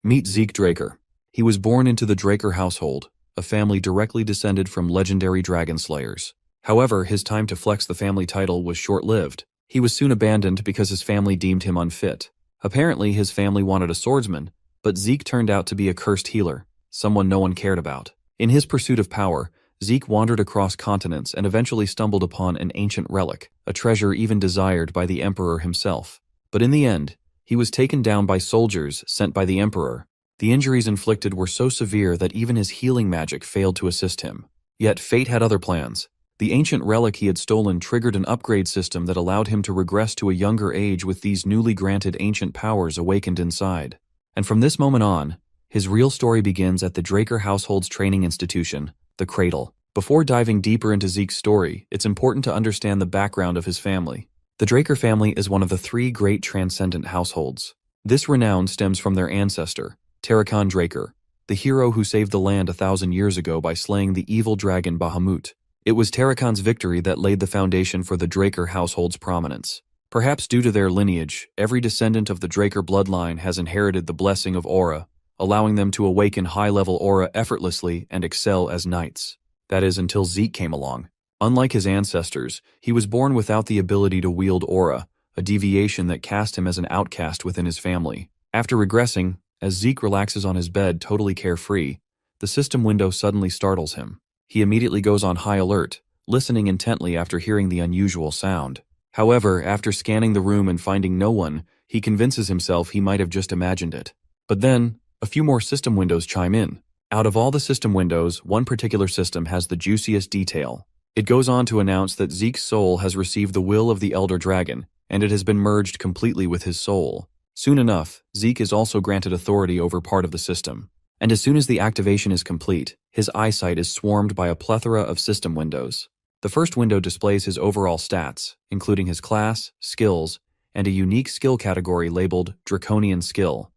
Meet Zeke Draker. He was born into the Draker household, a family directly descended from legendary Dragonslayers. However, his time to flex the family title was short-lived. He was soon abandoned because his family deemed him unfit. Apparently, his family wanted a swordsman, but Zeke turned out to be a cursed healer, someone no one cared about. In his pursuit of power, Zeke wandered across continents and eventually stumbled upon an ancient relic, a treasure even desired by the Emperor himself. But in the end, he was taken down by soldiers sent by the Emperor. The injuries inflicted were so severe that even his healing magic failed to assist him. Yet fate had other plans. The ancient relic he had stolen triggered an upgrade system that allowed him to regress to a younger age with these newly granted ancient powers awakened inside. And from this moment on, his real story begins at the Draker household's training institution, the Cradle. Before diving deeper into Zeke's story, it's important to understand the background of his family. The Draker family is one of the three great transcendent households. This renown stems from their ancestor, Terrakan Draker, the hero who saved the land 1,000 years ago by slaying the evil dragon Bahamut. It was Terrakan's victory that laid the foundation for the Draker household's prominence. Perhaps due to their lineage, every descendant of the Draker bloodline has inherited the blessing of aura, allowing them to awaken high-level aura effortlessly and excel as knights. That is, until Zeke came along. Unlike his ancestors, he was born without the ability to wield aura, a deviation that cast him as an outcast within his family. After regressing, as Zeke relaxes on his bed totally carefree, the system window suddenly startles him. He immediately goes on high alert, listening intently after hearing the unusual sound. However, after scanning the room and finding no one, he convinces himself he might have just imagined it. But then, a few more system windows chime in. Out of all the system windows, one particular system has the juiciest detail. It goes on to announce that Zeke's soul has received the will of the Elder Dragon, and it has been merged completely with his soul. Soon enough, Zeke is also granted authority over part of the system. And as soon as the activation is complete, his eyesight is swarmed by a plethora of system windows. The first window displays his overall stats, including his class, skills, and a unique skill category labeled Draconian Skill.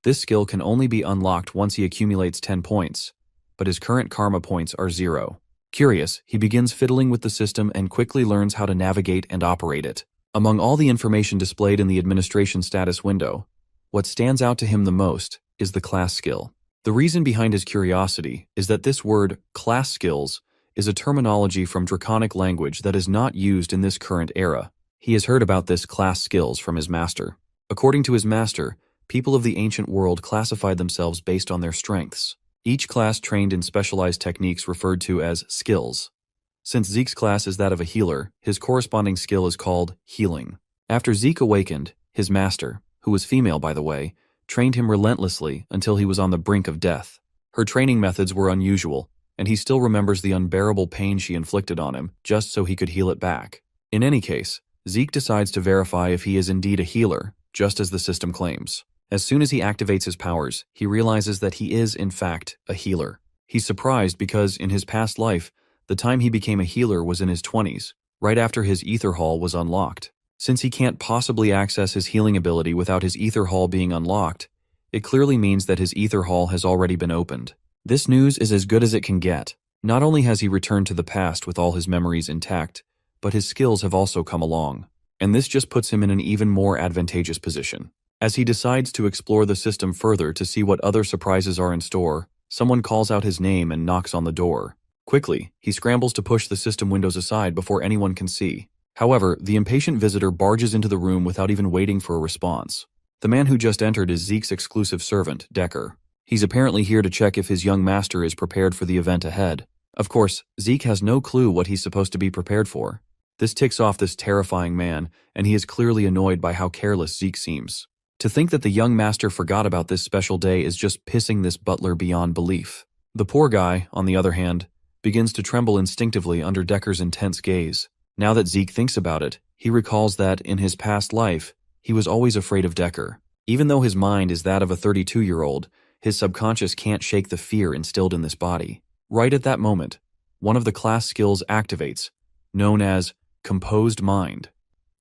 This skill can only be unlocked once he accumulates 10 points, but his current karma points are 0. Curious, he begins fiddling with the system and quickly learns how to navigate and operate it. Among all the information displayed in the administration status window, what stands out to him the most is the class skill. The reason behind his curiosity is that this word, class skills, is a terminology from Draconic language that is not used in this current era. He has heard about this class skills from his master. According to his master, people of the ancient world classified themselves based on their strengths. Each class trained in specialized techniques referred to as skills. Since Zeke's class is that of a healer, his corresponding skill is called healing. After Zeke awakened, his master, who was female by the way, trained him relentlessly until he was on the brink of death. Her training methods were unusual, and he still remembers the unbearable pain she inflicted on him just so he could heal it back. In any case, Zeke decides to verify if he is indeed a healer, just as the system claims. As soon as he activates his powers, he realizes that he is, in fact, a healer. He's surprised because, in his past life, the time he became a healer was in his 20s, right after his ether hall was unlocked. Since he can't possibly access his healing ability without his ether hall being unlocked, it clearly means that his ether hall has already been opened. This news is as good as it can get. Not only has he returned to the past with all his memories intact, but his skills have also come along. And this just puts him in an even more advantageous position. As he decides to explore the system further to see what other surprises are in store, someone calls out his name and knocks on the door. Quickly, he scrambles to push the system windows aside before anyone can see. However, the impatient visitor barges into the room without even waiting for a response. The man who just entered is Zeke's exclusive servant, Decker. He's apparently here to check if his young master is prepared for the event ahead. Of course, Zeke has no clue what he's supposed to be prepared for. This ticks off this terrifying man, and he is clearly annoyed by how careless Zeke seems. To think that the young master forgot about this special day is just pissing this butler beyond belief. The poor guy, on the other hand, begins to tremble instinctively under Decker's intense gaze. Now that Zeke thinks about it, he recalls that, in his past life, he was always afraid of Decker. Even though his mind is that of a 32-year-old, his subconscious can't shake the fear instilled in this body. Right at that moment, one of the class skills activates, known as Composed Mind.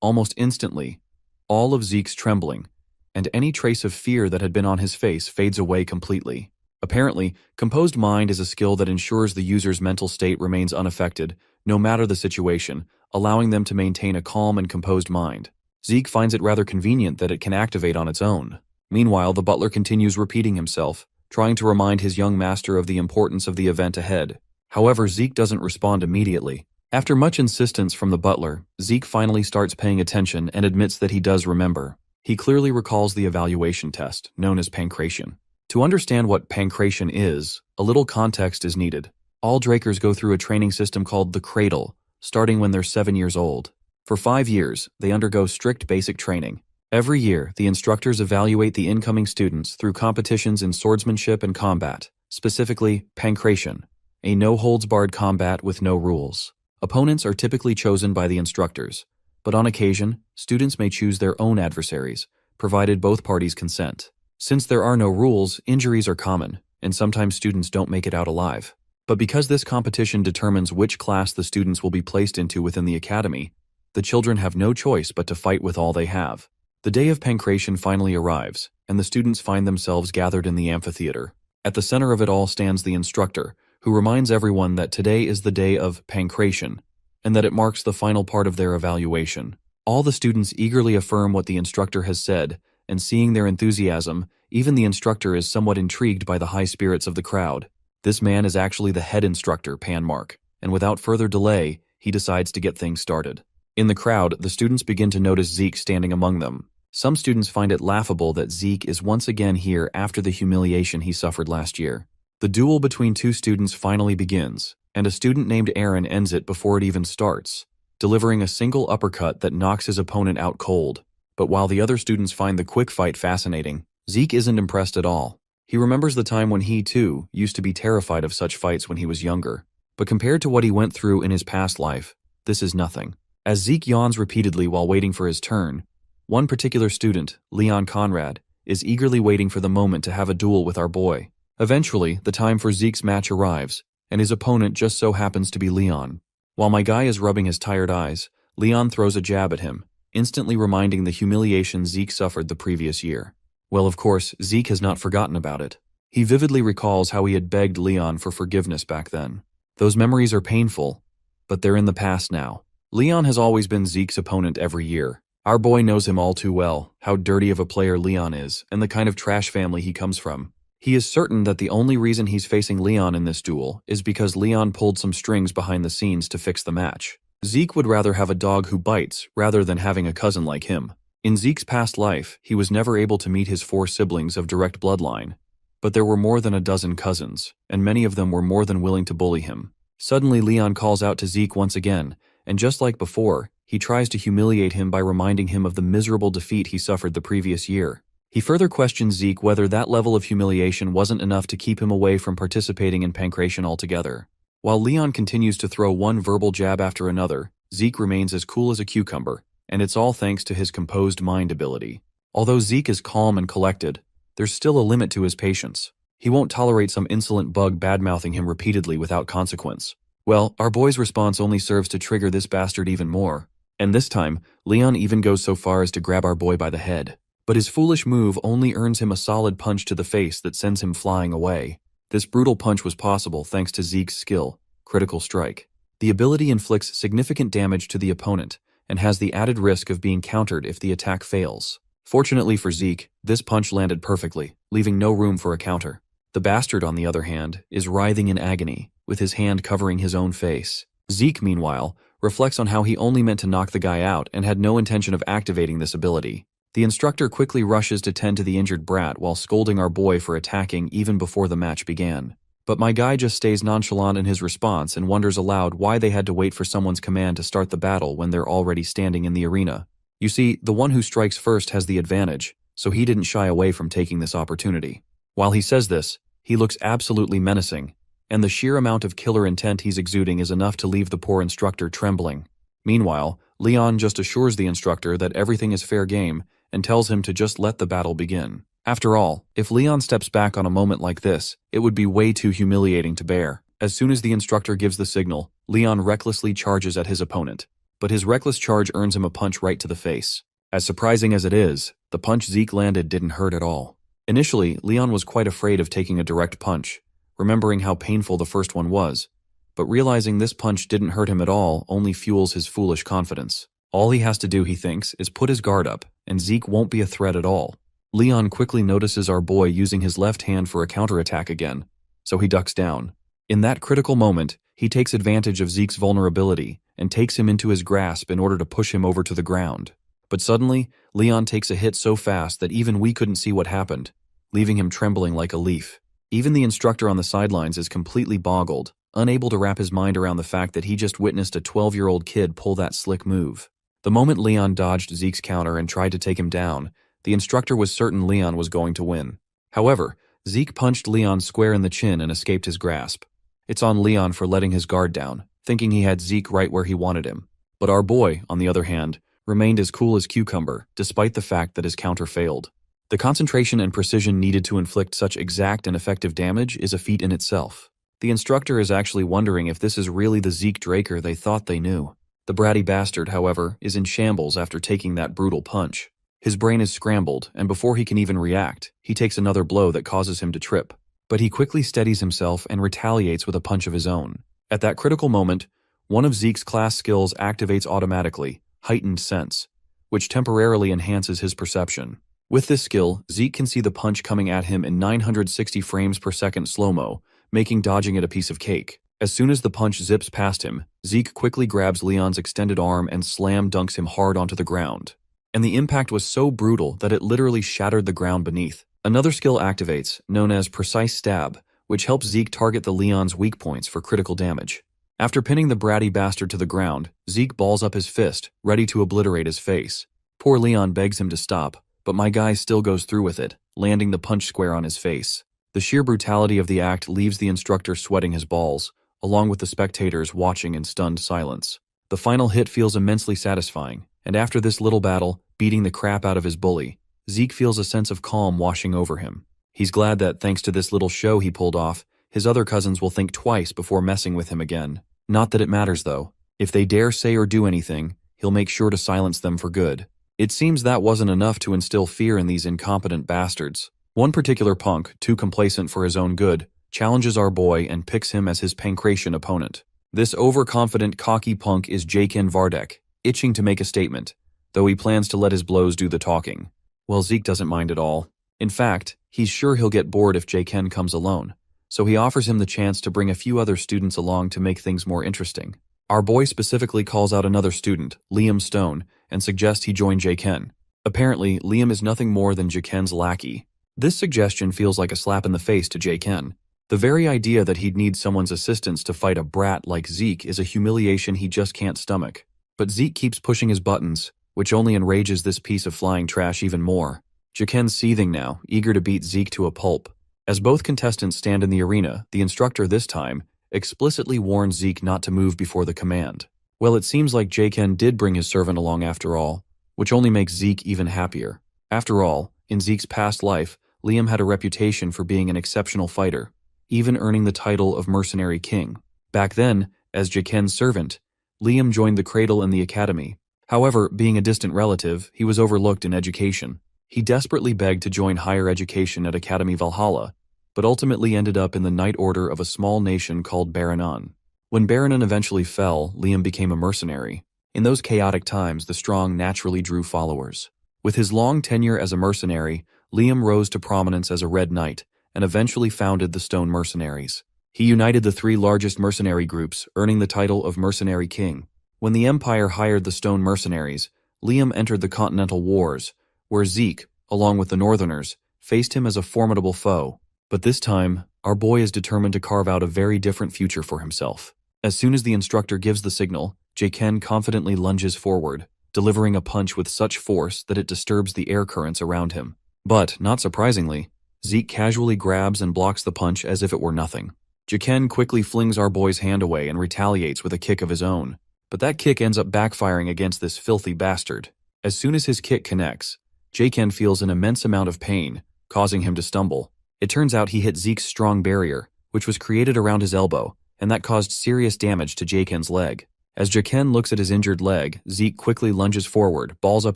Almost instantly, all of Zeke's trembling, and any trace of fear that had been on his face fades away completely. Apparently, Composed Mind is a skill that ensures the user's mental state remains unaffected, no matter the situation, allowing them to maintain a calm and composed mind. Zeke finds it rather convenient that it can activate on its own. Meanwhile, the butler continues repeating himself, trying to remind his young master of the importance of the event ahead. However, Zeke doesn't respond immediately. After much insistence from the butler, Zeke finally starts paying attention and admits that he does remember. He clearly recalls the evaluation test, known as pancration. To understand what pancration is, a little context is needed. All Drakers go through a training system called the Cradle, starting when they're 7 years old. For 5 years, they undergo strict basic training. Every year, the instructors evaluate the incoming students through competitions in swordsmanship and combat, specifically pancration, a no-holds-barred combat with no rules. Opponents are typically chosen by the instructors, but on occasion, students may choose their own adversaries, provided both parties consent. Since there are no rules, injuries are common, and sometimes students don't make it out alive. But because this competition determines which class the students will be placed into within the academy, the children have no choice but to fight with all they have. The day of pancration finally arrives, and the students find themselves gathered in the amphitheater. At the center of it all stands the instructor, who reminds everyone that today is the day of pancration, and that it marks the final part of their evaluation. All the students eagerly affirm what the instructor has said, and seeing their enthusiasm, even the instructor is somewhat intrigued by the high spirits of the crowd. This man is actually the head instructor, Panmark, and without further delay, he decides to get things started. In the crowd, the students begin to notice Zeke standing among them. Some students find it laughable that Zeke is once again here after the humiliation he suffered last year. The duel between two students finally begins, and a student named Aaron ends it before it even starts, delivering a single uppercut that knocks his opponent out cold. But while the other students find the quick fight fascinating, Zeke isn't impressed at all. He remembers the time when he, too, used to be terrified of such fights when he was younger. But compared to what he went through in his past life, this is nothing. As Zeke yawns repeatedly while waiting for his turn, one particular student, Leon Conrad, is eagerly waiting for the moment to have a duel with our boy. Eventually, the time for Zeke's match arrives, and his opponent just so happens to be Leon. While my guy is rubbing his tired eyes, Leon throws a jab at him, instantly reminding the humiliation Zeke suffered the previous year. Well, of course, Zeke has not forgotten about it. He vividly recalls how he had begged Leon for forgiveness back then. Those memories are painful, but they're in the past now. Leon has always been Zeke's opponent every year. Our boy knows him all too well, how dirty of a player Leon is, and the kind of trash family he comes from. He is certain that the only reason he's facing Leon in this duel is because Leon pulled some strings behind the scenes to fix the match. Zeke would rather have a dog who bites rather than having a cousin like him. In Zeke's past life, he was never able to meet his 4 siblings of direct bloodline, but there were more than a dozen cousins, and many of them were more than willing to bully him. Suddenly, Leon calls out to Zeke once again, and just like before, he tries to humiliate him by reminding him of the miserable defeat he suffered the previous year. He further questions Zeke whether that level of humiliation wasn't enough to keep him away from participating in pancration altogether. While Leon continues to throw one verbal jab after another, Zeke remains as cool as a cucumber, and it's all thanks to his composed mind ability. Although Zeke is calm and collected, there's still a limit to his patience. He won't tolerate some insolent bug badmouthing him repeatedly without consequence. Well, our boy's response only serves to trigger this bastard even more. And this time, Leon even goes so far as to grab our boy by the head. But his foolish move only earns him a solid punch to the face that sends him flying away. This brutal punch was possible thanks to Zeke's skill, Critical Strike. The ability inflicts significant damage to the opponent and has the added risk of being countered if the attack fails. Fortunately for Zeke, this punch landed perfectly, leaving no room for a counter. The bastard, on the other hand, is writhing in agony, with his hand covering his own face. Zeke, meanwhile, reflects on how he only meant to knock the guy out and had no intention of activating this ability. The instructor quickly rushes to tend to the injured brat while scolding our boy for attacking even before the match began. But my guy just stays nonchalant in his response and wonders aloud why they had to wait for someone's command to start the battle when they're already standing in the arena. You see, the one who strikes first has the advantage, so he didn't shy away from taking this opportunity. While he says this, he looks absolutely menacing, and the sheer amount of killer intent he's exuding is enough to leave the poor instructor trembling. Meanwhile, Leon just assures the instructor that everything is fair game and tells him to just let the battle begin. After all, if Leon steps back on a moment like this, it would be way too humiliating to bear. As soon as the instructor gives the signal, Leon recklessly charges at his opponent. But his reckless charge earns him a punch right to the face. As surprising as it is, the punch Zeke landed didn't hurt at all. Initially, Leon was quite afraid of taking a direct punch, remembering how painful the first one was, but realizing this punch didn't hurt him at all only fuels his foolish confidence. All he has to do, he thinks, is put his guard up, and Zeke won't be a threat at all. Leon quickly notices our boy using his left hand for a counterattack again, so he ducks down. In that critical moment, he takes advantage of Zeke's vulnerability and takes him into his grasp in order to push him over to the ground. But suddenly, Leon takes a hit so fast that even we couldn't see what happened, leaving him trembling like a leaf. Even the instructor on the sidelines is completely boggled, unable to wrap his mind around the fact that he just witnessed a 12-year-old kid pull that slick move. The moment Leon dodged Zeke's counter and tried to take him down, the instructor was certain Leon was going to win. However, Zeke punched Leon square in the chin and escaped his grasp. It's on Leon for letting his guard down, thinking he had Zeke right where he wanted him. But our boy, on the other hand, remained as cool as cucumber, despite the fact that his counter failed. The concentration and precision needed to inflict such exact and effective damage is a feat in itself. The instructor is actually wondering if this is really the Zeke Draker they thought they knew. The bratty bastard, however, is in shambles after taking that brutal punch. His brain is scrambled, and before he can even react, he takes another blow that causes him to trip. But he quickly steadies himself and retaliates with a punch of his own. At that critical moment, one of Zeke's class skills activates automatically, Heightened Sense, which temporarily enhances his perception. With this skill, Zeke can see the punch coming at him in 960 frames per second slow-mo, making dodging it a piece of cake. As soon as the punch zips past him, Zeke quickly grabs Leon's extended arm and slam dunks him hard onto the ground. And the impact was so brutal that it literally shattered the ground beneath. Another skill activates, known as Precise Stab, which helps Zeke target the Leon's weak points for critical damage. After pinning the bratty bastard to the ground, Zeke balls up his fist, ready to obliterate his face. Poor Leon begs him to stop, but my guy still goes through with it, landing the punch square on his face. The sheer brutality of the act leaves the instructor sweating his balls, along with the spectators watching in stunned silence. The final hit feels immensely satisfying, and after this little battle, beating the crap out of his bully, Zeke feels a sense of calm washing over him. He's glad that, thanks to this little show he pulled off, his other cousins will think twice before messing with him again. Not that it matters, though. If they dare say or do anything, he'll make sure to silence them for good. It seems that wasn't enough to instill fear in these incompetent bastards. One particular punk, too complacent for his own good, challenges our boy and picks him as his pancration opponent. This overconfident, cocky punk is Jaken Vardek, itching to make a statement, though he plans to let his blows do the talking. Well, Zeke doesn't mind at all. In fact, he's sure he'll get bored if Jaken comes alone, so he offers him the chance to bring a few other students along to make things more interesting. Our boy specifically calls out another student, Liam Stone, and suggests he join Jaken. Apparently, Liam is nothing more than Jaken's lackey. This suggestion feels like a slap in the face to Jaken. The very idea that he'd need someone's assistance to fight a brat like Zeke is a humiliation he just can't stomach. But Zeke keeps pushing his buttons, which only enrages this piece of flying trash even more. Jaken's seething now, eager to beat Zeke to a pulp. As both contestants stand in the arena, the instructor this time explicitly warns Zeke not to move before the command. Well, it seems like Jaken did bring his servant along after all, which only makes Zeke even happier. After all, in Zeke's past life, Liam had a reputation for being an exceptional fighter, even earning the title of Mercenary King. Back then, as Jaken's servant, Liam joined the cradle in the academy. However, being a distant relative, he was overlooked in education. He desperately begged to join higher education at Academy Valhalla, but ultimately ended up in the Knight Order of a small nation called Baranon. When Baranon eventually fell, Liam became a mercenary. In those chaotic times, the strong naturally drew followers. With his long tenure as a mercenary, Liam rose to prominence as a Red Knight, and eventually founded the Stone Mercenaries. He united the three largest mercenary groups, earning the title of Mercenary King. When the Empire hired the Stone Mercenaries, Liam entered the Continental Wars, where Zeke, along with the Northerners, faced him as a formidable foe. But this time, our boy is determined to carve out a very different future for himself. As soon as the instructor gives the signal, Jaken confidently lunges forward, delivering a punch with such force that it disturbs the air currents around him. But, not surprisingly, Zeke casually grabs and blocks the punch as if it were nothing. Jaken quickly flings our boy's hand away and retaliates with a kick of his own. But that kick ends up backfiring against this filthy bastard. As soon as his kick connects, Jaken feels an immense amount of pain, causing him to stumble. It turns out he hit Zeke's strong barrier, which was created around his elbow, and that caused serious damage to Jaken's leg. As Jaken looks at his injured leg, Zeke quickly lunges forward, balls up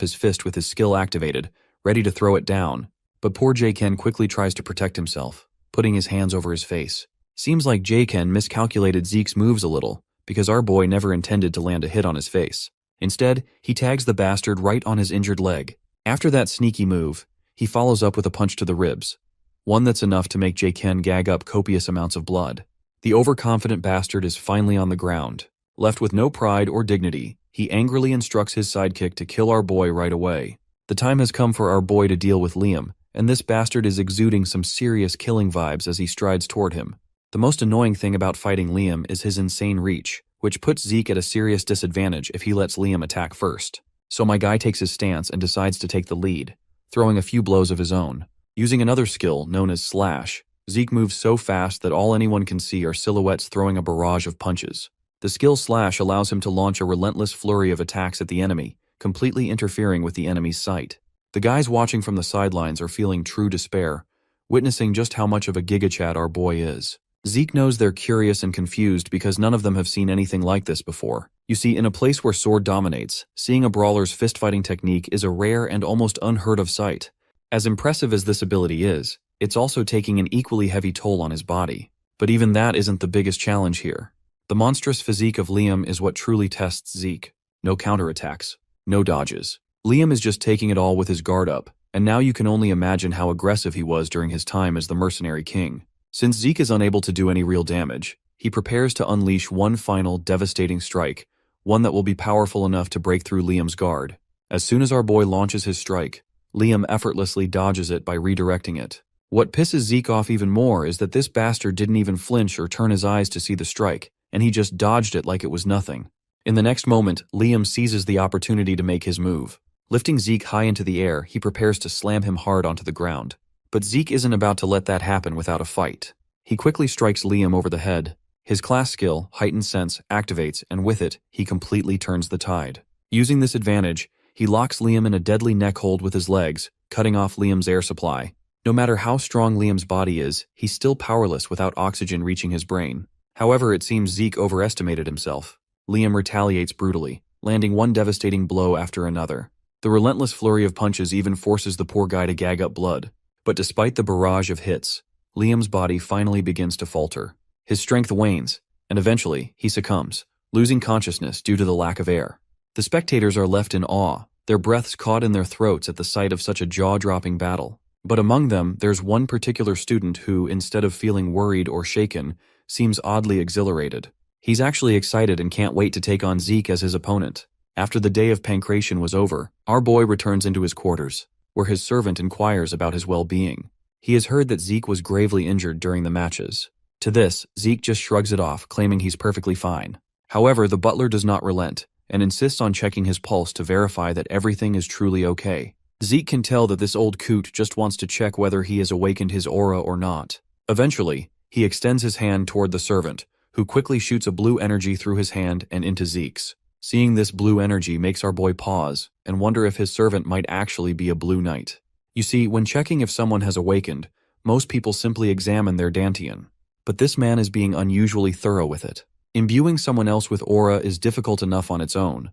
his fist with his skill activated, ready to throw it down. But poor Jaken quickly tries to protect himself, putting his hands over his face. Seems like Jaken miscalculated Zeke's moves a little, because our boy never intended to land a hit on his face. Instead, he tags the bastard right on his injured leg. After that sneaky move, He follows up with a punch to the ribs, one that's enough to make Ken gag up copious amounts of blood. The overconfident bastard is finally on the ground. Left with no pride or dignity, he angrily instructs his sidekick to kill our boy right away. The time has come for our boy to deal with Liam, and this bastard is exuding some serious killing vibes as he strides toward him. The most annoying thing about fighting Liam is his insane reach, which puts Zeke at a serious disadvantage if he lets Liam attack first. So my guy takes his stance and decides to take the lead, throwing a few blows of his own. Using another skill known as Slash, Zeke moves so fast that all anyone can see are silhouettes throwing a barrage of punches. The skill Slash allows him to launch a relentless flurry of attacks at the enemy, completely interfering with the enemy's sight. The guys watching from the sidelines are feeling true despair, witnessing just how much of a gigachad our boy is. Zeke knows they're curious and confused because none of them have seen anything like this before. You see, in a place where sword dominates, seeing a brawler's fist-fighting technique is a rare and almost unheard of sight. As impressive as this ability is, it's also taking an equally heavy toll on his body. But even that isn't the biggest challenge here. The monstrous physique of Liam is what truly tests Zeke. No counterattacks, no dodges. Liam is just taking it all with his guard up, and now you can only imagine how aggressive he was during his time as the mercenary king. Since Zeke is unable to do any real damage, he prepares to unleash one final devastating strike, one that will be powerful enough to break through Liam's guard. As soon as our boy launches his strike, Liam effortlessly dodges it by redirecting it. What pisses Zeke off even more is that this bastard didn't even flinch or turn his eyes to see the strike, and he just dodged it like it was nothing. In the next moment, Liam seizes the opportunity to make his move. Lifting Zeke high into the air, he prepares to slam him hard onto the ground. But Zeke isn't about to let that happen without a fight. He quickly strikes Liam over the head. His class skill, Heightened Sense, activates, and with it, he completely turns the tide. Using this advantage, he locks Liam in a deadly neck hold with his legs, cutting off Liam's air supply. No matter how strong Liam's body is, he's still powerless without oxygen reaching his brain. However, it seems Zeke overestimated himself. Liam retaliates brutally, landing one devastating blow after another. The relentless flurry of punches even forces the poor guy to gag up blood. But despite the barrage of hits, Liam's body finally begins to falter. His strength wanes, and eventually, he succumbs, losing consciousness due to the lack of air. The spectators are left in awe, their breaths caught in their throats at the sight of such a jaw-dropping battle. But among them, there's one particular student who, instead of feeling worried or shaken, seems oddly exhilarated. He's actually excited and can't wait to take on Zeke as his opponent. After the day of pancration was over, our boy returns into his quarters, where his servant inquires about his well-being. He has heard that Zeke was gravely injured during the matches. To this, Zeke just shrugs it off, claiming he's perfectly fine. However, the butler does not relent, and insists on checking his pulse to verify that everything is truly okay. Zeke can tell that this old coot just wants to check whether he has awakened his aura or not. Eventually, he extends his hand toward the servant, who quickly shoots a blue energy through his hand and into Zeke's. Seeing this blue energy makes our boy pause and wonder if his servant might actually be a blue knight. You see, when checking if someone has awakened, most people simply examine their dantian. But this man is being unusually thorough with it. Imbuing someone else with aura is difficult enough on its own,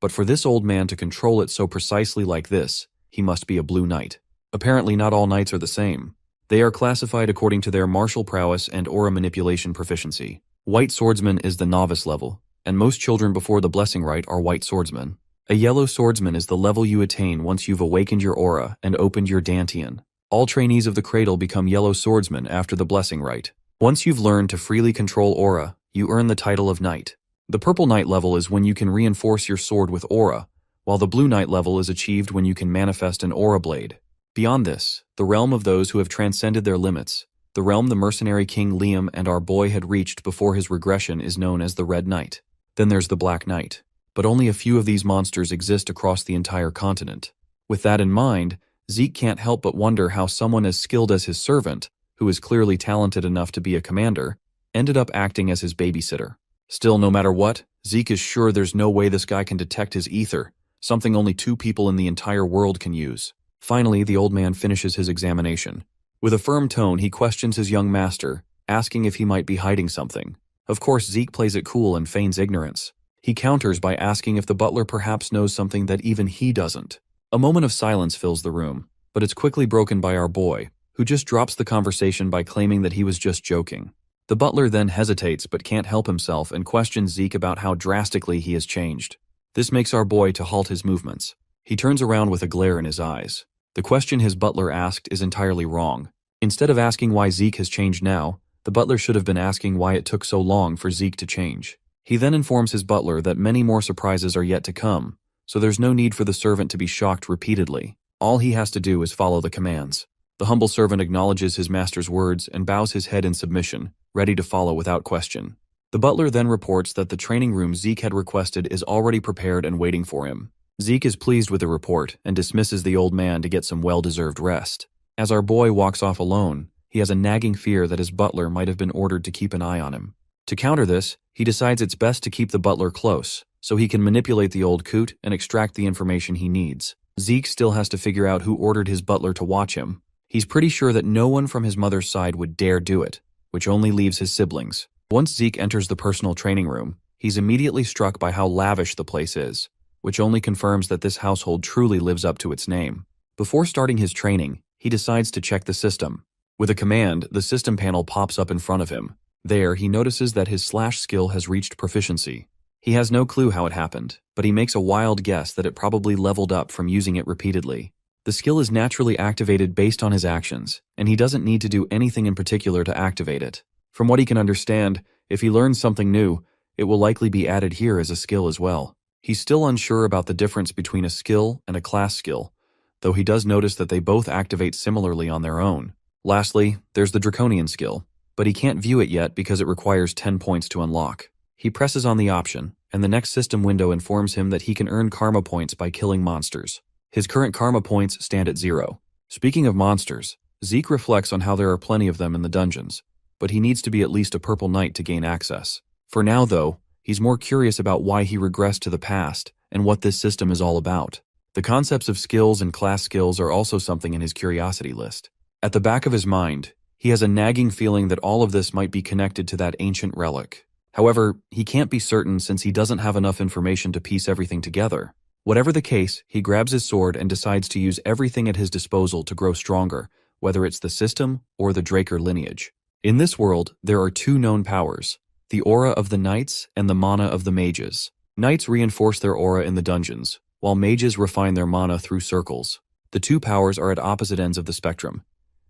but for this old man to control it so precisely like this, he must be a blue knight. Apparently not all knights are the same. They are classified according to their martial prowess and aura manipulation proficiency. White swordsman is the novice level, and most children before the blessing rite are white swordsmen. A yellow swordsman is the level you attain once you've awakened your aura and opened your dantian. All trainees of the cradle become yellow swordsmen after the blessing rite. Once you've learned to freely control aura, you earn the title of knight. The purple knight level is when you can reinforce your sword with aura, while the blue knight level is achieved when you can manifest an aura blade. Beyond this, the realm of those who have transcended their limits, the realm the mercenary king Liam and our boy had reached before his regression, is known as the Red Knight. Then there's the Black Knight. But only a few of these monsters exist across the entire continent. With that in mind, Zeke can't help but wonder how someone as skilled as his servant, who is clearly talented enough to be a commander, ended up acting as his babysitter. Still, no matter what, Zeke is sure there's no way this guy can detect his ether, something only 2 people in the entire world can use. Finally, the old man finishes his examination. With a firm tone, he questions his young master, asking if he might be hiding something. Of course, Zeke plays it cool and feigns ignorance. He counters by asking if the butler perhaps knows something that even he doesn't. A moment of silence fills the room, but it's quickly broken by our boy, who just drops the conversation by claiming that he was just joking. The butler then hesitates but can't help himself and questions Zeke about how drastically he has changed. This makes our boy to halt his movements. He turns around with a glare in his eyes. The question his butler asked is entirely wrong. Instead of asking why Zeke has changed now, the butler should have been asking why it took so long for Zeke to change. He then informs his butler that many more surprises are yet to come, so there's no need for the servant to be shocked repeatedly. All he has to do is follow the commands. The humble servant acknowledges his master's words and bows his head in submission, ready to follow without question. The butler then reports that the training room Zeke had requested is already prepared and waiting for him. Zeke is pleased with the report and dismisses the old man to get some well-deserved rest. As our boy walks off alone, he has a nagging fear that his butler might have been ordered to keep an eye on him. To counter this, he decides it's best to keep the butler close, so he can manipulate the old coot and extract the information he needs. Zeke still has to figure out who ordered his butler to watch him. He's pretty sure that no one from his mother's side would dare do it, which only leaves his siblings. Once Zeke enters the personal training room, he's immediately struck by how lavish the place is, which only confirms that this household truly lives up to its name. Before starting his training, he decides to check the system. With a command, the system panel pops up in front of him. There, he notices that his slash skill has reached proficiency. He has no clue how it happened, but he makes a wild guess that it probably leveled up from using it repeatedly. The skill is naturally activated based on his actions, and he doesn't need to do anything in particular to activate it. From what he can understand, if he learns something new, it will likely be added here as a skill as well. He's still unsure about the difference between a skill and a class skill, though he does notice that they both activate similarly on their own. Lastly, there's the Draconian skill, but he can't view it yet because it requires 10 points to unlock. He presses on the option, and the next system window informs him that he can earn karma points by killing monsters. His current karma points stand at 0. Speaking of monsters, Zeke reflects on how there are plenty of them in the dungeons, but he needs to be at least a purple knight to gain access. For now, though, he's more curious about why he regressed to the past and what this system is all about. The concepts of skills and class skills are also something in his curiosity list. At the back of his mind, he has a nagging feeling that all of this might be connected to that ancient relic. However, he can't be certain since he doesn't have enough information to piece everything together. Whatever the case, he grabs his sword and decides to use everything at his disposal to grow stronger, whether it's the system or the Draker lineage. In this world, there are two known powers, the aura of the knights and the mana of the mages. Knights reinforce their aura in the dungeons, while mages refine their mana through circles. The two powers are at opposite ends of the spectrum,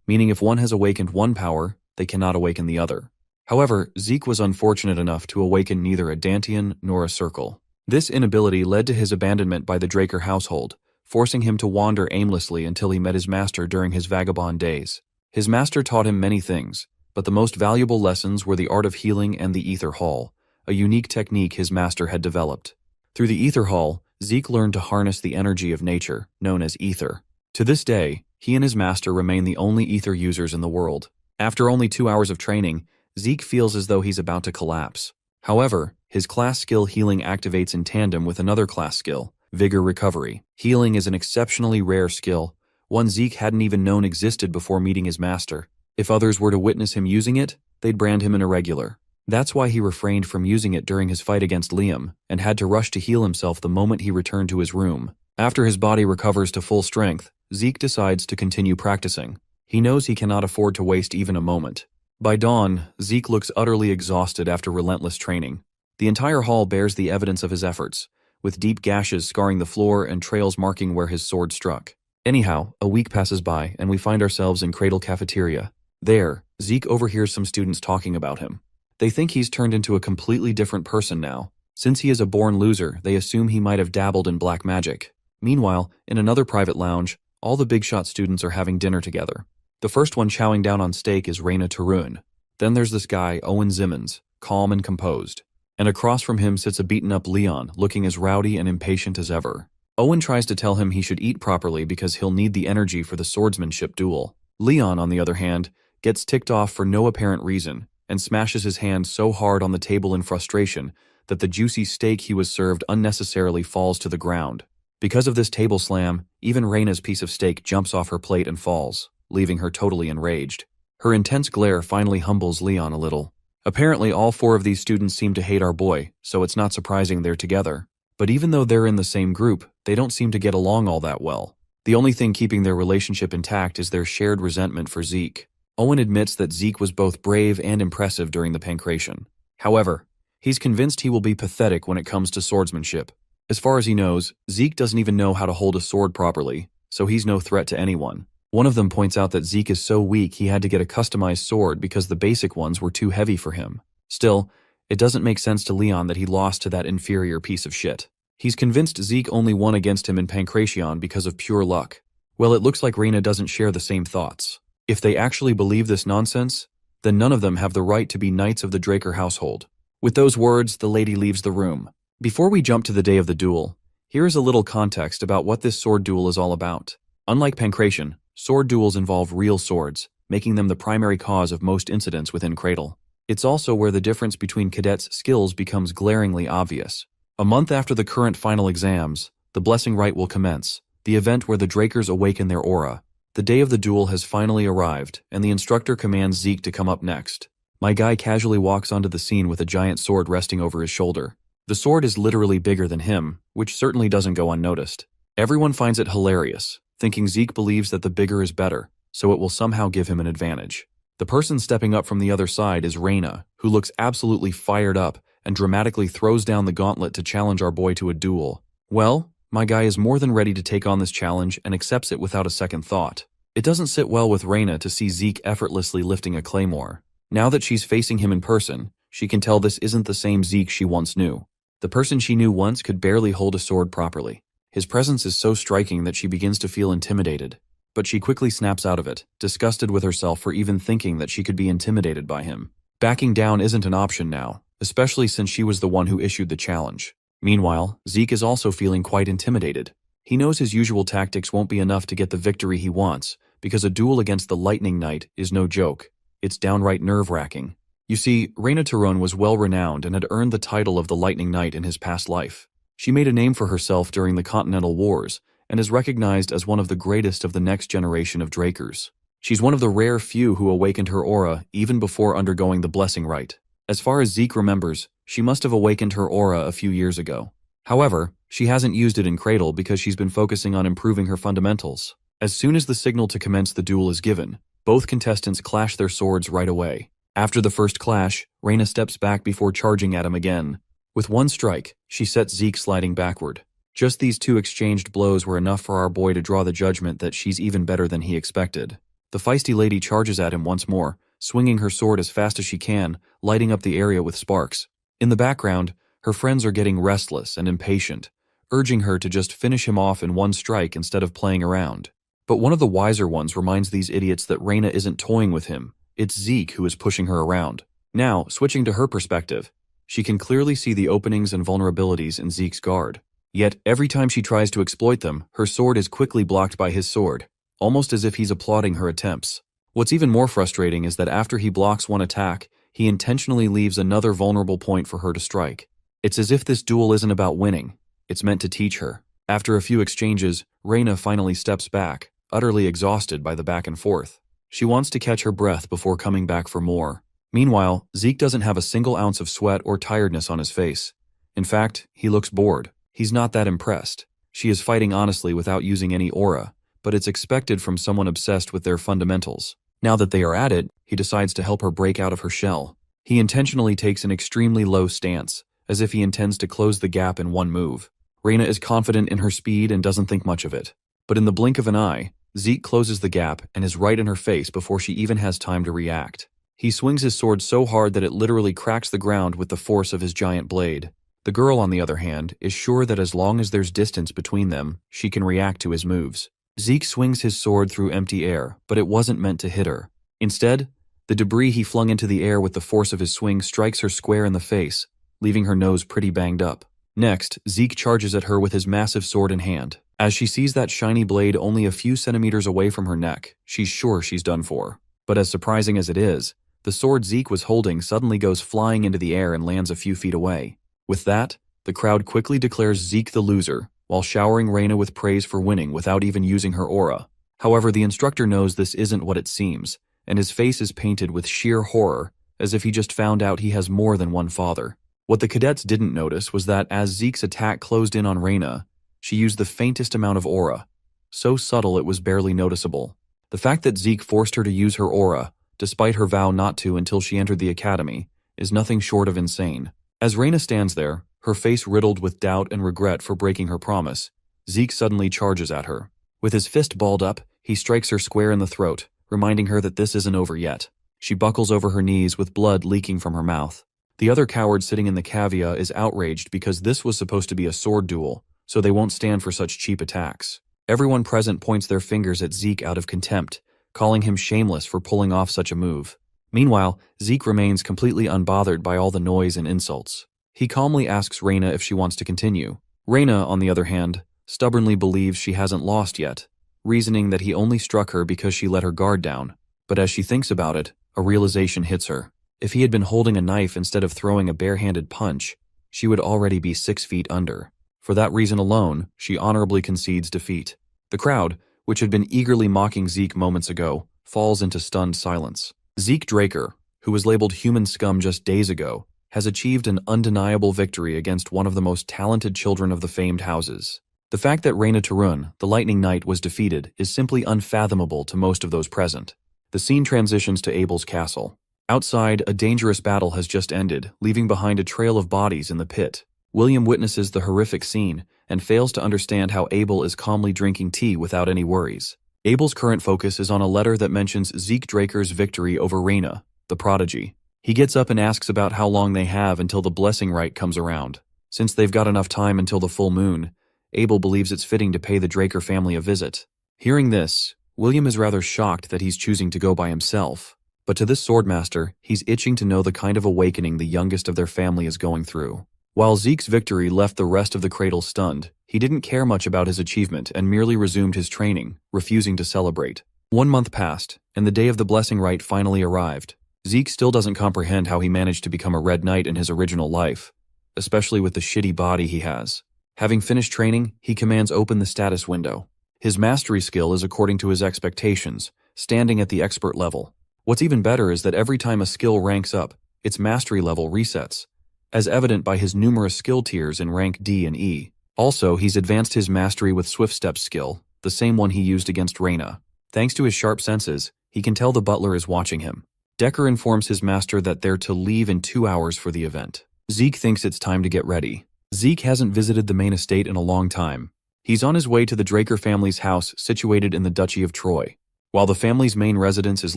meaning if one has awakened one power, they cannot awaken the other. However, Zeke was unfortunate enough to awaken neither a Dantian nor a circle. This inability led to his abandonment by the Draker household, forcing him to wander aimlessly until he met his master during his vagabond days. His master taught him many things, but the most valuable lessons were the art of healing and the Ether Hall, a unique technique his master had developed. Through the Ether Hall, Zeke learned to harness the energy of nature, known as ether. To this day, he and his master remain the only ether users in the world. After only 2 hours of training, Zeke feels as though he's about to collapse. However, his class skill healing activates in tandem with another class skill, Vigor Recovery. Healing is an exceptionally rare skill, one Zeke hadn't even known existed before meeting his master. If others were to witness him using it, they'd brand him an irregular. That's why he refrained from using it during his fight against Liam, and had to rush to heal himself the moment he returned to his room. After his body recovers to full strength, Zeke decides to continue practicing. He knows he cannot afford to waste even a moment. By dawn, Zeke looks utterly exhausted after relentless training. The entire hall bears the evidence of his efforts, with deep gashes scarring the floor and trails marking where his sword struck. Anyhow, a week passes by and we find ourselves in Cradle Cafeteria. There, Zeke overhears some students talking about him. They think he's turned into a completely different person now. Since he is a born loser, they assume he might have dabbled in black magic. Meanwhile, in another private lounge, all the big shot students are having dinner together. The first one chowing down on steak is Raina Tarun. Then there's this guy, Owen Zimmons, calm and composed. And across from him sits a beaten-up Leon, looking as rowdy and impatient as ever. Owen tries to tell him he should eat properly because he'll need the energy for the swordsmanship duel. Leon, on the other hand, gets ticked off for no apparent reason and smashes his hand so hard on the table in frustration that the juicy steak he was served unnecessarily falls to the ground. Because of this table slam, even Raina's piece of steak jumps off her plate and falls, leaving her totally enraged. Her intense glare finally humbles Leon a little. Apparently all 4 of these students seem to hate our boy, so it's not surprising they're together. But even though they're in the same group, they don't seem to get along all that well. The only thing keeping their relationship intact is their shared resentment for Zeke. Owen admits that Zeke was both brave and impressive during the pancration. However, he's convinced he will be pathetic when it comes to swordsmanship. As far as he knows, Zeke doesn't even know how to hold a sword properly, so he's no threat to anyone. One of them points out that Zeke is so weak he had to get a customized sword because the basic ones were too heavy for him. Still, it doesn't make sense to Leon that he lost to that inferior piece of shit. He's convinced Zeke only won against him in Pancration because of pure luck. Well, it looks like Reina doesn't share the same thoughts. If they actually believe this nonsense, then none of them have the right to be knights of the Draker household. With those words, the lady leaves the room. Before we jump to the day of the duel, here is a little context about what this sword duel is all about. Unlike Pancration, sword duels involve real swords, making them the primary cause of most incidents within Cradle. It's also where the difference between cadets' skills becomes glaringly obvious. A month after the current final exams, the Blessing Rite will commence, the event where the Drakers awaken their aura. The day of the duel has finally arrived, and the instructor commands Zeke to come up next. My guy casually walks onto the scene with a giant sword resting over his shoulder. The sword is literally bigger than him, which certainly doesn't go unnoticed. Everyone finds it hilarious, thinking Zeke believes that the bigger is better, so it will somehow give him an advantage. The person stepping up from the other side is Reina, who looks absolutely fired up and dramatically throws down the gauntlet to challenge our boy to a duel. Well, my guy is more than ready to take on this challenge and accepts it without a second thought. It doesn't sit well with Reina to see Zeke effortlessly lifting a claymore. Now that she's facing him in person, she can tell this isn't the same Zeke she once knew. The person she knew once could barely hold a sword properly. His presence is so striking that she begins to feel intimidated. But she quickly snaps out of it, disgusted with herself for even thinking that she could be intimidated by him. Backing down isn't an option now, especially since she was the one who issued the challenge. Meanwhile, Zeke is also feeling quite intimidated. He knows his usual tactics won't be enough to get the victory he wants, because a duel against the Lightning Knight is no joke. It's downright nerve-wracking. You see, Reina Tyrone was well-renowned and had earned the title of the Lightning Knight in his past life. She made a name for herself during the Continental Wars, and is recognized as one of the greatest of the next generation of Drakers. She's one of the rare few who awakened her aura even before undergoing the Blessing Rite. As far as Zeke remembers, she must have awakened her aura a few years ago. However, she hasn't used it in Cradle because she's been focusing on improving her fundamentals. As soon as the signal to commence the duel is given, both contestants clash their swords right away. After the first clash, Reina steps back before charging at him again. With one strike, she sets Zeke sliding backward. Just these two exchanged blows were enough for our boy to draw the judgment that she's even better than he expected. The feisty lady charges at him once more, swinging her sword as fast as she can, lighting up the area with sparks. In the background, her friends are getting restless and impatient, urging her to just finish him off in one strike instead of playing around. But one of the wiser ones reminds these idiots that Reina isn't toying with him, it's Zeke who is pushing her around. Now, switching to her perspective, she can clearly see the openings and vulnerabilities in Zeke's guard. Yet, every time she tries to exploit them, her sword is quickly blocked by his sword, almost as if he's applauding her attempts. What's even more frustrating is that after he blocks one attack, he intentionally leaves another vulnerable point for her to strike. It's as if this duel isn't about winning, it's meant to teach her. After a few exchanges, Reina finally steps back, utterly exhausted by the back and forth. She wants to catch her breath before coming back for more. Meanwhile, Zeke doesn't have a single ounce of sweat or tiredness on his face. In fact, he looks bored. He's not that impressed. She is fighting honestly without using any aura, but it's expected from someone obsessed with their fundamentals. Now that they are at it, he decides to help her break out of her shell. He intentionally takes an extremely low stance, as if he intends to close the gap in one move. Reina is confident in her speed and doesn't think much of it. But in the blink of an eye, Zeke closes the gap and is right in her face before she even has time to react. He swings his sword so hard that it literally cracks the ground with the force of his giant blade. The girl, on the other hand, is sure that as long as there's distance between them, she can react to his moves. Zeke swings his sword through empty air, but it wasn't meant to hit her. Instead, the debris he flung into the air with the force of his swing strikes her square in the face, leaving her nose pretty banged up. Next, Zeke charges at her with his massive sword in hand. As she sees that shiny blade only a few centimeters away from her neck, she's sure she's done for. But as surprising as it is, the sword Zeke was holding suddenly goes flying into the air and lands a few feet away. With that, the crowd quickly declares Zeke the loser, while showering Reina with praise for winning without even using her aura. However, the instructor knows this isn't what it seems, and his face is painted with sheer horror, as if he just found out he has more than one father. What the cadets didn't notice was that as Zeke's attack closed in on Reina, she used the faintest amount of aura, so subtle it was barely noticeable. The fact that Zeke forced her to use her aura, despite her vow not to until she entered the academy, is nothing short of insane. As Reina stands there, her face riddled with doubt and regret for breaking her promise, Zeke suddenly charges at her. With his fist balled up, he strikes her square in the throat, reminding her that this isn't over yet. She buckles over her knees with blood leaking from her mouth. The other coward sitting in the cavea is outraged because this was supposed to be a sword duel, so they won't stand for such cheap attacks. Everyone present points their fingers at Zeke out of contempt, calling him shameless for pulling off such a move. Meanwhile, Zeke remains completely unbothered by all the noise and insults. He calmly asks Reina if she wants to continue. Reina, on the other hand, stubbornly believes she hasn't lost yet, reasoning that he only struck her because she let her guard down. But as she thinks about it, a realization hits her. If he had been holding a knife instead of throwing a bare-handed punch, she would already be 6 feet under. For that reason alone, she honorably concedes defeat. The crowd, which had been eagerly mocking Zeke moments ago, falls into stunned silence. Zeke Draker, who was labeled human scum just days ago, has achieved an undeniable victory against one of the most talented children of the famed houses. The fact that Reina Tarun, the Lightning Knight, was defeated is simply unfathomable to most of those present. The scene transitions to Abel's castle. Outside, a dangerous battle has just ended, leaving behind a trail of bodies in the pit. William witnesses the horrific scene and fails to understand how Abel is calmly drinking tea without any worries. Abel's current focus is on a letter that mentions Zeke Draker's victory over Reina, the prodigy. He gets up and asks about how long they have until the blessing rite comes around. Since they've got enough time until the full moon, Abel believes it's fitting to pay the Draker family a visit. Hearing this, William is rather shocked that he's choosing to go by himself. But to this swordmaster, he's itching to know the kind of awakening the youngest of their family is going through. While Zeke's victory left the rest of the cradle stunned, he didn't care much about his achievement and merely resumed his training, refusing to celebrate. 1 month passed, and the day of the blessing rite finally arrived. Zeke still doesn't comprehend how he managed to become a Red Knight in his original life, especially with the shitty body he has. Having finished training, he commands open the status window. His mastery skill is according to his expectations, standing at the expert level. What's even better is that every time a skill ranks up, its mastery level resets, as evident by his numerous skill tiers in rank D and E. Also, he's advanced his mastery with Swift Step skill, the same one he used against Reina. Thanks to his sharp senses, he can tell the butler is watching him. Decker informs his master that they're to leave in 2 hours for the event. Zeke thinks it's time to get ready. Zeke hasn't visited the main estate in a long time. He's on his way to the Draker family's house situated in the Duchy of Troy. While the family's main residence is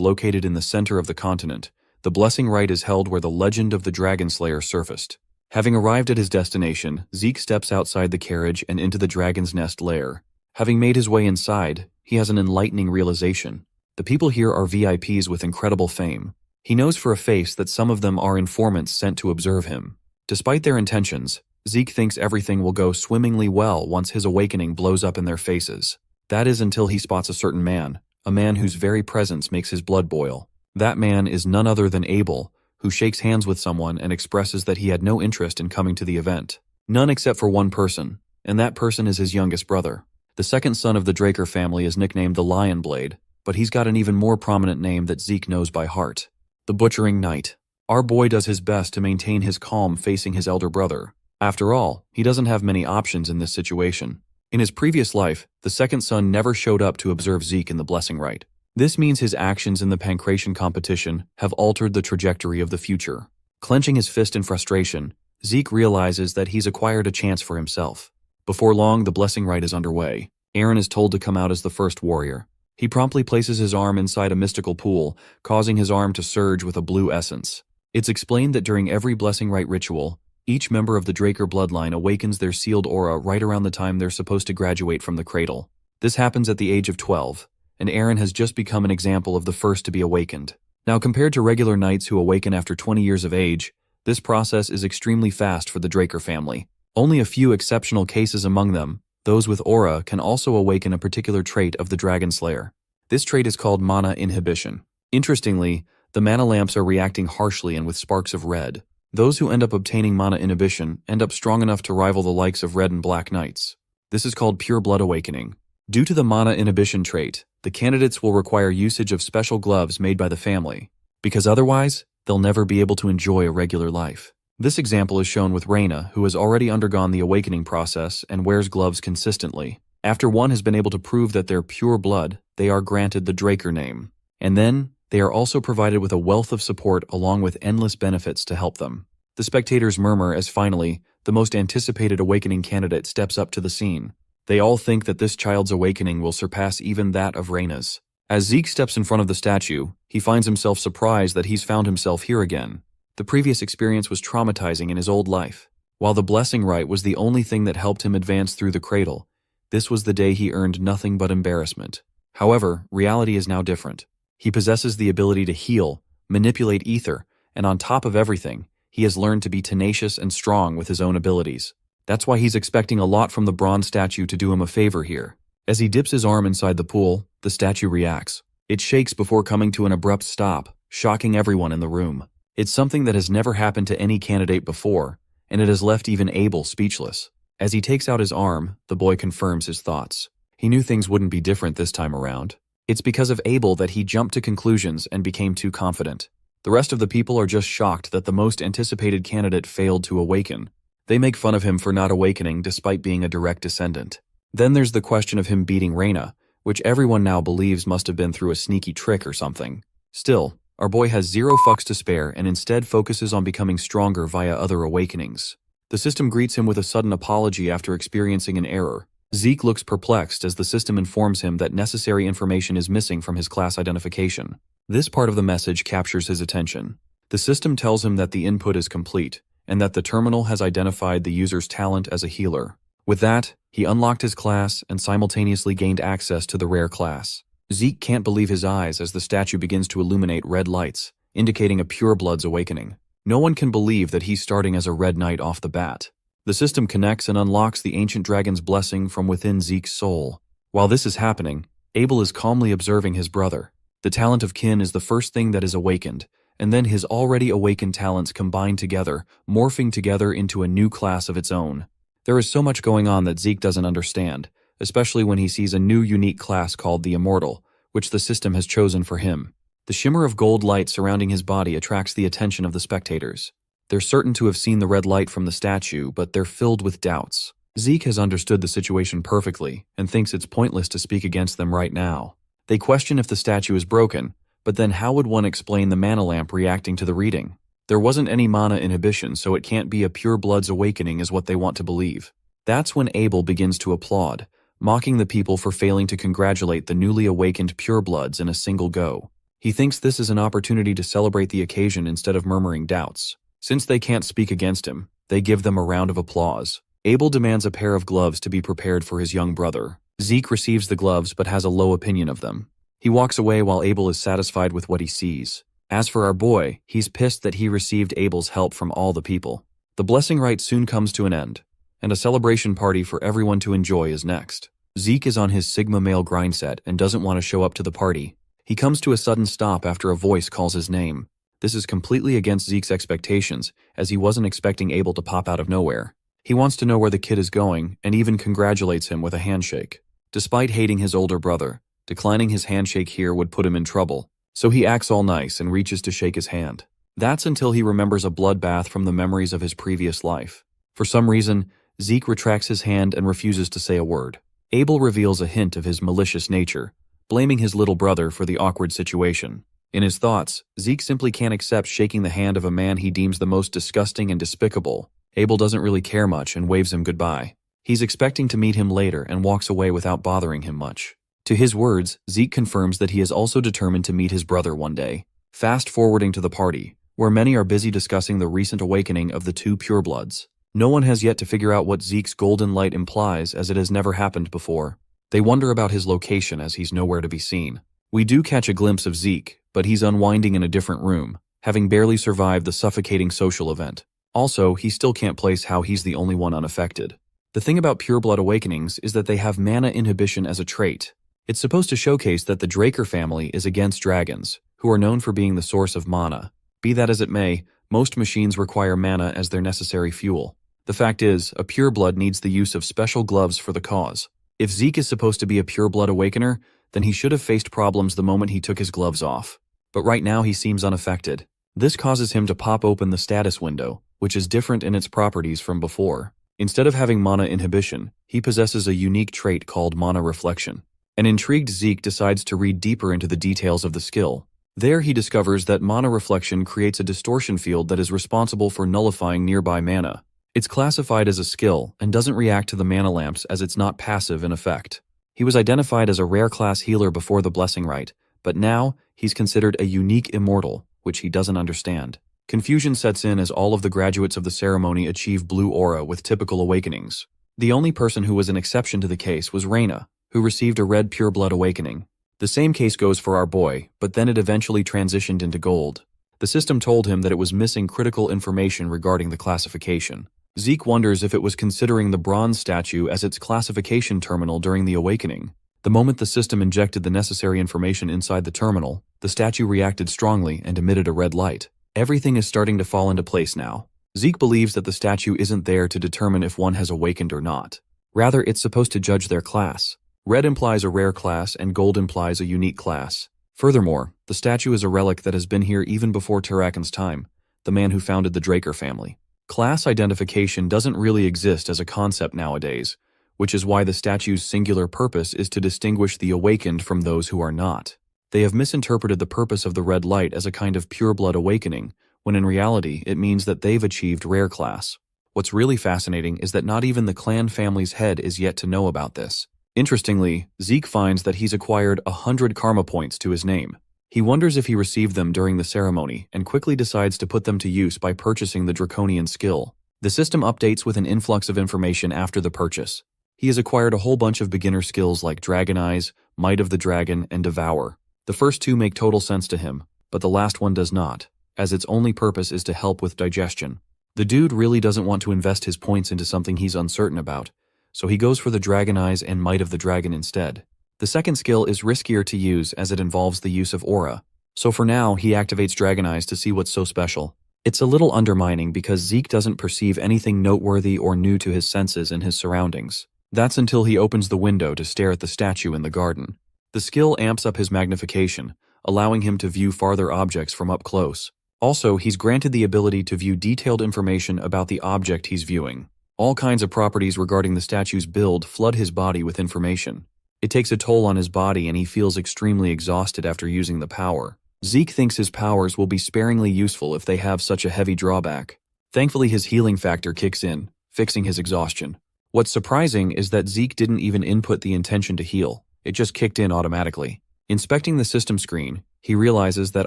located in the center of the continent, the blessing rite is held where the legend of the Dragonslayer surfaced. Having arrived at his destination, Zeke steps outside the carriage and into the Dragon's Nest lair. Having made his way inside, he has an enlightening realization. The people here are VIPs with incredible fame. He knows for a face that some of them are informants sent to observe him. Despite their intentions, Zeke thinks everything will go swimmingly well once his awakening blows up in their faces. That is until he spots a certain man, a man whose very presence makes his blood boil. That man is none other than Abel, who shakes hands with someone and expresses that he had no interest in coming to the event. None except for one person, and that person is his youngest brother. The second son of the Draker family is nicknamed the Lion Blade, but he's got an even more prominent name that Zeke knows by heart: the Butchering Knight. Our boy does his best to maintain his calm facing his elder brother. After all, he doesn't have many options in this situation. In his previous life, the second son never showed up to observe Zeke in the blessing rite. This means his actions in the pancration competition have altered the trajectory of the future. Clenching his fist in frustration, Zeke realizes that he's acquired a chance for himself. Before long, the blessing rite is underway. Aaron is told to come out as the first warrior. He promptly places his arm inside a mystical pool, causing his arm to surge with a blue essence. It's explained that during every blessing rite ritual, each member of the Draker bloodline awakens their sealed aura right around the time they're supposed to graduate from the cradle. This happens at the age of 12. And Aaron has just become an example of the first to be awakened. Now, compared to regular knights who awaken after 20 years of age, this process is extremely fast for the Draker family. Only a few exceptional cases among them, those with aura, can also awaken a particular trait of the Dragonslayer. This trait is called mana inhibition. Interestingly, the mana lamps are reacting harshly and with sparks of red. Those who end up obtaining mana inhibition end up strong enough to rival the likes of red and black knights. This is called pure blood awakening. Due to the mana inhibition trait, the candidates will require usage of special gloves made by the family, because otherwise, they'll never be able to enjoy a regular life. This example is shown with Reina, who has already undergone the awakening process and wears gloves consistently. After one has been able to prove that they're pure blood, they are granted the Draker name. And then, they are also provided with a wealth of support along with endless benefits to help them. The spectators murmur as finally, the most anticipated awakening candidate steps up to the scene. They all think that this child's awakening will surpass even that of Reina's. As Zeke steps in front of the statue, he finds himself surprised that he's found himself here again. The previous experience was traumatizing in his old life. While the blessing rite was the only thing that helped him advance through the cradle, this was the day he earned nothing but embarrassment. However, reality is now different. He possesses the ability to heal, manipulate ether, and on top of everything, he has learned to be tenacious and strong with his own abilities. That's why he's expecting a lot from the bronze statue to do him a favor here. As he dips his arm inside the pool, the statue reacts. It shakes before coming to an abrupt stop, shocking everyone in the room. It's something that has never happened to any candidate before, and it has left even Abel speechless. As he takes out his arm, the boy confirms his thoughts. He knew things wouldn't be different this time around. It's because of Abel that he jumped to conclusions and became too confident. The rest of the people are just shocked that the most anticipated candidate failed to awaken. They make fun of him for not awakening despite being a direct descendant. Then there's the question of him beating Reina, which everyone now believes must have been through a sneaky trick or something. Still, our boy has zero fucks to spare and instead focuses on becoming stronger via other awakenings. The system greets him with a sudden apology after experiencing an error. Zeke looks perplexed as the system informs him that necessary information is missing from his class identification. This part of the message captures his attention. The system tells him that the input is complete, and that the terminal has identified the user's talent as a healer. With that, he unlocked his class and simultaneously gained access to the rare class. Zeke can't believe his eyes as the statue begins to illuminate red lights, indicating a pureblood's awakening. No one can believe that he's starting as a red knight off the bat. The system connects and unlocks the ancient dragon's blessing from within Zeke's soul. While this is happening, Abel is calmly observing his brother. The talent of kin is the first thing that is awakened, and then his already awakened talents combine together, morphing together into a new class of its own. There is so much going on that Zeke doesn't understand, especially when he sees a new unique class called the Immortal, which the system has chosen for him. The shimmer of gold light surrounding his body attracts the attention of the spectators. They're certain to have seen the red light from the statue, but they're filled with doubts. Zeke has understood the situation perfectly and thinks it's pointless to speak against them right now. They question if the statue is broken, but then how would one explain the mana lamp reacting to the reading? There wasn't any mana inhibition, so it can't be a pure blood's awakening is what they want to believe. That's when Abel begins to applaud, mocking the people for failing to congratulate the newly awakened purebloods in a single go. He thinks this is an opportunity to celebrate the occasion instead of murmuring doubts. Since they can't speak against him, they give them a round of applause. Abel demands a pair of gloves to be prepared for his young brother. Zeke receives the gloves but has a low opinion of them. He walks away while Abel is satisfied with what he sees. As for our boy, he's pissed that he received Abel's help from all the people. The blessing rite soon comes to an end, and a celebration party for everyone to enjoy is next. Zeke is on his Sigma male grind set and doesn't want to show up to the party. He comes to a sudden stop after a voice calls his name. This is completely against Zeke's expectations, as he wasn't expecting Abel to pop out of nowhere. He wants to know where the kid is going and even congratulates him with a handshake. Despite hating his older brother, declining his handshake here would put him in trouble, so he acts all nice and reaches to shake his hand. That's until he remembers a bloodbath from the memories of his previous life. For some reason, Zeke retracts his hand and refuses to say a word. Abel reveals a hint of his malicious nature, blaming his little brother for the awkward situation. In his thoughts, Zeke simply can't accept shaking the hand of a man he deems the most disgusting and despicable. Abel doesn't really care much and waves him goodbye. He's expecting to meet him later and walks away without bothering him much. To his words, Zeke confirms that he is also determined to meet his brother one day. Fast forwarding to the party, where many are busy discussing the recent awakening of the two purebloods. No one has yet to figure out what Zeke's golden light implies, as it has never happened before. They wonder about his location as he's nowhere to be seen. We do catch a glimpse of Zeke, but he's unwinding in a different room, having barely survived the suffocating social event. Also, he still can't place how he's the only one unaffected. The thing about pureblood awakenings is that they have mana inhibition as a trait. It's supposed to showcase that the Draker family is against dragons, who are known for being the source of mana. Be that as it may, most machines require mana as their necessary fuel. The fact is, a pureblood needs the use of special gloves for the cause. If Zeke is supposed to be a pureblood awakener, then he should have faced problems the moment he took his gloves off. But right now he seems unaffected. This causes him to pop open the status window, which is different in its properties from before. Instead of having mana inhibition, he possesses a unique trait called mana reflection. An intrigued Zeke decides to read deeper into the details of the skill. There he discovers that mana reflection creates a distortion field that is responsible for nullifying nearby mana. It's classified as a skill and doesn't react to the mana lamps as it's not passive in effect. He was identified as a rare class healer before the blessing rite, but now he's considered a unique immortal, which he doesn't understand. Confusion sets in as all of the graduates of the ceremony achieve blue aura with typical awakenings. The only person who was an exception to the case was Reina, who received a red pureblood awakening. The same case goes for our boy, but then it eventually transitioned into gold. The system told him that it was missing critical information regarding the classification. Zeke wonders if it was considering the bronze statue as its classification terminal during the awakening. The moment the system injected the necessary information inside the terminal, the statue reacted strongly and emitted a red light. Everything is starting to fall into place now. Zeke believes that the statue isn't there to determine if one has awakened or not. Rather, it's supposed to judge their class. Red implies a rare class and gold implies a unique class. Furthermore, the statue is a relic that has been here even before Tarakan's time, the man who founded the Draker family. Class identification doesn't really exist as a concept nowadays, which is why the statue's singular purpose is to distinguish the awakened from those who are not. They have misinterpreted the purpose of the red light as a kind of pureblood awakening, when in reality it means that they've achieved rare class. What's really fascinating is that not even the clan family's head is yet to know about this. Interestingly, Zeke finds that he's acquired 100 karma points to his name. He wonders if he received them during the ceremony and quickly decides to put them to use by purchasing the Draconian skill. The system updates with an influx of information after the purchase. He has acquired a whole bunch of beginner skills like Dragon Eyes, Might of the Dragon, and Devour. The first two make total sense to him, but the last one does not, as its only purpose is to help with digestion. The dude really doesn't want to invest his points into something he's uncertain about, so he goes for the Dragon Eyes and Might of the Dragon instead. The second skill is riskier to use as it involves the use of aura, so for now he activates Dragon Eyes to see what's so special. It's a little undermining because Zeke doesn't perceive anything noteworthy or new to his senses in his surroundings. That's until he opens the window to stare at the statue in the garden. The skill amps up his magnification, allowing him to view farther objects from up close. Also, he's granted the ability to view detailed information about the object he's viewing. All kinds of properties regarding the statue's build flood his body with information. It takes a toll on his body and he feels extremely exhausted after using the power. Zeke thinks his powers will be sparingly useful if they have such a heavy drawback. Thankfully, his healing factor kicks in, fixing his exhaustion. What's surprising is that Zeke didn't even input the intention to heal. It just kicked in automatically. Inspecting the system screen, he realizes that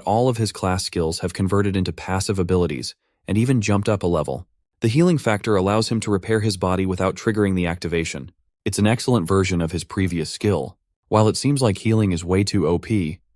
all of his class skills have converted into passive abilities and even jumped up a level. The healing factor allows him to repair his body without triggering the activation. It's an excellent version of his previous skill. While it seems like healing is way too OP,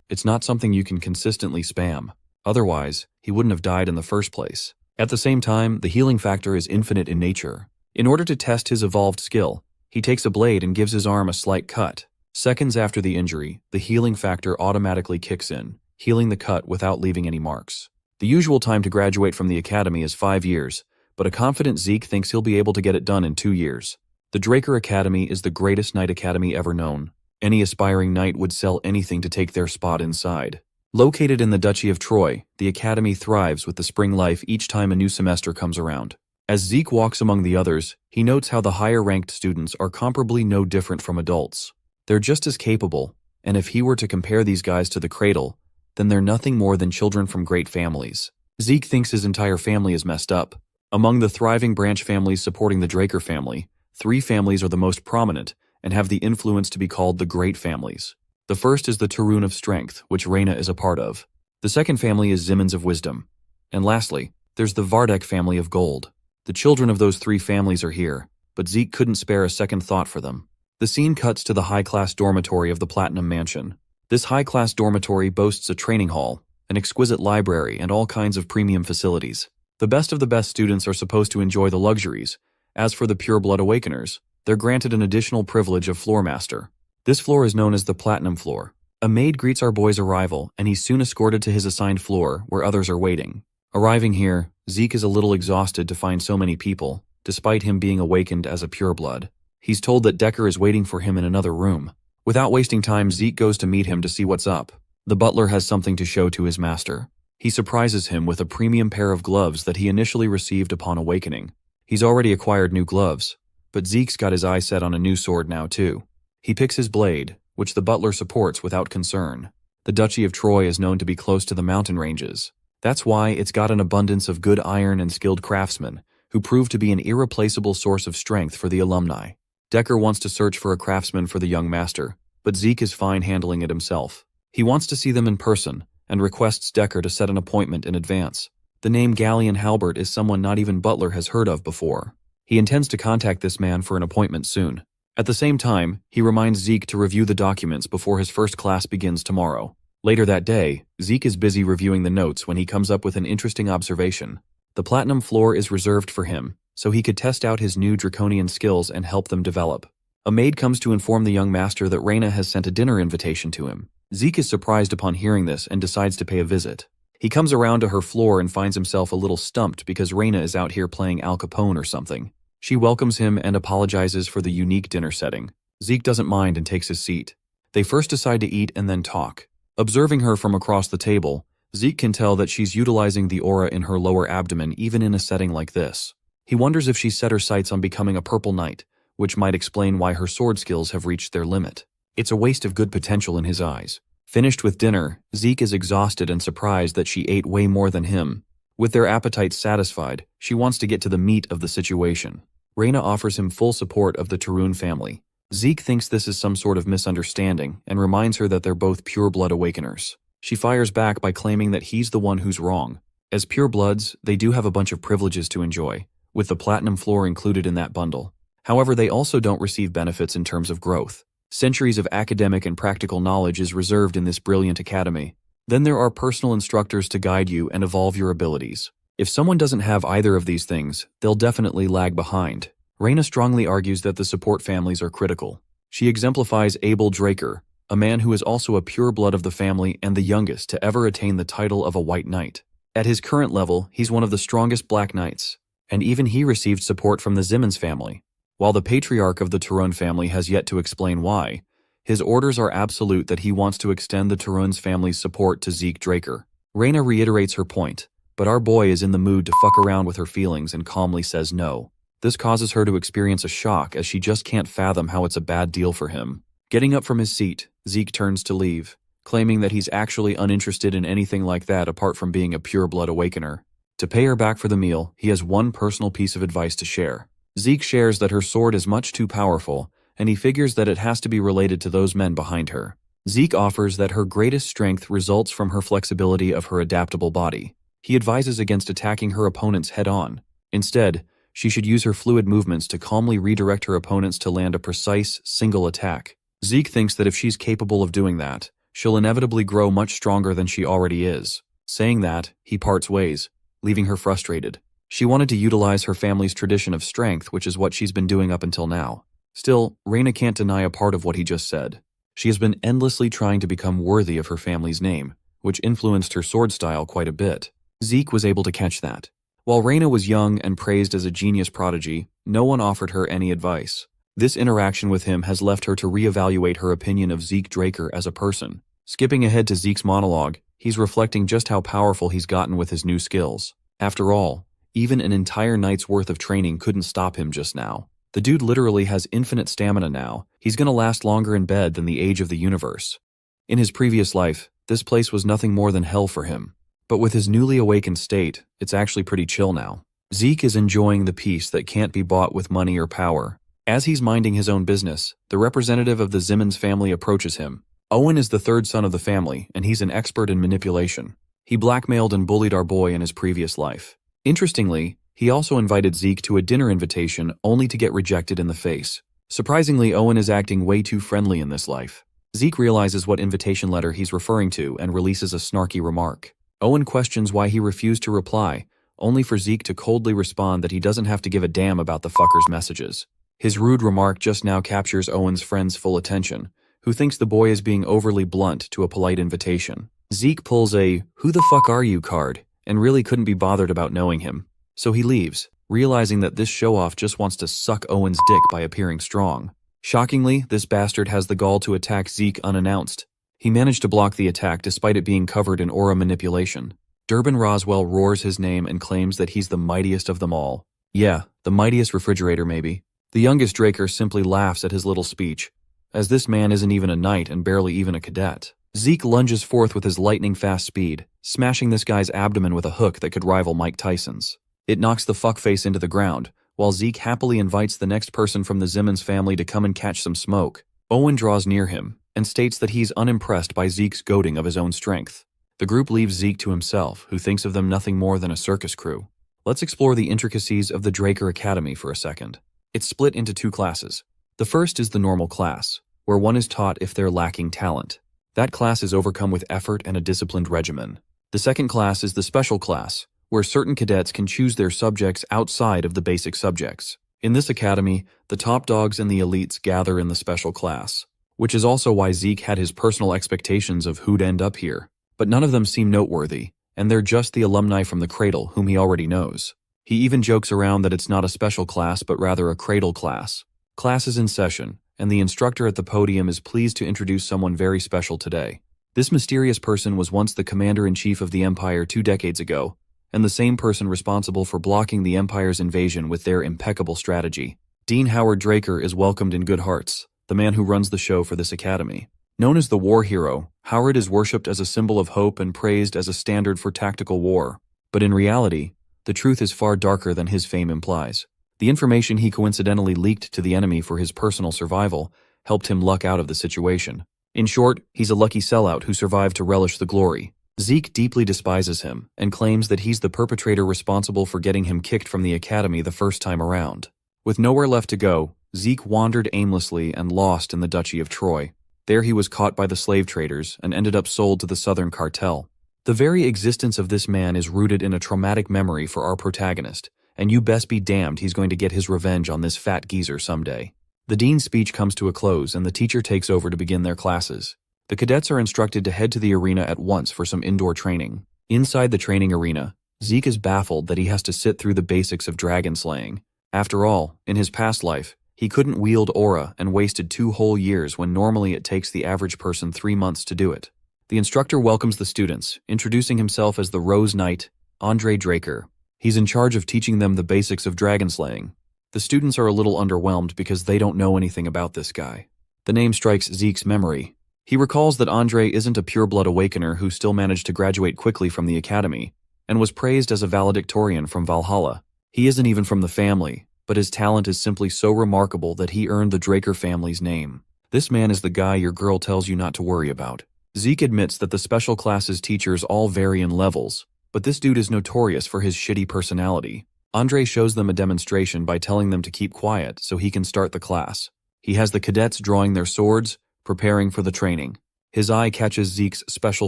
it's not something you can consistently spam. Otherwise, he wouldn't have died in the first place. At the same time, the healing factor is infinite in nature. In order to test his evolved skill, he takes a blade and gives his arm a slight cut. Seconds after the injury, the healing factor automatically kicks in, healing the cut without leaving any marks. The usual time to graduate from the academy is 5 years, but a confident Zeke thinks he'll be able to get it done in 2 years. The Draker Academy is the greatest knight academy ever known. Any aspiring knight would sell anything to take their spot inside. Located in the Duchy of Troy, the academy thrives with the spring life each time a new semester comes around. As Zeke walks among the others, he notes how the higher-ranked students are comparably no different from adults. They're just as capable, and if he were to compare these guys to the Cradle, then they're nothing more than children from great families. Zeke thinks his entire family is messed up. Among the thriving branch families supporting the Draker family, 3 families are the most prominent and have the influence to be called the Great Families. The first is the Tarun of Strength, which Reina is a part of. The second family is Zimans of Wisdom. And lastly, there's the Vardek family of Gold. The children of those 3 families are here, but Zeke couldn't spare a second thought for them. The scene cuts to the high-class dormitory of the Platinum Mansion. This high-class dormitory boasts a training hall, an exquisite library, and all kinds of premium facilities. The best of the best students are supposed to enjoy the luxuries. As for the Pureblood Awakeners, they're granted an additional privilege of Floor Master. This floor is known as the Platinum Floor. A maid greets our boy's arrival, and he's soon escorted to his assigned floor, where others are waiting. Arriving here, Zeke is a little exhausted to find so many people, despite him being awakened as a pureblood. He's told that Decker is waiting for him in another room. Without wasting time, Zeke goes to meet him to see what's up. The butler has something to show to his master. He surprises him with a premium pair of gloves that he initially received upon awakening. He's already acquired new gloves, but Zeke's got his eye set on a new sword now too. He picks his blade, which the butler supports without concern. The Duchy of Troy is known to be close to the mountain ranges. That's why it's got an abundance of good iron and skilled craftsmen, who prove to be an irreplaceable source of strength for the alumni. Decker wants to search for a craftsman for the young master, but Zeke is fine handling it himself. He wants to see them in person, and requests Decker to set an appointment in advance. The name Galleon Halbert is someone not even Butler has heard of before. He intends to contact this man for an appointment soon. At the same time, he reminds Zeke to review the documents before his first class begins tomorrow. Later that day, Zeke is busy reviewing the notes when he comes up with an interesting observation. The platinum floor is reserved for him, so he could test out his new draconian skills and help them develop. A maid comes to inform the young master that Reina has sent a dinner invitation to him. Zeke is surprised upon hearing this and decides to pay a visit. He comes around to her floor and finds himself a little stumped because Reina is out here playing Al Capone or something. She welcomes him and apologizes for the unique dinner setting. Zeke doesn't mind and takes his seat. They first decide to eat and then talk. Observing her from across the table, Zeke can tell that she's utilizing the aura in her lower abdomen even in a setting like this. He wonders if she's set her sights on becoming a purple knight, which might explain why her sword skills have reached their limit. It's a waste of good potential in his eyes. Finished with dinner, Zeke is exhausted and surprised that she ate way more than him. With their appetites satisfied, she wants to get to the meat of the situation. Reina offers him full support of the Tarun family. Zeke thinks this is some sort of misunderstanding and reminds her that they're both pure-blood awakeners. She fires back by claiming that he's the one who's wrong. As pure-bloods, they do have a bunch of privileges to enjoy, with the platinum floor included in that bundle. However, they also don't receive benefits in terms of growth. Centuries of academic and practical knowledge is reserved in this brilliant academy. Then there are personal instructors to guide you and evolve your abilities. If someone doesn't have either of these things, they'll definitely lag behind. Reina strongly argues that the support families are critical. She exemplifies Abel Draker, a man who is also a pure blood of the family and the youngest to ever attain the title of a White Knight. At his current level, he's one of the strongest Black Knights, and even he received support from the Zimmons family. While the patriarch of the Tarun family has yet to explain why, his orders are absolute that he wants to extend the Tarun's family's support to Zeke Draker. Reina reiterates her point, but our boy is in the mood to fuck around with her feelings and calmly says no. This causes her to experience a shock as she just can't fathom how it's a bad deal for him. Getting up from his seat, Zeke turns to leave, claiming that he's actually uninterested in anything like that apart from being a pure-blood awakener. To pay her back for the meal, he has one personal piece of advice to share. Zeke shares that her sword is much too powerful, and he figures that it has to be related to those men behind her. Zeke offers that her greatest strength results from her flexibility of her adaptable body. He advises against attacking her opponents head-on. Instead, she should use her fluid movements to calmly redirect her opponents to land a precise, single attack. Zeke thinks that if she's capable of doing that, she'll inevitably grow much stronger than she already is. Saying that, he parts ways, leaving her frustrated. She wanted to utilize her family's tradition of strength, which is what she's been doing up until now. Still, Reina can't deny a part of what he just said. She has been endlessly trying to become worthy of her family's name, which influenced her sword style quite a bit. Zeke was able to catch that. While Reina was young and praised as a genius prodigy, no one offered her any advice. This interaction with him has left her to reevaluate her opinion of Zeke Draker as a person. Skipping ahead to Zeke's monologue, he's reflecting just how powerful he's gotten with his new skills. After all, even an entire night's worth of training couldn't stop him just now. The dude literally has infinite stamina now. He's gonna last longer in bed than the age of the universe. In his previous life, this place was nothing more than hell for him. But with his newly awakened state, it's actually pretty chill now. Zeke is enjoying the peace that can't be bought with money or power. As he's minding his own business, the representative of the Zimmons family approaches him. Owen is the third son of the family, and he's an expert in manipulation. He blackmailed and bullied our boy in his previous life. Interestingly, he also invited Zeke to a dinner invitation only to get rejected in the face. Surprisingly, Owen is acting way too friendly in this life. Zeke realizes what invitation letter he's referring to and releases a snarky remark. Owen questions why he refused to reply, only for Zeke to coldly respond that he doesn't have to give a damn about the fucker's messages. His rude remark just now captures Owen's friend's full attention, who thinks the boy is being overly blunt to a polite invitation. Zeke pulls a "who the fuck are you" card, and really couldn't be bothered about knowing him. So he leaves, realizing that this show-off just wants to suck Owen's dick by appearing strong. Shockingly, this bastard has the gall to attack Zeke unannounced. He managed to block the attack despite it being covered in aura manipulation. Durbin Roswell roars his name and claims that he's the mightiest of them all. Yeah, the mightiest refrigerator maybe. The youngest Draker simply laughs at his little speech, as this man isn't even a knight and barely even a cadet. Zeke lunges forth with his lightning-fast speed, smashing this guy's abdomen with a hook that could rival Mike Tyson's. It knocks the fuckface into the ground, while Zeke happily invites the next person from the Zimmons family to come and catch some smoke. Owen draws near him and states that he's unimpressed by Zeke's goading of his own strength. The group leaves Zeke to himself, who thinks of them nothing more than a circus crew. Let's explore the intricacies of the Draker Academy for a second. It's split into 2 classes. The first is the normal class, where one is taught if they're lacking talent. That class is overcome with effort and a disciplined regimen. The second class is the special class, where certain cadets can choose their subjects outside of the basic subjects. In this academy, the top dogs and the elites gather in the special class, which is also why Zeke had his personal expectations of who'd end up here. But none of them seem noteworthy, and they're just the alumni from the cradle whom he already knows. He even jokes around that it's not a special class but rather a cradle class. Class is in session, and the instructor at the podium is pleased to introduce someone very special today. This mysterious person was once the commander-in-chief of the Empire 2 decades ago, and the same person responsible for blocking the Empire's invasion with their impeccable strategy. Dean Howard Draker is welcomed in good hearts, the man who runs the show for this academy. Known as the war hero, Howard is worshipped as a symbol of hope and praised as a standard for tactical war. But in reality, the truth is far darker than his fame implies. The information he coincidentally leaked to the enemy for his personal survival helped him luck out of the situation. In short, he's a lucky sellout who survived to relish the glory. Zeke deeply despises him and claims that he's the perpetrator responsible for getting him kicked from the academy the first time around. With nowhere left to go, Zeke wandered aimlessly and lost in the Duchy of Troy. There he was caught by the slave traders and ended up sold to the Southern Cartel. The very existence of this man is rooted in a traumatic memory for our protagonist, and you best be damned he's going to get his revenge on this fat geezer someday. The dean's speech comes to a close and the teacher takes over to begin their classes. The cadets are instructed to head to the arena at once for some indoor training. Inside the training arena, Zeke is baffled that he has to sit through the basics of dragon slaying. After all, in his past life, he couldn't wield aura and wasted 2 whole years when normally it takes the average person 3 months to do it. The instructor welcomes the students, introducing himself as the Rose Knight, Andre Draker. He's in charge of teaching them the basics of dragon slaying. The students are a little underwhelmed because they don't know anything about this guy. The name strikes Zeke's memory. He recalls that Andre isn't a pureblood awakener who still managed to graduate quickly from the academy, and was praised as a valedictorian from Valhalla. He isn't even from the family, but his talent is simply so remarkable that he earned the Draker family's name. This man is the guy your girl tells you not to worry about. Zeke admits that the special classes teachers all vary in levels, but this dude is notorious for his shitty personality. Andre shows them a demonstration by telling them to keep quiet so he can start the class. He has the cadets drawing their swords, preparing for the training. His eye catches Zeke's special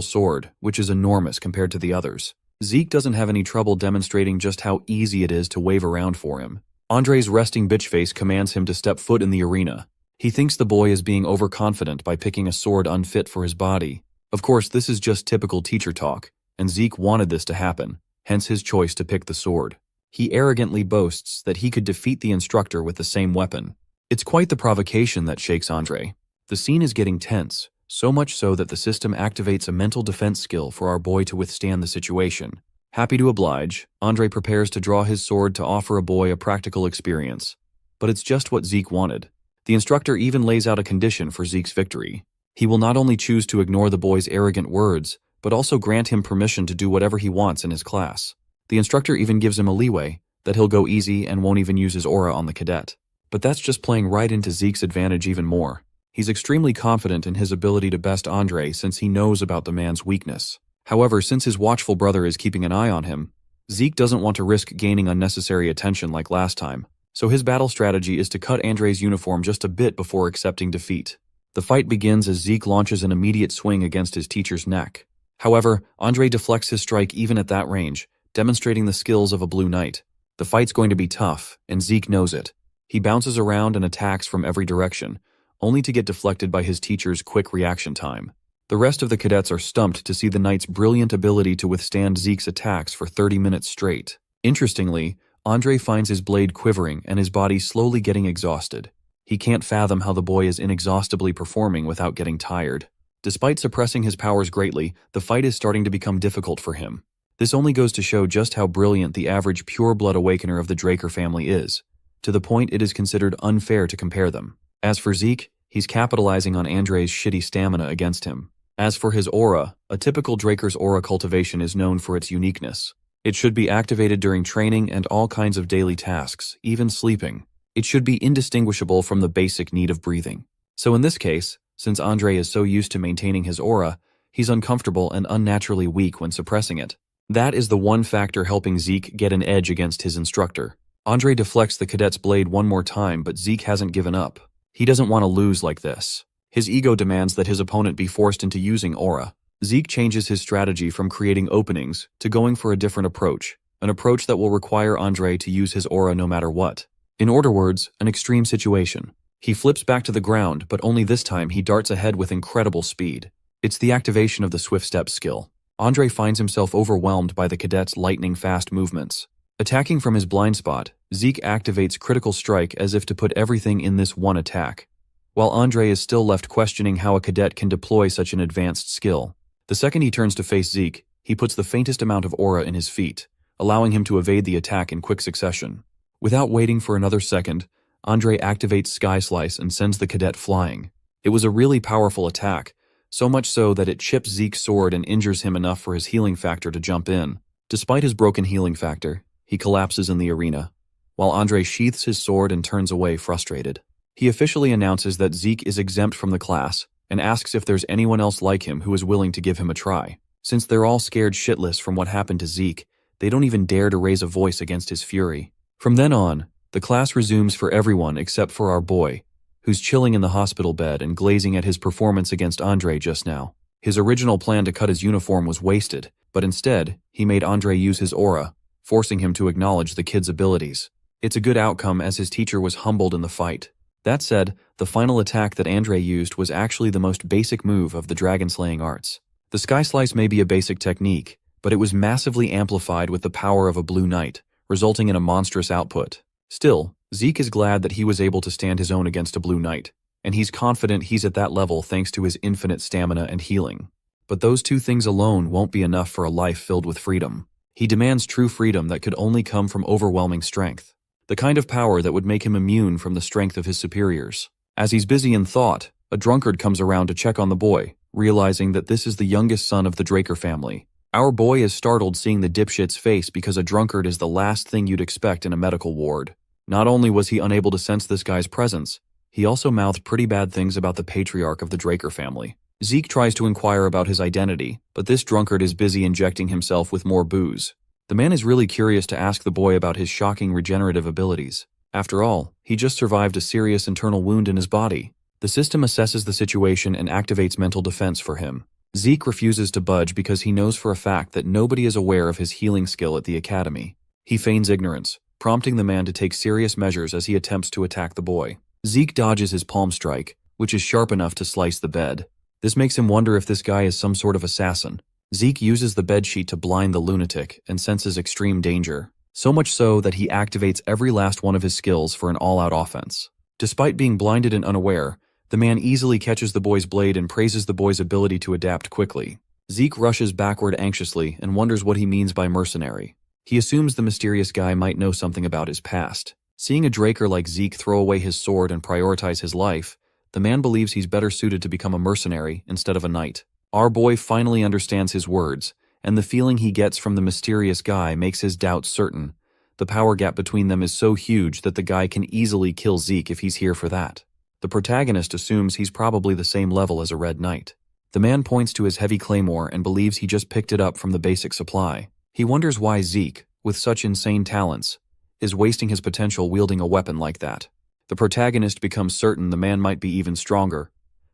sword, which is enormous compared to the others. Zeke doesn't have any trouble demonstrating just how easy it is to wave around for him. Andre's resting bitch face commands him to step foot in the arena. He thinks the boy is being overconfident by picking a sword unfit for his body. Of course, this is just typical teacher talk, and Zeke wanted this to happen, hence his choice to pick the sword. He arrogantly boasts that he could defeat the instructor with the same weapon. It's quite the provocation that shakes Andre. The scene is getting tense, so much so that the system activates a mental defense skill for our boy to withstand the situation. Happy to oblige, Andre prepares to draw his sword to offer a boy a practical experience. But it's just what Zeke wanted. The instructor even lays out a condition for Zeke's victory. He will not only choose to ignore the boy's arrogant words, but also grant him permission to do whatever he wants in his class. The instructor even gives him a leeway, that he'll go easy and won't even use his aura on the cadet. But that's just playing right into Zeke's advantage even more. He's extremely confident in his ability to best Andre since he knows about the man's weakness. However, since his watchful brother is keeping an eye on him, Zeke doesn't want to risk gaining unnecessary attention like last time, so his battle strategy is to cut Andre's uniform just a bit before accepting defeat. The fight begins as Zeke launches an immediate swing against his teacher's neck. However, Andre deflects his strike even at that range, demonstrating the skills of a blue knight. The fight's going to be tough, and Zeke knows it. He bounces around and attacks from every direction, only to get deflected by his teacher's quick reaction time. The rest of the cadets are stumped to see the knight's brilliant ability to withstand Zeke's attacks for 30 minutes straight. Interestingly, Andre finds his blade quivering and his body slowly getting exhausted. He can't fathom how the boy is inexhaustibly performing without getting tired. Despite suppressing his powers greatly, the fight is starting to become difficult for him. This only goes to show just how brilliant the average pure-blood awakener of the Draker family is, to the point it is considered unfair to compare them. As for Zeke, he's capitalizing on Andre's shitty stamina against him. As for his aura, a typical Draker's aura cultivation is known for its uniqueness. It should be activated during training and all kinds of daily tasks, even sleeping. It should be indistinguishable from the basic need of breathing. So in this case, since Andre is so used to maintaining his aura, he's uncomfortable and unnaturally weak when suppressing it. That is the one factor helping Zeke get an edge against his instructor. Andre deflects the cadet's blade one more time, but Zeke hasn't given up. He doesn't want to lose like this. His ego demands that his opponent be forced into using aura. Zeke changes his strategy from creating openings to going for a different approach, an approach that will require Andre to use his aura no matter what. In other words, an extreme situation. He flips back to the ground, but only this time he darts ahead with incredible speed. It's the activation of the swift step skill. Andre finds himself overwhelmed by the cadet's lightning-fast movements. Attacking from his blind spot, Zeke activates Critical Strike as if to put everything in this one attack, while Andre is still left questioning how a cadet can deploy such an advanced skill. The second he turns to face Zeke, he puts the faintest amount of aura in his feet, allowing him to evade the attack in quick succession. Without waiting for another second, Andre activates Sky Slice and sends the cadet flying. It was a really powerful attack, so much so that it chips Zeke's sword and injures him enough for his healing factor to jump in. Despite his broken healing factor, he collapses in the arena, while Andre sheaths his sword and turns away frustrated. He officially announces that Zeke is exempt from the class and asks if there's anyone else like him who is willing to give him a try. Since they're all scared shitless from what happened to Zeke, they don't even dare to raise a voice against his fury. From then on, the class resumes for everyone except for our boy, who's chilling in the hospital bed and glazing at his performance against Andre just now. His original plan to cut his uniform was wasted, but instead, he made Andre use his aura, forcing him to acknowledge the kid's abilities. It's a good outcome as his teacher was humbled in the fight. That said, the final attack that Andre used was actually the most basic move of the dragon-slaying arts. The Sky Slice may be a basic technique, but it was massively amplified with the power of a Blue Knight, resulting in a monstrous output. Still, Zeke is glad that he was able to stand his own against a Blue Knight, and he's confident he's at that level thanks to his infinite stamina and healing. But those two things alone won't be enough for a life filled with freedom. He demands true freedom that could only come from overwhelming strength. The kind of power that would make him immune from the strength of his superiors. As he's busy in thought, a drunkard comes around to check on the boy, realizing that this is the youngest son of the Draker family. Our boy is startled seeing the dipshit's face because a drunkard is the last thing you'd expect in a medical ward. Not only was he unable to sense this guy's presence, he also mouthed pretty bad things about the patriarch of the Draker family. Zeke tries to inquire about his identity, but this drunkard is busy injecting himself with more booze. The man is really curious to ask the boy about his shocking regenerative abilities. After all, he just survived a serious internal wound in his body. The system assesses the situation and activates mental defense for him. Zeke refuses to budge because he knows for a fact that nobody is aware of his healing skill at the academy. He feigns ignorance, prompting the man to take serious measures as he attempts to attack the boy. Zeke dodges his palm strike, which is sharp enough to slice the bed. This makes him wonder if this guy is some sort of assassin. Zeke uses the bedsheet to blind the lunatic and senses extreme danger, so much so that he activates every last one of his skills for an all-out offense. Despite being blinded and unaware, the man easily catches the boy's blade and praises the boy's ability to adapt quickly. Zeke rushes backward anxiously and wonders what he means by mercenary. He assumes the mysterious guy might know something about his past. Seeing a Draker like Zeke throw away his sword and prioritize his life, the man believes he's better suited to become a mercenary instead of a knight. Our boy finally understands his words, and the feeling he gets from the mysterious guy makes his doubts certain. The power gap between them is so huge that the guy can easily kill Zeke if he's here for that. The protagonist assumes he's probably the same level as a red knight. The man points to his heavy claymore and believes he just picked it up from the basic supply. He wonders why Zeke, with such insane talents, is wasting his potential wielding a weapon like that. The protagonist becomes certain the man might be even stronger,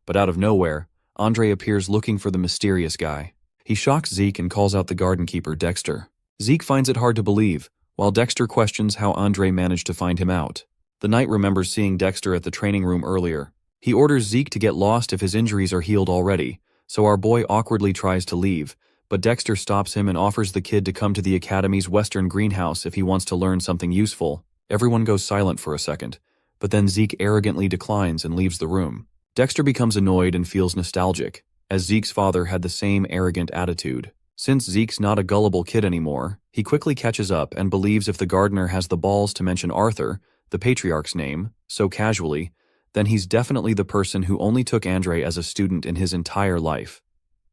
but out of nowhere, Andre appears looking for the mysterious guy. He shocks Zeke and calls out the garden keeper, Dexter. Zeke finds it hard to believe, while Dexter questions how Andre managed to find him out. The knight remembers seeing Dexter at the training room earlier. He orders Zeke to get lost if his injuries are healed already, so our boy awkwardly tries to leave, but Dexter stops him and offers the kid to come to the academy's western greenhouse if he wants to learn something useful. Everyone goes silent for a second, but then Zeke arrogantly declines and leaves the room. Dexter becomes annoyed and feels nostalgic, as Zeke's father had the same arrogant attitude. Since Zeke's not a gullible kid anymore, he quickly catches up and believes if the gardener has the balls to mention Arthur, the patriarch's name, so casually, then he's definitely the person who only took Andre as a student in his entire life.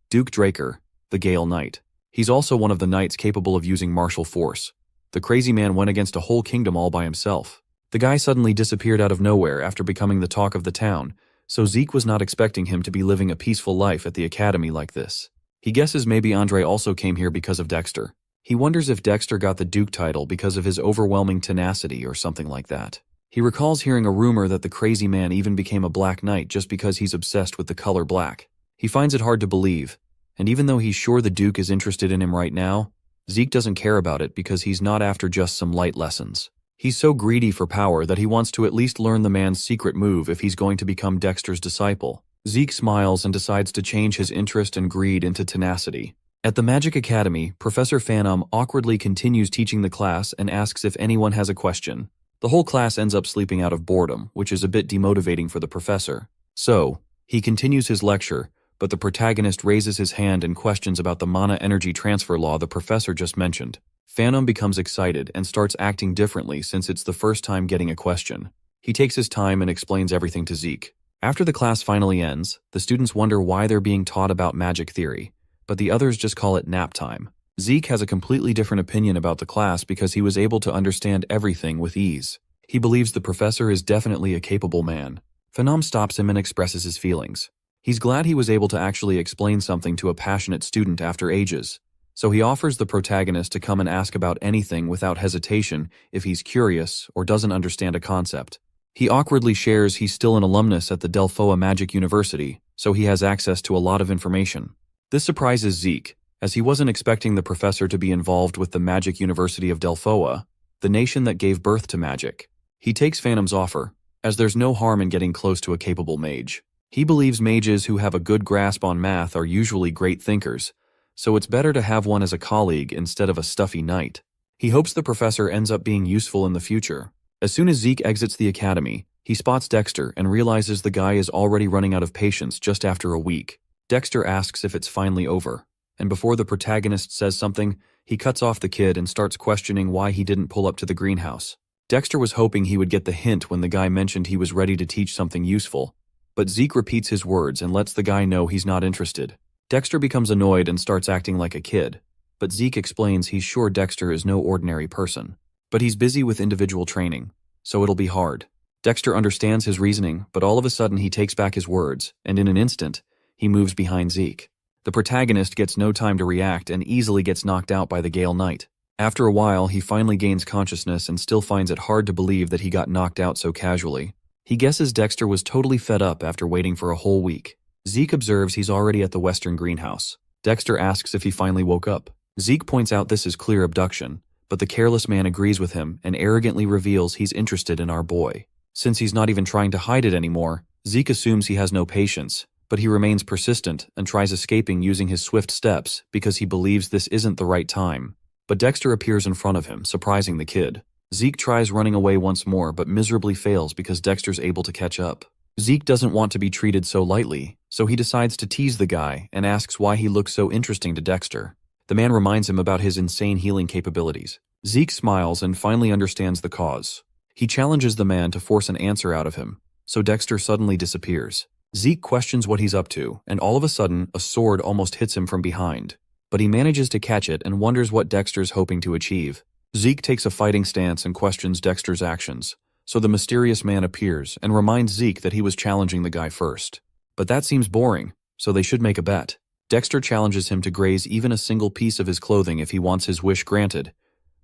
Duke Draker, the Gale Knight. He's also one of the knights capable of using martial force. The crazy man went against a whole kingdom all by himself. The guy suddenly disappeared out of nowhere after becoming the talk of the town, so Zeke was not expecting him to be living a peaceful life at the academy like this. He guesses maybe Andre also came here because of Dexter. He wonders if Dexter got the Duke title because of his overwhelming tenacity or something like that. He recalls hearing a rumor that the crazy man even became a Black Knight just because he's obsessed with the color black. He finds it hard to believe, and even though he's sure the Duke is interested in him right now, Zeke doesn't care about it because he's not after just some light lessons. He's so greedy for power that he wants to at least learn the man's secret move if he's going to become Dexter's disciple. Zeke smiles and decides to change his interest and greed into tenacity. At the Magic Academy, Professor Phantom awkwardly continues teaching the class and asks if anyone has a question. The whole class ends up sleeping out of boredom, which is a bit demotivating for the professor. So, he continues his lecture, but the protagonist raises his hand and questions about the mana energy transfer law the professor just mentioned. Phantom becomes excited and starts acting differently since it's the first time getting a question. He takes his time and explains everything to Zeke. After the class finally ends, the students wonder why they're being taught about magic theory, but the others just call it nap time. Zeke has a completely different opinion about the class because he was able to understand everything with ease. He believes the professor is definitely a capable man. Phantom stops him and expresses his feelings. He's glad he was able to actually explain something to a passionate student after ages, so he offers the protagonist to come and ask about anything without hesitation if he's curious or doesn't understand a concept. He awkwardly shares he's still an alumnus at the Delphoa Magic University, so he has access to a lot of information. This surprises Zeke, as he wasn't expecting the professor to be involved with the Magic University of Delphoa, the nation that gave birth to magic. He takes Phantom's offer, as there's no harm in getting close to a capable mage. He believes mages who have a good grasp on math are usually great thinkers, so it's better to have one as a colleague instead of a stuffy knight. He hopes the professor ends up being useful in the future. As soon as Zeke exits the academy, he spots Dexter and realizes the guy is already running out of patience just after a week. Dexter asks if it's finally over, and before the protagonist says something, he cuts off the kid and starts questioning why he didn't pull up to the greenhouse. Dexter was hoping he would get the hint when the guy mentioned he was ready to teach something useful, but Zeke repeats his words and lets the guy know he's not interested. Dexter becomes annoyed and starts acting like a kid, but Zeke explains he's sure Dexter is no ordinary person. But he's busy with individual training, so it'll be hard. Dexter understands his reasoning, but all of a sudden he takes back his words, and in an instant, he moves behind Zeke. The protagonist gets no time to react and easily gets knocked out by the Gale Knight. After a while, he finally gains consciousness and still finds it hard to believe that he got knocked out so casually. He guesses Dexter was totally fed up after waiting for a whole week. Zeke observes he's already at the western greenhouse. Dexter asks if he finally woke up. Zeke points out this is clear abduction, but the careless man agrees with him and arrogantly reveals he's interested in our boy. Since he's not even trying to hide it anymore, Zeke assumes he has no patience, but he remains persistent and tries escaping using his swift steps because he believes this isn't the right time. But Dexter appears in front of him, surprising the kid. Zeke tries running away once more but miserably fails because Dexter's able to catch up. Zeke doesn't want to be treated so lightly, so he decides to tease the guy and asks why he looks so interesting to Dexter. The man reminds him about his insane healing capabilities. Zeke smiles and finally understands the cause. He challenges the man to force an answer out of him, so Dexter suddenly disappears. Zeke questions what he's up to, and all of a sudden, a sword almost hits him from behind. But he manages to catch it and wonders what Dexter's hoping to achieve. Zeke takes a fighting stance and questions Dexter's actions, so the mysterious man appears and reminds Zeke that he was challenging the guy first. But that seems boring, so they should make a bet. Dexter challenges him to graze even a single piece of his clothing if he wants his wish granted.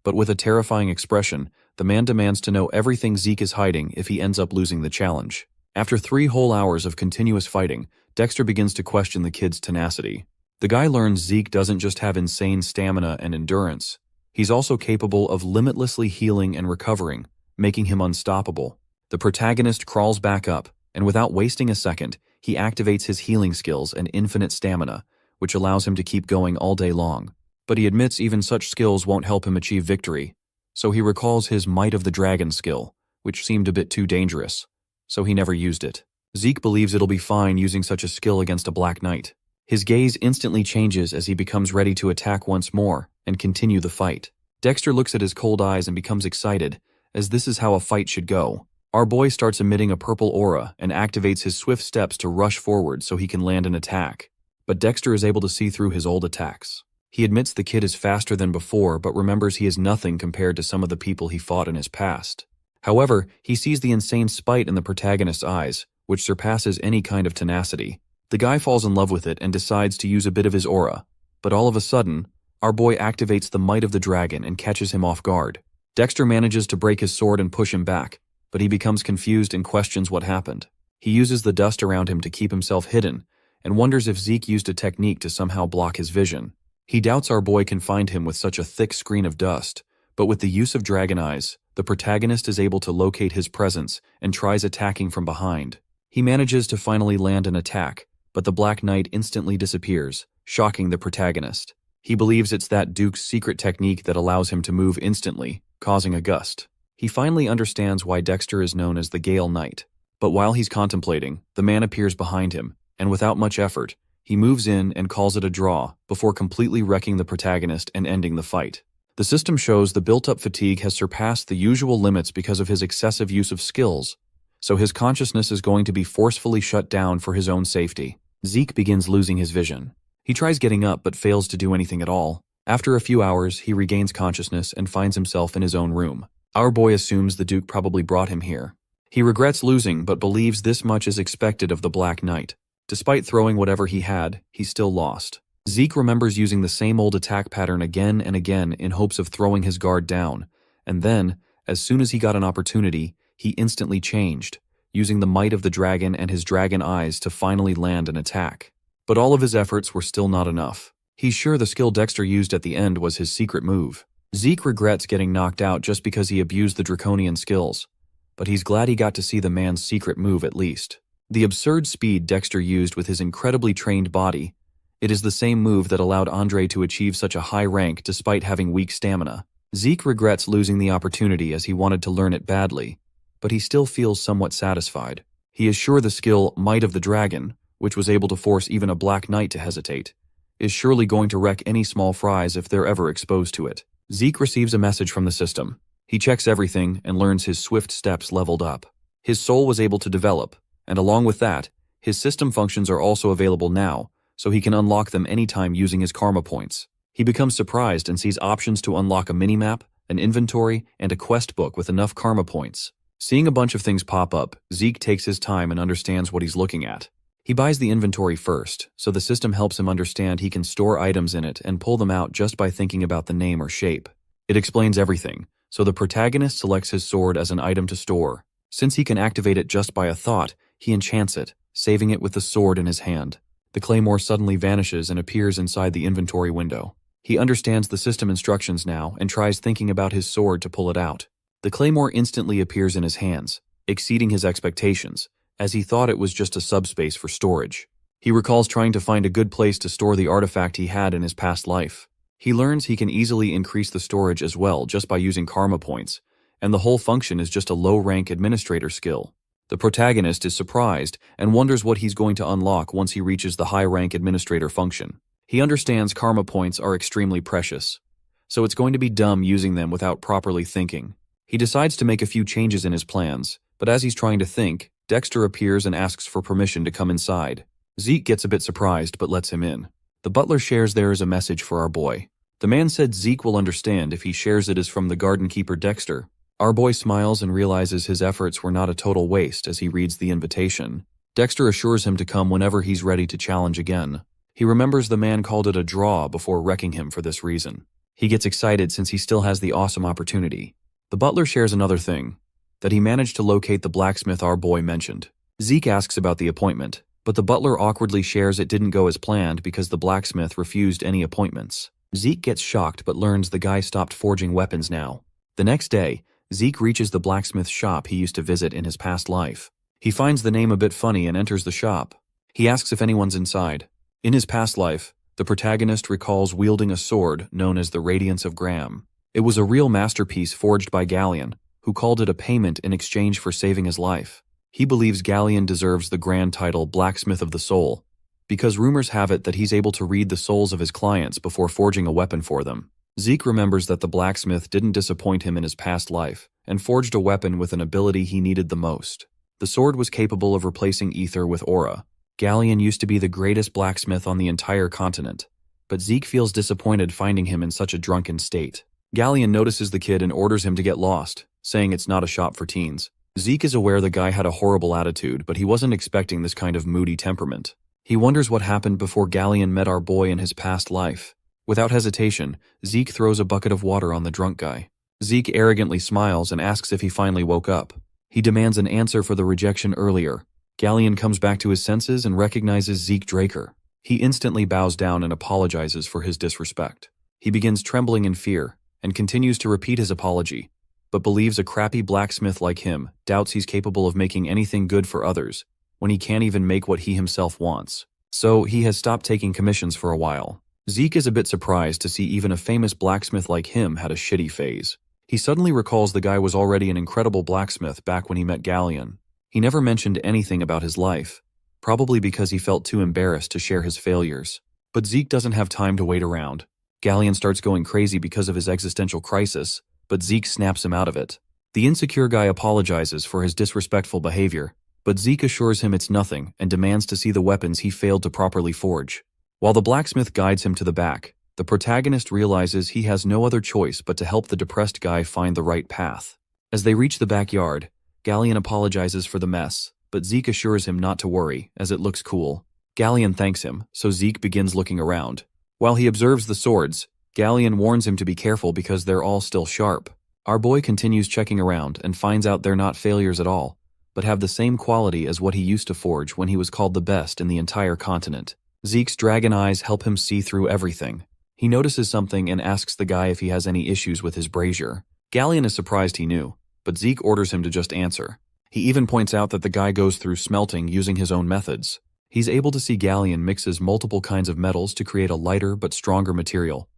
But with a terrifying expression, the man demands to know everything Zeke is hiding if he ends up losing the challenge. After 3 whole hours of continuous fighting, Dexter begins to question the kid's tenacity. The guy learns Zeke doesn't just have insane stamina and endurance. He's also capable of limitlessly healing and recovering, making him unstoppable. The protagonist crawls back up, and without wasting a second, he activates his healing skills and infinite stamina, which allows him to keep going all day long. But he admits even such skills won't help him achieve victory, so he recalls his Might of the Dragon skill, which seemed a bit too dangerous, so he never used it. Zeke believes it'll be fine using such a skill against a Black Knight. His gaze instantly changes as he becomes ready to attack once more and continue the fight. Dexter looks at his cold eyes and becomes excited, as this is how a fight should go. Our boy starts emitting a purple aura and activates his swift steps to rush forward so he can land an attack. But Dexter is able to see through his old attacks. He admits the kid is faster than before, but remembers he is nothing compared to some of the people he fought in his past. However, he sees the insane spite in the protagonist's eyes, which surpasses any kind of tenacity. The guy falls in love with it and decides to use a bit of his aura. But all of a sudden, our boy activates the might of the dragon and catches him off guard. Dexter manages to break his sword and push him back, but he becomes confused and questions what happened. He uses the dust around him to keep himself hidden, and wonders if Zeke used a technique to somehow block his vision. He doubts our boy can find him with such a thick screen of dust, but with the use of dragon eyes, the protagonist is able to locate his presence and tries attacking from behind. He manages to finally land an attack, but the Black Knight instantly disappears, shocking the protagonist. He believes it's that Duke's secret technique that allows him to move instantly, causing a gust. He finally understands why Dexter is known as the Gale Knight. But while he's contemplating, the man appears behind him, and without much effort, he moves in and calls it a draw before completely wrecking the protagonist and ending the fight. The system shows the built-up fatigue has surpassed the usual limits because of his excessive use of skills, so his consciousness is going to be forcefully shut down for his own safety. Zeke begins losing his vision. He tries getting up but fails to do anything at all. After a few hours, he regains consciousness and finds himself in his own room. Our boy assumes the Duke probably brought him here. He regrets losing but believes this much is expected of the Black Knight. Despite throwing whatever he had, he still lost. Zeke remembers using the same old attack pattern again and again in hopes of throwing his guard down, and then, as soon as he got an opportunity, he instantly changed, using the might of the dragon and his dragon eyes to finally land an attack. But all of his efforts were still not enough. He's sure the skill Dexter used at the end was his secret move. Zeke regrets getting knocked out just because he abused the draconian skills, but he's glad he got to see the man's secret move at least. The absurd speed Dexter used with his incredibly trained body, it is the same move that allowed Andre to achieve such a high rank despite having weak stamina. Zeke regrets losing the opportunity as he wanted to learn it badly, but he still feels somewhat satisfied. He is sure the skill Might of the Dragon, which was able to force even a Black Knight to hesitate, is surely going to wreck any small fries if they're ever exposed to it. Zeke receives a message from the system. He checks everything and learns his swift steps leveled up. His soul was able to develop, and along with that, his system functions are also available now, so he can unlock them anytime using his karma points. He becomes surprised and sees options to unlock a minimap, an inventory, and a quest book with enough karma points. Seeing a bunch of things pop up, Zeke takes his time and understands what he's looking at. He buys the inventory first, so the system helps him understand he can store items in it and pull them out just by thinking about the name or shape. It explains everything, so the protagonist selects his sword as an item to store. Since he can activate it just by a thought, he enchants it, saving it with the sword in his hand. The claymore suddenly vanishes and appears inside the inventory window. He understands the system instructions now and tries thinking about his sword to pull it out. The claymore instantly appears in his hands, exceeding his expectations, as he thought it was just a subspace for storage. He recalls trying to find a good place to store the artifact he had in his past life. He learns he can easily increase the storage as well just by using karma points, and the whole function is just a low-rank administrator skill. The protagonist is surprised and wonders what he's going to unlock once he reaches the high-rank administrator function. He understands karma points are extremely precious, so it's going to be dumb using them without properly thinking. He decides to make a few changes in his plans, but as he's trying to think, Dexter appears and asks for permission to come inside. Zeke gets a bit surprised but lets him in. The butler shares there is a message for our boy. The man said Zeke will understand if he shares it as from the garden keeper Dexter. Our boy smiles and realizes his efforts were not a total waste as he reads the invitation. Dexter assures him to come whenever he's ready to challenge again. He remembers the man called it a draw before wrecking him for this reason. He gets excited since he still has the awesome opportunity. The butler shares another thing, that he managed to locate the blacksmith our boy mentioned. Zeke asks about the appointment, but the butler awkwardly shares it didn't go as planned because the blacksmith refused any appointments. Zeke gets shocked but learns the guy stopped forging weapons now. The next day, Zeke reaches the blacksmith's shop he used to visit in his past life. He finds the name a bit funny and enters the shop. He asks if anyone's inside. In his past life, the protagonist recalls wielding a sword known as the Radiance of Graham. It was a real masterpiece forged by Galleon, who called it a payment in exchange for saving his life. He believes Galleon deserves the grand title Blacksmith of the Soul, because rumors have it that he's able to read the souls of his clients before forging a weapon for them. Zeke remembers that the blacksmith didn't disappoint him in his past life, and forged a weapon with an ability he needed the most. The sword was capable of replacing ether with aura. Galleon used to be the greatest blacksmith on the entire continent, but Zeke feels disappointed finding him in such a drunken state. Galleon notices the kid and orders him to get lost, saying it's not a shop for teens. Zeke is aware the guy had a horrible attitude, but he wasn't expecting this kind of moody temperament. He wonders what happened before Galleon met our boy in his past life. Without hesitation, Zeke throws a bucket of water on the drunk guy. Zeke arrogantly smiles and asks if he finally woke up. He demands an answer for the rejection earlier. Galleon comes back to his senses and recognizes Zeke Draker. He instantly bows down and apologizes for his disrespect. He begins trembling in fear and continues to repeat his apology, but believes a crappy blacksmith like him doubts he's capable of making anything good for others when he can't even make what he himself wants. So he has stopped taking commissions for a while. Zeke is a bit surprised to see even a famous blacksmith like him had a shitty phase. He suddenly recalls the guy was already an incredible blacksmith back when he met Galleon. He never mentioned anything about his life, probably because he felt too embarrassed to share his failures. But Zeke doesn't have time to wait around. Galleon starts going crazy because of his existential crisis, but Zeke snaps him out of it. The insecure guy apologizes for his disrespectful behavior, but Zeke assures him it's nothing and demands to see the weapons he failed to properly forge. While the blacksmith guides him to the back, the protagonist realizes he has no other choice but to help the depressed guy find the right path. As they reach the backyard, Galleon apologizes for the mess, but Zeke assures him not to worry, as it looks cool. Galleon thanks him, so Zeke begins looking around. While he observes the swords, Galleon warns him to be careful because they're all still sharp. Our boy continues checking around and finds out they're not failures at all, but have the same quality as what he used to forge when he was called the best in the entire continent. Zeke's dragon eyes help him see through everything. He notices something and asks the guy if he has any issues with his brazier. Galleon is surprised he knew, but Zeke orders him to just answer. He even points out that the guy goes through smelting using his own methods. He's able to see Galleon mixes multiple kinds of metals to create a lighter but stronger material.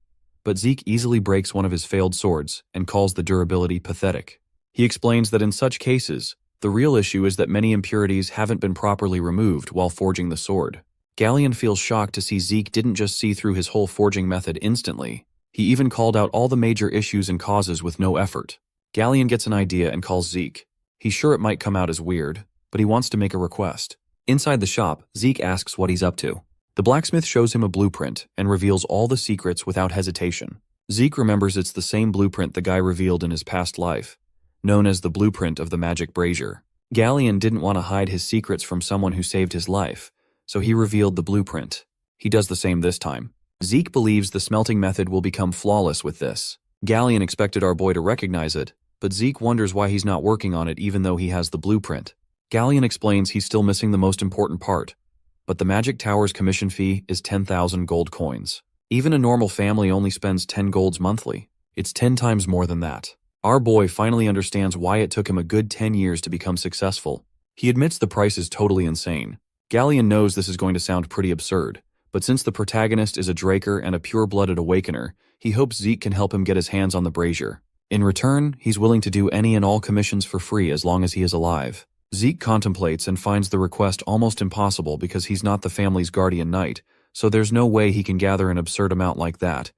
But Zeke easily breaks one of his failed swords and calls the durability pathetic. He explains that in such cases, the real issue is that many impurities haven't been properly removed while forging the sword. Galleon feels shocked to see Zeke didn't just see through his whole forging method instantly. He even called out all the major issues and causes with no effort. Galleon gets an idea and calls Zeke. He's sure it might come out as weird, but he wants to make a request. Inside the shop, Zeke asks what he's up to. The blacksmith shows him a blueprint and reveals all the secrets without hesitation. Zeke remembers it's the same blueprint the guy revealed in his past life, known as the blueprint of the magic brazier. Galleon didn't want to hide his secrets from someone who saved his life, so he revealed the blueprint. He does the same this time. Zeke believes the smelting method will become flawless with this. Galleon expected our boy to recognize it, but Zeke wonders why he's not working on it even though he has the blueprint. Galleon explains he's still missing the most important part, but the Magic Tower's commission fee is 10,000 gold coins. Even a normal family only spends 10 golds monthly. It's 10 times more than that. Our boy finally understands why it took him a good 10 years to become successful. He admits the price is totally insane. Galleon knows this is going to sound pretty absurd, but since the protagonist is a Draker and a pure-blooded awakener, he hopes Zeke can help him get his hands on the brazier. In return, he's willing to do any and all commissions for free as long as he is alive. Zeke contemplates and finds the request almost impossible because he's not the family's guardian knight, so there's no way he can gather an absurd amount like that,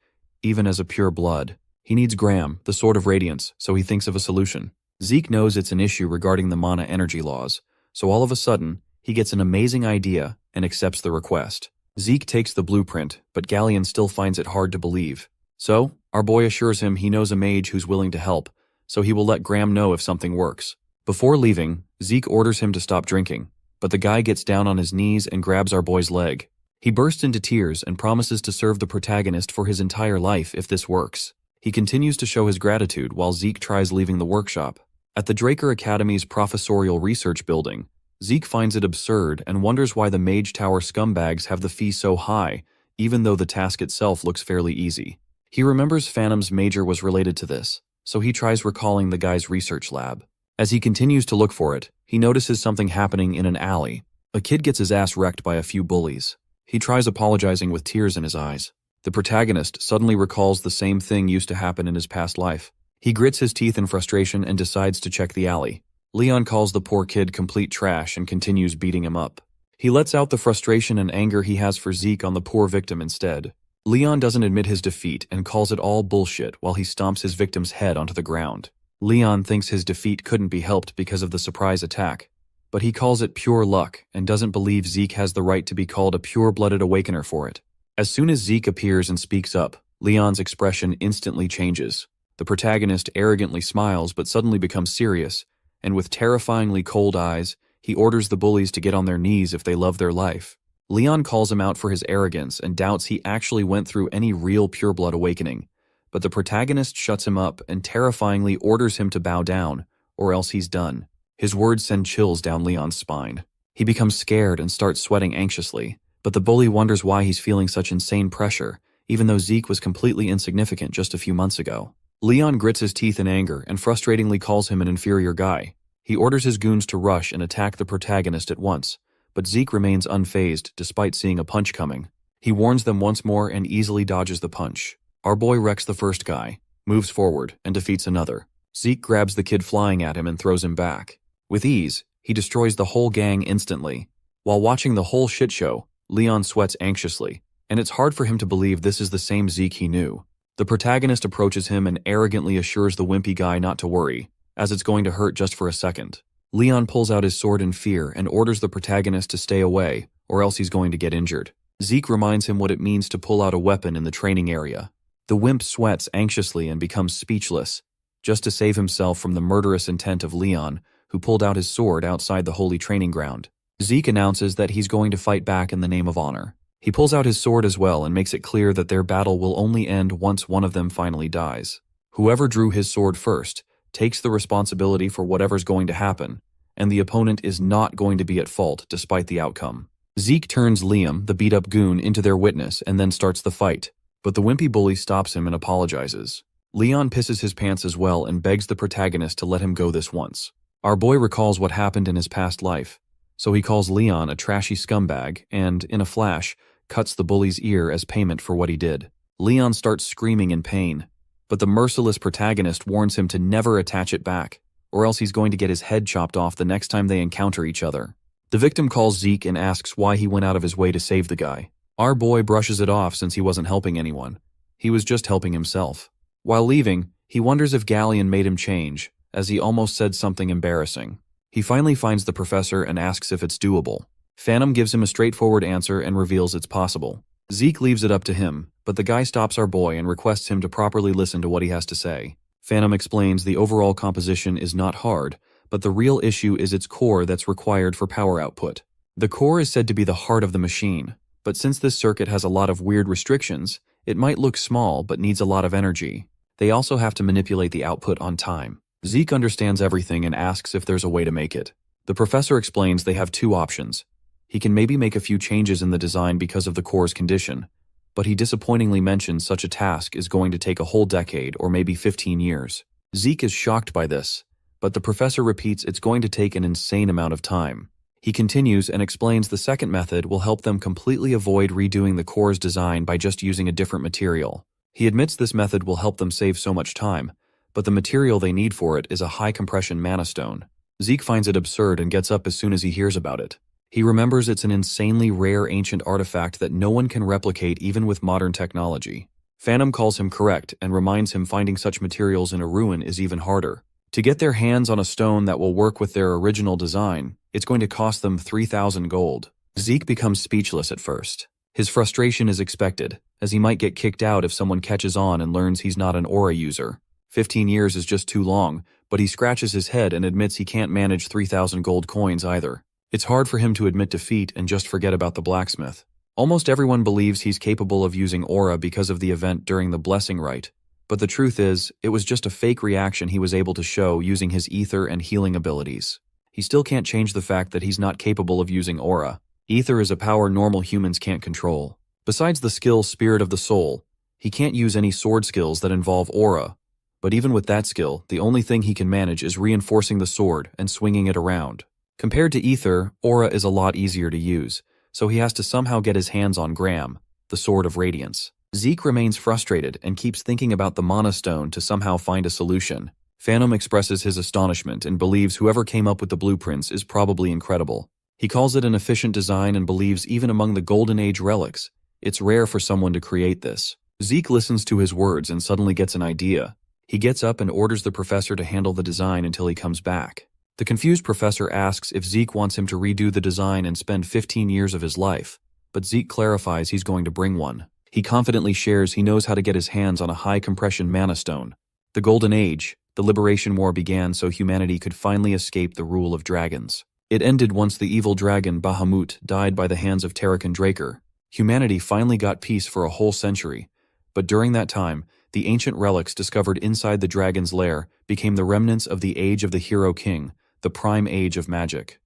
even as a pure blood. He needs Graham, the Sword of Radiance, so he thinks of a solution. Zeke knows it's an issue regarding the mana energy laws, so all of a sudden, he gets an amazing idea and accepts the request. Zeke takes the blueprint, but Galleon still finds it hard to believe. So, our boy assures him he knows a mage who's willing to help, so he will let Graham know if something works. Before leaving, Zeke orders him to stop drinking, but the guy gets down on his knees and grabs our boy's leg. He bursts into tears and promises to serve the protagonist for his entire life if this works. He continues to show his gratitude while Zeke tries leaving the workshop. At the Draker Academy's professorial research building, Zeke finds it absurd and wonders why the Mage Tower scumbags have the fee so high, even though the task itself looks fairly easy. He remembers Phantom's major was related to this, so he tries recalling the guy's research lab. As he continues to look for it, he notices something happening in an alley. A kid gets his ass wrecked by a few bullies. He tries apologizing with tears in his eyes. The protagonist suddenly recalls the same thing used to happen in his past life. He grits his teeth in frustration and decides to check the alley. Leon calls the poor kid complete trash and continues beating him up. He lets out the frustration and anger he has for Zeke on the poor victim instead. Leon doesn't admit his defeat and calls it all bullshit while he stomps his victim's head onto the ground. Leon thinks his defeat couldn't be helped because of the surprise attack, but he calls it pure luck and doesn't believe Zeke has the right to be called a pure-blooded awakener for it. As soon as Zeke appears and speaks up, Leon's expression instantly changes. The protagonist arrogantly smiles but suddenly becomes serious, and with terrifyingly cold eyes, he orders the bullies to get on their knees if they love their life. Leon calls him out for his arrogance and doubts he actually went through any real pureblood awakening, but the protagonist shuts him up and terrifyingly orders him to bow down, or else he's done. His words send chills down Leon's spine. He becomes scared and starts sweating anxiously, but the bully wonders why he's feeling such insane pressure, even though Zeke was completely insignificant just a few months ago. Leon grits his teeth in anger and frustratingly calls him an inferior guy. He orders his goons to rush and attack the protagonist at once, but Zeke remains unfazed despite seeing a punch coming. He warns them once more and easily dodges the punch. Our boy wrecks the first guy, moves forward, and defeats another. Zeke grabs the kid flying at him and throws him back. With ease, he destroys the whole gang instantly. While watching the whole shit show, Leon sweats anxiously, and it's hard for him to believe this is the same Zeke he knew. The protagonist approaches him and arrogantly assures the wimpy guy not to worry, as it's going to hurt just for a second. Leon pulls out his sword in fear and orders the protagonist to stay away, or else he's going to get injured. Zeke reminds him what it means to pull out a weapon in the training area. The wimp sweats anxiously and becomes speechless, just to save himself from the murderous intent of Leon, who pulled out his sword outside the holy training ground. Zeke announces that he's going to fight back in the name of honor. He pulls out his sword as well and makes it clear that their battle will only end once one of them finally dies. Whoever drew his sword first takes the responsibility for whatever's going to happen, and the opponent is not going to be at fault despite the outcome. Zeke turns Liam, the beat-up goon, into their witness and then starts the fight, but the wimpy bully stops him and apologizes. Leon pisses his pants as well and begs the protagonist to let him go this once. Our boy recalls what happened in his past life, so he calls Leon a trashy scumbag and, in a flash, cuts the bully's ear as payment for what he did. Leon starts screaming in pain, but the merciless protagonist warns him to never attach it back, or else he's going to get his head chopped off the next time they encounter each other. The victim calls Zeke and asks why he went out of his way to save the guy. Our boy brushes it off since he wasn't helping anyone. He was just helping himself. While leaving, he wonders if Galleon made him change, as he almost said something embarrassing. He finally finds the professor and asks if it's doable. Phantom gives him a straightforward answer and reveals it's possible. Zeke leaves it up to him, but the guy stops our boy and requests him to properly listen to what he has to say. Phantom explains the overall composition is not hard, but the real issue is its core that's required for power output. The core is said to be the heart of the machine, but since this circuit has a lot of weird restrictions, it might look small but needs a lot of energy. They also have to manipulate the output on time. Zeke understands everything and asks if there's a way to make it. The professor explains they have two options. He can maybe make a few changes in the design because of the core's condition, but he disappointingly mentions such a task is going to take a whole decade or maybe 15 years. Zeke is shocked by this, but the professor repeats it's going to take an insane amount of time. He continues and explains the second method will help them completely avoid redoing the core's design by just using a different material. He admits this method will help them save so much time, but the material they need for it is a high-compression mana stone. Zeke finds it absurd and gets up as soon as he hears about it. He remembers it's an insanely rare ancient artifact that no one can replicate even with modern technology. Phantom calls him correct and reminds him finding such materials in a ruin is even harder. To get their hands on a stone that will work with their original design, it's going to cost them 3,000 gold. Zeke becomes speechless at first. His frustration is expected, as he might get kicked out if someone catches on and learns he's not an aura user. 15 years is just too long, but he scratches his head and admits he can't manage 3,000 gold coins either. It's hard for him to admit defeat and just forget about the blacksmith. Almost everyone believes he's capable of using aura because of the event during the blessing rite, but the truth is, it was just a fake reaction he was able to show using his ether and healing abilities. He still can't change the fact that he's not capable of using aura. Ether is a power normal humans can't control. Besides the skill Spirit of the Soul, he can't use any sword skills that involve aura, but even with that skill, the only thing he can manage is reinforcing the sword and swinging it around. Compared to Ether, aura is a lot easier to use, so he has to somehow get his hands on Gram, the Sword of Radiance. Zeke remains frustrated and keeps thinking about the Mana Stone to somehow find a solution. Phantom expresses his astonishment and believes whoever came up with the blueprints is probably incredible. He calls it an efficient design and believes even among the Golden Age relics, it's rare for someone to create this. Zeke listens to his words and suddenly gets an idea. He gets up and orders the professor to handle the design until he comes back. The confused professor asks if Zeke wants him to redo the design and spend 15 years of his life, but Zeke clarifies he's going to bring one. He confidently shares he knows how to get his hands on a high-compression mana stone. The Golden Age, the Liberation War began so humanity could finally escape the rule of dragons. It ended once the evil dragon Bahamut died by the hands of Terrakin Draker. Humanity finally got peace for a whole century, but during that time, the ancient relics discovered inside the dragon's lair became the remnants of the Age of the Hero King, the prime age of magic.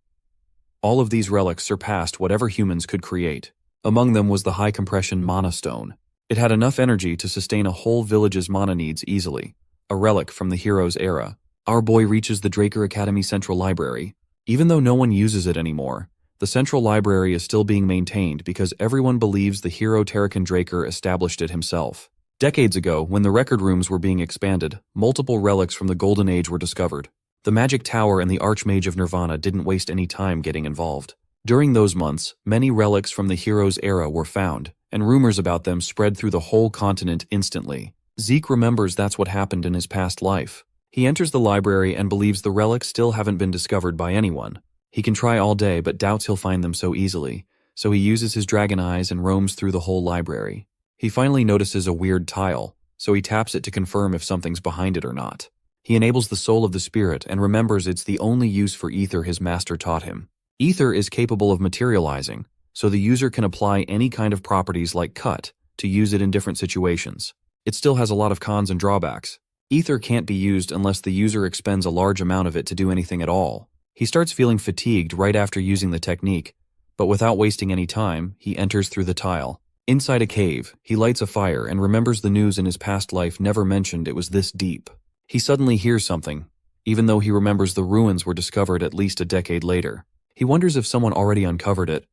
All of these relics surpassed whatever humans could create. Among them was the high-compression mana stone. It had enough energy to sustain a whole village's mana needs easily, a relic from the hero's era. Our boy reaches the Draker Academy Central Library. Even though no one uses it anymore, the Central Library is still being maintained because everyone believes the hero Terrakin Draker established it himself. Decades ago, when the record rooms were being expanded, multiple relics from the Golden Age were discovered. The Magic Tower and the Archmage of Nirvana didn't waste any time getting involved. During those months, many relics from the hero's era were found, and rumors about them spread through the whole continent instantly. Zeke remembers that's what happened in his past life. He enters the library and believes the relics still haven't been discovered by anyone. He can try all day but doubts he'll find them so easily, so he uses his dragon eyes and roams through the whole library. He finally notices a weird tile, so he taps it to confirm if something's behind it or not. He enables the soul of the spirit and remembers it's the only use for ether his master taught him. Ether is capable of materializing, so the user can apply any kind of properties like cut to use it in different situations. It still has a lot of cons and drawbacks. Ether can't be used unless the user expends a large amount of it to do anything at all. He starts feeling fatigued right after using the technique, but without wasting any time, he enters through the tile. Inside a cave, he lights a fire and remembers the news in his past life never mentioned it was this deep. He suddenly hears something, even though he remembers the ruins were discovered at least a decade later. He wonders if someone already uncovered it,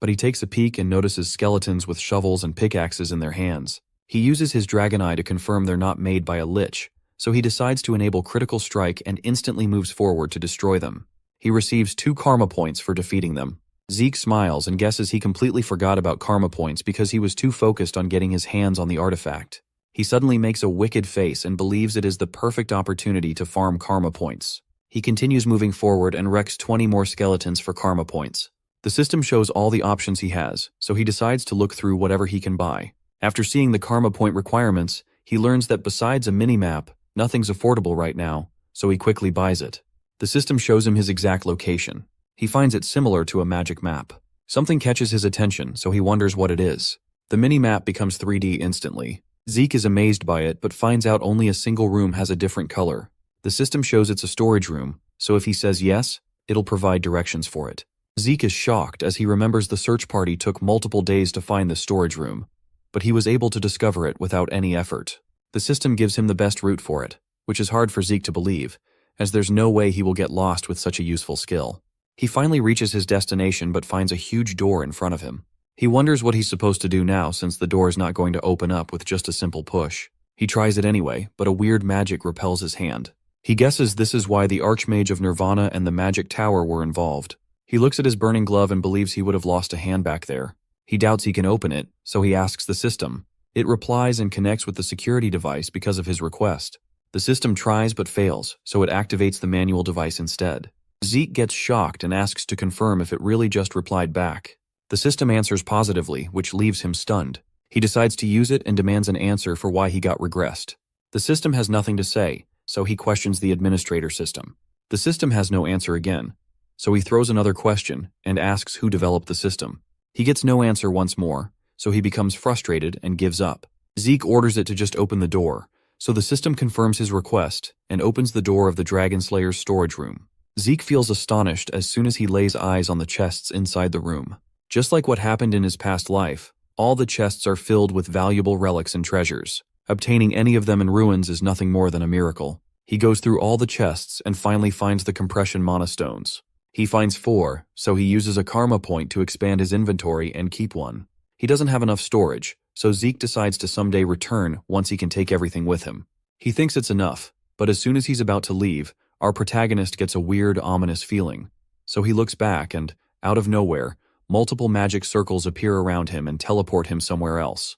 but he takes a peek and notices skeletons with shovels and pickaxes in their hands. He uses his dragon eye to confirm they're not made by a lich, so he decides to enable critical strike and instantly moves forward to destroy them. He receives 2 karma points for defeating them. Zeke smiles and guesses he completely forgot about karma points because he was too focused on getting his hands on the artifact. He suddenly makes a wicked face and believes it is the perfect opportunity to farm karma points. He continues moving forward and wrecks 20 more skeletons for karma points. The system shows all the options he has, so he decides to look through whatever he can buy. After seeing the karma point requirements, he learns that besides a mini-map, nothing's affordable right now, so he quickly buys it. The system shows him his exact location. He finds it similar to a magic map. Something catches his attention, so he wonders what it is. The mini-map becomes 3D instantly. Zeke is amazed by it, but finds out only a single room has a different color. The system shows it's a storage room, so if he says yes, it'll provide directions for it. Zeke is shocked as he remembers the search party took multiple days to find the storage room, but he was able to discover it without any effort. The system gives him the best route for it, which is hard for Zeke to believe, as there's no way he will get lost with such a useful skill. He finally reaches his destination but finds a huge door in front of him. He wonders what he's supposed to do now since the door is not going to open up with just a simple push. He tries it anyway, but a weird magic repels his hand. He guesses this is why the Archmage of Nirvana and the Magic Tower were involved. He looks at his burning glove and believes he would have lost a hand back there. He doubts he can open it, so he asks the system. It replies and connects with the security device because of his request. The system tries but fails, so it activates the manual device instead. Zeke gets shocked and asks to confirm if it really just replied back. The system answers positively, which leaves him stunned. He decides to use it and demands an answer for why he got regressed. The system has nothing to say, so he questions the administrator system. The system has no answer again, so he throws another question and asks who developed the system. He gets no answer once more, so he becomes frustrated and gives up. Zeke orders it to just open the door, so the system confirms his request and opens the door of the Dragonslayer's storage room. Zeke feels astonished as soon as he lays eyes on the chests inside the room. Just like what happened in his past life, all the chests are filled with valuable relics and treasures. Obtaining any of them in ruins is nothing more than a miracle. He goes through all the chests and finally finds the compression mana stones. He finds 4, so he uses a karma point to expand his inventory and keep one. He doesn't have enough storage, so Zeke decides to someday return once he can take everything with him. He thinks it's enough, but as soon as he's about to leave, our protagonist gets a weird, ominous feeling. So he looks back and, out of nowhere, multiple magic circles appear around him and teleport him somewhere else.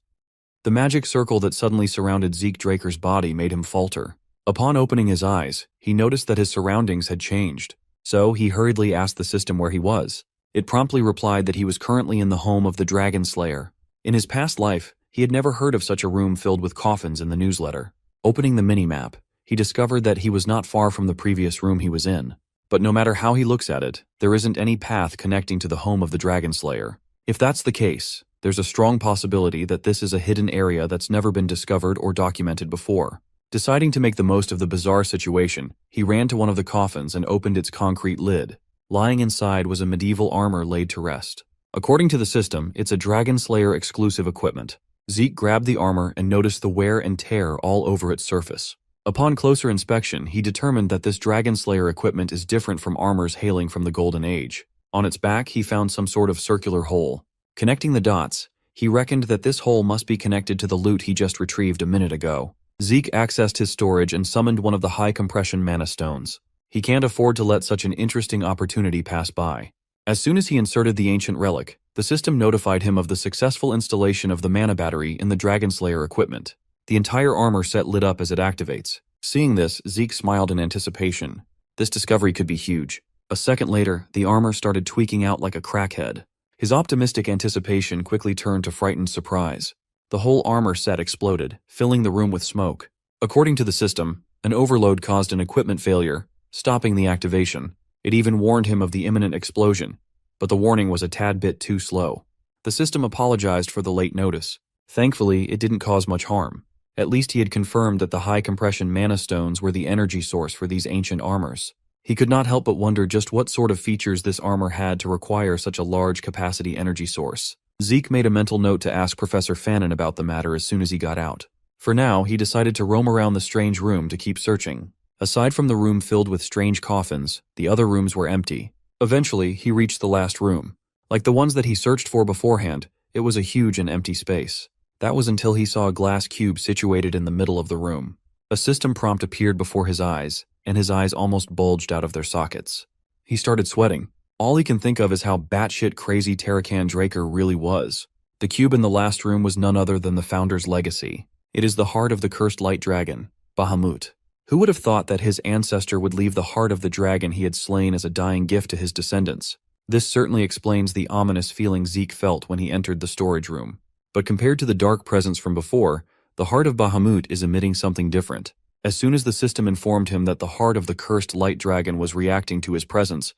The magic circle that suddenly surrounded Zeke Draker's body made him falter. Upon opening his eyes, he noticed that his surroundings had changed, so he hurriedly asked the system where he was. It promptly replied that he was currently in the home of the Dragonslayer. In his past life, he had never heard of such a room filled with coffins in the newsletter. Opening the minimap, he discovered that he was not far from the previous room he was in. But no matter how he looks at it, there isn't any path connecting to the home of the Dragonslayer. If that's the case, there's a strong possibility that this is a hidden area that's never been discovered or documented before. Deciding to make the most of the bizarre situation, he ran to one of the coffins and opened its concrete lid. Lying inside was a medieval armor laid to rest. According to the system, it's a Dragonslayer exclusive equipment. Zeke grabbed the armor and noticed the wear and tear all over its surface. Upon closer inspection, he determined that this Dragonslayer equipment is different from armors hailing from the Golden Age. On its back, he found some sort of circular hole. Connecting the dots, he reckoned that this hole must be connected to the loot he just retrieved a minute ago. Zeke accessed his storage and summoned one of the high-compression mana stones. He can't afford to let such an interesting opportunity pass by. As soon as he inserted the ancient relic, the system notified him of the successful installation of the mana battery in the Dragonslayer equipment. The entire armor set lit up as it activates. Seeing this, Zeke smiled in anticipation. This discovery could be huge. A second later, the armor started tweaking out like a crackhead. His optimistic anticipation quickly turned to frightened surprise. The whole armor set exploded, filling the room with smoke. According to the system, an overload caused an equipment failure, stopping the activation. It even warned him of the imminent explosion, but the warning was a tad bit too slow. The system apologized for the late notice. Thankfully, it didn't cause much harm. At least he had confirmed that the high-compression mana stones were the energy source for these ancient armors. He could not help but wonder just what sort of features this armor had to require such a large-capacity energy source. Zeke made a mental note to ask Professor Fannin about the matter as soon as he got out. For now, he decided to roam around the strange room to keep searching. Aside from the room filled with strange coffins, the other rooms were empty. Eventually, he reached the last room. Like the ones that he searched for beforehand, it was a huge and empty space. That was until he saw a glass cube situated in the middle of the room. A system prompt appeared before his eyes, and his eyes almost bulged out of their sockets. He started sweating. All he can think of is how batshit crazy Tarakan Draker really was. The cube in the last room was none other than the Founder's legacy. It is the heart of the cursed light dragon, Bahamut. Who would have thought that his ancestor would leave the heart of the dragon he had slain as a dying gift to his descendants? This certainly explains the ominous feeling Zeke felt when he entered the storage room. But compared to the dark presence from before, the heart of Bahamut is emitting something different. As soon as the system informed him that the heart of the cursed light dragon was reacting to his presence,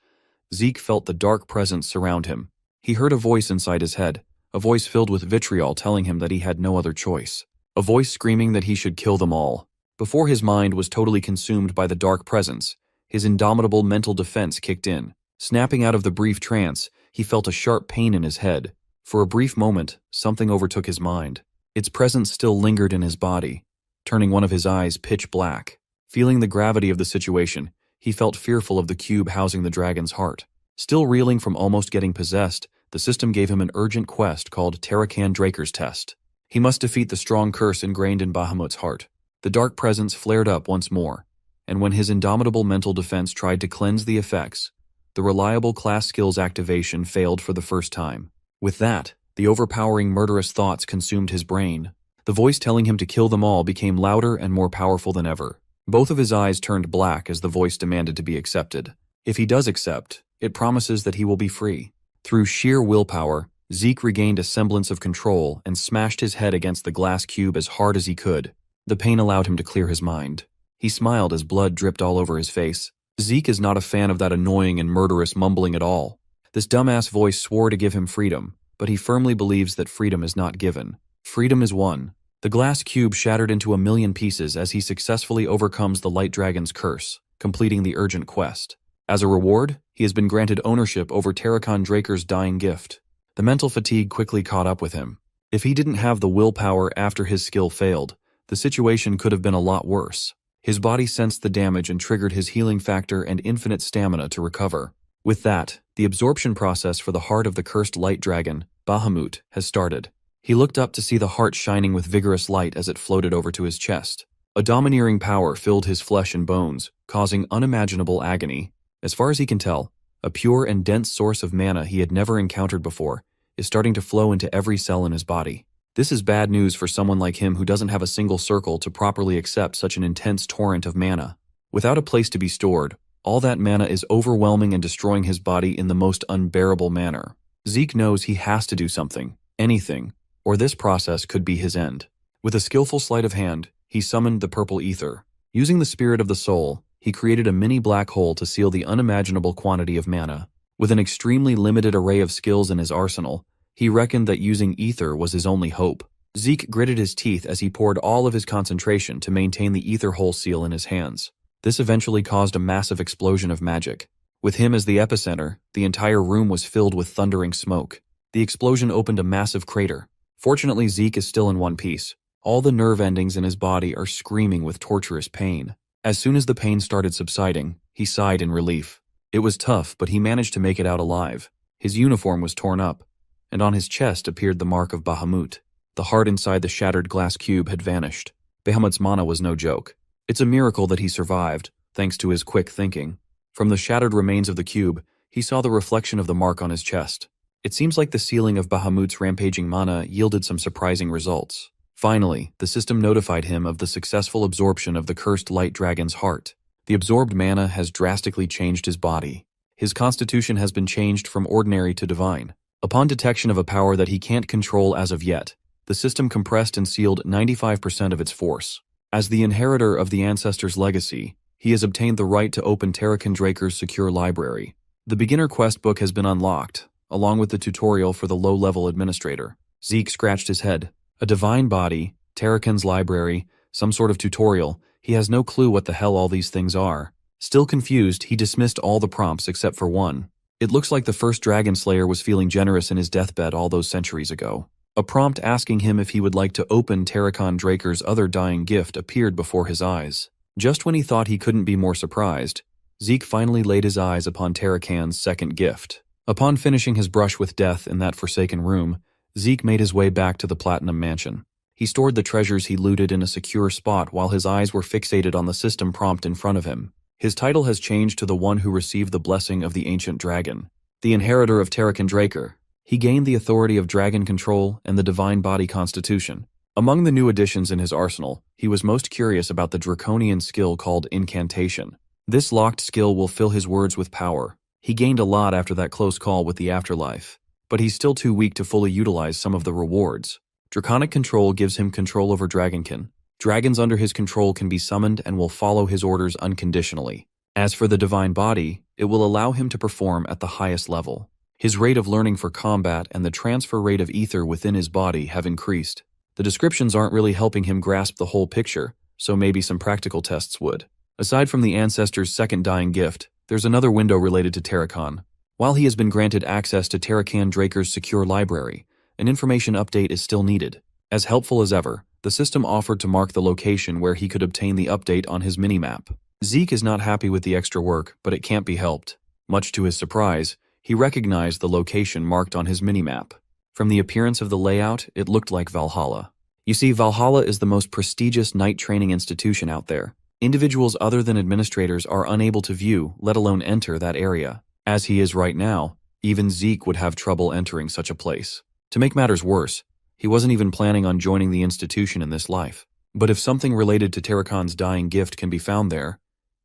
Zeke felt the dark presence surround him. He heard a voice inside his head, a voice filled with vitriol telling him that he had no other choice. A voice screaming that he should kill them all. Before his mind was totally consumed by the dark presence, his indomitable mental defense kicked in. Snapping out of the brief trance, he felt a sharp pain in his head. For a brief moment, something overtook his mind. Its presence still lingered in his body, turning one of his eyes pitch black. Feeling the gravity of the situation, he felt fearful of the cube housing the dragon's heart. Still reeling from almost getting possessed, the system gave him an urgent quest called Tarakan Draker's Test. He must defeat the strong curse ingrained in Bahamut's heart. The dark presence flared up once more, and when his indomitable mental defense tried to cleanse the effects, the reliable class skills activation failed for the first time. With that, the overpowering murderous thoughts consumed his brain. The voice telling him to kill them all became louder and more powerful than ever. Both of his eyes turned black as the voice demanded to be accepted. If he does accept, it promises that he will be free. Through sheer willpower, Zeke regained a semblance of control and smashed his head against the glass cube as hard as he could. The pain allowed him to clear his mind. He smiled as blood dripped all over his face. Zeke is not a fan of that annoying and murderous mumbling at all. This dumbass voice swore to give him freedom, but he firmly believes that freedom is not given. Freedom is won. The glass cube shattered into a million pieces as he successfully overcomes the Light Dragon's curse, completing the urgent quest. As a reward, he has been granted ownership over Tarakan Draker's dying gift. The mental fatigue quickly caught up with him. If he didn't have the willpower after his skill failed, the situation could have been a lot worse. His body sensed the damage and triggered his healing factor and infinite stamina to recover. With that, the absorption process for the heart of the cursed light dragon, Bahamut, has started. He looked up to see the heart shining with vigorous light as it floated over to his chest. A domineering power filled his flesh and bones, causing unimaginable agony. As far as he can tell, a pure and dense source of mana he had never encountered before is starting to flow into every cell in his body. This is bad news for someone like him who doesn't have a single circle to properly accept such an intense torrent of mana. Without a place to be stored, All that mana is overwhelming and destroying his body in the most unbearable manner. Zeke knows he has to do something, anything, or this process could be his end. With a skillful sleight of hand, he summoned the purple ether. Using the spirit of the soul, he created a mini black hole to seal the unimaginable quantity of mana. With an extremely limited array of skills in his arsenal, he reckoned that using ether was his only hope. Zeke gritted his teeth as he poured all of his concentration to maintain the ether hole seal in his hands. This eventually caused a massive explosion of magic. With him as the epicenter, the entire room was filled with thundering smoke. The explosion opened a massive crater. Fortunately, Zeke is still in one piece. All the nerve endings in his body are screaming with torturous pain. As soon as the pain started subsiding, he sighed in relief. It was tough, but he managed to make it out alive. His uniform was torn up, and on his chest appeared the mark of Bahamut. The heart inside the shattered glass cube had vanished. Bahamut's mana was no joke. It's a miracle that he survived, thanks to his quick thinking. From the shattered remains of the cube, he saw the reflection of the mark on his chest. It seems like the sealing of Bahamut's rampaging mana yielded some surprising results. Finally, the system notified him of the successful absorption of the cursed light dragon's heart. The absorbed mana has drastically changed his body. His constitution has been changed from ordinary to divine. Upon detection of a power that he can't control as of yet, the system compressed and sealed 95% of its force. As the inheritor of the ancestors' legacy, he has obtained the right to open Terrakin Draker's secure library. The beginner quest book has been unlocked, along with the tutorial for the low-level administrator. Zeke scratched his head. A divine body, Terrakin's library, some sort of tutorial. He has no clue what the hell all these things are. Still confused, he dismissed all the prompts except for one. It looks like the first Dragonslayer was feeling generous in his deathbed all those centuries ago. A prompt asking him if he would like to open Terrakin Draker's other dying gift appeared before his eyes. Just when he thought he couldn't be more surprised, Zeke finally laid his eyes upon Terrakin's second gift. Upon finishing his brush with death in that forsaken room, Zeke made his way back to the Platinum Mansion. He stored the treasures he looted in a secure spot while his eyes were fixated on the system prompt in front of him. His title has changed to the one who received the blessing of the ancient dragon, the inheritor of Terrakin Draker. He gained the authority of dragon control and the divine body constitution. Among the new additions in his arsenal, he was most curious about the draconian skill called incantation. This locked skill will fill his words with power. He gained a lot after that close call with the afterlife, but he's still too weak to fully utilize some of the rewards. Draconic control gives him control over Dragonkin. Dragons under his control can be summoned and will follow his orders unconditionally. As for the divine body, it will allow him to perform at the highest level. His rate of learning for combat and the transfer rate of ether within his body have increased. The descriptions aren't really helping him grasp the whole picture, so maybe some practical tests would. Aside from the ancestor's second dying gift, there's another window related to Terrakin. While he has been granted access to Terrakin Draker's secure library, an information update is still needed. As helpful as ever, the system offered to mark the location where he could obtain the update on his minimap. Zeke is not happy with the extra work, but it can't be helped. Much to his surprise, he recognized the location marked on his minimap. From the appearance of the layout, it looked like Valhalla. You see, Valhalla is the most prestigious knight training institution out there. Individuals other than administrators are unable to view, let alone enter, that area. As he is right now, even Zeke would have trouble entering such a place. To make matters worse, he wasn't even planning on joining the institution in this life. But if something related to Terrakin's dying gift can be found there,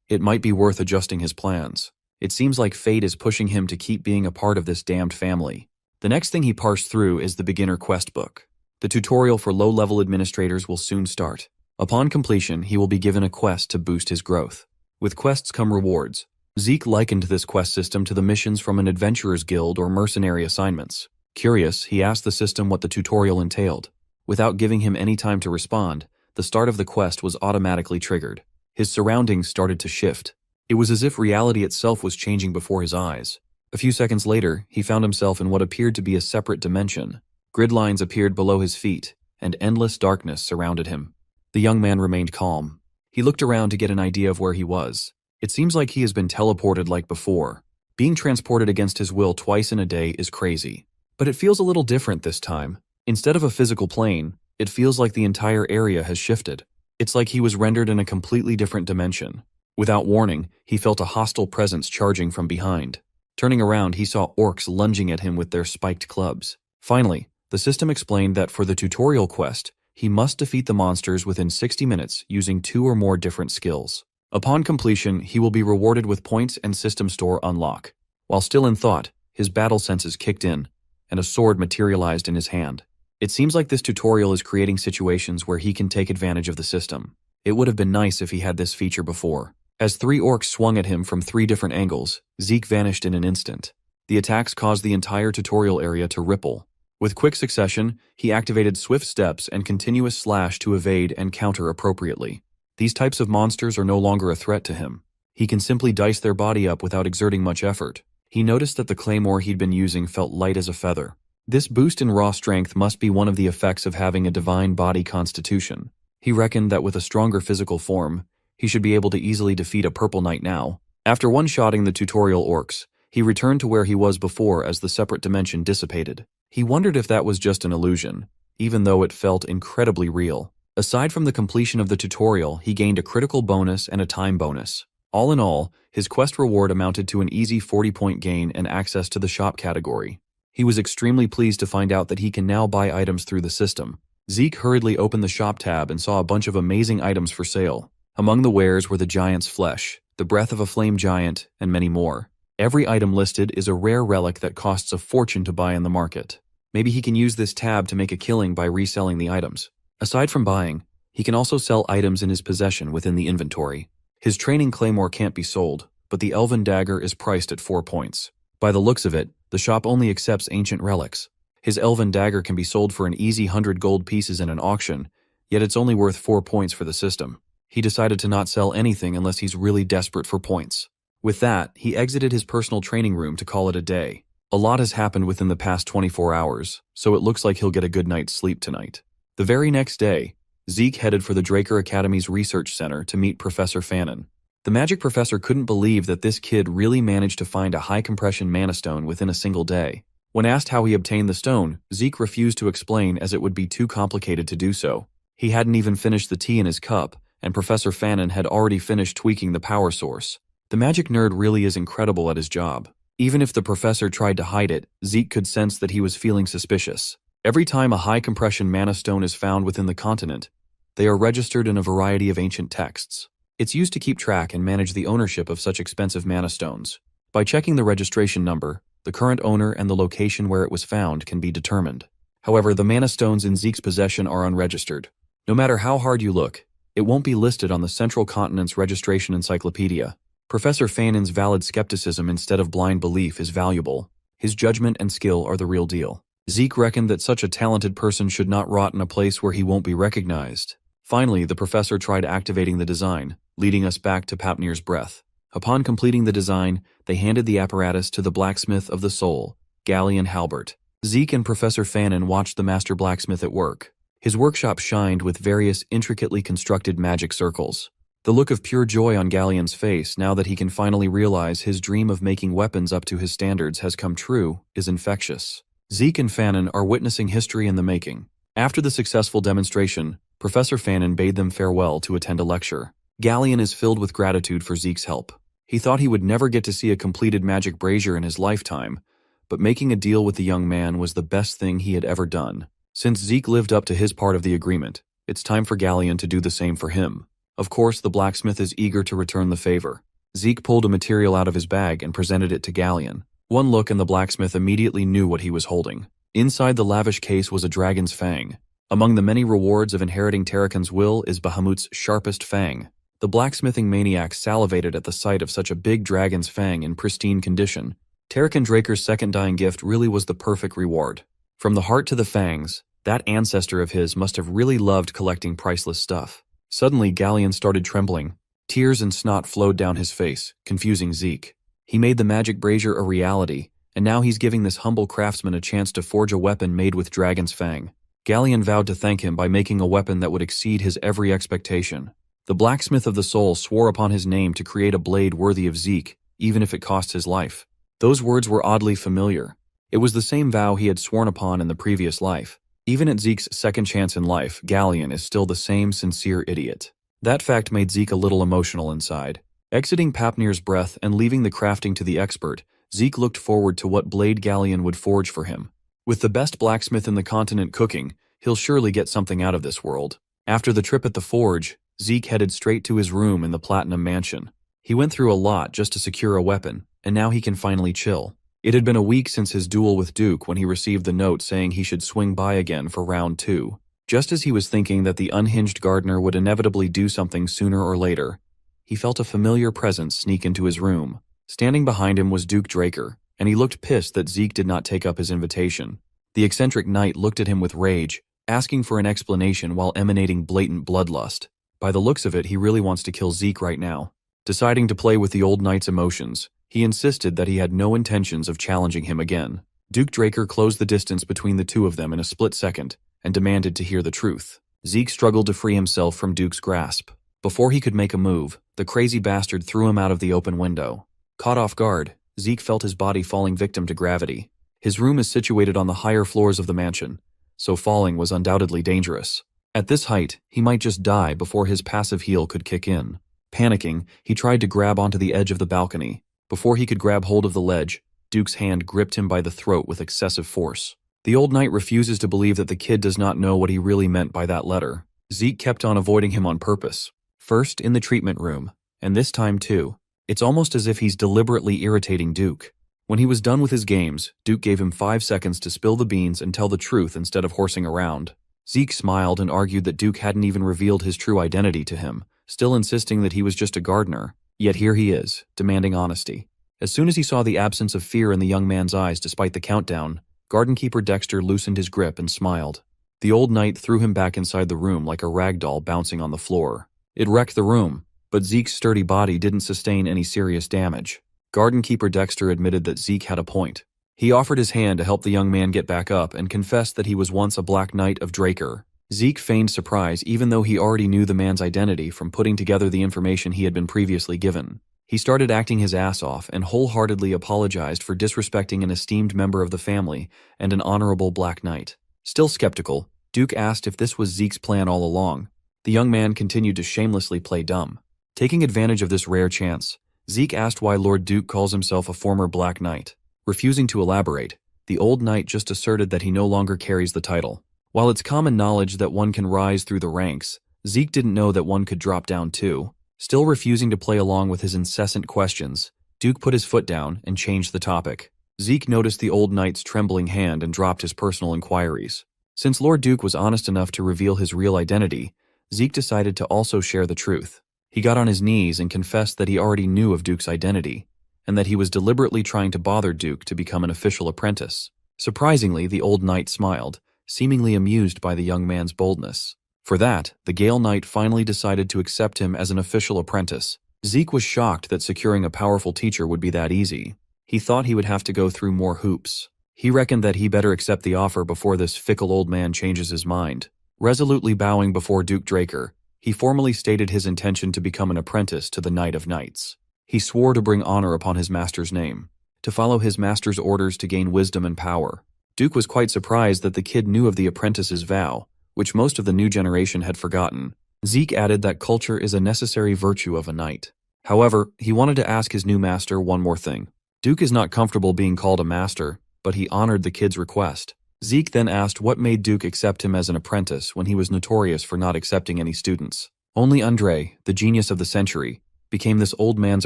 it might be worth adjusting his plans. It seems like fate is pushing him to keep being a part of this damned family. The next thing he parsed through is the beginner quest book. The tutorial for low-level administrators will soon start. Upon completion, he will be given a quest to boost his growth. With quests come rewards. Zeke likened this quest system to the missions from an adventurer's guild or mercenary assignments. Curious, he asked the system what the tutorial entailed. Without giving him any time to respond, the start of the quest was automatically triggered. His surroundings started to shift. It was as if reality itself was changing before his eyes. A few seconds later, he found himself in what appeared to be a separate dimension. Grid lines appeared below his feet, and endless darkness surrounded him. The young man remained calm. He looked around to get an idea of where he was. It seems like he has been teleported like before. Being transported against his will twice in a day is crazy. But it feels a little different this time. Instead of a physical plane, it feels like the entire area has shifted. It's like he was rendered in a completely different dimension. Without warning, he felt a hostile presence charging from behind. Turning around, he saw orcs lunging at him with their spiked clubs. Finally, the system explained that for the tutorial quest, he must defeat the monsters within 60 minutes using 2 or more different skills. Upon completion, he will be rewarded with points and system store unlock. While still in thought, his battle senses kicked in, and a sword materialized in his hand. It seems like this tutorial is creating situations where he can take advantage of the system. It would have been nice if he had this feature before. As 3 orcs swung at him from 3 different angles, Zeke vanished in an instant. The attacks caused the entire tutorial area to ripple. With quick succession, he activated swift steps and continuous slash to evade and counter appropriately. These types of monsters are no longer a threat to him. He can simply dice their body up without exerting much effort. He noticed that the claymore he'd been using felt light as a feather. This boost in raw strength must be one of the effects of having a divine body constitution. He reckoned that with a stronger physical form, he should be able to easily defeat a purple knight now. After one-shotting the tutorial orcs, he returned to where he was before as the separate dimension dissipated. He wondered if that was just an illusion, even though it felt incredibly real. Aside from the completion of the tutorial, he gained a critical bonus and a time bonus. All in all, his quest reward amounted to an easy 40-point gain and access to the shop category. He was extremely pleased to find out that he can now buy items through the system. Zeke hurriedly opened the shop tab and saw a bunch of amazing items for sale. Among the wares were the giant's flesh, the breath of a flame giant, and many more. Every item listed is a rare relic that costs a fortune to buy in the market. Maybe he can use this tab to make a killing by reselling the items. Aside from buying, he can also sell items in his possession within the inventory. His training claymore can't be sold, but the elven dagger is priced at 4 points. By the looks of it, the shop only accepts ancient relics. His elven dagger can be sold for an easy 100 gold pieces in an auction, yet it's only worth 4 points for the system. He decided to not sell anything unless he's really desperate for points. With that, he exited his personal training room to call it a day. A lot has happened within the past 24 hours, so it looks like he'll get a good night's sleep tonight. The very next day, Zeke headed for the Draker Academy's research center to meet Professor Fannin. The magic professor couldn't believe that this kid really managed to find a high-compression mana stone within a single day. When asked how he obtained the stone, Zeke refused to explain as it would be too complicated to do so. He hadn't even finished the tea in his cup, and Professor Fannin had already finished tweaking the power source. The magic nerd really is incredible at his job. Even if the professor tried to hide it, Zeke could sense that he was feeling suspicious. Every time a high-compression mana stone is found within the continent, they are registered in a variety of ancient texts. It's used to keep track and manage the ownership of such expensive mana stones. By checking the registration number, the current owner and the location where it was found can be determined. However, the mana stones in Zeke's possession are unregistered. No matter how hard you look, it won't be listed on the Central Continent's registration encyclopedia. Professor Fannin's valid skepticism instead of blind belief is valuable. His judgment and skill are the real deal. Zeke reckoned that such a talented person should not rot in a place where he won't be recognized. Finally, the professor tried activating the design, leading us back to Papnir's breath. Upon completing the design, they handed the apparatus to the blacksmith of the soul, Galleon Halbert. Zeke and Professor Fannin watched the master blacksmith at work. His workshop shined with various intricately constructed magic circles. The look of pure joy on Galleon's face now that he can finally realize his dream of making weapons up to his standards has come true is infectious. Zeke and Fannin are witnessing history in the making. After the successful demonstration, Professor Fannin bade them farewell to attend a lecture. Galleon is filled with gratitude for Zeke's help. He thought he would never get to see a completed magic brazier in his lifetime, but making a deal with the young man was the best thing he had ever done. Since Zeke lived up to his part of the agreement, it's time for Galleon to do the same for him. Of course, the blacksmith is eager to return the favor. Zeke pulled a material out of his bag and presented it to Galleon. One look and the blacksmith immediately knew what he was holding. Inside the lavish case was a dragon's fang. Among the many rewards of inheriting Tarakan's will is Bahamut's sharpest fang. The blacksmithing maniac salivated at the sight of such a big dragon's fang in pristine condition. Tarakan Draker's second dying gift really was the perfect reward. From the heart to the fangs, that ancestor of his must have really loved collecting priceless stuff. Suddenly, Galleon started trembling. Tears and snot flowed down his face, confusing Zeke. He made the magic brazier a reality, and now he's giving this humble craftsman a chance to forge a weapon made with dragon's fang. Galleon vowed to thank him by making a weapon that would exceed his every expectation. The blacksmith of the soul swore upon his name to create a blade worthy of Zeke, even if it cost his life. Those words were oddly familiar. It was the same vow he had sworn upon in the previous life. Even at Zeke's second chance in life, Galleon is still the same sincere idiot. That fact made Zeke a little emotional inside. Exiting Papnir's breath and leaving the crafting to the expert, Zeke looked forward to what blade Galleon would forge for him. With the best blacksmith in the continent cooking, he'll surely get something out of this world. After the trip at the forge, Zeke headed straight to his room in the Platinum Mansion. He went through a lot just to secure a weapon, and now he can finally chill. It had been a week since his duel with Duke when he received the note saying he should swing by again for round 2. Just as he was thinking that the unhinged gardener would inevitably do something sooner or later, he felt a familiar presence sneak into his room. Standing behind him was Duke Draker, and he looked pissed that Zeke did not take up his invitation. The eccentric knight looked at him with rage, asking for an explanation while emanating blatant bloodlust. By the looks of it, he really wants to kill Zeke right now. Deciding to play with the old knight's emotions, he insisted that he had no intentions of challenging him again. Duke Draker closed the distance between the two of them in a split second and demanded to hear the truth. Zeke struggled to free himself from Duke's grasp. Before he could make a move, the crazy bastard threw him out of the open window. Caught off guard, Zeke felt his body falling victim to gravity. His room is situated on the higher floors of the mansion, so falling was undoubtedly dangerous. At this height, he might just die before his passive heal could kick in. Panicking, he tried to grab onto the edge of the balcony. Before he could grab hold of the ledge, Duke's hand gripped him by the throat with excessive force. The old knight refuses to believe that the kid does not know what he really meant by that letter. Zeke kept on avoiding him on purpose. First in the treatment room, and this time too. It's almost as if he's deliberately irritating Duke. When he was done with his games, Duke gave him 5 seconds to spill the beans and tell the truth instead of horsing around. Zeke smiled and argued that Duke hadn't even revealed his true identity to him, still insisting that he was just a gardener. Yet here he is, demanding honesty. As soon as he saw the absence of fear in the young man's eyes despite the countdown, Gardenkeeper Dexter loosened his grip and smiled. The old knight threw him back inside the room like a rag doll bouncing on the floor. It wrecked the room, but Zeke's sturdy body didn't sustain any serious damage. Gardenkeeper Dexter admitted that Zeke had a point. He offered his hand to help the young man get back up and confessed that he was once a Black Knight of Draker. Zeke feigned surprise even though he already knew the man's identity from putting together the information he had been previously given. He started acting his ass off and wholeheartedly apologized for disrespecting an esteemed member of the family and an honorable Black Knight. Still skeptical, Duke asked if this was Zeke's plan all along. The young man continued to shamelessly play dumb. Taking advantage of this rare chance, Zeke asked why Lord Duke calls himself a former Black Knight. Refusing to elaborate, the old knight just asserted that he no longer carries the title. While it's common knowledge that one can rise through the ranks, Zeke didn't know that one could drop down too. Still refusing to play along with his incessant questions, Duke put his foot down and changed the topic. Zeke noticed the old knight's trembling hand and dropped his personal inquiries. Since Lord Duke was honest enough to reveal his real identity, Zeke decided to also share the truth. He got on his knees and confessed that he already knew of Duke's identity, and that he was deliberately trying to bother Duke to become an official apprentice. Surprisingly, the old knight smiled, seemingly amused by the young man's boldness. For that, the Gale Knight finally decided to accept him as an official apprentice. Zeke was shocked that securing a powerful teacher would be that easy. He thought he would have to go through more hoops. He reckoned that he better accept the offer before this fickle old man changes his mind. Resolutely bowing before Duke Draker, he formally stated his intention to become an apprentice to the Knight of Knights. He swore to bring honor upon his master's name, to follow his master's orders to gain wisdom and power. Duke was quite surprised that the kid knew of the apprentice's vow, which most of the new generation had forgotten. Zeke added that culture is a necessary virtue of a knight. However, he wanted to ask his new master one more thing. Duke is not comfortable being called a master, but he honored the kid's request. Zeke then asked what made Duke accept him as an apprentice when he was notorious for not accepting any students. Only Andre, the genius of the century, became this old man's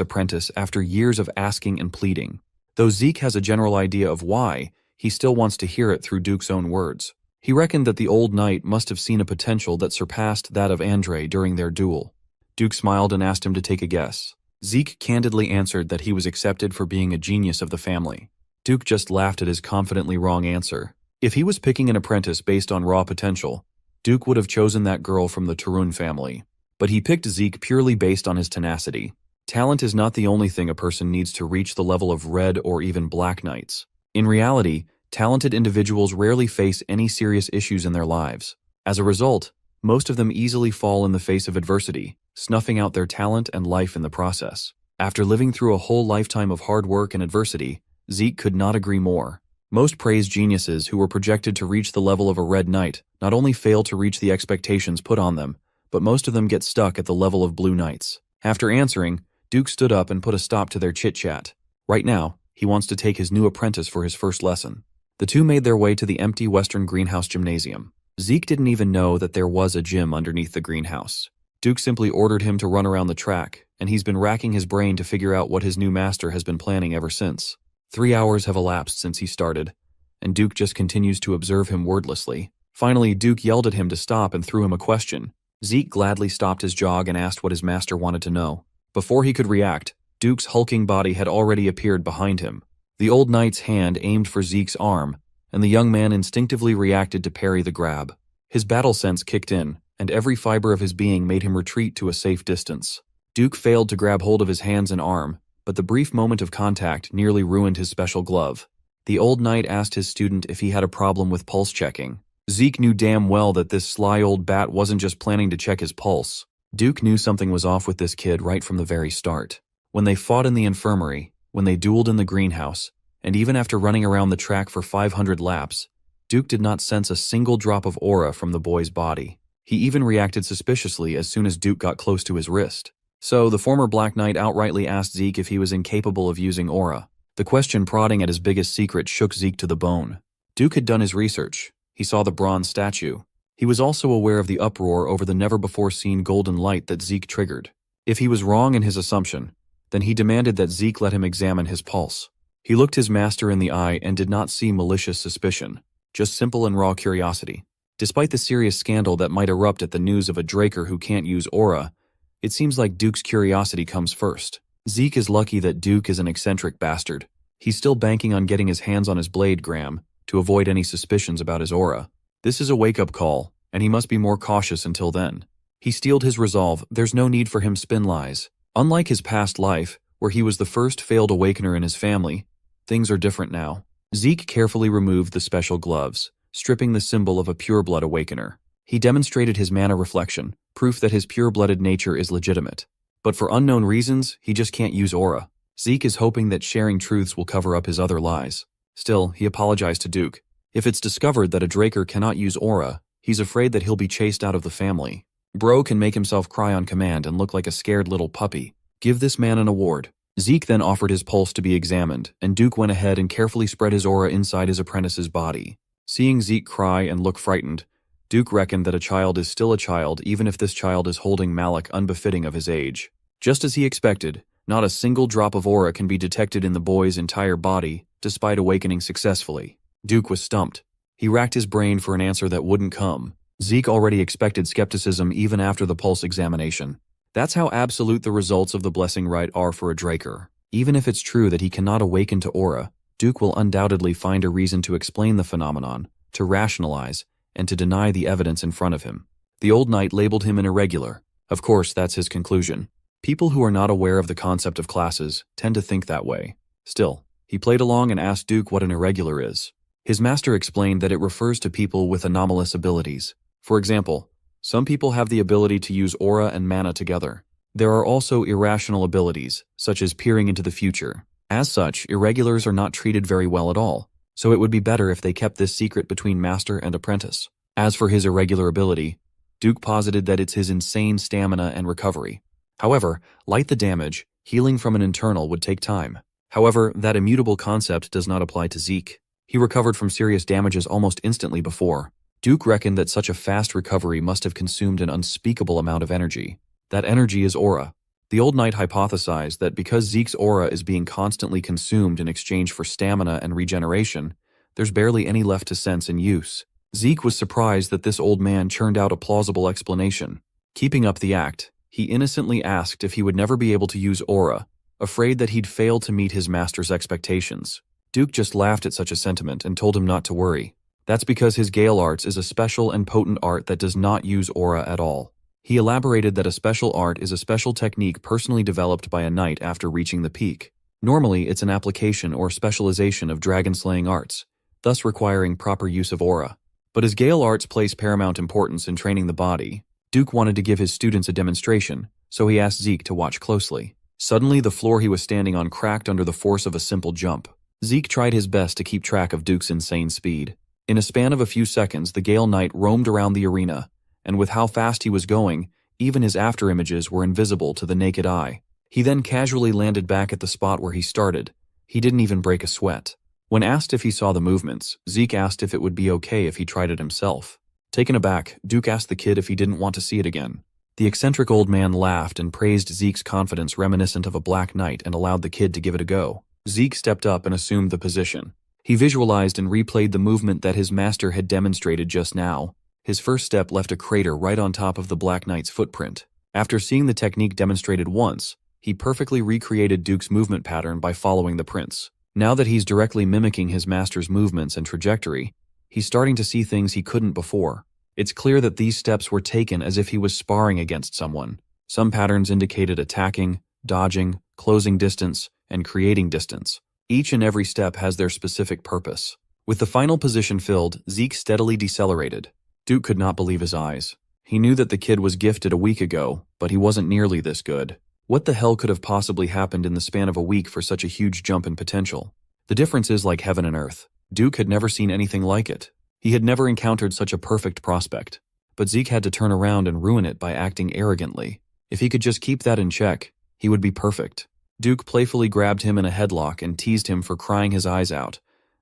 apprentice after years of asking and pleading. Though Zeke has a general idea of why, he still wants to hear it through Duke's own words. He reckoned that the old knight must have seen a potential that surpassed that of Andre during their duel. Duke smiled and asked him to take a guess. Zeke candidly answered that he was accepted for being a genius of the family. Duke just laughed at his confidently wrong answer. If he was picking an apprentice based on raw potential, Duke would have chosen that girl from the Tarun family. But he picked Zeke purely based on his tenacity. Talent is not the only thing a person needs to reach the level of red or even black knights. In reality, talented individuals rarely face any serious issues in their lives. As a result, most of them easily fall in the face of adversity, snuffing out their talent and life in the process. After living through a whole lifetime of hard work and adversity, Zeke could not agree more. Most praised geniuses who were projected to reach the level of a red knight not only fail to reach the expectations put on them, but most of them get stuck at the level of blue knights. After answering, Duke stood up and put a stop to their chit-chat. Right now, he wants to take his new apprentice for his first lesson. The two made their way to the empty western greenhouse gymnasium. Zeke didn't even know that there was a gym underneath the greenhouse. Duke simply ordered him to run around the track, and he's been racking his brain to figure out what his new master has been planning ever since. 3 hours have elapsed since he started, and Duke just continues to observe him wordlessly. Finally, Duke yelled at him to stop and threw him a question. Zeke gladly stopped his jog and asked what his master wanted to know. Before he could react, Duke's hulking body had already appeared behind him. The old knight's hand aimed for Zeke's arm, and the young man instinctively reacted to parry the grab. His battle sense kicked in, and every fiber of his being made him retreat to a safe distance. Duke failed to grab hold of his hands and arm, but the brief moment of contact nearly ruined his special glove. The old knight asked his student if he had a problem with pulse checking. Zeke knew damn well that this sly old bat wasn't just planning to check his pulse. Duke knew something was off with this kid right from the very start. When they fought in the infirmary, when they dueled in the greenhouse, and even after running around the track for 500 laps, Duke did not sense a single drop of aura from the boy's body. He even reacted suspiciously as soon as Duke got close to his wrist. So, the former Black Knight outrightly asked Zeke if he was incapable of using aura. The question prodding at his biggest secret shook Zeke to the bone. Duke had done his research. He saw the bronze statue. He was also aware of the uproar over the never-before-seen golden light that Zeke triggered. If he was wrong in his assumption, then he demanded that Zeke let him examine his pulse. He looked his master in the eye and did not see malicious suspicion, just simple and raw curiosity. Despite the serious scandal that might erupt at the news of a Draker who can't use aura, it seems like Duke's curiosity comes first. Zeke is lucky that Duke is an eccentric bastard. He's still banking on getting his hands on his blade gram to avoid any suspicions about his aura. This is a wake-up call, and he must be more cautious until then. He steeled his resolve. There's no need for him spin lies. Unlike his past life, where he was the first failed awakener in his family, things are different now. Zeke carefully removed the special gloves, stripping the symbol of a pure-blood awakener. He demonstrated his mana reflection, proof that his pure-blooded nature is legitimate. But for unknown reasons, he just can't use aura. Zeke is hoping that sharing truths will cover up his other lies. Still, he apologized to Duke. If it's discovered that a Draker cannot use aura, he's afraid that he'll be chased out of the family. Bro can make himself cry on command and look like a scared little puppy. Give this man an award. Zeke then offered his pulse to be examined, and Duke went ahead and carefully spread his aura inside his apprentice's body. Seeing Zeke cry and look frightened, Duke reckoned that a child is still a child even if this child is holding malak unbefitting of his age. Just as he expected, not a single drop of aura can be detected in the boy's entire body, despite awakening successfully. Duke was stumped. He racked his brain for an answer that wouldn't come. Zeke already expected skepticism even after the pulse examination. That's how absolute the results of the blessing rite are for a Draker. Even if it's true that he cannot awaken to aura, Duke will undoubtedly find a reason to explain the phenomenon, to rationalize, and to deny the evidence in front of him. The old knight labeled him an irregular. Of course, that's his conclusion. People who are not aware of the concept of classes tend to think that way. Still, he played along and asked Duke what an irregular is. His master explained that it refers to people with anomalous abilities. For example, some people have the ability to use aura and mana together. There are also irrational abilities, such as peering into the future. As such, irregulars are not treated very well at all, so it would be better if they kept this secret between master and apprentice. As for his irregular ability, Duke posited that it's his insane stamina and recovery. However, light the damage, healing from an internal would take time. However, that immutable concept does not apply to Zeke. He recovered from serious damages almost instantly before. Duke reckoned that such a fast recovery must have consumed an unspeakable amount of energy. That energy is aura. The old knight hypothesized that because Zeke's aura is being constantly consumed in exchange for stamina and regeneration, there's barely any left to sense and use. Zeke was surprised that this old man churned out a plausible explanation. Keeping up the act, he innocently asked if he would never be able to use aura, afraid that he'd fail to meet his master's expectations. Duke just laughed at such a sentiment and told him not to worry. That's because his Gale Arts is a special and potent art that does not use aura at all. He elaborated that a special art is a special technique personally developed by a knight after reaching the peak. Normally, it's an application or specialization of dragon-slaying arts, thus requiring proper use of aura. But as Gale Arts place paramount importance in training the body, Duke wanted to give his students a demonstration, so he asked Zeke to watch closely. Suddenly, the floor he was standing on cracked under the force of a simple jump. Zeke tried his best to keep track of Duke's insane speed. In a span of a few seconds, the Gale Knight roamed around the arena, and with how fast he was going, even his afterimages were invisible to the naked eye. He then casually landed back at the spot where he started. He didn't even break a sweat. When asked if he saw the movements, Zeke asked if it would be okay if he tried it himself. Taken aback, Duke asked the kid if he didn't want to see it again. The eccentric old man laughed and praised Zeke's confidence reminiscent of a black knight and allowed the kid to give it a go. Zeke stepped up and assumed the position. He visualized and replayed the movement that his master had demonstrated just now. His first step left a crater right on top of the Black Knight's footprint. After seeing the technique demonstrated once, he perfectly recreated Duke's movement pattern by following the prints. Now that he's directly mimicking his master's movements and trajectory, he's starting to see things he couldn't before. It's clear that these steps were taken as if he was sparring against someone. Some patterns indicated attacking, dodging, closing distance, and creating distance. Each and every step has their specific purpose. With the final position filled, Zeke steadily decelerated. Duke could not believe his eyes. He knew that the kid was gifted a week ago, but he wasn't nearly this good. What the hell could have possibly happened in the span of a week for such a huge jump in potential? The difference is like heaven and earth. Duke had never seen anything like it. He had never encountered such a perfect prospect. But Zeke had to turn around and ruin it by acting arrogantly. If he could just keep that in check, he would be perfect. Duke playfully grabbed him in a headlock and teased him for crying his eyes out,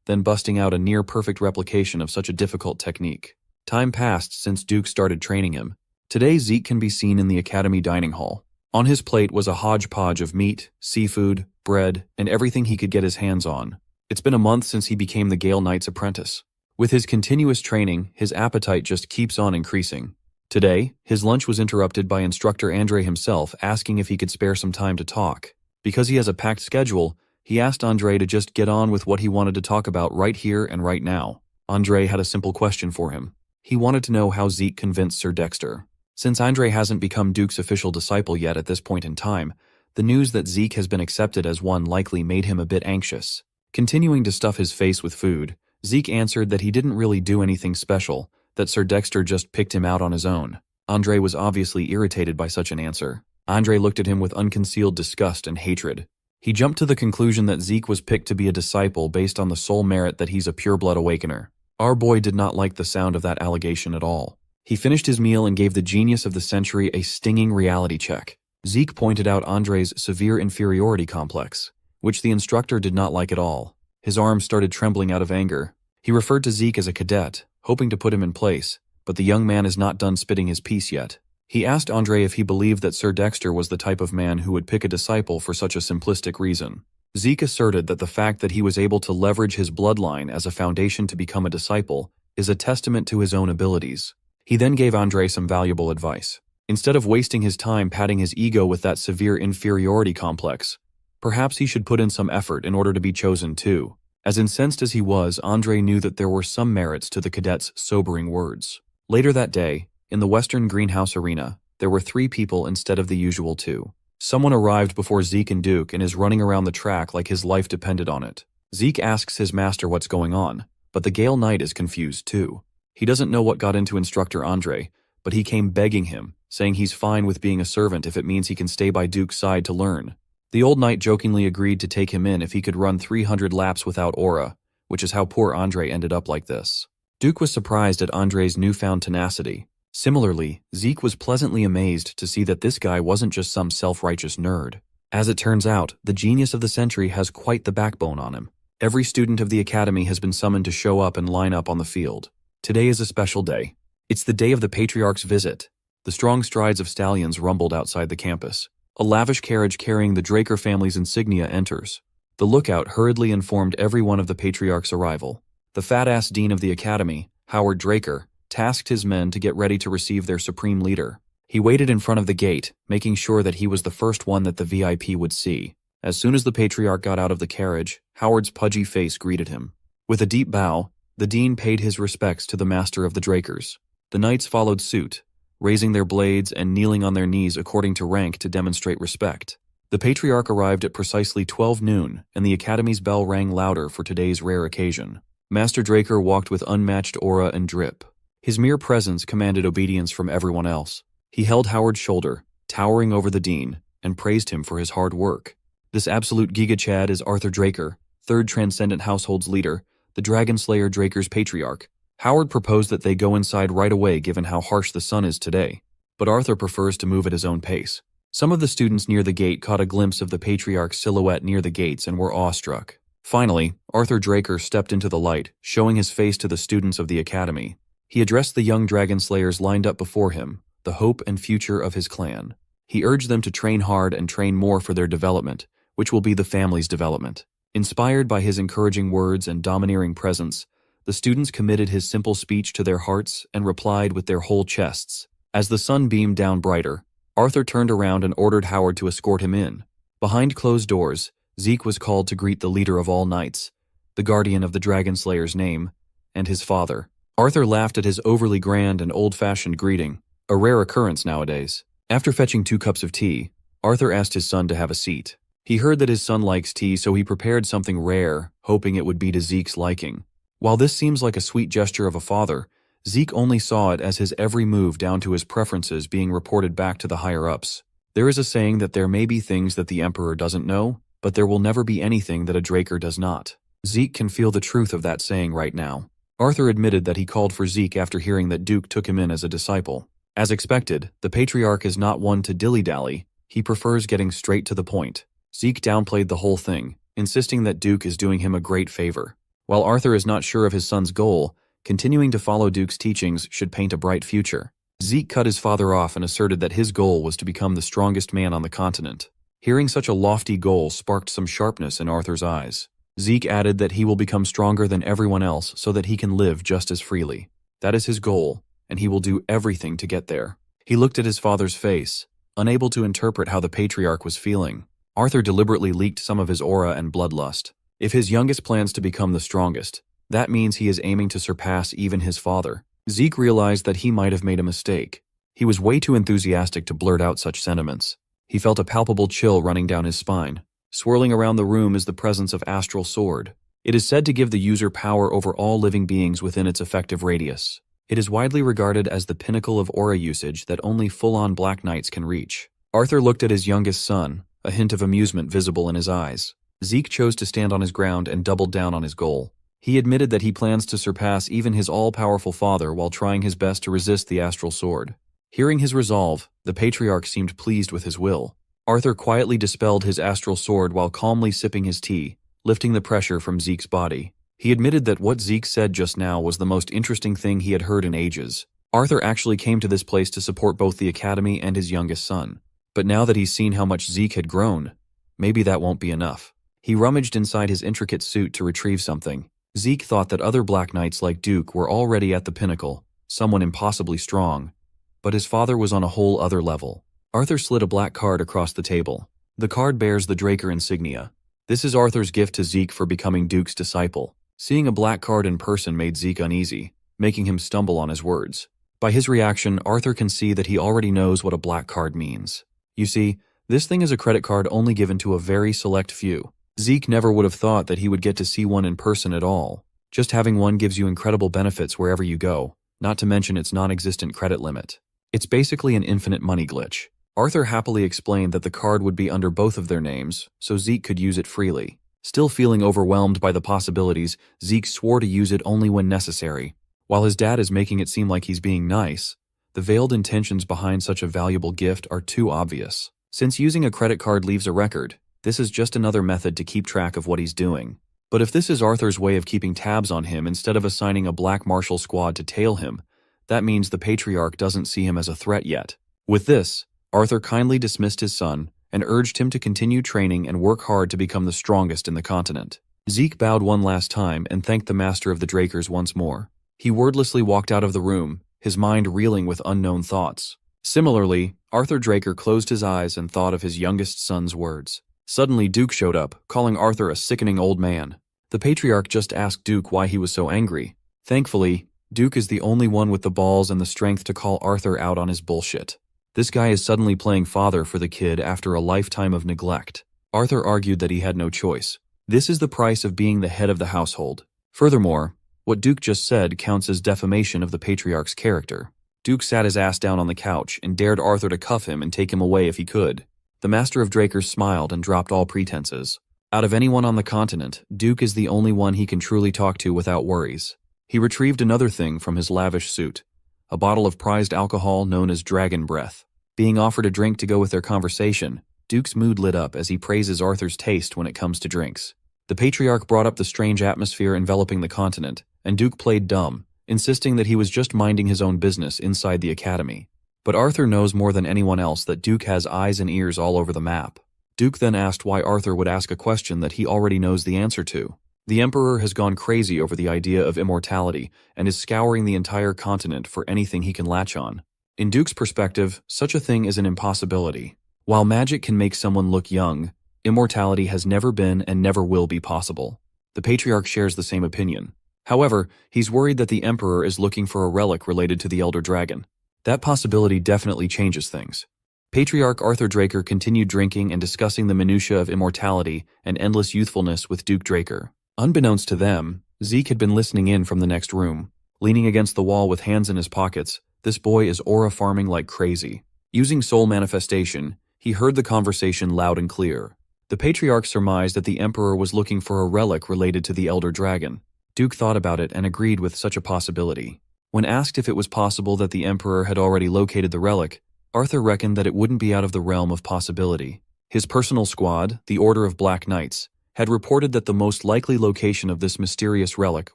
then busting out a near-perfect replication of such a difficult technique. Time passed since Duke started training him. Today, Zeke can be seen in the academy dining hall. On his plate was a hodgepodge of meat, seafood, bread, and everything he could get his hands on. It's been a month since he became the Gale Knight's apprentice. With his continuous training, his appetite just keeps on increasing. Today, his lunch was interrupted by instructor Andre himself asking if he could spare some time to talk. Because he has a packed schedule, he asked Andre to just get on with what he wanted to talk about right here and right now. Andre had a simple question for him. He wanted to know how Zeke convinced Sir Dexter. Since Andre hasn't become Duke's official disciple yet at this point in time, the news that Zeke has been accepted as one likely made him a bit anxious. Continuing to stuff his face with food, Zeke answered that he didn't really do anything special, that Sir Dexter just picked him out on his own. Andre was obviously irritated by such an answer. Andre looked at him with unconcealed disgust and hatred. He jumped to the conclusion that Zeke was picked to be a disciple based on the sole merit that he's a pureblood awakener. Our boy did not like the sound of that allegation at all. He finished his meal and gave the genius of the century a stinging reality check. Zeke pointed out Andre's severe inferiority complex, which the instructor did not like at all. His arms started trembling out of anger. He referred to Zeke as a cadet, hoping to put him in place, but the young man is not done spitting his piece yet. He asked Andre if he believed that Sir Dexter was the type of man who would pick a disciple for such a simplistic reason. Zeke asserted that the fact that he was able to leverage his bloodline as a foundation to become a disciple is a testament to his own abilities. He then gave Andre some valuable advice. Instead of wasting his time patting his ego with that severe inferiority complex, perhaps he should put in some effort in order to be chosen too. As incensed as he was, Andre knew that there were some merits to the cadet's sobering words. Later that day, in the Western Greenhouse Arena, there were 3 people instead of the usual 2. Someone arrived before Zeke and Duke and is running around the track like his life depended on it. Zeke asks his master what's going on, but the Gale Knight is confused too. He doesn't know what got into instructor Andre, but he came begging him, saying he's fine with being a servant if it means he can stay by Duke's side to learn. The old knight jokingly agreed to take him in if he could run 300 laps without aura, which is how poor Andre ended up like this. Duke was surprised at Andre's newfound tenacity. Similarly, Zeke was pleasantly amazed to see that this guy wasn't just some self-righteous nerd. As it turns out, the genius of the century has quite the backbone on him. Every student of the academy has been summoned to show up and line up on the field. Today is a special day. It's the day of the Patriarch's visit. The strong strides of stallions rumbled outside the campus. A lavish carriage carrying the Draker family's insignia enters. The lookout hurriedly informed everyone of the Patriarch's arrival. The fat-ass dean of the academy, Howard Draker, tasked his men to get ready to receive their supreme leader. He waited in front of the gate, making sure that he was the first one that the VIP would see. As soon as the Patriarch got out of the carriage, Howard's pudgy face greeted him. With a deep bow, the dean paid his respects to the master of the Drakers. The knights followed suit, raising their blades and kneeling on their knees according to rank to demonstrate respect. The Patriarch arrived at precisely 12 noon, and the Academy's bell rang louder for today's rare occasion. Master Draker walked with unmatched aura and drip. His mere presence commanded obedience from everyone else. He held Howard's shoulder, towering over the dean, and praised him for his hard work. This absolute giga-chad is Arthur Draker, 3rd Transcendent Household's leader, the Dragonslayer Draker's patriarch. Howard proposed that they go inside right away given how harsh the sun is today, but Arthur prefers to move at his own pace. Some of the students near the gate caught a glimpse of the patriarch's silhouette near the gates and were awestruck. Finally, Arthur Draker stepped into the light, showing his face to the students of the academy. He addressed the young Dragonslayers lined up before him, the hope and future of his clan. He urged them to train hard and train more for their development, which will be the family's development. Inspired by his encouraging words and domineering presence, the students committed his simple speech to their hearts and replied with their whole chests. As the sun beamed down brighter, Arthur turned around and ordered Howard to escort him in. Behind closed doors, Zeke was called to greet the leader of all knights, the guardian of the Dragonslayer's name, and his father. Arthur laughed at his overly grand and old-fashioned greeting, a rare occurrence nowadays. After fetching 2 cups of tea, Arthur asked his son to have a seat. He heard that his son likes tea, so he prepared something rare, hoping it would be to Zeke's liking. While this seems like a sweet gesture of a father, Zeke only saw it as his every move down to his preferences being reported back to the higher-ups. There is a saying that there may be things that the Emperor doesn't know, but there will never be anything that a Draker does not. Zeke can feel the truth of that saying right now. Arthur admitted that he called for Zeke after hearing that Duke took him in as a disciple. As expected, the patriarch is not one to dilly-dally. He prefers getting straight to the point. Zeke downplayed the whole thing, insisting that Duke is doing him a great favor. While Arthur is not sure of his son's goal, continuing to follow Duke's teachings should paint a bright future. Zeke cut his father off and asserted that his goal was to become the strongest man on the continent. Hearing such a lofty goal sparked some sharpness in Arthur's eyes. Zeke added that he will become stronger than everyone else so that he can live just as freely. That is his goal, and he will do everything to get there. He looked at his father's face, unable to interpret how the patriarch was feeling. Arthur deliberately leaked some of his aura and bloodlust. If his youngest plans to become the strongest, that means he is aiming to surpass even his father. Zeke realized that he might have made a mistake. He was way too enthusiastic to blurt out such sentiments. He felt a palpable chill running down his spine. Swirling around the room is the presence of Astral Sword. It is said to give the user power over all living beings within its effective radius. It is widely regarded as the pinnacle of aura usage that only full-on Black Knights can reach. Arthur looked at his youngest son, a hint of amusement visible in his eyes. Zeke chose to stand on his ground and doubled down on his goal. He admitted that he plans to surpass even his all-powerful father while trying his best to resist the Astral Sword. Hearing his resolve, the patriarch seemed pleased with his will. Arthur quietly dispelled his Astral Sword while calmly sipping his tea, lifting the pressure from Zeke's body. He admitted that what Zeke said just now was the most interesting thing he had heard in ages. Arthur actually came to this place to support both the academy and his youngest son. But now that he's seen how much Zeke had grown, maybe that won't be enough. He rummaged inside his intricate suit to retrieve something. Zeke thought that other Black Knights like Duke were already at the pinnacle, someone impossibly strong. But his father was on a whole other level. Arthur slid a black card across the table. The card bears the Draker insignia. This is Arthur's gift to Zeke for becoming Duke's disciple. Seeing a black card in person made Zeke uneasy, making him stumble on his words. By his reaction, Arthur can see that he already knows what a black card means. You see, this thing is a credit card only given to a very select few. Zeke never would have thought that he would get to see one in person at all. Just having one gives you incredible benefits wherever you go, not to mention its non-existent credit limit. It's basically an infinite money glitch. Arthur happily explained that the card would be under both of their names, so Zeke could use it freely. Still feeling overwhelmed by the possibilities, Zeke swore to use it only when necessary. While his dad is making it seem like he's being nice, the veiled intentions behind such a valuable gift are too obvious. Since using a credit card leaves a record, this is just another method to keep track of what he's doing. But if this is Arthur's way of keeping tabs on him instead of assigning a black martial squad to tail him, that means the patriarch doesn't see him as a threat yet. With this, Arthur kindly dismissed his son and urged him to continue training and work hard to become the strongest in the continent. Zeke bowed one last time and thanked the master of the Drakers once more. He wordlessly walked out of the room, his mind reeling with unknown thoughts. Similarly, Arthur Draker closed his eyes and thought of his youngest son's words. Suddenly Duke showed up, calling Arthur a sickening old man. The patriarch just asked Duke why he was so angry. Thankfully, Duke is the only one with the balls and the strength to call Arthur out on his bullshit. This guy is suddenly playing father for the kid after a lifetime of neglect. Arthur argued that he had no choice. This is the price of being the head of the household. Furthermore, what Duke just said counts as defamation of the patriarch's character. Duke sat his ass down on the couch and dared Arthur to cuff him and take him away if he could. The master of Drakers smiled and dropped all pretenses. Out of anyone on the continent, Duke is the only one he can truly talk to without worries. He retrieved another thing from his lavish suit, a bottle of prized alcohol known as Dragon Breath. Being offered a drink to go with their conversation, Duke's mood lit up as he praises Arthur's taste when it comes to drinks. The patriarch brought up the strange atmosphere enveloping the continent, and Duke played dumb, insisting that he was just minding his own business inside the academy. But Arthur knows more than anyone else that Duke has eyes and ears all over the map. Duke then asked why Arthur would ask a question that he already knows the answer to. The Emperor has gone crazy over the idea of immortality and is scouring the entire continent for anything he can latch on. In Duke's perspective, such a thing is an impossibility. While magic can make someone look young, immortality has never been and never will be possible. The Patriarch shares the same opinion. However, he's worried that the Emperor is looking for a relic related to the Elder Dragon. That possibility definitely changes things. Patriarch Arthur Draker continued drinking and discussing the minutiae of immortality and endless youthfulness with Duke Draker. Unbeknownst to them, Zeke had been listening in from the next room. Leaning against the wall with hands in his pockets, this boy is aura farming like crazy. Using soul manifestation, he heard the conversation loud and clear. The Patriarch surmised that the Emperor was looking for a relic related to the Elder Dragon. Duke thought about it and agreed with such a possibility. When asked if it was possible that the Emperor had already located the relic, Arthur reckoned that it wouldn't be out of the realm of possibility. His personal squad, the Order of Black Knights, had reported that the most likely location of this mysterious relic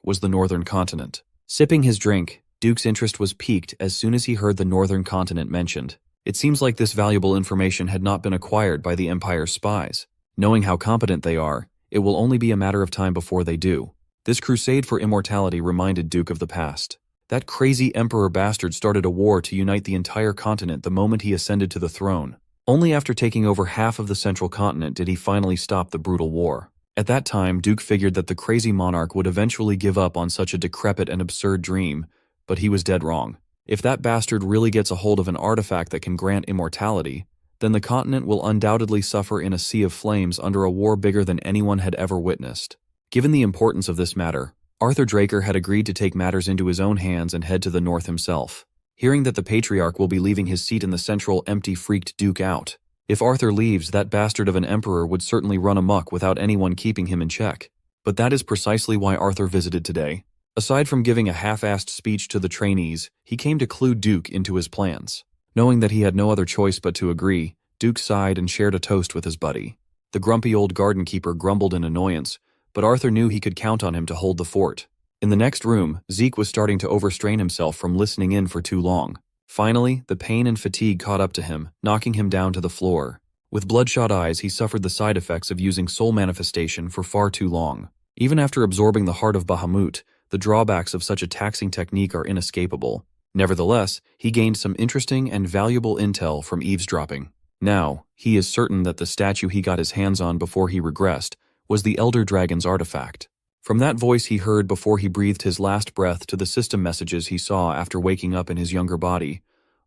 was the northern continent. Sipping his drink, Duke's interest was piqued as soon as he heard the northern continent mentioned. It seems like this valuable information had not been acquired by the Empire's spies. Knowing how competent they are, it will only be a matter of time before they do. This crusade for immortality reminded Duke of the past. That crazy Emperor bastard started a war to unite the entire continent the moment he ascended to the throne. Only after taking over half of the central continent did he finally stop the brutal war. At that time, Duke figured that the crazy monarch would eventually give up on such a decrepit and absurd dream, but he was dead wrong. If that bastard really gets a hold of an artifact that can grant immortality, then the continent will undoubtedly suffer in a sea of flames under a war bigger than anyone had ever witnessed. Given the importance of this matter, Arthur Draker had agreed to take matters into his own hands and head to the north himself. Hearing that the Patriarch will be leaving his seat in the central empty freaked Duke out. If Arthur leaves, that bastard of an emperor would certainly run amok without anyone keeping him in check. But that is precisely why Arthur visited today. Aside from giving a half-assed speech to the trainees, he came to clue Duke into his plans. Knowing that he had no other choice but to agree, Duke sighed and shared a toast with his buddy. The grumpy old garden keeper grumbled in annoyance, but Arthur knew he could count on him to hold the fort. In the next room, Zeke was starting to overstrain himself from listening in for too long. Finally, the pain and fatigue caught up to him, knocking him down to the floor. With bloodshot eyes, he suffered the side effects of using soul manifestation for far too long. Even after absorbing the heart of Bahamut, the drawbacks of such a taxing technique are inescapable. Nevertheless, he gained some interesting and valuable intel from eavesdropping. Now, he is certain that the statue he got his hands on before he regressed was the Elder Dragon's artifact. From that voice he heard before he breathed his last breath to the system messages he saw after waking up in his younger body,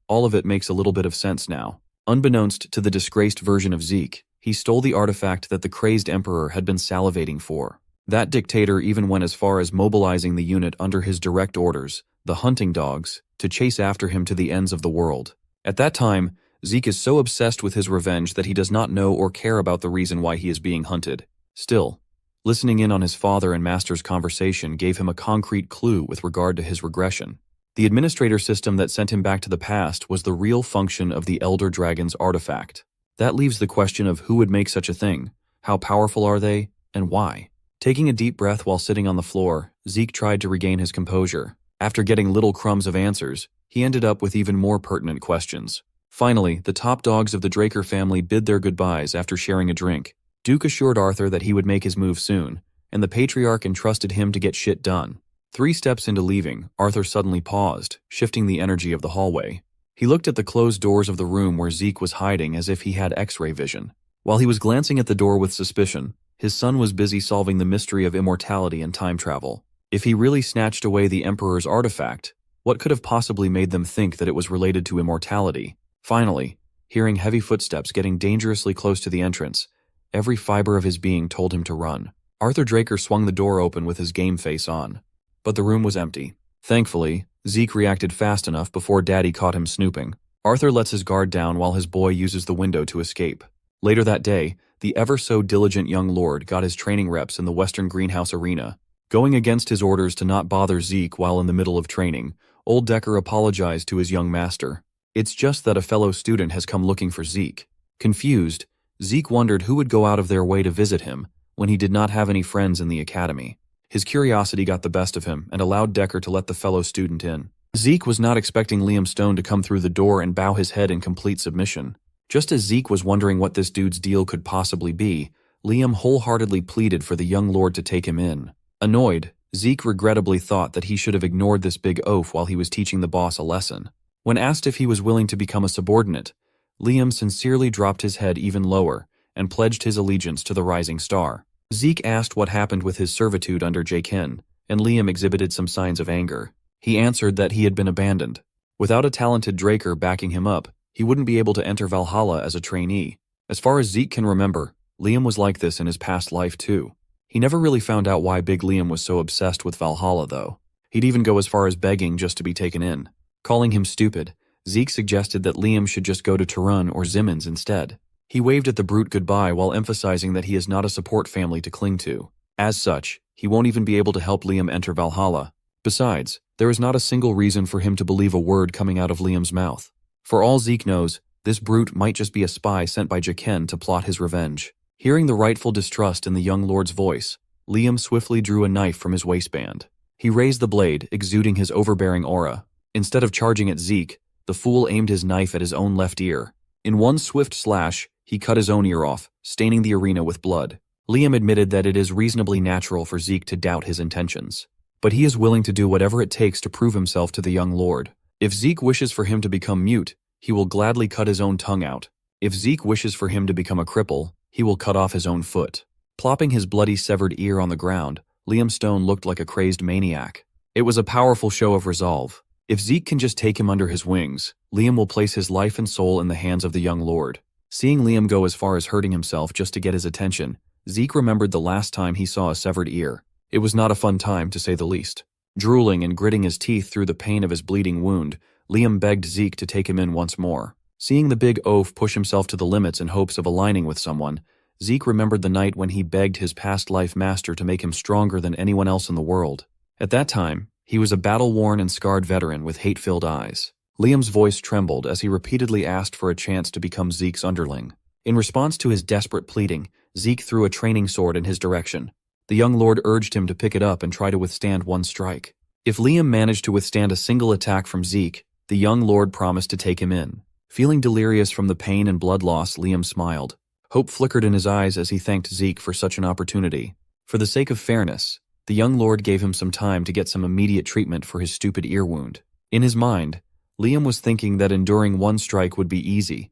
all of it makes a little bit of sense now. Unbeknownst to the disgraced version of Zeke, he stole the artifact that the crazed emperor had been salivating for. That dictator even went as far as mobilizing the unit under his direct orders, the hunting dogs, to chase after him to the ends of the world. At that time, Zeke is so obsessed with his revenge that he does not know or care about the reason why he is being hunted. Still, listening in on his father and master's conversation gave him a concrete clue with regard to his regression. The administrator system that sent him back to the past was the real function of the Elder Dragon's artifact. That leaves the question of who would make such a thing, how powerful are they, and why? Taking a deep breath while sitting on the floor, Zeke tried to regain his composure. After getting little crumbs of answers, he ended up with even more pertinent questions. Finally, the top dogs of the Draker family bid their goodbyes after sharing a drink. Duke assured Arthur that he would make his move soon, and the Patriarch entrusted him to get shit done. 3 steps into leaving, Arthur suddenly paused, shifting the energy of the hallway. He looked at the closed doors of the room where Zeke was hiding as if he had X-ray vision. While he was glancing at the door with suspicion, his son was busy solving the mystery of immortality and time travel. If he really snatched away the Emperor's artifact, what could have possibly made them think that it was related to immortality? Finally, hearing heavy footsteps getting dangerously close to the entrance, every fiber of his being told him to run. Arthur Draker swung the door open with his game face on. But the room was empty. Thankfully, Zeke reacted fast enough before Daddy caught him snooping. Arthur lets his guard down while his boy uses the window to escape. Later that day, the ever-so-diligent young lord got his training reps in the Western Greenhouse Arena. Going against his orders to not bother Zeke while in the middle of training, Old Decker apologized to his young master. It's just that a fellow student has come looking for Zeke. Confused, Zeke wondered who would go out of their way to visit him when he did not have any friends in the academy. His curiosity got the best of him and allowed Decker to let the fellow student in. Zeke was not expecting Liam Stone to come through the door and bow his head in complete submission. Just as Zeke was wondering what this dude's deal could possibly be, Liam wholeheartedly pleaded for the young lord to take him in. Annoyed, Zeke regrettably thought that he should have ignored this big oaf while he was teaching the boss a lesson. When asked if he was willing to become a subordinate, Liam sincerely dropped his head even lower and pledged his allegiance to the rising star. Zeke asked what happened with his servitude under Jaken, and Liam exhibited some signs of anger. He answered that he had been abandoned. Without a talented Draker backing him up, he wouldn't be able to enter Valhalla as a trainee. As far as Zeke can remember, Liam was like this in his past life too. He never really found out why Big Liam was so obsessed with Valhalla though. He'd even go as far as begging just to be taken in. Calling him stupid, Zeke suggested that Liam should just go to Turun or Zimmons instead. He waved at the brute goodbye while emphasizing that he is not a support family to cling to. As such, he won't even be able to help Liam enter Valhalla. Besides, there is not a single reason for him to believe a word coming out of Liam's mouth. For all Zeke knows, this brute might just be a spy sent by Jaken to plot his revenge. Hearing the rightful distrust in the young lord's voice, Liam swiftly drew a knife from his waistband. He raised the blade, exuding his overbearing aura. Instead of charging at Zeke, the fool aimed his knife at his own left ear. In one swift slash, he cut his own ear off, staining the arena with blood. Liam admitted that it is reasonably natural for Zeke to doubt his intentions. But he is willing to do whatever it takes to prove himself to the young lord. If Zeke wishes for him to become mute, he will gladly cut his own tongue out. If Zeke wishes for him to become a cripple, he will cut off his own foot. Plopping his bloody severed ear on the ground, Liam Stone looked like a crazed maniac. It was a powerful show of resolve. If Zeke can just take him under his wings, Liam will place his life and soul in the hands of the young lord. Seeing Liam go as far as hurting himself just to get his attention, Zeke remembered the last time he saw a severed ear. It was not a fun time, to say the least. Drooling and gritting his teeth through the pain of his bleeding wound, Liam begged Zeke to take him in once more. Seeing the big oaf push himself to the limits in hopes of aligning with someone, Zeke remembered the night when he begged his past life master to make him stronger than anyone else in the world. At that time, he was a battle-worn and scarred veteran with hate-filled eyes. Liam's voice trembled as he repeatedly asked for a chance to become Zeke's underling. In response to his desperate pleading, Zeke threw a training sword in his direction. The young lord urged him to pick it up and try to withstand one strike. If Liam managed to withstand a single attack from Zeke, the young lord promised to take him in. Feeling delirious from the pain and blood loss, Liam smiled. Hope flickered in his eyes as he thanked Zeke for such an opportunity. For the sake of fairness, the young lord gave him some time to get some immediate treatment for his stupid ear wound. In his mind, Liam was thinking that enduring one strike would be easy,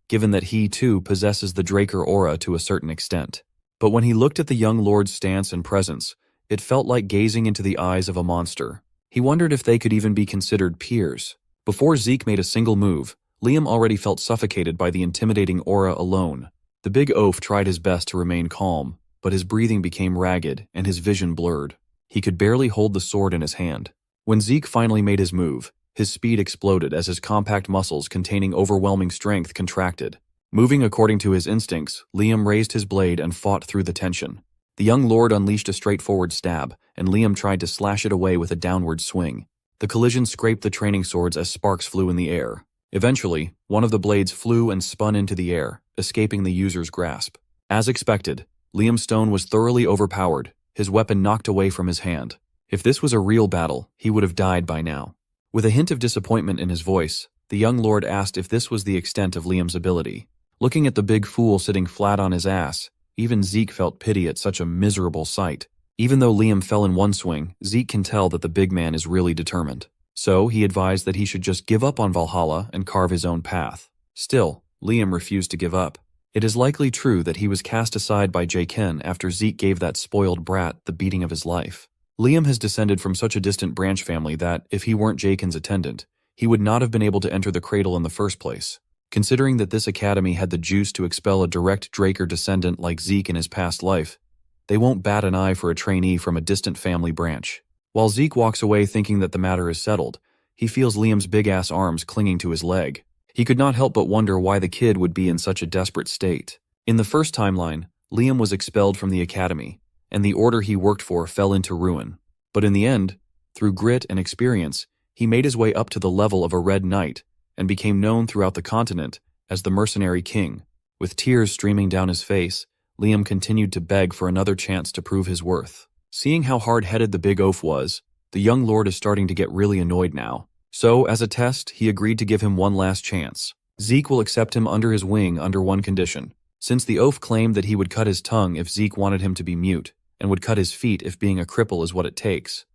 given that he too possesses the Draker aura to a certain extent. But when he looked at the young lord's stance and presence, it felt like gazing into the eyes of a monster. He wondered if they could even be considered peers. Before Zeke made a single move, Liam already felt suffocated by the intimidating aura alone. The big oaf tried his best to remain calm, but his breathing became ragged and his vision blurred. He could barely hold the sword in his hand. When Zeke finally made his move, his speed exploded as his compact muscles containing overwhelming strength contracted. Moving according to his instincts, Liam raised his blade and fought through the tension. The young lord unleashed a straightforward stab, and Liam tried to slash it away with a downward swing. The collision scraped the training swords as sparks flew in the air. Eventually, one of the blades flew and spun into the air, escaping the user's grasp. As expected, Liam Stone was thoroughly overpowered, his weapon knocked away from his hand. If this was a real battle, he would have died by now. With a hint of disappointment in his voice, the young lord asked if this was the extent of Liam's ability. Looking at the big fool sitting flat on his ass, even Zeke felt pity at such a miserable sight. Even though Liam fell in one swing, Zeke can tell that the big man is really determined. So he advised that he should just give up on Valhalla and carve his own path. Still, Liam refused to give up. It is likely true that he was cast aside by Jaken after Zeke gave that spoiled brat the beating of his life. Liam has descended from such a distant branch family that, if he weren't Jaken's attendant, he would not have been able to enter the cradle in the first place. Considering that this academy had the juice to expel a direct Draker descendant like Zeke in his past life, they won't bat an eye for a trainee from a distant family branch. While Zeke walks away thinking that the matter is settled, he feels Liam's big-ass arms clinging to his leg. He could not help but wonder why the kid would be in such a desperate state. In the first timeline, Liam was expelled from the academy, and the order he worked for fell into ruin. But in the end, through grit and experience, he made his way up to the level of a Red Knight and became known throughout the continent as the Mercenary King. With tears streaming down his face, Liam continued to beg for another chance to prove his worth. Seeing how hard-headed the big oaf was, the young lord is starting to get really annoyed now. So, as a test, he agreed to give him one last chance. Zeke will accept him under his wing under one condition. Since the oaf claimed that he would cut his tongue if Zeke wanted him to be mute, and would cut his feet if being a cripple is what it takes,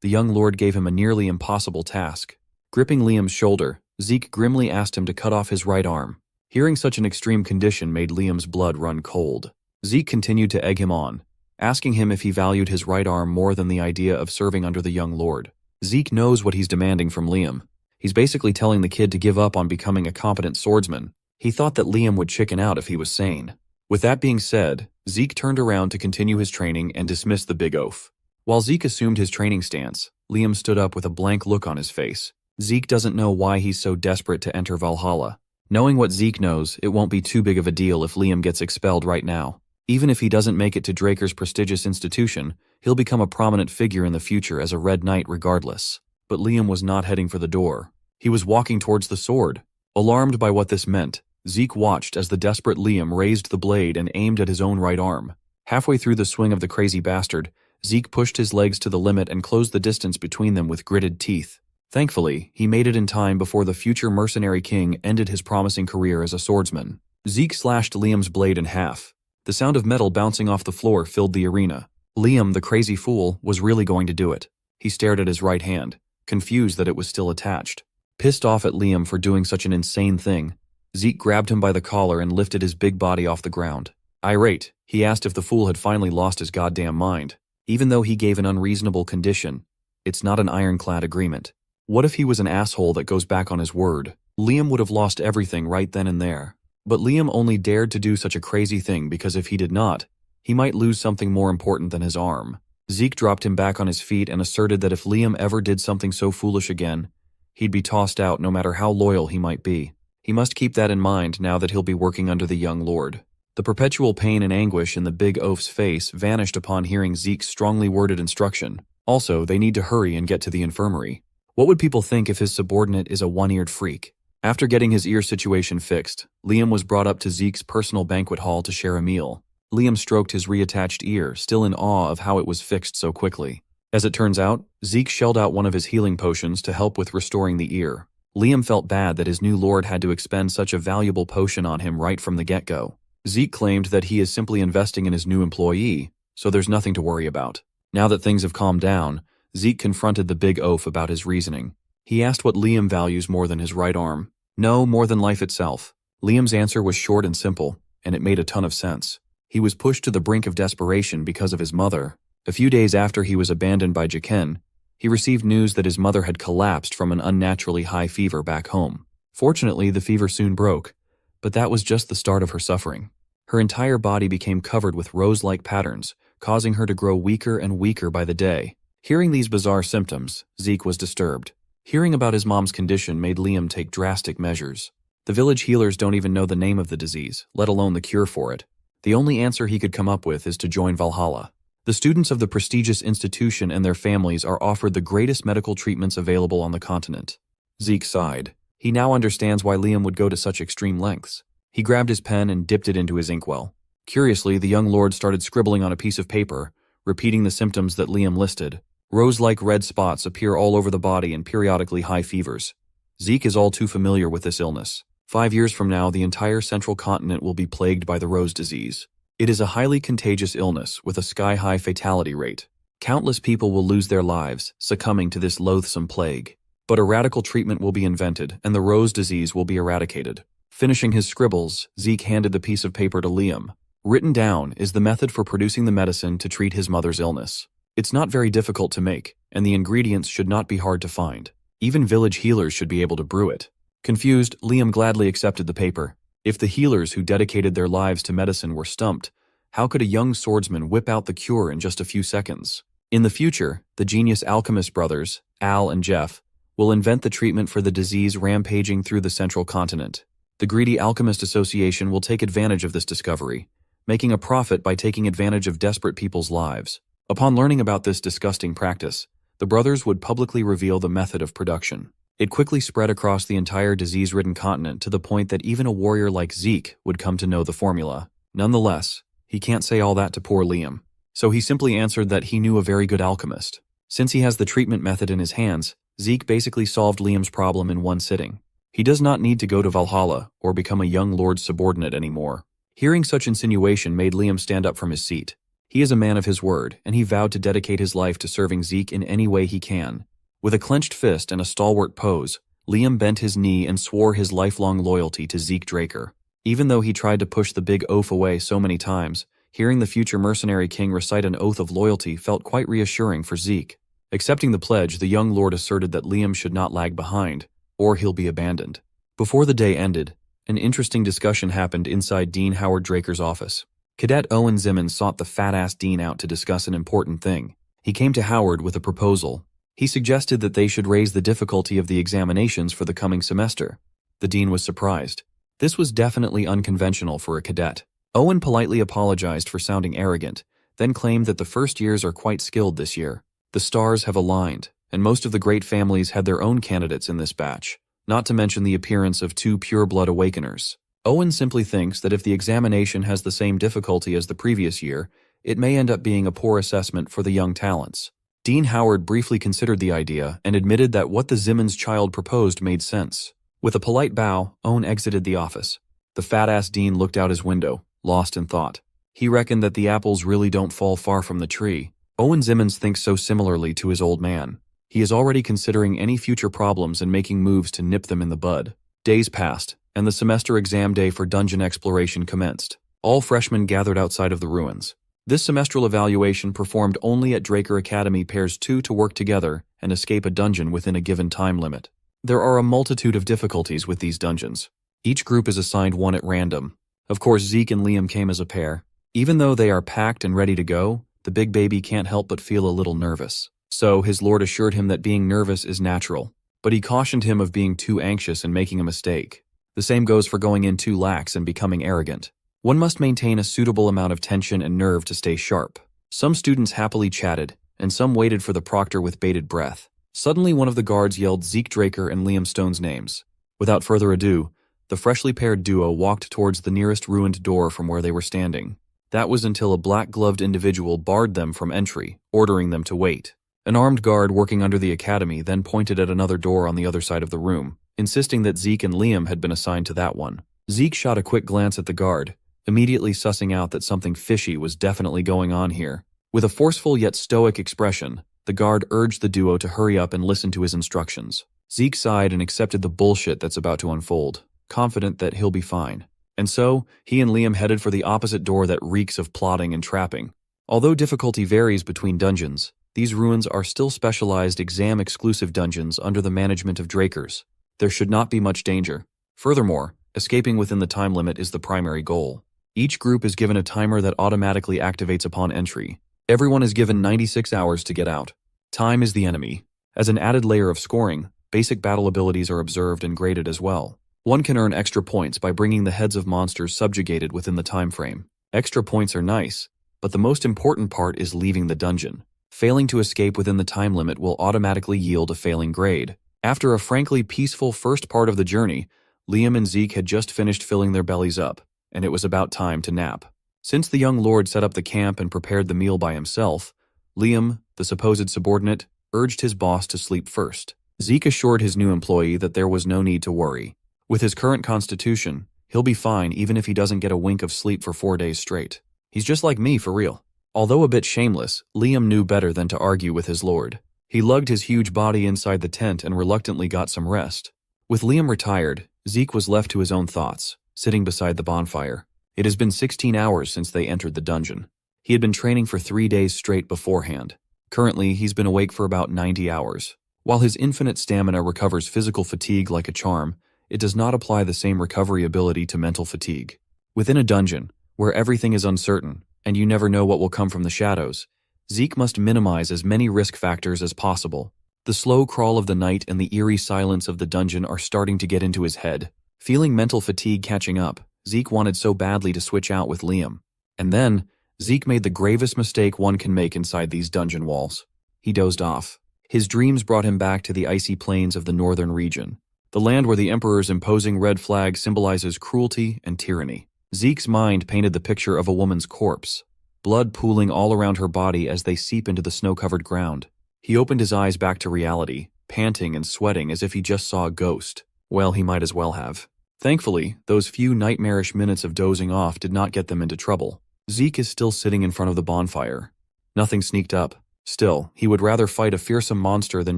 the young lord gave him a nearly impossible task. Gripping Liam's shoulder, Zeke grimly asked him to cut off his right arm. Hearing such an extreme condition made Liam's blood run cold. Zeke continued to egg him on, asking him if he valued his right arm more than the idea of serving under the young lord. Zeke knows what he's demanding from Liam. He's basically telling the kid to give up on becoming a competent swordsman. He thought that Liam would chicken out if he was sane. With that being said, Zeke turned around to continue his training and dismissed the big oaf. While Zeke assumed his training stance, Liam stood up with a blank look on his face. Zeke doesn't know why he's so desperate to enter Valhalla. Knowing what Zeke knows, it won't be too big of a deal if Liam gets expelled right now. Even if he doesn't make it to Draker's prestigious institution, he'll become a prominent figure in the future as a Red Knight regardless. But Liam was not heading for the door. He was walking towards the sword. Alarmed by what this meant, Zeke watched as the desperate Liam raised the blade and aimed at his own right arm. Halfway through the swing of the crazy bastard, Zeke pushed his legs to the limit and closed the distance between them with gritted teeth. Thankfully, he made it in time before the future mercenary king ended his promising career as a swordsman. Zeke slashed Liam's blade in half. The sound of metal bouncing off the floor filled the arena. Liam, the crazy fool, was really going to do it. He stared at his right hand, confused that it was still attached. Pissed off at Liam for doing such an insane thing, Zeke grabbed him by the collar and lifted his big body off the ground. Irate, he asked if the fool had finally lost his goddamn mind. Even though he gave an unreasonable condition, it's not an ironclad agreement. What if he was an asshole that goes back on his word? Liam would have lost everything right then and there. But Liam only dared to do such a crazy thing because if he did not, he might lose something more important than his arm. Zeke dropped him back on his feet and asserted that if Liam ever did something so foolish again, he'd be tossed out no matter how loyal he might be. He must keep that in mind now that he'll be working under the young lord. The perpetual pain and anguish in the big oaf's face vanished upon hearing Zeke's strongly worded instruction. Also, they need to hurry and get to the infirmary. What would people think if his subordinate is a one-eared freak? After getting his ear situation fixed, Liam was brought up to Zeke's personal banquet hall to share a meal. Liam stroked his reattached ear, still in awe of how it was fixed so quickly. As it turns out, Zeke shelled out one of his healing potions to help with restoring the ear. Liam felt bad that his new lord had to expend such a valuable potion on him right from the get-go. Zeke claimed that he is simply investing in his new employee, so there's nothing to worry about. Now that things have calmed down, Zeke confronted the big oaf about his reasoning. He asked what Liam values more than his right arm. No, more than life itself. Liam's answer was short and simple, and it made a ton of sense. He was pushed to the brink of desperation because of his mother. A few days after he was abandoned by Jaqen, he received news that his mother had collapsed from an unnaturally high fever back home. Fortunately, the fever soon broke, but that was just the start of her suffering. Her entire body became covered with rose-like patterns, causing her to grow weaker and weaker by the day. Hearing these bizarre symptoms, Zeke was disturbed. Hearing about his mom's condition made Liam take drastic measures. The village healers don't even know the name of the disease, let alone the cure for it. The only answer he could come up with is to join Valhalla. The students of the prestigious institution and their families are offered the greatest medical treatments available on the continent. Zeke sighed. He now understands why Liam would go to such extreme lengths. He grabbed his pen and dipped it into his inkwell. Curiously, the young lord started scribbling on a piece of paper, repeating the symptoms that Liam listed. Rose-like red spots appear all over the body and periodically high fevers. Zeke is all too familiar with this illness. 5 years from now, the entire central continent will be plagued by the rose disease. It is a highly contagious illness with a sky-high fatality rate. Countless people will lose their lives, succumbing to this loathsome plague. But a radical treatment will be invented, and the rose disease will be eradicated. Finishing his scribbles, Zeke handed the piece of paper to Liam. Written down is the method for producing the medicine to treat his mother's illness. It's not very difficult to make, and the ingredients should not be hard to find. Even village healers should be able to brew it. Confused, Liam gladly accepted the paper. If the healers who dedicated their lives to medicine were stumped, how could a young swordsman whip out the cure in just a few seconds? In the future, the genius alchemist brothers, Al and Jeff, will invent the treatment for the disease rampaging through the central continent. The greedy Alchemist Association will take advantage of this discovery, making a profit by taking advantage of desperate people's lives. Upon learning about this disgusting practice, the brothers would publicly reveal the method of production. It quickly spread across the entire disease-ridden continent to the point that even a warrior like Zeke would come to know the formula. Nonetheless, he can't say all that to poor Liam, so he simply answered that he knew a very good alchemist. Since he has the treatment method in his hands, Zeke basically solved Liam's problem in one sitting. He does not need to go to Valhalla or become a young lord's subordinate anymore. Hearing such insinuation made Liam stand up from his seat. He is a man of his word, and he vowed to dedicate his life to serving Zeke in any way he can. With a clenched fist and a stalwart pose, Liam bent his knee and swore his lifelong loyalty to Zeke Draker. Even though he tried to push the big oaf away so many times, hearing the future mercenary king recite an oath of loyalty felt quite reassuring for Zeke. Accepting the pledge, the young lord asserted that Liam should not lag behind, or he'll be abandoned. Before the day ended, an interesting discussion happened inside Dean Howard Draker's office. Cadet Owen Zimmons sought the fat-ass Dean out to discuss an important thing. He came to Howard with a proposal. He suggested that they should raise the difficulty of the examinations for the coming semester. The Dean was surprised. This was definitely unconventional for a cadet. Owen politely apologized for sounding arrogant, then claimed that the first years are quite skilled this year. The stars have aligned, and most of the great families had their own candidates in this batch, not to mention the appearance of 2 pure-blood awakeners. Owen simply thinks that if the examination has the same difficulty as the previous year, it may end up being a poor assessment for the young talents. Dean Howard briefly considered the idea and admitted that what the Zimmons child proposed made sense. With a polite bow, Owen exited the office. The fat-ass Dean looked out his window, lost in thought. He reckoned that the apples really don't fall far from the tree. Owen Zimmons thinks so similarly to his old man. He is already considering any future problems and making moves to nip them in the bud. Days passed, and the semester exam day for dungeon exploration commenced. All freshmen gathered outside of the ruins. This semestral evaluation performed only at Draker Academy pairs 2 to work together and escape a dungeon within a given time limit. There are a multitude of difficulties with these dungeons. Each group is assigned one at random. Of course, Zeke and Liam came as a pair. Even though they are packed and ready to go, the big baby can't help but feel a little nervous. So, his lord assured him that being nervous is natural, but he cautioned him of being too anxious and making a mistake. The same goes for going in too lax and becoming arrogant. One must maintain a suitable amount of tension and nerve to stay sharp. Some students happily chatted, and some waited for the proctor with bated breath. Suddenly, one of the guards yelled Zeke Draker and Liam Stone's names. Without further ado, the freshly paired duo walked towards the nearest ruined door from where they were standing. That was until a black-gloved individual barred them from entry, ordering them to wait. An armed guard working under the academy then pointed at another door on the other side of the room, insisting that Zeke and Liam had been assigned to that one. Zeke shot a quick glance at the guard, immediately sussing out that something fishy was definitely going on here. With a forceful yet stoic expression, the guard urged the duo to hurry up and listen to his instructions. Zeke sighed and accepted the bullshit that's about to unfold, confident that he'll be fine. And so, he and Liam headed for the opposite door that reeks of plotting and trapping. Although difficulty varies between dungeons, these ruins are still specialized exam-exclusive dungeons under the management of Drakers. There should not be much danger. Furthermore, escaping within the time limit is the primary goal. Each group is given a timer that automatically activates upon entry. Everyone is given 96 hours to get out. Time is the enemy. As an added layer of scoring, basic battle abilities are observed and graded as well. One can earn extra points by bringing the heads of monsters subjugated within the time frame. Extra points are nice, but the most important part is leaving the dungeon. Failing to escape within the time limit will automatically yield a failing grade. After a frankly peaceful first part of the journey, Liam and Zeke had just finished filling their bellies up, and it was about time to nap. Since the young lord set up the camp and prepared the meal by himself, Liam, the supposed subordinate, urged his boss to sleep first. Zeke assured his new employee that there was no need to worry. With his current constitution, he'll be fine even if he doesn't get a wink of sleep for 4 days straight. He's just like me, for real. Although a bit shameless, Liam knew better than to argue with his lord. He lugged his huge body inside the tent and reluctantly got some rest. With Liam retired, Zeke was left to his own thoughts, sitting beside the bonfire. It has been 16 hours since they entered the dungeon. He had been training for 3 days straight beforehand. Currently, he's been awake for about 90 hours. While his infinite stamina recovers physical fatigue like a charm, it does not apply the same recovery ability to mental fatigue. Within a dungeon, where everything is uncertain, and you never know what will come from the shadows, Zeke must minimize as many risk factors as possible. The slow crawl of the night and the eerie silence of the dungeon are starting to get into his head. Feeling mental fatigue catching up, Zeke wanted so badly to switch out with Liam. And then, Zeke made the gravest mistake one can make inside these dungeon walls. He dozed off. His dreams brought him back to the icy plains of the northern region, the land where the Emperor's imposing red flag symbolizes cruelty and tyranny. Zeke's mind painted the picture of a woman's corpse, blood pooling all around her body as they seep into the snow-covered ground. He opened his eyes back to reality, panting and sweating as if he just saw a ghost. Well, he might as well have. Thankfully, those few nightmarish minutes of dozing off did not get them into trouble. Zeke is still sitting in front of the bonfire. Nothing sneaked up. Still, he would rather fight a fearsome monster than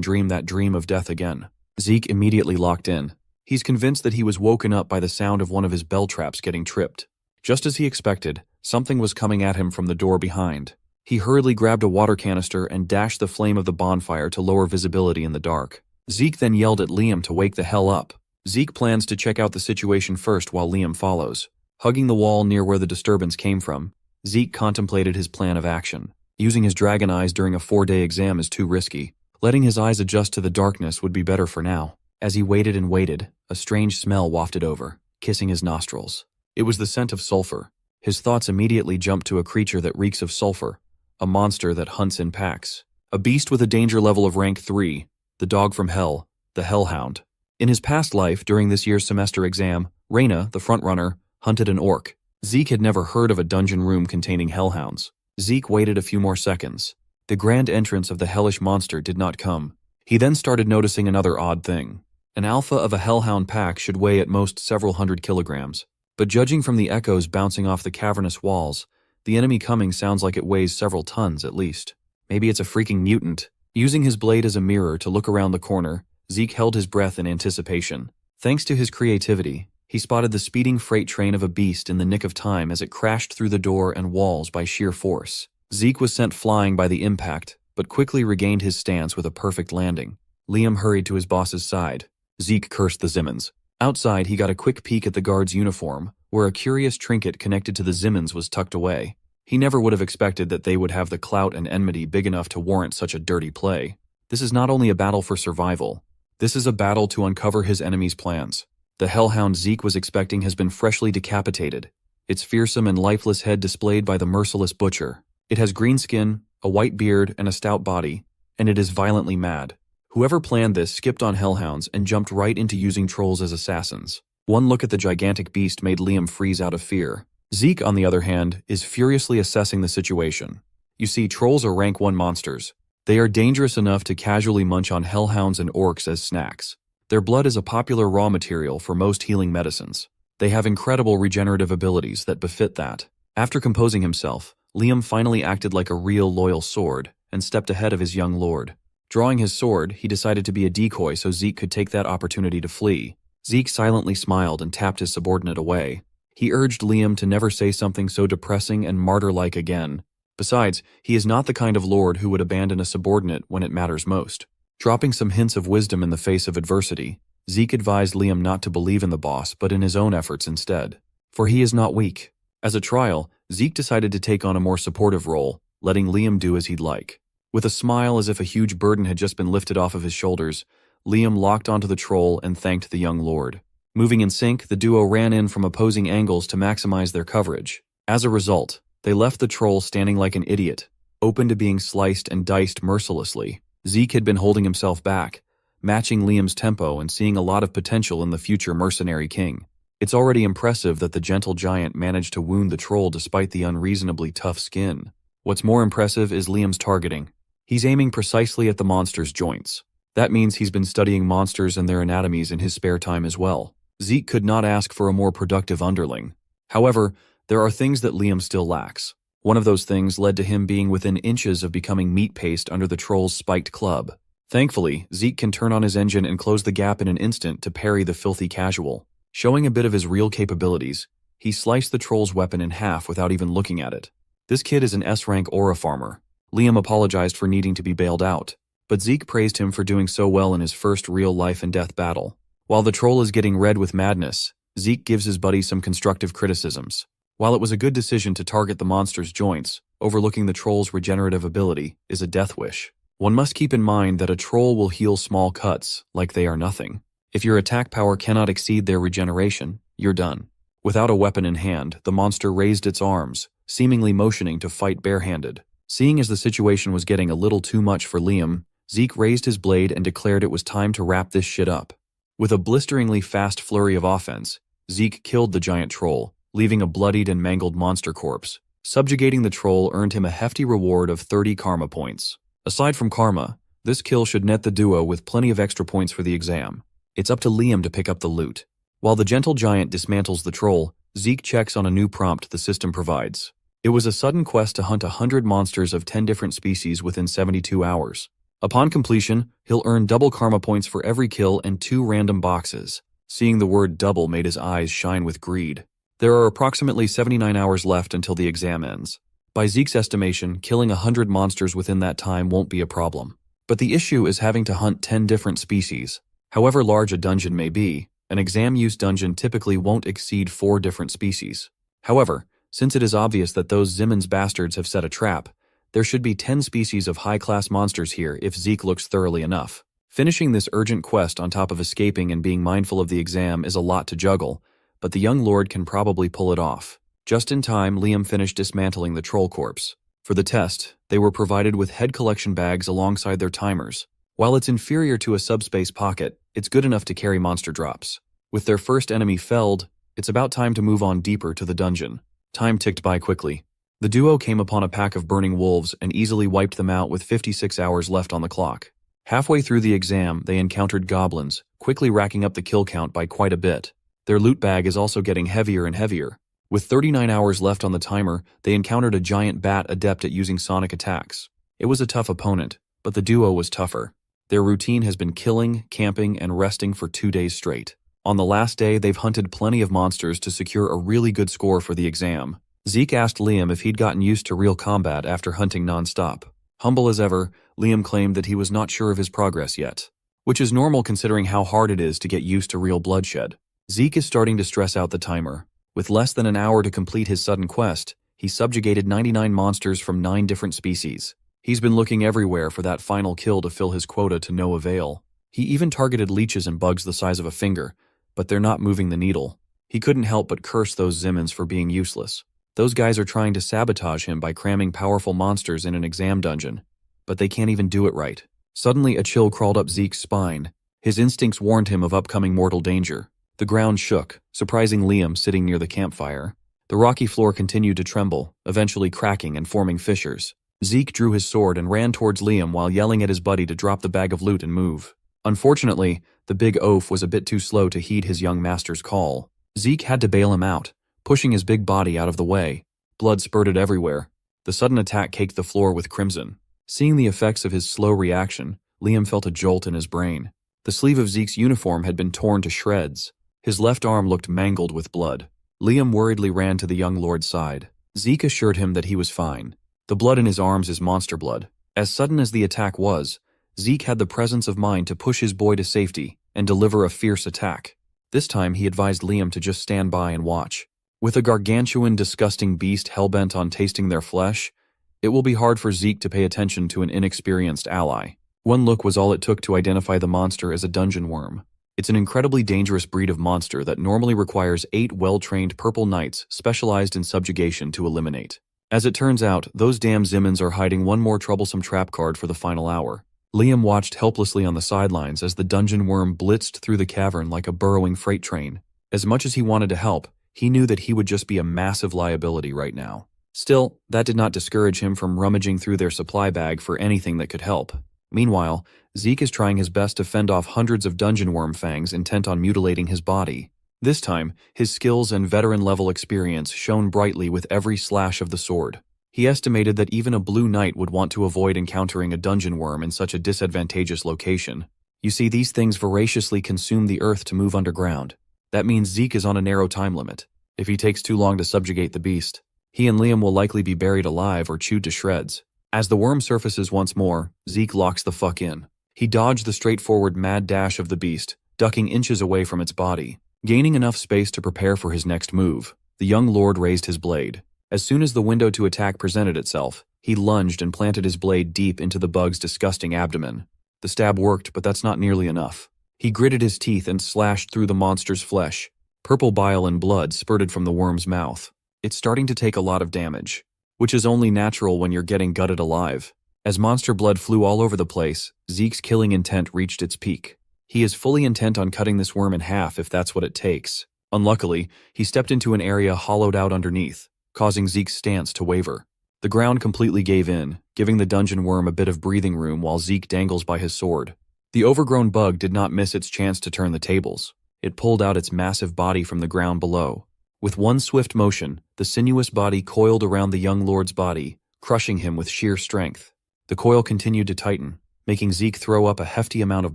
dream that dream of death again. Zeke immediately locked in. He's convinced that he was woken up by the sound of one of his bell traps getting tripped. Just as he expected, something was coming at him from the door behind. He hurriedly grabbed a water canister and dashed the flame of the bonfire to lower visibility in the dark. Zeke then yelled at Liam to wake the hell up. Zeke plans to check out the situation first while Liam follows. Hugging the wall near where the disturbance came from, Zeke contemplated his plan of action. Using his dragon eyes during a 4-day exam is too risky. Letting his eyes adjust to the darkness would be better for now. As he waited and waited, a strange smell wafted over, kissing his nostrils. It was the scent of sulfur. His thoughts immediately jumped to a creature that reeks of sulfur, a monster that hunts in packs. A beast with a danger level of rank 3, the dog from hell, the hellhound. In his past life, during this year's semester exam, Reyna, the frontrunner, hunted an orc. Zeke had never heard of a dungeon room containing hellhounds. Zeke waited a few more seconds. The grand entrance of the hellish monster did not come. He then started noticing another odd thing. An alpha of a hellhound pack should weigh at most several hundred kilograms. But judging from the echoes bouncing off the cavernous walls, the enemy coming sounds like it weighs several tons at least. Maybe it's a freaking mutant. Using his blade as a mirror to look around the corner, Zeke held his breath in anticipation. Thanks to his creativity, he spotted the speeding freight train of a beast in the nick of time as it crashed through the door and walls by sheer force. Zeke was sent flying by the impact, but quickly regained his stance with a perfect landing. Liam hurried to his boss's side. Zeke cursed the Zimmons. Outside, he got a quick peek at the guard's uniform, where a curious trinket connected to the Zimmons was tucked away. He never would have expected that they would have the clout and enmity big enough to warrant such a dirty play. This is not only a battle for survival. This is a battle to uncover his enemy's plans. The hellhound Zeke was expecting has been freshly decapitated, its fearsome and lifeless head displayed by the merciless butcher. It has green skin, a white beard, and a stout body, and it is violently mad. Whoever planned this skipped on hellhounds and jumped right into using trolls as assassins. One look at the gigantic beast made Liam freeze out of fear. Zeke, on the other hand, is furiously assessing the situation. You see, trolls are rank 1 monsters. They are dangerous enough to casually munch on hellhounds and orcs as snacks. Their blood is a popular raw material for most healing medicines. They have incredible regenerative abilities that befit that. After composing himself, Liam finally acted like a real loyal sword and stepped ahead of his young lord. Drawing his sword, he decided to be a decoy so Zeke could take that opportunity to flee. Zeke silently smiled and tapped his subordinate away. He urged Liam to never say something so depressing and martyr-like again. Besides, he is not the kind of lord who would abandon a subordinate when it matters most. Dropping some hints of wisdom in the face of adversity, Zeke advised Liam not to believe in the boss but in his own efforts instead. For he is not weak. As a trial, Zeke decided to take on a more supportive role, letting Liam do as he'd like. With a smile as if a huge burden had just been lifted off of his shoulders, Liam locked onto the troll and thanked the young lord. Moving in sync, the duo ran in from opposing angles to maximize their coverage. As a result, they left the troll standing like an idiot, open to being sliced and diced mercilessly. Zeke had been holding himself back, matching Liam's tempo and seeing a lot of potential in the future mercenary king. It's already impressive that the gentle giant managed to wound the troll despite the unreasonably tough skin. What's more impressive is Liam's targeting. He's aiming precisely at the monster's joints. That means he's been studying monsters and their anatomies in his spare time as well. Zeke could not ask for a more productive underling. However, there are things that Liam still lacks. One of those things led to him being within inches of becoming meat paste under the troll's spiked club. Thankfully, Zeke can turn on his engine and close the gap in an instant to parry the filthy casual. Showing a bit of his real capabilities, he sliced the troll's weapon in half without even looking at it. This kid is an S-rank aura farmer. Liam apologized for needing to be bailed out, but Zeke praised him for doing so well in his first real life and death battle. While the troll is getting red with madness, Zeke gives his buddy some constructive criticisms. While it was a good decision to target the monster's joints, overlooking the troll's regenerative ability is a death wish. One must keep in mind that a troll will heal small cuts like they are nothing. If your attack power cannot exceed their regeneration, you're done. Without a weapon in hand, the monster raised its arms, seemingly motioning to fight barehanded. Seeing as the situation was getting a little too much for Liam, Zeke raised his blade and declared it was time to wrap this shit up. With a blisteringly fast flurry of offense, Zeke killed the giant troll, leaving a bloodied and mangled monster corpse. Subjugating the troll earned him a hefty reward of 30 karma points. Aside from karma, This kill should net the duo with plenty of extra points for the exam. It's up to Liam to pick up the loot. While the gentle giant dismantles the troll, Zeke checks on a new prompt the system provides. It was a sudden quest to hunt 100 monsters of 10 different species within 72 hours. Upon completion, he'll earn double karma points for every kill and 2 random boxes. Seeing the word double made his eyes shine with greed. There are approximately 79 hours left until the exam ends. By Zeke's estimation, killing 100 monsters within that time won't be a problem. But the issue is having to hunt 10 different species. However large a dungeon may be, an exam-use dungeon typically won't exceed 4 different species. However, since it is obvious that those Zimmons bastards have set a trap, there should be 10 species of high-class monsters here if Zeke looks thoroughly enough. Finishing this urgent quest on top of escaping and being mindful of the exam is a lot to juggle, but the young lord can probably pull it off. Just in time, Liam finished dismantling the troll corpse. For the test, they were provided with head collection bags alongside their timers. While it's inferior to a subspace pocket, it's good enough to carry monster drops. With their first enemy felled, it's about time to move on deeper to the dungeon. Time ticked by quickly. The duo came upon a pack of burning wolves and easily wiped them out with 56 hours left on the clock. Halfway through the exam, they encountered goblins, quickly racking up the kill count by quite a bit. Their loot bag is also getting heavier and heavier. With 39 hours left on the timer, they encountered a giant bat adept at using sonic attacks. It was a tough opponent, but the duo was tougher. Their routine has been killing, camping, and resting for 2 days straight. On the last day, they've hunted plenty of monsters to secure a really good score for the exam. Zeke asked Liam if he'd gotten used to real combat after hunting non-stop. Humble as ever, Liam claimed that he was not sure of his progress yet, which is normal considering how hard it is to get used to real bloodshed. Zeke is starting to stress out the timer. With less than an hour to complete his sudden quest, he subjugated 99 monsters from 9 different species. He's been looking everywhere for that final kill to fill his quota to no avail. He even targeted leeches and bugs the size of a finger, but they're not moving the needle. He couldn't help but curse those Zimmons for being useless. Those guys are trying to sabotage him by cramming powerful monsters in an exam dungeon, but they can't even do it right. Suddenly, a chill crawled up Zeke's spine. His instincts warned him of upcoming mortal danger. The ground shook, surprising Liam sitting near the campfire. The rocky floor continued to tremble, eventually cracking and forming fissures. Zeke drew his sword and ran towards Liam while yelling at his buddy to drop the bag of loot and move. Unfortunately, the big oaf was a bit too slow to heed his young master's call. Zeke had to bail him out, pushing his big body out of the way. Blood spurted everywhere. The sudden attack caked the floor with crimson. Seeing the effects of his slow reaction, Liam felt a jolt in his brain. The sleeve of Zeke's uniform had been torn to shreds. His left arm looked mangled with blood. Liam worriedly ran to the young lord's side. Zeke assured him that he was fine. The blood in his arms is monster blood. As sudden as the attack was, Zeke had the presence of mind to push his boy to safety and deliver a fierce attack. This time he advised Liam to just stand by and watch. With a gargantuan, disgusting beast hellbent on tasting their flesh, it will be hard for Zeke to pay attention to an inexperienced ally. One look was all it took to identify the monster as a dungeon worm. It's an incredibly dangerous breed of monster that normally requires 8 well-trained purple knights specialized in subjugation to eliminate. As it turns out, those damn Zimmons are hiding one more troublesome trap card for the final hour. Liam watched helplessly on the sidelines as the dungeon worm blitzed through the cavern like a burrowing freight train. As much as he wanted to help, he knew that he would just be a massive liability right now. Still, that did not discourage him from rummaging through their supply bag for anything that could help. Meanwhile, Zeke is trying his best to fend off hundreds of dungeon worm fangs intent on mutilating his body. This time, his skills and veteran-level experience shone brightly with every slash of the sword. He estimated that even a blue knight would want to avoid encountering a dungeon worm in such a disadvantageous location. You see, these things voraciously consume the earth to move underground. That means Zeke is on a narrow time limit. If he takes too long to subjugate the beast, he and Liam will likely be buried alive or chewed to shreds. As the worm surfaces once more, Zeke locks the fuck in. He dodged the straightforward mad dash of the beast, ducking inches away from its body. Gaining enough space to prepare for his next move, the young lord raised his blade. As soon as the window to attack presented itself, he lunged and planted his blade deep into the bug's disgusting abdomen. The stab worked, but that's not nearly enough. He gritted his teeth and slashed through the monster's flesh. Purple bile and blood spurted from the worm's mouth. It's starting to take a lot of damage, which is only natural when you're getting gutted alive. As monster blood flew all over the place, Zeke's killing intent reached its peak. He is fully intent on cutting this worm in half if that's what it takes. Unluckily, he stepped into an area hollowed out underneath, causing Zeke's stance to waver. The ground completely gave in, giving the dungeon worm a bit of breathing room while Zeke dangles by his sword. The overgrown bug did not miss its chance to turn the tables. It pulled out its massive body from the ground below. With one swift motion, the sinuous body coiled around the young lord's body, crushing him with sheer strength. The coil continued to tighten, making Zeke throw up a hefty amount of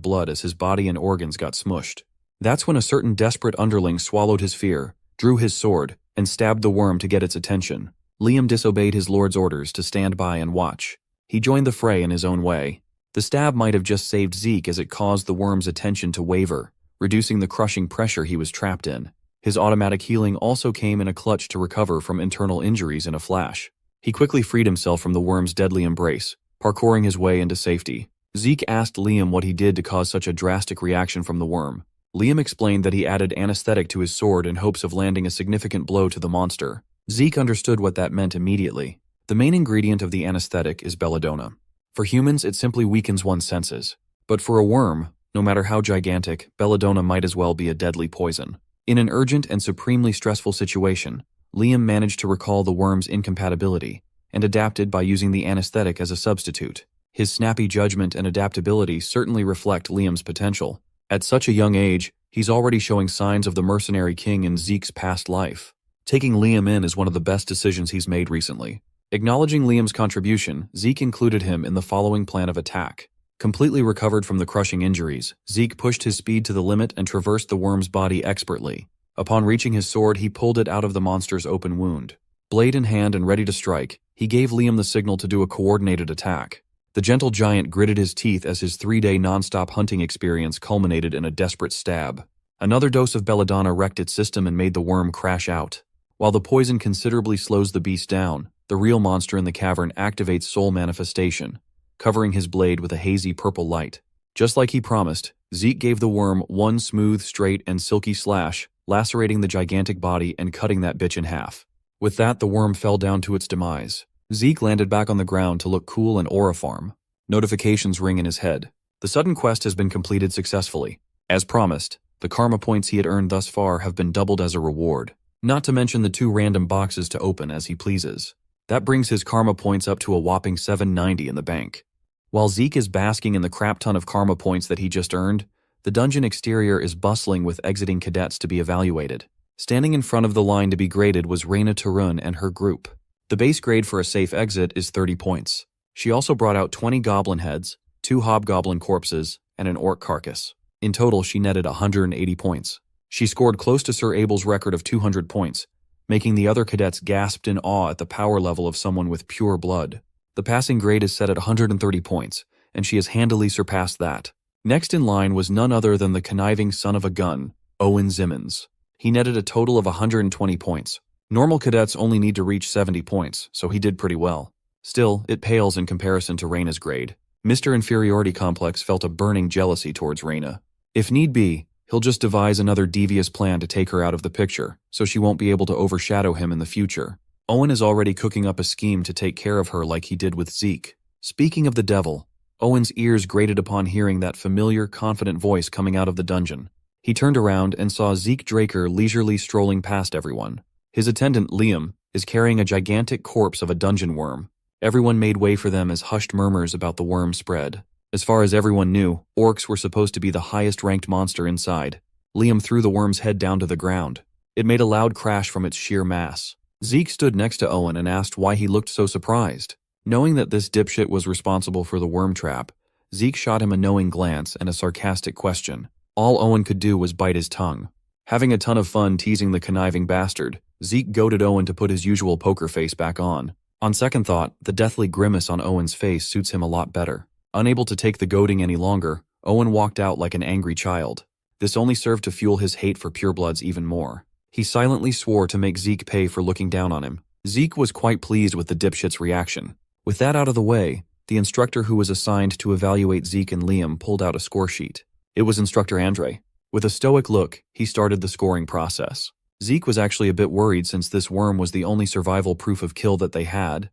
blood as his body and organs got smushed. That's when a certain desperate underling swallowed his fear, drew his sword, and stabbed the worm to get its attention. Liam disobeyed his lord's orders to stand by and watch. He joined the fray in his own way. The stab might have just saved Zeke as it caused the worm's attention to waver, reducing the crushing pressure he was trapped in. His automatic healing also came in a clutch to recover from internal injuries in a flash. He quickly freed himself from the worm's deadly embrace, parkouring his way into safety. Zeke asked Liam what he did to cause such a drastic reaction from the worm. Liam explained that he added anesthetic to his sword in hopes of landing a significant blow to the monster. Zeke understood what that meant immediately. The main ingredient of the anesthetic is belladonna. For humans, it simply weakens one's senses. But for a worm, no matter how gigantic, belladonna might as well be a deadly poison. In an urgent and supremely stressful situation, Liam managed to recall the worm's incompatibility and adapted by using the anesthetic as a substitute. His snappy judgment and adaptability certainly reflect Liam's potential. At such a young age, he's already showing signs of the mercenary king in Zeke's past life. Taking Liam in is one of the best decisions he's made recently. Acknowledging Liam's contribution, Zeke included him in the following plan of attack. Completely recovered from the crushing injuries, Zeke pushed his speed to the limit and traversed the worm's body expertly. Upon reaching his sword, he pulled it out of the monster's open wound. Blade in hand and ready to strike, he gave Liam the signal to do a coordinated attack. The gentle giant gritted his teeth as his 3-day non-stop hunting experience culminated in a desperate stab. Another dose of belladonna wrecked its system and made the worm crash out. While the poison considerably slows the beast down, the real monster in the cavern activates soul manifestation, covering his blade with a hazy purple light. Just like he promised, Zeke gave the worm one smooth, straight, and silky slash, lacerating the gigantic body and cutting that bitch in half. With that, the worm fell down to its demise. Zeke landed back on the ground to look cool and aura farm. Notifications ring in his head. The sudden quest has been completed successfully. As promised, the karma points he had earned thus far have been doubled as a reward. Not to mention the 2 random boxes to open as he pleases. That brings his karma points up to a whopping 790 in the bank. While Zeke is basking in the crap ton of karma points that he just earned, the dungeon exterior is bustling with exiting cadets to be evaluated. Standing in front of the line to be graded was Reyna Tarun and her group. The base grade for a safe exit is 30 points. She also brought out 20 goblin heads, 2 hobgoblin corpses, and an orc carcass. In total, she netted 180 points. She scored close to Sir Abel's record of 200 points, making the other cadets gasped in awe at the power level of someone with pure blood. The passing grade is set at 130 points, and she has handily surpassed that. Next in line was none other than the conniving son of a gun, Owen Zimmons. He netted a total of 120 points. Normal cadets only need to reach 70 points, so he did pretty well. Still, it pales in comparison to Reyna's grade. Mr. Inferiority Complex felt a burning jealousy towards Reyna. If need be, he'll just devise another devious plan to take her out of the picture, so she won't be able to overshadow him in the future. Owen is already cooking up a scheme to take care of her like he did with Zeke. Speaking of the devil, Owen's ears grated upon hearing that familiar, confident voice coming out of the dungeon. He turned around and saw Zeke Draker leisurely strolling past everyone. His attendant, Liam, is carrying a gigantic corpse of a dungeon worm. Everyone made way for them as hushed murmurs about the worm spread. As far as everyone knew, orcs were supposed to be the highest-ranked monster inside. Liam threw the worm's head down to the ground. It made a loud crash from its sheer mass. Zeke stood next to Owen and asked why he looked so surprised. Knowing that this dipshit was responsible for the worm trap, Zeke shot him a knowing glance and a sarcastic question. All Owen could do was bite his tongue. Having a ton of fun teasing the conniving bastard, Zeke goaded Owen to put his usual poker face back on. On second thought, the deathly grimace on Owen's face suits him a lot better. Unable to take the goading any longer, Owen walked out like an angry child. This only served to fuel his hate for purebloods even more. He silently swore to make Zeke pay for looking down on him. Zeke was quite pleased with the dipshit's reaction. With that out of the way, the instructor who was assigned to evaluate Zeke and Liam pulled out a score sheet. It was Instructor Andre. With a stoic look, he started the scoring process. Zeke was actually a bit worried since this worm was the only survival proof of kill that they had,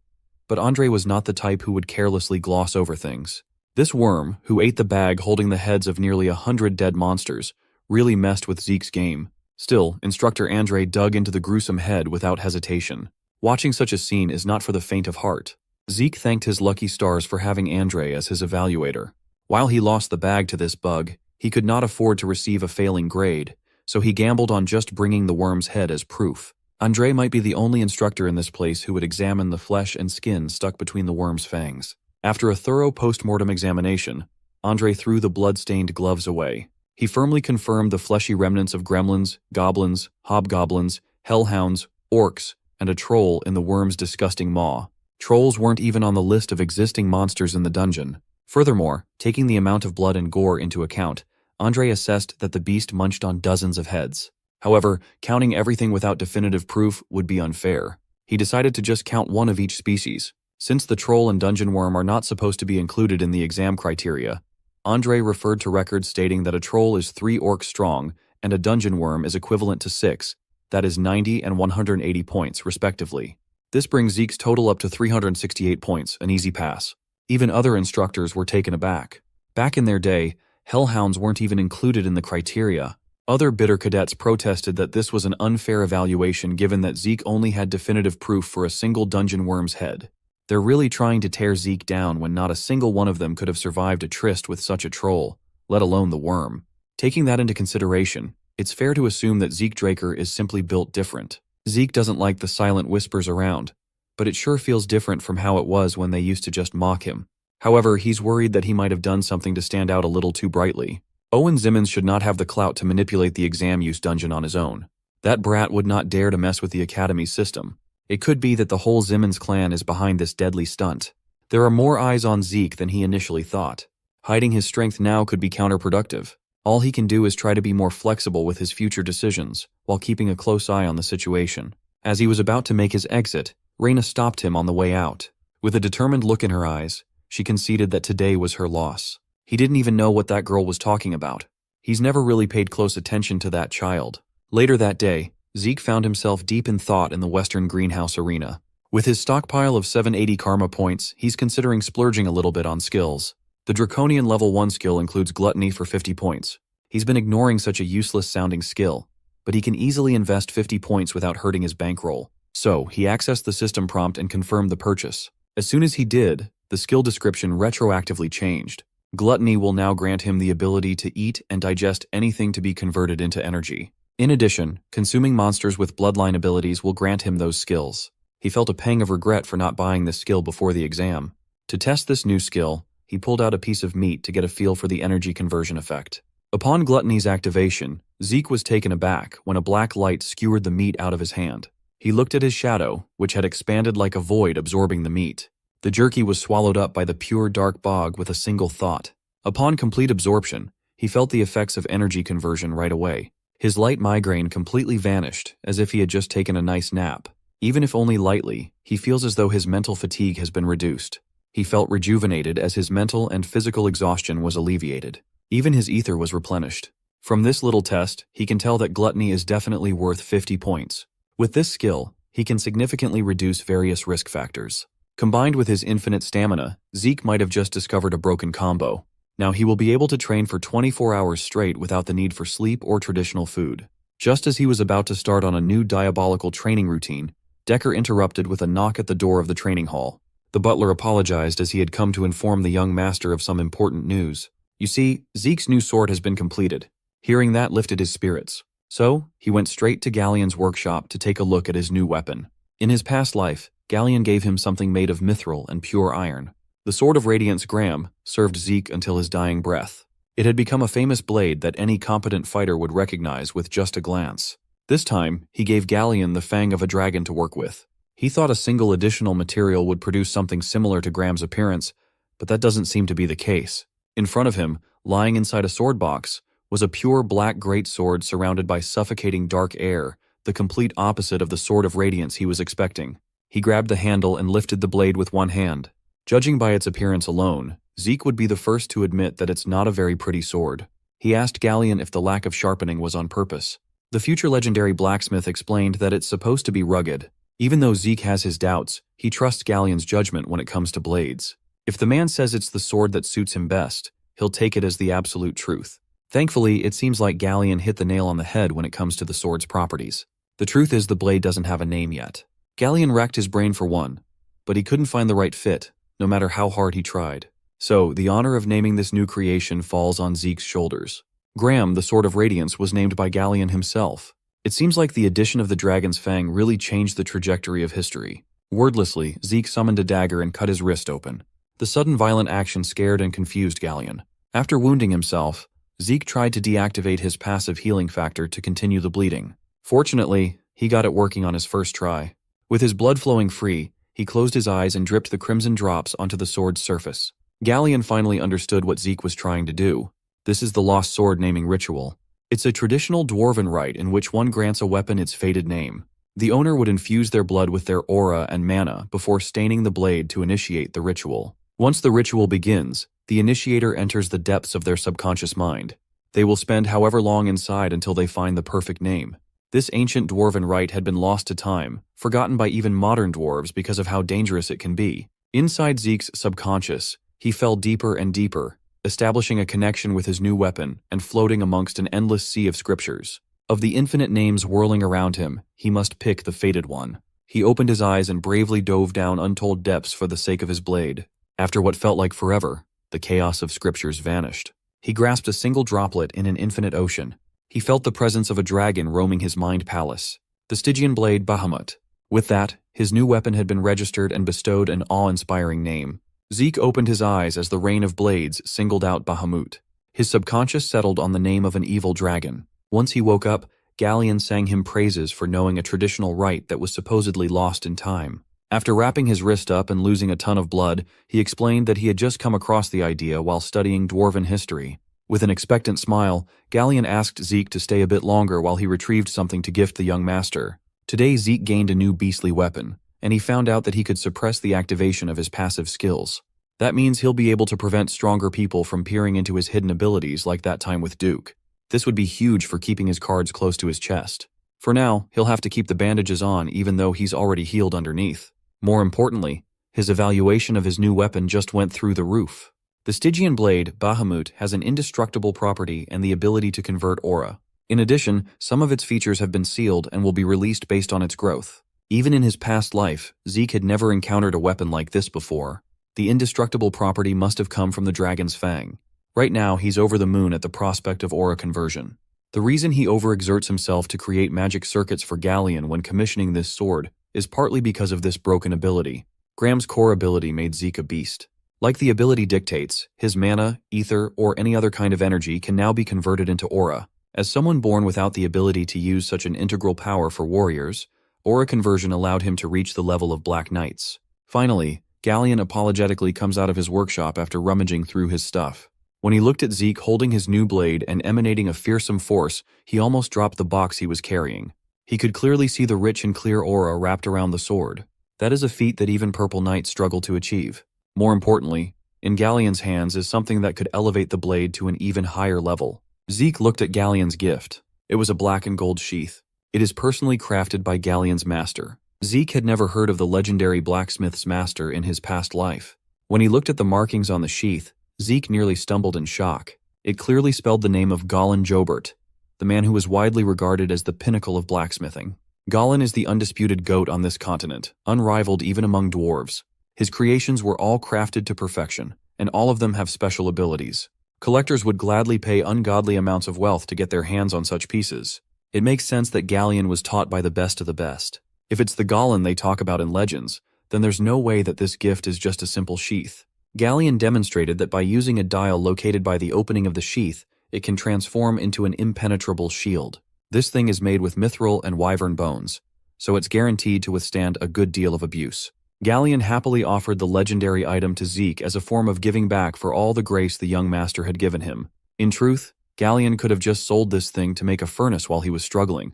but Andre was not the type who would carelessly gloss over things. This worm, who ate the bag holding the heads of nearly 100 dead monsters, really messed with Zeke's game. Still, Instructor Andre dug into the gruesome head without hesitation. Watching such a scene is not for the faint of heart. Zeke thanked his lucky stars for having Andre as his evaluator. While he lost the bag to this bug, he could not afford to receive a failing grade, so he gambled on just bringing the worm's head as proof. Andre might be the only instructor in this place who would examine the flesh and skin stuck between the worm's fangs. After a thorough post-mortem examination, Andre threw the blood-stained gloves away. He firmly confirmed the fleshy remnants of gremlins, goblins, hobgoblins, hellhounds, orcs, and a troll in the worm's disgusting maw. Trolls weren't even on the list of existing monsters in the dungeon. Furthermore, taking the amount of blood and gore into account, Andre assessed that the beast munched on dozens of heads. However, counting everything without definitive proof would be unfair. He decided to just count one of each species. Since the troll and dungeon worm are not supposed to be included in the exam criteria, Andre referred to records stating that a troll is 3 orcs strong and a dungeon worm is equivalent to 6, that is 90 and 180 points, respectively. This brings Zeke's total up to 368 points, an easy pass. Even other instructors were taken aback. Back in their day, hellhounds weren't even included in the criteria. Other bitter cadets protested that this was an unfair evaluation given that Zeke only had definitive proof for a single dungeon worm's head. They're really trying to tear Zeke down when not a single one of them could have survived a tryst with such a troll, let alone the worm. Taking that into consideration, it's fair to assume that Zeke Draker is simply built different. Zeke doesn't like the silent whispers around, but it sure feels different from how it was when they used to just mock him. However, he's worried that he might have done something to stand out a little too brightly. Owen Zimmons should not have the clout to manipulate the exam use dungeon on his own. That brat would not dare to mess with the Academy's system. It could be that the whole Zimmons clan is behind this deadly stunt. There are more eyes on Zeke than he initially thought. Hiding his strength now could be counterproductive. All he can do is try to be more flexible with his future decisions, while keeping a close eye on the situation. As he was about to make his exit, Reyna stopped him on the way out. With a determined look in her eyes, she conceded that today was her loss. He didn't even know what that girl was talking about. He's never really paid close attention to that child. Later that day, Zeke found himself deep in thought in the Western Greenhouse arena. With his stockpile of 780 karma points, he's considering splurging a little bit on skills. The Draconian level 1 skill includes Gluttony for 50 points. He's been ignoring such a useless-sounding skill, but he can easily invest 50 points without hurting his bankroll. So, he accessed the system prompt and confirmed the purchase. As soon as he did, the skill description retroactively changed. Gluttony will now grant him the ability to eat and digest anything to be converted into energy. In addition, consuming monsters with bloodline abilities will grant him those skills. He felt a pang of regret for not buying this skill before the exam. To test this new skill, he pulled out a piece of meat to get a feel for the energy conversion effect. Upon Gluttony's activation, Zeke was taken aback when a black light skewered the meat out of his hand. He looked at his shadow, which had expanded like a void absorbing the meat. The jerky was swallowed up by the pure dark bog with a single thought. Upon complete absorption, he felt the effects of energy conversion right away. His light migraine completely vanished, as if he had just taken a nice nap. Even if only lightly, he feels as though his mental fatigue has been reduced. He felt rejuvenated as his mental and physical exhaustion was alleviated. Even his ether was replenished. From this little test, he can tell that Gluttony is definitely worth 50 points. With this skill, he can significantly reduce various risk factors. Combined with his infinite stamina, Zeke might have just discovered a broken combo. Now he will be able to train for 24 hours straight without the need for sleep or traditional food. Just as he was about to start on a new diabolical training routine, Decker interrupted with a knock at the door of the training hall. The butler apologized as he had come to inform the young master of some important news. You see, Zeke's new sword has been completed. Hearing that lifted his spirits. So, he went straight to Galleon's workshop to take a look at his new weapon. In his past life, Galleon gave him something made of mithril and pure iron. The Sword of Radiance Graham served Zeke until his dying breath. It had become a famous blade that any competent fighter would recognize with just a glance. This time, he gave Galleon the fang of a dragon to work with. He thought a single additional material would produce something similar to Graham's appearance, but that doesn't seem to be the case. In front of him, lying inside a sword box, was a pure black greatsword surrounded by suffocating dark air, the complete opposite of the Sword of Radiance he was expecting. He grabbed the handle and lifted the blade with one hand. Judging by its appearance alone, Zeke would be the first to admit that it's not a very pretty sword. He asked Galleon if the lack of sharpening was on purpose. The future legendary blacksmith explained that it's supposed to be rugged. Even though Zeke has his doubts, he trusts Galleon's judgment when it comes to blades. If the man says it's the sword that suits him best, he'll take it as the absolute truth. Thankfully, it seems like Galleon hit the nail on the head when it comes to the sword's properties. The truth is the blade doesn't have a name yet. Galleon racked his brain for one, but he couldn't find the right fit, no matter how hard he tried. So, the honor of naming this new creation falls on Zeke's shoulders. Graham, the Sword of Radiance, was named by Galleon himself. It seems like the addition of the Dragon's Fang really changed the trajectory of history. Wordlessly, Zeke summoned a dagger and cut his wrist open. The sudden violent action scared and confused Galleon. After wounding himself, Zeke tried to deactivate his passive healing factor to continue the bleeding. Fortunately, he got it working on his first try. With his blood flowing free, he closed his eyes and dripped the crimson drops onto the sword's surface. Galleon finally understood what Zeke was trying to do. This is the Lost Sword naming ritual. It's a traditional dwarven rite in which one grants a weapon its fated name. The owner would infuse their blood with their aura and mana before staining the blade to initiate the ritual. Once the ritual begins, the initiator enters the depths of their subconscious mind. They will spend however long inside until they find the perfect name. This ancient dwarven rite had been lost to time, forgotten by even modern dwarves because of how dangerous it can be. Inside Zeke's subconscious, he fell deeper and deeper, establishing a connection with his new weapon and floating amongst an endless sea of scriptures. Of the infinite names whirling around him, he must pick the fated one. He opened his eyes and bravely dove down untold depths for the sake of his blade. After what felt like forever, the chaos of scriptures vanished. He grasped a single droplet in an infinite ocean. He felt the presence of a dragon roaming his mind palace, the Stygian blade Bahamut. With that, his new weapon had been registered and bestowed an awe-inspiring name. Zeke opened his eyes as the rain of blades singled out Bahamut. His subconscious settled on the name of an evil dragon. Once he woke up, Galleon sang him praises for knowing a traditional rite that was supposedly lost in time. After wrapping his wrist up and losing a ton of blood, he explained that he had just come across the idea while studying dwarven history. With an expectant smile, Galleon asked Zeke to stay a bit longer while he retrieved something to gift the young master. Today Zeke gained a new beastly weapon, and he found out that he could suppress the activation of his passive skills. That means he'll be able to prevent stronger people from peering into his hidden abilities like that time with Duke. This would be huge for keeping his cards close to his chest. For now, he'll have to keep the bandages on even though he's already healed underneath. More importantly, his evaluation of his new weapon just went through the roof. The Stygian blade, Bahamut, has an indestructible property and the ability to convert aura. In addition, some of its features have been sealed and will be released based on its growth. Even in his past life, Zeke had never encountered a weapon like this before. The indestructible property must have come from the Dragon's Fang. Right now, he's over the moon at the prospect of aura conversion. The reason he overexerts himself to create magic circuits for Galleon when commissioning this sword is partly because of this broken ability. Graham's core ability made Zeke a beast. Like the ability dictates, his mana, ether, or any other kind of energy can now be converted into aura. As someone born without the ability to use such an integral power for warriors, aura conversion allowed him to reach the level of Black Knights. Finally, Galleon apologetically comes out of his workshop after rummaging through his stuff. When he looked at Zeke holding his new blade and emanating a fearsome force, he almost dropped the box he was carrying. He could clearly see the rich and clear aura wrapped around the sword. That is a feat that even Purple Knights struggle to achieve. More importantly, in Galleon's hands is something that could elevate the blade to an even higher level. Zeke looked at Galleon's gift. It was a black and gold sheath. It is personally crafted by Galleon's master. Zeke had never heard of the legendary blacksmith's master in his past life. When he looked at the markings on the sheath, Zeke nearly stumbled in shock. It clearly spelled the name of Gollin Jobert, the man who was widely regarded as the pinnacle of blacksmithing. Gollin is the undisputed goat on this continent, unrivaled even among dwarves. His creations were all crafted to perfection, and all of them have special abilities. Collectors would gladly pay ungodly amounts of wealth to get their hands on such pieces. It makes sense that Galleon was taught by the best of the best. If it's the Gollin they talk about in legends, then there's no way that this gift is just a simple sheath. Galleon demonstrated that by using a dial located by the opening of the sheath, it can transform into an impenetrable shield. This thing is made with mithril and wyvern bones, so it's guaranteed to withstand a good deal of abuse. Galleon happily offered the legendary item to Zeke as a form of giving back for all the grace the young master had given him. In truth, Galleon could have just sold this thing to make a furnace while he was struggling.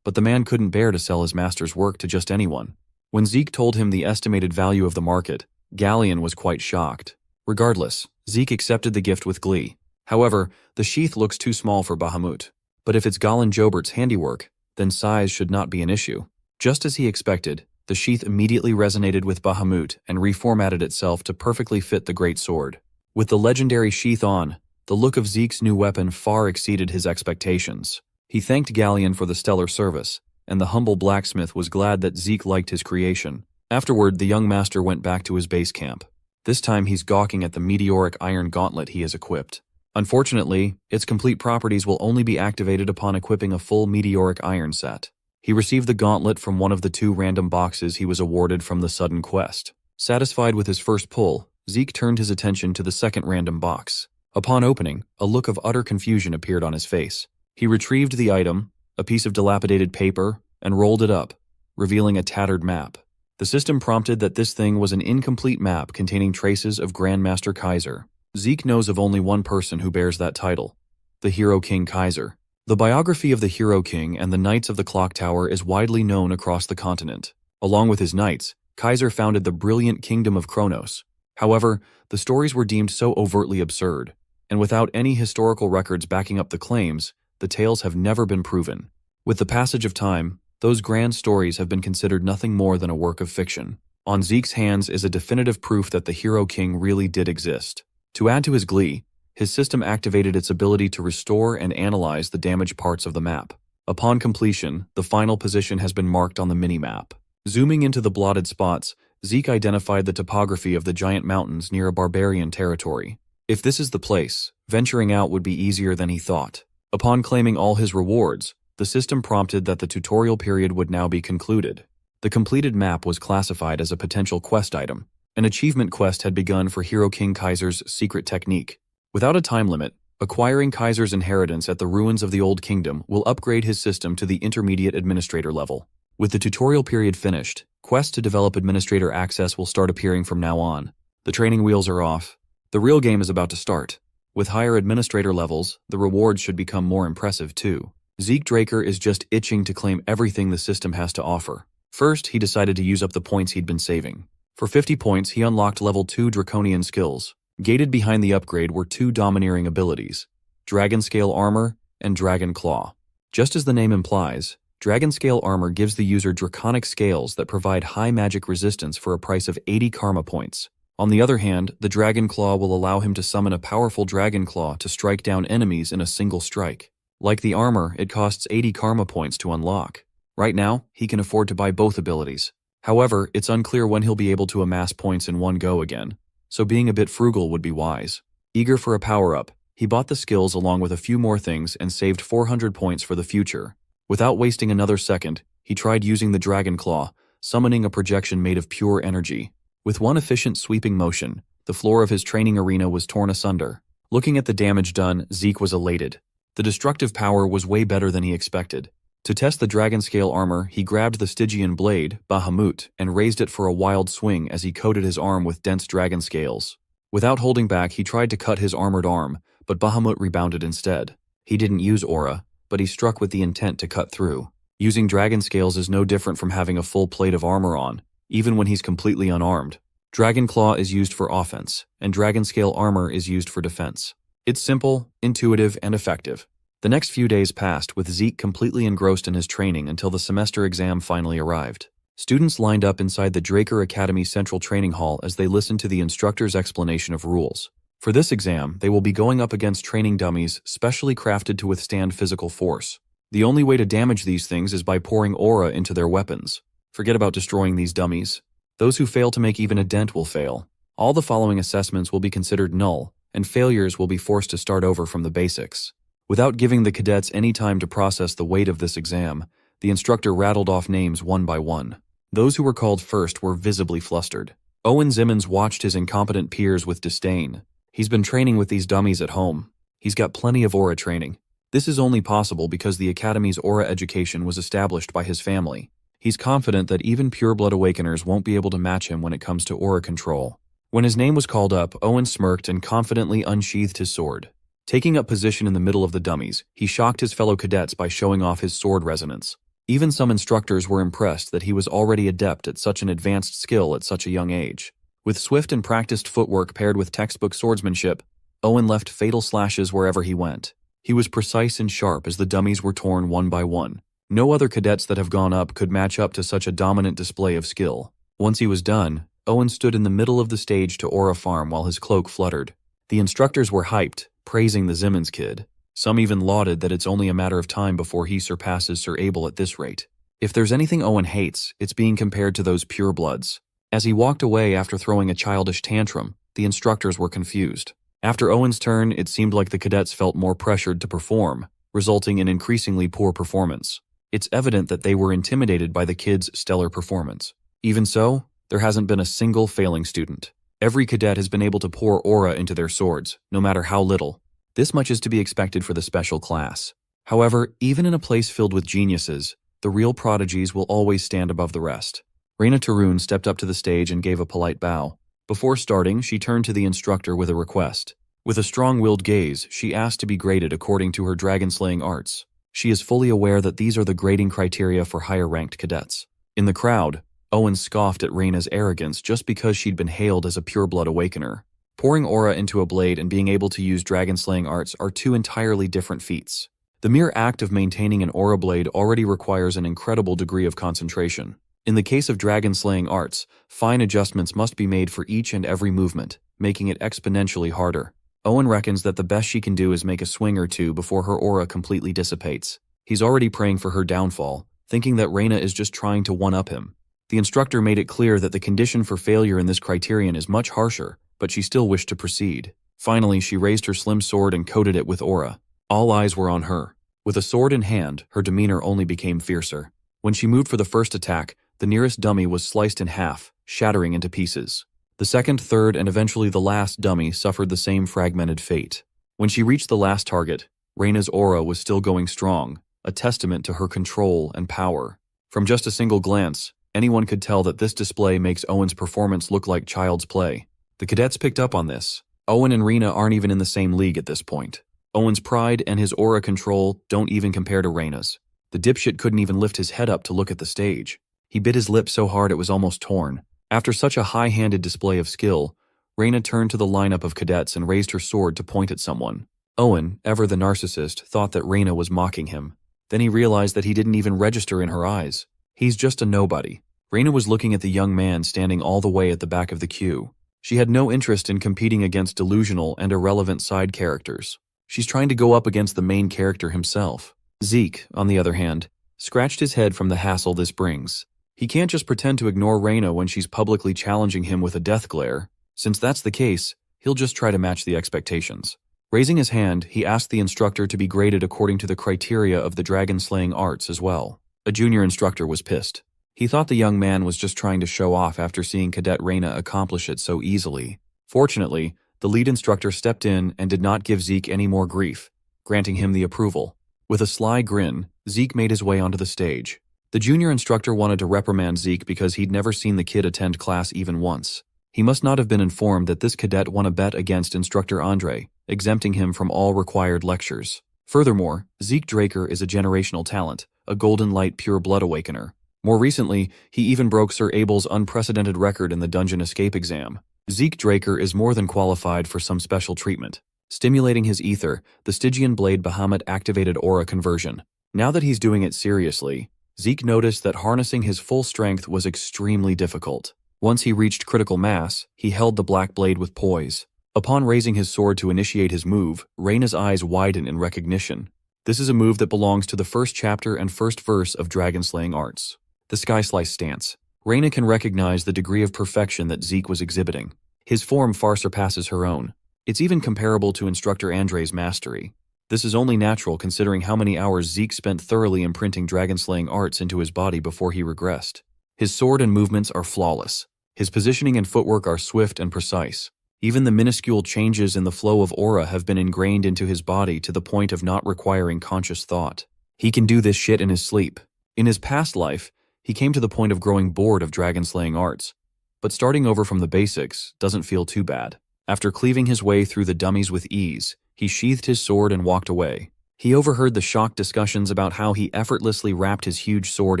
But the man couldn't bear to sell his master's work to just anyone. When Zeke told him the estimated value of the market, Galleon was quite shocked. Regardless, Zeke accepted the gift with glee. However, the sheath looks too small for Bahamut. But if it's Gollin Jobert's handiwork, then size should not be an issue. Just as he expected, the sheath immediately resonated with Bahamut and reformatted itself to perfectly fit the great sword. With the legendary sheath on, the look of Zeke's new weapon far exceeded his expectations. He thanked Galleon for the stellar service, and the humble blacksmith was glad that Zeke liked his creation. Afterward, the young master went back to his base camp. This time he's gawking at the meteoric iron gauntlet he has equipped. Unfortunately, its complete properties will only be activated upon equipping a full meteoric iron set. He received the gauntlet from one of the 2 random boxes he was awarded from the sudden quest. Satisfied with his first pull, Zeke turned his attention to the second random box. Upon opening, a look of utter confusion appeared on his face. He retrieved the item, a piece of dilapidated paper, and rolled it up, revealing a tattered map. The system prompted that this thing was an incomplete map containing traces of Grandmaster Kaiser. Zeke knows of only one person who bears that title, the Hero King Kaiser. The biography of the Hero King and the Knights of the Clock Tower is widely known across the continent. Along with his knights, Kaiser founded the brilliant Kingdom of Kronos. However, the stories were deemed so overtly absurd, and without any historical records backing up the claims, the tales have never been proven. With the passage of time, those grand stories have been considered nothing more than a work of fiction. On Zeke's hands is a definitive proof that the Hero King really did exist. To add to his glee, his system activated its ability to restore and analyze the damaged parts of the map. Upon completion, the final position has been marked on the mini-map. Zooming into the blotted spots, Zeke identified the topography of the giant mountains near a barbarian territory. If this is the place, venturing out would be easier than he thought. Upon claiming all his rewards, the system prompted that the tutorial period would now be concluded. The completed map was classified as a potential quest item. An achievement quest had begun for Hero King Kaiser's secret technique. Without a time limit, acquiring Kaiser's inheritance at the ruins of the Old Kingdom will upgrade his system to the intermediate administrator level. With the tutorial period finished, quests to develop administrator access will start appearing from now on. The training wheels are off. The real game is about to start. With higher administrator levels, the rewards should become more impressive too. Zeke Draker is just itching to claim everything the system has to offer. First, he decided to use up the points he'd been saving. For 50 points, he unlocked level 2 Draconian skills. Gated behind the upgrade were 2 domineering abilities, Dragon Scale Armor and Dragon Claw. Just as the name implies, Dragon Scale Armor gives the user draconic scales that provide high magic resistance for a price of 80 karma points. On the other hand, the Dragon Claw will allow him to summon a powerful Dragon Claw to strike down enemies in a single strike. Like the armor, it costs 80 karma points to unlock. Right now, he can afford to buy both abilities. However, it's unclear when he'll be able to amass points in one go again, so being a bit frugal would be wise. Eager for a power-up, he bought the skills along with a few more things and saved 400 points for the future. Without wasting another second, he tried using the Dragon Claw, summoning a projection made of pure energy. With one efficient sweeping motion, the floor of his training arena was torn asunder. Looking at the damage done, Zeke was elated. The destructive power was way better than he expected. To test the Dragon Scale Armor, he grabbed the Stygian blade, Bahamut, and raised it for a wild swing as he coated his arm with dense dragon scales. Without holding back, he tried to cut his armored arm, but Bahamut rebounded instead. He didn't use aura, but he struck with the intent to cut through. Using dragon scales is no different from having a full plate of armor on, even when he's completely unarmed. Dragon Claw is used for offense, and Dragon Scale Armor is used for defense. It's simple, intuitive, and effective. The next few days passed with Zeke completely engrossed in his training until the semester exam finally arrived. Students lined up inside the Draker Academy Central Training Hall as they listened to the instructor's explanation of rules. For this exam, they will be going up against training dummies specially crafted to withstand physical force. The only way to damage these things is by pouring aura into their weapons. Forget about destroying these dummies. Those who fail to make even a dent will fail. All the following assessments will be considered null, and failures will be forced to start over from the basics. Without giving the cadets any time to process the weight of this exam, the instructor rattled off names one by one. Those who were called first were visibly flustered. Owen Zimmons watched his incompetent peers with disdain. He's been training with these dummies at home. He's got plenty of aura training. This is only possible because the Academy's aura education was established by his family. He's confident that even pureblood awakeners won't be able to match him when it comes to aura control. When his name was called up, Owen smirked and confidently unsheathed his sword. Taking up position in the middle of the dummies, he shocked his fellow cadets by showing off his sword resonance. Even some instructors were impressed that he was already adept at such an advanced skill at such a young age. With swift and practiced footwork paired with textbook swordsmanship, Owen left fatal slashes wherever he went. He was precise and sharp as the dummies were torn one by one. No other cadets that have gone up could match up to such a dominant display of skill. Once he was done, Owen stood in the middle of the stage to aura farm while his cloak fluttered. The instructors were hyped, praising the Zimmons kid. Some even lauded that it's only a matter of time before he surpasses Sir Abel at this rate. If there's anything Owen hates, it's being compared to those purebloods. As he walked away after throwing a childish tantrum, the instructors were confused. After Owen's turn, it seemed like the cadets felt more pressured to perform, resulting in increasingly poor performance. It's evident that they were intimidated by the kids' stellar performance. Even so, there hasn't been a single failing student. Every cadet has been able to pour aura into their swords, no matter how little. This much is to be expected for the special class. However, even in a place filled with geniuses, the real prodigies will always stand above the rest. Reina Tarun stepped up to the stage and gave a polite bow. Before starting, she turned to the instructor with a request. With a strong-willed gaze, she asked to be graded according to her dragon-slaying arts. She is fully aware that these are the grading criteria for higher-ranked cadets. In the crowd, Owen scoffed at Reina's arrogance just because she'd been hailed as a pureblood awakener. Pouring aura into a blade and being able to use dragon-slaying arts are two entirely different feats. The mere act of maintaining an aura blade already requires an incredible degree of concentration. In the case of dragon-slaying arts, fine adjustments must be made for each and every movement, making it exponentially harder. Owen reckons that the best she can do is make a swing or two before her aura completely dissipates. He's already praying for her downfall, thinking that Reina is just trying to one-up him. The instructor made it clear that the condition for failure in this criterion is much harsher, but she still wished to proceed. Finally, she raised her slim sword and coated it with aura. All eyes were on her. With a sword in hand, her demeanor only became fiercer. When she moved for the first attack, the nearest dummy was sliced in half, shattering into pieces. The second, third, and eventually the last dummy suffered the same fragmented fate. When she reached the last target, Reina's aura was still going strong, a testament to her control and power. From just a single glance, anyone could tell that this display makes Owen's performance look like child's play. The cadets picked up on this. Owen and Reina aren't even in the same league at this point. Owen's pride and his aura control don't even compare to Reina's. The dipshit couldn't even lift his head up to look at the stage. He bit his lip so hard it was almost torn. After such a high-handed display of skill, Reina turned to the lineup of cadets and raised her sword to point at someone. Owen, ever the narcissist, thought that Reina was mocking him. Then he realized that he didn't even register in her eyes. He's just a nobody. Reina was looking at the young man standing all the way at the back of the queue. She had no interest in competing against delusional and irrelevant side characters. She's trying to go up against the main character himself. Zeke, on the other hand, scratched his head from the hassle this brings. He can't just pretend to ignore Reina when she's publicly challenging him with a death glare. Since that's the case, he'll just try to match the expectations. Raising his hand, he asked the instructor to be graded according to the criteria of the dragon-slaying arts as well. A junior instructor was pissed. He thought the young man was just trying to show off after seeing Cadet Reina accomplish it so easily. Fortunately, the lead instructor stepped in and did not give Zeke any more grief, granting him the approval. With a sly grin, Zeke made his way onto the stage. The junior instructor wanted to reprimand Zeke because he'd never seen the kid attend class even once. He must not have been informed that this cadet won a bet against Instructor Andre, exempting him from all required lectures. Furthermore, Zeke Draker is a generational talent, a golden light pure blood awakener. More recently, he even broke Sir Abel's unprecedented record in the dungeon escape exam. Zeke Draker is more than qualified for some special treatment. Stimulating his ether, the Stygian blade Bahamut activated aura conversion. Now that he's doing it seriously, Zeke noticed that harnessing his full strength was extremely difficult. Once he reached critical mass, he held the black blade with poise. Upon raising his sword to initiate his move, Reina's eyes widened in recognition. This is a move that belongs to the first chapter and first verse of Dragon-slaying arts. The Sky Slice stance. Reina can recognize the degree of perfection that Zeke was exhibiting. His form far surpasses her own. It's even comparable to Instructor Andre's mastery. This is only natural considering how many hours Zeke spent thoroughly imprinting dragon-slaying arts into his body before he regressed. His sword and movements are flawless. His positioning and footwork are swift and precise. Even the minuscule changes in the flow of aura have been ingrained into his body to the point of not requiring conscious thought. He can do this shit in his sleep. In his past life, he came to the point of growing bored of dragon-slaying arts. But starting over from the basics doesn't feel too bad. After cleaving his way through the dummies with ease, he sheathed his sword and walked away. He overheard the shocked discussions about how he effortlessly wrapped his huge sword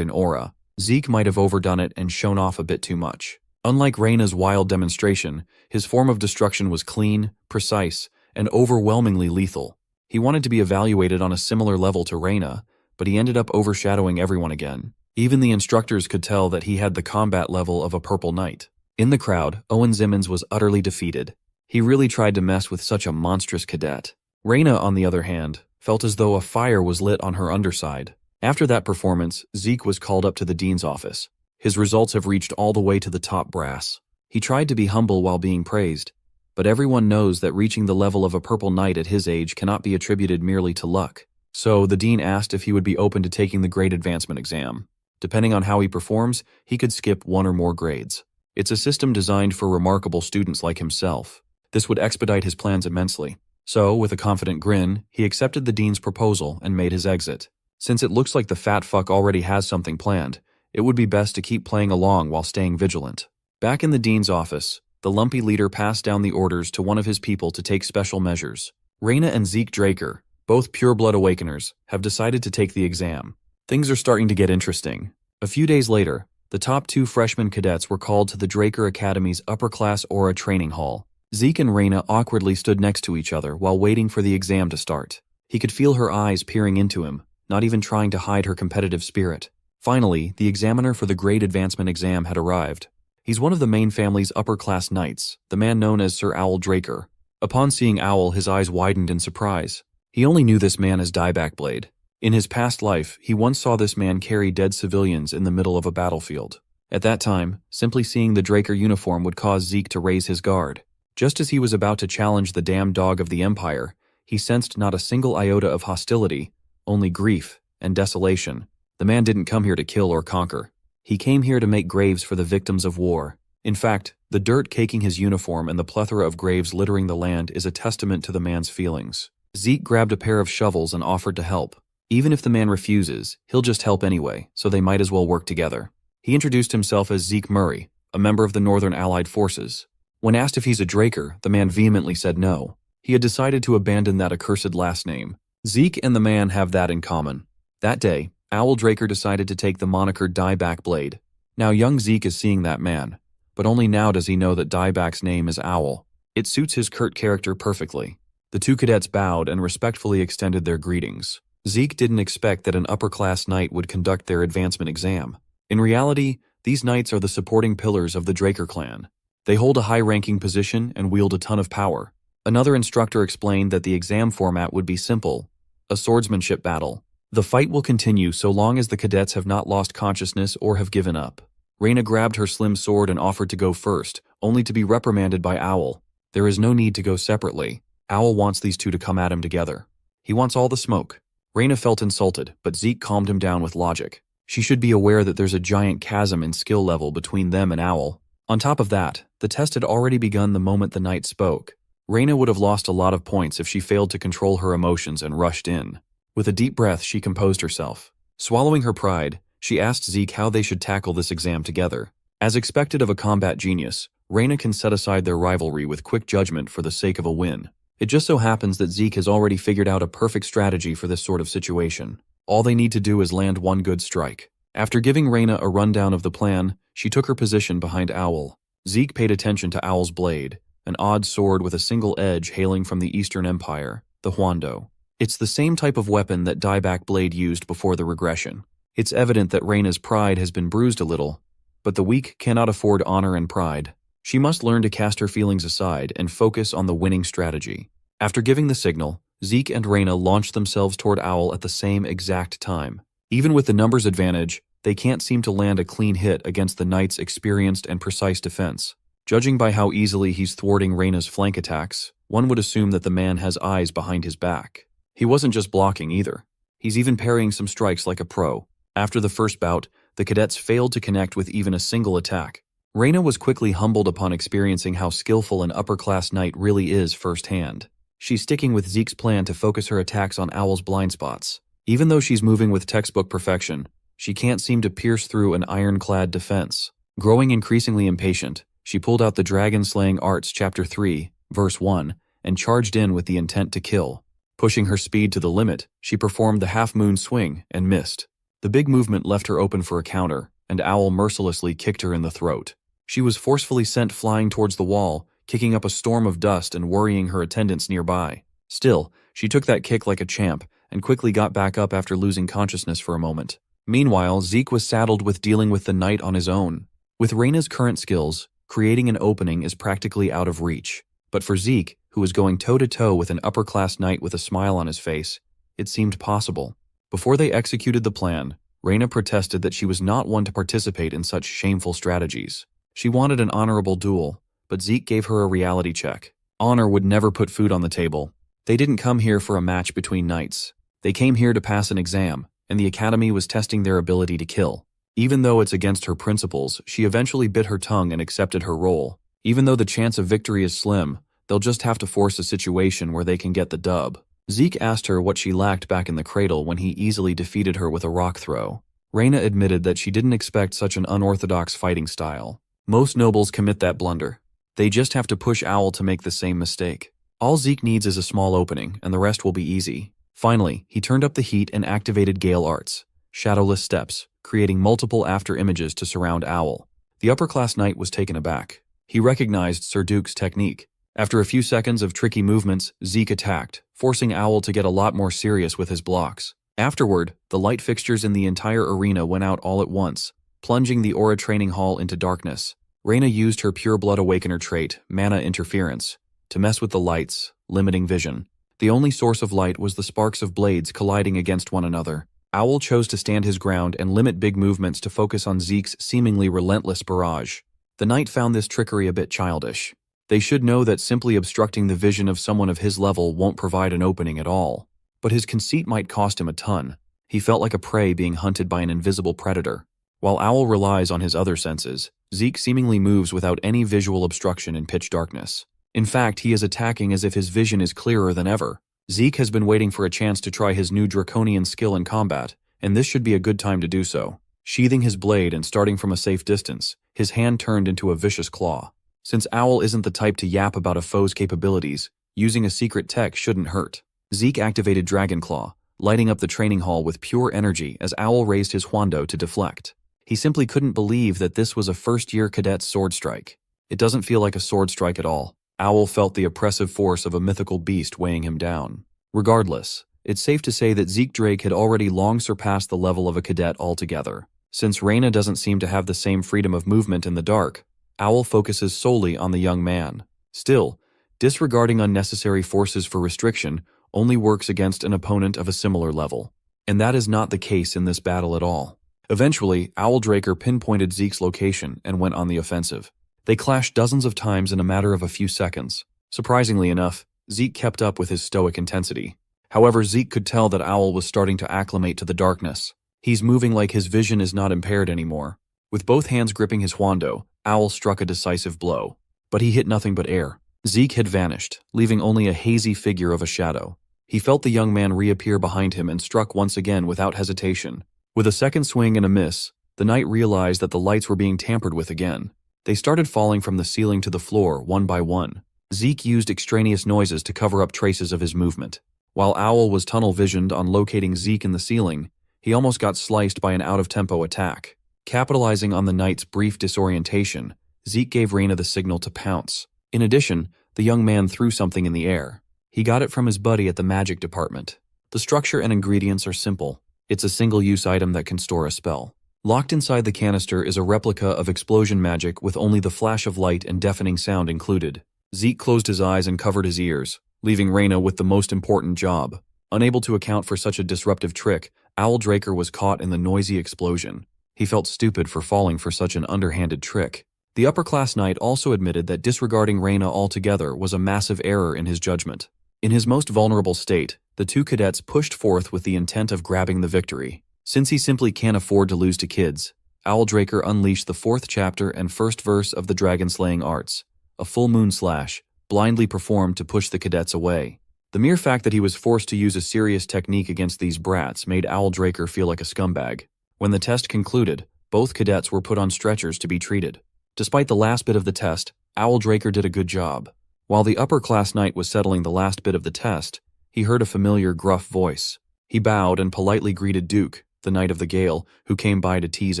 in aura. Zeke might have overdone it and shown off a bit too much. Unlike Reina's wild demonstration, his form of destruction was clean, precise, and overwhelmingly lethal. He wanted to be evaluated on a similar level to Reina, but he ended up overshadowing everyone again. Even the instructors could tell that he had the combat level of a purple knight. In the crowd, Owen Zimmons was utterly defeated. He really tried to mess with such a monstrous cadet. Reina, on the other hand, felt as though a fire was lit on her underside. After that performance, Zeke was called up to the dean's office. His results have reached all the way to the top brass. He tried to be humble while being praised, but everyone knows that reaching the level of a purple knight at his age cannot be attributed merely to luck. So, the dean asked if he would be open to taking the grade advancement exam. Depending on how he performs, he could skip one or more grades. It's a system designed for remarkable students like himself. This would expedite his plans immensely. So, with a confident grin, he accepted the dean's proposal and made his exit. Since it looks like the fat fuck already has something planned, it would be best to keep playing along while staying vigilant. Back in the dean's office, the lumpy leader passed down the orders to one of his people to take special measures. Reina and Zeke Draker, both pure-blood awakeners, have decided to take the exam. Things are starting to get interesting. A few days later, the top 2 freshman cadets were called to the Draker Academy's upper-class Aura training hall. Zeke and Reina awkwardly stood next to each other while waiting for the exam to start. He could feel her eyes peering into him, not even trying to hide her competitive spirit. Finally, the examiner for the grade advancement exam had arrived. He's one of the main family's upper-class knights, the man known as Sir Owl Draker. Upon seeing Owl, his eyes widened in surprise. He only knew this man as Dieback Blade. In his past life, he once saw this man carry dead civilians in the middle of a battlefield. At that time, simply seeing the Draker uniform would cause Zeke to raise his guard. Just as he was about to challenge the damned dog of the Empire, he sensed not a single iota of hostility, only grief and desolation. The man didn't come here to kill or conquer. He came here to make graves for the victims of war. In fact, the dirt caking his uniform and the plethora of graves littering the land is a testament to the man's feelings. Zeke grabbed a pair of shovels and offered to help. Even if the man refuses, he'll just help anyway, so they might as well work together. He introduced himself as Zeke Murray, a member of the Northern Allied Forces. When asked if he's a Draker, the man vehemently said no. He had decided to abandon that accursed last name. Zeke and the man have that in common. That day, Owl Draker decided to take the moniker Dieback Blade. Now young Zeke is seeing that man, but only now does he know that Dieback's name is Owl. It suits his curt character perfectly. The 2 cadets bowed and respectfully extended their greetings. Zeke didn't expect that an upper-class knight would conduct their advancement exam. In reality, these knights are the supporting pillars of the Draker clan. They hold a high-ranking position and wield a ton of power. Another instructor explained that the exam format would be simple, a swordsmanship battle. The fight will continue so long as the cadets have not lost consciousness or have given up. Reina grabbed her slim sword and offered to go first, only to be reprimanded by Owl. There is no need to go separately. Owl wants these 2 to come at him together. He wants all the smoke. Reina felt insulted, but Zeke calmed him down with logic. She should be aware that there's a giant chasm in skill level between them and Owl. On top of that, the test had already begun the moment the knight spoke. Reina would have lost a lot of points if she failed to control her emotions and rushed in. With a deep breath, she composed herself. Swallowing her pride, she asked Zeke how they should tackle this exam together. As expected of a combat genius, Reina can set aside their rivalry with quick judgment for the sake of a win. It just so happens that Zeke has already figured out a perfect strategy for this sort of situation. All they need to do is land one good strike. After giving Reina a rundown of the plan, she took her position behind Owl. Zeke paid attention to Owl's blade, an odd sword with a single edge hailing from the Eastern Empire, the Huando. It's the same type of weapon that Dieback Blade used before the regression. It's evident that Reina's pride has been bruised a little, but the weak cannot afford honor and pride. She must learn to cast her feelings aside and focus on the winning strategy. After giving the signal, Zeke and Reina launched themselves toward Owl at the same exact time. Even with the numbers advantage, they can't seem to land a clean hit against the knight's experienced and precise defense. Judging by how easily he's thwarting Reina's flank attacks, one would assume that the man has eyes behind his back. He wasn't just blocking either. He's even parrying some strikes like a pro. After the first bout, the cadets failed to connect with even a single attack. Reina was quickly humbled upon experiencing how skillful an upper-class knight really is firsthand. She's sticking with Zeke's plan to focus her attacks on Owl's blind spots. Even though she's moving with textbook perfection, she can't seem to pierce through an ironclad defense. Growing increasingly impatient, she pulled out the Dragon-Slaying Arts Chapter 3, Verse 1, and charged in with the intent to kill. Pushing her speed to the limit, she performed the half-moon swing and missed. The big movement left her open for a counter, and Owl mercilessly kicked her in the throat. She was forcefully sent flying towards the wall, kicking up a storm of dust and worrying her attendants nearby. Still, she took that kick like a champ and quickly got back up after losing consciousness for a moment. Meanwhile, Zeke was saddled with dealing with the knight on his own. With Reina's current skills, creating an opening is practically out of reach. But for Zeke, who was going toe-to-toe with an upper-class knight with a smile on his face, it seemed possible. Before they executed the plan, Reyna protested that she was not one to participate in such shameful strategies. She wanted an honorable duel, but Zeke gave her a reality check. Honor would never put food on the table. They didn't come here for a match between knights. They came here to pass an exam, and the academy was testing their ability to kill. Even though it's against her principles, she eventually bit her tongue and accepted her role. Even though the chance of victory is slim, they'll just have to force a situation where they can get the dub. Zeke asked her what she lacked back in the cradle when he easily defeated her with a rock throw. Reyna admitted that she didn't expect such an unorthodox fighting style. Most nobles commit that blunder. They just have to push Owl to make the same mistake. All Zeke needs is a small opening, and the rest will be easy. Finally, he turned up the heat and activated Gale Arts, shadowless steps, creating multiple after images to surround Owl. The upper-class knight was taken aback. He recognized Sir Duke's technique. After a few seconds of tricky movements, Zeke attacked, forcing Owl to get a lot more serious with his blocks. Afterward, the light fixtures in the entire arena went out all at once, plunging the Aura training hall into darkness. Reyna used her Pure Blood Awakener trait, Mana Interference, to mess with the lights, limiting vision. The only source of light was the sparks of blades colliding against one another. Owl chose to stand his ground and limit big movements to focus on Zeke's seemingly relentless barrage. The knight found this trickery a bit childish. They should know that simply obstructing the vision of someone of his level won't provide an opening at all. But his conceit might cost him a ton. He felt like a prey being hunted by an invisible predator. While Owl relies on his other senses, Zeke seemingly moves without any visual obstruction in pitch darkness. In fact, he is attacking as if his vision is clearer than ever. Zeke has been waiting for a chance to try his new draconian skill in combat, and this should be a good time to do so. Sheathing his blade and starting from a safe distance, his hand turned into a vicious claw. Since Owl isn't the type to yap about a foe's capabilities, using a secret tech shouldn't hurt. Zeke activated Dragon Claw, lighting up the training hall with pure energy as Owl raised his Huando to deflect. He simply couldn't believe that this was a first-year cadet's sword strike. It doesn't feel like a sword strike at all. Owl felt the oppressive force of a mythical beast weighing him down. Regardless, it's safe to say that Zeke Drake had already long surpassed the level of a cadet altogether. Since Reyna doesn't seem to have the same freedom of movement in the dark, Owl focuses solely on the young man. Still, disregarding unnecessary forces for restriction only works against an opponent of a similar level. And that is not the case in this battle at all. Eventually, Owl Draker pinpointed Zeke's location and went on the offensive. They clashed dozens of times in a matter of a few seconds. Surprisingly enough, Zeke kept up with his stoic intensity. However, Zeke could tell that Owl was starting to acclimate to the darkness. He's moving like his vision is not impaired anymore. With both hands gripping his Huando, Owl struck a decisive blow. But he hit nothing but air. Zeke had vanished, leaving only a hazy figure of a shadow. He felt the young man reappear behind him and struck once again without hesitation. With a second swing and a miss, the knight realized that the lights were being tampered with again. They started falling from the ceiling to the floor, one by one. Zeke used extraneous noises to cover up traces of his movement. While Owl was tunnel-visioned on locating Zeke in the ceiling, he almost got sliced by an out-of-tempo attack. Capitalizing on the knight's brief disorientation, Zeke gave Reyna the signal to pounce. In addition, the young man threw something in the air. He got it from his buddy at the magic department. The structure and ingredients are simple. It's a single-use item that can store a spell. Locked inside the canister is a replica of explosion magic with only the flash of light and deafening sound included. Zeke closed his eyes and covered his ears, leaving Reyna with the most important job. Unable to account for such a disruptive trick, Owl Draker was caught in the noisy explosion. He felt stupid for falling for such an underhanded trick. The upper-class knight also admitted that disregarding Reyna altogether was a massive error in his judgment. In his most vulnerable state, the two cadets pushed forth with the intent of grabbing the victory. Since he simply can't afford to lose to kids, Owl Draker unleashed the 4th chapter and 1st verse of the dragon-slaying arts, a full moon slash, blindly performed to push the cadets away. The mere fact that he was forced to use a serious technique against these brats made Owl Draker feel like a scumbag. When the test concluded, both cadets were put on stretchers to be treated. Despite the last bit of the test, Owl Draker did a good job. While the upper-class knight was settling the last bit of the test, he heard a familiar gruff voice. He bowed and politely greeted Duke, the Knight of the Gale, who came by to tease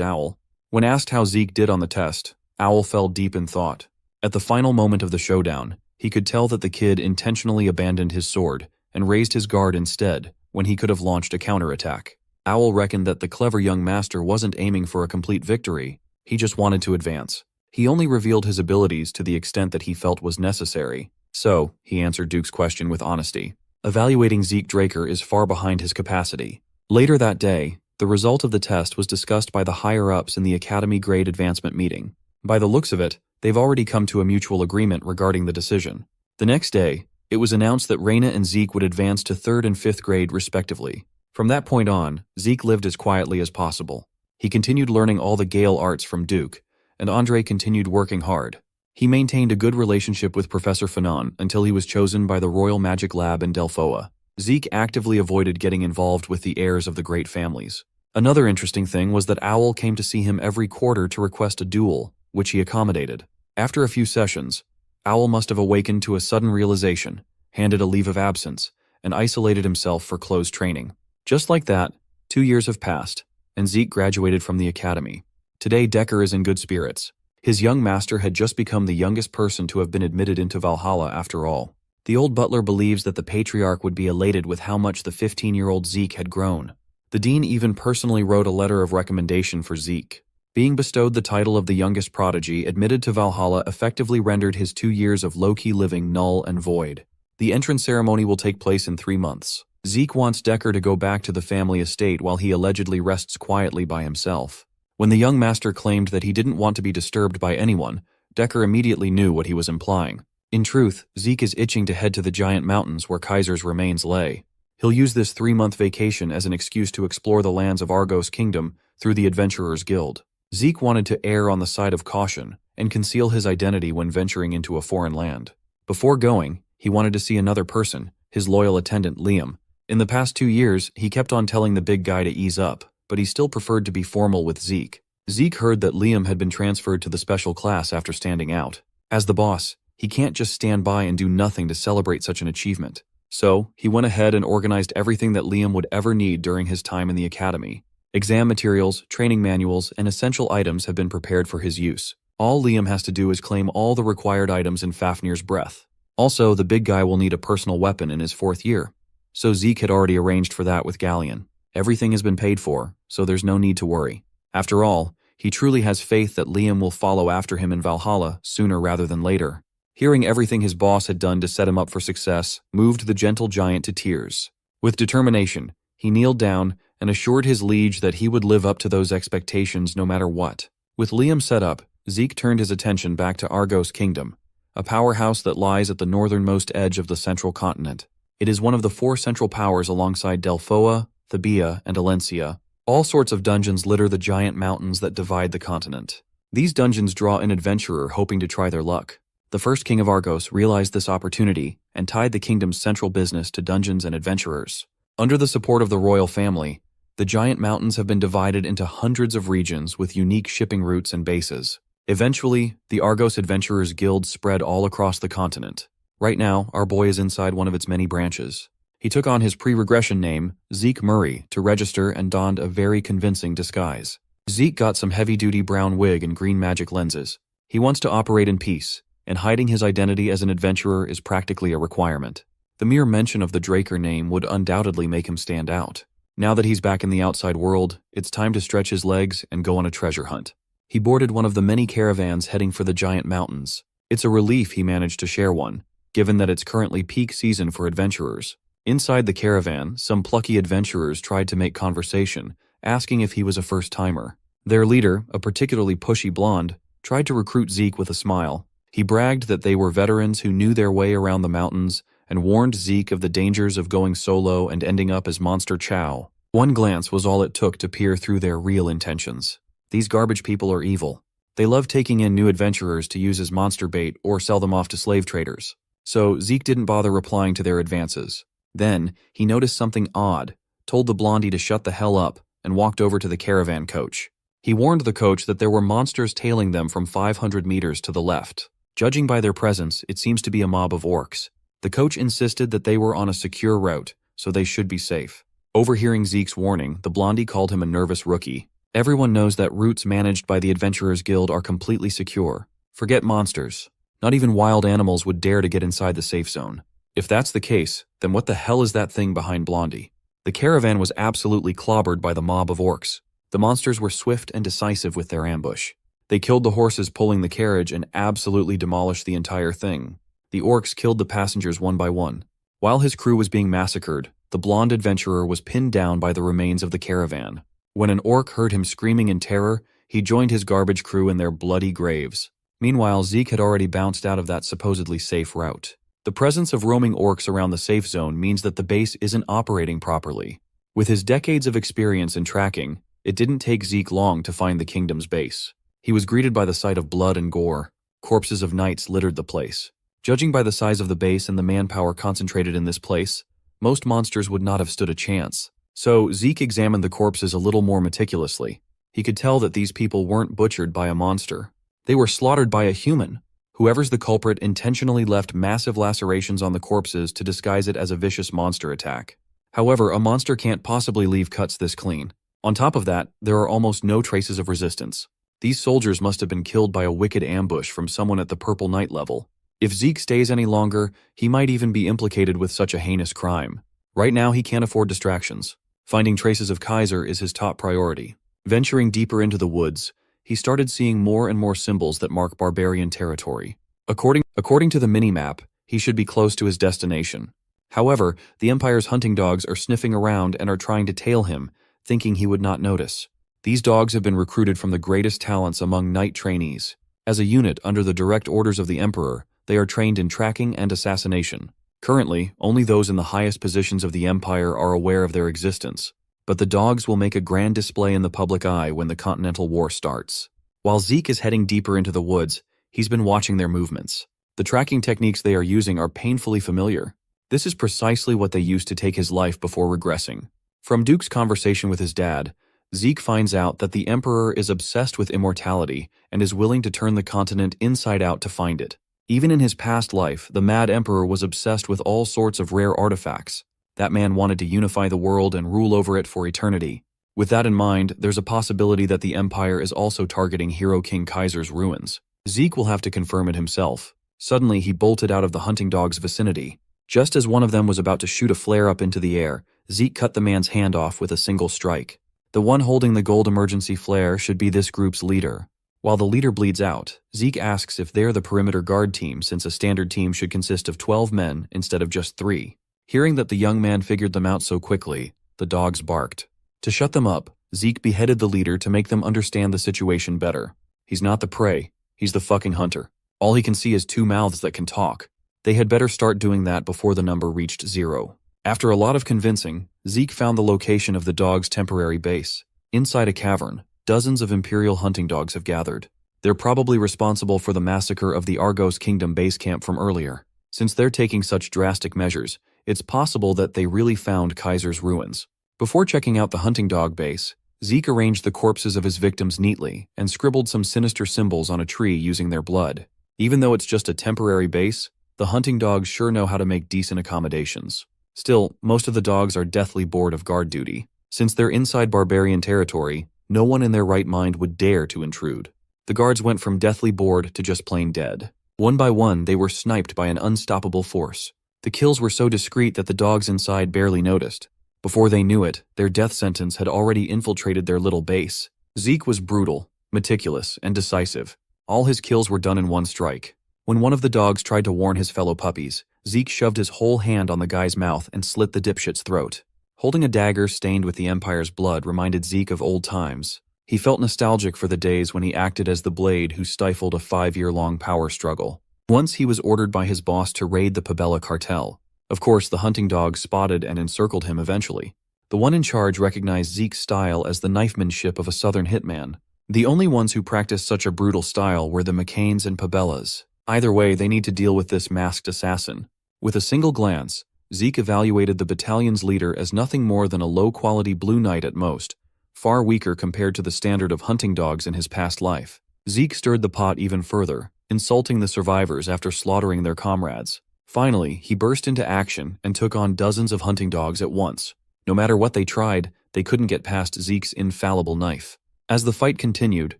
Owl. When asked how Zeke did on the test, Owl fell deep in thought. At the final moment of the showdown, he could tell that the kid intentionally abandoned his sword and raised his guard instead when he could have launched a counterattack. Owl reckoned that the clever young master wasn't aiming for a complete victory, he just wanted to advance. He only revealed his abilities to the extent that he felt was necessary. So, he answered Duke's question with honesty. Evaluating Zeke Draker is far behind his capacity. Later that day, the result of the test was discussed by the higher-ups in the Academy Grade Advancement meeting. By the looks of it, they've already come to a mutual agreement regarding the decision. The next day, it was announced that Reina and Zeke would advance to 3rd and 5th grade respectively. From that point on, Zeke lived as quietly as possible. He continued learning all the Gale arts from Duke, and Andre continued working hard. He maintained a good relationship with Professor Fanon until he was chosen by the Royal Magic Lab in Delphoa. Zeke actively avoided getting involved with the heirs of the great families. Another interesting thing was that Owl came to see him every quarter to request a duel, which he accommodated. After a few sessions, Owl must have awakened to a sudden realization, handed a leave of absence, and isolated himself for close training. Just like that, 2 years have passed, and Zeke graduated from the academy. Today, Decker is in good spirits. His young master had just become the youngest person to have been admitted into Valhalla after all. The old butler believes that the patriarch would be elated with how much the 15-year-old Zeke had grown. The dean even personally wrote a letter of recommendation for Zeke. Being bestowed the title of the youngest prodigy admitted to Valhalla effectively rendered his 2 years of low-key living null and void. The entrance ceremony will take place in 3 months. Zeke wants Decker to go back to the family estate while he allegedly rests quietly by himself. When the young master claimed that he didn't want to be disturbed by anyone, Decker immediately knew what he was implying. In truth, Zeke is itching to head to the giant mountains where Kaiser's remains lay. He'll use this 3-month vacation as an excuse to explore the lands of Argos Kingdom through the Adventurers Guild. Zeke wanted to err on the side of caution and conceal his identity when venturing into a foreign land. Before going, he wanted to see another person, his loyal attendant Liam. In the past 2 years, he kept on telling the big guy to ease up, but he still preferred to be formal with Zeke. Zeke heard that Liam had been transferred to the special class after standing out. As the boss, he can't just stand by and do nothing to celebrate such an achievement. So, he went ahead and organized everything that Liam would ever need during his time in the academy. Exam materials, training manuals, and essential items have been prepared for his use. All Liam has to do is claim all the required items in Fafnir's breath. Also, the big guy will need a personal weapon in his 4th year. So Zeke had already arranged for that with Galleon. Everything has been paid for, so there's no need to worry. After all, he truly has faith that Liam will follow after him in Valhalla sooner rather than later. Hearing everything his boss had done to set him up for success moved the gentle giant to tears. With determination, he kneeled down and assured his liege that he would live up to those expectations no matter what. With Liam set up, Zeke turned his attention back to Argos Kingdom, a powerhouse that lies at the northernmost edge of the central continent. It is one of the 4 central powers alongside Delphoa, Thebia, and Alencia. All sorts of dungeons litter the giant mountains that divide the continent. These dungeons draw an adventurer hoping to try their luck. The first king of Argos realized this opportunity and tied the kingdom's central business to dungeons and adventurers. Under the support of the royal family, the giant mountains have been divided into hundreds of regions with unique shipping routes and bases. Eventually, the Argos Adventurers Guild spread all across the continent. Right now, our boy is inside one of its many branches. He took on his pre-regression name, Zeke Murray, to register and donned a very convincing disguise. Zeke got some heavy-duty brown wig and green magic lenses. He wants to operate in peace, and hiding his identity as an adventurer is practically a requirement. The mere mention of the Draker name would undoubtedly make him stand out. Now that he's back in the outside world, it's time to stretch his legs and go on a treasure hunt. He boarded one of the many caravans heading for the giant mountains. It's a relief he managed to share one, given that it's currently peak season for adventurers. Inside the caravan, some plucky adventurers tried to make conversation, asking if he was a first-timer. Their leader, a particularly pushy blonde, tried to recruit Zeke with a smile. He bragged that they were veterans who knew their way around the mountains and warned Zeke of the dangers of going solo and ending up as Monster Chow. One glance was all it took to peer through their real intentions. These garbage people are evil. They love taking in new adventurers to use as monster bait or sell them off to slave traders. So Zeke didn't bother replying to their advances. Then, he noticed something odd, told the blondie to shut the hell up, and walked over to the caravan coach. He warned the coach that there were monsters tailing them from 500 meters to the left. Judging by their presence, it seems to be a mob of orcs. The coach insisted that they were on a secure route, so they should be safe. Overhearing Zeke's warning, the blondie called him a nervous rookie. Everyone knows that routes managed by the Adventurers Guild are completely secure. Forget monsters. Not even wild animals would dare to get inside the safe zone. If that's the case, then what the hell is that thing behind Blondie? The caravan was absolutely clobbered by the mob of orcs. The monsters were swift and decisive with their ambush. They killed the horses pulling the carriage and absolutely demolished the entire thing. The orcs killed the passengers one by one. While his crew was being massacred, the blonde adventurer was pinned down by the remains of the caravan. When an orc heard him screaming in terror, he joined his garbage crew in their bloody graves. Meanwhile, Zeke had already bounced out of that supposedly safe route. The presence of roaming orcs around the safe zone means that the base isn't operating properly. With his decades of experience in tracking, it didn't take Zeke long to find the kingdom's base. He was greeted by the sight of blood and gore. Corpses of knights littered the place. Judging by the size of the base and the manpower concentrated in this place, most monsters would not have stood a chance. So Zeke examined the corpses a little more meticulously. He could tell that these people weren't butchered by a monster. They were slaughtered by a human. Whoever's the culprit intentionally left massive lacerations on the corpses to disguise it as a vicious monster attack. However, a monster can't possibly leave cuts this clean. On top of that, there are almost no traces of resistance. These soldiers must have been killed by a wicked ambush from someone at the Purple Knight level. If Zeke stays any longer, he might even be implicated with such a heinous crime. Right now, he can't afford distractions. Finding traces of Kaiser is his top priority. Venturing deeper into the woods, he started seeing more and more symbols that mark barbarian territory. According to the mini-map, he should be close to his destination. However, the Empire's hunting dogs are sniffing around and are trying to tail him, thinking he would not notice. These dogs have been recruited from the greatest talents among knight trainees. As a unit under the direct orders of the Emperor, they are trained in tracking and assassination. Currently, only those in the highest positions of the Empire are aware of their existence, but the dogs will make a grand display in the public eye when the Continental War starts. While Zeke is heading deeper into the woods, he's been watching their movements. The tracking techniques they are using are painfully familiar. This is precisely what they used to take his life before regressing. From Duke's conversation with his dad, Zeke finds out that the Emperor is obsessed with immortality and is willing to turn the continent inside out to find it. Even in his past life, the Mad Emperor was obsessed with all sorts of rare artifacts. That man wanted to unify the world and rule over it for eternity. With that in mind, there's a possibility that the Empire is also targeting Hero King Kaiser's ruins. Zeke will have to confirm it himself. Suddenly, he bolted out of the hunting dog's vicinity. Just as one of them was about to shoot a flare up into the air, Zeke cut the man's hand off with a single strike. The one holding the gold emergency flare should be this group's leader. While the leader bleeds out, Zeke asks if they're the perimeter guard team since a standard team should consist of 12 men instead of just 3. Hearing that the young man figured them out so quickly, the dogs barked. To shut them up, Zeke beheaded the leader to make them understand the situation better. He's not the prey, he's the fucking hunter. All he can see is 2 mouths that can talk. They had better start doing that before the number reached 0. After a lot of convincing, Zeke found the location of the dog's temporary base. Inside a cavern, dozens of Imperial hunting dogs have gathered. They're probably responsible for the massacre of the Argos Kingdom base camp from earlier. Since they're taking such drastic measures, it's possible that they really found Kaiser's ruins. Before checking out the hunting dog base, Zeke arranged the corpses of his victims neatly and scribbled some sinister symbols on a tree using their blood. Even though it's just a temporary base, the hunting dogs sure know how to make decent accommodations. Still, most of the dogs are deathly bored of guard duty. Since they're inside barbarian territory, no one in their right mind would dare to intrude. The guards went from deathly bored to just plain dead. One by one, they were sniped by an unstoppable force. The kills were so discreet that the dogs inside barely noticed. Before they knew it, their death sentence had already infiltrated their little base. Zeke was brutal, meticulous, and decisive. All his kills were done in one strike. When one of the dogs tried to warn his fellow puppies, Zeke shoved his whole hand on the guy's mouth and slit the dipshit's throat. Holding a dagger stained with the Empire's blood reminded Zeke of old times. He felt nostalgic for the days when he acted as the blade who stifled a 5-year-long power struggle. Once he was ordered by his boss to raid the Pabella cartel. Of course, the hunting dogs spotted and encircled him eventually. The one in charge recognized Zeke's style as the knifemanship of a southern hitman. The only ones who practiced such a brutal style were the McCains and Pabellas. Either way, they need to deal with this masked assassin. With a single glance, Zeke evaluated the battalion's leader as nothing more than a low-quality blue knight at most, far weaker compared to the standard of hunting dogs in his past life. Zeke stirred the pot even further, insulting the survivors after slaughtering their comrades. Finally, he burst into action and took on dozens of hunting dogs at once. No matter what they tried, they couldn't get past Zeke's infallible knife. As the fight continued,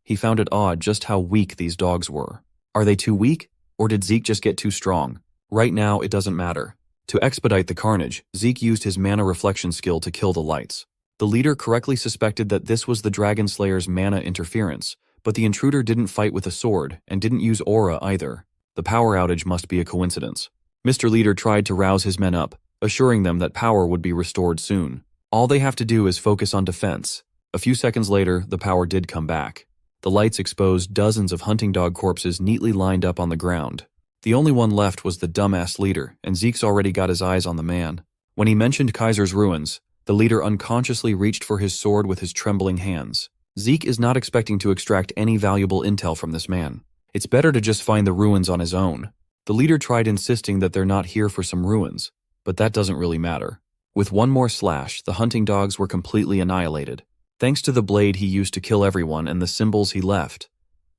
he found it odd just how weak these dogs were. Are they too weak, or did Zeke just get too strong? Right now, it doesn't matter. To expedite the carnage, Zeke used his mana reflection skill to kill the lights. The leader correctly suspected that this was the Dragonslayer's mana interference, but the intruder didn't fight with a sword and didn't use aura either. The power outage must be a coincidence. Mr. Leader tried to rouse his men up, assuring them that power would be restored soon. All they have to do is focus on defense. A few seconds later, the power did come back. The lights exposed dozens of hunting dog corpses neatly lined up on the ground. The only one left was the dumbass leader, and Zeke's already got his eyes on the man. When he mentioned Kaiser's ruins, the leader unconsciously reached for his sword with his trembling hands. Zeke is not expecting to extract any valuable intel from this man. It's better to just find the ruins on his own. The leader tried insisting that they're not here for some ruins, but that doesn't really matter. With one more slash, the hunting dogs were completely annihilated. Thanks to the blade he used to kill everyone and the symbols he left,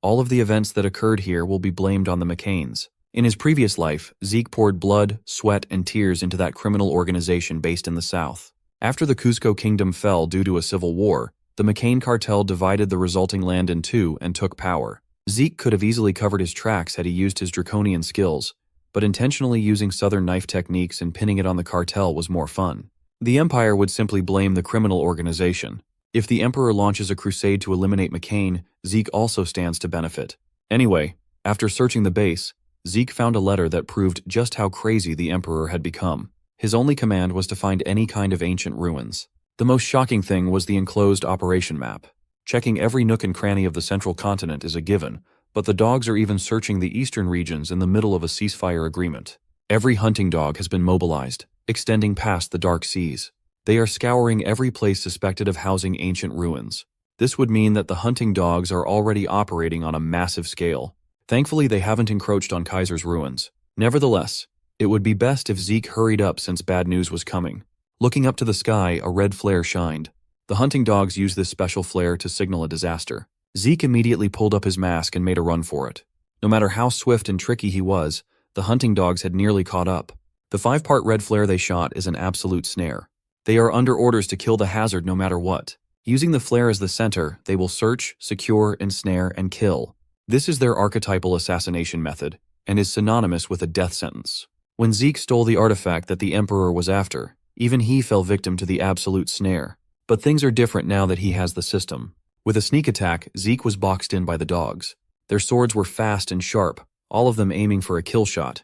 all of the events that occurred here will be blamed on the McCains. In his previous life, Zeke poured blood, sweat, and tears into that criminal organization based in the South. After the Cusco kingdom fell due to a civil war, the McCain cartel divided the resulting land in two and took power. Zeke could have easily covered his tracks had he used his draconian skills, but intentionally using southern knife techniques and pinning it on the cartel was more fun. The Empire would simply blame the criminal organization. If the Emperor launches a crusade to eliminate McCain, Zeke also stands to benefit. Anyway, after searching the base, Zeke found a letter that proved just how crazy the Emperor had become. His only command was to find any kind of ancient ruins. The most shocking thing was the enclosed operation map. Checking every nook and cranny of the central continent is a given, but the dogs are even searching the eastern regions in the middle of a ceasefire agreement. Every hunting dog has been mobilized, extending past the dark seas. They are scouring every place suspected of housing ancient ruins. This would mean that the hunting dogs are already operating on a massive scale. Thankfully, they haven't encroached on Kaiser's ruins. Nevertheless, it would be best if Zeke hurried up since bad news was coming. Looking up to the sky, a red flare shined. The hunting dogs used this special flare to signal a disaster. Zeke immediately pulled up his mask and made a run for it. No matter how swift and tricky he was, the hunting dogs had nearly caught up. The 5-part red flare they shot is an absolute snare. They are under orders to kill the hazard no matter what. Using the flare as the center, they will search, secure, ensnare, and kill. This is their archetypal assassination method, and is synonymous with a death sentence. When Zeke stole the artifact that the Emperor was after, even he fell victim to the absolute snare. But things are different now that he has the system. With a sneak attack, Zeke was boxed in by the dogs. Their swords were fast and sharp, all of them aiming for a kill shot.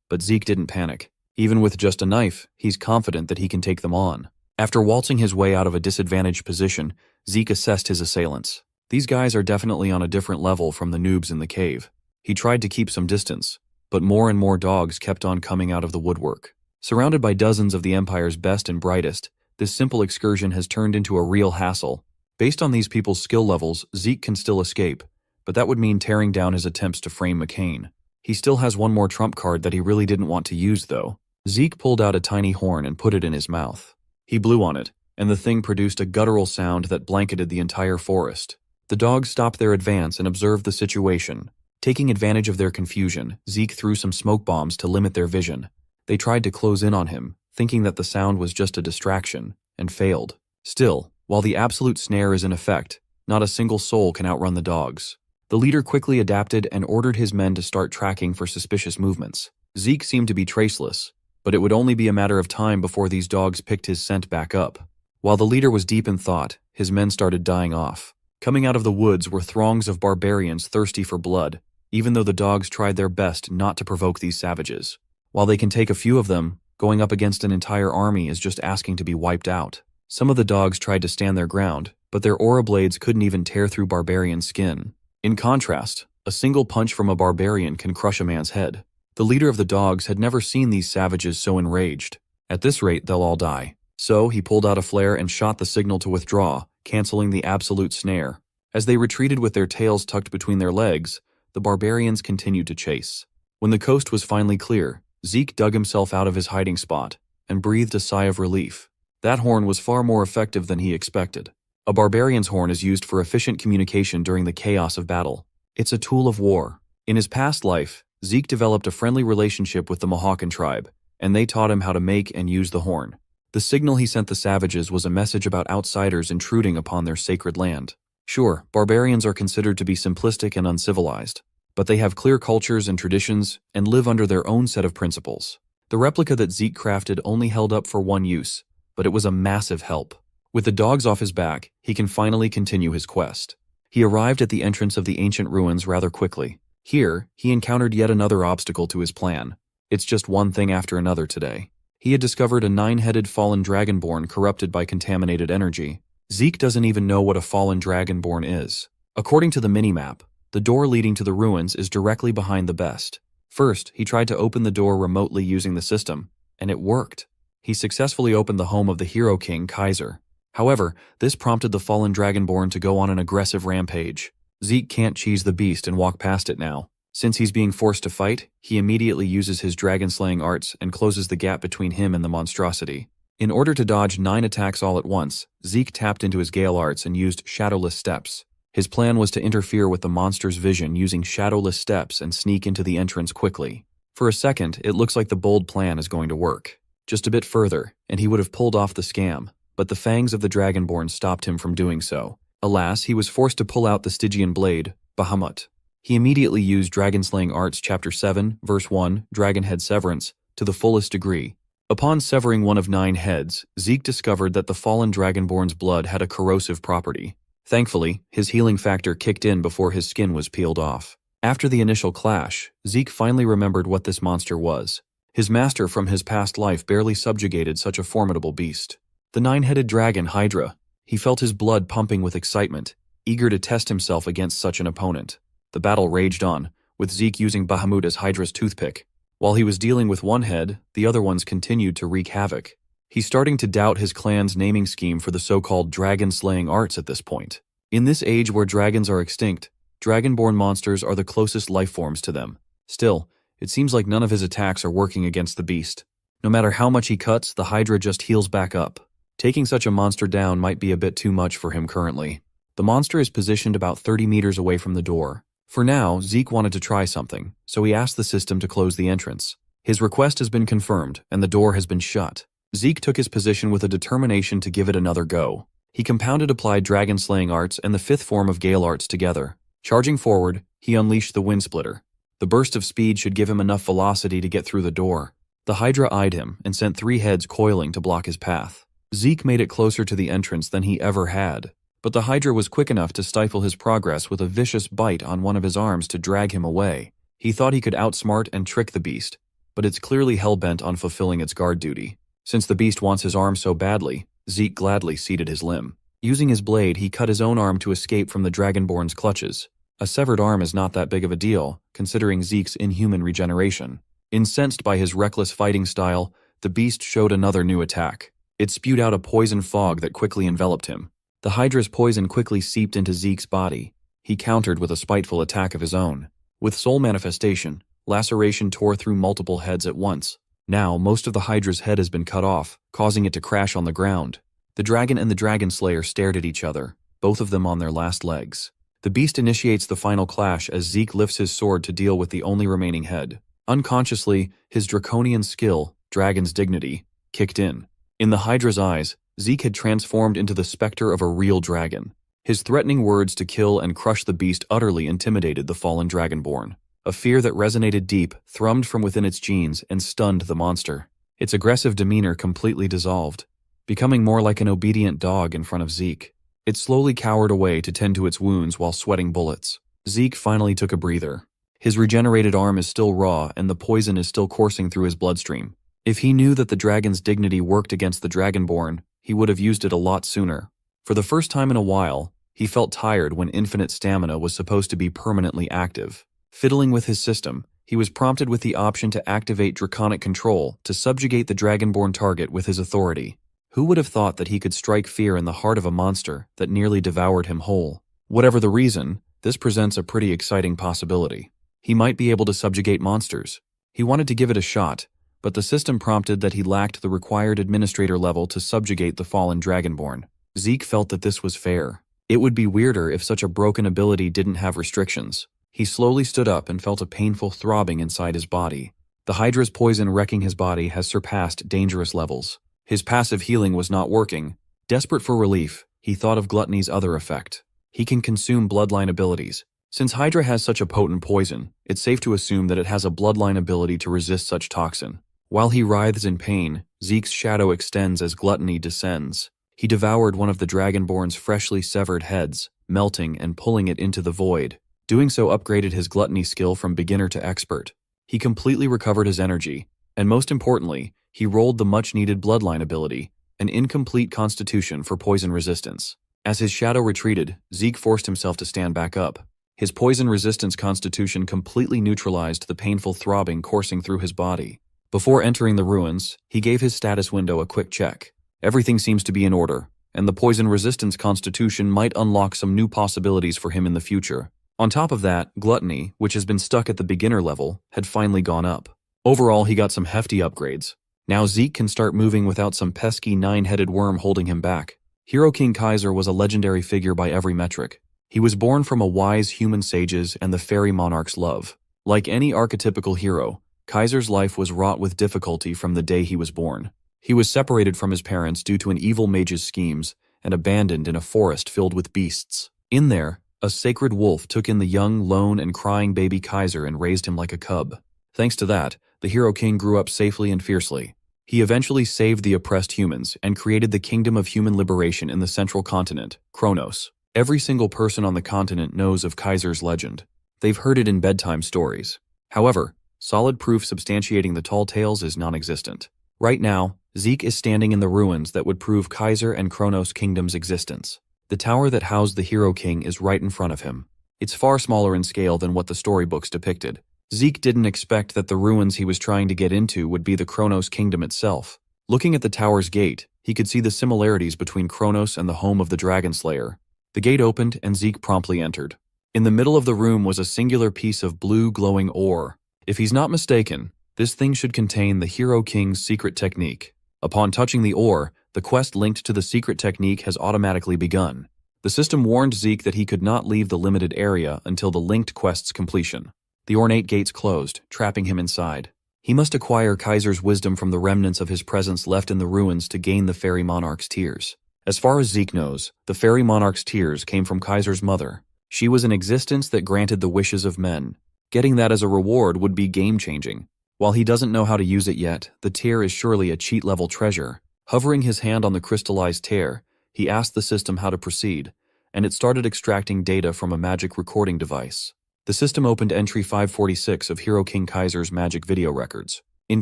But Zeke didn't panic. Even with just a knife, he's confident that he can take them on. After waltzing his way out of a disadvantaged position, Zeke assessed his assailants. These guys are definitely on a different level from the noobs in the cave. He tried to keep some distance, but more and more dogs kept on coming out of the woodwork. Surrounded by dozens of the Empire's best and brightest, this simple excursion has turned into a real hassle. Based on these people's skill levels, Zeke can still escape, but that would mean tearing down his attempts to frame McCain. He still has one more trump card that he really didn't want to use, though. Zeke pulled out a tiny horn and put it in his mouth. He blew on it, and the thing produced a guttural sound that blanketed the entire forest. The dogs stopped their advance and observed the situation. Taking advantage of their confusion, Zeke threw some smoke bombs to limit their vision. They tried to close in on him, thinking that the sound was just a distraction, and failed. Still, while the absolute snare is in effect, not a single soul can outrun the dogs. The leader quickly adapted and ordered his men to start tracking for suspicious movements. Zeke seemed to be traceless, but it would only be a matter of time before these dogs picked his scent back up. While the leader was deep in thought, his men started dying off. Coming out of the woods were throngs of barbarians thirsty for blood, even though the dogs tried their best not to provoke these savages. While they can take a few of them, going up against an entire army is just asking to be wiped out. Some of the dogs tried to stand their ground, but their aura blades couldn't even tear through barbarian skin. In contrast, a single punch from a barbarian can crush a man's head. The leader of the dogs had never seen these savages so enraged. At this rate, they'll all die. So he pulled out a flare and shot the signal to withdraw, canceling the absolute snare. As they retreated with their tails tucked between their legs, the barbarians continued to chase. When the coast was finally clear, Zeke dug himself out of his hiding spot and breathed a sigh of relief. That horn was far more effective than he expected. A barbarian's horn is used for efficient communication during the chaos of battle. It's a tool of war. In his past life, Zeke developed a friendly relationship with the Mohawken tribe, and they taught him how to make and use the horn. The signal he sent the savages was a message about outsiders intruding upon their sacred land. Sure, barbarians are considered to be simplistic and uncivilized, but they have clear cultures and traditions and live under their own set of principles. The replica that Zeke crafted only held up for one use, but it was a massive help. With the dogs off his back, he can finally continue his quest. He arrived at the entrance of the ancient ruins rather quickly. Here, he encountered yet another obstacle to his plan. It's just one thing after another today. He had discovered a 9-headed fallen dragonborn corrupted by contaminated energy. Zeke doesn't even know what a fallen dragonborn is. According to the minimap, the door leading to the ruins is directly behind the best. First, he tried to open the door remotely using the system, and it worked. He successfully opened the home of the Hero King, Kaiser. However, this prompted the fallen dragonborn to go on an aggressive rampage. Zeke can't cheese the beast and walk past it now. Since he's being forced to fight, he immediately uses his dragon-slaying arts and closes the gap between him and the monstrosity. In order to dodge 9 attacks all at once, Zeke tapped into his Gale arts and used Shadowless Steps. His plan was to interfere with the monster's vision using Shadowless Steps and sneak into the entrance quickly. For a second, it looks like the bold plan is going to work. Just a bit further, and he would have pulled off the scam, but the fangs of the Dragonborn stopped him from doing so. Alas, he was forced to pull out the Stygian blade, Bahamut. He immediately used Dragon-Slaying Arts Chapter 7, Verse 1, Dragonhead Severance, to the fullest degree. Upon severing one of 9 heads, Zeke discovered that the fallen Dragonborn's blood had a corrosive property. Thankfully, his healing factor kicked in before his skin was peeled off. After the initial clash, Zeke finally remembered what this monster was. His master from his past life barely subjugated such a formidable beast. The 9-headed dragon Hydra. He felt his blood pumping with excitement, eager to test himself against such an opponent. The battle raged on, with Zeke using Bahamut as Hydra's toothpick. While he was dealing with one head, the other ones continued to wreak havoc. He's starting to doubt his clan's naming scheme for the so-called dragon-slaying arts at this point. In this age where dragons are extinct, dragonborn monsters are the closest life forms to them. Still, it seems like none of his attacks are working against the beast. No matter how much he cuts, the Hydra just heals back up. Taking such a monster down might be a bit too much for him currently. The monster is positioned about 30 meters away from the door. For now, Zeke wanted to try something, so he asked the system to close the entrance. His request has been confirmed, and the door has been shut. Zeke took his position with a determination to give it another go. He compounded applied dragon-slaying arts and the 5th form of Gale arts together. Charging forward, he unleashed the Wind Splitter. The burst of speed should give him enough velocity to get through the door. The Hydra eyed him and sent 3 heads coiling to block his path. Zeke made it closer to the entrance than he ever had, but the Hydra was quick enough to stifle his progress with a vicious bite on one of his arms to drag him away. He thought he could outsmart and trick the beast, but it's clearly hell-bent on fulfilling its guard duty. Since the beast wants his arm so badly, Zeke gladly ceded his limb. Using his blade, he cut his own arm to escape from the Dragonborn's clutches. A severed arm is not that big of a deal, considering Zeke's inhuman regeneration. Incensed by his reckless fighting style, the beast showed another new attack. It spewed out a poison fog that quickly enveloped him. The Hydra's poison quickly seeped into Zeke's body. He countered with a spiteful attack of his own. With soul manifestation, laceration tore through multiple heads at once. Now, most of the Hydra's head has been cut off, causing it to crash on the ground. The dragon and the Dragonslayer stared at each other, both of them on their last legs. The beast initiates the final clash as Zeke lifts his sword to deal with the only remaining head. Unconsciously, his draconian skill, Dragon's Dignity, kicked in. In the Hydra's eyes, Zeke had transformed into the specter of a real dragon. His threatening words to kill and crush the beast utterly intimidated the fallen Dragonborn. A fear that resonated deep, thrummed from within its genes, and stunned the monster. Its aggressive demeanor completely dissolved, becoming more like an obedient dog in front of Zeke. It slowly cowered away to tend to its wounds while sweating bullets. Zeke finally took a breather. His regenerated arm is still raw, and the poison is still coursing through his bloodstream. If he knew that the dragon's dignity worked against the Dragonborn, he would have used it a lot sooner. For the first time in a while, he felt tired when infinite stamina was supposed to be permanently active. Fiddling with his system, he was prompted with the option to activate Draconic Control to subjugate the Dragonborn target with his authority. Who would have thought that he could strike fear in the heart of a monster that nearly devoured him whole? Whatever the reason, this presents a pretty exciting possibility. He might be able to subjugate monsters. He wanted to give it a shot, but the system prompted that he lacked the required administrator level to subjugate the fallen Dragonborn. Zeke felt that this was fair. It would be weirder if such a broken ability didn't have restrictions. He slowly stood up and felt a painful throbbing inside his body. The Hydra's poison wrecking his body has surpassed dangerous levels. His passive healing was not working. Desperate for relief, he thought of Gluttony's other effect. He can consume bloodline abilities. Since Hydra has such a potent poison, it's safe to assume that it has a bloodline ability to resist such toxin. While he writhes in pain, Zeke's shadow extends as Gluttony descends. He devoured one of the Dragonborn's freshly severed heads, melting and pulling it into the void. Doing so upgraded his Gluttony skill from beginner to expert. He completely recovered his energy, and most importantly, He rolled the much-needed bloodline ability, an incomplete constitution for poison resistance. As his shadow retreated, Zeke forced himself to stand back up. His poison resistance constitution completely neutralized the painful throbbing coursing through his body. Before entering the ruins, he gave his status window a quick check. Everything seems to be in order, and the poison resistance constitution might unlock some new possibilities for him in the future. On top of that, gluttony, which has been stuck at the beginner level, had finally gone up. Overall, he got some hefty upgrades. Now Zeke can start moving without some pesky nine-headed worm holding him back. Hero King Kaiser was a legendary figure by every metric. He was born from a wise human sage's and the fairy monarch's love. Like any archetypical hero, Kaiser's life was wrought with difficulty from the day he was born. He was separated from his parents due to an evil mage's schemes and abandoned in a forest filled with beasts. In there, a sacred wolf took in the young, lone, and crying baby Kaiser and raised him like a cub. Thanks to that, the Hero King grew up safely and fiercely. He eventually saved the oppressed humans and created the Kingdom of Human Liberation in the central continent, Kronos. Every single person on the continent knows of Kaiser's legend. They've heard it in bedtime stories. However, solid proof substantiating the tall tales is non-existent. Right now, Zeke is standing in the ruins that would prove Kaiser and Kronos Kingdom's existence. The tower that housed the Hero King is right in front of him. It's far smaller in scale than what the storybooks depicted. Zeke didn't expect that the ruins he was trying to get into would be the Kronos Kingdom itself. Looking at the tower's gate, he could see the similarities between Kronos and the home of the Dragonslayer. The gate opened and Zeke promptly entered. In the middle of the room was a singular piece of blue glowing ore. If he's not mistaken, this thing should contain the Hero King's secret technique. Upon touching the ore, the quest linked to the secret technique has automatically begun. The system warned Zeke that he could not leave the limited area until the linked quest's completion. The ornate gates closed, trapping him inside. He must acquire Kaiser's wisdom from the remnants of his presence left in the ruins to gain the fairy monarch's tears. As far as Zeke knows, the fairy monarch's tears came from Kaiser's mother. She was an existence that granted the wishes of men. Getting that as a reward would be game-changing. While he doesn't know how to use it yet, the tear is surely a cheat-level treasure. Hovering his hand on the crystallized tear, he asked the system how to proceed, and it started extracting data from a magic recording device. The system opened entry 546 of Hero King Kaiser's magic video records. In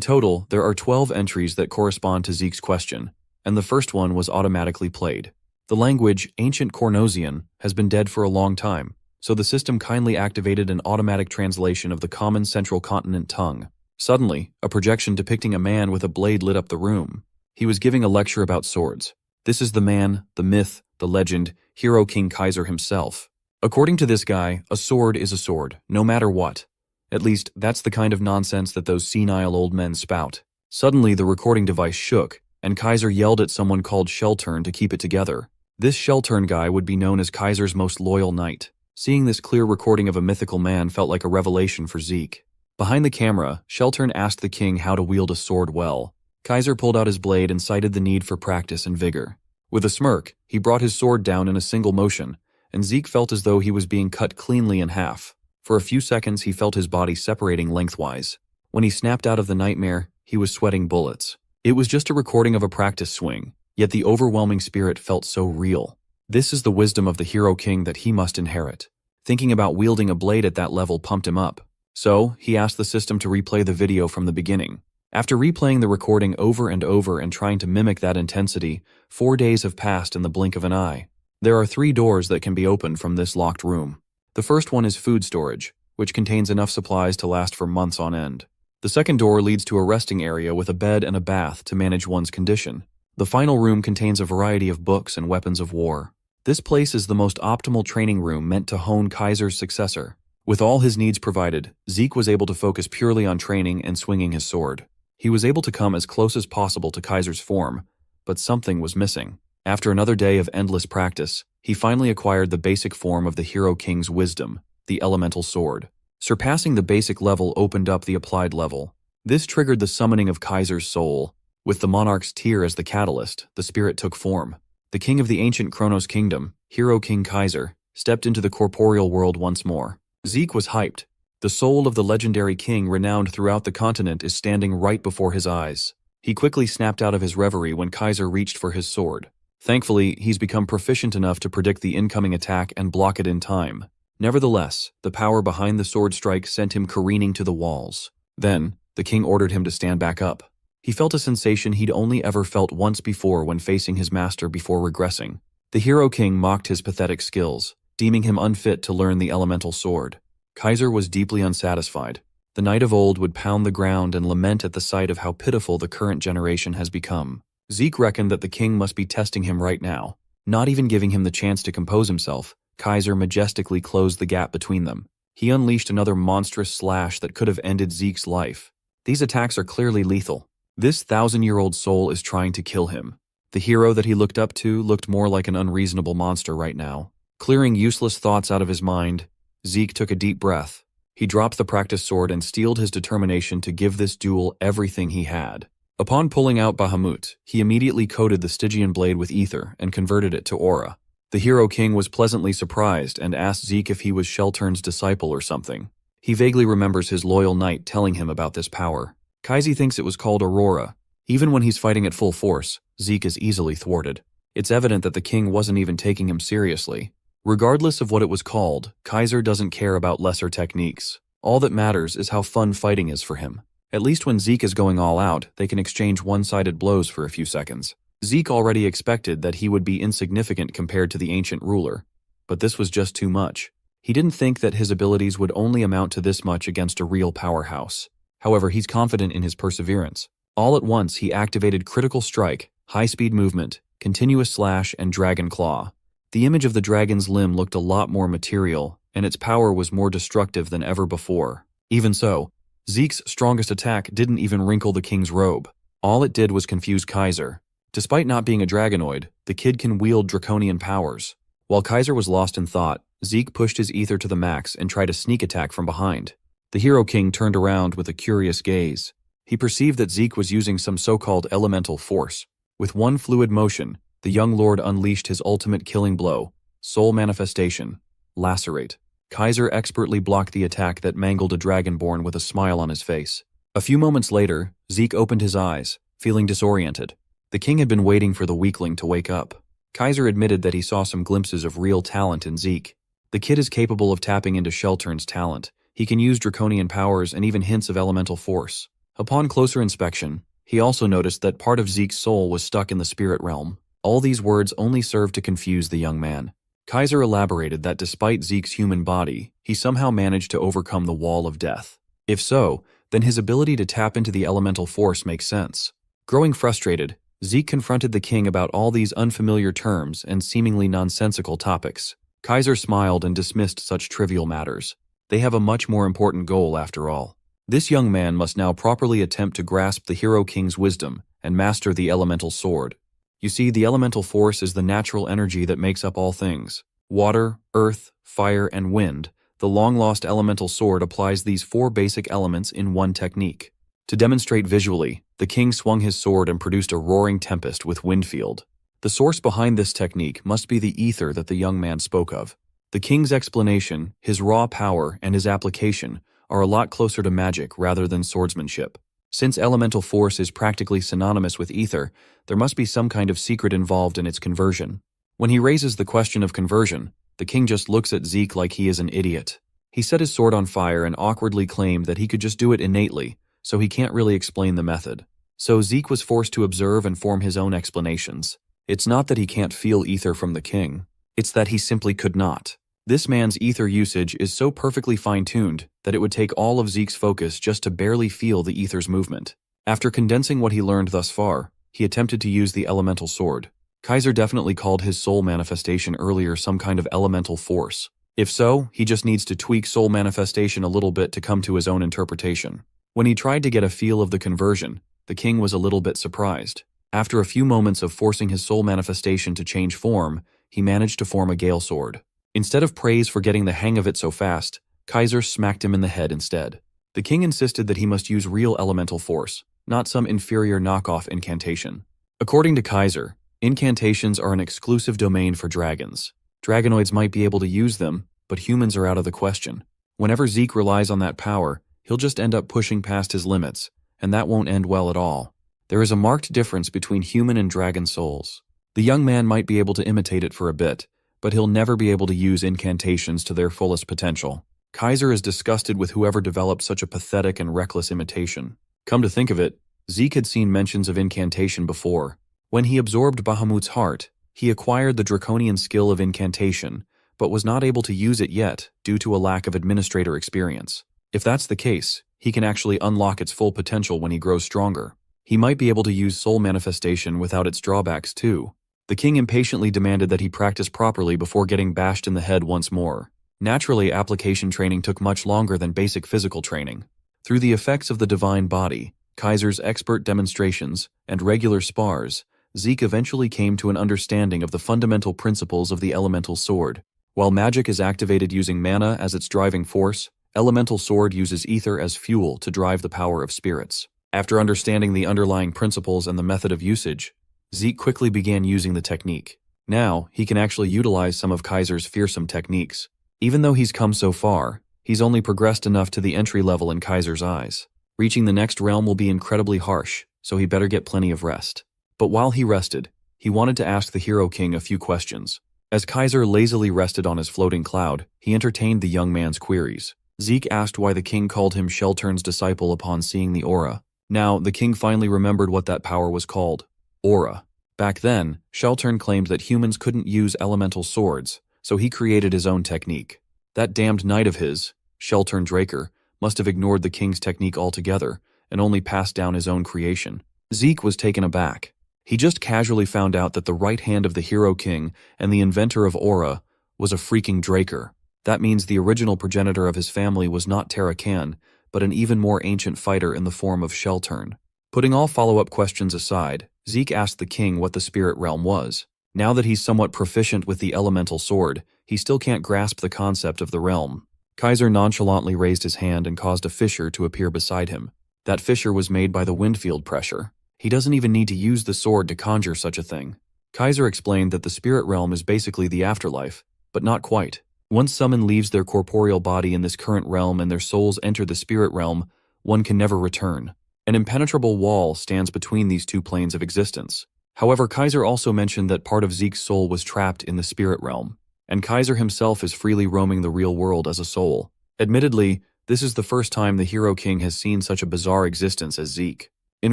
total, there are 12 entries that correspond to Zeke's question, and the first one was automatically played. The language, Ancient Kornosian, has been dead for a long time, so the system kindly activated an automatic translation of the common Central Continent tongue. Suddenly, a projection depicting a man with a blade lit up the room. He was giving a lecture about swords. This is the man, the myth, the legend, Hero King Kaiser himself. According to this guy, a sword is a sword, no matter what. At least, that's the kind of nonsense that those senile old men spout. Suddenly, the recording device shook, and Kaiser yelled at someone called Shelturn to keep it together. This Shelturn guy would be known as Kaiser's most loyal knight. Seeing this clear recording of a mythical man felt like a revelation for Zeke. Behind the camera, Shelturn asked the king how to wield a sword well. Kaiser pulled out his blade and cited the need for practice and vigor. With a smirk, he brought his sword down in a single motion, and Zeke felt as though he was being cut cleanly in half. For a few seconds, he felt his body separating lengthwise. When he snapped out of the nightmare, he was sweating bullets. It was just a recording of a practice swing, yet the overwhelming spirit felt so real. This is the wisdom of the Hero King that he must inherit. Thinking about wielding a blade at that level pumped him up. So, he asked the system to replay the video from the beginning. After replaying the recording over and over and trying to mimic that intensity, 4 days have passed in the blink of an eye. There are 3 doors that can be opened from this locked room. The first one is food storage, which contains enough supplies to last for months on end. The second door leads to a resting area with a bed and a bath to manage one's condition. The final room contains a variety of books and weapons of war. This place is the most optimal training room meant to hone Kaiser's successor. With all his needs provided, Zeke was able to focus purely on training and swinging his sword. He was able to come as close as possible to Kaiser's form, but something was missing. After another day of endless practice, he finally acquired the basic form of the Hero King's wisdom, the elemental sword. Surpassing the basic level opened up the applied level. This triggered the summoning of Kaiser's soul. With the monarch's tear as the catalyst, the spirit took form. The king of the ancient Kronos kingdom, Hero King Kaiser, stepped into the corporeal world once more. Zeke was hyped. The soul of the legendary king renowned throughout the continent is standing right before his eyes. He quickly snapped out of his reverie when Kaiser reached for his sword. Thankfully, he's become proficient enough to predict the incoming attack and block it in time. Nevertheless, the power behind the sword strike sent him careening to the walls. Then, the king ordered him to stand back up. He felt a sensation he'd only ever felt once before when facing his master before regressing. The Hero King mocked his pathetic skills, deeming him unfit to learn the elemental sword. Kaiser was deeply unsatisfied. The knight of old would pound the ground and lament at the sight of how pitiful the current generation has become. Zeke reckoned that the king must be testing him right now. Not even giving him the chance to compose himself, Kaiser majestically closed the gap between them. He unleashed another monstrous slash that could have ended Zeke's life. These attacks are clearly lethal. This 1,000-year-old soul is trying to kill him. The hero that he looked up to looked more like an unreasonable monster right now. Clearing useless thoughts out of his mind, Zeke took a deep breath. He dropped the practice sword and steeled his determination to give this duel everything he had. Upon pulling out Bahamut, he immediately coated the Stygian blade with ether and converted it to aura. The Hero King was pleasantly surprised and asked Zeke if he was Sheltern's disciple or something. He vaguely remembers his loyal knight telling him about this power. Kaiser thinks it was called Aurora. Even when he's fighting at full force, Zeke is easily thwarted. It's evident that the king wasn't even taking him seriously. Regardless of what it was called, Kaiser doesn't care about lesser techniques. All that matters is how fun fighting is for him. At least when Zeke is going all out, they can exchange one-sided blows for a few seconds. Zeke already expected that he would be insignificant compared to the ancient ruler. But this was just too much. He didn't think that his abilities would only amount to this much against a real powerhouse. However, he's confident in his perseverance. All at once, he activated Critical Strike, High-Speed Movement, Continuous Slash, and Dragon Claw. The image of the dragon's limb looked a lot more material, and its power was more destructive than ever before. Even so, Zeke's strongest attack didn't even wrinkle the king's robe. All it did was confuse Kaiser. Despite not being a dragonoid, the kid can wield draconian powers. While Kaiser was lost in thought, Zeke pushed his ether to the max and tried a sneak attack from behind. The Hero King turned around with a curious gaze. He perceived that Zeke was using some so-called elemental force. With one fluid motion, the young lord unleashed his ultimate killing blow, Soul Manifestation, Lacerate. Kaiser expertly blocked the attack that mangled a dragonborn with a smile on his face. A few moments later, Zeke opened his eyes, feeling disoriented. The king had been waiting for the weakling to wake up. Kaiser admitted that he saw some glimpses of real talent in Zeke. The kid is capable of tapping into Sheltern's talent. He can use draconian powers and even hints of elemental force. Upon closer inspection, he also noticed that part of Zeke's soul was stuck in the spirit realm. All these words only served to confuse the young man. Kaiser elaborated that despite Zeke's human body, he somehow managed to overcome the wall of death. If so, then his ability to tap into the elemental force makes sense. Growing frustrated, Zeke confronted the king about all these unfamiliar terms and seemingly nonsensical topics. Kaiser smiled and dismissed such trivial matters. They have a much more important goal after all. This young man must now properly attempt to grasp the Hero King's wisdom and master the elemental sword. You see, the elemental force is the natural energy that makes up all things. Water, earth, fire, and wind. The long-lost elemental sword applies these four basic elements in one technique. To demonstrate visually, the king swung his sword and produced a roaring tempest with wind field. The source behind this technique must be the ether that the young man spoke of. The king's explanation, his raw power, and his application are a lot closer to magic rather than swordsmanship. Since elemental force is practically synonymous with ether, there must be some kind of secret involved in its conversion. When he raises the question of conversion, the king just looks at Zeke like he is an idiot. He set his sword on fire and awkwardly claimed that he could just do it innately, so he can't really explain the method. So Zeke was forced to observe and form his own explanations. It's not that he can't feel ether from the king. It's that he simply could not. This man's ether usage is so perfectly fine-tuned that it would take all of Zeke's focus just to barely feel the ether's movement. After condensing what he learned thus far, he attempted to use the elemental sword. Kaiser definitely called his soul manifestation earlier some kind of elemental force. If so, he just needs to tweak soul manifestation a little bit to come to his own interpretation. When he tried to get a feel of the conversion, the king was a little bit surprised. After a few moments of forcing his soul manifestation to change form, he managed to form a gale sword. Instead of praise for getting the hang of it so fast, Kaiser smacked him in the head instead. The king insisted that he must use real elemental force, not some inferior knockoff incantation. According to Kaiser, incantations are an exclusive domain for dragons. Dragonoids might be able to use them, but humans are out of the question. Whenever Zeke relies on that power, he'll just end up pushing past his limits, and that won't end well at all. There is a marked difference between human and dragon souls. The young man might be able to imitate it for a bit, but he'll never be able to use incantations to their fullest potential. Kaiser is disgusted with whoever developed such a pathetic and reckless imitation. Come to think of it, Zeke had seen mentions of incantation before. When he absorbed Bahamut's heart, he acquired the draconian skill of incantation, but was not able to use it yet due to a lack of administrator experience. If that's the case, he can actually unlock its full potential when he grows stronger. He might be able to use soul manifestation without its drawbacks too. The king impatiently demanded that he practice properly before getting bashed in the head once more. Naturally, application training took much longer than basic physical training. Through the effects of the divine body, Kaiser's expert demonstrations, and regular spars, Zeke eventually came to an understanding of the fundamental principles of the elemental sword. While magic is activated using mana as its driving force, elemental sword uses ether as fuel to drive the power of spirits. After understanding the underlying principles and the method of usage, Zeke quickly began using the technique. Now, he can actually utilize some of Kaiser's fearsome techniques. Even though he's come so far, he's only progressed enough to the entry level in Kaiser's eyes. Reaching the next realm will be incredibly harsh, so he better get plenty of rest. But while he rested, he wanted to ask the Hero King a few questions. As Kaiser lazily rested on his floating cloud, he entertained the young man's queries. Zeke asked why the king called him Sheltern's disciple upon seeing the aura. Now, the king finally remembered what that power was called. Aura. Back then, Sheltern claimed that humans couldn't use elemental swords, so he created his own technique. That damned knight of his, Sheltern Draker, must have ignored the king's technique altogether and only passed down his own creation. Zeke was taken aback. He just casually found out that the right hand of the Hero King and the inventor of Aura was a freaking Draker. That means the original progenitor of his family was not Tarakan, but an even more ancient fighter in the form of Sheltern. Putting all follow-up questions aside, Zeke asked the king what the spirit realm was. Now that he's somewhat proficient with the elemental sword, he still can't grasp the concept of the realm. Kaiser nonchalantly raised his hand and caused a fissure to appear beside him. That fissure was made by the wind field pressure. He doesn't even need to use the sword to conjure such a thing. Kaiser explained that the spirit realm is basically the afterlife, but not quite. Once someone leaves their corporeal body in this current realm and their souls enter the spirit realm, one can never return. An impenetrable wall stands between these two planes of existence. However, Kaiser also mentioned that part of Zeke's soul was trapped in the spirit realm, and Kaiser himself is freely roaming the real world as a soul. Admittedly, this is the first time the Hero King has seen such a bizarre existence as Zeke. In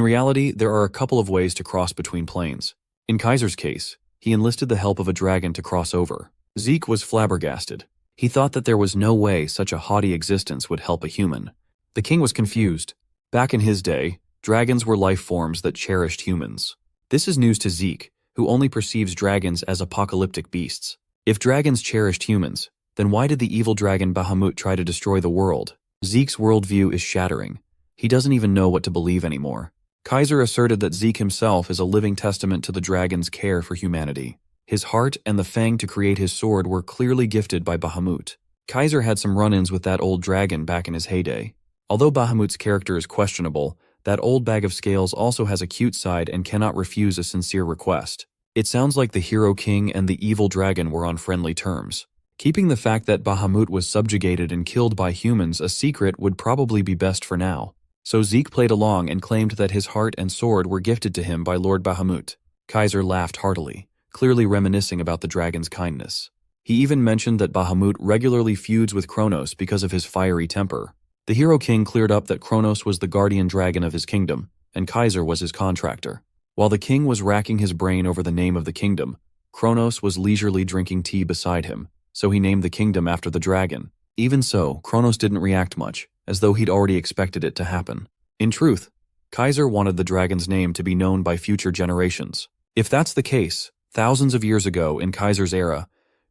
reality, there are a couple of ways to cross between planes. In Kaiser's case, he enlisted the help of a dragon to cross over. Zeke was flabbergasted. He thought that there was no way such a haughty existence would help a human. The king was confused. Back in his day, dragons were life forms that cherished humans. This is news to Zeke, who only perceives dragons as apocalyptic beasts. If dragons cherished humans, then why did the evil dragon Bahamut try to destroy the world? Zeke's worldview is shattering. He doesn't even know what to believe anymore. Kaiser asserted that Zeke himself is a living testament to the dragon's care for humanity. His heart and the fang to create his sword were clearly gifted by Bahamut. Kaiser had some run-ins with that old dragon back in his heyday. Although Bahamut's character is questionable, that old bag of scales also has a cute side and cannot refuse a sincere request. It sounds like the Hero King and the evil dragon were on friendly terms. Keeping the fact that Bahamut was subjugated and killed by humans a secret would probably be best for now. So Zeke played along and claimed that his heart and sword were gifted to him by Lord Bahamut. Kaiser laughed heartily, clearly reminiscing about the dragon's kindness. He even mentioned that Bahamut regularly feuds with Kronos because of his fiery temper. The Hero King cleared up that Kronos was the guardian dragon of his kingdom, and Kaiser was his contractor. While the king was racking his brain over the name of the kingdom, Kronos was leisurely drinking tea beside him, so he named the kingdom after the dragon. Even so, Kronos didn't react much, as though he'd already expected it to happen. In truth, Kaiser wanted the dragon's name to be known by future generations. If that's the case, thousands of years ago in Kaiser's era,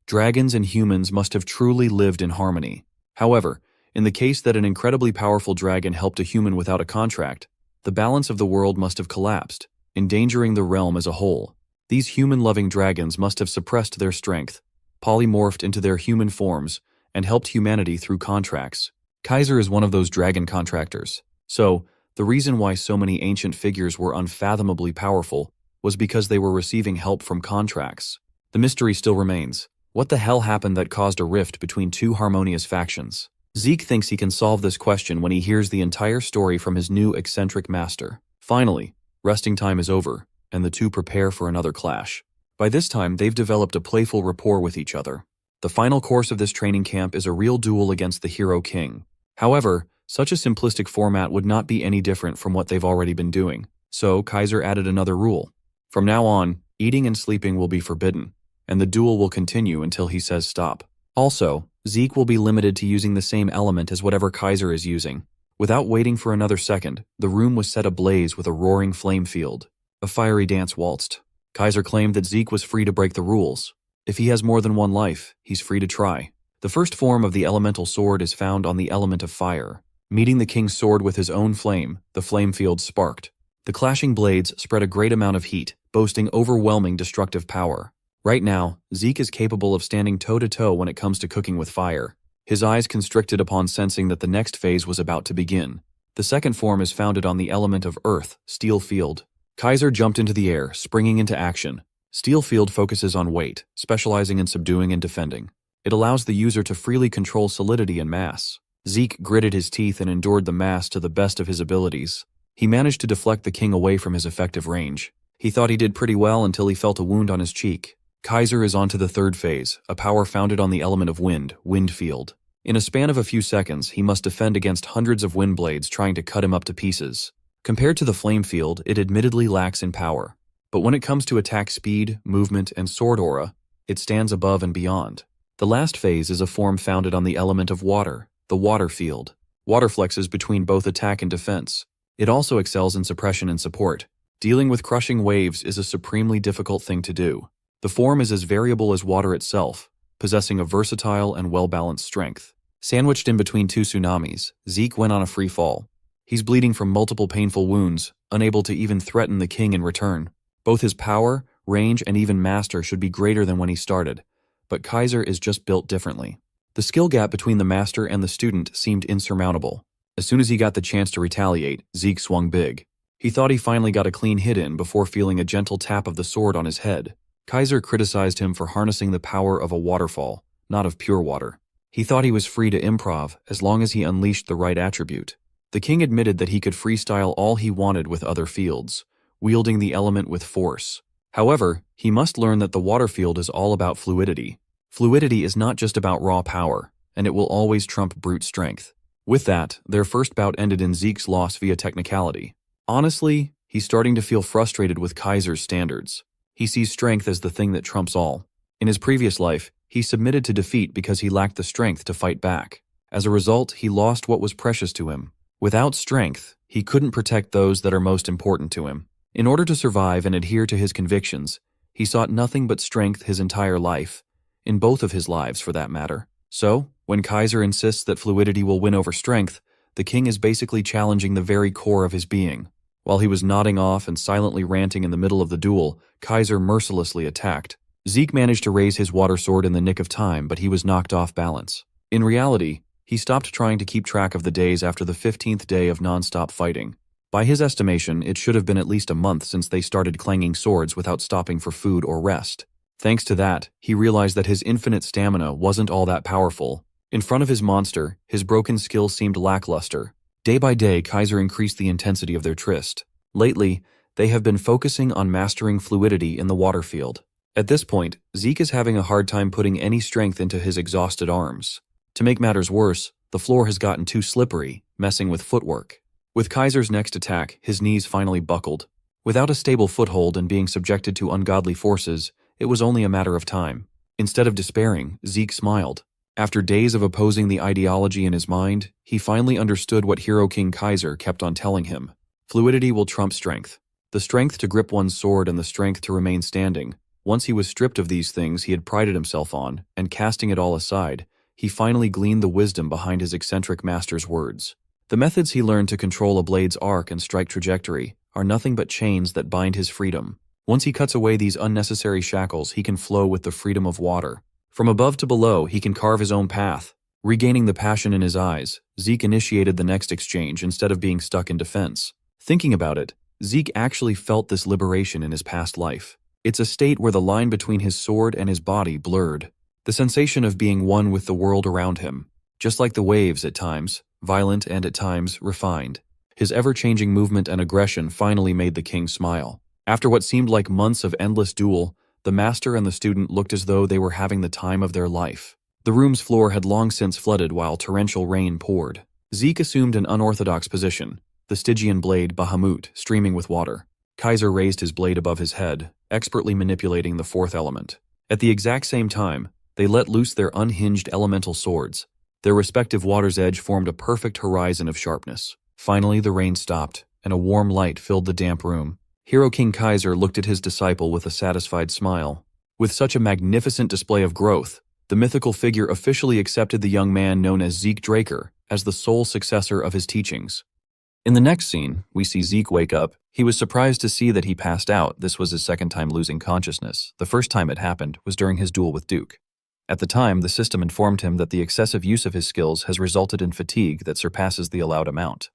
dragons and humans must have truly lived in harmony. However, in the case that an incredibly powerful dragon helped a human without a contract, the balance of the world must have collapsed, endangering the realm as a whole. These human-loving dragons must have suppressed their strength, polymorphed into their human forms, and helped humanity through contracts. Kaiser is one of those dragon contractors. So, the reason why so many ancient figures were unfathomably powerful was because they were receiving help from contracts. The mystery still remains. What the hell happened that caused a rift between two harmonious factions? Zeke thinks he can solve this question when he hears the entire story from his new eccentric master. Finally, resting time is over, and the two prepare for another clash. By this time, they've developed a playful rapport with each other. The final course of this training camp is a real duel against the Hero King. However, Such a simplistic format would not be any different from what they've already been doing. So, Kaiser added another rule. From now on, eating and sleeping will be forbidden, and the duel will continue until he says stop. Also, Zeke will be limited to using the same element as whatever Kaiser is using. Without waiting for another second, the room was set ablaze with a roaring flame field. A fiery dance waltzed. Kaiser claimed that Zeke was free to break the rules. If he has more than one life, he's free to try. The first form of the elemental sword is found on the element of fire. Meeting the king's sword with his own flame, the flame field sparked. The clashing blades spread a great amount of heat, boasting overwhelming destructive power. Right now, Zeke is capable of standing toe-to-toe when it comes to cooking with fire. His eyes constricted upon sensing that the next phase was about to begin. The second form is founded on the element of earth, steel field. Kaiser jumped into the air, springing into action. Steel field focuses on weight, specializing in subduing and defending. It allows the user to freely control solidity and mass. Zeke gritted his teeth and endured the mass to the best of his abilities. He managed to deflect the king away from his effective range. He thought he did pretty well until he felt a wound on his cheek. Kaiser is on to the third phase, a power founded on the element of wind, wind field. In a span of a few seconds, he must defend against hundreds of wind blades trying to cut him up to pieces. Compared to the flame field, it admittedly lacks in power. But when it comes to attack speed, movement, and sword aura, it stands above and beyond. The last phase is a form founded on the element of water, the water field. Water flexes between both attack and defense. It also excels in suppression and support. Dealing with crushing waves is a supremely difficult thing to do. The form is as variable as water itself, possessing a versatile and well-balanced strength. Sandwiched in between two tsunamis, Zeke went on a free fall. He's bleeding from multiple painful wounds, unable to even threaten the king in return. Both his power, range, and even master should be greater than when he started, but Kaiser is just built differently. The skill gap between the master and the student seemed insurmountable. As soon as he got the chance to retaliate, Zeke swung big. He thought he finally got a clean hit in before feeling a gentle tap of the sword on his head. Kaiser criticized him for harnessing the power of a waterfall, not of pure water. He thought he was free to improv as long as he unleashed the right attribute. The king admitted that he could freestyle all he wanted with other fields, wielding the element with force. However, he must learn that the water field is all about fluidity. Fluidity is not just about raw power, and it will always trump brute strength. With that, their first bout ended in Zeke's loss via technicality. Honestly, he's starting to feel frustrated with Kaiser's standards. He sees strength as the thing that trumps all. In his previous life, he submitted to defeat because he lacked the strength to fight back. As a result, he lost what was precious to him. Without strength, he couldn't protect those that are most important to him. In order to survive and adhere to his convictions, he sought nothing but strength his entire life, in both of his lives for that matter. So, when Kaiser insists that fluidity will win over strength, the king is basically challenging the very core of his being. While he was nodding off and silently ranting in the middle of the duel, Kaiser mercilessly attacked. Zeke managed to raise his water sword in the nick of time, but he was knocked off balance. In reality, he stopped trying to keep track of the days after the 15th day of non-stop fighting. By his estimation, it should have been at least a month since they started clanging swords without stopping for food or rest. Thanks to that, he realized that his infinite stamina wasn't all that powerful. In front of his monster, his broken skill seemed lackluster. Day by day, Kaiser increased the intensity of their tryst. Lately, they have been focusing on mastering fluidity in the water field. At this point, Zeke is having a hard time putting any strength into his exhausted arms. To make matters worse, the floor has gotten too slippery, messing with footwork. With Kaiser's next attack, his knees finally buckled. Without a stable foothold and being subjected to ungodly forces, it was only a matter of time. Instead of despairing, Zeke smiled. After days of opposing the ideology in his mind, he finally understood what Hero King Kaiser kept on telling him. Fluidity will trump strength. The strength to grip one's sword and the strength to remain standing. Once he was stripped of these things he had prided himself on, and casting it all aside, he finally gleaned the wisdom behind his eccentric master's words. The methods he learned to control a blade's arc and strike trajectory are nothing but chains that bind his freedom. Once he cuts away these unnecessary shackles, he can flow with the freedom of water. From above to below, he can carve his own path. Regaining the passion in his eyes, Zeke initiated the next exchange instead of being stuck in defense. Thinking about it, Zeke actually felt this liberation in his past life. It's a state where the line between his sword and his body blurred. The sensation of being one with the world around him. Just like the waves at times, violent and at times refined. His ever-changing movement and aggression finally made the king smile. After what seemed like months of endless duel, the master and the student looked as though they were having the time of their life. The room's floor had long since flooded while torrential rain poured. Zeke assumed an unorthodox position, the Stygian blade Bahamut streaming with water. Kaiser raised his blade above his head, expertly manipulating the fourth element. At the exact same time, they let loose their unhinged elemental swords. Their respective water's edge formed a perfect horizon of sharpness. Finally, the rain stopped, and a warm light filled the damp room. Hero King Kaiser looked at his disciple with a satisfied smile. With such a magnificent display of growth, the mythical figure officially accepted the young man known as Zeke Draker as the sole successor of his teachings. In the next scene, we see Zeke wake up. He was surprised to see that he passed out. This was his second time losing consciousness. The first time it happened was during his duel with Duke. At the time, the system informed him that the excessive use of his skills has resulted in fatigue that surpasses the allowed amount.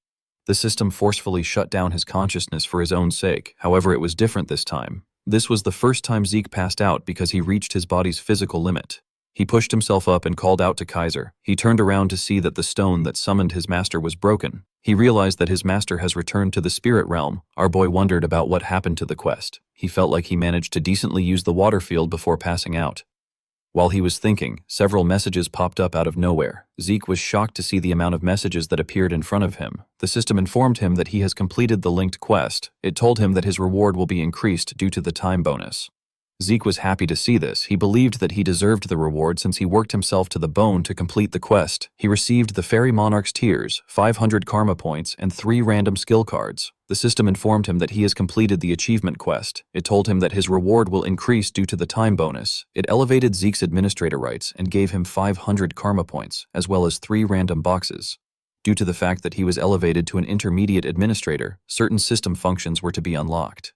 The system forcefully shut down his consciousness for his own sake. However, it was different this time. This was the first time Zeke passed out because he reached his body's physical limit. He pushed himself up and called out to Kaiser. He turned around to see that the stone that summoned his master was broken. He realized that his master has returned to the spirit realm. Our boy wondered about what happened to the quest. He felt like he managed to decently use the water field before passing out. While he was thinking, several messages popped up out of nowhere. Zeke was shocked to see the amount of messages that appeared in front of him. The system informed him that he has completed the linked quest. It told him that his reward will be increased due to the time bonus. Zeke was happy to see this. He believed that he deserved the reward since he worked himself to the bone to complete the quest. He received the Fairy Monarch's Tears, 500 karma points, and 3 random skill cards. The system informed him that he has completed the achievement quest. It told him that his reward will increase due to the time bonus. It elevated Zeke's administrator rights and gave him 500 karma points, as well as 3 random boxes. Due to the fact that he was elevated to an intermediate administrator, certain system functions were to be unlocked.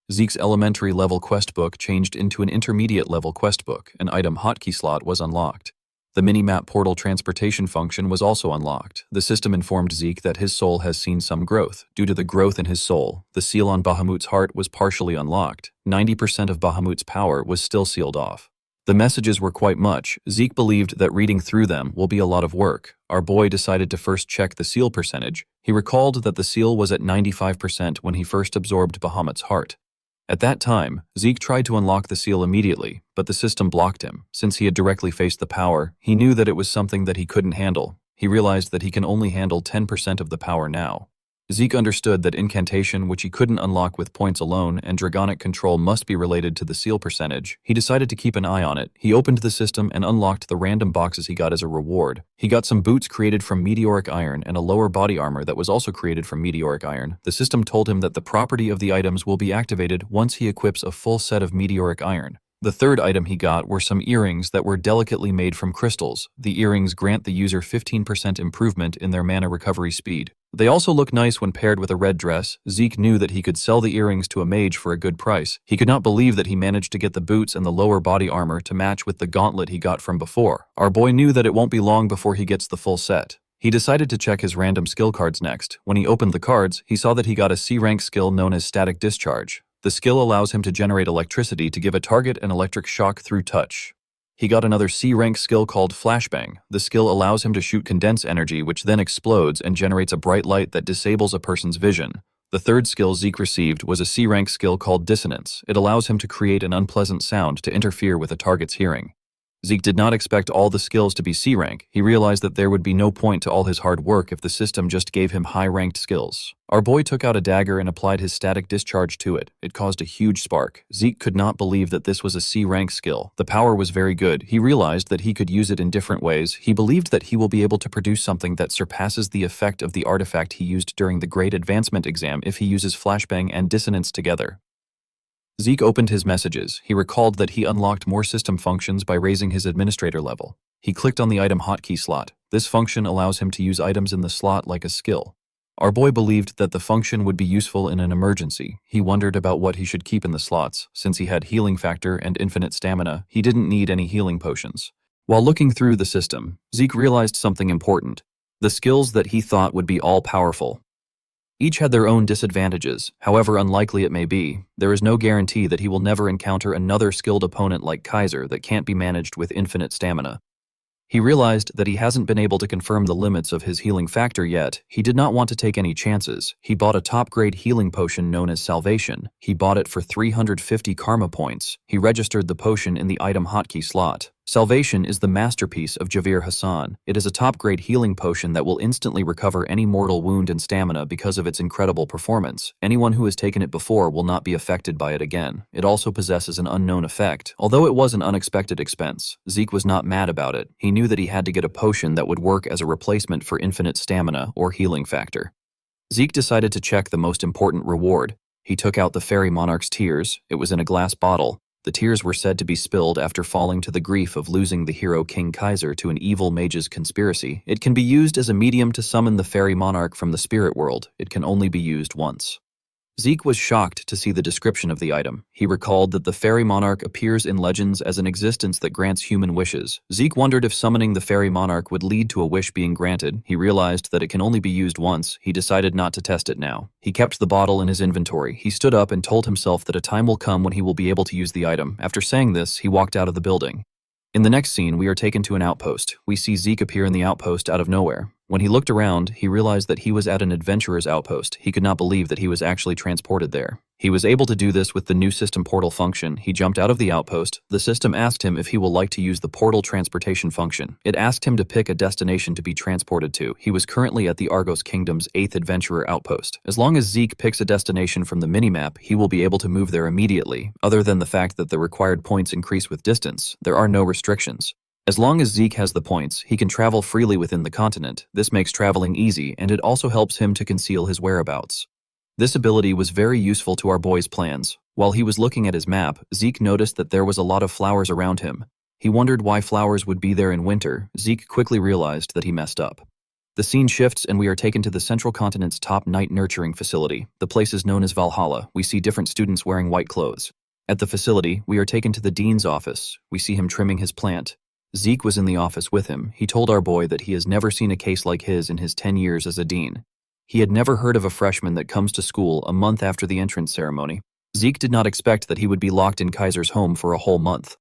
Zeke's elementary level quest book changed into an intermediate level quest book. An item hotkey slot was unlocked. The minimap portal transportation function was also unlocked. The system informed Zeke that his soul has seen some growth. Due to the growth in his soul, the seal on Bahamut's heart was partially unlocked. 90% of Bahamut's power was still sealed off. The messages were quite much. Zeke believed that reading through them will be a lot of work. Our boy decided to first check the seal percentage. He recalled that the seal was at 95% when he first absorbed Bahamut's heart. At that time, Zeke tried to unlock the seal immediately, but the system blocked him. Since he had directly faced the power, he knew that it was something that he couldn't handle. He realized that he can only handle 10% of the power now. Zeke understood that incantation, which he couldn't unlock with points alone, and dragonic control must be related to the seal percentage. He decided to keep an eye on it. He opened the system and unlocked the random boxes he got as a reward. He got some boots created from meteoric iron and a lower body armor that was also created from meteoric iron. The system told him that the property of the items will be activated once he equips a full set of meteoric iron. The third item he got were some earrings that were delicately made from crystals. The earrings grant the user 15% improvement in their mana recovery speed. They also look nice when paired with a red dress. Zeke knew that he could sell the earrings to a mage for a good price. He could not believe that he managed to get the boots and the lower body armor to match with the gauntlet he got from before. Our boy knew that it won't be long before he gets the full set. He decided to check his random skill cards next. When he opened the cards, he saw that he got a C-rank skill known as Static Discharge. The skill allows him to generate electricity to give a target an electric shock through touch. He got another C-rank skill called Flashbang. The skill allows him to shoot condense energy, which then explodes and generates a bright light that disables a person's vision. The third skill Zeke received was a C-rank skill called Dissonance. It allows him to create an unpleasant sound to interfere with a target's hearing. Zeke did not expect all the skills to be C-rank. He realized that there would be no point to all his hard work if the system just gave him high-ranked skills. Our boy took out a dagger and applied his static discharge to it. It caused a huge spark. Zeke could not believe that this was a C-rank skill. The power was very good. He realized that he could use it in different ways. He believed that he will be able to produce something that surpasses the effect of the artifact he used during the Great Advancement exam if he uses Flashbang and Dissonance together. Zeke opened his messages. He recalled that he unlocked more system functions by raising his administrator level. He clicked on the item hotkey slot. This function allows him to use items in the slot like a skill. Our boy believed that the function would be useful in an emergency. He wondered about what he should keep in the slots. Since he had healing factor and infinite stamina, he didn't need any healing potions. While looking through the system, Zeke realized something important. The skills that he thought would be all-powerful. Each had their own disadvantages. However unlikely it may be, there is no guarantee that he will never encounter another skilled opponent like Kaiser that can't be managed with infinite stamina. He realized that he hasn't been able to confirm the limits of his healing factor yet. He did not want to take any chances. He bought a top-grade healing potion known as Salvation. He bought it for 350 karma points. He registered the potion in the item hotkey slot. Salvation is the masterpiece of Javeer Hassan. It is a top-grade healing potion that will instantly recover any mortal wound and stamina because of its incredible performance. Anyone who has taken it before will not be affected by it again. It also possesses an unknown effect. Although it was an unexpected expense, Zeke was not mad about it. He knew that he had to get a potion that would work as a replacement for infinite stamina or healing factor. Zeke decided to check the most important reward. He took out the fairy monarch's tears. It was in a glass bottle. The tears were said to be spilled after falling to the grief of losing the hero King Kaiser to an evil mage's conspiracy. It can be used as a medium to summon the fairy monarch from the spirit world. It can only be used once. Zeke was shocked to see the description of the item. He recalled that the fairy monarch appears in legends as an existence that grants human wishes. Zeke wondered if summoning the fairy monarch would lead to a wish being granted. He realized that it can only be used once. He decided not to test it now. He kept the bottle in his inventory. He stood up and told himself that a time will come when he will be able to use the item. After saying this, he walked out of the building. In the next scene, we are taken to an outpost. We see Zeke appear in the outpost out of nowhere. When he looked around, he realized that he was at an adventurer's outpost. He could not believe that he was actually transported there. He was able to do this with the new system portal function. He jumped out of the outpost. The system asked him if he will like to use the portal transportation function. It asked him to pick a destination to be transported to. He was currently at the Argos Kingdom's 8th adventurer outpost. As long as Zeke picks a destination from the minimap, he will be able to move there immediately. Other than the fact that the required points increase with distance, there are no restrictions. As long as Zeke has the points, he can travel freely within the continent. This makes traveling easy, and it also helps him to conceal his whereabouts. This ability was very useful to our boy's plans. While he was looking at his map, Zeke noticed that there was a lot of flowers around him. He wondered why flowers would be there in winter. Zeke quickly realized that he messed up. The scene shifts and we are taken to the central continent's top night nurturing facility. The place is known as Valhalla. We see different students wearing white clothes. At the facility, we are taken to the dean's office. We see him trimming his plant. Zeke was in the office with him. He told our boy that he has never seen a case like his in his 10 years as a dean. He had never heard of a freshman that comes to school a month after the entrance ceremony. Zeke did not expect that he would be locked in Kaiser's home for a whole month.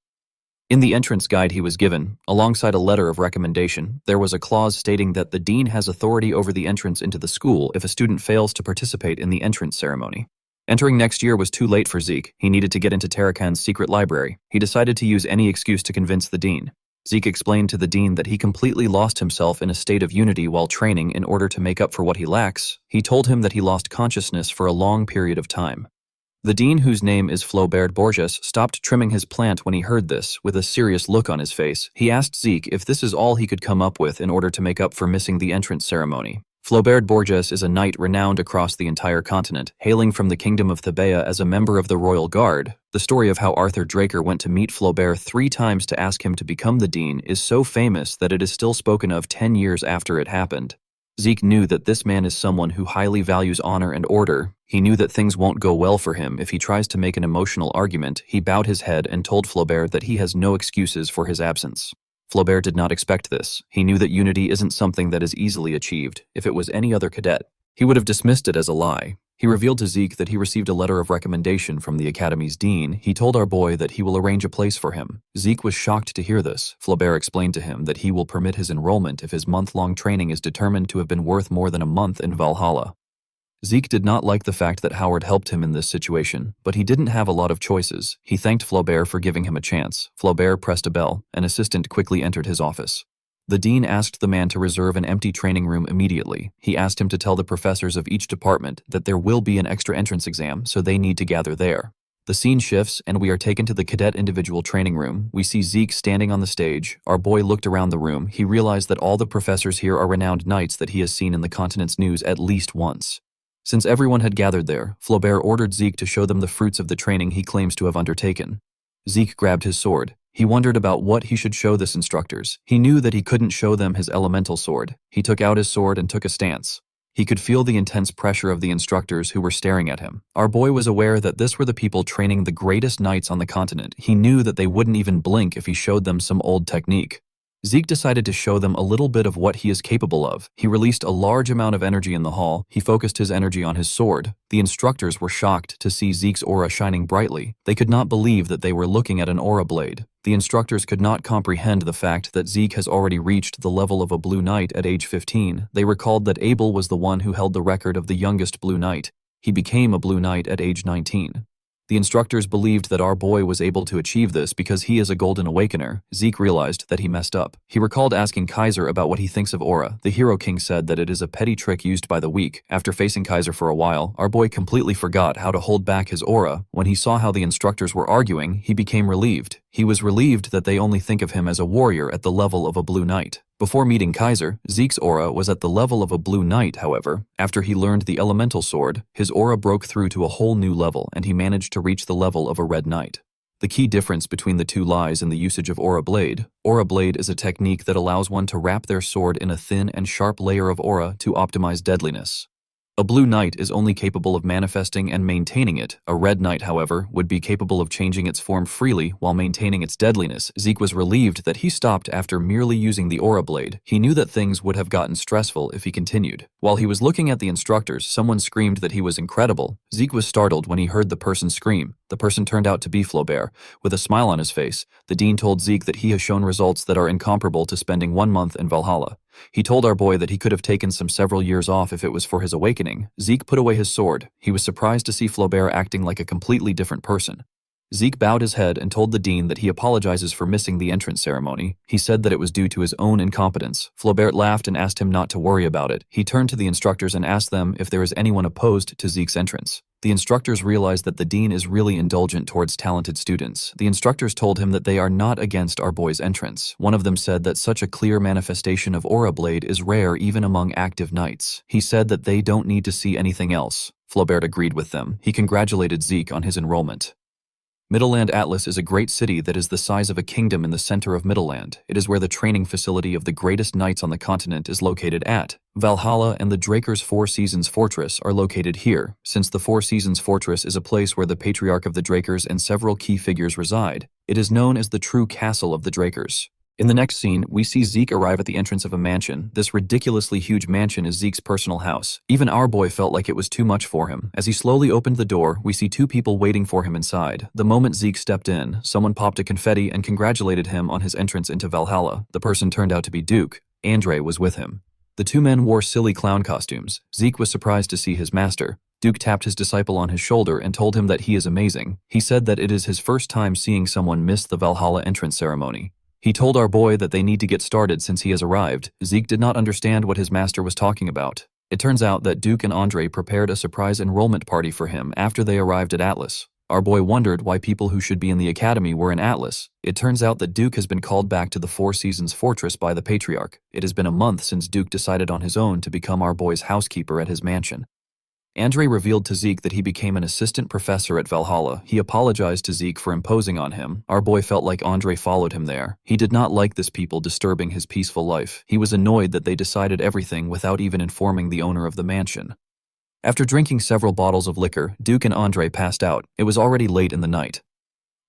In the entrance guide he was given, alongside a letter of recommendation, there was a clause stating that the dean has authority over the entrance into the school if a student fails to participate in the entrance ceremony. Entering next year was too late for Zeke. He needed to get into Tarakan's secret library. He decided to use any excuse to convince the dean. Zeke explained to the dean that he completely lost himself in a state of unity while training in order to make up for what he lacks. He told him that he lost consciousness for a long period of time. The dean, whose name is Flaubert Borges, stopped trimming his plant when he heard this, with a serious look on his face. He asked Zeke if this is all he could come up with in order to make up for missing the entrance ceremony. Flaubert Borges is a knight renowned across the entire continent, hailing from the kingdom of Thebea as a member of the Royal Guard. The story of how Arthur Draker went to meet Flaubert 3 times to ask him to become the dean is so famous that it is still spoken of 10 years after it happened. Zeke knew that this man is someone who highly values honor and order. He knew that things won't go well for him if he tries to make an emotional argument. He bowed his head and told Flaubert that he has no excuses for his absence. Flaubert did not expect this. He knew that unity isn't something that is easily achieved. If it was any other cadet, he would have dismissed it as a lie. He revealed to Zeke that he received a letter of recommendation from the academy's dean. He told our boy that he will arrange a place for him. Zeke was shocked to hear this. Flaubert explained to him that he will permit his enrollment if his month-long training is determined to have been worth more than a month in Valhalla. Zeke did not like the fact that Howard helped him in this situation, but he didn't have a lot of choices. He thanked Flaubert for giving him a chance. Flaubert pressed a bell. An assistant quickly entered his office. The dean asked the man to reserve an empty training room immediately. He asked him to tell the professors of each department that there will be an extra entrance exam, so they need to gather there. The scene shifts, and we are taken to the cadet individual training room. We see Zeke standing on the stage. Our boy looked around the room. He realized that all the professors here are renowned knights that he has seen in the continent's news at least once. Since everyone had gathered there, Flaubert ordered Zeke to show them the fruits of the training he claims to have undertaken. Zeke grabbed his sword. He wondered about what he should show this instructors. He knew that he couldn't show them his elemental sword. He took out his sword and took a stance. He could feel the intense pressure of the instructors who were staring at him. Our boy was aware that this were the people training the greatest knights on the continent. He knew that they wouldn't even blink if he showed them some old technique. Zeke decided to show them a little bit of what he is capable of. He released a large amount of energy in the hall. He focused his energy on his sword. The instructors were shocked to see Zeke's aura shining brightly. They could not believe that they were looking at an aura blade. The instructors could not comprehend the fact that Zeke has already reached the level of a Blue Knight at age 15. They recalled that Abel was the one who held the record of the youngest Blue Knight. He became a Blue Knight at age 19. The instructors believed that our boy was able to achieve this because he is a golden awakener. Zeke realized that he messed up. He recalled asking Kaiser about what he thinks of aura. The Hero King said that it is a petty trick used by the weak. After facing Kaiser for a while, our boy completely forgot how to hold back his aura. When he saw how the instructors were arguing, he became relieved. He was relieved that they only think of him as a warrior at the level of a blue knight. Before meeting Kaiser, Zeke's aura was at the level of a blue knight, however. After he learned the elemental sword, his aura broke through to a whole new level and he managed to reach the level of a red knight. The key difference between the two lies in the usage of aura blade. Aura blade is a technique that allows one to wrap their sword in a thin and sharp layer of aura to optimize deadliness. A blue knight is only capable of manifesting and maintaining it. A red knight, however, would be capable of changing its form freely while maintaining its deadliness. Zeke was relieved that he stopped after merely using the aura blade. He knew that things would have gotten stressful if he continued. While he was looking at the instructors, someone screamed that he was incredible. Zeke was startled when he heard the person scream. The person turned out to be Flaubert. With a smile on his face, the dean told Zeke that he has shown results that are incomparable to spending 1 month in Valhalla. He told our boy that he could have taken several years off if it was for his awakening. Zeke put away his sword. He was surprised to see Flaubert acting like a completely different person. Zeke bowed his head and told the dean that he apologizes for missing the entrance ceremony. He said that it was due to his own incompetence. Flaubert laughed and asked him not to worry about it. He turned to the instructors and asked them if there is anyone opposed to Zeke's entrance. The instructors realized that the dean is really indulgent towards talented students. The instructors told him that they are not against our boy's entrance. One of them said that such a clear manifestation of aura blade is rare even among active knights. He said that they don't need to see anything else. Flaubert agreed with them. He congratulated Zeke on his enrollment. Middleland Atlas is a great city that is the size of a kingdom in the center of Middleland. It is where the training facility of the greatest knights on the continent is located at. Valhalla and the Drakers' Four Seasons Fortress are located here, since the Four Seasons Fortress is a place where the Patriarch of the Drakers and several key figures reside. It is known as the true castle of the Drakers. In the next scene, we see Zeke arrive at the entrance of a mansion. This ridiculously huge mansion is Zeke's personal house. Even our boy felt like it was too much for him. As he slowly opened the door, we see 2 people waiting for him inside. The moment Zeke stepped in, someone popped a confetti and congratulated him on his entrance into Valhalla. The person turned out to be Duke. Andre was with him. The 2 men wore silly clown costumes. Zeke was surprised to see his master. Duke tapped his disciple on his shoulder and told him that he is amazing. He said that it is his first time seeing someone miss the Valhalla entrance ceremony. He told our boy that they need to get started since he has arrived. Zeke did not understand what his master was talking about. It turns out that Duke and Andre prepared a surprise enrollment party for him after they arrived at Atlas. Our boy wondered why people who should be in the academy were in Atlas. It turns out that Duke has been called back to the Four Seasons Fortress by the Patriarch. It has been a month since Duke decided on his own to become our boy's housekeeper at his mansion. Andre revealed to Zeke that he became an assistant professor at Valhalla. He apologized to Zeke for imposing on him. Our boy felt like Andre followed him there. He did not like this people disturbing his peaceful life. He was annoyed that they decided everything without even informing the owner of the mansion. After drinking several bottles of liquor, Duke and Andre passed out. It was already late in the night.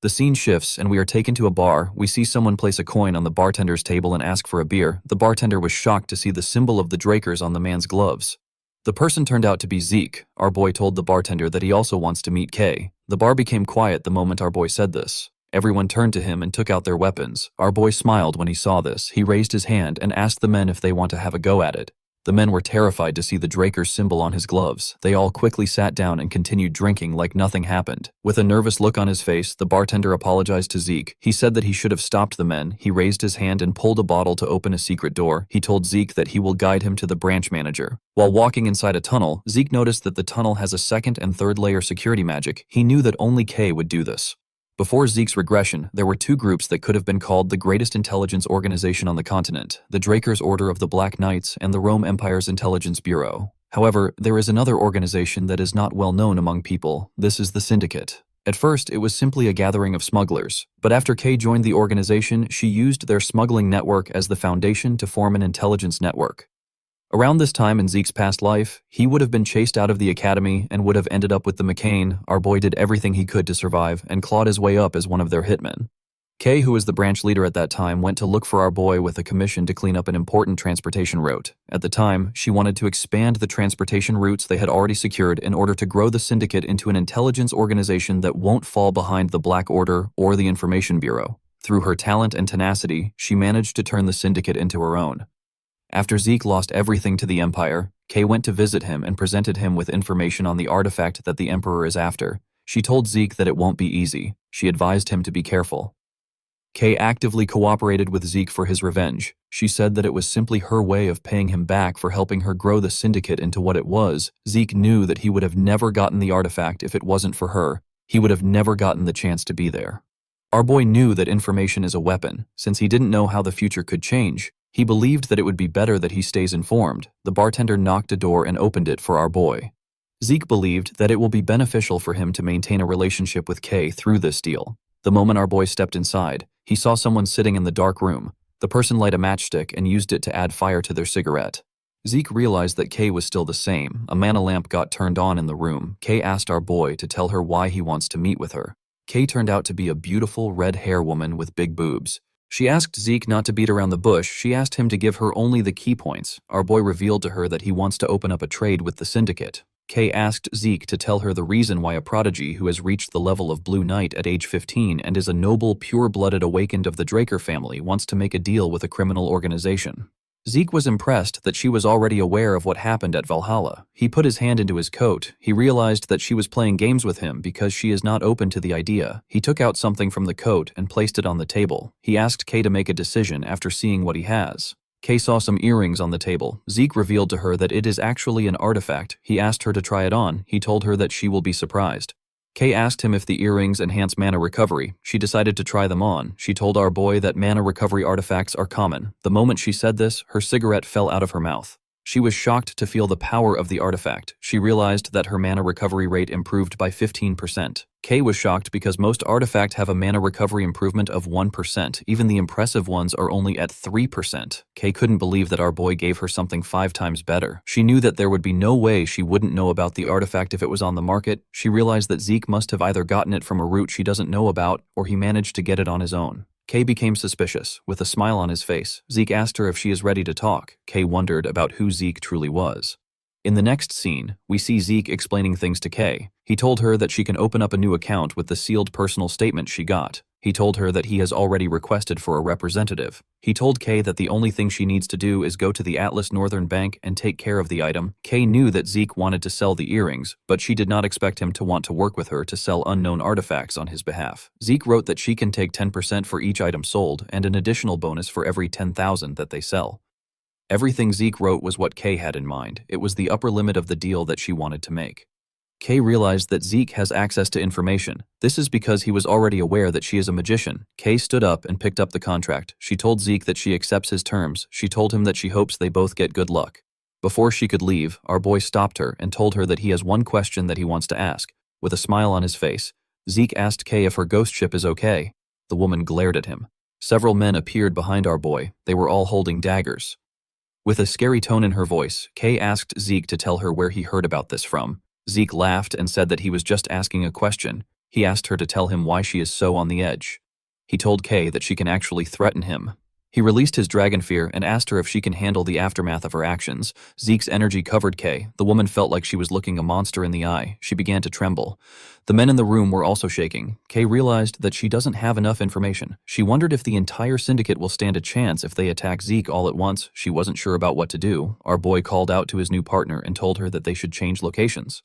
The scene shifts and we are taken to a bar. We see someone place a coin on the bartender's table and ask for a beer. The bartender was shocked to see the symbol of the Drakers on the man's gloves. The person turned out to be Zeke. Our boy told the bartender that he also wants to meet Kay. The bar became quiet the moment our boy said this. Everyone turned to him and took out their weapons. Our boy smiled when he saw this. He raised his hand and asked the men if they want to have a go at it. The men were terrified to see the Draker's symbol on his gloves. They all quickly sat down and continued drinking like nothing happened. With a nervous look on his face, the bartender apologized to Zeke. He said that he should have stopped the men. He raised his hand and pulled a bottle to open a secret door. He told Zeke that he will guide him to the branch manager. While walking inside a tunnel, Zeke noticed that the tunnel has a 2nd and 3rd layer security magic. He knew that only Kay would do this. Before Zeke's regression, there were 2 groups that could have been called the greatest intelligence organization on the continent, the Drakers' Order of the Black Knights and the Rome Empire's Intelligence Bureau. However, there is another organization that is not well known among people. This is the Syndicate. At first, it was simply a gathering of smugglers, but after Kay joined the organization, she used their smuggling network as the foundation to form an intelligence network. Around this time in Zeke's past life, he would have been chased out of the academy and would have ended up with the McCain. Our boy did everything he could to survive and clawed his way up as one of their hitmen. Kay, who was the branch leader at that time, went to look for our boy with a commission to clean up an important transportation route. At the time, she wanted to expand the transportation routes they had already secured in order to grow the Syndicate into an intelligence organization that won't fall behind the Black Order or the Information Bureau. Through her talent and tenacity, she managed to turn the Syndicate into her own. After Zeke lost everything to the Empire, Kay went to visit him and presented him with information on the artifact that the Emperor is after. She told Zeke that it won't be easy. She advised him to be careful. Kay actively cooperated with Zeke for his revenge. She said that it was simply her way of paying him back for helping her grow the syndicate into what it was. Zeke knew that he would have never gotten the artifact if it wasn't for her. He would have never gotten the chance to be there. Our boy knew that information is a weapon. Since he didn't know how the future could change, he believed that it would be better that he stays informed. The bartender knocked a door and opened it for our boy. Zeke believed that it will be beneficial for him to maintain a relationship with Kay through this deal. The moment our boy stepped inside, he saw someone sitting in the dark room. The person lit a matchstick and used it to add fire to their cigarette. Zeke realized that Kay was still the same. A mana lamp got turned on in the room. Kay asked our boy to tell her why he wants to meet with her. Kay turned out to be a beautiful red hair woman with big boobs. She asked Zeke not to beat around the bush. She asked him to give her only the key points. Our boy revealed to her that he wants to open up a trade with the syndicate. Kay asked Zeke to tell her the reason why a prodigy who has reached the level of Blue Knight at age 15 and is a noble, pure-blooded awakened of the Draker family wants to make a deal with a criminal organization. Zeke was impressed that she was already aware of what happened at Valhalla. He put his hand into his coat. He realized that she was playing games with him because she is not open to the idea. He took out something from the coat and placed it on the table. He asked Kay to make a decision after seeing what he has. Kay saw some earrings on the table. Zeke revealed to her that it is actually an artifact. He asked her to try it on. He told her that she will be surprised. Kay asked him if the earrings enhance mana recovery. She decided to try them on. She told our boy that mana recovery artifacts are common. The moment she said this, her cigarette fell out of her mouth. She was shocked to feel the power of the artifact. She realized that her mana recovery rate improved by 15%. Kay was shocked because most artifacts have a mana recovery improvement of 1%. Even the impressive ones are only at 3%. Kay couldn't believe that our boy gave her something 5 times better. She knew that there would be no way she wouldn't know about the artifact if it was on the market. She realized that Zeke must have either gotten it from a route she doesn't know about, or he managed to get it on his own. Kay became suspicious. With a smile on his face, Zeke asked her if she is ready to talk. Kay wondered about who Zeke truly was. In the next scene, we see Zeke explaining things to Kay. He told her that she can open up a new account with the sealed personal statement she got. He told her that he has already requested for a representative. He told Kay that the only thing she needs to do is go to the Atlas Northern Bank and take care of the item. Kay knew that Zeke wanted to sell the earrings, but she did not expect him to want to work with her to sell unknown artifacts on his behalf. Zeke wrote that she can take 10% for each item sold and an additional bonus for every 10,000 that they sell. Everything Zeke wrote was what Kay had in mind. It was the upper limit of the deal that she wanted to make. Kay realized that Zeke has access to information. This is because he was already aware that she is a magician. Kay stood up and picked up the contract. She told Zeke that she accepts his terms. She told him that she hopes they both get good luck. Before she could leave, our boy stopped her and told her that he has one question that he wants to ask. With a smile on his face, Zeke asked Kay if her ghost ship is okay. The woman glared at him. Several men appeared behind our boy. They were all holding daggers. With a scary tone in her voice, Kay asked Zeke to tell her where he heard about this from. Zeke laughed and said that he was just asking a question. He asked her to tell him why she is so on the edge. He told Kay that she can actually threaten him. He released his dragon fear and asked her if she can handle the aftermath of her actions. Zeke's energy covered Kay. The woman felt like she was looking a monster in the eye. She began to tremble. The men in the room were also shaking. Kay realized that she doesn't have enough information. She wondered if the entire syndicate will stand a chance if they attack Zeke all at once. She wasn't sure about what to do. Our boy called out to his new partner and told her that they should change locations.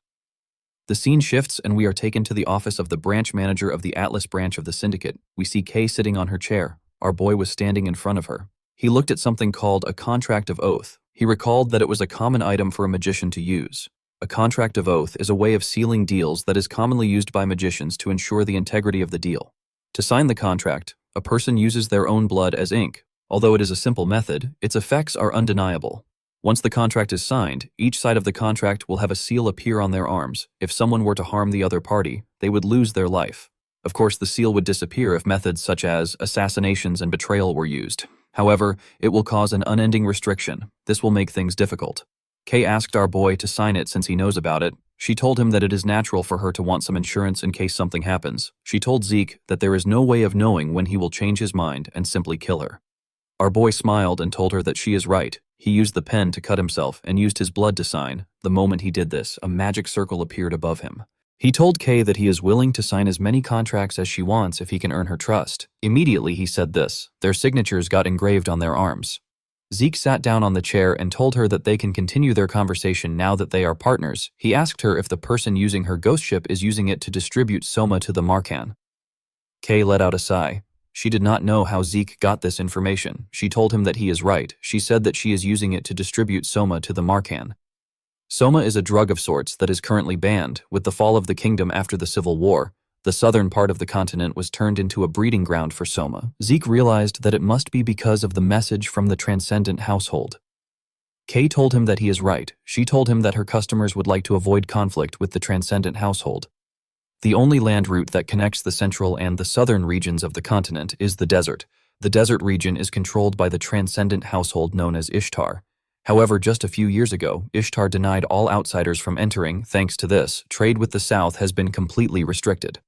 The scene shifts and we are taken to the office of the branch manager of the Atlas branch of the syndicate. We see Kay sitting on her chair. Our boy was standing in front of her. He looked at something called a contract of oath. He recalled that it was a common item for a magician to use. A contract of oath is a way of sealing deals that is commonly used by magicians to ensure the integrity of the deal. To sign the contract, a person uses their own blood as ink. Although it is a simple method, its effects are undeniable. Once the contract is signed, each side of the contract will have a seal appear on their arms. If someone were to harm the other party, they would lose their life. Of course, the seal would disappear if methods such as assassinations and betrayal were used. However, it will cause an unending restriction. This will make things difficult. Kay asked our boy to sign it since he knows about it. She told him that it is natural for her to want some insurance in case something happens. She told Zeke that there is no way of knowing when he will change his mind and simply kill her. Our boy smiled and told her that she is right. He used the pen to cut himself and used his blood to sign. The moment he did this, a magic circle appeared above him. He told Kay that he is willing to sign as many contracts as she wants if he can earn her trust. Immediately he said this. Their signatures got engraved on their arms. Zeke sat down on the chair and told her that they can continue their conversation now that they are partners. He asked her if the person using her ghost ship is using it to distribute Soma to the Marcan. Kay let out a sigh. She did not know how Zeke got this information. She told him that he is right. She said that she is using it to distribute Soma to the Marcan. Soma is a drug of sorts that is currently banned. With the fall of the kingdom after the Civil War, the southern part of the continent was turned into a breeding ground for Soma. Zeke realized that it must be because of the message from the Transcendent household. Kay told him that he is right. She told him that her customers would like to avoid conflict with the Transcendent household. The only land route that connects the central and the southern regions of the continent is the desert. The desert region is controlled by the Transcendent household known as Ishtar. However, just a few years ago, Ishtar denied all outsiders from entering. Thanks to this, trade with the south has been completely restricted.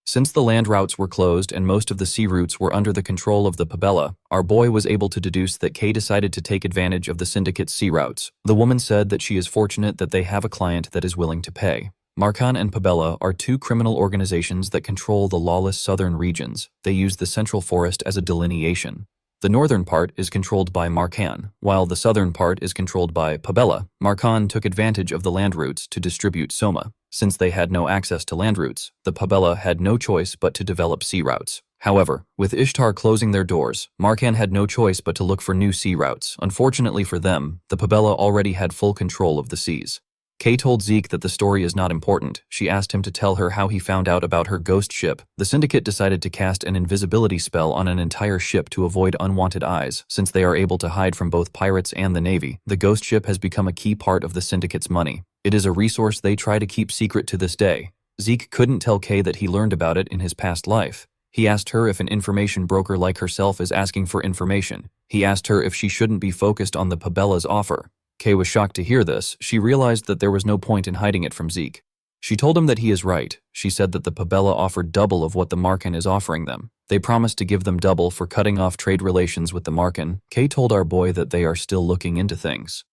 Since the land routes were closed and most of the sea routes were under the control of the Pabella, our boy was able to deduce that Kay decided to take advantage of the syndicate's sea routes. The woman said that she is fortunate that they have a client that is willing to pay. Marcan and Pabella are two criminal organizations that control the lawless southern regions. They use the central forest as a delineation. The northern part is controlled by Marcan, while the southern part is controlled by Pabella. Marcan took advantage of the land routes to distribute Soma. Since they had no access to land routes, the Pabella had no choice but to develop sea routes. However, with Ishtar closing their doors, Marcan had no choice but to look for new sea routes. Unfortunately for them, the Pabella already had full control of the seas. Kay told Zeke that the story is not important. She asked him to tell her how he found out about her ghost ship. The syndicate decided to cast an invisibility spell on an entire ship to avoid unwanted eyes. Since they are able to hide from both pirates and the navy, the ghost ship has become a key part of the syndicate's money. It is a resource they try to keep secret to this day. Zeke couldn't tell Kay that he learned about it in his past life. He asked her if an information broker like herself is asking for information. He asked her if she shouldn't be focused on the Pabella's offer. Kay was shocked to hear this. She realized that there was no point in hiding it from Zeke. She told him that he is right. She said that the Pabella offered double of what the Marcan is offering them. They promised to give them double for cutting off trade relations with the Marcan. Kay told our boy that they are still looking into things.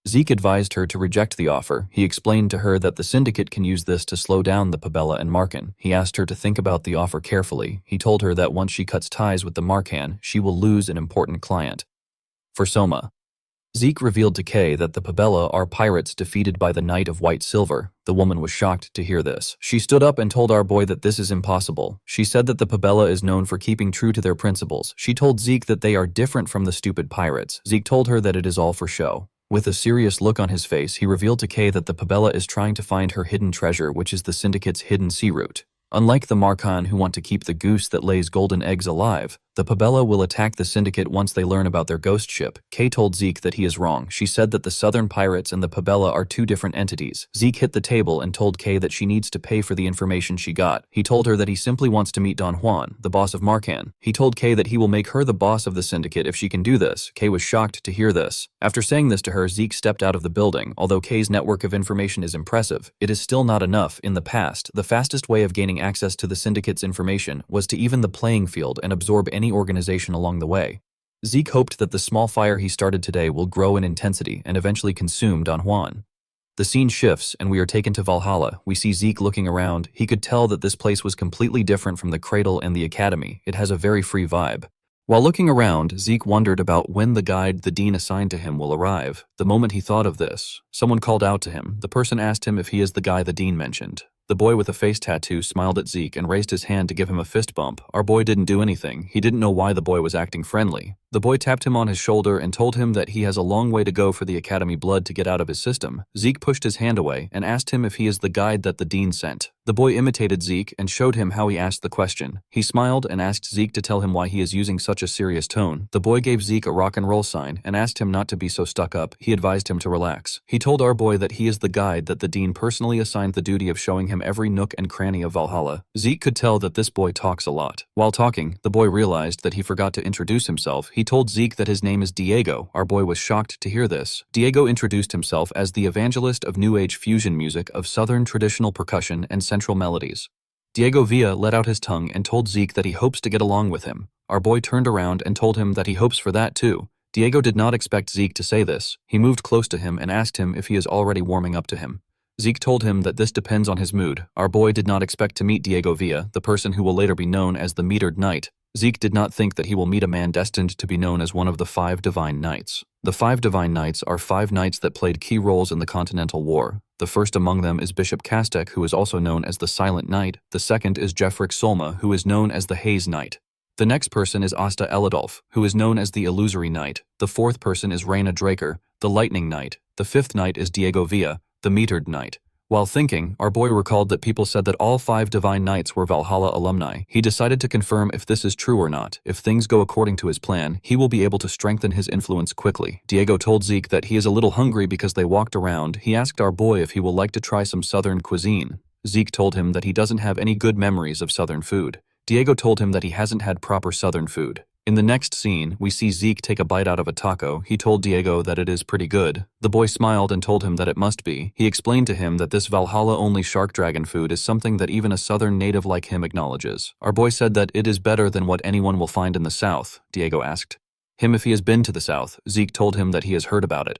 Zeke advised her to reject the offer. He explained to her that the syndicate can use this to slow down the Pabella and Marcan. He asked her to think about the offer carefully. He told her that once she cuts ties with the Marcan, she will lose an important client. For Soma, Zeke revealed to Kay that the Pabella are pirates defeated by the Knight of White Silver. The woman was shocked to hear this. She stood up and told our boy that this is impossible. She said that the Pabella is known for keeping true to their principles. She told Zeke that they are different from the stupid pirates. Zeke told her that it is all for show. With a serious look on his face, he revealed to Kay that the Pabella is trying to find her hidden treasure, which is the syndicate's hidden sea route. Unlike the Marcan who want to keep the goose that lays golden eggs alive, the Pabella will attack the syndicate once they learn about their ghost ship. Kay told Zeke that he is wrong. She said that the southern pirates and the Pabella are two different entities. Zeke hit the table and told Kay that she needs to pay for the information she got. He told her that he simply wants to meet Don Juan, the boss of Marcan. He told Kay that he will make her the boss of the syndicate if she can do this. Kay was shocked to hear this. After saying this to her, Zeke stepped out of the building. Although Kay's network of information is impressive, it is still not enough. In the past, the fastest way of gaining access to the syndicate's information was to even the playing field and absorb any organization along the way. Zeke hoped that the small fire he started today will grow in intensity and eventually consume Don Juan. The scene shifts and we are taken to Valhalla. We see Zeke looking around. He could tell that this place was completely different from the cradle and the academy. It has a very free vibe. While looking around, Zeke wondered about when the guide the dean assigned to him will arrive. The moment he thought of this, someone called out to him. The person asked him if he is the guy the dean mentioned. The boy with a face tattoo smiled at Zeke and raised his hand to give him a fist bump. Our boy didn't do anything. He didn't know why the boy was acting friendly. The boy tapped him on his shoulder and told him that he has a long way to go for the academy blood to get out of his system. Zeke pushed his hand away and asked him if he is the guide that the dean sent. The boy imitated Zeke and showed him how he asked the question. He smiled and asked Zeke to tell him why he is using such a serious tone. The boy gave Zeke a rock and roll sign and asked him not to be so stuck up. He advised him to relax. He told our boy that he is the guide that the dean personally assigned the duty of showing him every nook and cranny of Valhalla. Zeke could tell that this boy talks a lot. While talking, the boy realized that he forgot to introduce himself. He told Zeke that his name is Diego. Our boy was shocked to hear this. Diego introduced himself as the evangelist of New Age fusion music of Southern traditional percussion and central melodies. Diego Villa let out his tongue and told Zeke that he hopes to get along with him. Our boy turned around and told him that he hopes for that too. Diego did not expect Zeke to say this. He moved close to him and asked him if he is already warming up to him. Zeke told him that this depends on his mood. Our boy did not expect to meet Diego Villa, the person who will later be known as the Metered Knight. Zeke did not think that he will meet a man destined to be known as one of the 5 Divine Knights. The 5 Divine Knights are 5 knights that played key roles in the Continental War. The first among them is Bishop Kastek, who is also known as the Silent Knight. The second is Jeffrick Solma, who is known as the Haze Knight. The next person is Asta Eladolf, who is known as the Illusory Knight. The fourth person is Reyna Draker, the Lightning Knight. The fifth knight is Diego Villa, the Metered Knight. While thinking, our boy recalled that people said that all 5 Divine Knights were Valhalla alumni. He decided to confirm if this is true or not. If things go according to his plan, he will be able to strengthen his influence quickly. Diego told Zeke that he is a little hungry because they walked around. He asked our boy if he will like to try some southern cuisine. Zeke told him that he doesn't have any good memories of southern food. Diego told him that he hasn't had proper southern food. In the next scene, we see Zeke take a bite out of a taco. He told Diego that it is pretty good. The boy smiled and told him that it must be. He explained to him that this Valhalla-only shark dragon food is something that even a southern native like him acknowledges. Our boy said that it is better than what anyone will find in the south. Diego asked him if he has been to the south. Zeke told him that he has heard about it.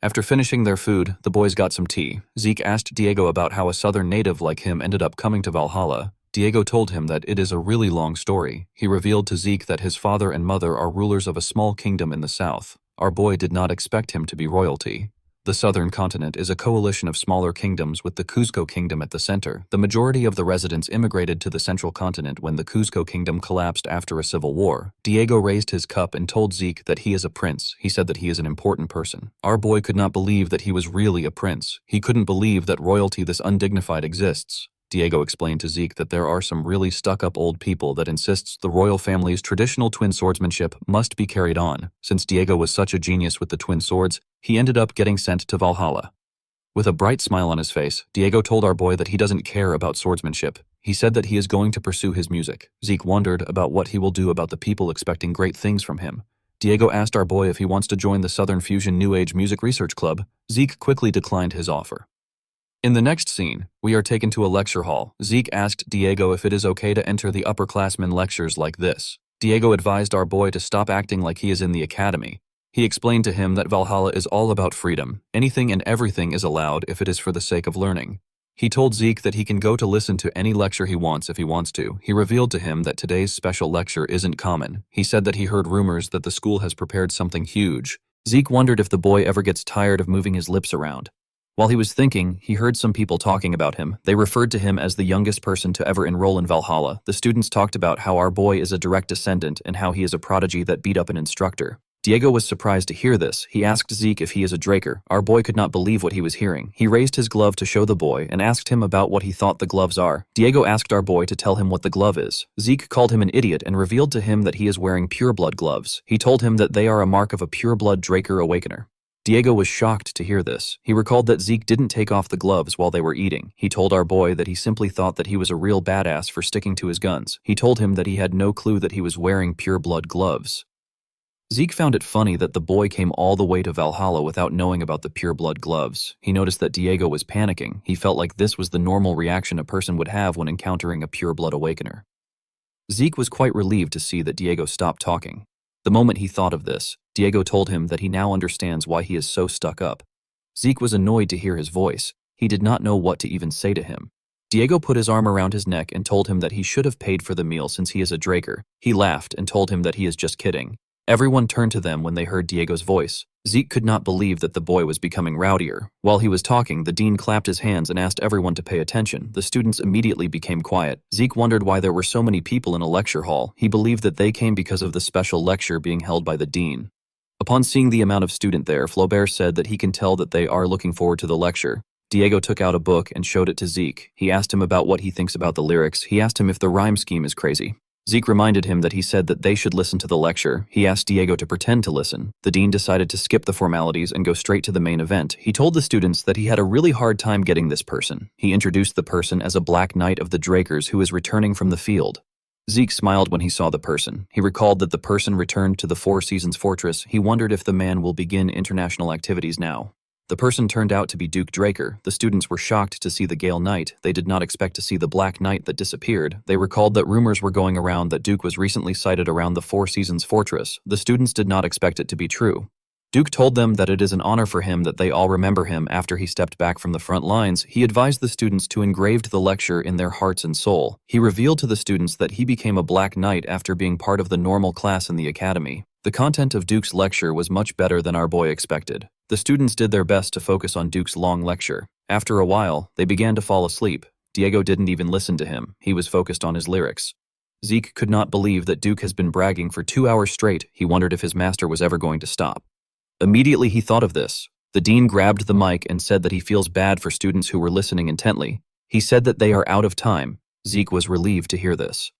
After finishing their food, the boys got some tea. Zeke asked Diego about how a southern native like him ended up coming to Valhalla. Diego told him that it is a really long story. He revealed to Zeke that his father and mother are rulers of a small kingdom in the south. Our boy did not expect him to be royalty. The southern continent is a coalition of smaller kingdoms with the Cuzco kingdom at the center. The majority of the residents immigrated to the central continent when the Cuzco kingdom collapsed after a civil war. Diego raised his cup and told Zeke that he is a prince. He said that he is an important person. Our boy could not believe that he was really a prince. He couldn't believe that royalty this undignified exists. Diego explained to Zeke that there are some really stuck-up old people that insists the royal family's traditional twin swordsmanship must be carried on. Since Diego was such a genius with the twin swords, he ended up getting sent to Valhalla. With a bright smile on his face, Diego told our boy that he doesn't care about swordsmanship. He said that he is going to pursue his music. Zeke wondered about what he will do about the people expecting great things from him. Diego asked our boy if he wants to join the Southern Fusion New Age Music Research Club. Zeke quickly declined his offer. In the next scene, we are taken to a lecture hall. Zeke asked Diego if it is okay to enter the upperclassmen lectures like this. Diego advised our boy to stop acting like he is in the academy. He explained to him that Valhalla is all about freedom. Anything and everything is allowed if it is for the sake of learning. He told Zeke that he can go to listen to any lecture he wants if he wants to. He revealed to him that today's special lecture isn't common. He said that he heard rumors that the school has prepared something huge. Zeke wondered if the boy ever gets tired of moving his lips around. While he was thinking, he heard some people talking about him. They referred to him as the youngest person to ever enroll in Valhalla. The students talked about how our boy is a direct descendant and how he is a prodigy that beat up an instructor. Diego was surprised to hear this. He asked Zeke if he is a Draker. Our boy could not believe what he was hearing. He raised his glove to show the boy and asked him about what he thought the gloves are. Diego asked our boy to tell him what the glove is. Zeke called him an idiot and revealed to him that he is wearing pureblood gloves. He told him that they are a mark of a pureblood Draker awakener. Diego was shocked to hear this. He recalled that Zeke didn't take off the gloves while they were eating. He told our boy that he simply thought that he was a real badass for sticking to his guns. He told him that he had no clue that he was wearing pureblood gloves. Zeke found it funny that the boy came all the way to Valhalla without knowing about the pureblood gloves. He noticed that Diego was panicking. He felt like this was the normal reaction a person would have when encountering a pureblood awakener. Zeke was quite relieved to see that Diego stopped talking. The moment he thought of this, Diego told him that he now understands why he is so stuck up. Zeke was annoyed to hear his voice. He did not know what to even say to him. Diego put his arm around his neck and told him that he should have paid for the meal since he is a Draker. He laughed and told him that he is just kidding. Everyone turned to them when they heard Diego's voice. Zeke could not believe that the boy was becoming rowdier. While he was talking, the dean clapped his hands and asked everyone to pay attention. The students immediately became quiet. Zeke wondered why there were so many people in a lecture hall. He believed that they came because of the special lecture being held by the dean. Upon seeing the amount of student there, Flaubert said that he can tell that they are looking forward to the lecture. Diego took out a book and showed it to Zeke. He asked him about what he thinks about the lyrics. He asked him if the rhyme scheme is crazy. Zeke reminded him that he said that they should listen to the lecture. He asked Diego to pretend to listen. The dean decided to skip the formalities and go straight to the main event. He told the students that he had a really hard time getting this person. He introduced the person as a Black Knight of the Drakers who is returning from the field. Zeke smiled when he saw the person. He recalled that the person returned to the Four Seasons Fortress. He wondered if the man will begin international activities now. The person turned out to be Duke Draker. The students were shocked to see the Gale Knight. They did not expect to see the Black Knight that disappeared. They recalled that rumors were going around that Duke was recently sighted around the Four Seasons Fortress. The students did not expect it to be true. Duke told them that it is an honor for him that they all remember him after he stepped back from the front lines. He advised the students to engrave the lecture in their hearts and soul. He revealed to the students that he became a Black Knight after being part of the normal class in the academy. The content of Duke's lecture was much better than our boy expected. The students did their best to focus on Duke's long lecture. After a while, they began to fall asleep. Diego didn't even listen to him. He was focused on his lyrics. Zeke could not believe that Duke has been bragging for 2 hours straight. He wondered if his master was ever going to stop. Immediately he thought of this. The dean grabbed the mic and said that he feels bad for students who were listening intently. He said that they are out of time. Zeke was relieved to hear this.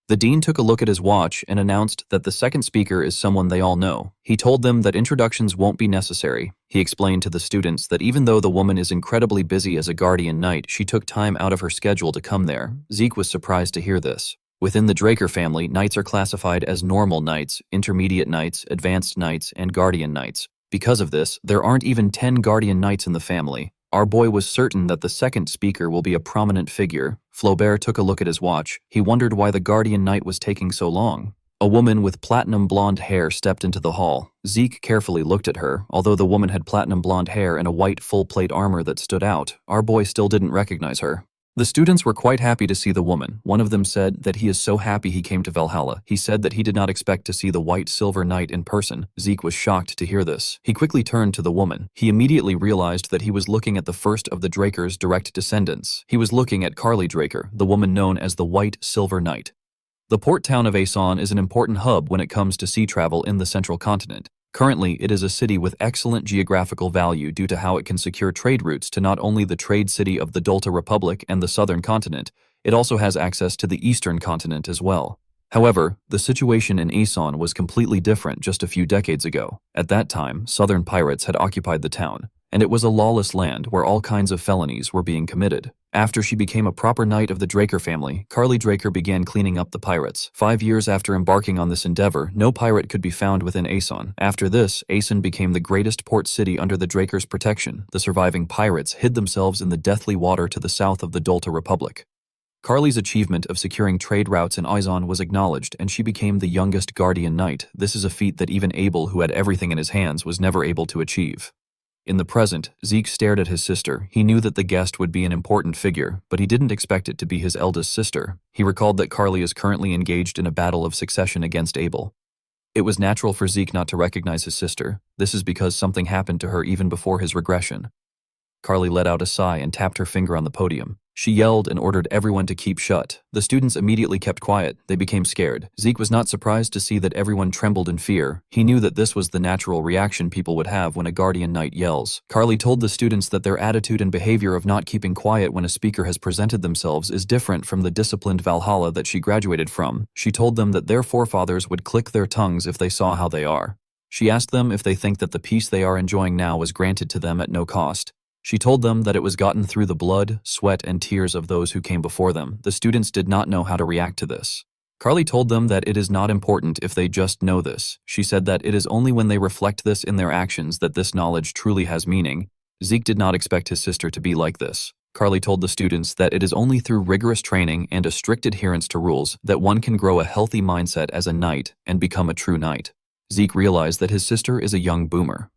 The dean took a look at his watch and announced that the second speaker is someone they all know. He told them that introductions won't be necessary. He explained to the students that even though the woman is incredibly busy as a guardian knight, she took time out of her schedule to come there. Zeke was surprised to hear this. Within the Draker family, knights are classified as normal knights, intermediate knights, advanced knights, and guardian knights. Because of this, there aren't even 10 guardian knights in the family. Our boy was certain that the second speaker will be a prominent figure. Flaubert took a look at his watch. He wondered why the guardian knight was taking so long. A woman with platinum blonde hair stepped into the hall. Zeke carefully looked at her. Although the woman had platinum blonde hair and a white full-plate armor that stood out, our boy still didn't recognize her. The students were quite happy to see the woman. One of them said that he is so happy he came to Valhalla. He said that he did not expect to see the white silver knight in person. Zeke was shocked to hear this. He quickly turned to the woman. He immediately realized that he was looking at the first of the Draker's direct descendants. He was looking at Carly Draker, the woman known as the White Silver Knight. The port town of Asan is an important hub when it comes to sea travel in the central continent. Currently, it is a city with excellent geographical value due to how it can secure trade routes to not only the trade city of the Dolta Republic and the southern continent, it also has access to the eastern continent as well. However, the situation in Asan was completely different just a few decades ago. At that time, southern pirates had occupied the town, and it was a lawless land where all kinds of felonies were being committed. After she became a proper knight of the Draker family, Carly Draker began cleaning up the pirates. 5 years after embarking on this endeavor, no pirate could be found within Asan. After this, Asan became the greatest port city under the Draker's protection. The surviving pirates hid themselves in the deathly water to the south of the Dolta Republic. Carly's achievement of securing trade routes in Asan was acknowledged, and she became the youngest guardian knight. This is a feat that even Abel, who had everything in his hands, was never able to achieve. In the present, Zeke stared at his sister. He knew that the guest would be an important figure, but he didn't expect it to be his eldest sister. He recalled that Carly is currently engaged in a battle of succession against Abel. It was natural for Zeke not to recognize his sister. This is because something happened to her even before his regression. Carly let out a sigh and tapped her finger on the podium. She yelled and ordered everyone to keep shut. The students immediately kept quiet. They became scared. Zeke was not surprised to see that everyone trembled in fear. He knew that this was the natural reaction people would have when a guardian knight yells. Carly told the students that their attitude and behavior of not keeping quiet when a speaker has presented themselves is different from the disciplined Valhalla that she graduated from. She told them that their forefathers would click their tongues if they saw how they are. She asked them if they think that the peace they are enjoying now was granted to them at no cost. She told them that it was gotten through the blood, sweat, and tears of those who came before them. The students did not know how to react to this. Carly told them that it is not important if they just know this. She said that it is only when they reflect this in their actions that this knowledge truly has meaning. Zeke did not expect his sister to be like this. Carly told the students that it is only through rigorous training and a strict adherence to rules that one can grow a healthy mindset as a knight and become a true knight. Zeke realized that his sister is a young boomer.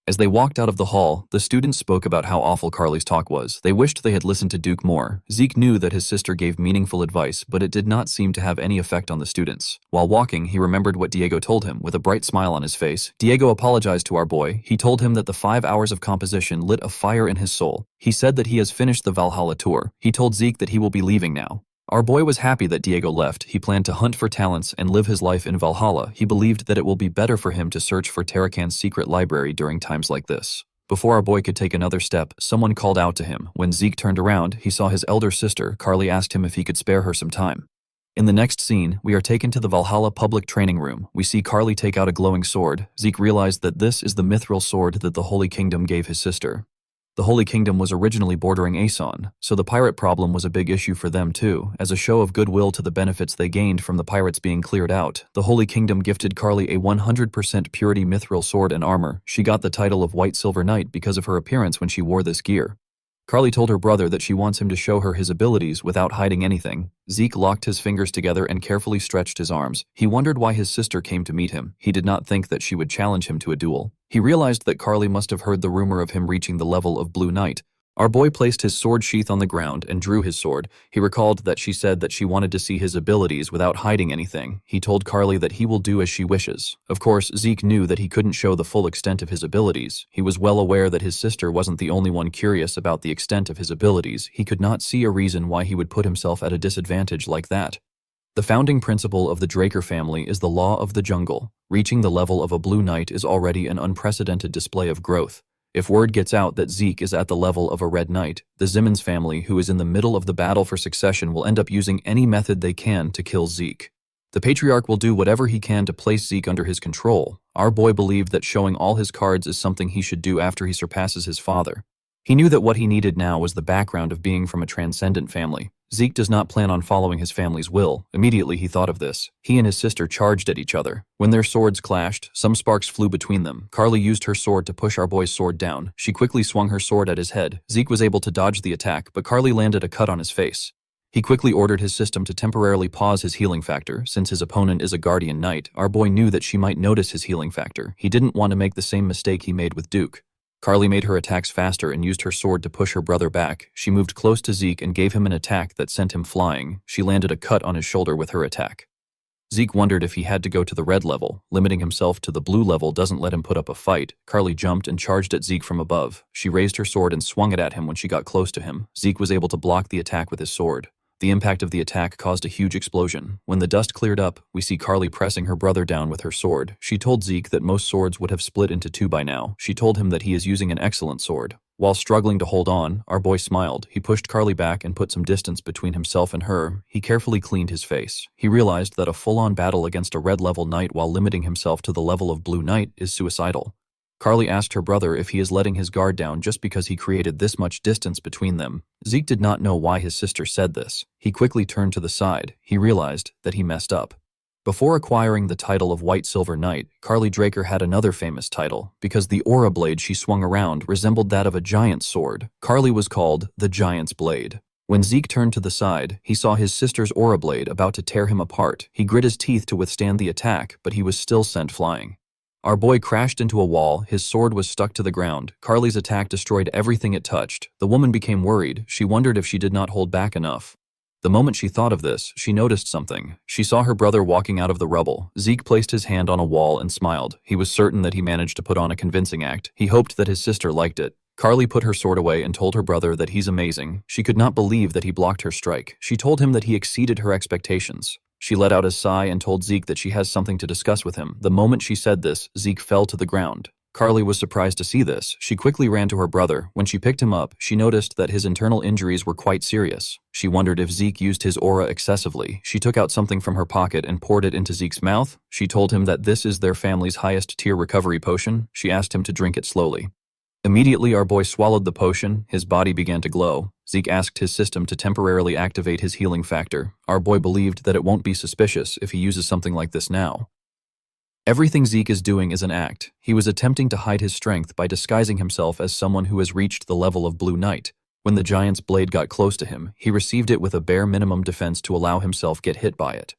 As they walked out of the hall, the students spoke about how awful Carly's talk was. They wished they had listened to Duke more. Zeke knew that his sister gave meaningful advice, but it did not seem to have any effect on the students. While walking, he remembered what Diego told him. With a bright smile on his face, Diego apologized to our boy. He told him that the 5 hours of composition lit a fire in his soul. He said that he has finished the Valhalla tour. He told Zeke that he will be leaving now. Our boy was happy that Diego left. He planned to hunt for talents and live his life in Valhalla. He believed that it will be better for him to search for Tarakan's secret library during times like this. Before our boy could take another step, someone called out to him. When Zeke turned around, he saw his elder sister. Carly asked him if he could spare her some time. In the next scene, we are taken to the Valhalla public training room. We see Carly take out a glowing sword. Zeke realized that this is the mithril sword that the Holy Kingdom gave his sister. The Holy Kingdom was originally bordering Asan, so the pirate problem was a big issue for them too. As a show of goodwill to the benefits they gained from the pirates being cleared out, the Holy Kingdom gifted Carly a 100% purity mithril sword and armor. She got the title of White Silver Knight because of her appearance when she wore this gear. Carly told her brother that she wants him to show her his abilities without hiding anything. Zeke locked his fingers together and carefully stretched his arms. He wondered why his sister came to meet him. He did not think that she would challenge him to a duel. He realized that Carly must have heard the rumor of him reaching the level of Blue Knight. Our boy placed his sword sheath on the ground and drew his sword. He recalled that she said that she wanted to see his abilities without hiding anything. He told Carly that he will do as she wishes. Of course, Zeke knew that he couldn't show the full extent of his abilities. He was well aware that his sister wasn't the only one curious about the extent of his abilities. He could not see a reason why he would put himself at a disadvantage like that. The founding principle of the Draker family is the law of the jungle. Reaching the level of a Blue Knight is already an unprecedented display of growth. If word gets out that Zeke is at the level of a Red Knight, the Simmons family, who is in the middle of the battle for succession, will end up using any method they can to kill Zeke. The patriarch will do whatever he can to place Zeke under his control. Our boy believed that showing all his cards is something he should do after he surpasses his father. He knew that what he needed now was the background of being from a transcendent family. Zeke does not plan on following his family's will. Immediately he thought of this. He and his sister charged at each other. When their swords clashed, some sparks flew between them. Carly used her sword to push our boy's sword down. She quickly swung her sword at his head. Zeke was able to dodge the attack, but Carly landed a cut on his face. He quickly ordered his system to temporarily pause his healing factor. Since his opponent is a guardian knight, our boy knew that she might notice his healing factor. He didn't want to make the same mistake he made with Duke. Carly made her attacks faster and used her sword to push her brother back. She moved close to Zeke and gave him an attack that sent him flying. She landed a cut on his shoulder with her attack. Zeke wondered if he had to go to the red level. Limiting himself to the blue level doesn't let him put up a fight. Carly jumped and charged at Zeke from above. She raised her sword and swung it at him when she got close to him. Zeke was able to block the attack with his sword. The impact of the attack caused a huge explosion. When the dust cleared up, we see Carly pressing her brother down with her sword. She told Zeke that most swords would have split into two by now. She told him that he is using an excellent sword. While struggling to hold on, our boy smiled. He pushed Carly back and put some distance between himself and her. He carefully cleaned his face. He realized that a full-on battle against a red-level knight while limiting himself to the level of Blue Knight is suicidal. Carly asked her brother if he is letting his guard down just because he created this much distance between them. Zeke did not know why his sister said this. He quickly turned to the side. He realized that he messed up. Before acquiring the title of White Silver Knight, Carly Draker had another famous title, because the aura blade she swung around resembled that of a giant's sword. Carly was called the Giant's Blade. When Zeke turned to the side, he saw his sister's aura blade about to tear him apart. He grit his teeth to withstand the attack, but he was still sent flying. Our boy crashed into a wall. His sword was stuck to the ground. Carly's attack destroyed everything it touched. The woman became worried. She wondered if she did not hold back enough. The moment she thought of this, she noticed something. She saw her brother walking out of the rubble. Zeke placed his hand on a wall and smiled. He was certain that he managed to put on a convincing act. He hoped that his sister liked it. Carly put her sword away and told her brother that he's amazing. She could not believe that he blocked her strike. She told him that he exceeded her expectations. She let out a sigh and told Zeke that she has something to discuss with him. The moment she said this, Zeke fell to the ground. Carly was surprised to see this. She quickly ran to her brother. When she picked him up, she noticed that his internal injuries were quite serious. She wondered if Zeke used his aura excessively. She took out something from her pocket and poured it into Zeke's mouth. She told him that this is their family's highest tier recovery potion. She asked him to drink it slowly. Immediately, our boy swallowed the potion. His body began to glow. Zeke asked his system to temporarily activate his healing factor. Our boy believed that it won't be suspicious if he uses something like this now. Everything Zeke is doing is an act. He was attempting to hide his strength by disguising himself as someone who has reached the level of Blue Knight. When the giant's blade got close to him, he received it with a bare minimum defense to allow himself get hit by it.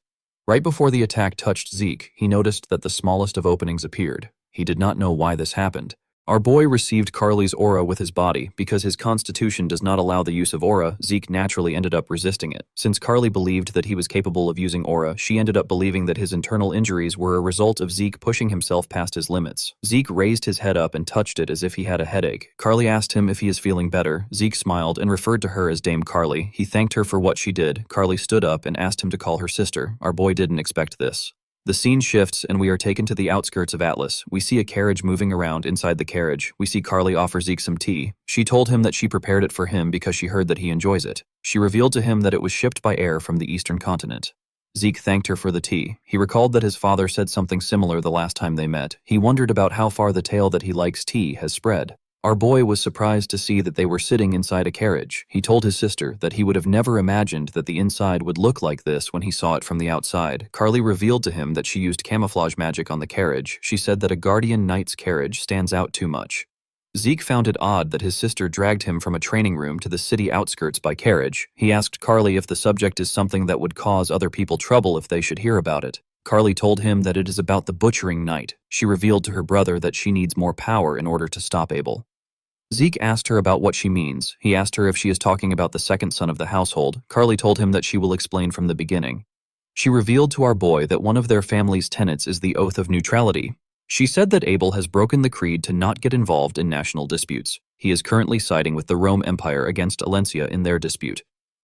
Right before the attack touched Zeke, he noticed that the smallest of openings appeared. He did not know why this happened. Our boy received Carly's aura with his body. Because his constitution does not allow the use of aura, Zeke naturally ended up resisting it. Since Carly believed that he was capable of using aura, she ended up believing that his internal injuries were a result of Zeke pushing himself past his limits. Zeke raised his head up and touched it as if he had a headache. Carly asked him if he is feeling better. Zeke smiled and referred to her as Dame Carly. He thanked her for what she did. Carly stood up and asked him to call her sister. Our boy didn't expect this. The scene shifts and we are taken to the outskirts of Atlas. We see a carriage moving around. Inside the carriage, we see Carly offer Zeke some tea. She told him that she prepared it for him because she heard that he enjoys it. She revealed to him that it was shipped by air from the eastern continent. Zeke thanked her for the tea. He recalled that his father said something similar the last time they met. He wondered about how far the tale that he likes tea has spread. Our boy was surprised to see that they were sitting inside a carriage. He told his sister that he would have never imagined that the inside would look like this when he saw it from the outside. Carly revealed to him that she used camouflage magic on the carriage. She said that a guardian knight's carriage stands out too much. Zeke found it odd that his sister dragged him from a training room to the city outskirts by carriage. He asked Carly if the subject is something that would cause other people trouble if they should hear about it. Carly told him that it is about the butchering knight. She revealed to her brother that she needs more power in order to stop Abel. Zeke asked her about what she means. He asked her if she is talking about the second son of the household. Carly told him that she will explain from the beginning. She revealed to our boy that one of their family's tenets is the oath of neutrality. She said that Abel has broken the creed to not get involved in national disputes. He is currently siding with the Rome Empire against Alencia in their dispute.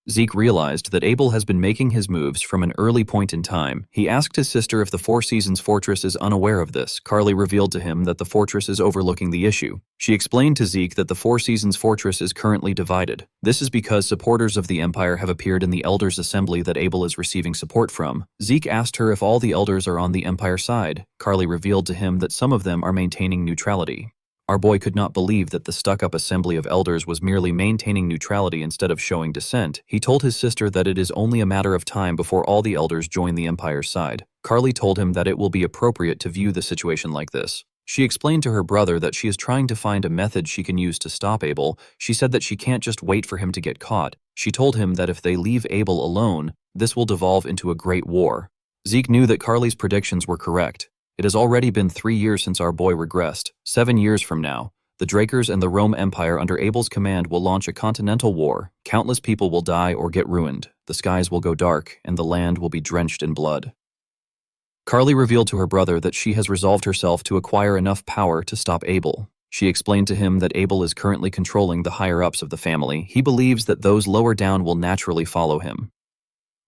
Zeke realized that Abel has been making his moves from an early point in time. He asked his sister if the Four Seasons Fortress is unaware of this. Carly revealed to him that the fortress is overlooking the issue. She explained to Zeke that the Four Seasons Fortress is currently divided. This is because supporters of the Empire have appeared in the Elders' Assembly that Abel is receiving support from. Zeke asked her if all the Elders are on the Empire side. Carly revealed to him that some of them are maintaining neutrality. Our boy could not believe that the stuck-up assembly of elders was merely maintaining neutrality instead of showing dissent. He told his sister that it is only a matter of time before all the elders join the Empire's side. Carly told him that it will be appropriate to view the situation like this. She explained to her brother that she is trying to find a method she can use to stop Abel. She said that she can't just wait for him to get caught. She told him that if they leave Abel alone, this will devolve into a great war. Zeke knew that Carly's predictions were correct. It has already been 3 years since our boy regressed. 7 years from now, the Drakers and the Rome Empire under Abel's command will launch a continental war. Countless people will die or get ruined. The skies will go dark, and the land will be drenched in blood. Carly revealed to her brother that she has resolved herself to acquire enough power to stop Abel. She explained to him that Abel is currently controlling the higher-ups of the family. He believes that those lower down will naturally follow him.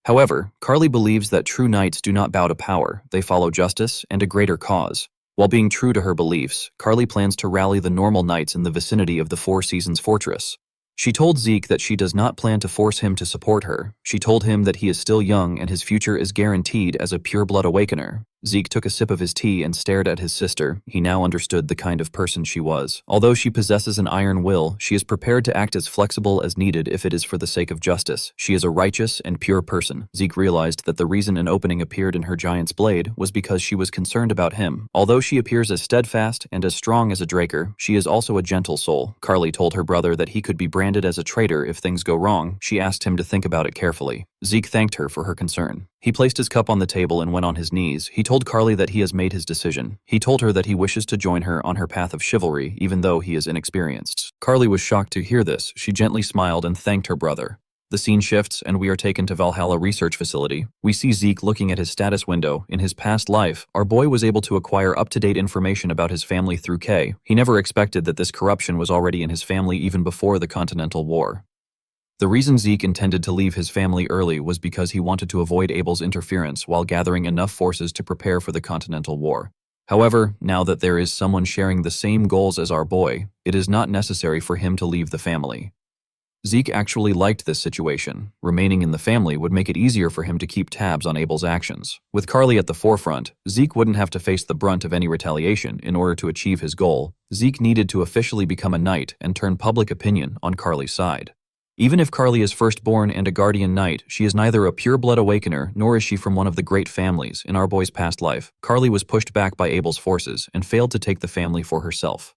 However, Carly believes that true knights do not bow to power, they follow justice and a greater cause. While being true to her beliefs, Carly plans to rally the normal knights in the vicinity of the Four Seasons Fortress. She told Zeke that she does not plan to force him to support her. She told him that he is still young and his future is guaranteed as a pure-blood awakener. Zeke took a sip of his tea and stared at his sister. He now understood the kind of person she was. Although she possesses an iron will, she is prepared to act as flexible as needed if it is for the sake of justice. She is a righteous and pure person. Zeke realized that the reason an opening appeared in her giant's blade was because she was concerned about him. Although she appears as steadfast and as strong as a Draker, she is also a gentle soul. Carly told her brother that he could be branded as a traitor if things go wrong. She asked him to think about it carefully. Zeke thanked her for her concern. He placed his cup on the table and went on his knees. He told Carly that he has made his decision. He told her that he wishes to join her on her path of chivalry, even though he is inexperienced. Carly was shocked to hear this. She gently smiled and thanked her brother. The scene shifts, and we are taken to Valhalla Research Facility. We see Zeke looking at his status window. In his past life, our boy was able to acquire up-to-date information about his family through K. He never expected that this corruption was already in his family even before the Continental War. The reason Zeke intended to leave his family early was because he wanted to avoid Abel's interference while gathering enough forces to prepare for the Continental War. However, now that there is someone sharing the same goals as our boy, it is not necessary for him to leave the family. Zeke actually liked this situation. Remaining in the family would make it easier for him to keep tabs on Abel's actions. With Carly at the forefront, Zeke wouldn't have to face the brunt of any retaliation in order to achieve his goal. Zeke needed to officially become a knight and turn public opinion on Carly's side. Even if Carly is firstborn and a guardian knight, she is neither a pure-blood awakener nor is she from one of the great families in our boy's past life. Carly was pushed back by Abel's forces and failed to take the family for herself.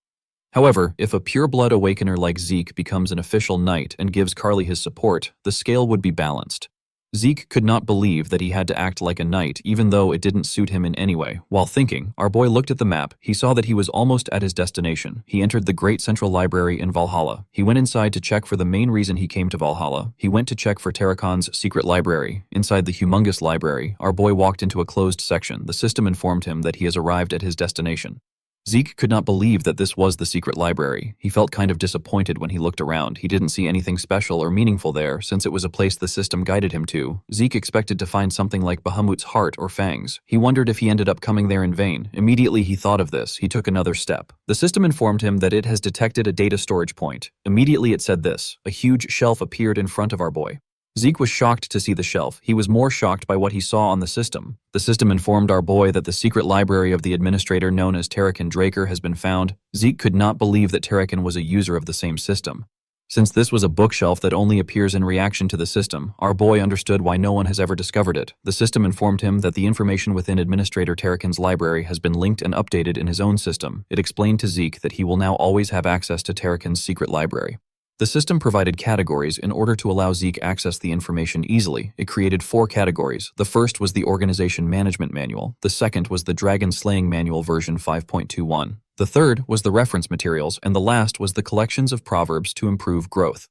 However, if a pure-blood awakener like Zeke becomes an official knight and gives Carly his support, the scale would be balanced. Zeke could not believe that he had to act like a knight even though it didn't suit him in any way. While thinking, our boy looked at the map. He saw that he was almost at his destination. He entered the Great Central Library in Valhalla. He went inside to check for the main reason he came to Valhalla. He went to check for Tarakon's secret library. Inside the humongous library, our boy walked into a closed section. The system informed him that he has arrived at his destination. Zeke could not believe that this was the secret library. He felt kind of disappointed when he looked around. He didn't see anything special or meaningful there, since it was a place the system guided him to. Zeke expected to find something like Bahamut's heart or fangs. He wondered if he ended up coming there in vain. Immediately he thought of this. He took another step. The system informed him that it has detected a data storage point. Immediately it said this. A huge shelf appeared in front of our boy. Zeke was shocked to see the shelf. He was more shocked by what he saw on the system. The system informed our boy that the secret library of the administrator known as Tarakan Draker has been found. Zeke could not believe that Tarakan was a user of the same system. Since this was a bookshelf that only appears in reaction to the system, our boy understood why no one has ever discovered it. The system informed him that the information within Administrator Tarakan's library has been linked and updated in his own system. It explained to Zeke that he will now always have access to Tarakan's secret library. The system provided categories in order to allow Zeke access the information easily. It created 4 categories. The first was the Organization Management Manual. The second was the Dragon Slaying Manual version 5.21. The third was the reference materials, and the last was the collections of proverbs to improve growth.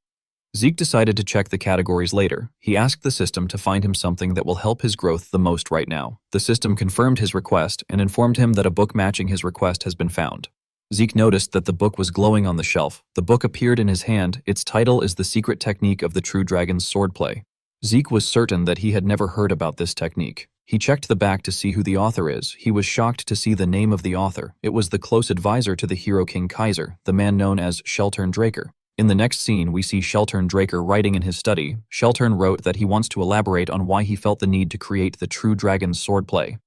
Zeke decided to check the categories later. He asked the system to find him something that will help his growth the most right now. The system confirmed his request and informed him that a book matching his request has been found. Zeke noticed that the book was glowing on the shelf. The book appeared in his hand. Its title is The Secret Technique of the True Dragon's Swordplay. Zeke was certain that he had never heard about this technique. He checked the back to see who the author is. He was shocked to see the name of the author. It was the close advisor to the hero King Kaiser, the man known as Sheltern Draker. In the next scene, we see Sheltern Draker writing in his study. Sheltern wrote that he wants to elaborate on why he felt the need to create the True Dragon's Swordplay.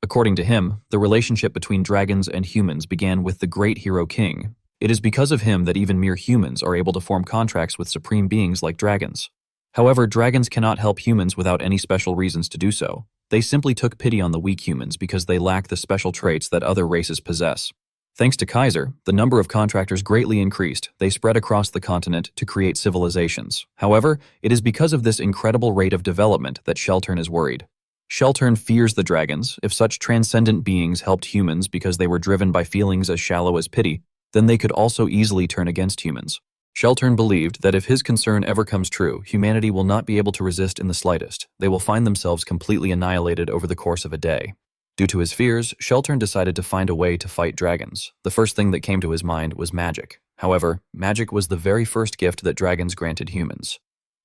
According to him, the relationship between dragons and humans began with the great hero King. It is because of him that even mere humans are able to form contracts with supreme beings like dragons. However, dragons cannot help humans without any special reasons to do so. They simply took pity on the weak humans because they lack the special traits that other races possess. Thanks to Kaiser, the number of contractors greatly increased. They spread across the continent to create civilizations. However, it is because of this incredible rate of development that Sheltern is worried. Sheltern fears the dragons. If such transcendent beings helped humans because they were driven by feelings as shallow as pity, then they could also easily turn against humans. Sheltern believed that if his concern ever comes true, humanity will not be able to resist in the slightest. They will find themselves completely annihilated over the course of a day. Due to his fears, Sheltern decided to find a way to fight dragons. The first thing that came to his mind was magic. However, magic was the very first gift that dragons granted humans.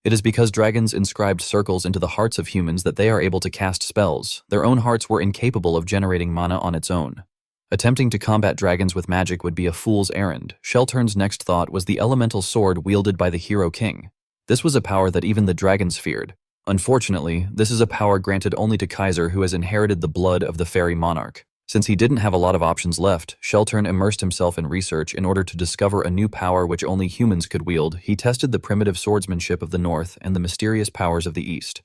It is because dragons inscribed circles into the hearts of humans that they are able to cast spells. Their own hearts were incapable of generating mana on its own. Attempting to combat dragons with magic would be a fool's errand. Sheltern's next thought was the elemental sword wielded by the hero king. This was a power that even the dragons feared. Unfortunately, this is a power granted only to Kaiser, who has inherited the blood of the fairy monarch. Since he didn't have a lot of options left, Sheltern immersed himself in research in order to discover a new power which only humans could wield. He tested the primitive swordsmanship of the north and the mysterious powers of the east.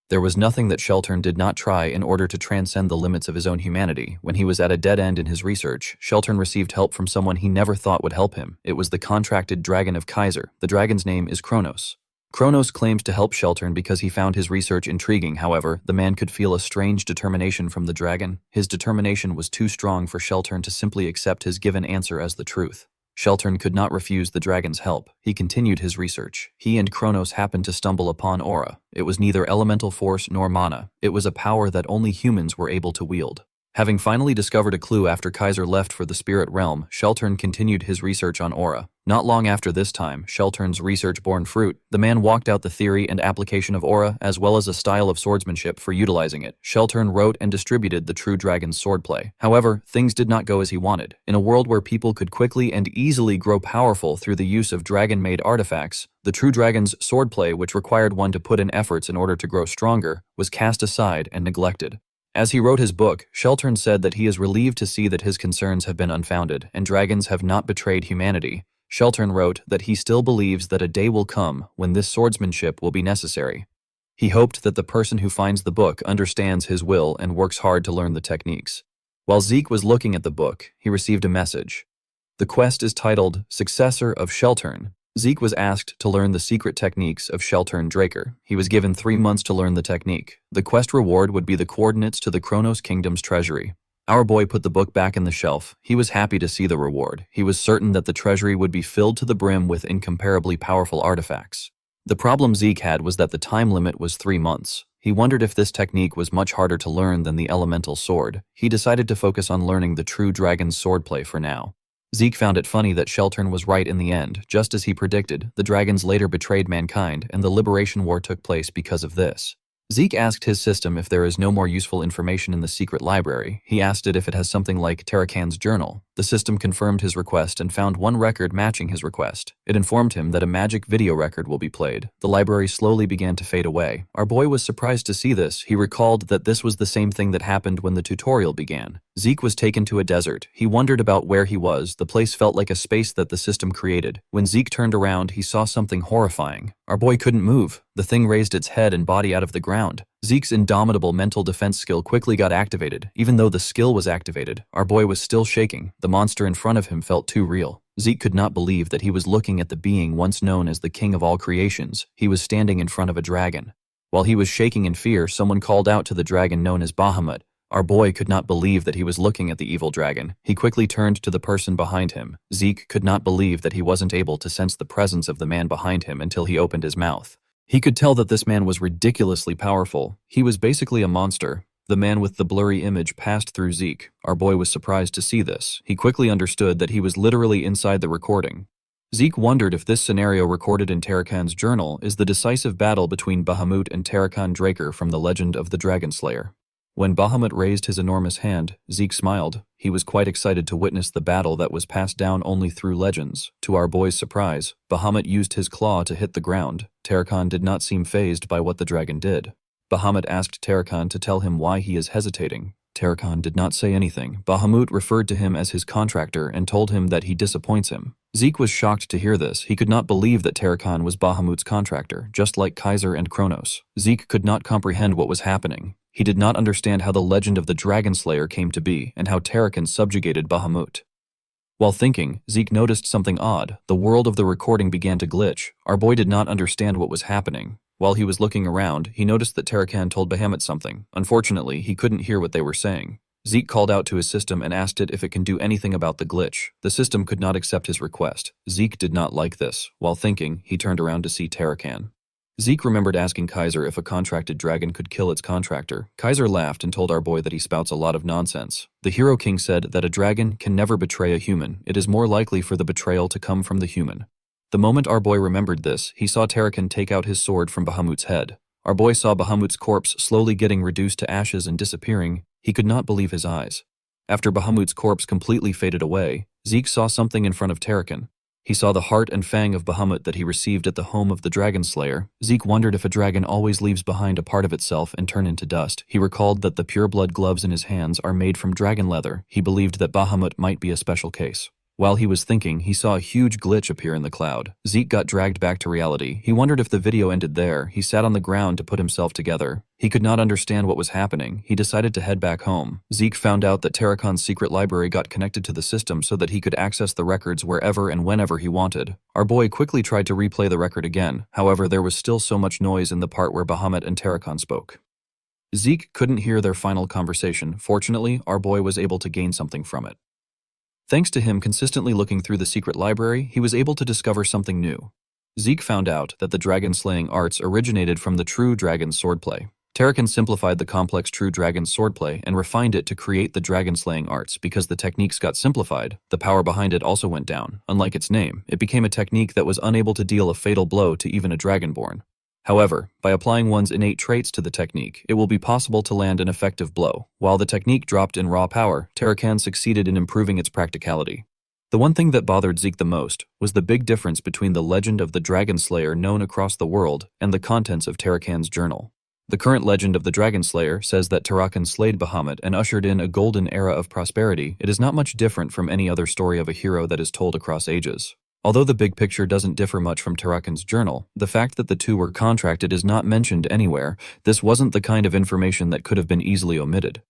There was nothing that Sheltern did not try in order to transcend the limits of his own humanity. When he was at a dead end in his research, Sheltern received help from someone he never thought would help him. It was the contracted dragon of Kaiser. The dragon's name is Kronos. Kronos claimed to help Sheltern because he found his research intriguing. However, the man could feel a strange determination from the dragon. His determination was too strong for Sheltern to simply accept his given answer as the truth. Sheltern could not refuse the dragon's help. He continued his research. He and Kronos happened to stumble upon aura. It was neither elemental force nor mana. It was a power that only humans were able to wield. Having finally discovered a clue after Kaiser left for the spirit realm, Sheltern continued his research on aura. Not long after this time, Sheltern's research bore fruit. The man walked out the theory and application of aura, as well as a style of swordsmanship for utilizing it. Sheltern wrote and distributed the True Dragon's Swordplay. However, things did not go as he wanted. In a world where people could quickly and easily grow powerful through the use of dragon-made artifacts, the True Dragon's Swordplay, which required one to put in efforts in order to grow stronger, was cast aside and neglected. As he wrote his book, Sheltern said that he is relieved to see that his concerns have been unfounded and dragons have not betrayed humanity. Sheltern wrote that he still believes that a day will come when this swordsmanship will be necessary. He hoped that the person who finds the book understands his will and works hard to learn the techniques. While Zeke was looking at the book, he received a message. The quest is titled Successor of Sheltern. Zeke was asked to learn the secret techniques of Sheltern Draker. He was given 3 months to learn the technique. The quest reward would be the coordinates to the Kronos Kingdom's treasury. Our boy put the book back in the shelf. He was happy to see the reward. He was certain that the treasury would be filled to the brim with incomparably powerful artifacts. The problem Zeke had was that the time limit was 3 months. He wondered if this technique was much harder to learn than the elemental sword. He decided to focus on learning the True Dragon's Swordplay for now. Zeke found it funny that Sheltern was right in the end. Just as he predicted, the dragons later betrayed mankind, and the Liberation War took place because of this. Zeke asked his system if there is no more useful information in the secret library. He asked it if it has something like Tarakan's journal. The system confirmed his request and found one record matching his request. It informed him that a magic video record will be played. The library slowly began to fade away. Our boy was surprised to see this. He recalled that this was the same thing that happened when the tutorial began. Zeke was taken to a desert. He wondered about where he was. The place felt like a space that the system created. When Zeke turned around, he saw something horrifying. Our boy couldn't move. The thing raised its head and body out of the ground. Zeke's indomitable mental defense skill quickly got activated. Even though the skill was activated, our boy was still shaking. The monster in front of him felt too real. Zeke could not believe that he was looking at the being once known as the king of all creations. He was standing in front of a dragon. While he was shaking in fear, someone called out to the dragon known as Bahamut. Our boy could not believe that he was looking at the evil dragon. He quickly turned to the person behind him. Zeke could not believe that he wasn't able to sense the presence of the man behind him until he opened his mouth. He could tell that this man was ridiculously powerful. He was basically a monster. The man with the blurry image passed through Zeke. Our boy was surprised to see this. He quickly understood that he was literally inside the recording. Zeke wondered if this scenario recorded in Tarakan's journal is the decisive battle between Bahamut and Tarakan Draker from the legend of the Dragonslayer. When Bahamut raised his enormous hand, Zeke smiled. He was quite excited to witness the battle that was passed down only through legends. To our boy's surprise, Bahamut used his claw to hit the ground. Tarakan did not seem fazed by what the dragon did. Bahamut asked Tarakan to tell him why he is hesitating. Tarakan did not say anything. Bahamut referred to him as his contractor and told him that he disappoints him. Zeke was shocked to hear this. He could not believe that Tarakan was Bahamut's contractor, just like Kaiser and Kronos. Zeke could not comprehend what was happening. He did not understand how the legend of the Dragonslayer came to be and how Tarakan subjugated Bahamut. While thinking, Zeke noticed something odd. The world of the recording began to glitch. Our boy did not understand what was happening. While he was looking around, he noticed that Tarakan told Bahamut something. Unfortunately, he couldn't hear what they were saying. Zeke called out to his system and asked it if it can do anything about the glitch. The system could not accept his request. Zeke did not like this. While thinking, he turned around to see Tarakan. Zeke remembered asking Kaiser if a contracted dragon could kill its contractor. Kaiser laughed and told our boy that he spouts a lot of nonsense. The Hero King said that a dragon can never betray a human. It is more likely for the betrayal to come from the human. The moment our boy remembered this, he saw Tarakan take out his sword from Bahamut's head. Our boy saw Bahamut's corpse slowly getting reduced to ashes and disappearing. He could not believe his eyes. After Bahamut's corpse completely faded away, Zeke saw something in front of Tarakan. He saw the heart and fang of Bahamut that he received at the home of the Dragonslayer. Zeke wondered if a dragon always leaves behind a part of itself and turn into dust. He recalled that the pureblood gloves in his hands are made from dragon leather. He believed that Bahamut might be a special case. While he was thinking, he saw a huge glitch appear in the cloud. Zeke got dragged back to reality. He wondered if the video ended there. He sat on the ground to put himself together. He could not understand what was happening. He decided to head back home. Zeke found out that Tarakan's secret library got connected to the system so that he could access the records wherever and whenever he wanted. Our boy quickly tried to replay the record again. However, there was still so much noise in the part where Bahamut and Tarakan spoke. Zeke couldn't hear their final conversation. Fortunately, our boy was able to gain something from it. Thanks to him consistently looking through the secret library, he was able to discover something new. Zeke found out that the dragon-slaying arts originated from the true dragon swordplay. Tarakan simplified the complex true dragon swordplay and refined it to create the dragon-slaying arts. Because the techniques got simplified, the power behind it also went down. Unlike its name, it became a technique that was unable to deal a fatal blow to even a dragonborn. However, by applying one's innate traits to the technique, it will be possible to land an effective blow. While the technique dropped in raw power, Tarakan succeeded in improving its practicality. The one thing that bothered Zeke the most was the big difference between the legend of the Dragonslayer known across the world and the contents of Tarakan's journal. The current legend of the Dragonslayer says that Tarakan slayed Bahamut and ushered in a golden era of prosperity. It is not much different from any other story of a hero that is told across ages. Although the big picture doesn't differ much from Tarakan's journal, the fact that the two were contracted is not mentioned anywhere. This wasn't the kind of information that could have been easily omitted.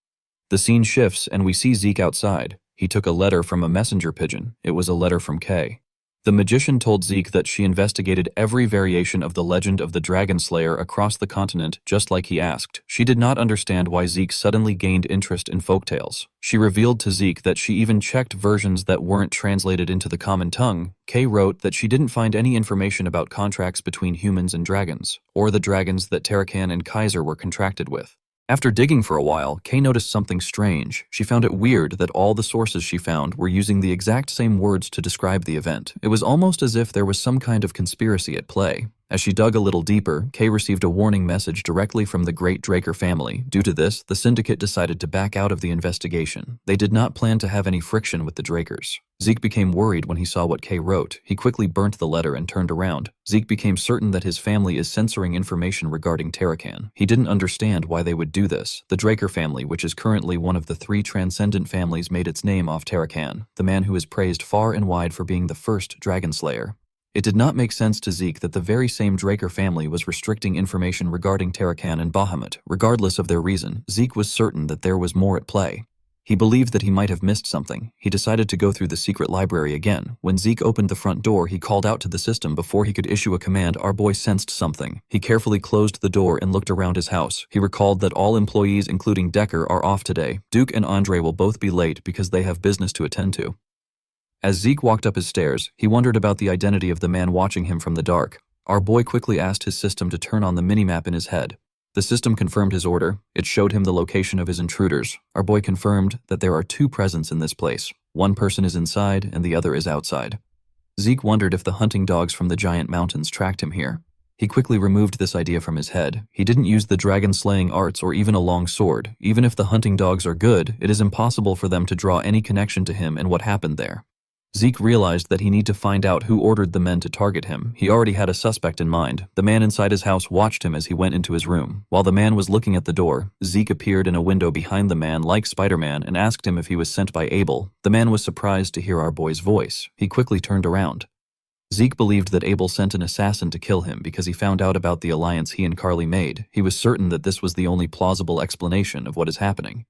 The scene shifts and we see Zeke outside. He took a letter from a messenger pigeon. It was a letter from Kay. The magician told Zeke that she investigated every variation of the legend of the Dragonslayer across the continent just like he asked. She did not understand why Zeke suddenly gained interest in folktales. She revealed to Zeke that she even checked versions that weren't translated into the common tongue. Kay wrote that she didn't find any information about contracts between humans and dragons, or the dragons that Tarakan and Kaiser were contracted with. After digging for a while, Kay noticed something strange. She found it weird that all the sources she found were using the exact same words to describe the event. It was almost as if there was some kind of conspiracy at play. As she dug a little deeper, Kay received a warning message directly from the Great Draker family. Due to this, the syndicate decided to back out of the investigation. They did not plan to have any friction with the Drakers. Zeke became worried when he saw what Kay wrote. He quickly burnt the letter and turned around. Zeke became certain that his family is censoring information regarding Tarakan. He didn't understand why they would do this. The Draker family, which is currently one of the 3 transcendent families, made its name off Tarakan, the man who is praised far and wide for being the first Dragonslayer. It did not make sense to Zeke that the very same Draker family was restricting information regarding Tarakan and Bahamut. Regardless of their reason, Zeke was certain that there was more at play. He believed that he might have missed something. He decided to go through the secret library again. When Zeke opened the front door, he called out to the system before he could issue a command. Our boy sensed something. He carefully closed the door and looked around his house. He recalled that all employees, including Decker, are off today. Duke and Andre will both be late because they have business to attend to. As Zeke walked up his stairs, he wondered about the identity of the man watching him from the dark. Our boy quickly asked his system to turn on the minimap in his head. The system confirmed his order. It showed him the location of his intruders. Our boy confirmed that there are 2 presents in this place. One person is inside and the other is outside. Zeke wondered if the hunting dogs from the giant mountains tracked him here. He quickly removed this idea from his head. He didn't use the dragon-slaying arts or even a long sword. Even if the hunting dogs are good, it is impossible for them to draw any connection to him and what happened there. Zeke realized that he needed to find out who ordered the men to target him. He already had a suspect in mind. The man inside his house watched him as he went into his room. While the man was looking at the door, Zeke appeared in a window behind the man like Spider-Man and asked him if he was sent by Abel. The man was surprised to hear our boy's voice. He quickly turned around. Zeke believed that Abel sent an assassin to kill him because he found out about the alliance he and Carly made. He was certain that this was the only plausible explanation of what is happening.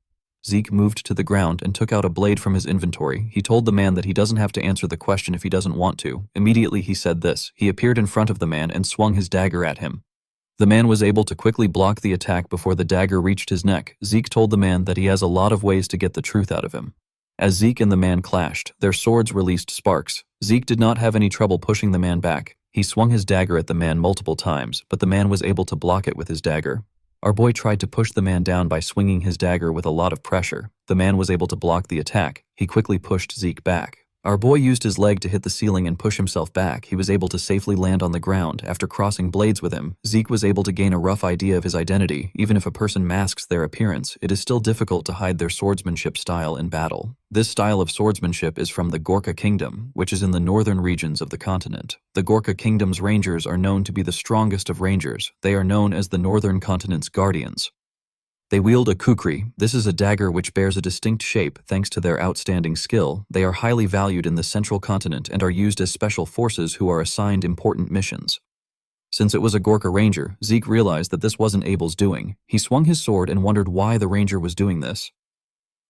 Zeke moved to the ground and took out a blade from his inventory. He told the man that he doesn't have to answer the question if he doesn't want to. Immediately he said this. He appeared in front of the man and swung his dagger at him. The man was able to quickly block the attack before the dagger reached his neck. Zeke told the man that he has a lot of ways to get the truth out of him. As Zeke and the man clashed, their swords released sparks. Zeke did not have any trouble pushing the man back. He swung his dagger at the man multiple times, but the man was able to block it with his dagger. Our boy tried to push the man down by swinging his dagger with a lot of pressure. The man was able to block the attack. He quickly pushed Zeke back. Our boy used his leg to hit the ceiling and push himself back. He was able to safely land on the ground. After crossing blades with him, Zeke was able to gain a rough idea of his identity. Even if a person masks their appearance, it is still difficult to hide their swordsmanship style in battle. This style of swordsmanship is from the Gorka Kingdom, which is in the northern regions of the continent. The Gorka Kingdom's rangers are known to be the strongest of rangers. They are known as the northern continent's guardians. They wield a kukri. This is a dagger which bears a distinct shape thanks to their outstanding skill. They are highly valued in the central continent and are used as special forces who are assigned important missions. Since it was a Gorka ranger, Zeke realized that this wasn't Abel's doing. He swung his sword and wondered why the ranger was doing this.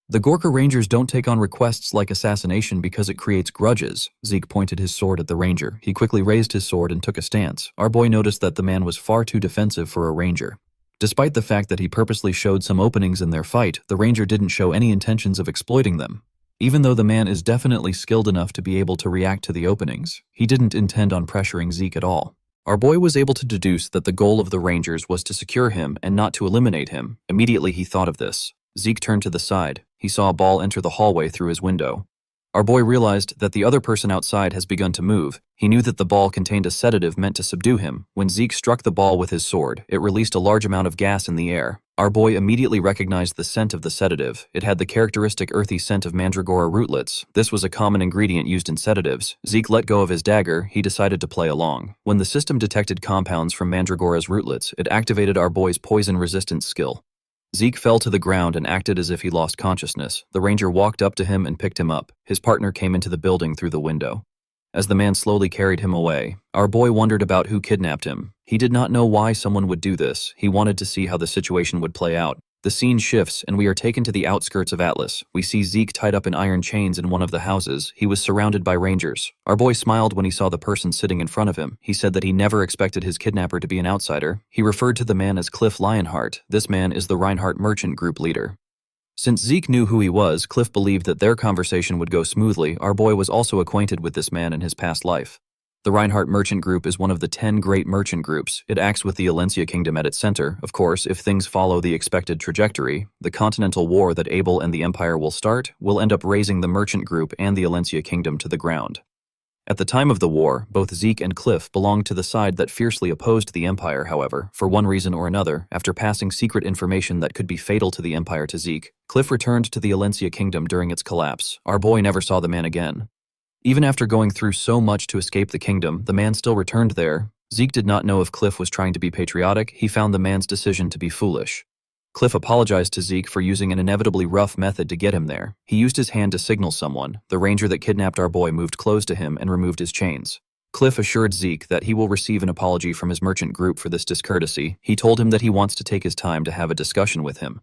The Gorka rangers don't take on requests like assassination because it creates grudges. Zeke pointed his sword at the ranger. He quickly raised his sword and took a stance. Our boy noticed that the man was far too defensive for a ranger. Despite the fact that he purposely showed some openings in their fight, the ranger didn't show any intentions of exploiting them. Even though the man is definitely skilled enough to be able to react to the openings, he didn't intend on pressuring Zeke at all. Our boy was able to deduce that the goal of the rangers was to secure him and not to eliminate him. Immediately he thought of this. Zeke turned to the side. He saw a ball enter the hallway through his window. Our boy realized that the other person outside has begun to move. He knew that the ball contained a sedative meant to subdue him. When Zeke struck the ball with his sword, it released a large amount of gas in the air. Our boy immediately recognized the scent of the sedative. It had the characteristic earthy scent of mandragora rootlets. This was a common ingredient used in sedatives. Zeke let go of his dagger. He decided to play along. When the system detected compounds from mandragora's rootlets, it activated our boy's poison resistance skill. Zeke fell to the ground and acted as if he lost consciousness. The ranger walked up to him and picked him up. His partner came into the building through the window. As the man slowly carried him away, our boy wondered about who kidnapped him. He did not know why someone would do this. He wanted to see how the situation would play out. The scene shifts and we are taken to the outskirts of Atlas. We see Zeke tied up in iron chains in one of the houses. He was surrounded by rangers. Our boy smiled when he saw the person sitting in front of him. He said that he never expected his kidnapper to be an outsider. He referred to the man as Cliff Lionheart. This man is the Reinhardt merchant group leader. Since Zeke knew who he was, Cliff believed that their conversation would go smoothly. Our boy was also acquainted with this man in his past life. The Reinhardt Merchant Group is one of the 10 great merchant groups. It acts with the Alencia Kingdom at its center. Of course, if things follow the expected trajectory, the continental war that Abel and the Empire will start will end up razing the merchant group and the Alencia Kingdom to the ground. At the time of the war, both Zeke and Cliff belonged to the side that fiercely opposed the Empire, however, for one reason or another, after passing secret information that could be fatal to the Empire to Zeke, Cliff returned to the Alencia Kingdom during its collapse. Our boy never saw the man again. Even after going through so much to escape the kingdom, the man still returned there. Zeke did not know if Cliff was trying to be patriotic. He found the man's decision to be foolish. Cliff apologized to Zeke for using an inevitably rough method to get him there. He used his hand to signal someone. The ranger that kidnapped our boy moved close to him and removed his chains. Cliff assured Zeke that he will receive an apology from his merchant group for this discourtesy. He told him that he wants to take his time to have a discussion with him.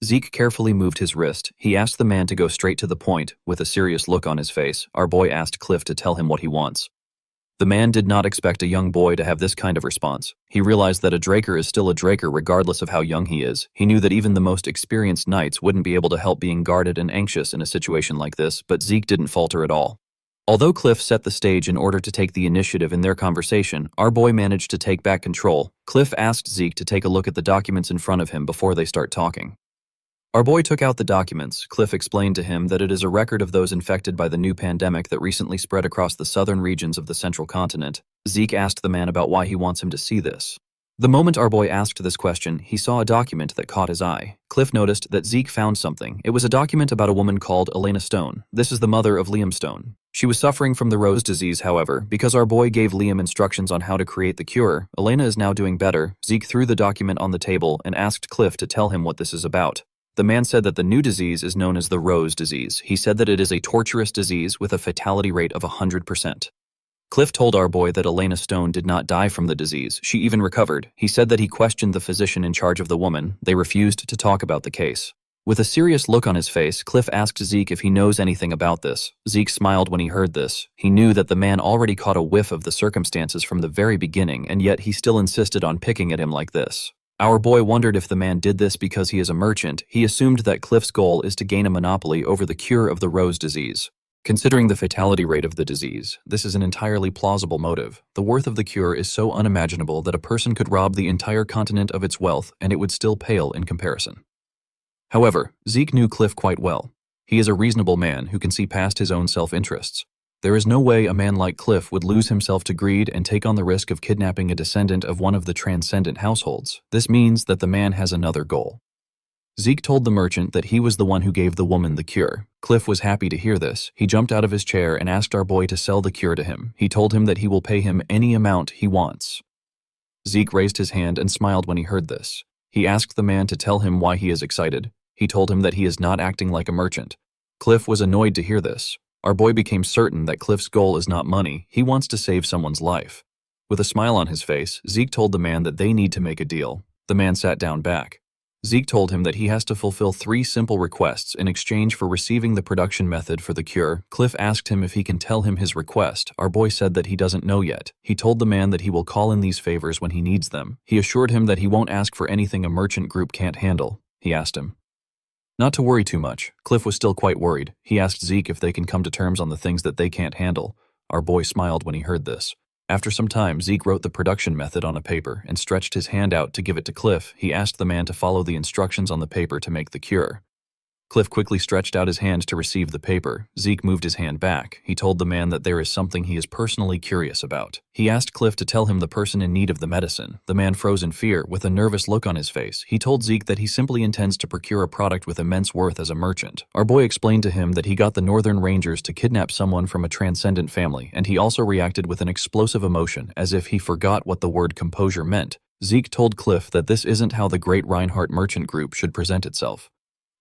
Zeke carefully moved his wrist. He asked the man to go straight to the point. With a serious look on his face, our boy asked Cliff to tell him what he wants. The man did not expect a young boy to have this kind of response. He realized that a Draker is still a Draker regardless of how young he is. He knew that even the most experienced knights wouldn't be able to help being guarded and anxious in a situation like this, but Zeke didn't falter at all. Although Cliff set the stage in order to take the initiative in their conversation, our boy managed to take back control. Cliff asked Zeke to take a look at the documents in front of him before they start talking. Our boy took out the documents. Cliff explained to him that it is a record of those infected by the new pandemic that recently spread across the southern regions of the central continent. Zeke asked the man about why he wants him to see this. The moment our boy asked this question, he saw a document that caught his eye. Cliff noticed that Zeke found something. It was a document about a woman called Elena Stone. This is the mother of Liam Stone. She was suffering from the rose disease, however. Because our boy gave Liam instructions on how to create the cure, Elena is now doing better. Zeke threw the document on the table and asked Cliff to tell him what this is about. The man said that the new disease is known as the rose disease. He said that it is a torturous disease with a fatality rate of 100%. Cliff told our boy that Elena Stone did not die from the disease. She even recovered. He said that he questioned the physician in charge of the woman. They refused to talk about the case. With a serious look on his face, Cliff asked Zeke if he knows anything about this. Zeke smiled when he heard this. He knew that the man already caught a whiff of the circumstances from the very beginning, and yet he still insisted on picking at him like this. Our boy wondered if the man did this because he is a merchant. He assumed that Cliff's goal is to gain a monopoly over the cure of the rose disease. Considering the fatality rate of the disease, this is an entirely plausible motive. The worth of the cure is so unimaginable that a person could rob the entire continent of its wealth and it would still pale in comparison. However, Zeke knew Cliff quite well. He is a reasonable man who can see past his own self-interests. There is no way a man like Cliff would lose himself to greed and take on the risk of kidnapping a descendant of one of the transcendent households. This means that the man has another goal. Zeke told the merchant that he was the one who gave the woman the cure. Cliff was happy to hear this. He jumped out of his chair and asked our boy to sell the cure to him. He told him that he will pay him any amount he wants. Zeke raised his hand and smiled when he heard this. He asked the man to tell him why he is excited. He told him that he is not acting like a merchant. Cliff was annoyed to hear this. Our boy became certain that Cliff's goal is not money. He wants to save someone's life. With a smile on his face, Zeke told the man that they need to make a deal. The man sat down back. Zeke told him that he has to fulfill 3 simple requests in exchange for receiving the production method for the cure. Cliff asked him if he can tell him his request. Our boy said that he doesn't know yet. He told the man that he will call in these favors when he needs them. He assured him that he won't ask for anything a merchant group can't handle. He asked him not to worry too much. Cliff was still quite worried. He asked Zeke if they can come to terms on the things that they can't handle. Our boy smiled when he heard this. After some time, Zeke wrote the production method on a paper and stretched his hand out to give it to Cliff. He asked the man to follow the instructions on the paper to make the cure. Cliff quickly stretched out his hand to receive the paper. Zeke moved his hand back. He told the man that there is something he is personally curious about. He asked Cliff to tell him the person in need of the medicine. The man froze in fear, with a nervous look on his face. He told Zeke that he simply intends to procure a product with immense worth as a merchant. Our boy explained to him that he got the Northern Rangers to kidnap someone from a transcendent family, and he also reacted with an explosive emotion, as if he forgot what the word composure meant. Zeke told Cliff that this isn't how the Great Reinhardt Merchant Group should present itself.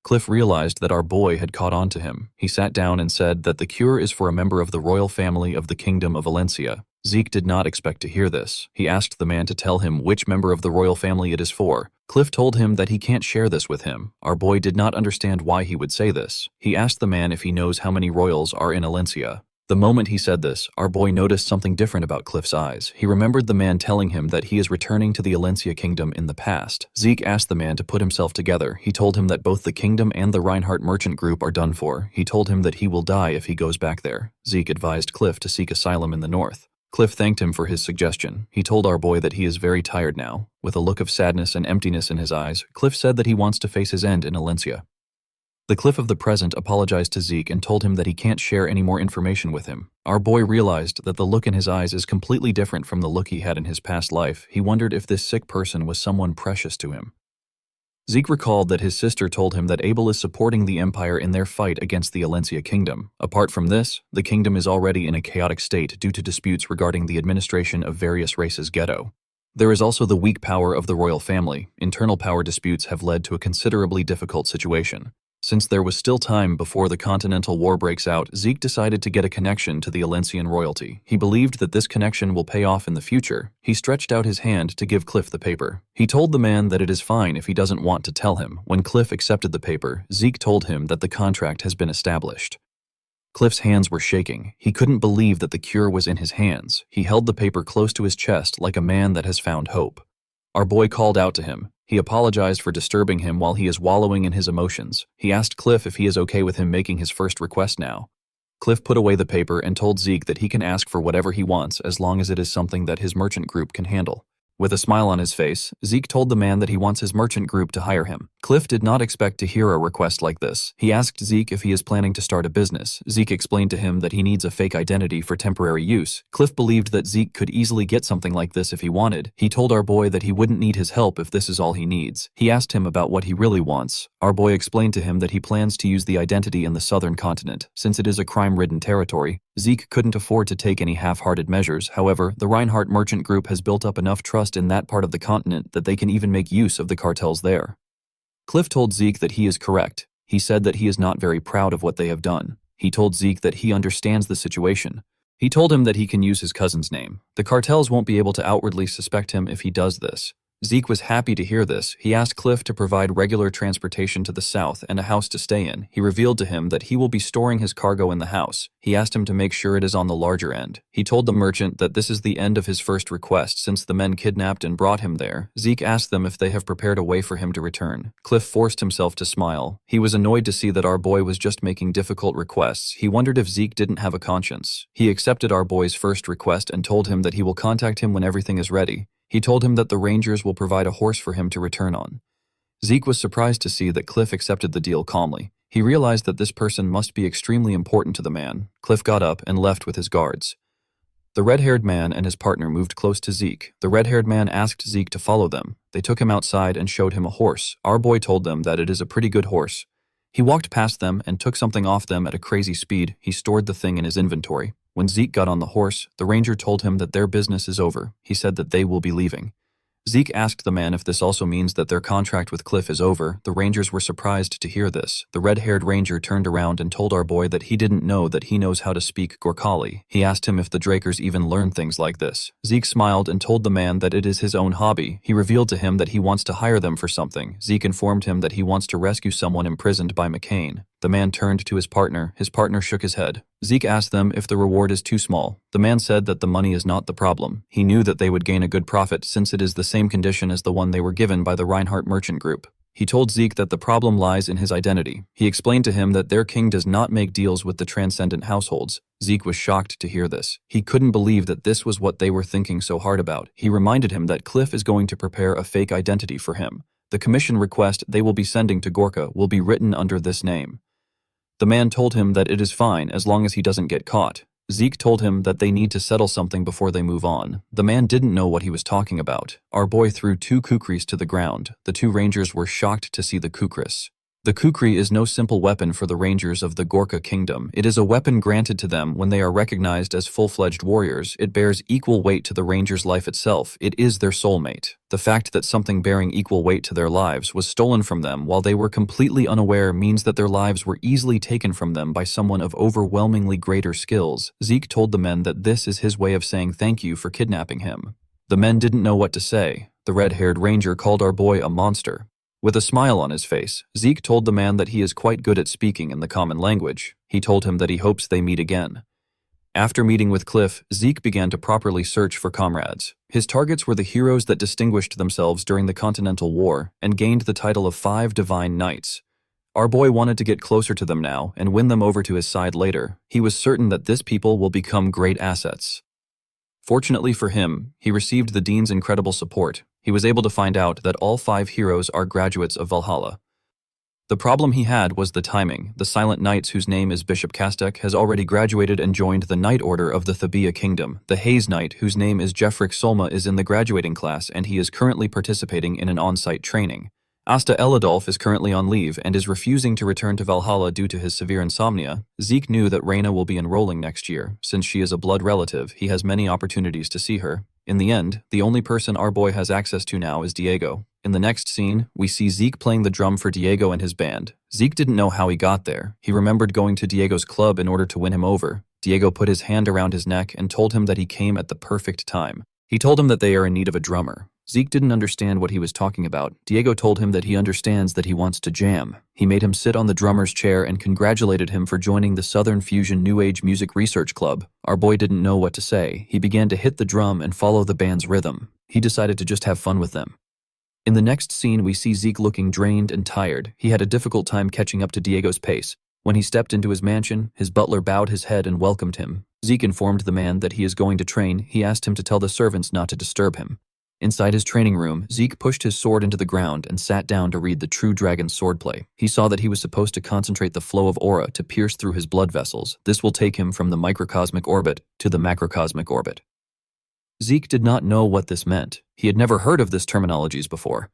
Cliff realized that our boy had caught on to him. He sat down and said that the cure is for a member of the royal family of the Kingdom of Alencia. Zeke did not expect to hear this. He asked the man to tell him which member of the royal family it is for. Cliff told him that he can't share this with him. Our boy did not understand why he would say this. He asked the man if he knows how many royals are in Alencia. The moment he said this, our boy noticed something different about Cliff's eyes. He remembered the man telling him that he is returning to the Alencia kingdom in the past. Zeke asked the man to put himself together. He told him that both the kingdom and the Reinhardt Merchant Group are done for. He told him that he will die if he goes back there. Zeke advised Cliff to seek asylum in the north. Cliff thanked him for his suggestion. He told our boy that he is very tired now. With a look of sadness and emptiness in his eyes, Cliff said that he wants to face his end in Alencia. The Cliff of the present apologized to Zeke and told him that he can't share any more information with him. Our boy realized that the look in his eyes is completely different from the look he had in his past life. He wondered if this sick person was someone precious to him. Zeke recalled that his sister told him that Abel is supporting the Empire in their fight against the Alencia Kingdom. Apart from this, the kingdom is already in a chaotic state due to disputes regarding the administration of various races' ghetto. There is also the weak power of the royal family. Internal power disputes have led to a considerably difficult situation. Since there was still time before the Continental War breaks out, Zeke decided to get a connection to the Alencian royalty. He believed that this connection will pay off in the future. He stretched out his hand to give Cliff the paper. He told the man that it is fine if he doesn't want to tell him. When Cliff accepted the paper, Zeke told him that the contract has been established. Cliff's hands were shaking. He couldn't believe that the cure was in his hands. He held the paper close to his chest like a man that has found hope. Our boy called out to him. He apologized for disturbing him while he is wallowing in his emotions. He asked Cliff if he is okay with him making his first request now. Cliff put away the paper and told Zeke that he can ask for whatever he wants as long as it is something that his merchant group can handle. With a smile on his face, Zeke told the man that he wants his merchant group to hire him. Cliff did not expect to hear a request like this. He asked Zeke if he is planning to start a business. Zeke explained to him that he needs a fake identity for temporary use. Cliff believed that Zeke could easily get something like this if he wanted. He told our boy that he wouldn't need his help if this is all he needs. He asked him about what he really wants. Our boy explained to him that he plans to use the identity in the southern continent. Since it is a crime-ridden territory, Zeke couldn't afford to take any half-hearted measures. However, the Reinhardt merchant group has built up enough trust in that part of the continent that they can even make use of the cartels there. Cliff told Zeke that he is correct. He said that he is not very proud of what they have done. He told Zeke that he understands the situation. He told him that he can use his cousin's name. The cartels won't be able to outwardly suspect him if he does this. Zeke was happy to hear this. He asked Cliff to provide regular transportation to the south and a house to stay in. He revealed to him that he will be storing his cargo in the house. He asked him to make sure it is on the larger end. He told the merchant that this is the end of his first request since the men kidnapped and brought him there. Zeke asked them if they have prepared a way for him to return. Cliff forced himself to smile. He was annoyed to see that our boy was just making difficult requests. He wondered if Zeke didn't have a conscience. He accepted our boy's first request and told him that he will contact him when everything is ready. He told him that the Rangers will provide a horse for him to return on. Zeke was surprised to see that Cliff accepted the deal calmly. He realized that this person must be extremely important to the man. Cliff got up and left with his guards. The red-haired man and his partner moved close to Zeke. The red-haired man asked Zeke to follow them. They took him outside and showed him a horse. Our boy told them that it is a pretty good horse. He walked past them and took something off them at a crazy speed. He stored the thing in his inventory. When Zeke got on the horse, the ranger told him that their business is over. He said that they will be leaving. Zeke asked the man if this also means that their contract with Cliff is over. The Rangers were surprised to hear this. The red-haired ranger turned around and told our boy that he didn't know that he knows how to speak Gorkhali. He asked him if the Drakers even learn things like this. Zeke smiled and told the man that it is his own hobby. He revealed to him that he wants to hire them for something. Zeke informed him that he wants to rescue someone imprisoned by McCain. The man turned to his partner. His partner shook his head. Zeke asked them if the reward is too small. The man said that the money is not the problem. He knew that they would gain a good profit since it is the same condition as the one they were given by the Reinhardt merchant group. He told Zeke that the problem lies in his identity. He explained to him that their king does not make deals with the transcendent households. Zeke was shocked to hear this. He couldn't believe that this was what they were thinking so hard about. He reminded him that Cliff is going to prepare a fake identity for him. The commission request they will be sending to Gorka will be written under this name. The man told him that it is fine as long as he doesn't get caught. Zeke told him that they need to settle something before they move on. The man didn't know what he was talking about. Our boy threw 2 kukris to the ground. The 2 rangers were shocked to see the kukris. The kukri is no simple weapon for the rangers of the Gorka kingdom. It is a weapon granted to them when they are recognized as full-fledged warriors. It bears equal weight to the ranger's life itself. It is their soulmate. The fact that something bearing equal weight to their lives was stolen from them while they were completely unaware means that their lives were easily taken from them by someone of overwhelmingly greater skills. Zeke told the men that this is his way of saying thank you for kidnapping him. The men didn't know what to say. The red-haired ranger called our boy a monster. With a smile on his face, Zeke told the man that he is quite good at speaking in the common language. He told him that he hopes they meet again. After meeting with Cliff, Zeke began to properly search for comrades. His targets were the heroes that distinguished themselves during the Continental War and gained the title of 5 Divine Knights. Our boy wanted to get closer to them now and win them over to his side later. He was certain that this people will become great assets. Fortunately for him, he received the Dean's incredible support. He was able to find out that all 5 heroes are graduates of Valhalla. The problem he had was the timing. The Silent Knights, whose name is Bishop Kastek, has already graduated and joined the Knight Order of the Thabia Kingdom. The Haze Knight, whose name is Jeffrick Solma, is in the graduating class and he is currently participating in an on-site training. Asta Eladolf is currently on leave and is refusing to return to Valhalla due to his severe insomnia. Zeke knew that Reyna will be enrolling next year. Since she is a blood relative, he has many opportunities to see her. In the end, the only person our boy has access to now is Diego. In the next scene, we see Zeke playing the drum for Diego and his band. Zeke didn't know how he got there. He remembered going to Diego's club in order to win him over. Diego put his hand around his neck and told him that he came at the perfect time. He told him that they are in need of a drummer. Zeke didn't understand what he was talking about. Diego told him that he understands that he wants to jam. He made him sit on the drummer's chair and congratulated him for joining the Southern Fusion New Age Music Research Club. Our boy didn't know what to say. He began to hit the drum and follow the band's rhythm. He decided to just have fun with them. In the next scene, we see Zeke looking drained and tired. He had a difficult time catching up to Diego's pace. When he stepped into his mansion, his butler bowed his head and welcomed him. Zeke informed the man that he is going to train. He asked him to tell the servants not to disturb him. Inside his training room, Zeke pushed his sword into the ground and sat down to read the True Dragon's swordplay. He saw that he was supposed to concentrate the flow of aura to pierce through his blood vessels. This will take him from the microcosmic orbit to the macrocosmic orbit. Zeke did not know what this meant. He had never heard of this terminologies before.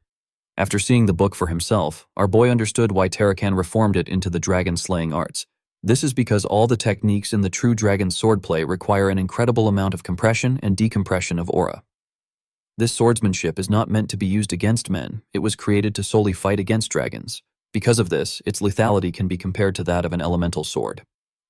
After seeing the book for himself, our boy understood why Tarakan reformed it into the dragon-slaying arts. This is because all the techniques in the True Dragon swordplay require an incredible amount of compression and decompression of aura. This swordsmanship is not meant to be used against men. It was created to solely fight against dragons. Because of this, its lethality can be compared to that of an elemental sword.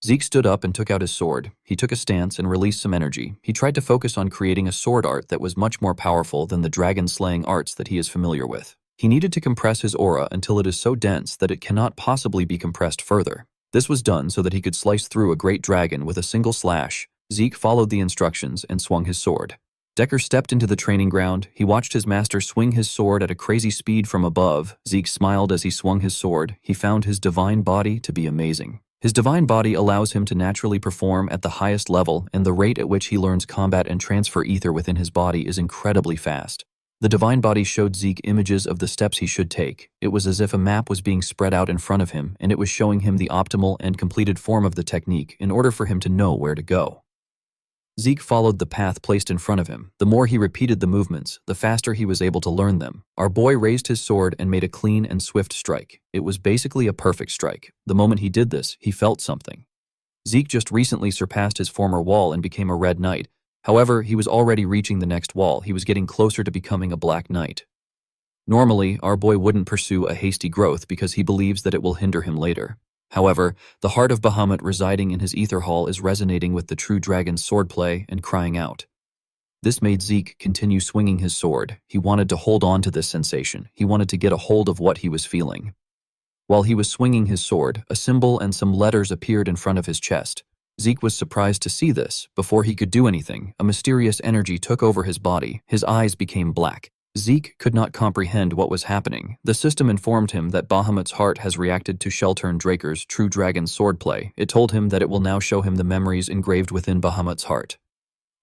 Zeke stood up and took out his sword. He took a stance and released some energy. He tried to focus on creating a sword art that was much more powerful than the dragon-slaying arts that he is familiar with. He needed to compress his aura until it is so dense that it cannot possibly be compressed further. This was done so that he could slice through a great dragon with a single slash. Zeke followed the instructions and swung his sword. Decker stepped into the training ground. He watched his master swing his sword at a crazy speed from above. Zeke smiled as he swung his sword. He found his divine body to be amazing. His divine body allows him to naturally perform at the highest level, and the rate at which he learns combat and transfer ether within his body is incredibly fast. The divine body showed Zeke images of the steps he should take. It was as if a map was being spread out in front of him, and it was showing him the optimal and completed form of the technique in order for him to know where to go. Zeke followed the path placed in front of him. The more he repeated the movements, the faster he was able to learn them. Our boy raised his sword and made a clean and swift strike. It was basically a perfect strike. The moment he did this, he felt something. Zeke just recently surpassed his former wall and became a red knight. However, he was already reaching the next wall. He was getting closer to becoming a black knight. Normally, our boy wouldn't pursue a hasty growth because he believes that it will hinder him later. However, the heart of Bahamut residing in his ether hall is resonating with the True Dragon's swordplay and crying out. This made Zeke continue swinging his sword. He wanted to hold on to this sensation. He wanted to get a hold of what he was feeling. While he was swinging his sword, a symbol and some letters appeared in front of his chest. Zeke was surprised to see this. Before he could do anything, a mysterious energy took over his body. His eyes became black. Zeke could not comprehend what was happening. The system informed him that Bahamut's heart has reacted to Sheltern Draker's True Dragon swordplay. It told him that it will now show him the memories engraved within Bahamut's heart.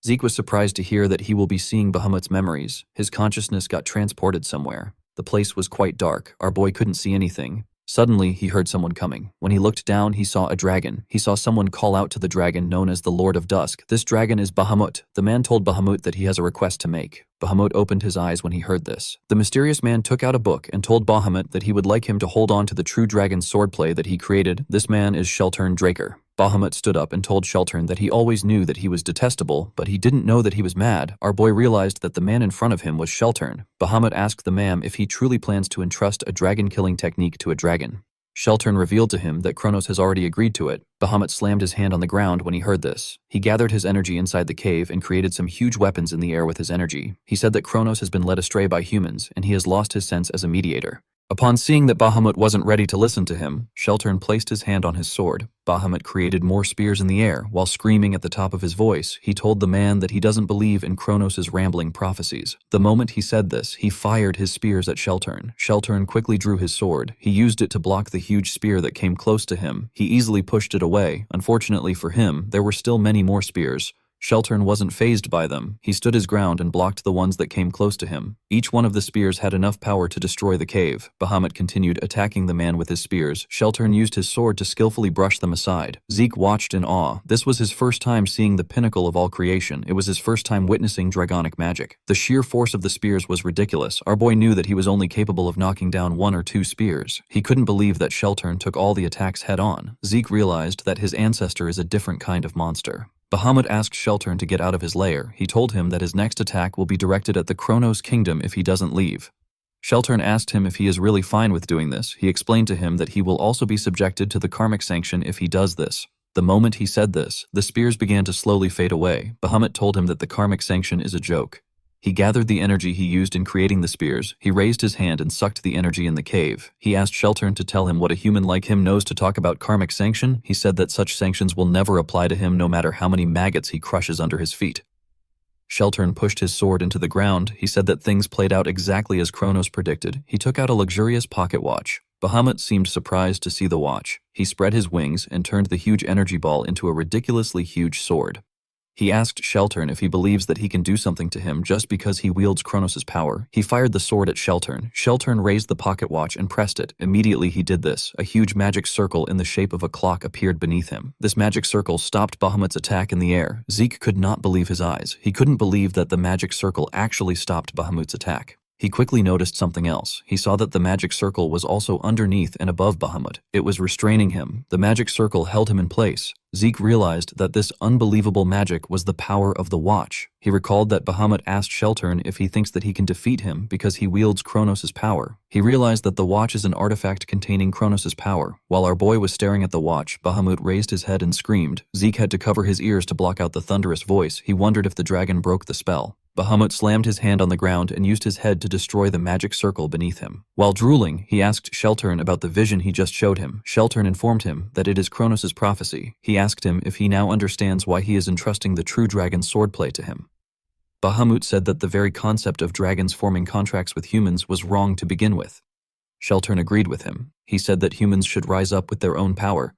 Zeke was surprised to hear that he will be seeing Bahamut's memories. His consciousness got transported somewhere. The place was quite dark. Our boy couldn't see anything. Suddenly, he heard someone coming. When he looked down, he saw a dragon. He saw someone call out to the dragon known as the Lord of Dusk. This dragon is Bahamut. The man told Bahamut that he has a request to make. Bahamut opened his eyes when he heard this. The mysterious man took out a book and told Bahamut that he would like him to hold on to the True Dragon swordplay that he created. This man is Sheltern Draker. Bahamut stood up and told Sheltern that he always knew that he was detestable, but he didn't know that he was mad. Our boy realized that the man in front of him was Sheltern. Bahamut asked the man if he truly plans to entrust a dragon-killing technique to a dragon. Sheltern revealed to him that Kronos has already agreed to it. Bahamut slammed his hand on the ground when he heard this. He gathered his energy inside the cave and created some huge weapons in the air with his energy. He said that Kronos has been led astray by humans, and he has lost his sense as a mediator. Upon seeing that Bahamut wasn't ready to listen to him, Sheltern placed his hand on his sword. Bahamut created more spears in the air. While screaming at the top of his voice, he told the man that he doesn't believe in Kronos' rambling prophecies. The moment he said this, he fired his spears at Sheltern. Sheltern quickly drew his sword. He used it to block the huge spear that came close to him. He easily pushed it away. Unfortunately for him, there were still many more spears. Sheltern wasn't fazed by them. He stood his ground and blocked the ones that came close to him. Each one of the spears had enough power to destroy the cave. Bahamut continued attacking the man with his spears. Sheltern used his sword to skillfully brush them aside. Zeke watched in awe. This was his first time seeing the pinnacle of all creation. It was his first time witnessing dragonic magic. The sheer force of the spears was ridiculous. Our boy knew that he was only capable of knocking down 1 or 2 spears. He couldn't believe that Sheltern took all the attacks head on. Zeke realized that his ancestor is a different kind of monster. Bahamut asked Sheltern to get out of his lair. He told him that his next attack will be directed at the Kronos Kingdom if he doesn't leave. Sheltern asked him if he is really fine with doing this. He explained to him that he will also be subjected to the karmic sanction if he does this. The moment he said this, the spears began to slowly fade away. Bahamut told him that the karmic sanction is a joke. He gathered the energy he used in creating the spears. He raised his hand and sucked the energy in the cave. He asked Sheltern to tell him what a human like him knows to talk about karmic sanction. He said that such sanctions will never apply to him no matter how many maggots he crushes under his feet. Sheltern pushed his sword into the ground. He said that things played out exactly as Kronos predicted. He took out a luxurious pocket watch. Bahamut seemed surprised to see the watch. He spread his wings and turned the huge energy ball into a ridiculously huge sword. He asked Sheltern if he believes that he can do something to him just because he wields Kronos' power. He fired the sword at Sheltern. Sheltern raised the pocket watch and pressed it. Immediately he did this. A huge magic circle in the shape of a clock appeared beneath him. This magic circle stopped Bahamut's attack in the air. Zeke could not believe his eyes. He couldn't believe that the magic circle actually stopped Bahamut's attack. He quickly noticed something else. He saw that the magic circle was also underneath and above Bahamut. It was restraining him. The magic circle held him in place. Zeke realized that this unbelievable magic was the power of the watch. He recalled that Bahamut asked Sheltern if he thinks that he can defeat him because he wields Kronos' power. He realized that the watch is an artifact containing Kronos' power. While our boy was staring at the watch, Bahamut raised his head and screamed. Zeke had to cover his ears to block out the thunderous voice. He wondered if the dragon broke the spell. Bahamut slammed his hand on the ground and used his head to destroy the magic circle beneath him. While drooling, he asked Sheltern about the vision he just showed him. Sheltern informed him that it is Kronos' prophecy. He asked him if he now understands why he is entrusting the true dragon swordplay to him. Bahamut said that the very concept of dragons forming contracts with humans was wrong to begin with. Sheltern agreed with him. He said that humans should rise up with their own power.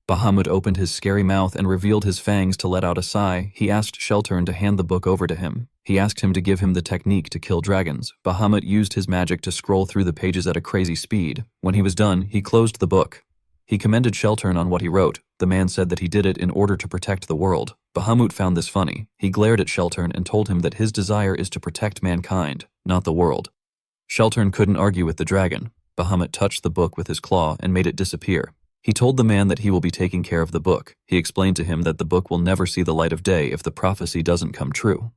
Bahamut opened his scary mouth and revealed his fangs to let out a sigh. He asked Sheltern to hand the book over to him. He asked him to give him the technique to kill dragons. Bahamut used his magic to scroll through the pages at a crazy speed. When he was done, he closed the book. He commended Sheltern on what he wrote. The man said that he did it in order to protect the world. Bahamut found this funny. He glared at Sheltern and told him that his desire is to protect mankind, not the world. Sheltern couldn't argue with the dragon. Bahamut touched the book with his claw and made it disappear. He told the man that he will be taking care of the book. He explained to him that the book will never see the light of day if the prophecy doesn't come true.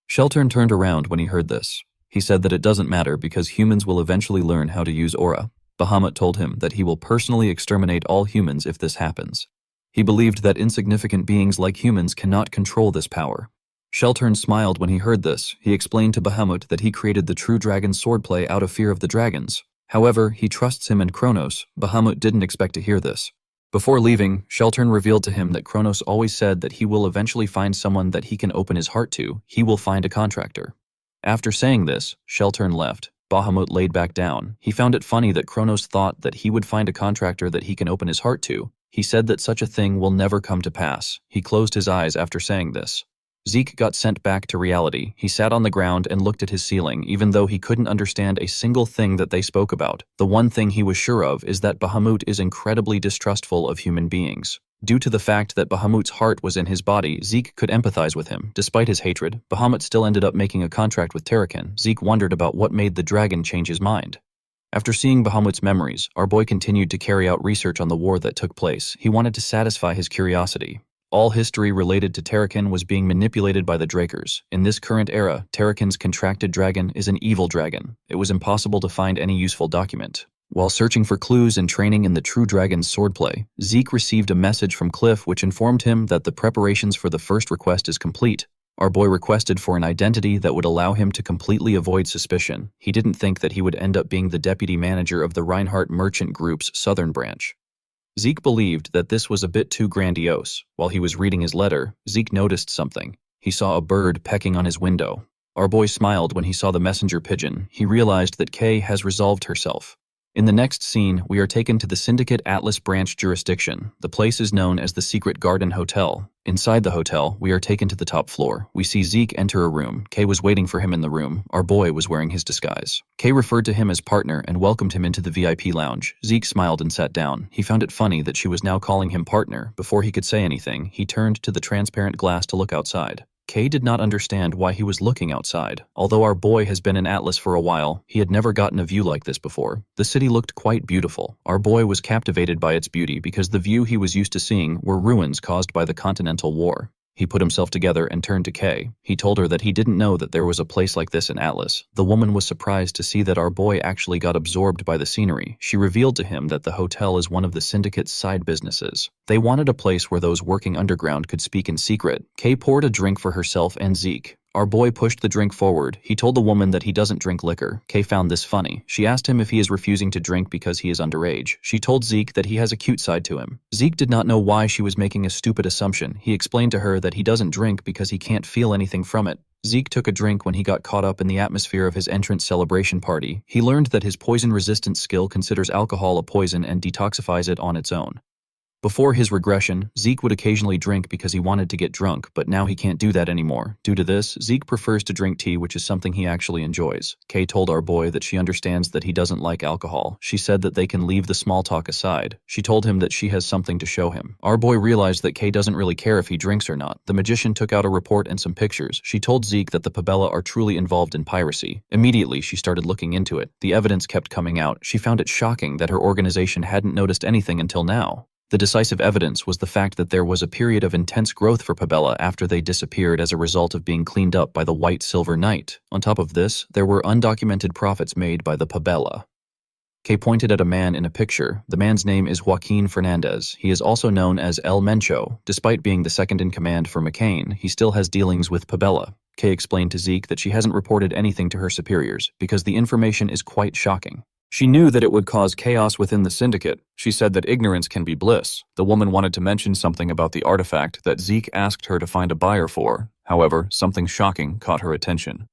Sheltern turned around when he heard this. He said that it doesn't matter because humans will eventually learn how to use aura. Bahamut told him that he will personally exterminate all humans if this happens. He believed that insignificant beings like humans cannot control this power. Sheltern smiled when he heard this. He explained to Bahamut that he created the true dragon swordplay out of fear of the dragons. However, he trusts him and Kronos. Bahamut didn't expect to hear this. Before leaving, Sheltern revealed to him that Kronos always said that he will eventually find someone that he can open his heart to. He will find a contractor. After saying this, Sheltern left. Bahamut laid back down. He found it funny that Kronos thought that he would find a contractor that he can open his heart to. He said that such a thing will never come to pass. He closed his eyes after saying this. Zeke got sent back to reality. He sat on the ground and looked at his ceiling, even though he couldn't understand a single thing that they spoke about. The one thing he was sure of is that Bahamut is incredibly distrustful of human beings. Due to the fact that Bahamut's heart was in his body, Zeke could empathize with him. Despite his hatred, Bahamut still ended up making a contract with Terrakin. Zeke wondered about what made the dragon change his mind. After seeing Bahamut's memories, our boy continued to carry out research on the war that took place. He wanted to satisfy his curiosity. All history related to Terrakin was being manipulated by the Drakers. In this current era, Terrakin's contracted dragon is an evil dragon. It was impossible to find any useful document. While searching for clues and training in the true dragon's swordplay, Zeke received a message from Cliff which informed him that the preparations for the first request is complete. Our boy requested for an identity that would allow him to completely avoid suspicion. He didn't think that he would end up being the deputy manager of the Reinhardt Merchant Group's southern branch. Zeke believed that this was a bit too grandiose. While he was reading his letter, Zeke noticed something. He saw a bird pecking on his window. Our boy smiled when he saw the messenger pigeon. He realized that Kay has resolved herself. In the next scene, we are taken to the Syndicate Atlas Branch jurisdiction. The place is known as the Secret Garden Hotel. Inside the hotel, we are taken to the top floor. We see Zeke enter a room. Kay was waiting for him in the room. Our boy was wearing his disguise. Kay referred to him as partner and welcomed him into the VIP lounge. Zeke smiled and sat down. He found it funny that she was now calling him partner. Before he could say anything, he turned to the transparent glass to look outside. Kay did not understand why he was looking outside. Although our boy has been in Atlas for a while, he had never gotten a view like this before. The city looked quite beautiful. Our boy was captivated by its beauty because the view he was used to seeing were ruins caused by the Continental War. He put himself together and turned to Kay. He told her that he didn't know that there was a place like this in Atlas. The woman was surprised to see that our boy actually got absorbed by the scenery. She revealed to him that the hotel is one of the Syndicate's side businesses. They wanted a place where those working underground could speak in secret. Kay poured a drink for herself and Zeke. Our boy pushed the drink forward. He told the woman that he doesn't drink liquor. Kay found this funny. She asked him if he is refusing to drink because he is underage. She told Zeke that he has a cute side to him. Zeke did not know why she was making a stupid assumption. He explained to her that he doesn't drink because he can't feel anything from it. Zeke took a drink when he got caught up in the atmosphere of his entrance celebration party. He learned that his poison resistance skill considers alcohol a poison and detoxifies it on its own. Before his regression, Zeke would occasionally drink because he wanted to get drunk, but now he can't do that anymore. Due to this, Zeke prefers to drink tea, which is something he actually enjoys. Kay told our boy that she understands that he doesn't like alcohol. She said that they can leave the small talk aside. She told him that she has something to show him. Our boy realized that Kay doesn't really care if he drinks or not. The magician took out a report and some pictures. She told Zeke that the Pabella are truly involved in piracy. Immediately, she started looking into it. The evidence kept coming out. She found it shocking that her organization hadn't noticed anything until now. The decisive evidence was the fact that there was a period of intense growth for Pabella after they disappeared as a result of being cleaned up by the White Silver Knight. On top of this, there were undocumented profits made by the Pabella. Kay pointed at a man in a picture. The man's name is Joaquin Fernandez. He is also known as El Mencho. Despite being the second in command for McCain, he still has dealings with Pabella. Kay explained to Zeke that she hasn't reported anything to her superiors because the information is quite shocking. She knew that it would cause chaos within the syndicate. She said that ignorance can be bliss. The woman wanted to mention something about the artifact that Zeke asked her to find a buyer for. However, something shocking caught her attention.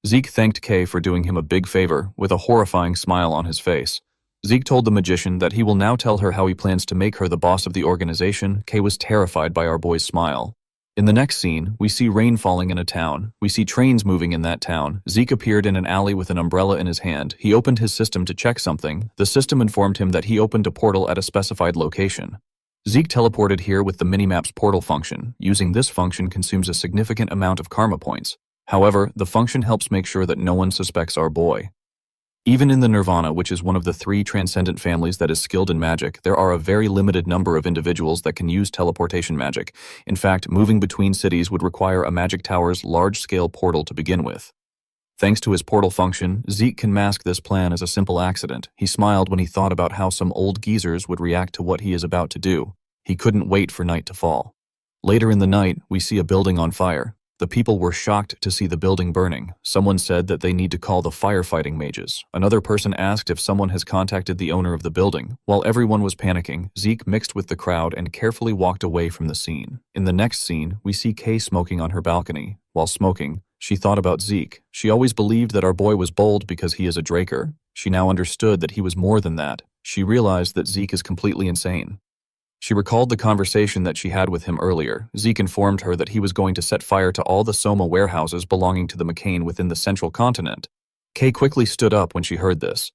Zeke thanked Kay for doing him a big favor, with a horrifying smile on his face. Zeke told the magician that he will now tell her how he plans to make her the boss of the organization. Kay was terrified by our boy's smile. In the next scene, we see rain falling in a town. We see trains moving in that town. Zeke appeared in an alley with an umbrella in his hand. He opened his system to check something. The system informed him that he opened a portal at a specified location. Zeke teleported here with the Minimap's portal function. Using this function consumes a significant amount of karma points. However, the function helps make sure that no one suspects our boy. Even in the Nirvana, which is one of the 3 transcendent families that is skilled in magic, there are a very limited number of individuals that can use teleportation magic. In fact, moving between cities would require a magic tower's large-scale portal to begin with. Thanks to his portal function, Zeke can mask this plan as a simple accident. He smiled when he thought about how some old geezers would react to what he is about to do. He couldn't wait for night to fall. Later in the night, we see a building on fire. The people were shocked to see the building burning. Someone said that they need to call the firefighting mages. Another person asked if someone has contacted the owner of the building. While everyone was panicking, Zeke mixed with the crowd and carefully walked away from the scene. In the next scene, we see Kay smoking on her balcony. While smoking, she thought about Zeke. She always believed that our boy was bold because he is a Draker. She now understood that he was more than that. She realized that Zeke is completely insane. She recalled the conversation that she had with him earlier. Zeke informed her that he was going to set fire to all the Soma warehouses belonging to the McCain within the central continent. Kay quickly stood up when she heard this.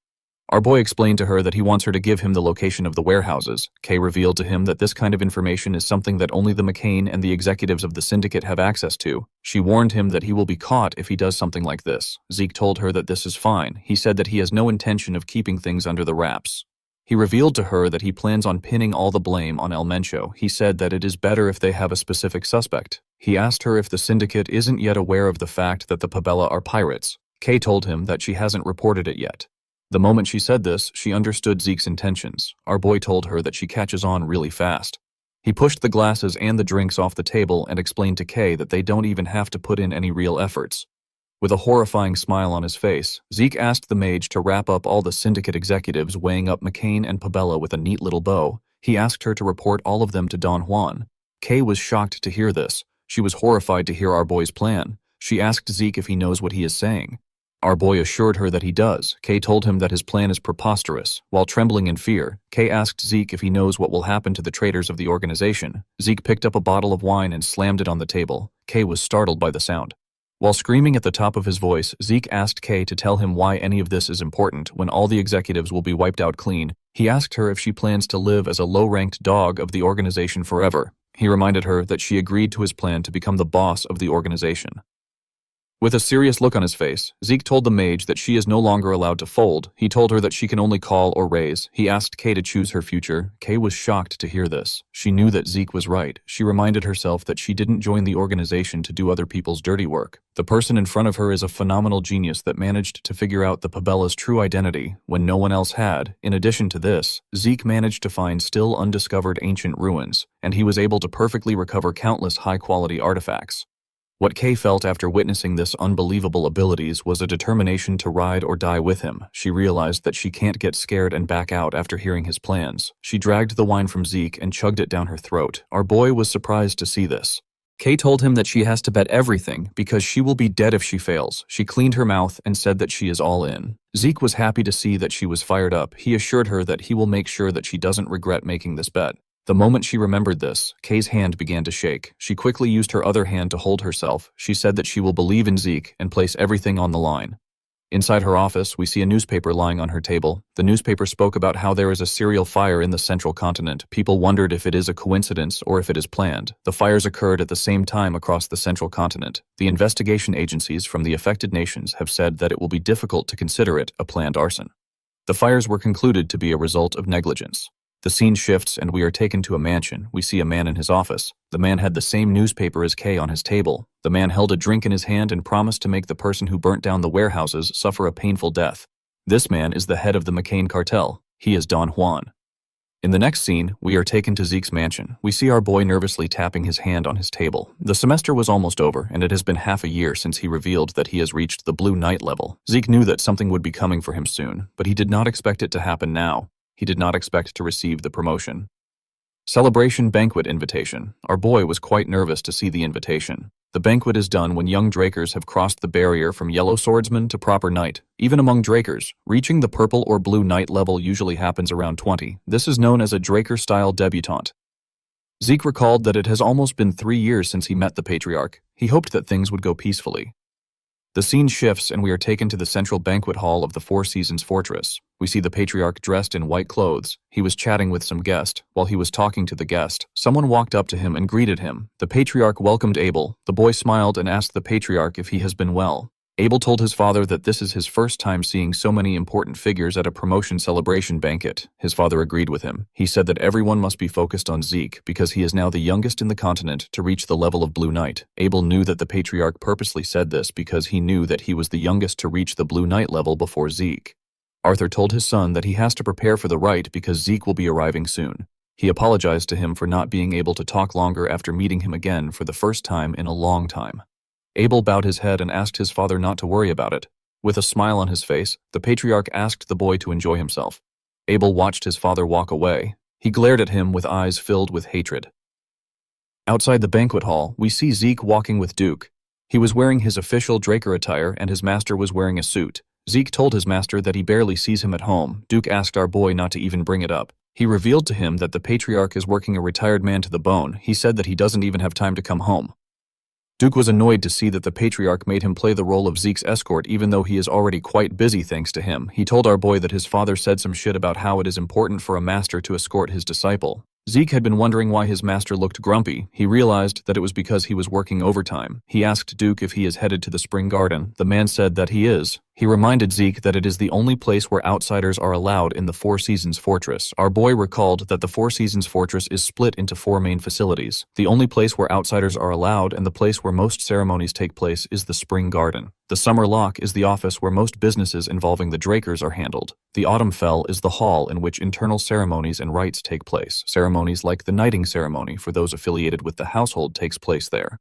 Our boy explained to her that he wants her to give him the location of the warehouses. Kay revealed to him that this kind of information is something that only the McCain and the executives of the syndicate have access to. She warned him that he will be caught if he does something like this. Zeke told her that this is fine. He said that he has no intention of keeping things under the wraps. He revealed to her that he plans on pinning all the blame on El Mencho. He said that it is better if they have a specific suspect. He asked her if the syndicate isn't yet aware of the fact that the Pabella are pirates. Kay told him that she hasn't reported it yet. The moment she said this, she understood Zeke's intentions. Our boy told her that she catches on really fast. He pushed the glasses and the drinks off the table and explained to Kay that they don't even have to put in any real efforts. With a horrifying smile on his face, Zeke asked the mage to wrap up all the syndicate executives weighing up McCain and Pabella with a neat little bow. He asked her to report all of them to Don Juan. Kay was shocked to hear this. She was horrified to hear our boy's plan. She asked Zeke if he knows what he is saying. Our boy assured her that he does. Kay told him that his plan is preposterous. While trembling in fear, Kay asked Zeke if he knows what will happen to the traitors of the organization. Zeke picked up a bottle of wine and slammed it on the table. Kay was startled by the sound. While screaming at the top of his voice, Zeke asked Kay to tell him why any of this is important when all the executives will be wiped out clean. He asked her if she plans to live as a low-ranked dog of the organization forever. He reminded her that she agreed to his plan to become the boss of the organization. With a serious look on his face, Zeke told the mage that she is no longer allowed to fold. He told her that she can only call or raise. He asked Kay to choose her future. Kay was shocked to hear this. She knew that Zeke was right. She reminded herself that she didn't join the organization to do other people's dirty work. The person in front of her is a phenomenal genius that managed to figure out the Pabella's true identity when no one else had. In addition to this, Zeke managed to find still undiscovered ancient ruins, and he was able to perfectly recover countless high-quality artifacts. What Kay felt after witnessing this unbelievable abilities was a determination to ride or die with him. She realized that she can't get scared and back out after hearing his plans. She dragged the wine from Zeke and chugged it down her throat. Our boy was surprised to see this. Kay told him that she has to bet everything because she will be dead if she fails. She cleaned her mouth and said that she is all in. Zeke was happy to see that she was fired up. He assured her that he will make sure that she doesn't regret making this bet. The moment she remembered this, Kay's hand began to shake. She quickly used her other hand to hold herself. She said that she will believe in Zeke and place everything on the line. Inside her office, we see a newspaper lying on her table. The newspaper spoke about how there is a serial fire in the central continent. People wondered if it is a coincidence or if it is planned. The fires occurred at the same time across the central continent. The investigation agencies from the affected nations have said that it will be difficult to consider it a planned arson. The fires were concluded to be a result of negligence. The scene shifts and we are taken to a mansion. We see a man in his office. The man had the same newspaper as Kay on his table. The man held a drink in his hand and promised to make the person who burnt down the warehouses suffer a painful death. This man is the head of the McCain cartel. He is Don Juan. In the next scene, we are taken to Zeke's mansion. We see our boy nervously tapping his hand on his table. The semester was almost over, and it has been half a year since he revealed that he has reached the Blue Knight level. Zeke knew that something would be coming for him soon, but he did not expect it to happen now. He did not expect to receive the promotion. Celebration banquet invitation. Our boy was quite nervous to see the invitation. The banquet is done when young Drakers have crossed the barrier from yellow swordsman to proper knight. Even among Drakers, reaching the purple or blue knight level usually happens around 20. This is known as a Draker-style debutante. Zeke recalled that it has almost been 3 years since he met the Patriarch. He hoped that things would go peacefully. The scene shifts and we are taken to the central banquet hall of the Four Seasons Fortress. We see the Patriarch dressed in white clothes. He was chatting with some guest. While he was talking to the guest, someone walked up to him and greeted him. The Patriarch welcomed Abel. The boy smiled and asked the Patriarch if he has been well. Abel told his father that this is his first time seeing so many important figures at a promotion celebration banquet. His father agreed with him. He said that everyone must be focused on Zeke because he is now the youngest in the continent to reach the level of Blue Knight. Abel knew that the Patriarch purposely said this because he knew that he was the youngest to reach the Blue Knight level before Zeke. Arthur told his son that he has to prepare for the rite because Zeke will be arriving soon. He apologized to him for not being able to talk longer after meeting him again for the first time in a long time. Abel bowed his head and asked his father not to worry about it. With a smile on his face, the Patriarch asked the boy to enjoy himself. Abel watched his father walk away. He glared at him with eyes filled with hatred. Outside the banquet hall, we see Zeke walking with Duke. He was wearing his official Draker attire and his master was wearing a suit. Zeke told his master that he barely sees him at home. Duke asked our boy not to even bring it up. He revealed to him that the Patriarch is working a retired man to the bone. He said that he doesn't even have time to come home. Duke was annoyed to see that the Patriarch made him play the role of Zeke's escort even though he is already quite busy thanks to him. He told our boy that his father said some shit about how it is important for a master to escort his disciple. Zeke had been wondering why his master looked grumpy. He realized that it was because he was working overtime. He asked Duke if he is headed to the Spring Garden. The man said that he is. He reminded Zeke that it is the only place where outsiders are allowed in the Four Seasons Fortress. Our boy recalled that the Four Seasons Fortress is split into 4 main facilities. The only place where outsiders are allowed and the place where most ceremonies take place is the Spring Garden. The Summer Lock is the office where most businesses involving the Drakers are handled. The Autumn Fell is the hall in which internal ceremonies and rites take place. Ceremonies like the knighting ceremony for those affiliated with the household takes place there.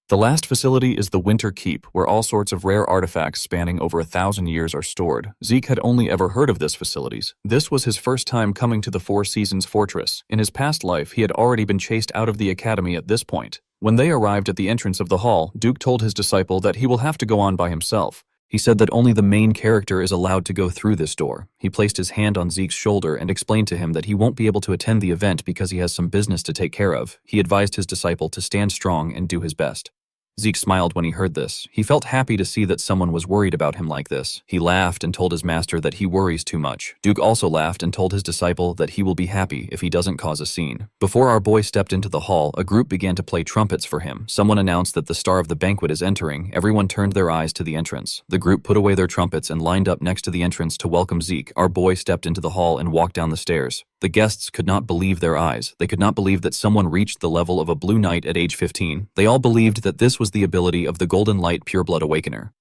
The last facility is the Winter Keep, where all sorts of rare artifacts spanning over 1,000 years are stored. Zeke had only ever heard of this facilities. This was his first time coming to the Four Seasons Fortress. In his past life, he had already been chased out of the academy at this point. When they arrived at the entrance of the hall, Duke told his disciple that he will have to go on by himself. He said that only the main character is allowed to go through this door. He placed his hand on Zeke's shoulder and explained to him that he won't be able to attend the event because he has some business to take care of. He advised his disciple to stand strong and do his best. Zeke smiled when he heard this. He felt happy to see that someone was worried about him like this. He laughed and told his master that he worries too much. Duke also laughed and told his disciple that he will be happy if he doesn't cause a scene. Before our boy stepped into the hall, a group began to play trumpets for him. Someone announced that the star of the banquet is entering. Everyone turned their eyes to the entrance. The group put away their trumpets and lined up next to the entrance to welcome Zeke. Our boy stepped into the hall and walked down the stairs. The guests could not believe their eyes. They could not believe that someone reached the level of a Blue Knight at age 15. They all believed that this was the ability of the Golden Light Pureblood Awakener.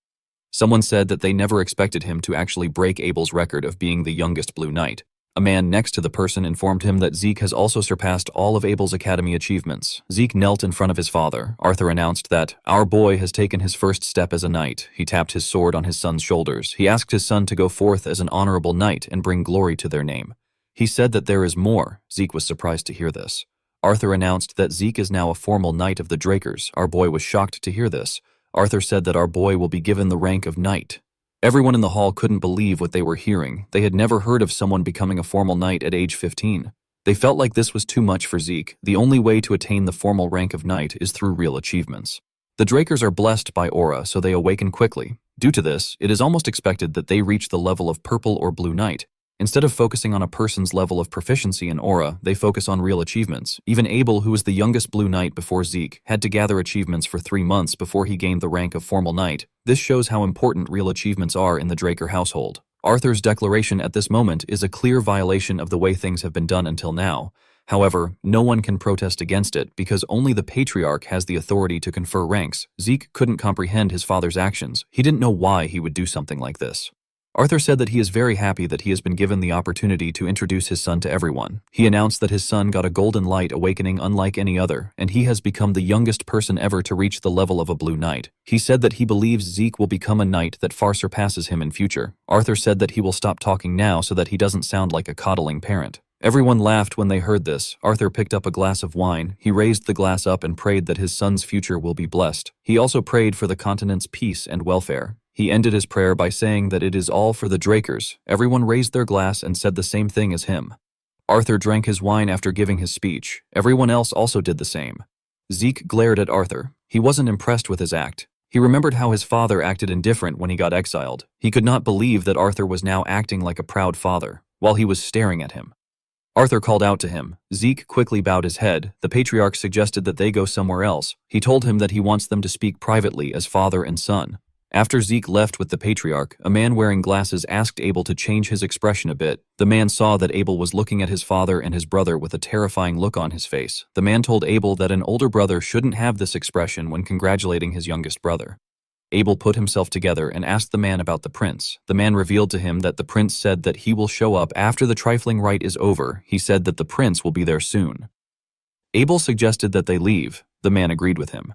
Someone said that they never expected him to actually break Abel's record of being the youngest Blue Knight. A man next to the person informed him that Zeke has also surpassed all of Abel's academy achievements. Zeke knelt in front of his father. Arthur announced that, "Our boy has taken his first step as a knight." He tapped his sword on his son's shoulders. He asked his son to go forth as an honorable knight and bring glory to their name. He said that there is more. Zeke was surprised to hear this. Arthur announced that Zeke is now a formal knight of the Drakers. Our boy was shocked to hear this. Arthur said that our boy will be given the rank of knight. Everyone in the hall couldn't believe what they were hearing. They had never heard of someone becoming a formal knight at age 15. They felt like this was too much for Zeke. The only way to attain the formal rank of knight is through real achievements. The Drakers are blessed by aura, so they awaken quickly. Due to this, it is almost expected that they reach the level of purple or blue knight. Instead of focusing on a person's level of proficiency in aura, they focus on real achievements. Even Abel, who was the youngest Blue Knight before Zeke, had to gather achievements for 3 months before he gained the rank of formal knight. This shows how important real achievements are in the Draker household. Arthur's declaration at this moment is a clear violation of the way things have been done until now. However, no one can protest against it because only the Patriarch has the authority to confer ranks. Zeke couldn't comprehend his father's actions. He didn't know why he would do something like this. Arthur said that he is very happy that he has been given the opportunity to introduce his son to everyone. He announced that his son got a golden light awakening unlike any other, and he has become the youngest person ever to reach the level of a Blue Knight. He said that he believes Zeke will become a knight that far surpasses him in future. Arthur said that he will stop talking now so that he doesn't sound like a coddling parent. Everyone laughed when they heard this. Arthur picked up a glass of wine. He raised the glass up and prayed that his son's future will be blessed. He also prayed for the continent's peace and welfare. He ended his prayer by saying that it is all for the Drakers. Everyone raised their glass and said the same thing as him. Arthur drank his wine after giving his speech. Everyone else also did the same. Zeke glared at Arthur. He wasn't impressed with his act. He remembered how his father acted indifferent when he got exiled. He could not believe that Arthur was now acting like a proud father, while he was staring at him. Arthur called out to him. Zeke quickly bowed his head. The Patriarch suggested that they go somewhere else. He told him that he wants them to speak privately as father and son. After Zeke left with the Patriarch, a man wearing glasses asked Abel to change his expression a bit. The man saw that Abel was looking at his father and his brother with a terrifying look on his face. The man told Abel that an older brother shouldn't have this expression when congratulating his youngest brother. Abel put himself together and asked the man about the prince. The man revealed to him that the prince said that he will show up after the trifling rite is over. He said that the prince will be there soon. Abel suggested that they leave. The man agreed with him.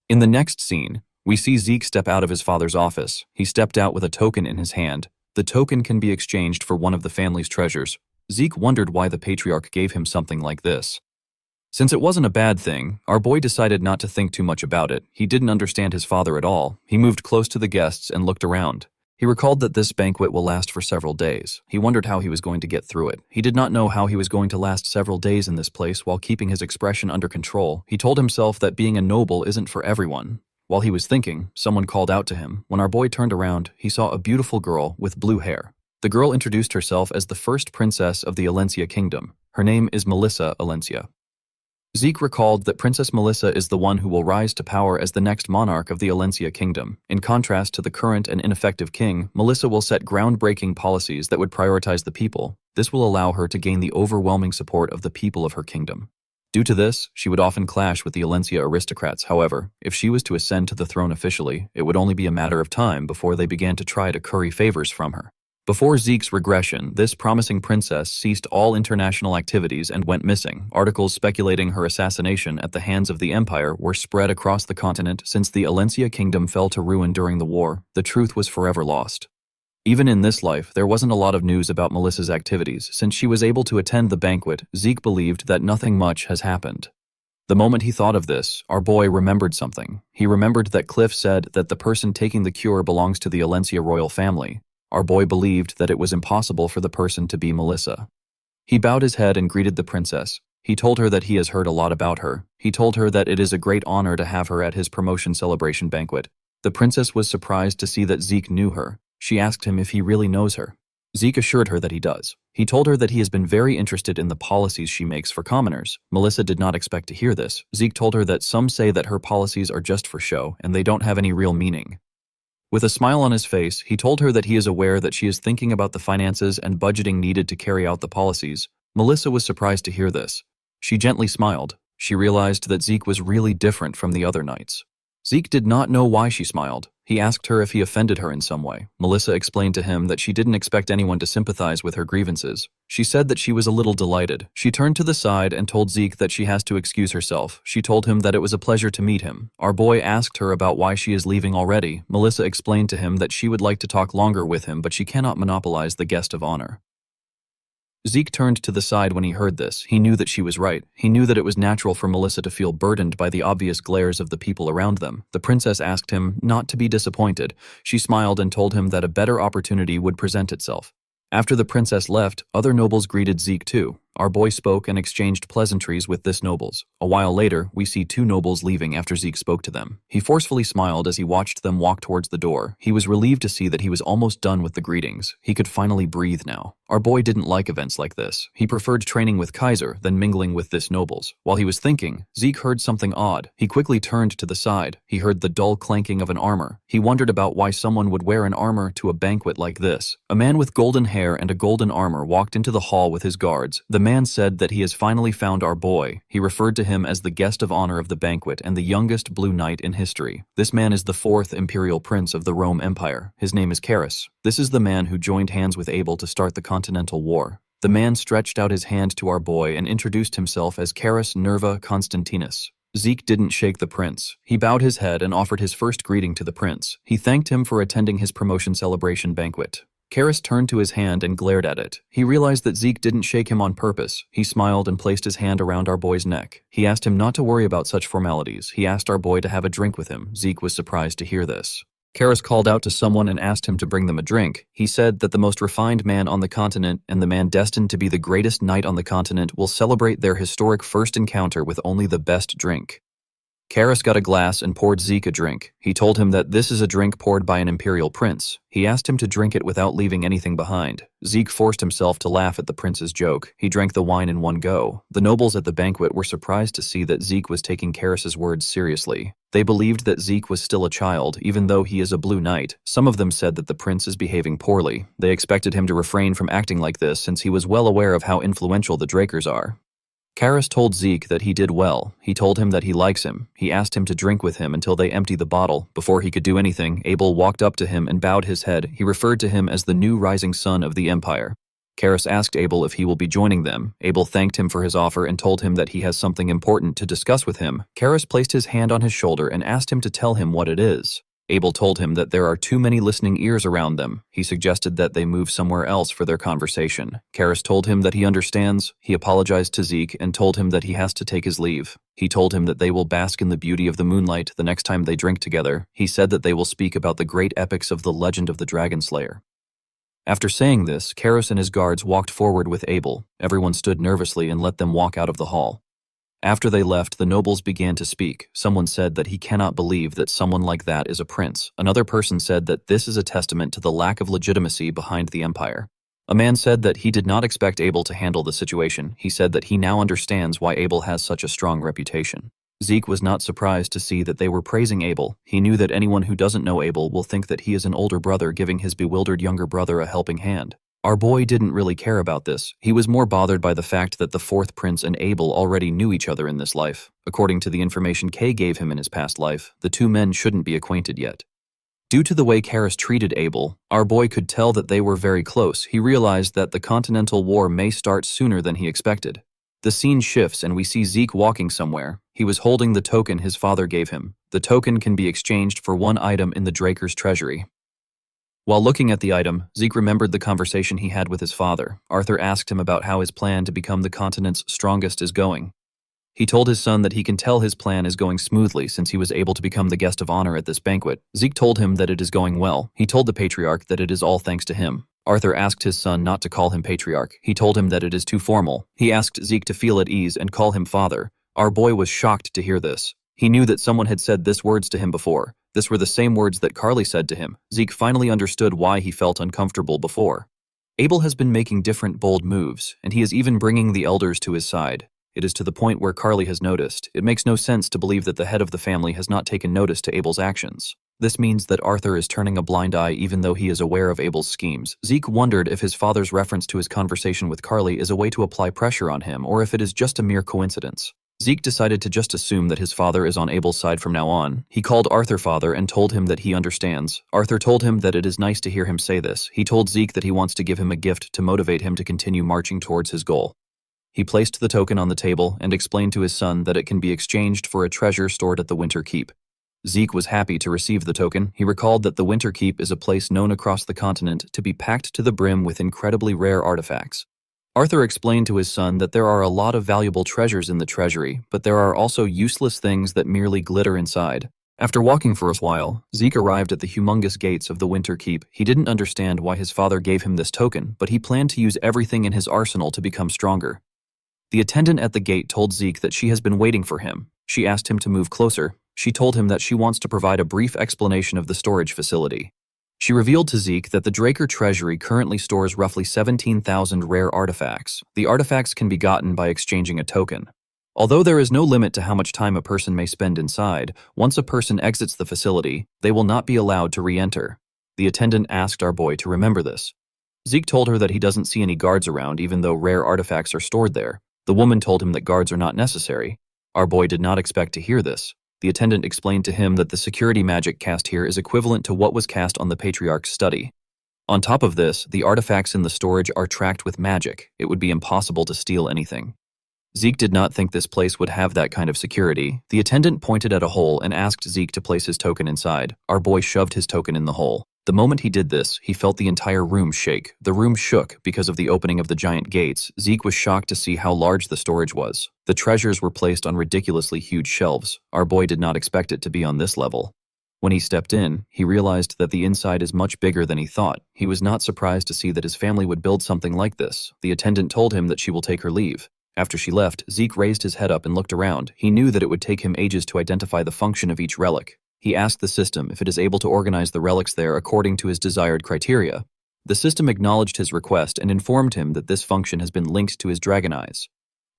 In the next scene, we see Zeke step out of his father's office. He stepped out with a token in his hand. The token can be exchanged for one of the family's treasures. Zeke wondered why the Patriarch gave him something like this. Since it wasn't a bad thing, our boy decided not to think too much about it. He didn't understand his father at all. He moved close to the guests and looked around. He recalled that this banquet will last for several days. He wondered how he was going to get through it. He did not know how he was going to last several days in this place while keeping his expression under control. He told himself that being a noble isn't for everyone. While he was thinking, someone called out to him. When our boy turned around, he saw a beautiful girl with blue hair. The girl introduced herself as the first princess of the Alencia kingdom. Her name is Melissa Alencia. Zeke recalled that Princess Melissa is the one who will rise to power as the next monarch of the Alencia kingdom. In contrast to the current and ineffective king, Melissa will set groundbreaking policies that would prioritize the people. This will allow her to gain the overwhelming support of the people of her kingdom. Due to this, she would often clash with the Alencia aristocrats. However, if she was to ascend to the throne officially, it would only be a matter of time before they began to try to curry favors from her. Before Zeke's regression, this promising princess ceased all international activities and went missing. Articles speculating her assassination at the hands of the Empire were spread across the continent. Since the Alencia kingdom fell to ruin during the war, the truth was forever lost. Even in this life, there wasn't a lot of news about Melissa's activities. Since she was able to attend the banquet, Zeke believed that nothing much has happened. The moment he thought of this, our boy remembered something. He remembered that Cliff said that the person taking the cure belongs to the Alencia royal family. Our boy believed that it was impossible for the person to be Melissa. He bowed his head and greeted the princess. He told her that he has heard a lot about her. He told her that it is a great honor to have her at his promotion celebration banquet. The princess was surprised to see that Zeke knew her. She asked him if he really knows her. Zeke assured her that he does. He told her that he has been very interested in the policies she makes for commoners. Melissa did not expect to hear this. Zeke told her that some say that her policies are just for show and they don't have any real meaning. With a smile on his face, he told her that he is aware that she is thinking about the finances and budgeting needed to carry out the policies. Melissa was surprised to hear this. She gently smiled. She realized that Zeke was really different from the other knights. Zeke did not know why she smiled. He asked her if he offended her in some way. Melissa explained to him that she didn't expect anyone to sympathize with her grievances. She said that she was a little delighted. She turned to the side and told Zeke that she has to excuse herself. She told him that it was a pleasure to meet him. Our boy asked her about why she is leaving already. Melissa explained to him that she would like to talk longer with him, but she cannot monopolize the guest of honor. Zeke turned to the side when he heard this. He knew that she was right. He knew that it was natural for Melissa to feel burdened by the obvious glares of the people around them. The princess asked him not to be disappointed. She smiled and told him that a better opportunity would present itself. After the princess left, other nobles greeted Zeke too. Our boy spoke and exchanged pleasantries with this nobles. A while later, we see two nobles leaving after Zeke spoke to them. He forcefully smiled as he watched them walk towards the door. He was relieved to see that he was almost done with the greetings. He could finally breathe now. Our boy didn't like events like this. He preferred training with Kaiser than mingling with this nobles. While he was thinking, Zeke heard something odd. He quickly turned to the side. He heard the dull clanking of an armor. He wondered about why someone would wear an armor to a banquet like this. A man with golden hair and a golden armor walked into the hall with his guards. The man said that he has finally found our boy. He referred to him as the guest of honor of the banquet and the youngest Blue Knight in history. This man is the fourth imperial prince of the Rome Empire. His name is Karis. This is the man who joined hands with Abel to start the Continental War. The man stretched out his hand to our boy and introduced himself as Karis Nerva Constantinus. Zeke didn't shake the prince. He bowed his head and offered his first greeting to the prince. He thanked him for attending his promotion celebration banquet. Karis turned to his hand and glared at it. He realized that Zeke didn't shake him on purpose. He smiled and placed his hand around our boy's neck. He asked him not to worry about such formalities. He asked our boy to have a drink with him. Zeke was surprised to hear this. Karis called out to someone and asked him to bring them a drink. He said that the most refined man on the continent and the man destined to be the greatest knight on the continent will celebrate their historic first encounter with only the best drink. Karis got a glass and poured Zeke a drink. He told him that this is a drink poured by an imperial prince. He asked him to drink it without leaving anything behind. Zeke forced himself to laugh at the prince's joke. He drank the wine in one go. The nobles at the banquet were surprised to see that Zeke was taking Karis's words seriously. They believed that Zeke was still a child, even though he is a Blue Knight. Some of them said that the prince is behaving poorly. They expected him to refrain from acting like this since he was well aware of how influential the Drakers are. Karis told Zeke that he did well. He told him that he likes him. He asked him to drink with him until they empty the bottle. Before he could do anything, Abel walked up to him and bowed his head. He referred to him as the new rising sun of the empire. Karis asked Abel if he will be joining them. Abel thanked him for his offer and told him that he has something important to discuss with him. Karis placed his hand on his shoulder and asked him to tell him what it is. Abel told him that there are too many listening ears around them. He suggested that they move somewhere else for their conversation. Karis told him that he understands. He apologized to Zeke and told him that he has to take his leave. He told him that they will bask in the beauty of the moonlight the next time they drink together. He said that they will speak about the great epics of the legend of the Dragonslayer. After saying this, Karis and his guards walked forward with Abel. Everyone stood nervously and let them walk out of the hall. After they left, the nobles began to speak. Someone said that he cannot believe that someone like that is a prince. Another person said that this is a testament to the lack of legitimacy behind the empire. A man said that he did not expect Abel to handle the situation. He said that he now understands why Abel has such a strong reputation. Zeke was not surprised to see that they were praising Abel. He knew that anyone who doesn't know Abel will think that he is an older brother giving his bewildered younger brother a helping hand. Our boy didn't really care about this. He was more bothered by the fact that the fourth prince and Abel already knew each other in this life. According to the information Kay gave him in his past life, the two men shouldn't be acquainted yet. Due to the way Karis treated Abel, our boy could tell that they were very close. He realized that the Continental War may start sooner than he expected. The scene shifts and we see Zeke walking somewhere. He was holding the token his father gave him. The token can be exchanged for one item in the Draker's treasury. While looking at the item, Zeke remembered the conversation he had with his father. Arthur asked him about how his plan to become the continent's strongest is going. He told his son that he can tell his plan is going smoothly since he was able to become the guest of honor at this banquet. Zeke told him that it is going well. He told the patriarch that it is all thanks to him. Arthur asked his son not to call him patriarch. He told him that it is too formal. He asked Zeke to feel at ease and call him father. Our boy was shocked to hear this. He knew that someone had said this words to him before. This were the same words that Carly said to him. Zeke finally understood why he felt uncomfortable before. Abel has been making different bold moves, and he is even bringing the elders to his side. It is to the point where Carly has noticed. It makes no sense to believe that the head of the family has not taken notice to Abel's actions. This means that Arthur is turning a blind eye even though he is aware of Abel's schemes. Zeke wondered if his father's reference to his conversation with Carly is a way to apply pressure on him or if it is just a mere coincidence. Zeke decided to just assume that his father is on Abel's side from now on. He called Arthur father and told him that he understands. Arthur told him that it is nice to hear him say this. He told Zeke that he wants to give him a gift to motivate him to continue marching towards his goal. He placed the token on the table and explained to his son that it can be exchanged for a treasure stored at the Winter Keep. Zeke was happy to receive the token. He recalled that the Winter Keep is a place known across the continent to be packed to the brim with incredibly rare artifacts. Arthur explained to his son that there are a lot of valuable treasures in the treasury, but there are also useless things that merely glitter inside. After walking for a while, Zeke arrived at the humongous gates of the Winter Keep. He didn't understand why his father gave him this token, but he planned to use everything in his arsenal to become stronger. The attendant at the gate told Zeke that she has been waiting for him. She asked him to move closer. She told him that she wants to provide a brief explanation of the storage facility. She revealed to Zeke that the Draker treasury currently stores roughly 17,000 rare artifacts. The artifacts can be gotten by exchanging a token. Although there is no limit to how much time a person may spend inside, once a person exits the facility, they will not be allowed to re-enter. The attendant asked our boy to remember this. Zeke told her that he doesn't see any guards around even though rare artifacts are stored there. The woman told him that guards are not necessary. Our boy did not expect to hear this. The attendant explained to him that the security magic cast here is equivalent to what was cast on the patriarch's study. On top of this, the artifacts in the storage are tracked with magic. It would be impossible to steal anything. Zeke did not think this place would have that kind of security. The attendant pointed at a hole and asked Zeke to place his token inside. Our boy shoved his token in the hole. The moment he did this, he felt the entire room shake. The room shook because of the opening of the giant gates. Zeke was shocked to see how large the storage was. The treasures were placed on ridiculously huge shelves. Our boy did not expect it to be on this level. When he stepped in, he realized that the inside is much bigger than he thought. He was not surprised to see that his family would build something like this. The attendant told him that she will take her leave. After she left, Zeke raised his head up and looked around. He knew that it would take him ages to identify the function of each relic. He asked the system if it is able to organize the relics there according to his desired criteria. The system acknowledged his request and informed him that this function has been linked to his dragon eyes.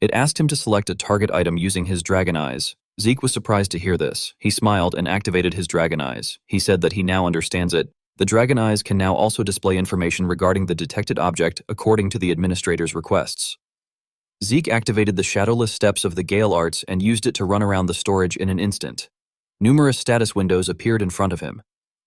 It asked him to select a target item using his dragon eyes. Zeke was surprised to hear this. He smiled and activated his dragon eyes. He said that he now understands it. The dragon eyes can now also display information regarding the detected object according to the administrator's requests. Zeke activated the shadowless steps of the Gale Arts and used it to run around the storage in an instant. Numerous status windows appeared in front of him.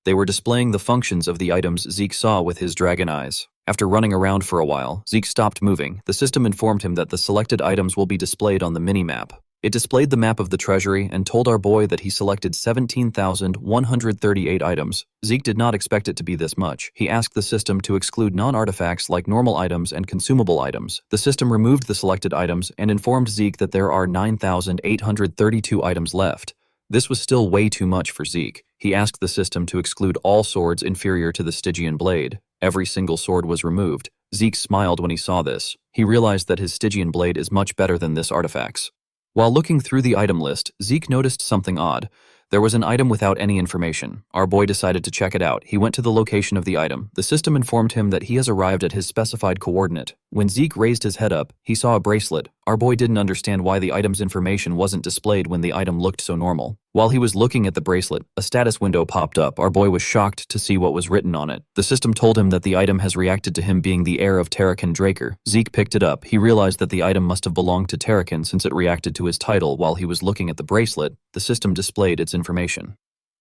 They were displaying the functions of the items Zeke saw with his dragon eyes. After running around for a while, Zeke stopped moving. The system informed him that the selected items will be displayed on the mini-map. It displayed the map of the treasury and told our boy that he selected 17,138 items. Zeke did not expect it to be this much. He asked the system to exclude non-artifacts like normal items and consumable items. The system removed the selected items and informed Zeke that there are 9,832 items left. This was still way too much for Zeke. He asked the system to exclude all swords inferior to the Stygian blade. Every single sword was removed. Zeke smiled when he saw this. He realized that his Stygian blade is much better than this artifact's. While looking through the item list, Zeke noticed something odd. There was an item without any information. Our boy decided to check it out. He went to the location of the item. The system informed him that he has arrived at his specified coordinate. When Zeke raised his head up, he saw a bracelet. Our boy didn't understand why the item's information wasn't displayed when the item looked so normal. While he was looking at the bracelet, a status window popped up. Our boy was shocked to see what was written on it. The system told him that the item has reacted to him being the heir of Terrakin Draker. Zeke picked it up. He realized that the item must have belonged to Terrakin since it reacted to his title while he was looking at the bracelet. The system displayed its information.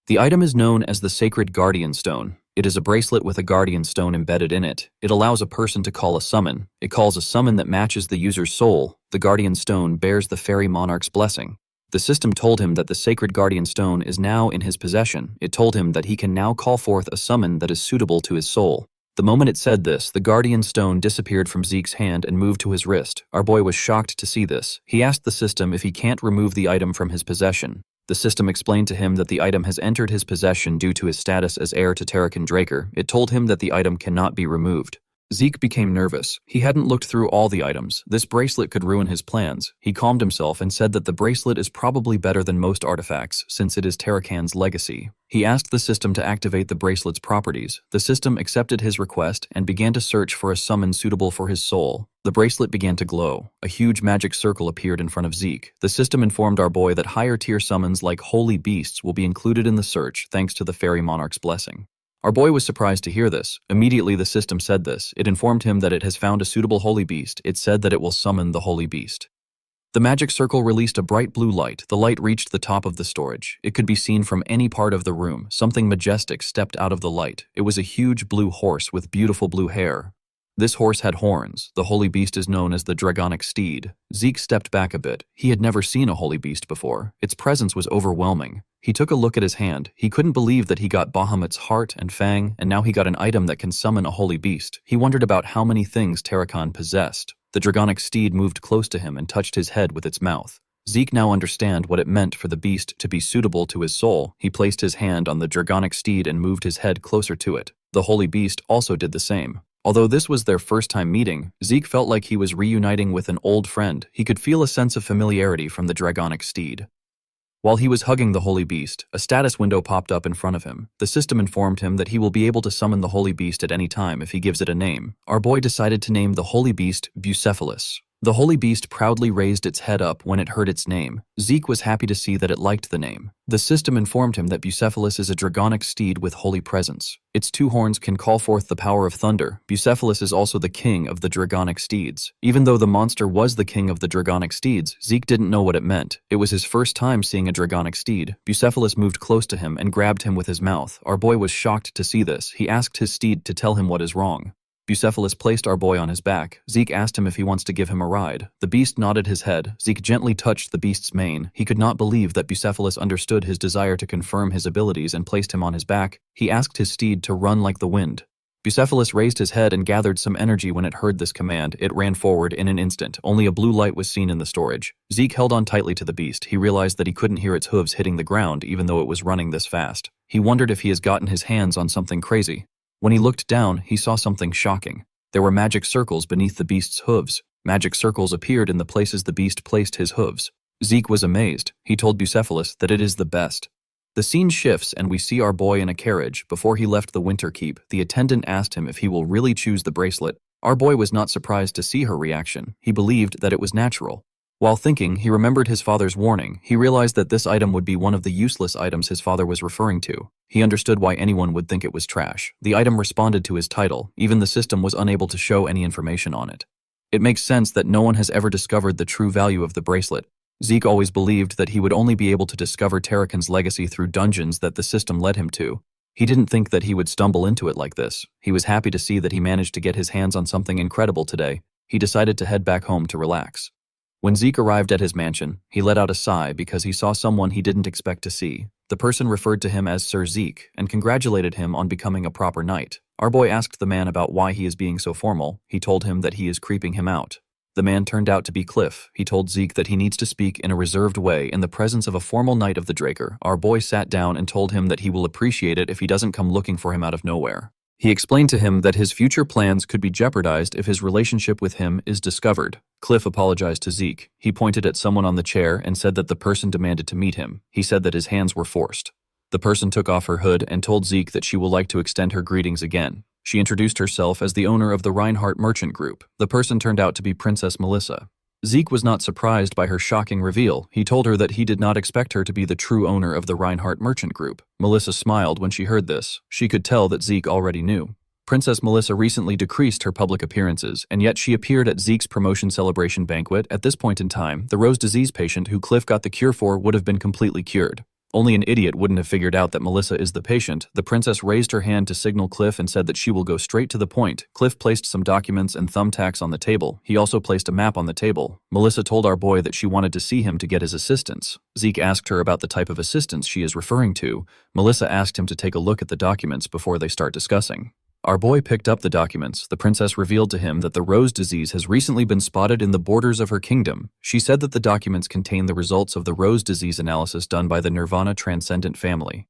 The item is known as the Sacred Guardian Stone. It is a bracelet with a guardian stone embedded in it. It allows a person to call a summon. It calls a summon that matches the user's soul. The guardian stone bears the fairy monarch's blessing. The system told him that the Sacred Guardian Stone is now in his possession. It told him that he can now call forth a summon that is suitable to his soul. The moment it said this, the guardian stone disappeared from Zeke's hand and moved to his wrist. Our boy was shocked to see this. He asked the system if he can't remove the item from his possession. The system explained to him that the item has entered his possession due to his status as heir to Terrakin Draker. It told him that the item cannot be removed. Zeke became nervous. He hadn't looked through all the items. This bracelet could ruin his plans. He calmed himself and said that the bracelet is probably better than most artifacts, since it is Terrakan's legacy. He asked the system to activate the bracelet's properties. The system accepted his request and began to search for a summon suitable for his soul. The bracelet began to glow. A huge magic circle appeared in front of Zeke. The system informed our boy that higher-tier summons like holy beasts will be included in the search thanks to the fairy monarch's blessing. Our boy was surprised to hear this. Immediately the system said this. It informed him that it has found a suitable holy beast. It said that it will summon the holy beast. The magic circle released a bright blue light. The light reached the top of the storage. It could be seen from any part of the room. Something majestic stepped out of the light. It was a huge blue horse with beautiful blue hair. This horse had horns. The holy beast is known as the dragonic steed. Zeke stepped back a bit. He had never seen a holy beast before. Its presence was overwhelming. He took a look at his hand. He couldn't believe that he got Bahamut's heart and fang, and now he got an item that can summon a holy beast. He wondered about how many things Terrakan possessed. The dragonic steed moved close to him and touched his head with its mouth. Zeke now understood what it meant for the beast to be suitable to his soul. He placed his hand on the dragonic steed and moved his head closer to it. The holy beast also did the same. Although this was their first time meeting, Zeke felt like he was reuniting with an old friend. He could feel a sense of familiarity from the dragonic steed. While he was hugging the holy beast, a status window popped up in front of him. The system informed him that he will be able to summon the holy beast at any time if he gives it a name. Our boy decided to name the holy beast Bucephalus. The holy beast proudly raised its head up when it heard its name. Zeke was happy to see that it liked the name. The system informed him that Bucephalus is a dragonic steed with holy presence. Its two horns can call forth the power of thunder. Bucephalus is also the king of the dragonic steeds. Even though the monster was the king of the dragonic steeds, Zeke didn't know what it meant. It was his first time seeing a dragonic steed. Bucephalus moved close to him and grabbed him with his mouth. Our boy was shocked to see this. He asked his steed to tell him what is wrong. Bucephalus placed our boy on his back. Zeke asked him if he wants to give him a ride. The beast nodded his head. Zeke gently touched the beast's mane. He could not believe that Bucephalus understood his desire to confirm his abilities and placed him on his back. He asked his steed to run like the wind. Bucephalus raised his head and gathered some energy when it heard this command. It ran forward in an instant. Only a blue light was seen in the storage. Zeke held on tightly to the beast. He realized that he couldn't hear its hooves hitting the ground even though it was running this fast. He wondered if he has gotten his hands on something crazy. When he looked down, he saw something shocking. There were magic circles beneath the beast's hooves. Magic circles appeared in the places the beast placed his hooves. Zeke was amazed. He told Bucephalus that it is the best. The scene shifts and we see our boy in a carriage. Before he left the Winter Keep, the attendant asked him if he will really choose the bracelet. Our boy was not surprised to see her reaction. He believed that it was natural. While thinking, he remembered his father's warning. He realized that this item would be one of the useless items his father was referring to. He understood why anyone would think it was trash. The item responded to his title. Even the system was unable to show any information on it. It makes sense that no one has ever discovered the true value of the bracelet. Zeke always believed that he would only be able to discover Terrakin's legacy through dungeons that the system led him to. He didn't think that he would stumble into it like this. He was happy to see that he managed to get his hands on something incredible today. He decided to head back home to relax. When Zeke arrived at his mansion, he let out a sigh because he saw someone he didn't expect to see. The person referred to him as Sir Zeke and congratulated him on becoming a proper knight. Our boy asked the man about why he is being so formal. He told him that he is creeping him out. The man turned out to be Cliff. He told Zeke that he needs to speak in a reserved way in the presence of a formal knight of the Draker. Our boy sat down and told him that he will appreciate it if he doesn't come looking for him out of nowhere. He explained to him that his future plans could be jeopardized if his relationship with him is discovered. Cliff apologized to Zeke. He pointed at someone on the chair and said that the person demanded to meet him. He said that his hands were forced. The person took off her hood and told Zeke that she will like to extend her greetings again. She introduced herself as the owner of the Reinhardt Merchant Group. The person turned out to be Princess Melissa. Zeke was not surprised by her shocking reveal. He told her that he did not expect her to be the true owner of the Reinhardt Merchant Group. Melissa smiled when she heard this. She could tell that Zeke already knew. Princess Melissa recently decreased her public appearances, and yet she appeared at Zeke's promotion celebration banquet. At this point in time, the Rose disease patient who Cliff got the cure for would have been completely cured. Only an idiot wouldn't have figured out that Melissa is the patient. The princess raised her hand to signal Cliff and said that she will go straight to the point. Cliff placed some documents and thumbtacks on the table. He also placed a map on the table. Melissa told our boy that she wanted to see him to get his assistance. Zeke asked her about the type of assistance she is referring to. Melissa asked him to take a look at the documents before they start discussing. Our boy picked up the documents. The princess revealed to him that the rose disease has recently been spotted in the borders of her kingdom. She said that the documents contain the results of the rose disease analysis done by the Nirvana Transcendent family.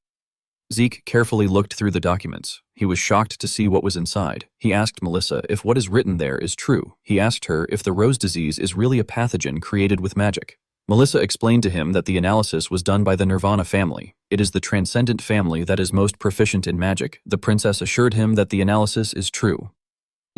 Zeke carefully looked through the documents. He was shocked to see what was inside. He asked Melissa if what is written there is true. He asked her if the rose disease is really a pathogen created with magic. Melissa explained to him that the analysis was done by the Nirvana family. It is the Transcendent family that is most proficient in magic. The princess assured him that the analysis is true.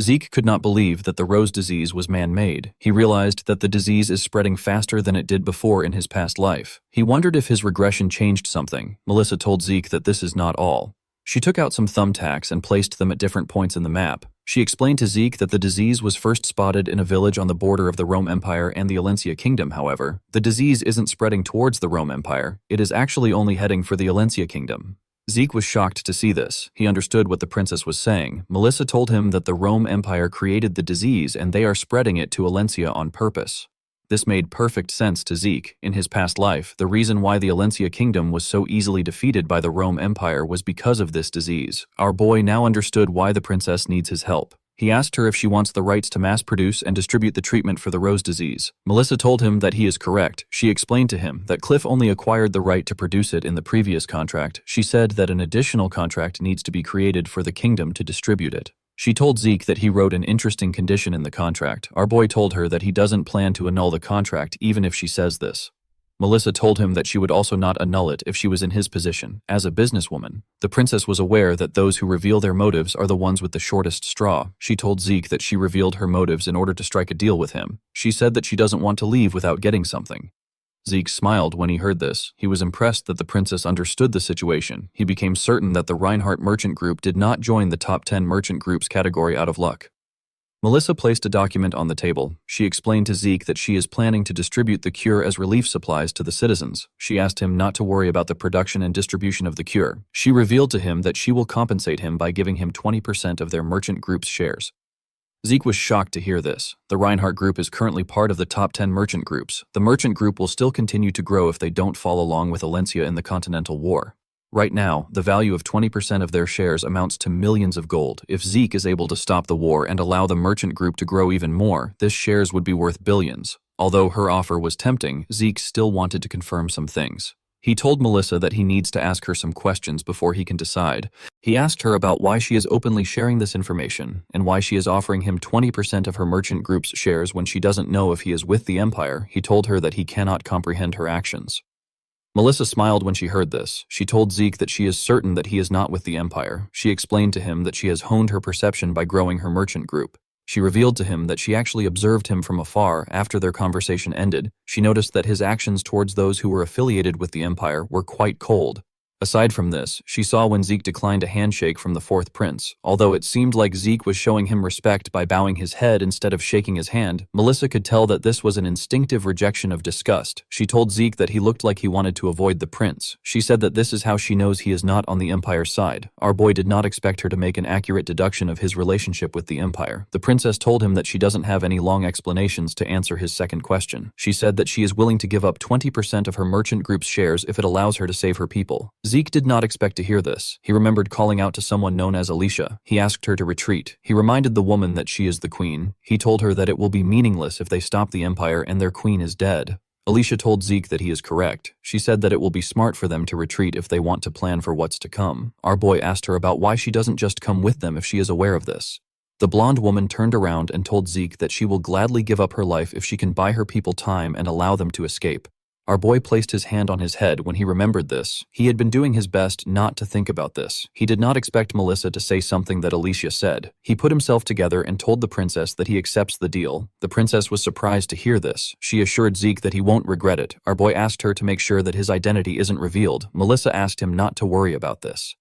Zeke could not believe that the rose disease was man-made. He realized that the disease is spreading faster than it did before in his past life. He wondered if his regression changed something. Melissa told Zeke that this is not all. She took out some thumbtacks and placed them at different points in the map. She explained to Zeke that the disease was first spotted in a village on the border of the Rome Empire and the Alencia Kingdom, however. The disease isn't spreading towards the Rome Empire. It is actually only heading for the Alencia Kingdom. Zeke was shocked to see this. He understood what the princess was saying. Melissa told him that the Rome Empire created the disease and they are spreading it to Alencia on purpose. This made perfect sense to Zeke. In his past life, the reason why the Alencia Kingdom was so easily defeated by the Rome Empire was because of this disease. Our boy now understood why the princess needs his help. He asked her if she wants the rights to mass produce and distribute the treatment for the rose disease. Melissa told him that he is correct. She explained to him that Cliff only acquired the right to produce it in the previous contract. She said that an additional contract needs to be created for the kingdom to distribute it. She told Zeke that he wrote an interesting condition in the contract. Our boy told her that he doesn't plan to annul the contract even if she says this. Melissa told him that she would also not annul it if she was in his position. As a businesswoman, the princess was aware that those who reveal their motives are the ones with the shortest straw. She told Zeke that she revealed her motives in order to strike a deal with him. She said that she doesn't want to leave without getting something. Zeke smiled when he heard this. He was impressed that the princess understood the situation. He became certain that the Reinhardt Merchant Group did not join the top 10 merchant groups category out of luck. Melissa placed a document on the table. She explained to Zeke that she is planning to distribute the cure as relief supplies to the citizens. She asked him not to worry about the production and distribution of the cure. She revealed to him that she will compensate him by giving him 20% of their merchant group's shares. Zeke was shocked to hear this. The Reinhardt Group is currently part of the top 10 merchant groups. The merchant group will still continue to grow if they don't follow along with Alencia in the Continental War. Right now, the value of 20% of their shares amounts to millions of gold. If Zeke is able to stop the war and allow the merchant group to grow even more, this shares would be worth billions. Although her offer was tempting, Zeke still wanted to confirm some things. He told Melissa that he needs to ask her some questions before he can decide. He asked her about why she is openly sharing this information and why she is offering him 20% of her merchant group's shares when she doesn't know if he is with the Empire. He told her that he cannot comprehend her actions. Melissa smiled when she heard this. She told Zeke that she is certain that he is not with the Empire. She explained to him that she has honed her perception by growing her merchant group. She revealed to him that she actually observed him from afar. After their conversation ended, she noticed that his actions towards those who were affiliated with the Empire were quite cold. Aside from this, she saw when Zeke declined a handshake from the fourth prince. Although it seemed like Zeke was showing him respect by bowing his head instead of shaking his hand, Melissa could tell that this was an instinctive rejection of disgust. She told Zeke that he looked like he wanted to avoid the prince. She said that this is how she knows he is not on the Empire's side. Our boy did not expect her to make an accurate deduction of his relationship with the Empire. The princess told him that she doesn't have any long explanations to answer his second question. She said that she is willing to give up 20% of her merchant group's shares if it allows her to save her people. Zeke did not expect to hear this. He remembered calling out to someone known as Alicia. He asked her to retreat. He reminded the woman that she is the queen. He told her that it will be meaningless if they stop the Empire and their queen is dead. Alicia told Zeke that he is correct. She said that it will be smart for them to retreat if they want to plan for what's to come. Our boy asked her about why she doesn't just come with them if she is aware of this. The blonde woman turned around and told Zeke that she will gladly give up her life if she can buy her people time and allow them to escape. Our boy placed his hand on his head when he remembered this. He had been doing his best not to think about this. He did not expect Melissa to say something that Alicia said. He put himself together and told the princess that he accepts the deal. The princess was surprised to hear this. She assured Zeke that he won't regret it. Our boy asked her to make sure that his identity isn't revealed. Melissa asked him not to worry about this.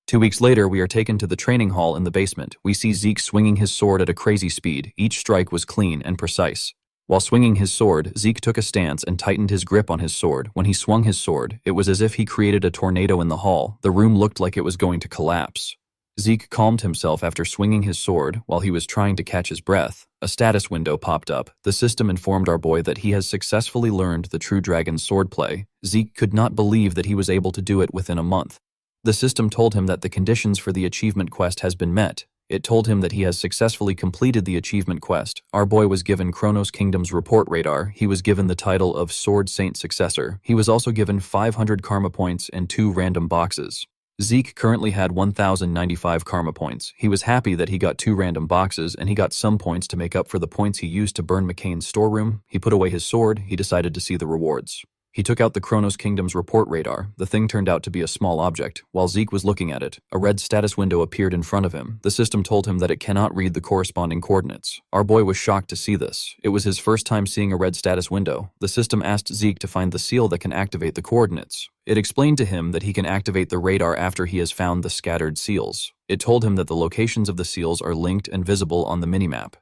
2 weeks later, we are taken to the training hall in the basement. We see Zeke swinging his sword at a crazy speed. Each strike was clean and precise. While swinging his sword, Zeke took a stance and tightened his grip on his sword. When he swung his sword, it was as if he created a tornado in the hall. The room looked like it was going to collapse. Zeke calmed himself after swinging his sword while he was trying to catch his breath. A status window popped up. The system informed our boy that he has successfully learned the True Dragon swordplay. Zeke could not believe that he was able to do it within a month. The system told him that the conditions for the achievement quest has been met. It told him that he has successfully completed the achievement quest. Our boy was given Kronos Kingdom's report radar. He was given the title of Sword Saint Successor. He was also given 500 karma points and 2 random boxes. Zeke currently had 1,095 karma points. He was happy that he got 2 random boxes, and he got some points to make up for the points he used to burn McCain's storeroom. He put away his sword. He decided to see the rewards. He took out the Kronos Kingdom's report radar. The thing turned out to be a small object. While Zeke was looking at it, a red status window appeared in front of him. The system told him that it cannot read the corresponding coordinates. Our boy was shocked to see this. It was his first time seeing a red status window. The system asked Zeke to find the seal that can activate the coordinates. It explained to him that he can activate the radar after he has found the scattered seals. It told him that the locations of the seals are linked and visible on the minimap.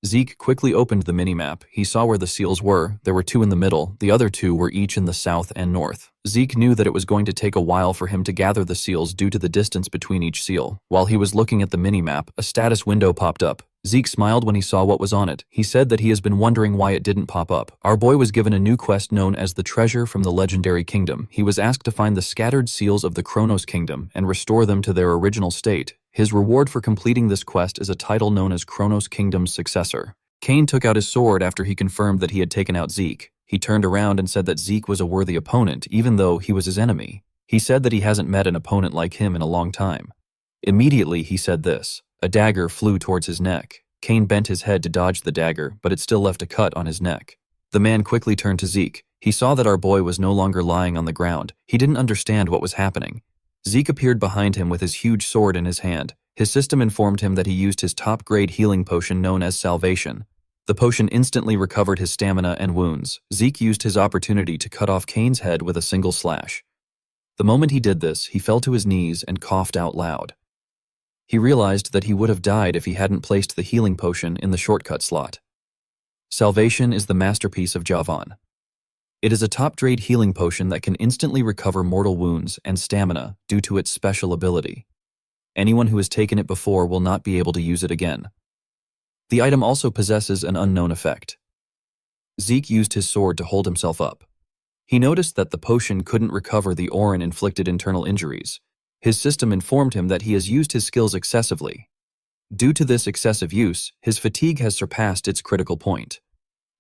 Zeke quickly opened the minimap. He saw where the seals were. There were 2 in the middle. The other 2 were each in the south and north. Zeke knew that it was going to take a while for him to gather the seals due to the distance between each seal. While he was looking at the minimap, a status window popped up. Zeke smiled when he saw what was on it. He said that he has been wondering why it didn't pop up. Our boy was given a new quest known as the Treasure from the Legendary Kingdom. He was asked to find the scattered seals of the Kronos Kingdom and restore them to their original state. His reward for completing this quest is a title known as Kronos Kingdom's Successor. Cain took out his sword after he confirmed that he had taken out Zeke. He turned around and said that Zeke was a worthy opponent, even though he was his enemy. He said that he hasn't met an opponent like him in a long time. Immediately, he said this. A dagger flew towards his neck. Cain bent his head to dodge the dagger, but it still left a cut on his neck. The man quickly turned to Zeke. He saw that our boy was no longer lying on the ground. He didn't understand what was happening. Zeke appeared behind him with his huge sword in his hand. His system informed him that he used his top-grade healing potion known as Salvation. The potion instantly recovered his stamina and wounds. Zeke used his opportunity to cut off Cain's head with a single slash. The moment he did this, he fell to his knees and coughed out loud. He realized that he would have died if he hadn't placed the healing potion in the shortcut slot. Salvation is the masterpiece of Javan. It is a top-grade healing potion that can instantly recover mortal wounds and stamina due to its special ability. Anyone who has taken it before will not be able to use it again. The item also possesses an unknown effect. Zeke used his sword to hold himself up. He noticed that the potion couldn't recover the Orin-inflicted internal injuries. His system informed him that he has used his skills excessively. Due to this excessive use, his fatigue has surpassed its critical point.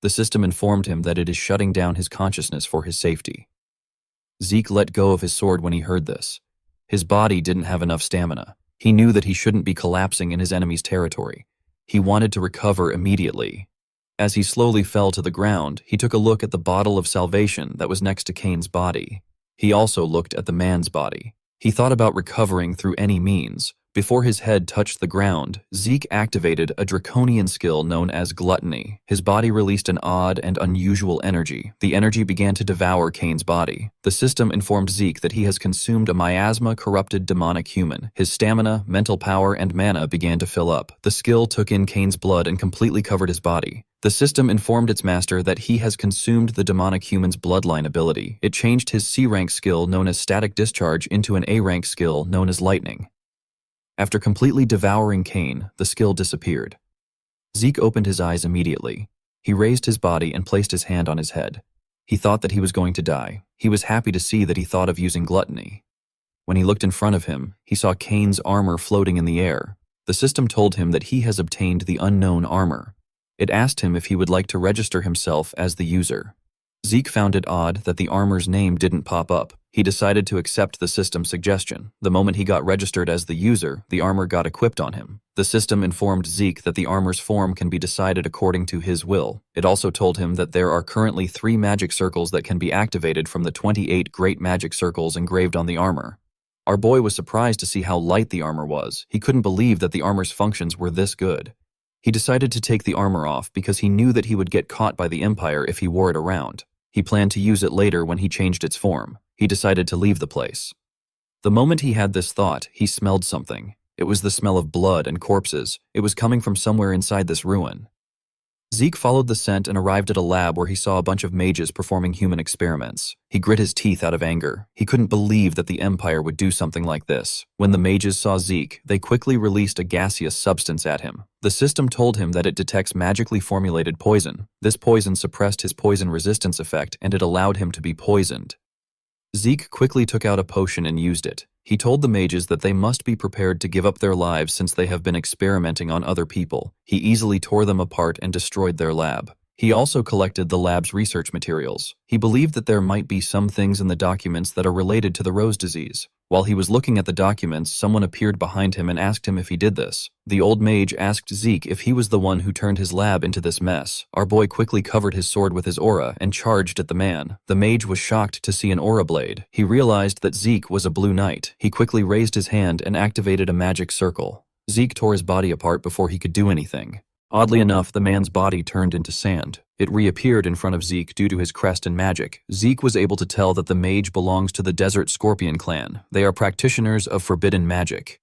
The system informed him that it is shutting down his consciousness for his safety. Zeke let go of his sword when he heard this. His body didn't have enough stamina. He knew that he shouldn't be collapsing in his enemy's territory. He wanted to recover immediately. As he slowly fell to the ground, he took a look at the bottle of salvation that was next to Cain's body. He also looked at the man's body. He thought about recovering through any means. Before his head touched the ground, Zeke activated a draconian skill known as gluttony. His body released an odd and unusual energy. The energy began to devour Cain's body. The system informed Zeke that he has consumed a miasma-corrupted demonic human. His stamina, mental power, and mana began to fill up. The skill took in Cain's blood and completely covered his body. The system informed its master that he has consumed the demonic human's bloodline ability. It changed his C-rank skill known as Static Discharge into an A-rank skill known as Lightning. After completely devouring Cain, the skill disappeared. Zeke opened his eyes immediately. He raised his body and placed his hand on his head. He thought that he was going to die. He was happy to see that he thought of using gluttony. When he looked in front of him, he saw Cain's armor floating in the air. The system told him that he has obtained the unknown armor. It asked him if he would like to register himself as the user. Zeke found it odd that the armor's name didn't pop up. He decided to accept the system's suggestion. The moment he got registered as the user, the armor got equipped on him. The system informed Zeke that the armor's form can be decided according to his will. It also told him that there are currently 3 magic circles that can be activated from the 28 great magic circles engraved on the armor. Our boy was surprised to see how light the armor was. He couldn't believe that the armor's functions were this good. He decided to take the armor off because he knew that he would get caught by the Empire if he wore it around. He planned to use it later when he changed its form. He decided to leave the place. The moment he had this thought, he smelled something. It was the smell of blood and corpses. It was coming from somewhere inside this ruin. Zeke followed the scent and arrived at a lab where he saw a bunch of mages performing human experiments. He grit his teeth out of anger. He couldn't believe that the Empire would do something like this. When the mages saw Zeke, they quickly released a gaseous substance at him. The system told him that it detects magically formulated poison. This poison suppressed his poison resistance effect, and it allowed him to be poisoned. Zeke quickly took out a potion and used it. He told the mages that they must be prepared to give up their lives since they have been experimenting on other people. He easily tore them apart and destroyed their lab. He also collected the lab's research materials. He believed that there might be some things in the documents that are related to the rose disease. While he was looking at the documents, someone appeared behind him and asked him if he did this. The old mage asked Zeke if he was the one who turned his lab into this mess. Our boy quickly covered his sword with his aura and charged at the man. The mage was shocked to see an aura blade. He realized that Zeke was a blue knight. He quickly raised his hand and activated a magic circle. Zeke tore his body apart before he could do anything. Oddly enough, the man's body turned into sand. It reappeared in front of Zeke due to his crest and magic. Zeke was able to tell that the mage belongs to the Desert Scorpion clan. They are practitioners of forbidden magic.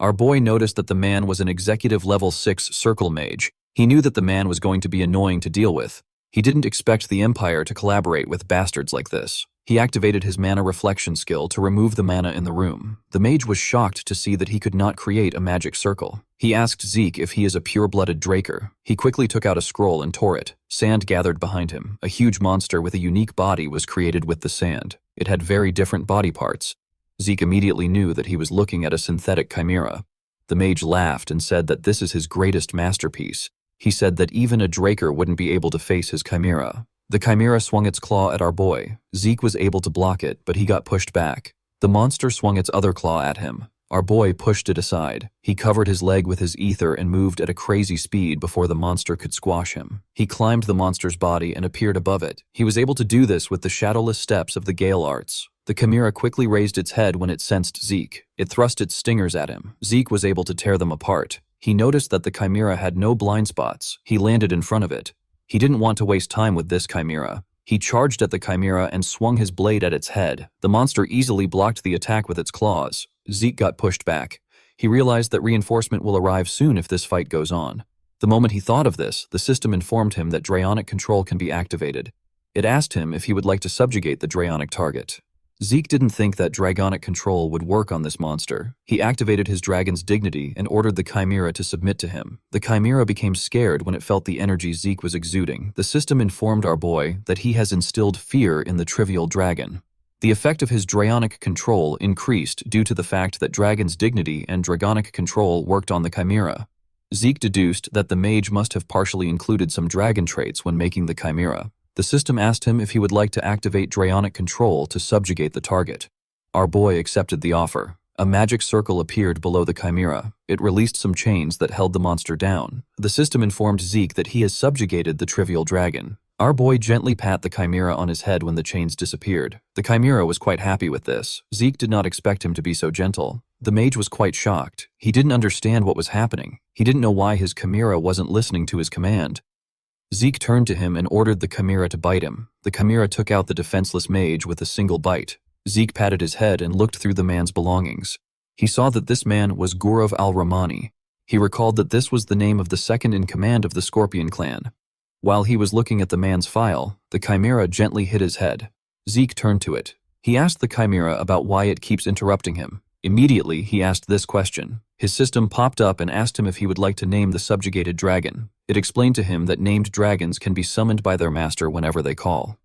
Our boy noticed that the man was an executive level 6 circle mage. He knew that the man was going to be annoying to deal with. He didn't expect the Empire to collaborate with bastards like this. He activated his mana reflection skill to remove the mana in the room. The mage was shocked to see that he could not create a magic circle. He asked Zeke if he is a pure-blooded Draker. He quickly took out a scroll and tore it. Sand gathered behind him. A huge monster with a unique body was created with the sand. It had very different body parts. Zeke immediately knew that he was looking at a synthetic chimera. The mage laughed and said that this is his greatest masterpiece. He said that even a Draker wouldn't be able to face his chimera. The chimera swung its claw at our boy. Zeke was able to block it, but he got pushed back. The monster swung its other claw at him. Our boy pushed it aside. He covered his leg with his ether and moved at a crazy speed before the monster could squash him. He climbed the monster's body and appeared above it. He was able to do this with the shadowless steps of the Gale arts. The chimera quickly raised its head when it sensed Zeke. It thrust its stingers at him. Zeke was able to tear them apart. He noticed that the chimera had no blind spots. He landed in front of it. He didn't want to waste time with this chimera. He charged at the chimera and swung his blade at its head. The monster easily blocked the attack with its claws. Zeke got pushed back. He realized that reinforcement will arrive soon if this fight goes on. The moment he thought of this, the system informed him that Draionic control can be activated. It asked him if he would like to subjugate the Draionic target. Zeke didn't think that Dragonic control would work on this monster. He activated his dragon's dignity and ordered the chimera to submit to him. The chimera became scared when it felt the energy Zeke was exuding. The system informed our boy that he has instilled fear in the trivial dragon. The effect of his Draionic control increased due to the fact that dragon's dignity and Dragonic control worked on the chimera. Zeke deduced that the mage must have partially included some dragon traits when making the chimera. The system asked him if he would like to activate Draionic control to subjugate the target. Our boy accepted the offer. A magic circle appeared below the chimera. It released some chains that held the monster down. The system informed Zeke that he has subjugated the trivial dragon. Our boy gently pat the chimera on his head when the chains disappeared. The chimera was quite happy with this. Zeke did not expect him to be so gentle. The mage was quite shocked. He didn't understand what was happening. He didn't know why his chimera wasn't listening to his command. Zeke turned to him and ordered the chimera to bite him. The chimera took out the defenseless mage with a single bite. Zeke patted his head and looked through the man's belongings. He saw that this man was Gurav al-Rahmani. He recalled that this was the name of the second in command of the Scorpion clan. While he was looking at the man's file, the chimera gently hit his head. Zeke turned to it. He asked the chimera about why it keeps interrupting him. Immediately, he asked this question. His system popped up and asked him if he would like to name the subjugated dragon. It explained to him that named dragons can be summoned by their master whenever they call.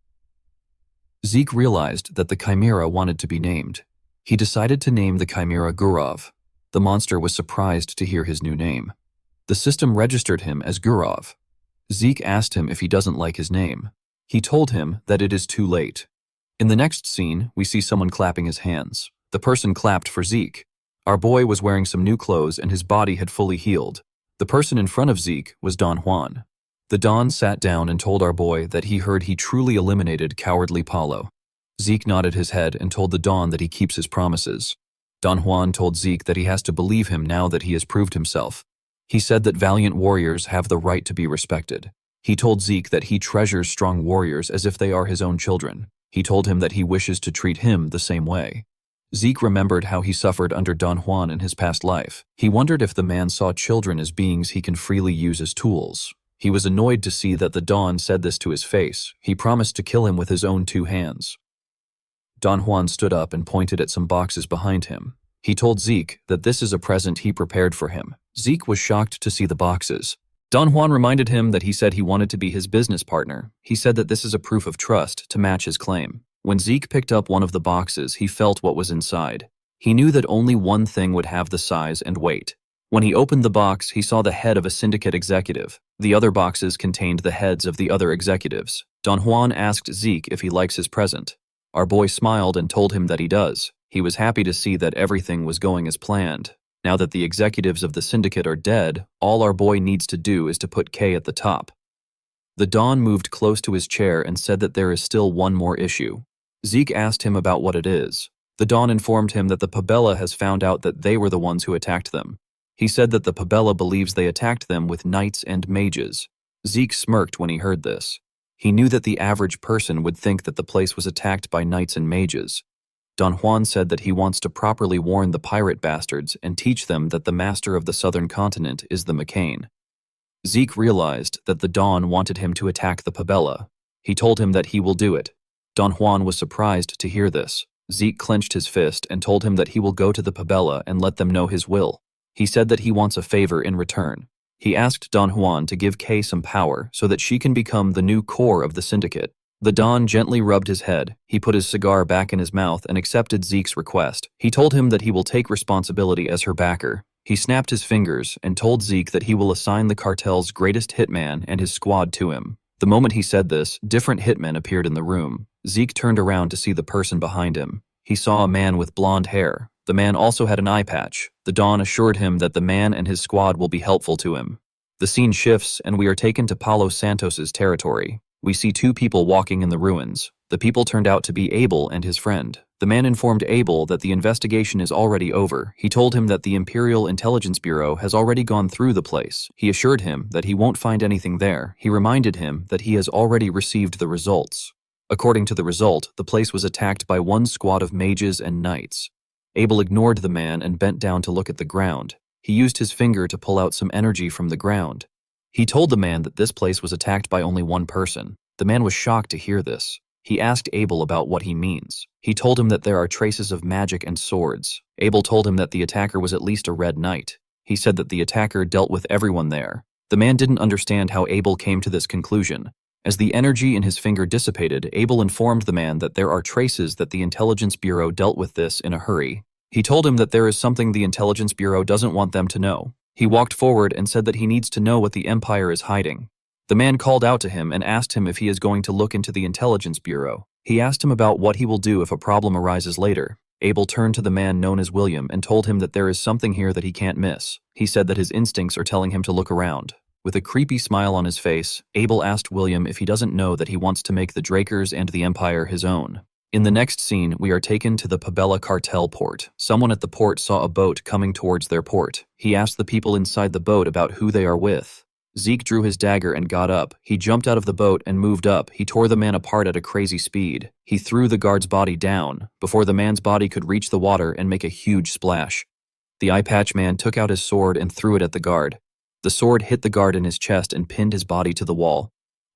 Zeke realized that the chimera wanted to be named. He decided to name the chimera Gurav. The monster was surprised to hear his new name. The system registered him as Gurav. Zeke asked him if he doesn't like his name. He told him that it is too late. In the next scene, we see someone clapping his hands. The person clapped for Zeke. Our boy was wearing some new clothes and his body had fully healed. The person in front of Zeke was Don Juan. The Don sat down and told our boy that he heard he truly eliminated cowardly Paulo. Zeke nodded his head and told the Don that he keeps his promises. Don Juan told Zeke that he has to believe him now that he has proved himself. He said that valiant warriors have the right to be respected. He told Zeke that he treasures strong warriors as if they are his own children. He told him that he wishes to treat him the same way. Zeke remembered how he suffered under Don Juan in his past life. He wondered if the man saw children as beings he can freely use as tools. He was annoyed to see that the Don said this to his face. He promised to kill him with his own 2 hands. Don Juan stood up and pointed at some boxes behind him. He told Zeke that this is a present he prepared for him. Zeke was shocked to see the boxes. Don Juan reminded him that he said he wanted to be his business partner. He said that this is a proof of trust to match his claim. When Zeke picked up one of the boxes, he felt what was inside. He knew that only one thing would have the size and weight. When he opened the box, he saw the head of a syndicate executive. The other boxes contained the heads of the other executives. Don Juan asked Zeke if he likes his present. Our boy smiled and told him that he does. He was happy to see that everything was going as planned. Now that the executives of the syndicate are dead, all our boy needs to do is to put K at the top. The Don moved close to his chair and said that there is still one more issue. Zeke asked him about what it is. The Don informed him that the Pabella has found out that they were the ones who attacked them. He said that the Pabella believes they attacked them with knights and mages. Zeke smirked when he heard this. He knew that the average person would think that the place was attacked by knights and mages. Don Juan said that he wants to properly warn the pirate bastards and teach them that the master of the southern continent is the McCain. Zeke realized that the Don wanted him to attack the Pabella. He told him that he will do it. Don Juan was surprised to hear this. Zeke clenched his fist and told him that he will go to the Pabella and let them know his will. He said that he wants a favor in return. He asked Don Juan to give Kay some power so that she can become the new core of the syndicate. The Don gently rubbed his head. He put his cigar back in his mouth and accepted Zeke's request. He told him that he will take responsibility as her backer. He snapped his fingers and told Zeke that he will assign the cartel's greatest hitman and his squad to him. The moment he said this, different hitmen appeared in the room. Zeke turned around to see the person behind him. He saw a man with blonde hair. The man also had an eye patch. The Don assured him that the man and his squad will be helpful to him. The scene shifts and we are taken to Paulo Santos's territory. We see two people walking in the ruins. The people turned out to be Abel and his friend. The man informed Abel that the investigation is already over. He told him that the Imperial Intelligence Bureau has already gone through the place. He assured him that he won't find anything there. He reminded him that he has already received the results. According to the result, the place was attacked by one squad of mages and knights. Abel ignored the man and bent down to look at the ground. He used his finger to pull out some energy from the ground. He told the man that this place was attacked by only one person. The man was shocked to hear this. He asked Abel about what he means. He told him that there are traces of magic and swords. Abel told him that the attacker was at least a red knight. He said that the attacker dealt with everyone there. The man didn't understand how Abel came to this conclusion. As the energy in his finger dissipated, Abel informed the man that there are traces that the Intelligence Bureau dealt with this in a hurry. He told him that there is something the Intelligence Bureau doesn't want them to know. He walked forward and said that he needs to know what the Empire is hiding. The man called out to him and asked him if he is going to look into the Intelligence Bureau. He asked him about what he will do if a problem arises later. Abel turned to the man known as William and told him that there is something here that he can't miss. He said that his instincts are telling him to look around. With a creepy smile on his face, Abel asked William if he doesn't know that he wants to make the Drakers and the Empire his own. In the next scene, we are taken to the Pabella cartel port. Someone at the port saw a boat coming towards their port. He asked the people inside the boat about who they are with. Zeke drew his dagger and got up. He jumped out of the boat and moved up. He tore the man apart at a crazy speed. He threw the guard's body down before the man's body could reach the water and make a huge splash. The eye patch man took out his sword and threw it at the guard. The sword hit the guard in his chest and pinned his body to the wall.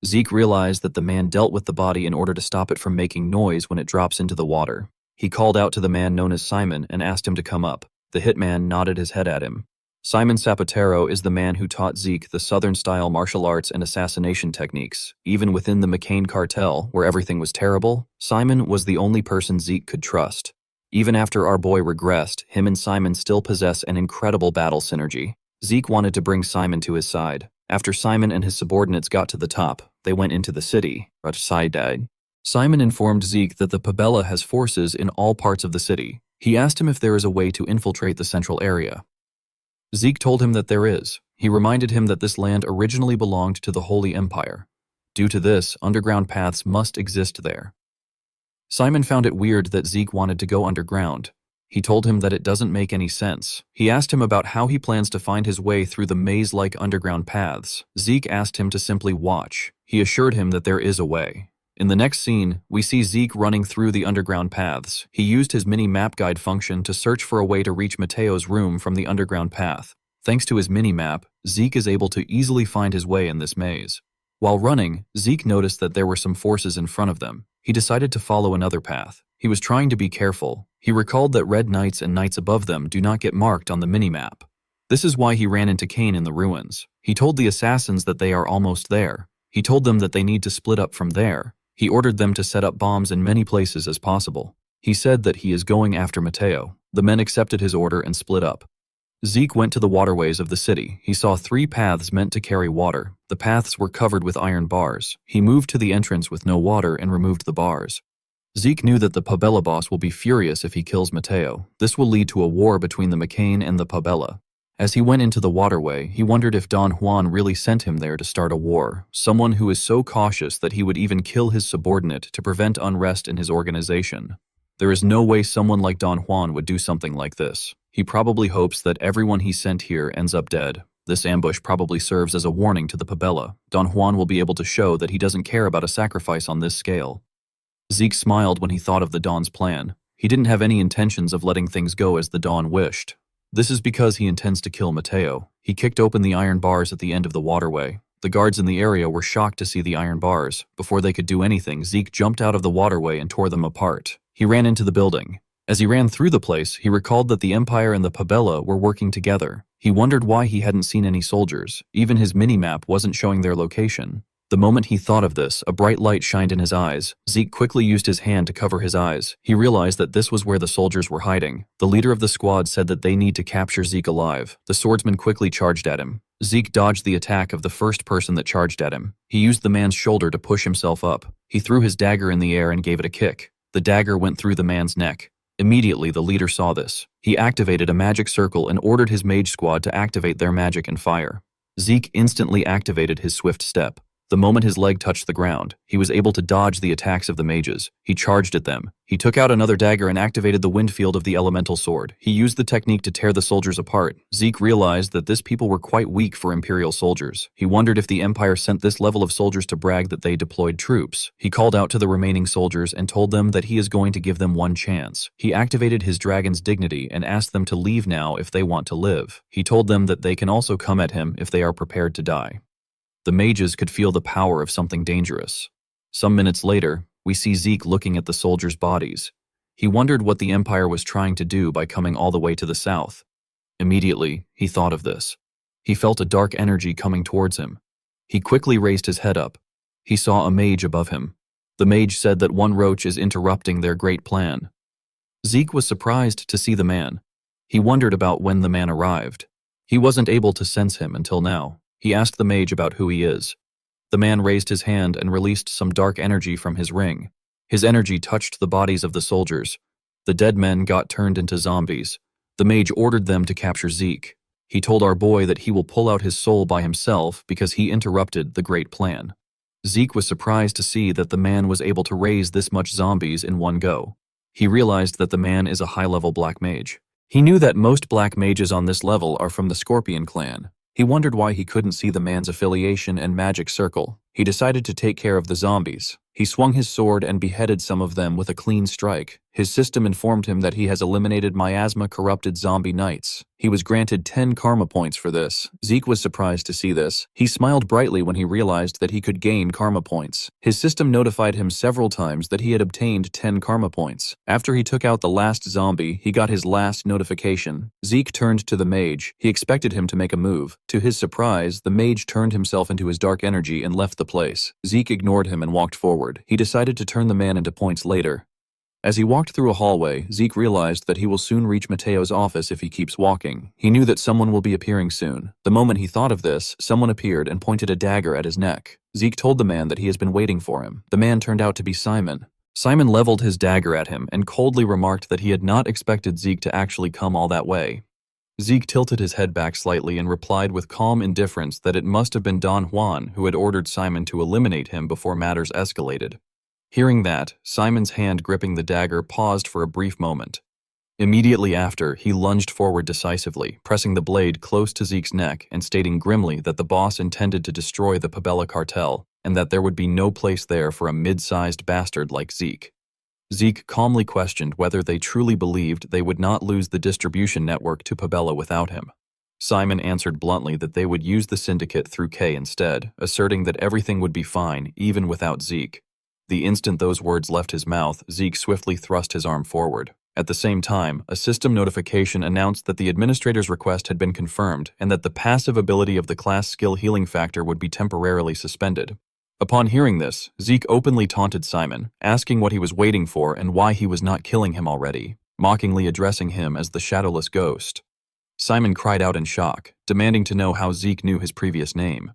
Zeke realized that the man dealt with the body in order to stop it from making noise when it drops into the water. He called out to the man known as Simon and asked him to come up. The hitman nodded his head at him. Simon Zapatero is the man who taught Zeke the Southern-style martial arts and assassination techniques. Even within the McCain cartel, where everything was terrible, Simon was the only person Zeke could trust. Even after our boy regressed, him and Simon still possess an incredible battle synergy. Zeke wanted to bring Simon to his side. After Simon and his subordinates got to the top, they went into the city. Simon informed Zeke that the Pabella has forces in all parts of the city. He asked him if there is a way to infiltrate the central area. Zeke told him that there is. He reminded him that this land originally belonged to the Holy Empire. Due to this, underground paths must exist there. Simon found it weird that Zeke wanted to go underground. He told him that it doesn't make any sense. He asked him about how he plans to find his way through the maze-like underground paths. Zeke asked him to simply watch. He assured him that there is a way. In the next scene, we see Zeke running through the underground paths. He used his mini-map guide function to search for a way to reach Mateo's room from the underground path. Thanks to his mini-map, Zeke is able to easily find his way in this maze. While running, Zeke noticed that there were some forces in front of them. He decided to follow another path. He was trying to be careful. He recalled that red knights and knights above them do not get marked on the mini-map. This is why he ran into Cain in the ruins. He told the assassins that they are almost there. He told them that they need to split up from there. He ordered them to set up bombs in many places as possible. He said that he is going after Mateo. The men accepted his order and split up. Zeke went to the waterways of the city. He saw 3 paths meant to carry water. The paths were covered with iron bars. He moved to the entrance with no water and removed the bars. Zeke knew that the Pabella boss will be furious if he kills Mateo. This will lead to a war between the McCain and the Pabella. As he went into the waterway, he wondered if Don Juan really sent him there to start a war, someone who is so cautious that he would even kill his subordinate to prevent unrest in his organization. There is no way someone like Don Juan would do something like this. He probably hopes that everyone he sent here ends up dead. This ambush probably serves as a warning to the Pabella. Don Juan will be able to show that he doesn't care about a sacrifice on this scale. Zeke smiled when he thought of the Don's plan. He didn't have any intentions of letting things go as the Don wished. This is because he intends to kill Mateo. He kicked open the iron bars at the end of the waterway. The guards in the area were shocked to see the iron bars. Before they could do anything, Zeke jumped out of the waterway and tore them apart. He ran into the building. As he ran through the place, he recalled that the Empire and the Pabella were working together. He wondered why he hadn't seen any soldiers. Even his mini-map wasn't showing their location. The moment he thought of this, a bright light shined in his eyes. Zeke quickly used his hand to cover his eyes. He realized that this was where the soldiers were hiding. The leader of the squad said that they need to capture Zeke alive. The swordsman quickly charged at him. Zeke dodged the attack of the first person that charged at him. He used the man's shoulder to push himself up. He threw his dagger in the air and gave it a kick. The dagger went through the man's neck. Immediately, the leader saw this. He activated a magic circle and ordered his mage squad to activate their magic and fire. Zeke instantly activated his swift step. The moment his leg touched the ground, he was able to dodge the attacks of the mages. He charged at them. He took out another dagger and activated the wind field of the elemental sword. He used the technique to tear the soldiers apart. Zeke realized that these people were quite weak for Imperial soldiers. He wondered if the Empire sent this level of soldiers to brag that they deployed troops. He called out to the remaining soldiers and told them that he is going to give them one chance. He activated his dragon's dignity and asked them to leave now if they want to live. He told them that they can also come at him if they are prepared to die. The mages could feel the power of something dangerous. Some minutes later, we see Zeke looking at the soldiers' bodies. He wondered what the Empire was trying to do by coming all the way to the south. Immediately, he thought of this. He felt a dark energy coming towards him. He quickly raised his head up. He saw a mage above him. The mage said that one roach is interrupting their great plan. Zeke was surprised to see the man. He wondered about when the man arrived. He wasn't able to sense him until now. He asked the mage about who he is. The man raised his hand and released some dark energy from his ring. His energy touched the bodies of the soldiers. The dead men got turned into zombies. The mage ordered them to capture Zeke. He told our boy that he will pull out his soul by himself because he interrupted the great plan. Zeke was surprised to see that the man was able to raise this much zombies in one go. He realized that the man is a high-level black mage. He knew that most black mages on this level are from the Scorpion clan. He wondered why he couldn't see the man's affiliation and magic circle. He decided to take care of the zombies. He swung his sword and beheaded some of them with a clean strike. His system informed him that he has eliminated miasma-corrupted zombie knights. He was granted 10 karma points for this. Zeke was surprised to see this. He smiled brightly when he realized that he could gain karma points. His system notified him several times that he had obtained 10 karma points. After he took out the last zombie, he got his last notification. Zeke turned to the mage. He expected him to make a move. To his surprise, the mage turned himself into his dark energy and left the place. Zeke ignored him and walked forward. He decided to turn the man into points later. As he walked through a hallway, Zeke realized that he will soon reach Mateo's office if he keeps walking. He knew that someone will be appearing soon. The moment he thought of this, someone appeared and pointed a dagger at his neck. Zeke told the man that he has been waiting for him. The man turned out to be Simon. Simon leveled his dagger at him and coldly remarked that he had not expected Zeke to actually come all that way. Zeke tilted his head back slightly and replied with calm indifference that it must have been Don Juan who had ordered Simon to eliminate him before matters escalated. Hearing that, Simon's hand gripping the dagger paused for a brief moment. Immediately after, he lunged forward decisively, pressing the blade close to Zeke's neck and stating grimly that the boss intended to destroy the Pabella cartel and that there would be no place there for a mid-sized bastard like Zeke. Zeke calmly questioned whether they truly believed they would not lose the distribution network to Pabella without him. Simon answered bluntly that they would use the syndicate through K instead, asserting that everything would be fine, even without Zeke. The instant those words left his mouth, Zeke swiftly thrust his arm forward. At the same time, a system notification announced that the administrator's request had been confirmed and that the passive ability of the class skill healing factor would be temporarily suspended. Upon hearing this, Zeke openly taunted Simon, asking what he was waiting for and why he was not killing him already, mockingly addressing him as the shadowless ghost. Simon cried out in shock, demanding to know how Zeke knew his previous name.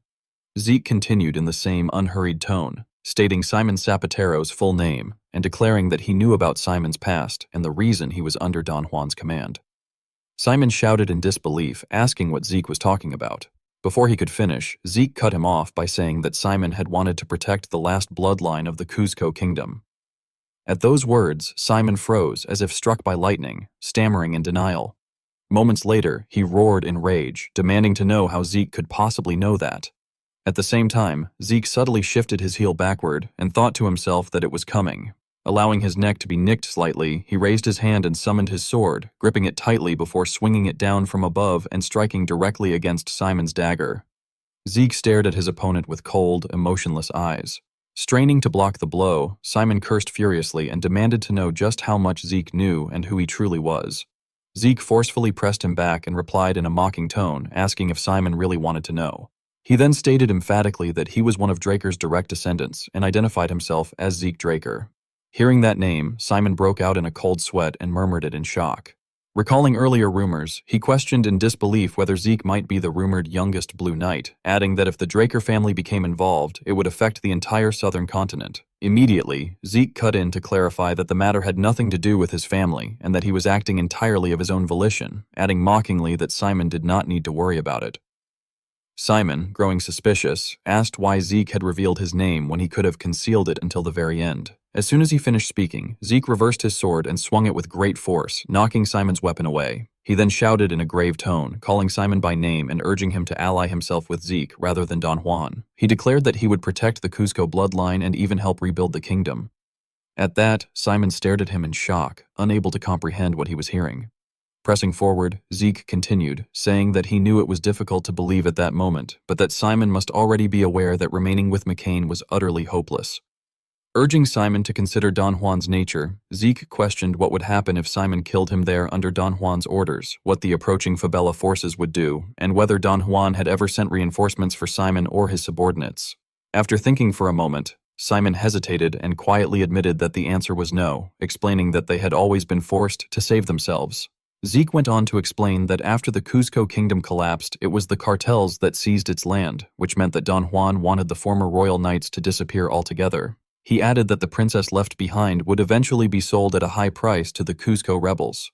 Zeke continued in the same unhurried tone, stating Simon Zapatero's full name and declaring that he knew about Simon's past and the reason he was under Don Juan's command. Simon shouted in disbelief, asking what Zeke was talking about. Before he could finish, Zeke cut him off by saying that Simon had wanted to protect the last bloodline of the Cuzco kingdom. At those words, Simon froze as if struck by lightning, stammering in denial. Moments later, he roared in rage, demanding to know how Zeke could possibly know that. At the same time, Zeke subtly shifted his heel backward and thought to himself that it was coming. Allowing his neck to be nicked slightly, he raised his hand and summoned his sword, gripping it tightly before swinging it down from above and striking directly against Simon's dagger. Zeke stared at his opponent with cold, emotionless eyes. Straining to block the blow, Simon cursed furiously and demanded to know just how much Zeke knew and who he truly was. Zeke forcefully pressed him back and replied in a mocking tone, asking if Simon really wanted to know. He then stated emphatically that he was one of Draker's direct descendants and identified himself as Zeke Draker. Hearing that name, Simon broke out in a cold sweat and murmured it in shock. Recalling earlier rumors, he questioned in disbelief whether Zeke might be the rumored youngest Blue Knight, adding that if the Draker family became involved, it would affect the entire southern continent. Immediately, Zeke cut in to clarify that the matter had nothing to do with his family and that he was acting entirely of his own volition, adding mockingly that Simon did not need to worry about it. Simon, growing suspicious, asked why Zeke had revealed his name when he could have concealed it until the very end. As soon as he finished speaking, Zeke reversed his sword and swung it with great force, knocking Simon's weapon away. He then shouted in a grave tone, calling Simon by name and urging him to ally himself with Zeke rather than Don Juan. He declared that he would protect the Cuzco bloodline and even help rebuild the kingdom. At that, Simon stared at him in shock, unable to comprehend what he was hearing. Pressing forward, Zeke continued, saying that he knew it was difficult to believe at that moment, but that Simon must already be aware that remaining with McCain was utterly hopeless. Urging Simon to consider Don Juan's nature, Zeke questioned what would happen if Simon killed him there under Don Juan's orders, what the approaching Fabella forces would do, and whether Don Juan had ever sent reinforcements for Simon or his subordinates. After thinking for a moment, Simon hesitated and quietly admitted that the answer was no, explaining that they had always been forced to save themselves. Zeke went on to explain that after the Cuzco kingdom collapsed, it was the cartels that seized its land, which meant that Don Juan wanted the former royal knights to disappear altogether. He added that the princess left behind would eventually be sold at a high price to the Cuzco rebels.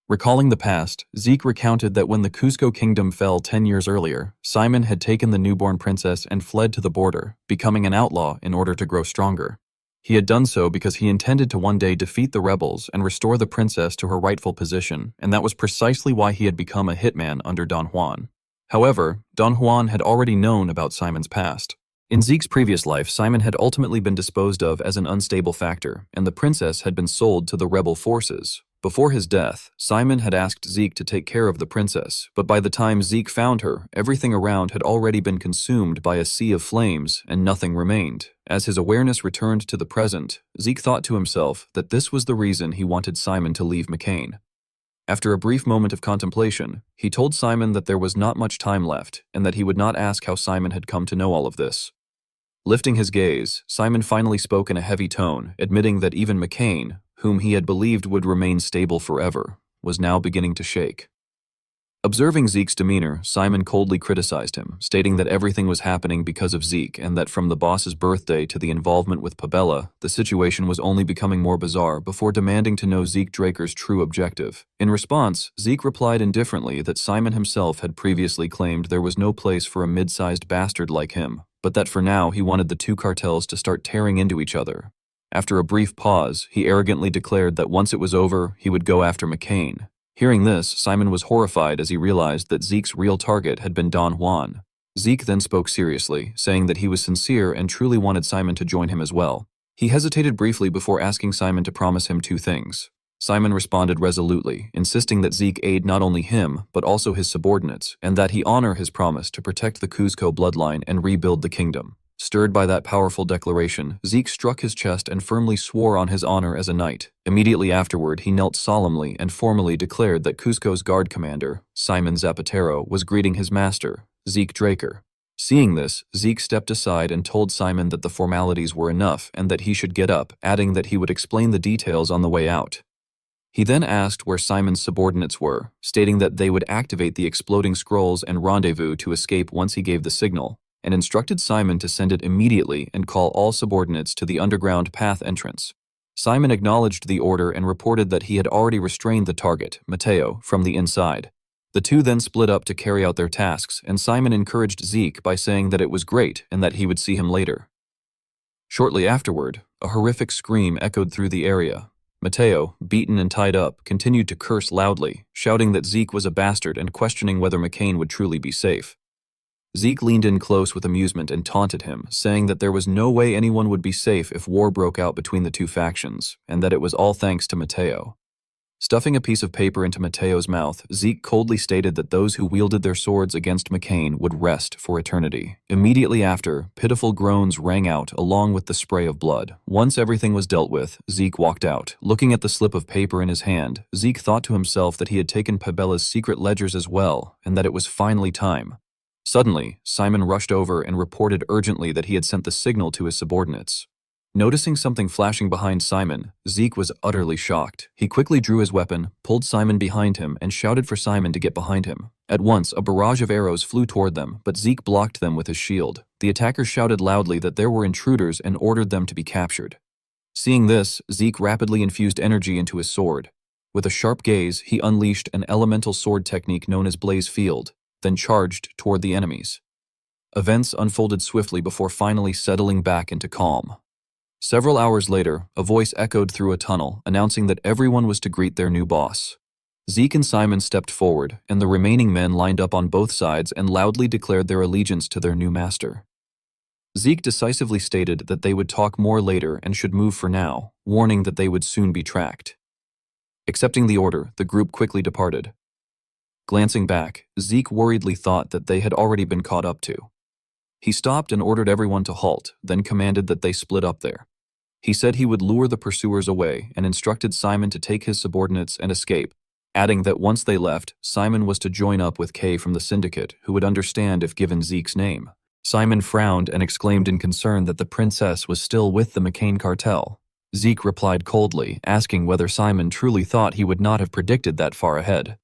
Recalling the past, Zeke recounted that when the Cuzco kingdom fell 10 years earlier, Simon had taken the newborn princess and fled to the border, becoming an outlaw in order to grow stronger. He had done so because he intended to one day defeat the rebels and restore the princess to her rightful position, and that was precisely why he had become a hitman under Don Juan. However, Don Juan had already known about Simon's past. In Zeke's previous life, Simon had ultimately been disposed of as an unstable factor, and the princess had been sold to the rebel forces. Before his death, Simon had asked Zeke to take care of the princess, but by the time Zeke found her, everything around had already been consumed by a sea of flames, and nothing remained. As his awareness returned to the present, Zeke thought to himself that this was the reason he wanted Simon to leave McCain. After a brief moment of contemplation, he told Simon that there was not much time left, and that he would not ask how Simon had come to know all of this. Lifting his gaze, Simon finally spoke in a heavy tone, admitting that even McCain, whom he had believed would remain stable forever, was now beginning to shake. Observing Zeke's demeanor, Simon coldly criticized him, stating that everything was happening because of Zeke and that from the boss's birthday to the involvement with Pabella, the situation was only becoming more bizarre before demanding to know Zeke Draker's true objective. In response, Zeke replied indifferently that Simon himself had previously claimed there was no place for a mid-sized bastard like him, but that for now he wanted the two cartels to start tearing into each other. After a brief pause, he arrogantly declared that once it was over, he would go after McCain. Hearing this, Simon was horrified as he realized that Zeke's real target had been Don Juan. Zeke then spoke seriously, saying that he was sincere and truly wanted Simon to join him as well. He hesitated briefly before asking Simon to promise him two things. Simon responded resolutely, insisting that Zeke aid not only him, but also his subordinates, and that he honor his promise to protect the Cuzco bloodline and rebuild the kingdom. Stirred by that powerful declaration, Zeke struck his chest and firmly swore on his honor as a knight. Immediately afterward, he knelt solemnly and formally declared that Cuzco's guard commander, Simon Zapatero, was greeting his master, Zeke Draker. Seeing this, Zeke stepped aside and told Simon that the formalities were enough and that he should get up, adding that he would explain the details on the way out. He then asked where Simon's subordinates were, stating that they would activate the exploding scrolls and rendezvous to escape once he gave the signal, and instructed Simon to send it immediately and call all subordinates to the underground path entrance. Simon acknowledged the order and reported that he had already restrained the target, Mateo, from the inside. The two then split up to carry out their tasks, and Simon encouraged Zeke by saying that it was great and that he would see him later. Shortly afterward, a horrific scream echoed through the area. Mateo, beaten and tied up, continued to curse loudly, shouting that Zeke was a bastard and questioning whether McCain would truly be safe. Zeke leaned in close with amusement and taunted him, saying that there was no way anyone would be safe if war broke out between the two factions, and that it was all thanks to Mateo. Stuffing a piece of paper into Mateo's mouth, Zeke coldly stated that those who wielded their swords against McCain would rest for eternity. Immediately after, pitiful groans rang out along with the spray of blood. Once everything was dealt with, Zeke walked out. Looking at the slip of paper in his hand, Zeke thought to himself that he had taken Pabella's secret ledgers as well, and that it was finally time. Suddenly, Simon rushed over and reported urgently that he had sent the signal to his subordinates. Noticing something flashing behind Simon, Zeke was utterly shocked. He quickly drew his weapon, pulled Simon behind him, and shouted for Simon to get behind him. At once, a barrage of arrows flew toward them, but Zeke blocked them with his shield. The attackers shouted loudly that there were intruders and ordered them to be captured. Seeing this, Zeke rapidly infused energy into his sword. With a sharp gaze, he unleashed an elemental sword technique known as Blaze Field, then charged toward the enemies. Events unfolded swiftly before finally settling back into calm. Several hours later, a voice echoed through a tunnel, announcing that everyone was to greet their new boss. Zeke and Simon stepped forward, and the remaining men lined up on both sides and loudly declared their allegiance to their new master. Zeke decisively stated that they would talk more later and should move for now, warning that they would soon be tracked. Accepting the order, the group quickly departed. Glancing back, Zeke worriedly thought that they had already been caught up to. He stopped and ordered everyone to halt, then commanded that they split up there. He said he would lure the pursuers away and instructed Simon to take his subordinates and escape, adding that once they left, Simon was to join up with Kay from the syndicate, who would understand if given Zeke's name. Simon frowned and exclaimed in concern that the princess was still with the McCain cartel. Zeke replied coldly, asking whether Simon truly thought he would not have predicted that far ahead.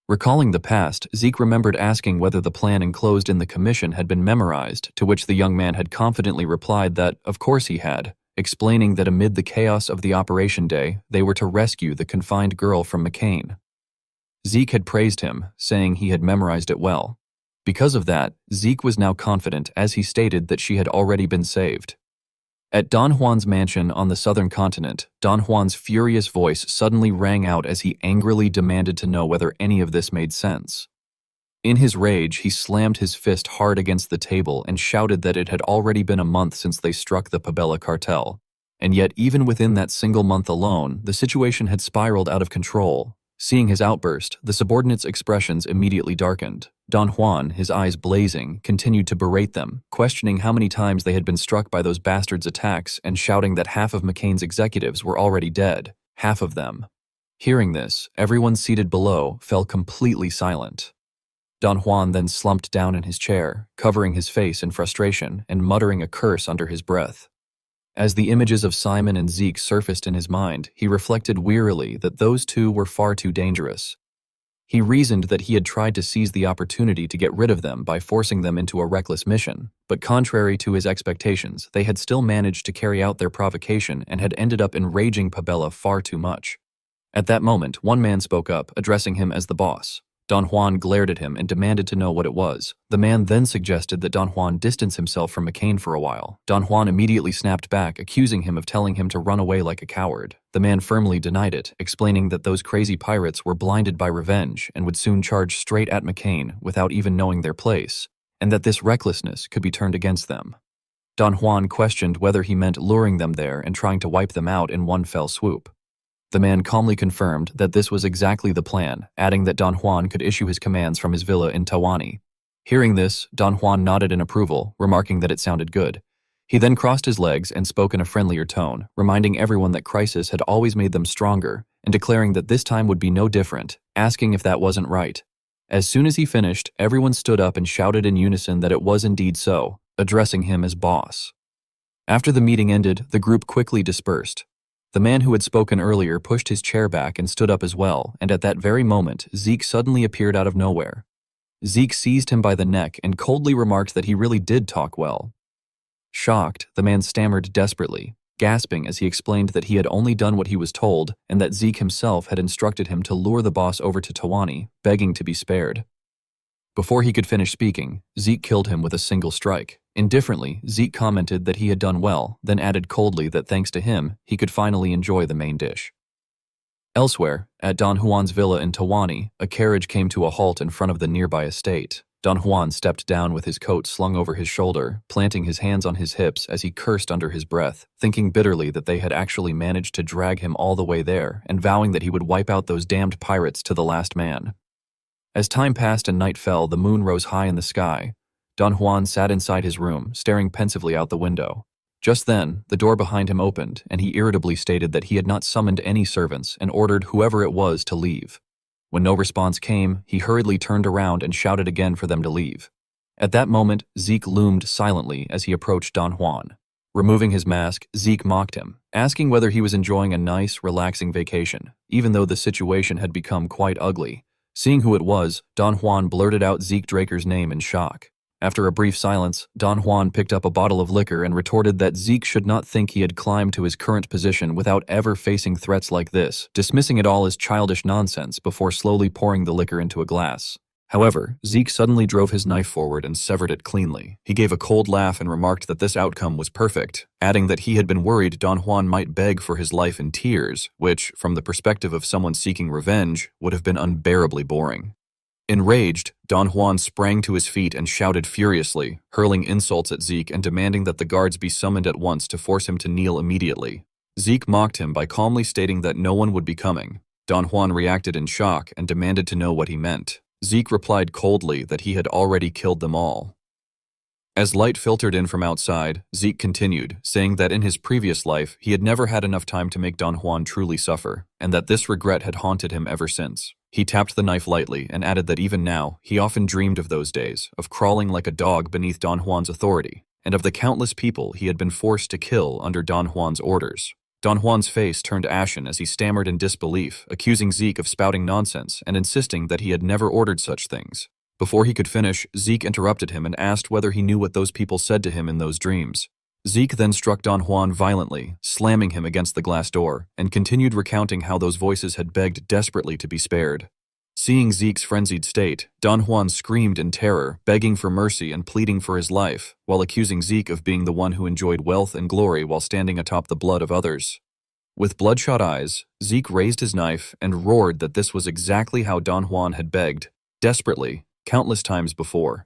Recalling the past, Zeke remembered asking whether the plan enclosed in the commission had been memorized, to which the young man had confidently replied that, of course he had, explaining that amid the chaos of the operation day, they were to rescue the confined girl from McCain. Zeke had praised him, saying he had memorized it well. Because of that, Zeke was now confident as he stated that she had already been saved. At Don Juan's mansion on the southern continent, Don Juan's furious voice suddenly rang out as he angrily demanded to know whether any of this made sense. In his rage, he slammed his fist hard against the table and shouted that it had already been a month since they struck the Pabella cartel. And yet, even within that single month alone, the situation had spiraled out of control. Seeing his outburst, the subordinates' expressions immediately darkened. Don Juan, his eyes blazing, continued to berate them, questioning how many times they had been struck by those bastards' attacks and shouting that half of McCain's executives were already dead, half of them. Hearing this, everyone seated below fell completely silent. Don Juan then slumped down in his chair, covering his face in frustration and muttering a curse under his breath. As the images of Simon and Zeke surfaced in his mind, he reflected wearily that those two were far too dangerous. He reasoned that he had tried to seize the opportunity to get rid of them by forcing them into a reckless mission, but contrary to his expectations, they had still managed to carry out their provocation and had ended up enraging Pabella far too much. At that moment, one man spoke up, addressing him as the boss. Don Juan glared at him and demanded to know what it was. The man then suggested that Don Juan distance himself from McCain for a while. Don Juan immediately snapped back, accusing him of telling him to run away like a coward. The man firmly denied it, explaining that those crazy pirates were blinded by revenge and would soon charge straight at McCain without even knowing their place, and that this recklessness could be turned against them. Don Juan questioned whether he meant luring them there and trying to wipe them out in one fell swoop. The man calmly confirmed that this was exactly the plan, adding that Don Juan could issue his commands from his villa in Tawani. Hearing this, Don Juan nodded in approval, remarking that it sounded good. He then crossed his legs and spoke in a friendlier tone, reminding everyone that crisis had always made them stronger, and declaring that this time would be no different, asking if that wasn't right. As soon as he finished, everyone stood up and shouted in unison that it was indeed so, addressing him as boss. After the meeting ended, the group quickly dispersed. The man who had spoken earlier pushed his chair back and stood up as well, and at that very moment, Zeke suddenly appeared out of nowhere. Zeke seized him by the neck and coldly remarked that he really did talk well. Shocked, the man stammered desperately, gasping as he explained that he had only done what he was told and that Zeke himself had instructed him to lure the boss over to Tawani, begging to be spared. Before he could finish speaking, Zeke killed him with a single strike. Indifferently, Zeke commented that he had done well, then added coldly that thanks to him, he could finally enjoy the main dish. Elsewhere, at Don Juan's villa in Tawani, a carriage came to a halt in front of the nearby estate. Don Juan stepped down with his coat slung over his shoulder, planting his hands on his hips as he cursed under his breath, thinking bitterly that they had actually managed to drag him all the way there, and vowing that he would wipe out those damned pirates to the last man. As time passed and night fell, the moon rose high in the sky. Don Juan sat inside his room, staring pensively out the window. Just then, the door behind him opened, and he irritably stated that he had not summoned any servants and ordered whoever it was to leave. When no response came, he hurriedly turned around and shouted again for them to leave. At that moment, Zeke loomed silently as he approached Don Juan. Removing his mask, Zeke mocked him, asking whether he was enjoying a nice, relaxing vacation, even though the situation had become quite ugly. Seeing who it was, Don Juan blurted out Zeke Draker's name in shock. After a brief silence, Don Juan picked up a bottle of liquor and retorted that Zeke should not think he had climbed to his current position without ever facing threats like this, dismissing it all as childish nonsense before slowly pouring the liquor into a glass. However, Zeke suddenly drove his knife forward and severed it cleanly. He gave a cold laugh and remarked that this outcome was perfect, adding that he had been worried Don Juan might beg for his life in tears, which, from the perspective of someone seeking revenge, would have been unbearably boring. Enraged, Don Juan sprang to his feet and shouted furiously, hurling insults at Zeke and demanding that the guards be summoned at once to force him to kneel immediately. Zeke mocked him by calmly stating that no one would be coming. Don Juan reacted in shock and demanded to know what he meant. Zeke replied coldly that he had already killed them all. As light filtered in from outside, Zeke continued, saying that in his previous life he had never had enough time to make Don Juan truly suffer, and that this regret had haunted him ever since. He tapped the knife lightly and added that even now, he often dreamed of those days, of crawling like a dog beneath Don Juan's authority, and of the countless people he had been forced to kill under Don Juan's orders. Don Juan's face turned ashen as he stammered in disbelief, accusing Zeke of spouting nonsense and insisting that he had never ordered such things. Before he could finish, Zeke interrupted him and asked whether he knew what those people said to him in those dreams. Zeke then struck Don Juan violently, slamming him against the glass door, and continued recounting how those voices had begged desperately to be spared. Seeing Zeke's frenzied state, Don Juan screamed in terror, begging for mercy and pleading for his life, while accusing Zeke of being the one who enjoyed wealth and glory while standing atop the blood of others. With bloodshot eyes, Zeke raised his knife and roared that this was exactly how Don Juan had begged, desperately, countless times before.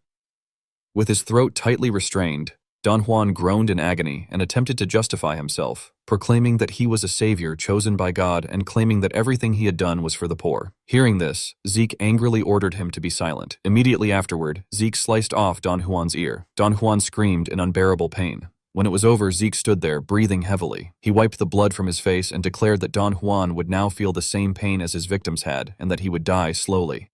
With his throat tightly restrained, Don Juan groaned in agony and attempted to justify himself, proclaiming that he was a savior chosen by God and claiming that everything he had done was for the poor. Hearing this, Zeke angrily ordered him to be silent. Immediately afterward, Zeke sliced off Don Juan's ear. Don Juan screamed in unbearable pain. When it was over, Zeke stood there, breathing heavily. He wiped the blood from his face and declared that Don Juan would now feel the same pain as his victims had and that he would die slowly.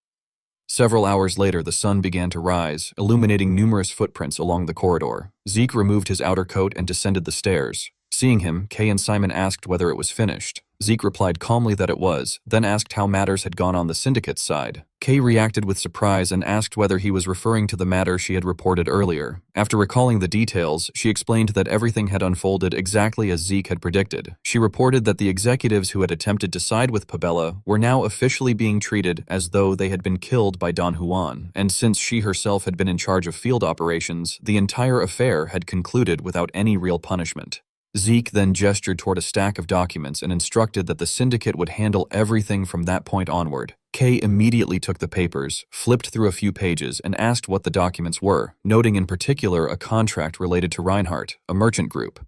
Several hours later, the sun began to rise, illuminating numerous footprints along the corridor. Zeke removed his outer coat and descended the stairs. Seeing him, Kay and Simon asked whether it was finished. Zeke replied calmly that it was, then asked how matters had gone on the syndicate's side. Kay reacted with surprise and asked whether he was referring to the matter she had reported earlier. After recalling the details, she explained that everything had unfolded exactly as Zeke had predicted. She reported that the executives who had attempted to side with Pabella were now officially being treated as though they had been killed by Don Juan, and since she herself had been in charge of field operations, the entire affair had concluded without any real punishment. Zeke then gestured toward a stack of documents and instructed that the syndicate would handle everything from that point onward. Kay immediately took the papers, flipped through a few pages, and asked what the documents were, noting in particular a contract related to Reinhardt, a merchant group.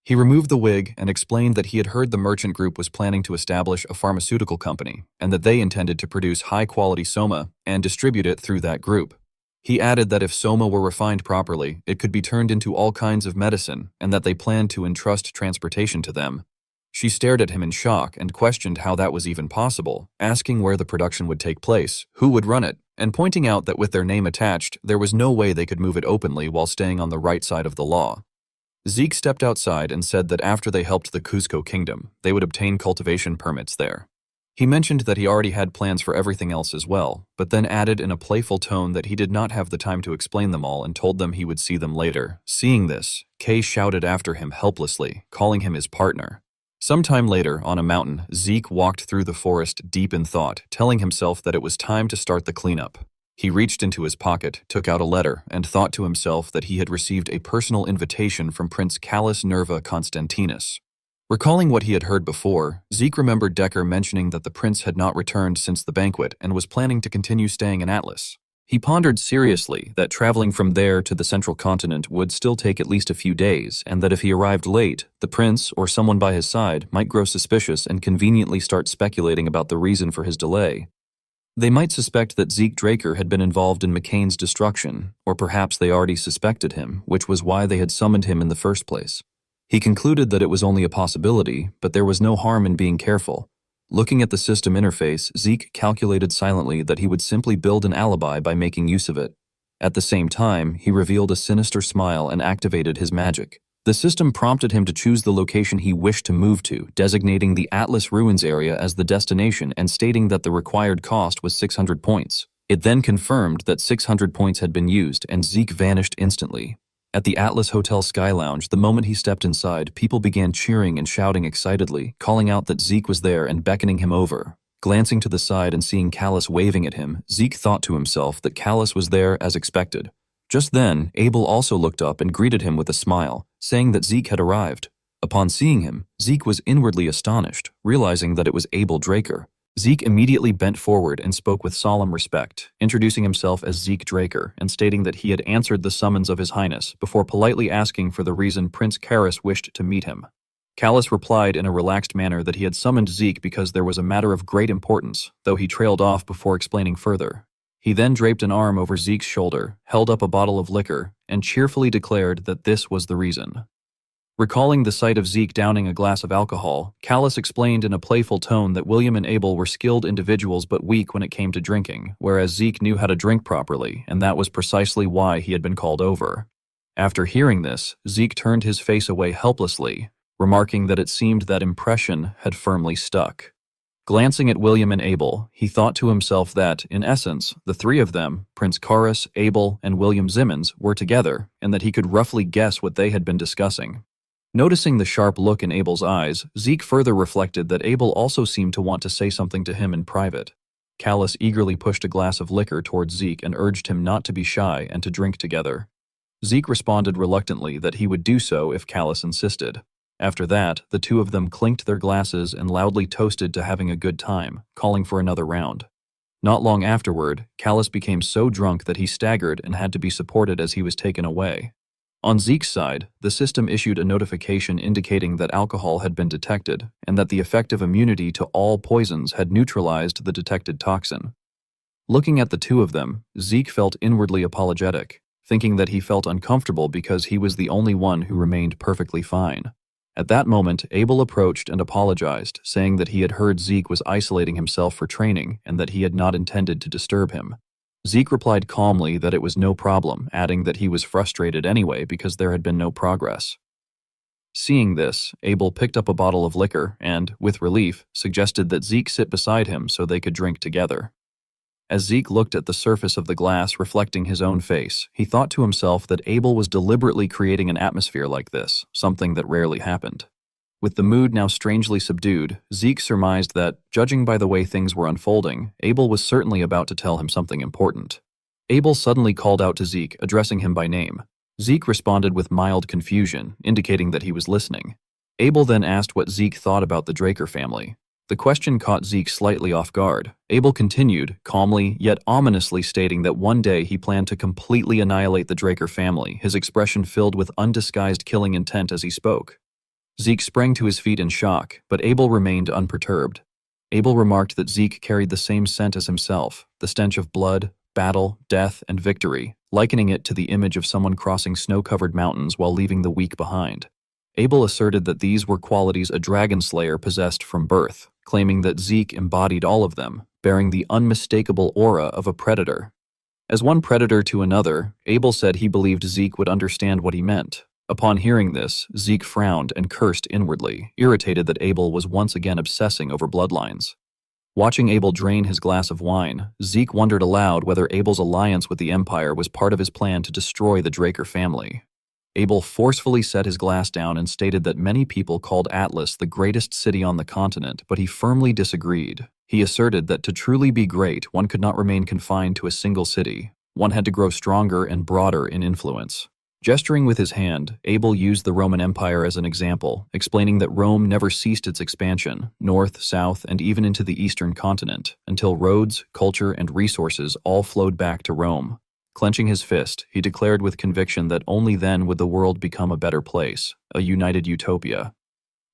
He removed the wig and explained that he had heard the merchant group was planning to establish a pharmaceutical company, and that they intended to produce high-quality soma and distribute it through that group. He added that if soma were refined properly, it could be turned into all kinds of medicine, and that they planned to entrust transportation to them. She stared at him in shock and questioned how that was even possible, asking where the production would take place, who would run it, and pointing out that with their name attached, there was no way they could move it openly while staying on the right side of the law. Zeke stepped outside and said that after they helped the Cusco kingdom, they would obtain cultivation permits there. He mentioned that he already had plans for everything else as well, but then added in a playful tone that he did not have the time to explain them all and told them he would see them later. Seeing this, Kay shouted after him helplessly, calling him his partner. Sometime later, on a mountain, Zeke walked through the forest deep in thought, telling himself that it was time to start the cleanup. He reached into his pocket, took out a letter, and thought to himself that he had received a personal invitation from Prince Callus Nerva Constantinus. Recalling what he had heard before, Zeke remembered Decker mentioning that the prince had not returned since the banquet and was planning to continue staying in Atlas. He pondered seriously that traveling from there to the central continent would still take at least a few days, and that if he arrived late, the prince or someone by his side might grow suspicious and conveniently start speculating about the reason for his delay. They might suspect that Zeke Draker had been involved in McCain's destruction, or perhaps they already suspected him, which was why they had summoned him in the first place. He concluded that it was only a possibility, but there was no harm in being careful. Looking at the system interface, Zeke calculated silently that he would simply build an alibi by making use of it. At the same time, he revealed a sinister smile and activated his magic. The system prompted him to choose the location he wished to move to, designating the Atlas Ruins area as the destination and stating that the required cost was 600 points. It then confirmed that 600 points had been used, and Zeke vanished instantly. At the Atlas Hotel Sky Lounge, the moment he stepped inside, people began cheering and shouting excitedly, calling out that Zeke was there and beckoning him over. Glancing to the side and seeing Callus waving at him, Zeke thought to himself that Callus was there as expected. Just then, Abel also looked up and greeted him with a smile, saying that Zeke had arrived. Upon seeing him, Zeke was inwardly astonished, realizing that it was Abel Draker. Zeke immediately bent forward and spoke with solemn respect, introducing himself as Zeke Draker and stating that he had answered the summons of His Highness before politely asking for the reason Prince Karras wished to meet him. Callus replied in a relaxed manner that he had summoned Zeke because there was a matter of great importance, though he trailed off before explaining further. He then draped an arm over Zeke's shoulder, held up a bottle of liquor, and cheerfully declared that this was the reason. Recalling the sight of Zeke downing a glass of alcohol, Callus explained in a playful tone that William and Abel were skilled individuals but weak when it came to drinking, whereas Zeke knew how to drink properly, and that was precisely why he had been called over. After hearing this, Zeke turned his face away helplessly, remarking that it seemed that impression had firmly stuck. Glancing at William and Abel, he thought to himself that, in essence, the three of them, Prince Karras, Abel, and William Zimmons, were together, and that he could roughly guess what they had been discussing. Noticing the sharp look in Abel's eyes, Zeke further reflected that Abel also seemed to want to say something to him in private. Callus eagerly pushed a glass of liquor towards Zeke and urged him not to be shy and to drink together. Zeke responded reluctantly that he would do so if Callus insisted. After that, the two of them clinked their glasses and loudly toasted to having a good time, calling for another round. Not long afterward, Callus became so drunk that he staggered and had to be supported as he was taken away. On Zeke's side, the system issued a notification indicating that alcohol had been detected and that the effective immunity to all poisons had neutralized the detected toxin. Looking at the two of them, Zeke felt inwardly apologetic, thinking that he felt uncomfortable because he was the only one who remained perfectly fine. At that moment, Abel approached and apologized, saying that he had heard Zeke was isolating himself for training and that he had not intended to disturb him. Zeke replied calmly that it was no problem, adding that he was frustrated anyway because there had been no progress. Seeing this, Abel picked up a bottle of liquor and, with relief, suggested that Zeke sit beside him so they could drink together. As Zeke looked at the surface of the glass reflecting his own face, he thought to himself that Abel was deliberately creating an atmosphere like this, something that rarely happened. With the mood now strangely subdued, Zeke surmised that, judging by the way things were unfolding, Abel was certainly about to tell him something important. Abel suddenly called out to Zeke, addressing him by name. Zeke responded with mild confusion, indicating that he was listening. Abel then asked what Zeke thought about the Draker family. The question caught Zeke slightly off guard. Abel continued, calmly yet ominously stating that one day he planned to completely annihilate the Draker family, his expression filled with undisguised killing intent as he spoke. Zeke sprang to his feet in shock, but Abel remained unperturbed. Abel remarked that Zeke carried the same scent as himself, the stench of blood, battle, death, and victory, likening it to the image of someone crossing snow-covered mountains while leaving the weak behind. Abel asserted that these were qualities a Dragonslayer possessed from birth, claiming that Zeke embodied all of them, bearing the unmistakable aura of a predator. As one predator to another, Abel said he believed Zeke would understand what he meant. Upon hearing this, Zeke frowned and cursed inwardly, irritated that Abel was once again obsessing over bloodlines. Watching Abel drain his glass of wine, Zeke wondered aloud whether Abel's alliance with the Empire was part of his plan to destroy the Draker family. Abel forcefully set his glass down and stated that many people called Atlas the greatest city on the continent, but he firmly disagreed. He asserted that to truly be great, one could not remain confined to a single city. One had to grow stronger and broader in influence. Gesturing with his hand, Abel used the Roman Empire as an example, explaining that Rome never ceased its expansion, north, south, and even into the eastern continent, until roads, culture, and resources all flowed back to Rome. Clenching his fist, he declared with conviction that only then would the world become a better place, a united utopia.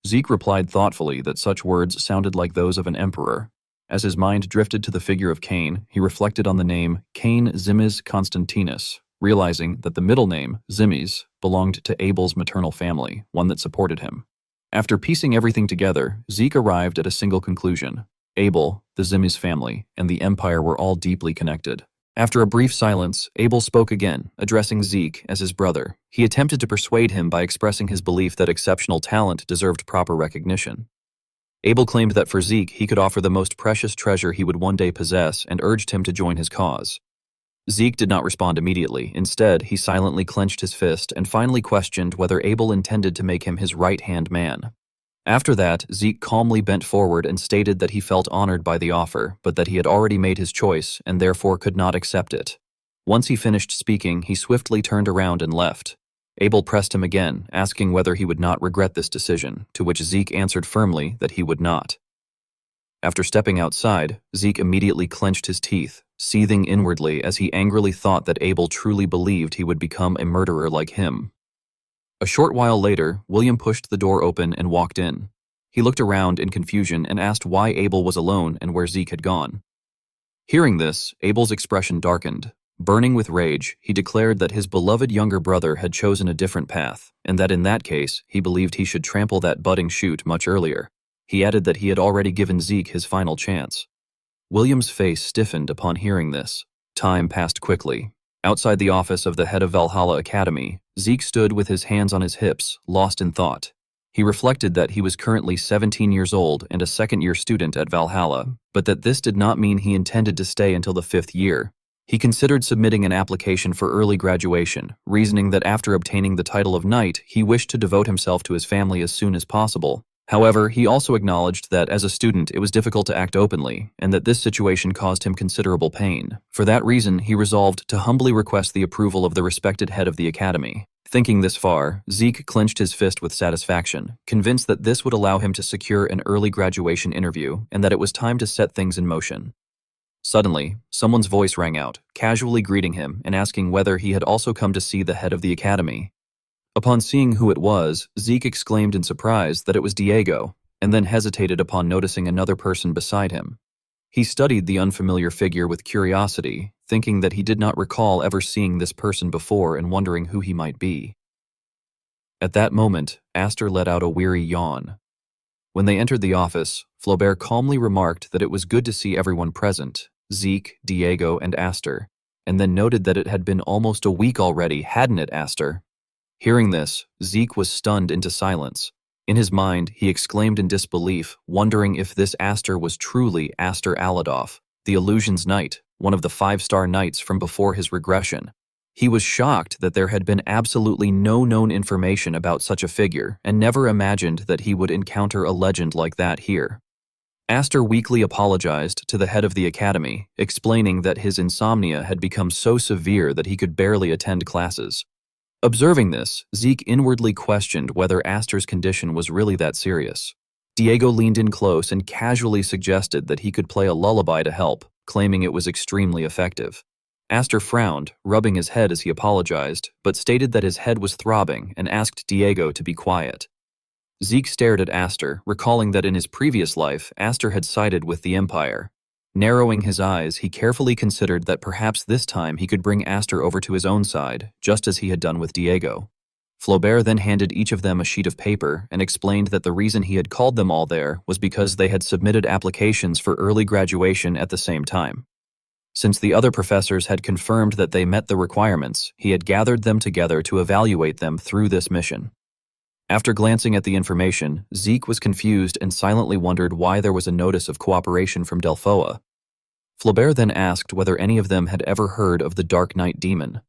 Zeke replied thoughtfully that such words sounded like those of an emperor. As his mind drifted to the figure of Cain, he reflected on the name Cain Zimiz Constantinus, realizing that the middle name, Zimiz, belonged to Abel's maternal family, one that supported him. After piecing everything together, Zeke arrived at a single conclusion. Abel, the Zimiz family, and the Empire were all deeply connected. After a brief silence, Abel spoke again, addressing Zeke as his brother. He attempted to persuade him by expressing his belief that exceptional talent deserved proper recognition. Abel claimed that for Zeke, he could offer the most precious treasure he would one day possess and urged him to join his cause. Zeke did not respond immediately. Instead, he silently clenched his fist and finally questioned whether Abel intended to make him his right-hand man. After that, Zeke calmly bent forward and stated that he felt honored by the offer, but that he had already made his choice and therefore could not accept it. Once he finished speaking, he swiftly turned around and left. Abel pressed him again, asking whether he would not regret this decision, to which Zeke answered firmly that he would not. After stepping outside, Zeke immediately clenched his teeth, seething inwardly as he angrily thought that Abel truly believed he would become a murderer like him. A short while later, William pushed the door open and walked in. He looked around in confusion and asked why Abel was alone and where Zeke had gone. Hearing this, Abel's expression darkened. Burning with rage, he declared that his beloved younger brother had chosen a different path, and that in that case, he believed he should trample that budding shoot much earlier. He added that he had already given Zeke his final chance. William's face stiffened upon hearing this. Time passed quickly. Outside the office of the head of Valhalla Academy, Zeke stood with his hands on his hips, lost in thought. He reflected that he was currently 17 years old and a second-year student at Valhalla, but that this did not mean he intended to stay until the 5th year. He considered submitting an application for early graduation, reasoning that after obtaining the title of knight, he wished to devote himself to his family as soon as possible. However, he also acknowledged that as a student it was difficult to act openly, and that this situation caused him considerable pain. For that reason, he resolved to humbly request the approval of the respected head of the academy. Thinking this far, Zeke clenched his fist with satisfaction, convinced that this would allow him to secure an early graduation interview and that it was time to set things in motion. Suddenly, someone's voice rang out, casually greeting him and asking whether he had also come to see the head of the academy. Upon seeing who it was, Zeke exclaimed in surprise that it was Diego, and then hesitated upon noticing another person beside him. He studied the unfamiliar figure with curiosity, thinking that he did not recall ever seeing this person before and wondering who he might be. At that moment, Aster let out a weary yawn. When they entered the office, Flaubert calmly remarked that it was good to see everyone present, Zeke, Diego, and Aster, and then noted that it had been almost a week already, hadn't it, Aster? Hearing this, Zeke was stunned into silence. In his mind, he exclaimed in disbelief, wondering if this Aster was truly Aster Aladoff, the Illusion's Knight, one of the 5-star knights from before his regression. He was shocked that there had been absolutely no known information about such a figure, and never imagined that he would encounter a legend like that here. Aster weakly apologized to the head of the academy, explaining that his insomnia had become so severe that he could barely attend classes. Observing this, Zeke inwardly questioned whether Aster's condition was really that serious. Diego leaned in close and casually suggested that he could play a lullaby to help, claiming it was extremely effective. Aster frowned, rubbing his head as he apologized, but stated that his head was throbbing and asked Diego to be quiet. Zeke stared at Aster, recalling that in his previous life, Aster had sided with the Empire. Narrowing his eyes, he carefully considered that perhaps this time he could bring Aster over to his own side, just as he had done with Diego. Flaubert then handed each of them a sheet of paper and explained that the reason he had called them all there was because they had submitted applications for early graduation at the same time. Since the other professors had confirmed that they met the requirements, he had gathered them together to evaluate them through this mission. After glancing at the information, Zeke was confused and silently wondered why there was a notice of cooperation from Delphoa. Flaubert then asked whether any of them had ever heard of the Dark Knight demon.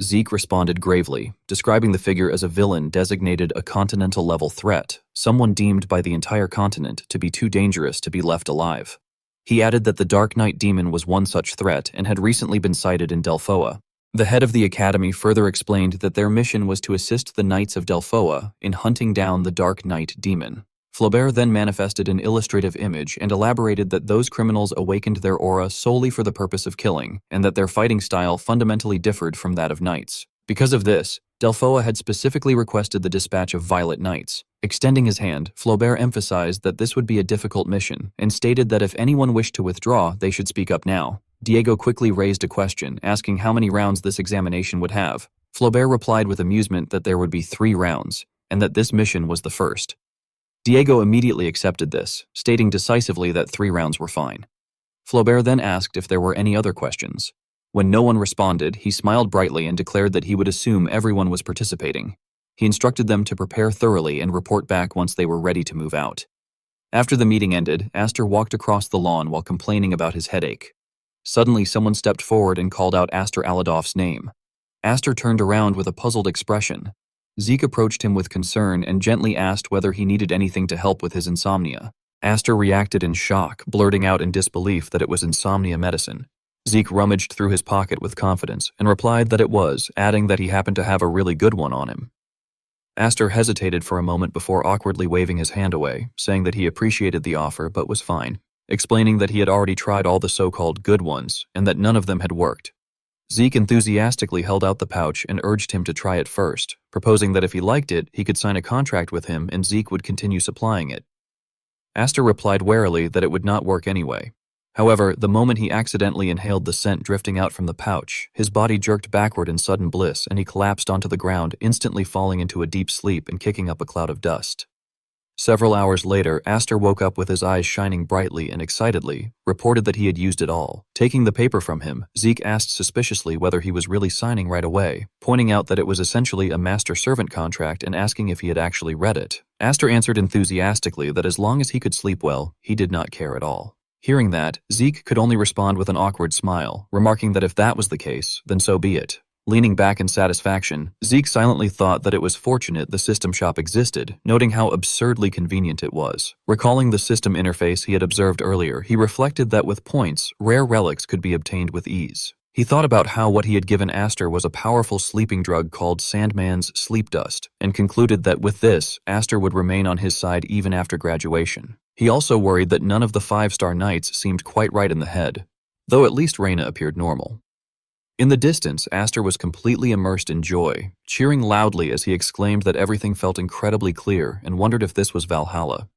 Zeke responded gravely, describing the figure as a villain designated a continental-level threat, someone deemed by the entire continent to be too dangerous to be left alive. He added that the Dark Knight demon was one such threat and had recently been sighted in Delphoa. The head of the academy further explained that their mission was to assist the Knights of Delphoa in hunting down the Dark Knight demon. Flaubert then manifested an illustrative image and elaborated that those criminals awakened their aura solely for the purpose of killing, and that their fighting style fundamentally differed from that of knights. Because of this, Delphoa had specifically requested the dispatch of Violet Knights. Extending his hand, Flaubert emphasized that this would be a difficult mission, and stated that if anyone wished to withdraw, they should speak up now. Diego quickly raised a question, asking how many rounds this examination would have. Flaubert replied with amusement that there would be 3 rounds, and that this mission was the first. Diego immediately accepted this, stating decisively that 3 rounds were fine. Flaubert then asked if there were any other questions. When no one responded, he smiled brightly and declared that he would assume everyone was participating. He instructed them to prepare thoroughly and report back once they were ready to move out. After the meeting ended, Astor walked across the lawn while complaining about his headache. Suddenly, someone stepped forward and called out Astor Aladoff's name. Astor turned around with a puzzled expression. Zeke approached him with concern and gently asked whether he needed anything to help with his insomnia. Astor reacted in shock, blurting out in disbelief that it was insomnia medicine. Zeke rummaged through his pocket with confidence and replied that it was, adding that he happened to have a really good one on him. Astor hesitated for a moment before awkwardly waving his hand away, saying that he appreciated the offer but was fine, explaining that he had already tried all the so-called good ones and that none of them had worked. Zeke enthusiastically held out the pouch and urged him to try it first, proposing that if he liked it, he could sign a contract with him and Zeke would continue supplying it. Astor replied warily that it would not work anyway. However, the moment he accidentally inhaled the scent drifting out from the pouch, his body jerked backward in sudden bliss and he collapsed onto the ground, instantly falling into a deep sleep and kicking up a cloud of dust. Several hours later, Astor woke up with his eyes shining brightly and excitedly, reported that he had used it all. Taking the paper from him, Zeke asked suspiciously whether he was really signing right away, pointing out that it was essentially a master-servant contract and asking if he had actually read it. Astor answered enthusiastically that as long as he could sleep well, he did not care at all. Hearing that, Zeke could only respond with an awkward smile, remarking that if that was the case, then so be it. Leaning back in satisfaction, Zeke silently thought that it was fortunate the system shop existed, noting how absurdly convenient it was. Recalling the system interface he had observed earlier, he reflected that with points, rare relics could be obtained with ease. He thought about how what he had given Astor was a powerful sleeping drug called Sandman's Sleep Dust, and concluded that with this, Astor would remain on his side even after graduation. He also worried that none of the 5-star knights seemed quite right in the head, though at least Reyna appeared normal. In the distance, Astor was completely immersed in joy, cheering loudly as he exclaimed that everything felt incredibly clear and wondered if this was Valhalla.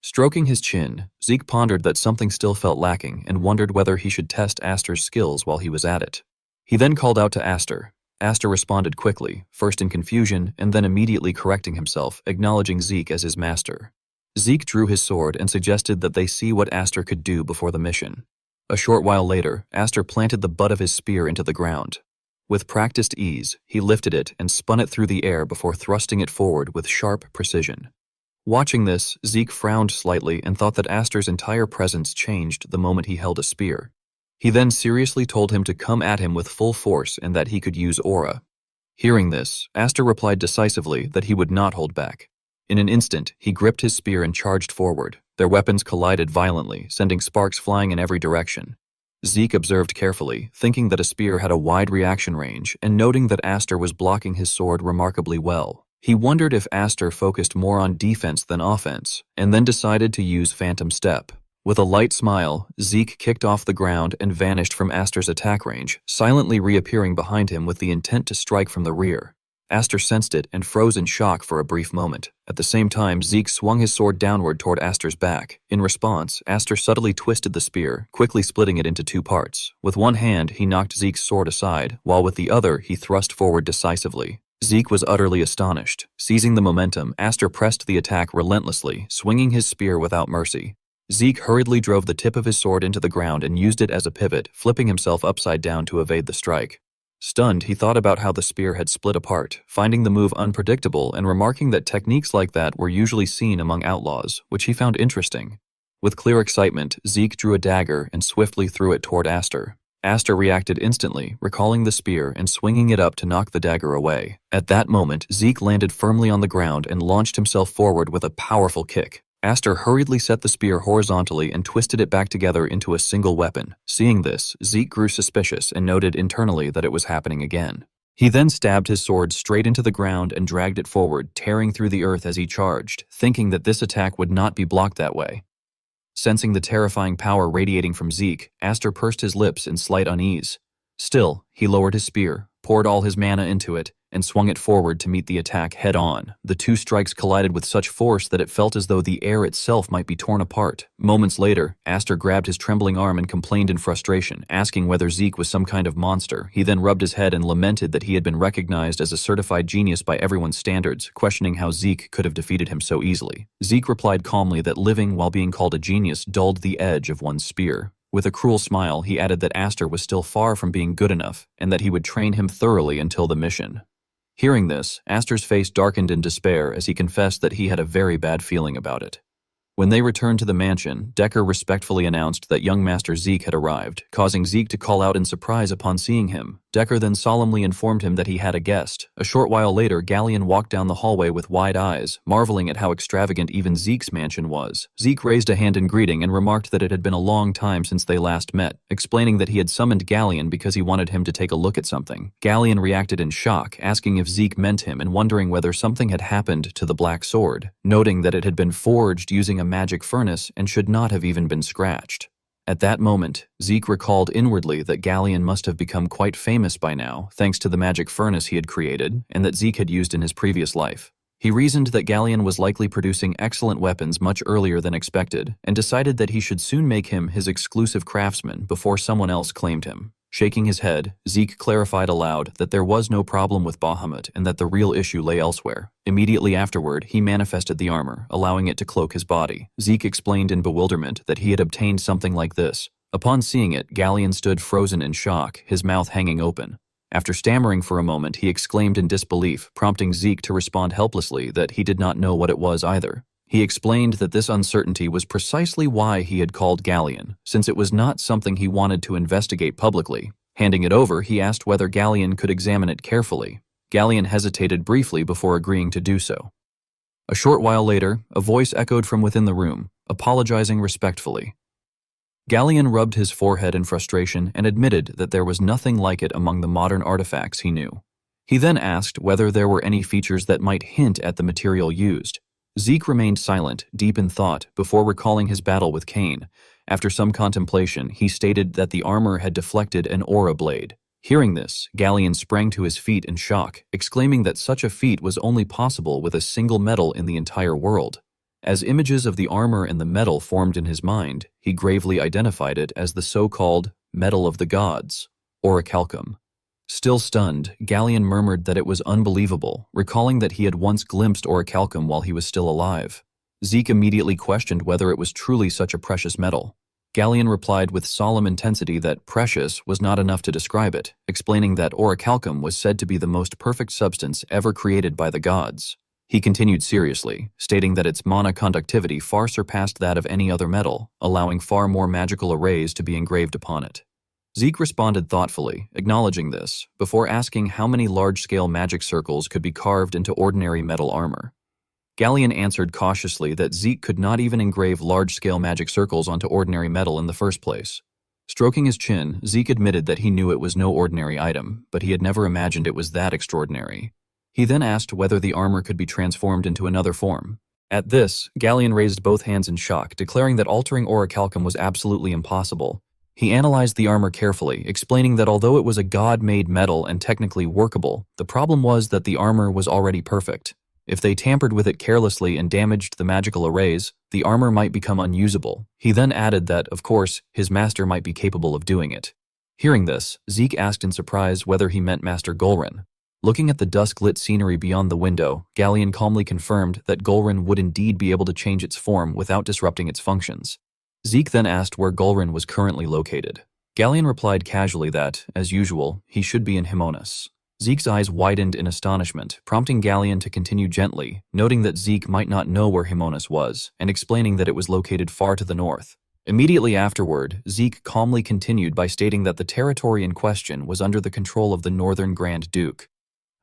Stroking his chin, Zeke pondered that something still felt lacking and wondered whether he should test Astor's skills while he was at it. He then called out to Astor. Astor responded quickly, first in confusion and then immediately correcting himself, acknowledging Zeke as his master. Zeke drew his sword and suggested that they see what Astor could do before the mission. A short while later, Astor planted the butt of his spear into the ground. With practiced ease, he lifted it and spun it through the air before thrusting it forward with sharp precision. Watching this, Zeke frowned slightly and thought that Astor's entire presence changed the moment he held a spear. He then seriously told him to come at him with full force and that he could use aura. Hearing this, Astor replied decisively that he would not hold back. In an instant, he gripped his spear and charged forward. Their weapons collided violently, sending sparks flying in every direction. Zeke observed carefully, thinking that a spear had a wide reaction range, and noting that Astor was blocking his sword remarkably well. He wondered if Astor focused more on defense than offense, and then decided to use Phantom Step. With a light smile, Zeke kicked off the ground and vanished from Astor's attack range, silently reappearing behind him with the intent to strike from the rear. Astor sensed it and froze in shock for a brief moment. At the same time, Zeke swung his sword downward toward Astor's back. In response, Astor subtly twisted the spear, quickly splitting it into 2 parts. With one hand, he knocked Zeke's sword aside, while with the other, he thrust forward decisively. Zeke was utterly astonished. Seizing the momentum, Aster pressed the attack relentlessly, swinging his spear without mercy. Zeke hurriedly drove the tip of his sword into the ground and used it as a pivot, flipping himself upside down to evade the strike. Stunned, he thought about how the spear had split apart, finding the move unpredictable and remarking that techniques like that were usually seen among outlaws, which he found interesting. With clear excitement, Zeke drew a dagger and swiftly threw it toward Aster. Aster reacted instantly, recalling the spear and swinging it up to knock the dagger away. At that moment, Zeke landed firmly on the ground and launched himself forward with a powerful kick. Aster hurriedly set the spear horizontally and twisted it back together into a single weapon. Seeing this, Zeke grew suspicious and noted internally that it was happening again. He then stabbed his sword straight into the ground and dragged it forward, tearing through the earth as he charged, thinking that this attack would not be blocked that way. Sensing the terrifying power radiating from Zeke, Aster pursed his lips in slight unease. Still, he lowered his spear, poured all his mana into it, and swung it forward to meet the attack head-on. The two strikes collided with such force that it felt as though the air itself might be torn apart. Moments later, Aster grabbed his trembling arm and complained in frustration, asking whether Zeke was some kind of monster. He then rubbed his head and lamented that he had been recognized as a certified genius by everyone's standards, questioning how Zeke could have defeated him so easily. Zeke replied calmly that living while being called a genius dulled the edge of one's spear. With a cruel smile, he added that Aster was still far from being good enough, and that he would train him thoroughly until the mission. Hearing this, Aster's face darkened in despair as he confessed that he had a very bad feeling about it. When they returned to the mansion, Decker respectfully announced that young Master Zeke had arrived, causing Zeke to call out in surprise upon seeing him. Decker then solemnly informed him that he had a guest. A short while later, Galleon walked down the hallway with wide eyes, marveling at how extravagant even Zeke's mansion was. Zeke raised a hand in greeting and remarked that it had been a long time since they last met, explaining that he had summoned Galleon because he wanted him to take a look at something. Galleon reacted in shock, asking if Zeke meant him and wondering whether something had happened to the black sword, noting that it had been forged using a magic furnace and should not have even been scratched. At that moment, Zeke recalled inwardly that Galleon must have become quite famous by now, thanks to the magic furnace he had created and that Zeke had used in his previous life. He reasoned that Galleon was likely producing excellent weapons much earlier than expected, and decided that he should soon make him his exclusive craftsman before someone else claimed him. Shaking his head, Zeke clarified aloud that there was no problem with Bahamut and that the real issue lay elsewhere. Immediately afterward, he manifested the armor, allowing it to cloak his body. Zeke explained in bewilderment that he had obtained something like this. Upon seeing it, Galleon stood frozen in shock, his mouth hanging open. After stammering for a moment, he exclaimed in disbelief, prompting Zeke to respond helplessly that he did not know what it was either. He explained that this uncertainty was precisely why he had called Galleon, since it was not something he wanted to investigate publicly. Handing it over, he asked whether Galleon could examine it carefully. Galleon hesitated briefly before agreeing to do so. A short while later, a voice echoed from within the room, apologizing respectfully. Galleon rubbed his forehead in frustration and admitted that there was nothing like it among the modern artifacts he knew. He then asked whether there were any features that might hint at the material used. Zeke remained silent, deep in thought, before recalling his battle with Cain. After some contemplation, he stated that the armor had deflected an aura blade. Hearing this, Galleon sprang to his feet in shock, exclaiming that such a feat was only possible with a single metal in the entire world. As images of the armor and the metal formed in his mind, he gravely identified it as the so-called Metal of the Gods, orichalcum. Still stunned, Galleon murmured that it was unbelievable, recalling that he had once glimpsed orichalcum while he was still alive. Zeke immediately questioned whether it was truly such a precious metal. Galleon replied with solemn intensity that precious was not enough to describe it, explaining that orichalcum was said to be the most perfect substance ever created by the gods. He continued seriously, stating that its mana conductivity far surpassed that of any other metal, allowing far more magical arrays to be engraved upon it. Zeke responded thoughtfully, acknowledging this, before asking how many large-scale magic circles could be carved into ordinary metal armor. Galleon answered cautiously that Zeke could not even engrave large-scale magic circles onto ordinary metal in the first place. Stroking his chin, Zeke admitted that he knew it was no ordinary item, but he had never imagined it was that extraordinary. He then asked whether the armor could be transformed into another form. At this, Galleon raised both hands in shock, declaring that altering orichalcum was absolutely impossible. He analyzed the armor carefully, explaining that although it was a god-made metal and technically workable, the problem was that the armor was already perfect. If they tampered with it carelessly and damaged the magical arrays, the armor might become unusable. He then added that, of course, his master might be capable of doing it. Hearing this, Zeke asked in surprise whether he meant Master Golrin. Looking at the dusk-lit scenery beyond the window, Galleon calmly confirmed that Gulrin would indeed be able to change its form without disrupting its functions. Zeke then asked where Gulrin was currently located. Galleon replied casually that, as usual, he should be in Himonas. Zeke's eyes widened in astonishment, prompting Galleon to continue gently, noting that Zeke might not know where Himonas was, and explaining that it was located far to the north. Immediately afterward, Zeke calmly continued by stating that the territory in question was under the control of the Northern Grand Duke.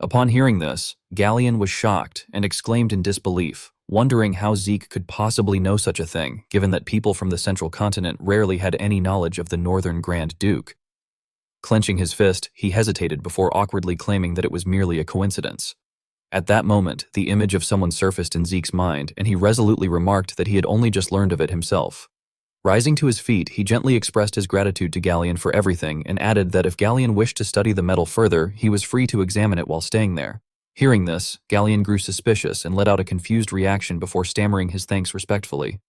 Upon hearing this, Galleon was shocked and exclaimed in disbelief, wondering how Zeke could possibly know such a thing, given that people from the Central Continent rarely had any knowledge of the Northern Grand Duke. Clenching his fist, he hesitated before awkwardly claiming that it was merely a coincidence. At that moment, the image of someone surfaced in Zeke's mind, and he resolutely remarked that he had only just learned of it himself. Rising to his feet, he gently expressed his gratitude to Galleon for everything and added that if Galleon wished to study the metal further, he was free to examine it while staying there. Hearing this, Galleon grew suspicious and let out a confused reaction before stammering his thanks respectfully.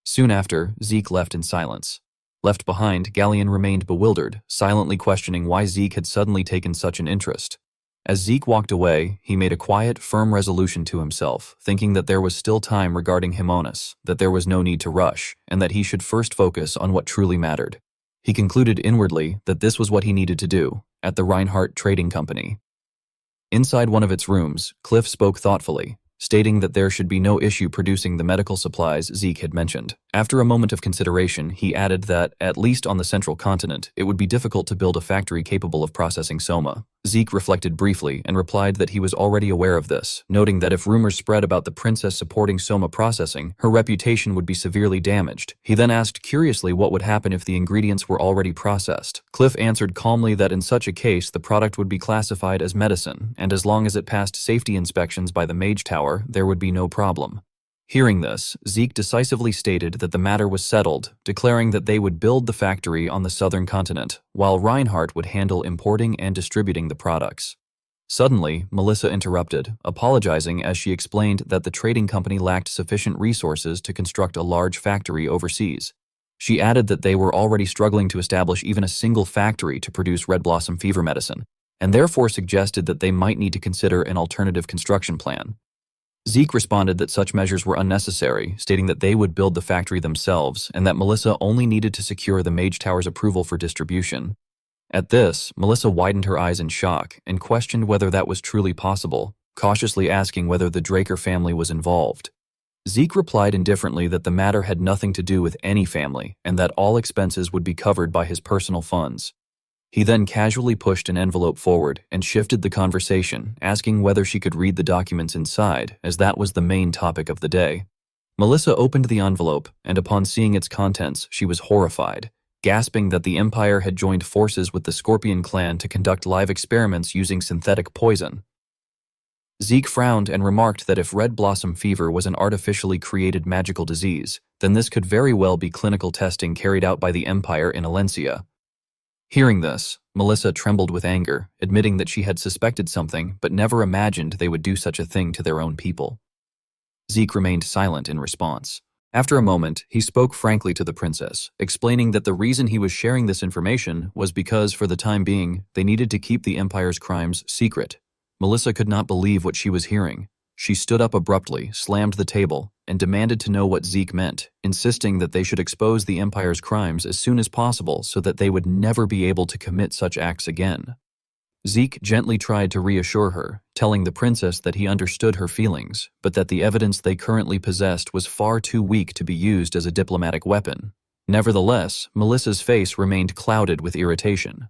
Soon after, Zeke left in silence. Left behind, Galleon remained bewildered, silently questioning why Zeke had suddenly taken such an interest. As Zeke walked away, he made a quiet, firm resolution to himself, thinking that there was still time regarding Himonas, that there was no need to rush, and that he should first focus on what truly mattered. He concluded inwardly that this was what he needed to do, at the Reinhardt Trading Company. Inside one of its rooms, Cliff spoke thoughtfully, stating that there should be no issue producing the medical supplies Zeke had mentioned. After a moment of consideration, he added that, at least on the Central Continent, it would be difficult to build a factory capable of processing soma. Zeke reflected briefly and replied that he was already aware of this, noting that if rumors spread about the princess supporting soma processing, her reputation would be severely damaged. He then asked curiously what would happen if the ingredients were already processed. Cliff answered calmly that in such a case the product would be classified as medicine, and as long as it passed safety inspections by the Mage Tower, there would be no problem. Hearing this, Zeke decisively stated that the matter was settled, declaring that they would build the factory on the southern continent, while Reinhardt would handle importing and distributing the products. Suddenly, Melissa interrupted, apologizing as she explained that the trading company lacked sufficient resources to construct a large factory overseas. She added that they were already struggling to establish even a single factory to produce red blossom fever medicine, and therefore suggested that they might need to consider an alternative construction plan. Zeke responded that such measures were unnecessary, stating that they would build the factory themselves and that Melissa only needed to secure the Mage Tower's approval for distribution. At this, Melissa widened her eyes in shock and questioned whether that was truly possible, cautiously asking whether the Draker family was involved. Zeke replied indifferently that the matter had nothing to do with any family and that all expenses would be covered by his personal funds. He then casually pushed an envelope forward and shifted the conversation, asking whether she could read the documents inside, as that was the main topic of the day. Melissa opened the envelope, and upon seeing its contents, she was horrified, gasping that the Empire had joined forces with the Scorpion clan to conduct live experiments using synthetic poison. Zeke frowned and remarked that if red blossom fever was an artificially created magical disease, then this could very well be clinical testing carried out by the Empire in Alencia. Hearing this, Melissa trembled with anger, admitting that she had suspected something but never imagined they would do such a thing to their own people. Zeke remained silent in response. After a moment, he spoke frankly to the princess, explaining that the reason he was sharing this information was because, for the time being, they needed to keep the Empire's crimes secret. Melissa could not believe what she was hearing. She stood up abruptly, slammed the table, and demanded to know what Zeke meant, insisting that they should expose the Empire's crimes as soon as possible so that they would never be able to commit such acts again. Zeke gently tried to reassure her, telling the princess that he understood her feelings, but that the evidence they currently possessed was far too weak to be used as a diplomatic weapon. Nevertheless, Melissa's face remained clouded with irritation.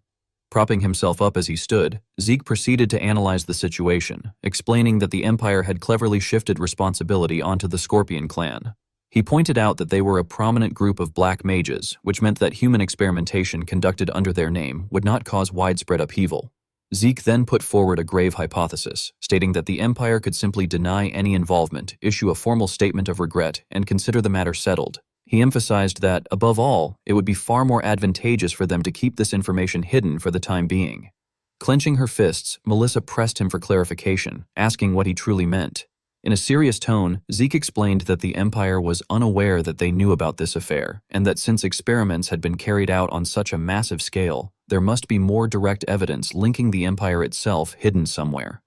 Propping himself up as he stood, Zeke proceeded to analyze the situation, explaining that the Empire had cleverly shifted responsibility onto the Scorpion clan. He pointed out that they were a prominent group of black mages, which meant that human experimentation conducted under their name would not cause widespread upheaval. Zeke then put forward a grave hypothesis, stating that the Empire could simply deny any involvement, issue a formal statement of regret, and consider the matter settled. He emphasized that, above all, it would be far more advantageous for them to keep this information hidden for the time being. Clenching her fists, Melissa pressed him for clarification, asking what he truly meant. In a serious tone, Zeke explained that the Empire was unaware that they knew about this affair, and that since experiments had been carried out on such a massive scale, There must be more direct evidence linking the Empire itself hidden somewhere.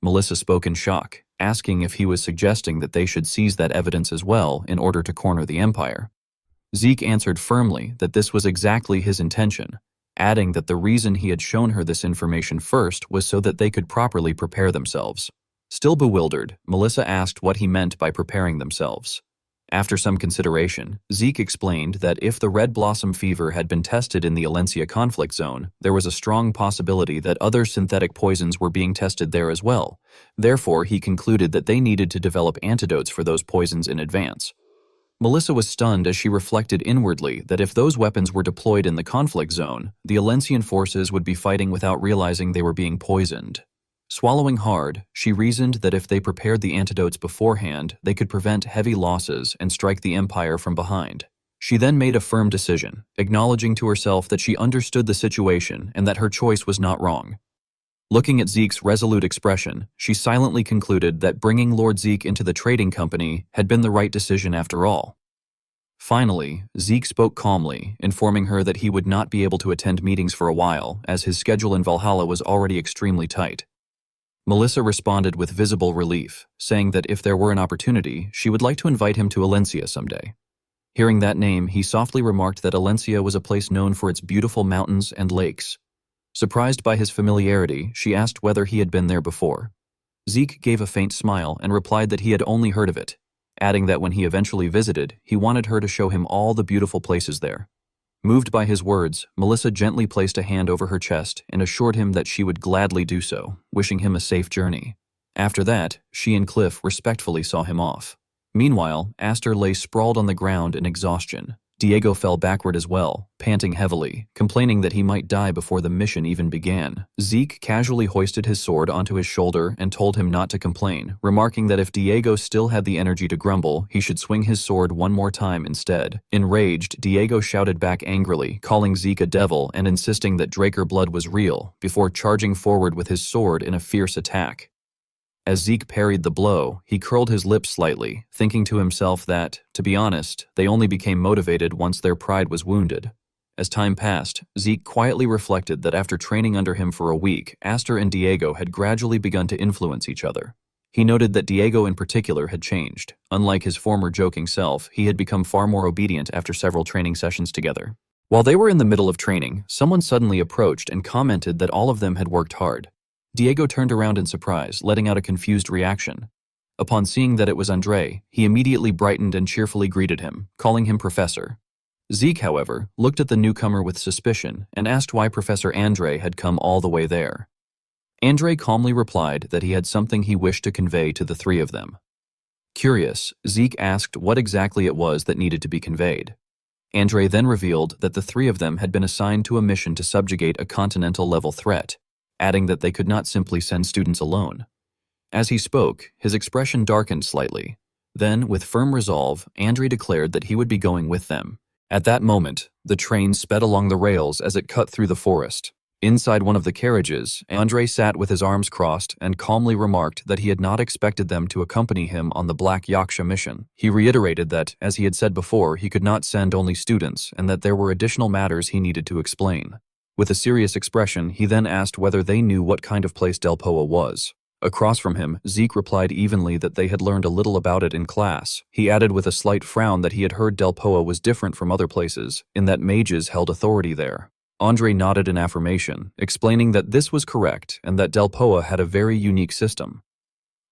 Melissa spoke in shock, asking if he was suggesting that they should seize that evidence as well in order to corner the Empire. Zeke answered firmly that this was exactly his intention, adding that the reason he had shown her this information first was so that they could properly prepare themselves. Still bewildered, Melissa asked what he meant by preparing themselves. After some consideration, Zeke explained that if the red blossom fever had been tested in the Alencia conflict zone, there was a strong possibility that other synthetic poisons were being tested there as well. Therefore, he concluded that they needed to develop antidotes for those poisons in advance. Melissa was stunned as she reflected inwardly that if those weapons were deployed in the conflict zone, the Alencian forces would be fighting without realizing they were being poisoned. Swallowing hard, she reasoned that if they prepared the antidotes beforehand, they could prevent heavy losses and strike the Empire from behind. She then made a firm decision, acknowledging to herself that she understood the situation and that her choice was not wrong. Looking at Zeke's resolute expression, she silently concluded that bringing Lord Zeke into the trading company had been the right decision after all. Finally, Zeke spoke calmly, informing her that he would not be able to attend meetings for a while, as his schedule in Valhalla was already extremely tight. Melissa responded with visible relief, saying that if there were an opportunity, she would like to invite him to Alencia someday. Hearing that name, he softly remarked that Alencia was a place known for its beautiful mountains and lakes. Surprised by his familiarity, she asked whether he had been there before. Zeke gave a faint smile and replied that he had only heard of it, adding that when he eventually visited, he wanted her to show him all the beautiful places there. Moved by his words, Melissa gently placed a hand over her chest and assured him that she would gladly do so, wishing him a safe journey. After that, she and Cliff respectfully saw him off. Meanwhile, Aster lay sprawled on the ground in exhaustion. Diego fell backward as well, panting heavily, complaining that he might die before the mission even began. Zeke casually hoisted his sword onto his shoulder and told him not to complain, remarking that if Diego still had the energy to grumble, he should swing his sword one more time instead. Enraged, Diego shouted back angrily, calling Zeke a devil and insisting that Draker blood was real, before charging forward with his sword in a fierce attack. As Zeke parried the blow, he curled his lips slightly, thinking to himself that, to be honest, they only became motivated once their pride was wounded. As time passed, Zeke quietly reflected that after training under him for a week, Aster and Diego had gradually begun to influence each other. He noted that Diego in particular had changed. Unlike his former joking self, he had become far more obedient after several training sessions together. While they were in the middle of training, someone suddenly approached and commented that all of them had worked hard. Diego turned around in surprise, letting out a confused reaction. Upon seeing that it was Andre, he immediately brightened and cheerfully greeted him, calling him Professor. Zeke, however, looked at the newcomer with suspicion and asked why Professor Andre had come all the way there. Andre calmly replied that he had something he wished to convey to the three of them. Curious, Zeke asked what exactly it was that needed to be conveyed. Andre then revealed that the three of them had been assigned to a mission to subjugate a continental-level threat, adding that they could not simply send students alone. As he spoke, his expression darkened slightly. Then, with firm resolve, Andre declared that he would be going with them. At that moment, the train sped along the rails as it cut through the forest. Inside one of the carriages, Andre sat with his arms crossed and calmly remarked that he had not expected them to accompany him on the Black Yaksha mission. He reiterated that, as he had said before, he could not send only students and that there were additional matters he needed to explain. With a serious expression, he then asked whether they knew what kind of place Delpoa was. Across from him, Zeke replied evenly that they had learned a little about it in class. He added with a slight frown that he had heard Delpoa was different from other places, in that mages held authority there. Andre nodded in affirmation, explaining that this was correct and that Delpoa had a very unique system.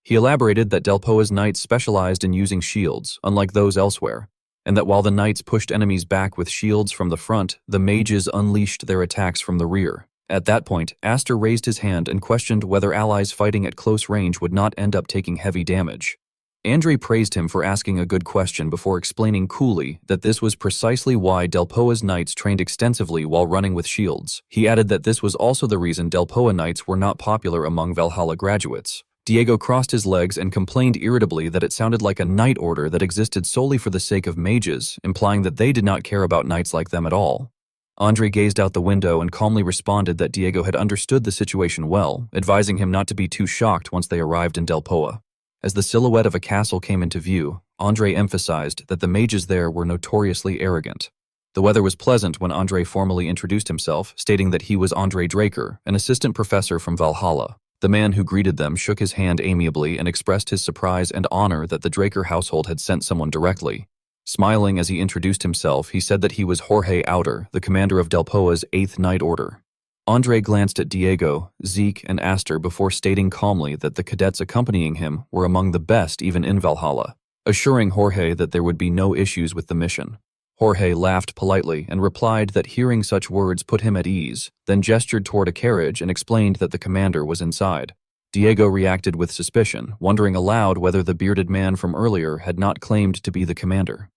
He elaborated that Delpoa's knights specialized in using shields, unlike those elsewhere, and that while the knights pushed enemies back with shields from the front, the mages unleashed their attacks from the rear. At that point, Aster raised his hand and questioned whether allies fighting at close range would not end up taking heavy damage. Andre praised him for asking a good question before explaining coolly that this was precisely why Delpoa's knights trained extensively while running with shields. He added that this was also the reason Delpoa knights were not popular among Valhalla graduates. Diego crossed his legs and complained irritably that it sounded like a knight order that existed solely for the sake of mages, implying that they did not care about knights like them at all. Andre gazed out the window and calmly responded that Diego had understood the situation well, advising him not to be too shocked once they arrived in Delpoa. As the silhouette of a castle came into view, Andre emphasized that the mages there were notoriously arrogant. The weather was pleasant when Andre formally introduced himself, stating that he was Andre Draker, an assistant professor from Valhalla. The man who greeted them shook his hand amiably and expressed his surprise and honor that the Draker household had sent someone directly. Smiling as he introduced himself, he said that he was Jorge Outer, the commander of Delpoa's 8th Night Order. Andre glanced at Diego, Zeke, and Aster before stating calmly that the cadets accompanying him were among the best even in Valhalla, assuring Jorge that there would be no issues with the mission. Jorge laughed politely and replied that hearing such words put him at ease, then gestured toward a carriage and explained that the commander was inside. Diego reacted with suspicion, wondering aloud whether the bearded man from earlier had not claimed to be the commander.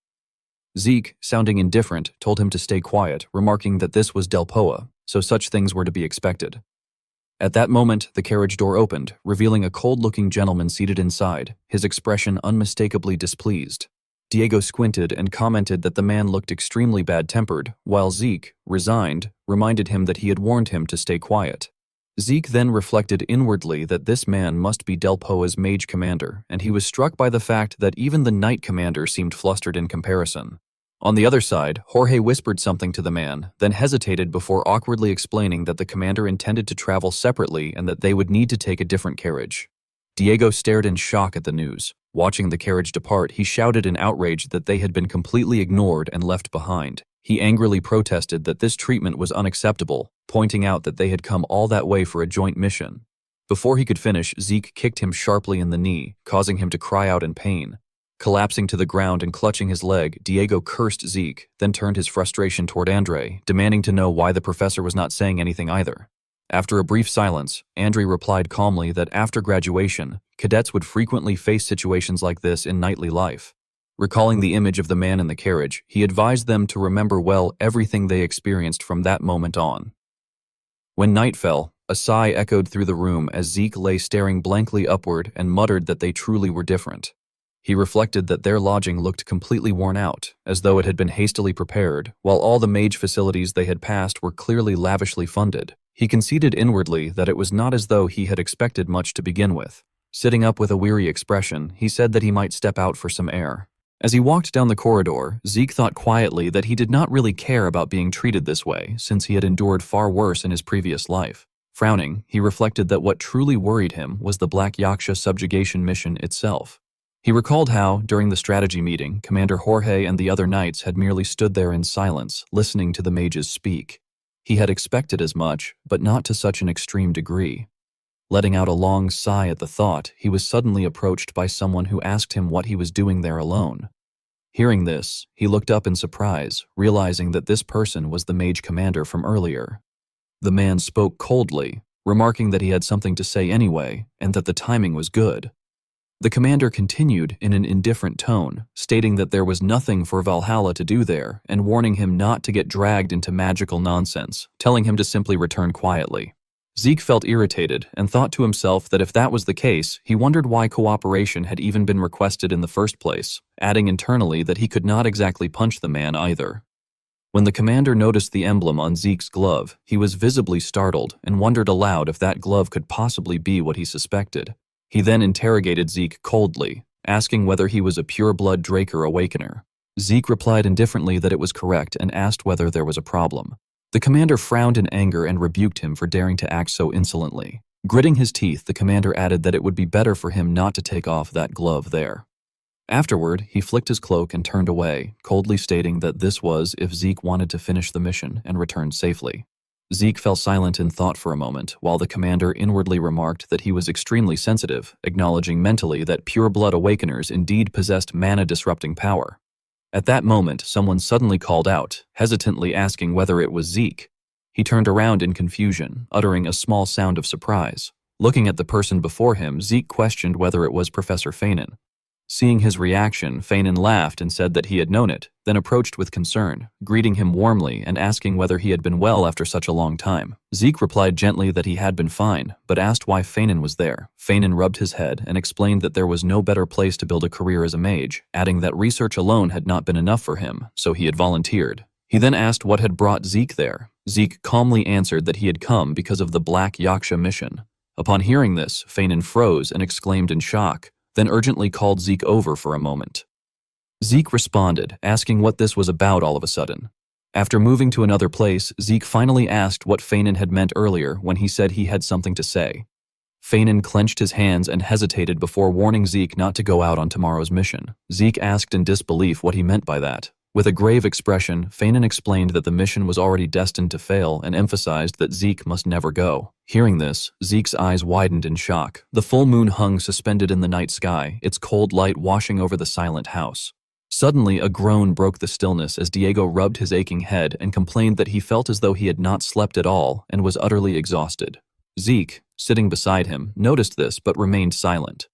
Zeke, sounding indifferent, told him to stay quiet, remarking that this was Delpoa, so such things were to be expected. At that moment, the carriage door opened, revealing a cold-looking gentleman seated inside, his expression unmistakably displeased. Diego squinted and commented that the man looked extremely bad-tempered, while Zeke, resigned, reminded him that he had warned him to stay quiet. Zeke then reflected inwardly that this man must be Delpoa's mage commander, and he was struck by the fact that even the knight commander seemed flustered in comparison. On the other side, Jorge whispered something to the man, then hesitated before awkwardly explaining that the commander intended to travel separately and that they would need to take a different carriage. Diego stared in shock at the news. Watching the carriage depart, he shouted in outrage that they had been completely ignored and left behind. He angrily protested that this treatment was unacceptable, pointing out that they had come all that way for a joint mission. Before he could finish, Zeke kicked him sharply in the knee, causing him to cry out in pain. Collapsing to the ground and clutching his leg, Diego cursed Zeke, then turned his frustration toward Andre, demanding to know why the professor was not saying anything either. After a brief silence, Andre replied calmly that after graduation, cadets would frequently face situations like this in nightly life. Recalling the image of the man in the carriage, he advised them to remember well everything they experienced from that moment on. When night fell, a sigh echoed through the room as Zeke lay staring blankly upward and muttered that they truly were different. He reflected that their lodging looked completely worn out, as though it had been hastily prepared, while all the mage facilities they had passed were clearly lavishly funded. He conceded inwardly that it was not as though he had expected much to begin with. Sitting up with a weary expression, he said that he might step out for some air. As he walked down the corridor, Zeke thought quietly that he did not really care about being treated this way, since he had endured far worse in his previous life. Frowning, he reflected that what truly worried him was the Black Yaksha subjugation mission itself. He recalled how, during the strategy meeting, Commander Jorge and the other knights had merely stood there in silence, listening to the mages speak. He had expected as much, but not to such an extreme degree. Letting out a long sigh at the thought, he was suddenly approached by someone who asked him what he was doing there alone. Hearing this, he looked up in surprise, realizing that this person was the mage commander from earlier. The man spoke coldly, remarking that he had something to say anyway, and that the timing was good. The commander continued in an indifferent tone, stating that there was nothing for Valhalla to do there and warning him not to get dragged into magical nonsense, telling him to simply return quietly. Zeke felt irritated and thought to himself that if that was the case, he wondered why cooperation had even been requested in the first place, adding internally that he could not exactly punch the man either. When the commander noticed the emblem on Zeke's glove, he was visibly startled and wondered aloud if that glove could possibly be what he suspected. He then interrogated Zeke coldly, asking whether he was a pure-blood Draker Awakener. Zeke replied indifferently that it was correct and asked whether there was a problem. The commander frowned in anger and rebuked him for daring to act so insolently. Gritting his teeth, the commander added that it would be better for him not to take off that glove there. Afterward, he flicked his cloak and turned away, coldly stating that this was if Zeke wanted to finish the mission and return safely. Zeke fell silent in thought for a moment, while the commander inwardly remarked that he was extremely sensitive, acknowledging mentally that pure-blood awakeners indeed possessed mana-disrupting power. At that moment, someone suddenly called out, hesitantly asking whether it was Zeke. He turned around in confusion, uttering a small sound of surprise. Looking at the person before him, Zeke questioned whether it was Professor Feynman. Seeing his reaction, Feynman laughed and said that he had known it, then approached with concern, greeting him warmly and asking whether he had been well after such a long time. Zeke replied gently that he had been fine, but asked why Feynman was there. Feynman rubbed his head and explained that there was no better place to build a career as a mage, adding that research alone had not been enough for him, so he had volunteered. He then asked what had brought Zeke there. Zeke calmly answered that he had come because of the Black Yaksha mission. Upon hearing this, Feynman froze and exclaimed in shock, then urgently called Zeke over for a moment. Zeke responded, asking what this was about all of a sudden. After moving to another place, Zeke finally asked what Feynman had meant earlier when he said he had something to say. Feynman clenched his hands and hesitated before warning Zeke not to go out on tomorrow's mission. Zeke asked in disbelief what he meant by that. With a grave expression, Feynman explained that the mission was already destined to fail and emphasized that Zeke must never go. Hearing this, Zeke's eyes widened in shock. The full moon hung suspended in the night sky, its cold light washing over the silent house. Suddenly, a groan broke the stillness as Diego rubbed his aching head and complained that he felt as though he had not slept at all and was utterly exhausted. Zeke, sitting beside him, noticed this but remained silent.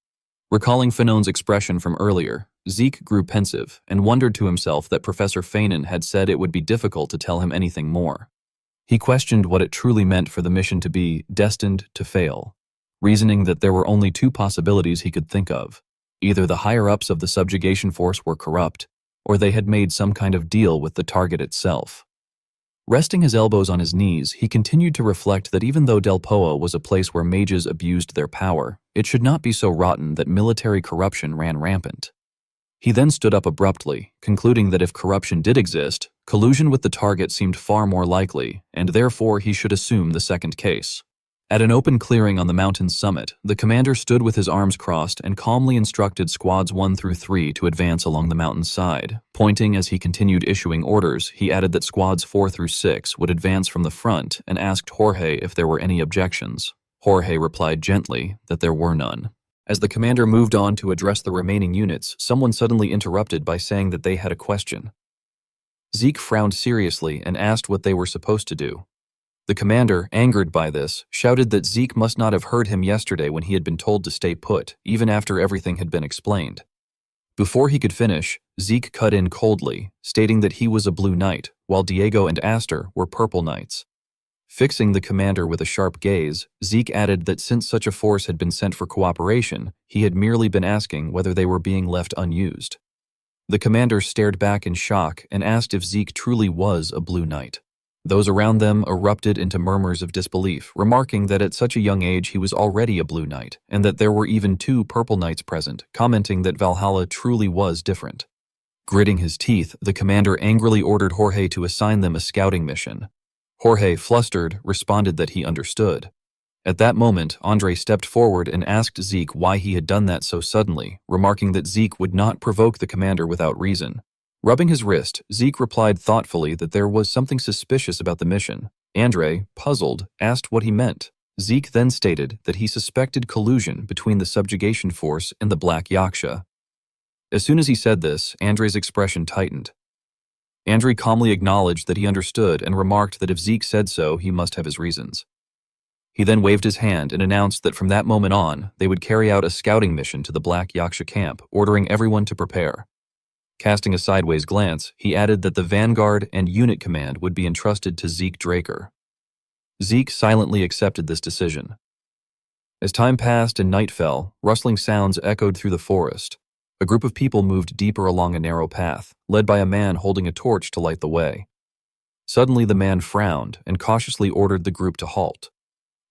Recalling Fenon's expression from earlier, Zeke grew pensive and wondered to himself that Professor Feynman had said it would be difficult to tell him anything more. He questioned what it truly meant for the mission to be destined to fail, reasoning that there were only two possibilities he could think of. Either the higher-ups of the subjugation force were corrupt, or they had made some kind of deal with the target itself. Resting his elbows on his knees, he continued to reflect that even though Del Poa was a place where mages abused their power, it should not be so rotten that military corruption ran rampant. He then stood up abruptly, concluding that if corruption did exist, collusion with the target seemed far more likely, and therefore he should assume the second case. At an open clearing on the mountain's summit, the commander stood with his arms crossed and calmly instructed squads 1 through 3 to advance along the mountain's side. Pointing as he continued issuing orders, he added that squads 4 through 6 would advance from the front and asked Jorge if there were any objections. Jorge replied gently that there were none. As the commander moved on to address the remaining units, someone suddenly interrupted by saying that they had a question. Zeke frowned seriously and asked what they were supposed to do. The commander, angered by this, shouted that Zeke must not have heard him yesterday when he had been told to stay put, even after everything had been explained. Before he could finish, Zeke cut in coldly, stating that he was a blue knight, while Diego and Aster were purple knights. Fixing the commander with a sharp gaze, Zeke added that since such a force had been sent for cooperation, he had merely been asking whether they were being left unused. The commander stared back in shock and asked if Zeke truly was a blue knight. Those around them erupted into murmurs of disbelief, remarking that at such a young age he was already a blue knight, and that there were even 2 purple knights present, commenting that Valhalla truly was different. Gritting his teeth, the commander angrily ordered Jorge to assign them a scouting mission. Jorge, flustered, responded that he understood. At that moment, Andre stepped forward and asked Zeke why he had done that so suddenly, remarking that Zeke would not provoke the commander without reason. Rubbing his wrist, Zeke replied thoughtfully that there was something suspicious about the mission. Andre, puzzled, asked what he meant. Zeke then stated that he suspected collusion between the subjugation force and the Black Yaksha. As soon as he said this, Andre's expression tightened. Andre calmly acknowledged that he understood and remarked that if Zeke said so, he must have his reasons. He then waved his hand and announced that from that moment on, they would carry out a scouting mission to the Black Yaksha camp, ordering everyone to prepare. Casting a sideways glance, he added that the vanguard and unit command would be entrusted to Zeke Draker. Zeke silently accepted this decision. As time passed and night fell, rustling sounds echoed through the forest. A group of people moved deeper along a narrow path, led by a man holding a torch to light the way. Suddenly the man frowned and cautiously ordered the group to halt.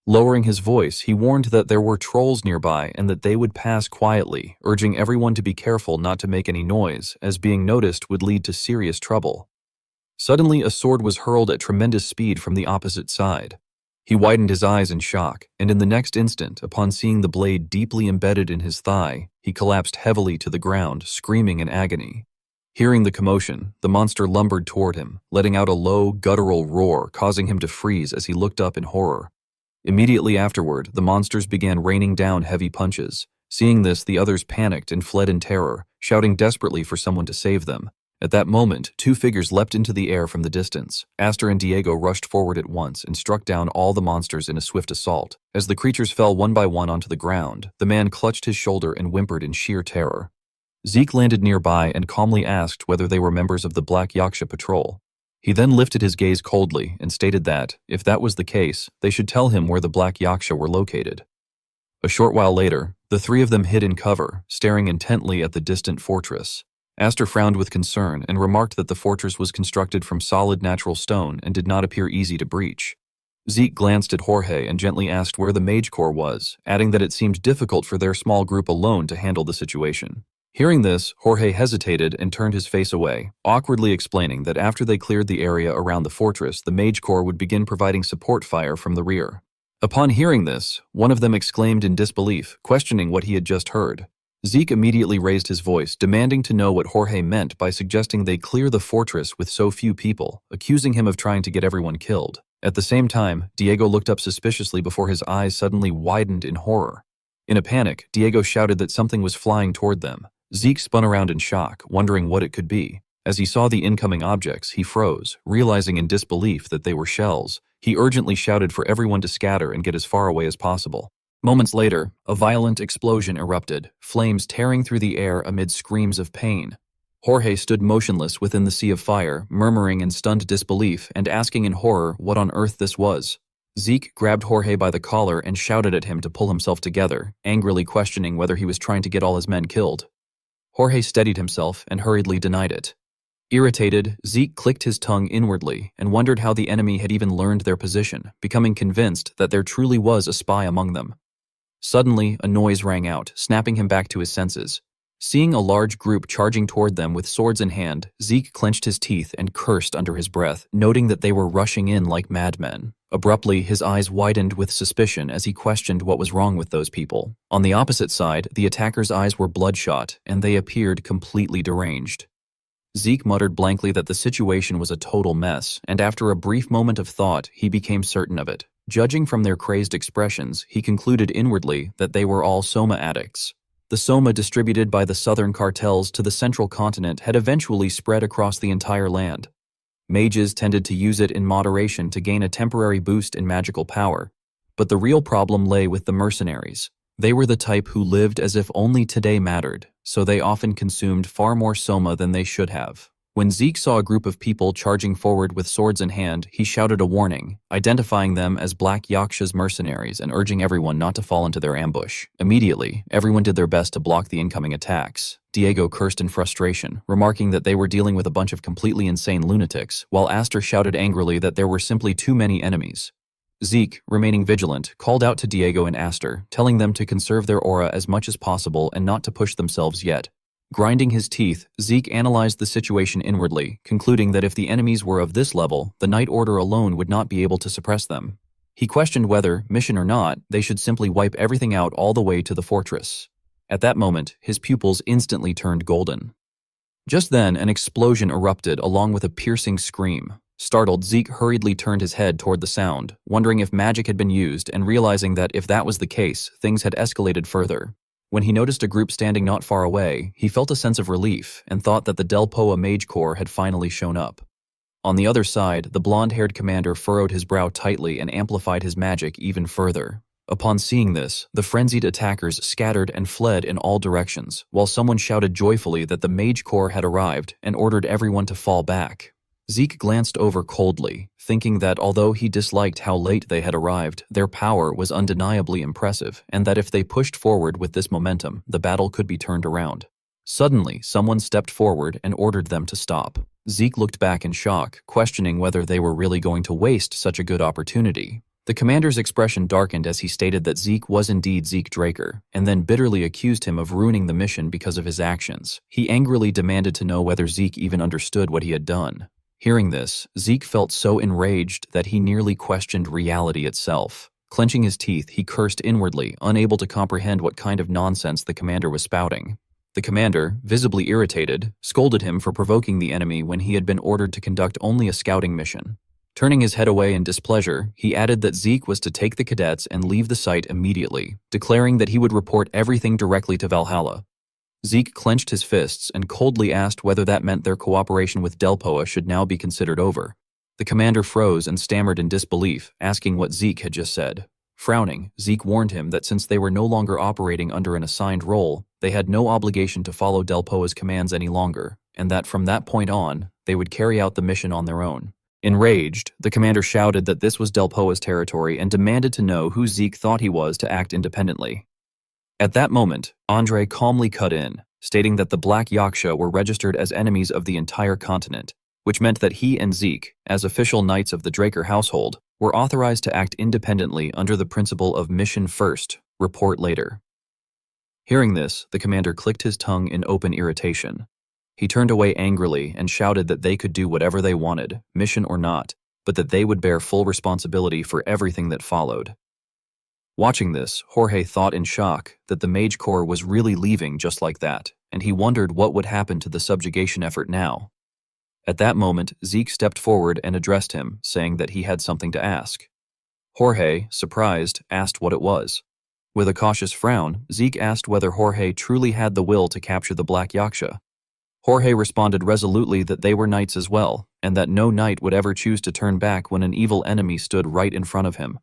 Lowering his voice, he warned that there were trolls nearby and that they would pass quietly, urging everyone to be careful not to make any noise, as being noticed would lead to serious trouble. Suddenly, a sword was hurled at tremendous speed from the opposite side. He widened his eyes in shock, and in the next instant, upon seeing the blade deeply embedded in his thigh, he collapsed heavily to the ground, screaming in agony. Hearing the commotion, the monster lumbered toward him, letting out a low, guttural roar, causing him to freeze as he looked up in horror. Immediately afterward, the monsters began raining down heavy punches. Seeing this, the others panicked and fled in terror, shouting desperately for someone to save them. At that moment, 2 figures leapt into the air from the distance. Aster and Diego rushed forward at once and struck down all the monsters in a swift assault. As the creatures fell one by one onto the ground, the man clutched his shoulder and whimpered in sheer terror. Zeke landed nearby and calmly asked whether they were members of the Black Yaksha patrol. He then lifted his gaze coldly and stated that, if that was the case, they should tell him where the Black Yaksha were located. A short while later, the 3 of them hid in cover, staring intently at the distant fortress. Aster frowned with concern and remarked that the fortress was constructed from solid natural stone and did not appear easy to breach. Zeke glanced at Jorge and gently asked where the Mage Corps was, adding that it seemed difficult for their small group alone to handle the situation. Hearing this, Jorge hesitated and turned his face away, awkwardly explaining that after they cleared the area around the fortress, the Mage Corps would begin providing support fire from the rear. Upon hearing this, one of them exclaimed in disbelief, questioning what he had just heard. Zeke immediately raised his voice, demanding to know what Jorge meant by suggesting they clear the fortress with so few people, accusing him of trying to get everyone killed. At the same time, Diego looked up suspiciously before his eyes suddenly widened in horror. In a panic, Diego shouted that something was flying toward them. Zeke spun around in shock, wondering what it could be. As he saw the incoming objects, he froze, realizing in disbelief that they were shells. He urgently shouted for everyone to scatter and get as far away as possible. Moments later, a violent explosion erupted, flames tearing through the air amid screams of pain. Jorge stood motionless within the sea of fire, murmuring in stunned disbelief and asking in horror what on earth this was. Zeke grabbed Jorge by the collar and shouted at him to pull himself together, angrily questioning whether he was trying to get all his men killed. Jorge steadied himself and hurriedly denied it. Irritated, Zeke clicked his tongue inwardly and wondered how the enemy had even learned their position, becoming convinced that there truly was a spy among them. Suddenly, a noise rang out, snapping him back to his senses. Seeing a large group charging toward them with swords in hand, Zeke clenched his teeth and cursed under his breath, noting that they were rushing in like madmen. Abruptly, his eyes widened with suspicion as he questioned what was wrong with those people. On the opposite side, the attackers' eyes were bloodshot, and they appeared completely deranged. Zeke muttered blankly that the situation was a total mess, and after a brief moment of thought, he became certain of it. Judging from their crazed expressions, he concluded inwardly that they were all soma addicts. The soma distributed by the southern cartels to the central continent had eventually spread across the entire land. Mages tended to use it in moderation to gain a temporary boost in magical power, but the real problem lay with the mercenaries. They were the type who lived as if only today mattered, so they often consumed far more soma than they should have. When Zeke saw a group of people charging forward with swords in hand, he shouted a warning, identifying them as Black Yaksha's mercenaries and urging everyone not to fall into their ambush. Immediately, everyone did their best to block the incoming attacks. Diego cursed in frustration, remarking that they were dealing with a bunch of completely insane lunatics, while Aster shouted angrily that there were simply too many enemies. Zeke, remaining vigilant, called out to Diego and Aster, telling them to conserve their aura as much as possible and not to push themselves yet. Grinding his teeth, Zeke analyzed the situation inwardly, concluding that if the enemies were of this level, the Night Order alone would not be able to suppress them. He questioned whether, mission or not, they should simply wipe everything out all the way to the fortress. At that moment, his pupils instantly turned golden. Just then, an explosion erupted along with a piercing scream. Startled, Zeke hurriedly turned his head toward the sound, wondering if magic had been used and realizing that if that was the case, things had escalated further. When he noticed a group standing not far away, he felt a sense of relief and thought that the Delpoa Mage Corps had finally shown up. On the other side, the blonde-haired commander furrowed his brow tightly and amplified his magic even further. Upon seeing this, the frenzied attackers scattered and fled in all directions, while someone shouted joyfully that the Mage Corps had arrived and ordered everyone to fall back. Zeke glanced over coldly, thinking that although he disliked how late they had arrived, their power was undeniably impressive, and that if they pushed forward with this momentum, the battle could be turned around. Suddenly, someone stepped forward and ordered them to stop. Zeke looked back in shock, questioning whether they were really going to waste such a good opportunity. The commander's expression darkened as he stated that Zeke was indeed Zeke Draker, and then bitterly accused him of ruining the mission because of his actions. He angrily demanded to know whether Zeke even understood what he had done. Hearing this, Zeke felt so enraged that he nearly questioned reality itself. Clenching his teeth, he cursed inwardly, unable to comprehend what kind of nonsense the commander was spouting. The commander, visibly irritated, scolded him for provoking the enemy when he had been ordered to conduct only a scouting mission. Turning his head away in displeasure, he added that Zeke was to take the cadets and leave the site immediately, declaring that he would report everything directly to Valhalla. Zeke clenched his fists and coldly asked whether that meant their cooperation with Delpoa should now be considered over. The commander froze and stammered in disbelief, asking what Zeke had just said. Frowning, Zeke warned him that since they were no longer operating under an assigned role, they had no obligation to follow Delpoa's commands any longer, and that from that point on, they would carry out the mission on their own. Enraged, the commander shouted that this was Delpoa's territory and demanded to know who Zeke thought he was to act independently. At that moment, Andre calmly cut in, stating that the Black Yaksha were registered as enemies of the entire continent, which meant that he and Zeke, as official knights of the Draker household, were authorized to act independently under the principle of mission first, report later. Hearing this, the commander clicked his tongue in open irritation. He turned away angrily and shouted that they could do whatever they wanted, mission or not, but that they would bear full responsibility for everything that followed. Watching this, Jorge thought in shock that the Mage Corps was really leaving just like that, and he wondered what would happen to the subjugation effort now. At that moment, Zeke stepped forward and addressed him, saying that he had something to ask. Jorge, surprised, asked what it was. With a cautious frown, Zeke asked whether Jorge truly had the will to capture the Black Yaksha. Jorge responded resolutely that they were knights as well, and that no knight would ever choose to turn back when an evil enemy stood right in front of him.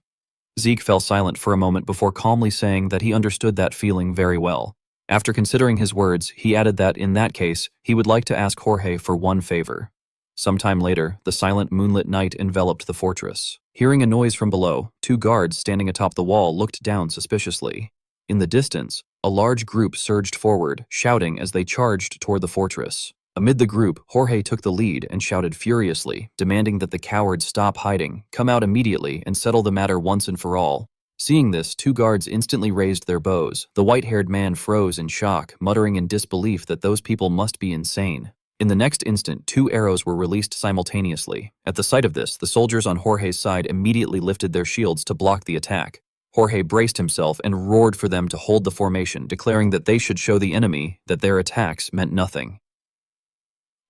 Zeke fell silent for a moment before calmly saying that he understood that feeling very well. After considering his words, he added that in that case, he would like to ask Jorge for one favor. Sometime later, the silent moonlit night enveloped the fortress. Hearing a noise from below, 2 guards standing atop the wall looked down suspiciously. In the distance, a large group surged forward, shouting as they charged toward the fortress. Amid the group, Jorge took the lead and shouted furiously, demanding that the cowards stop hiding, come out immediately, and settle the matter once and for all. Seeing this, 2 guards instantly raised their bows. The white-haired man froze in shock, muttering in disbelief that those people must be insane. In the next instant, 2 arrows were released simultaneously. At the sight of this, the soldiers on Jorge's side immediately lifted their shields to block the attack. Jorge braced himself and roared for them to hold the formation, declaring that they should show the enemy that their attacks meant nothing.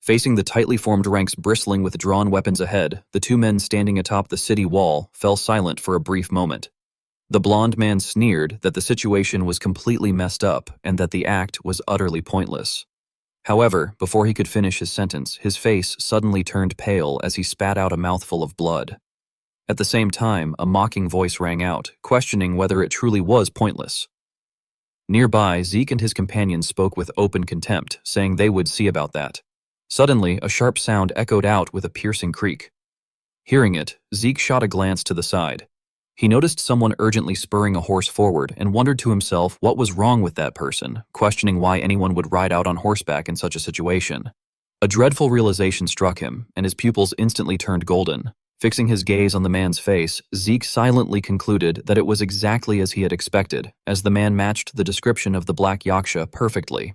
Facing the tightly formed ranks bristling with drawn weapons ahead, the 2 men standing atop the city wall fell silent for a brief moment. The blond man sneered that the situation was completely messed up and that the act was utterly pointless. However, before he could finish his sentence, his face suddenly turned pale as he spat out a mouthful of blood. At the same time, a mocking voice rang out, questioning whether it truly was pointless. Nearby, Zeke and his companions spoke with open contempt, saying they would see about that. Suddenly, a sharp sound echoed out with a piercing creak. Hearing it, Zeke shot a glance to the side. He noticed someone urgently spurring a horse forward and wondered to himself what was wrong with that person, questioning why anyone would ride out on horseback in such a situation. A dreadful realization struck him, and his pupils instantly turned golden. Fixing his gaze on the man's face, Zeke silently concluded that it was exactly as he had expected, as the man matched the description of the Black Yaksha perfectly.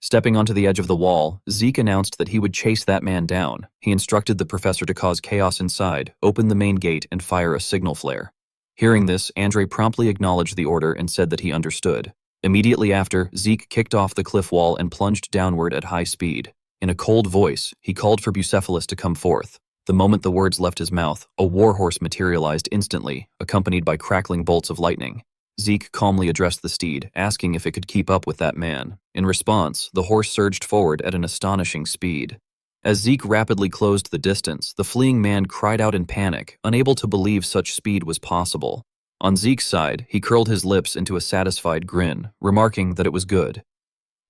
Stepping onto the edge of the wall, Zeke announced that he would chase that man down. He instructed the professor to cause chaos inside, open the main gate, and fire a signal flare. Hearing this, Andre promptly acknowledged the order and said that he understood. Immediately after, Zeke kicked off the cliff wall and plunged downward at high speed. In a cold voice, he called for Bucephalus to come forth. The moment the words left his mouth, a warhorse materialized instantly, accompanied by crackling bolts of lightning. Zeke calmly addressed the steed, asking if it could keep up with that man. In response, the horse surged forward at an astonishing speed. As Zeke rapidly closed the distance, the fleeing man cried out in panic, unable to believe such speed was possible. On Zeke's side, he curled his lips into a satisfied grin, remarking that it was good.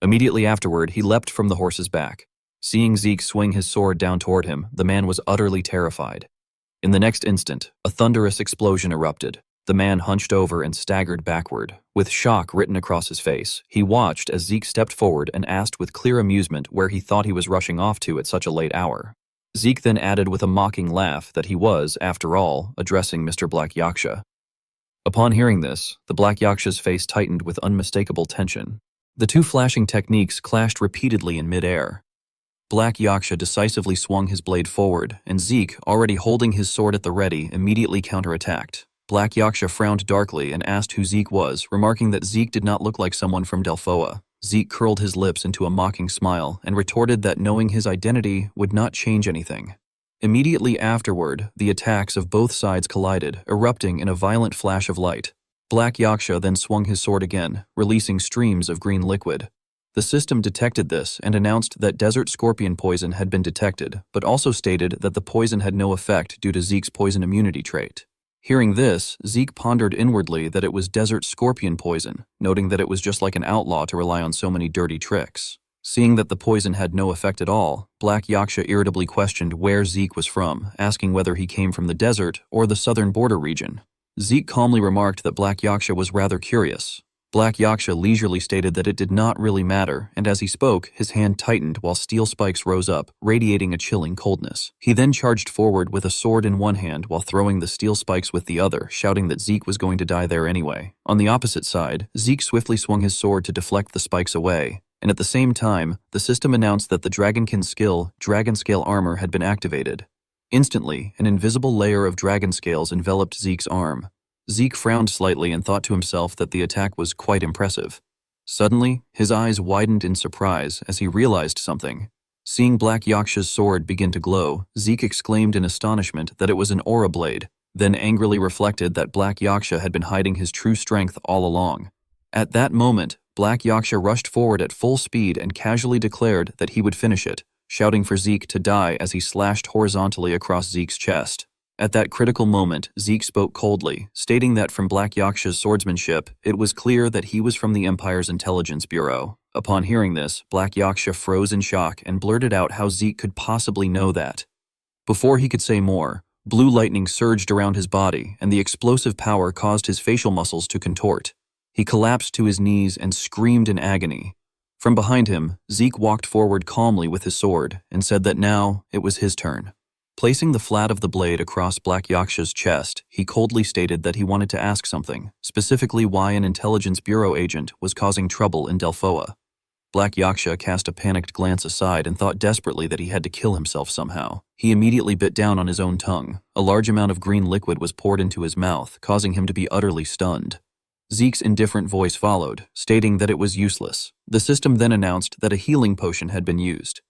Immediately afterward, he leapt from the horse's back. Seeing Zeke swing his sword down toward him, the man was utterly terrified. In the next instant, a thunderous explosion erupted. The man hunched over and staggered backward. With shock written across his face, he watched as Zeke stepped forward and asked with clear amusement where he thought he was rushing off to at such a late hour. Zeke then added with a mocking laugh that he was, after all, addressing Mr. Black Yaksha. Upon hearing this, the Black Yaksha's face tightened with unmistakable tension. The 2 flashing techniques clashed repeatedly in mid-air. Black Yaksha decisively swung his blade forward, and Zeke, already holding his sword at the ready, immediately counterattacked. Black Yaksha frowned darkly and asked who Zeke was, remarking that Zeke did not look like someone from Delphoa. Zeke curled his lips into a mocking smile and retorted that knowing his identity would not change anything. Immediately afterward, the attacks of both sides collided, erupting in a violent flash of light. Black Yaksha then swung his sword again, releasing streams of green liquid. The system detected this and announced that desert scorpion poison had been detected, but also stated that the poison had no effect due to Zeke's poison immunity trait. Hearing this, Zeke pondered inwardly that it was desert scorpion poison, noting that it was just like an outlaw to rely on so many dirty tricks. Seeing that the poison had no effect at all, Black Yaksha irritably questioned where Zeke was from, asking whether he came from the desert or the southern border region. Zeke calmly remarked that Black Yaksha was rather curious. Black Yaksha leisurely stated that it did not really matter, and as he spoke, his hand tightened while steel spikes rose up, radiating a chilling coldness. He then charged forward with a sword in one hand while throwing the steel spikes with the other, shouting that Zeke was going to die there anyway. On the opposite side, Zeke swiftly swung his sword to deflect the spikes away, and at the same time, the system announced that the Dragonkin skill, Dragon Scale Armor, had been activated. Instantly, an invisible layer of dragon scales enveloped Zeke's arm. Zeke frowned slightly and thought to himself that the attack was quite impressive. Suddenly, his eyes widened in surprise as he realized something. Seeing Black Yaksha's sword begin to glow, Zeke exclaimed in astonishment that it was an aura blade, then angrily reflected that Black Yaksha had been hiding his true strength all along. At that moment, Black Yaksha rushed forward at full speed and casually declared that he would finish it, shouting for Zeke to die as he slashed horizontally across Zeke's chest. At that critical moment, Zeke spoke coldly, stating that from Black Yaksha's swordsmanship, it was clear that he was from the Empire's intelligence bureau. Upon hearing this, Black Yaksha froze in shock and blurted out how Zeke could possibly know that. Before he could say more, blue lightning surged around his body, and the explosive power caused his facial muscles to contort. He collapsed to his knees and screamed in agony. From behind him, Zeke walked forward calmly with his sword and said that now it was his turn. Placing the flat of the blade across Black Yaksha's chest, he coldly stated that he wanted to ask something, specifically why an Intelligence Bureau agent was causing trouble in Delphoa. Black Yaksha cast a panicked glance aside and thought desperately that he had to kill himself somehow. He immediately bit down on his own tongue. A large amount of green liquid was poured into his mouth, causing him to be utterly stunned. Zeke's indifferent voice followed, stating that it was useless. The system then announced that a healing potion had been used.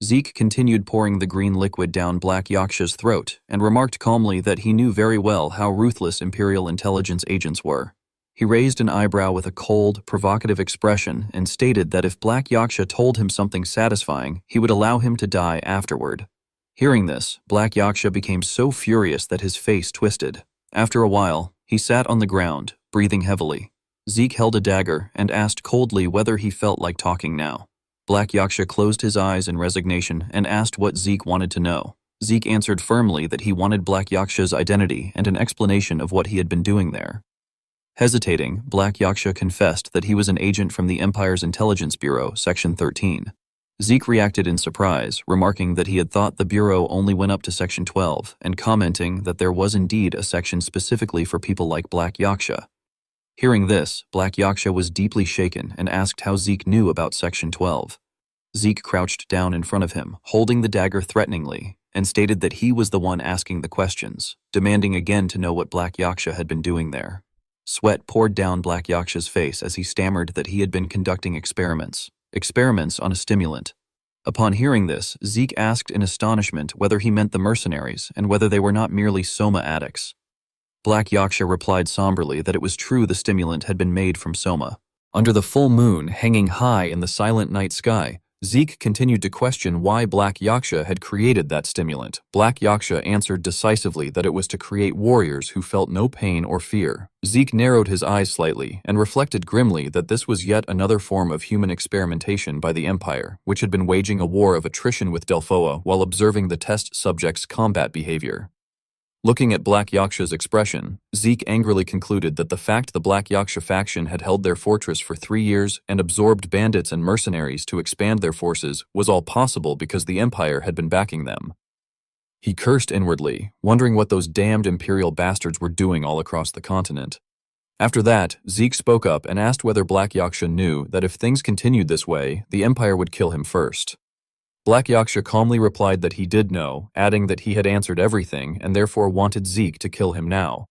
Zeke continued pouring the green liquid down Black Yaksha's throat and remarked calmly that he knew very well how ruthless Imperial intelligence agents were. He raised an eyebrow with a cold, provocative expression and stated that if Black Yaksha told him something satisfying, he would allow him to die afterward. Hearing this, Black Yaksha became so furious that his face twisted. After a while, he sat on the ground, breathing heavily. Zeke held a dagger and asked coldly whether he felt like talking now. Black Yaksha closed his eyes in resignation and asked what Zeke wanted to know. Zeke answered firmly that he wanted Black Yaksha's identity and an explanation of what he had been doing there. Hesitating, Black Yaksha confessed that he was an agent from the Empire's Intelligence Bureau, Section 13. Zeke reacted in surprise, remarking that he had thought the Bureau only went up to Section 12, and commenting that there was indeed a section specifically for people like Black Yaksha. Hearing this, Black Yaksha was deeply shaken and asked how Zeke knew about Section 12. Zeke crouched down in front of him, holding the dagger threateningly, and stated that he was the one asking the questions, demanding again to know what Black Yaksha had been doing there. Sweat poured down Black Yaksha's face as he stammered that he had been conducting experiments on a stimulant. Upon hearing this, Zeke asked in astonishment whether he meant the mercenaries and whether they were not merely soma addicts. Black Yaksha replied somberly that it was true the stimulant had been made from soma. Under the full moon hanging high in the silent night sky, Zeke continued to question why Black Yaksha had created that stimulant. Black Yaksha answered decisively that it was to create warriors who felt no pain or fear. Zeke narrowed his eyes slightly and reflected grimly that this was yet another form of human experimentation by the Empire, which had been waging a war of attrition with Delphoa while observing the test subjects' combat behavior. Looking at Black Yaksha's expression, Zeke angrily concluded that the fact the Black Yaksha faction had held their fortress for 3 years and absorbed bandits and mercenaries to expand their forces was all possible because the Empire had been backing them. He cursed inwardly, wondering what those damned Imperial bastards were doing all across the continent. After that, Zeke spoke up and asked whether Black Yaksha knew that if things continued this way, the Empire would kill him first. Black Yaksha calmly replied that he did know, adding that he had answered everything and therefore wanted Zeke to kill him now.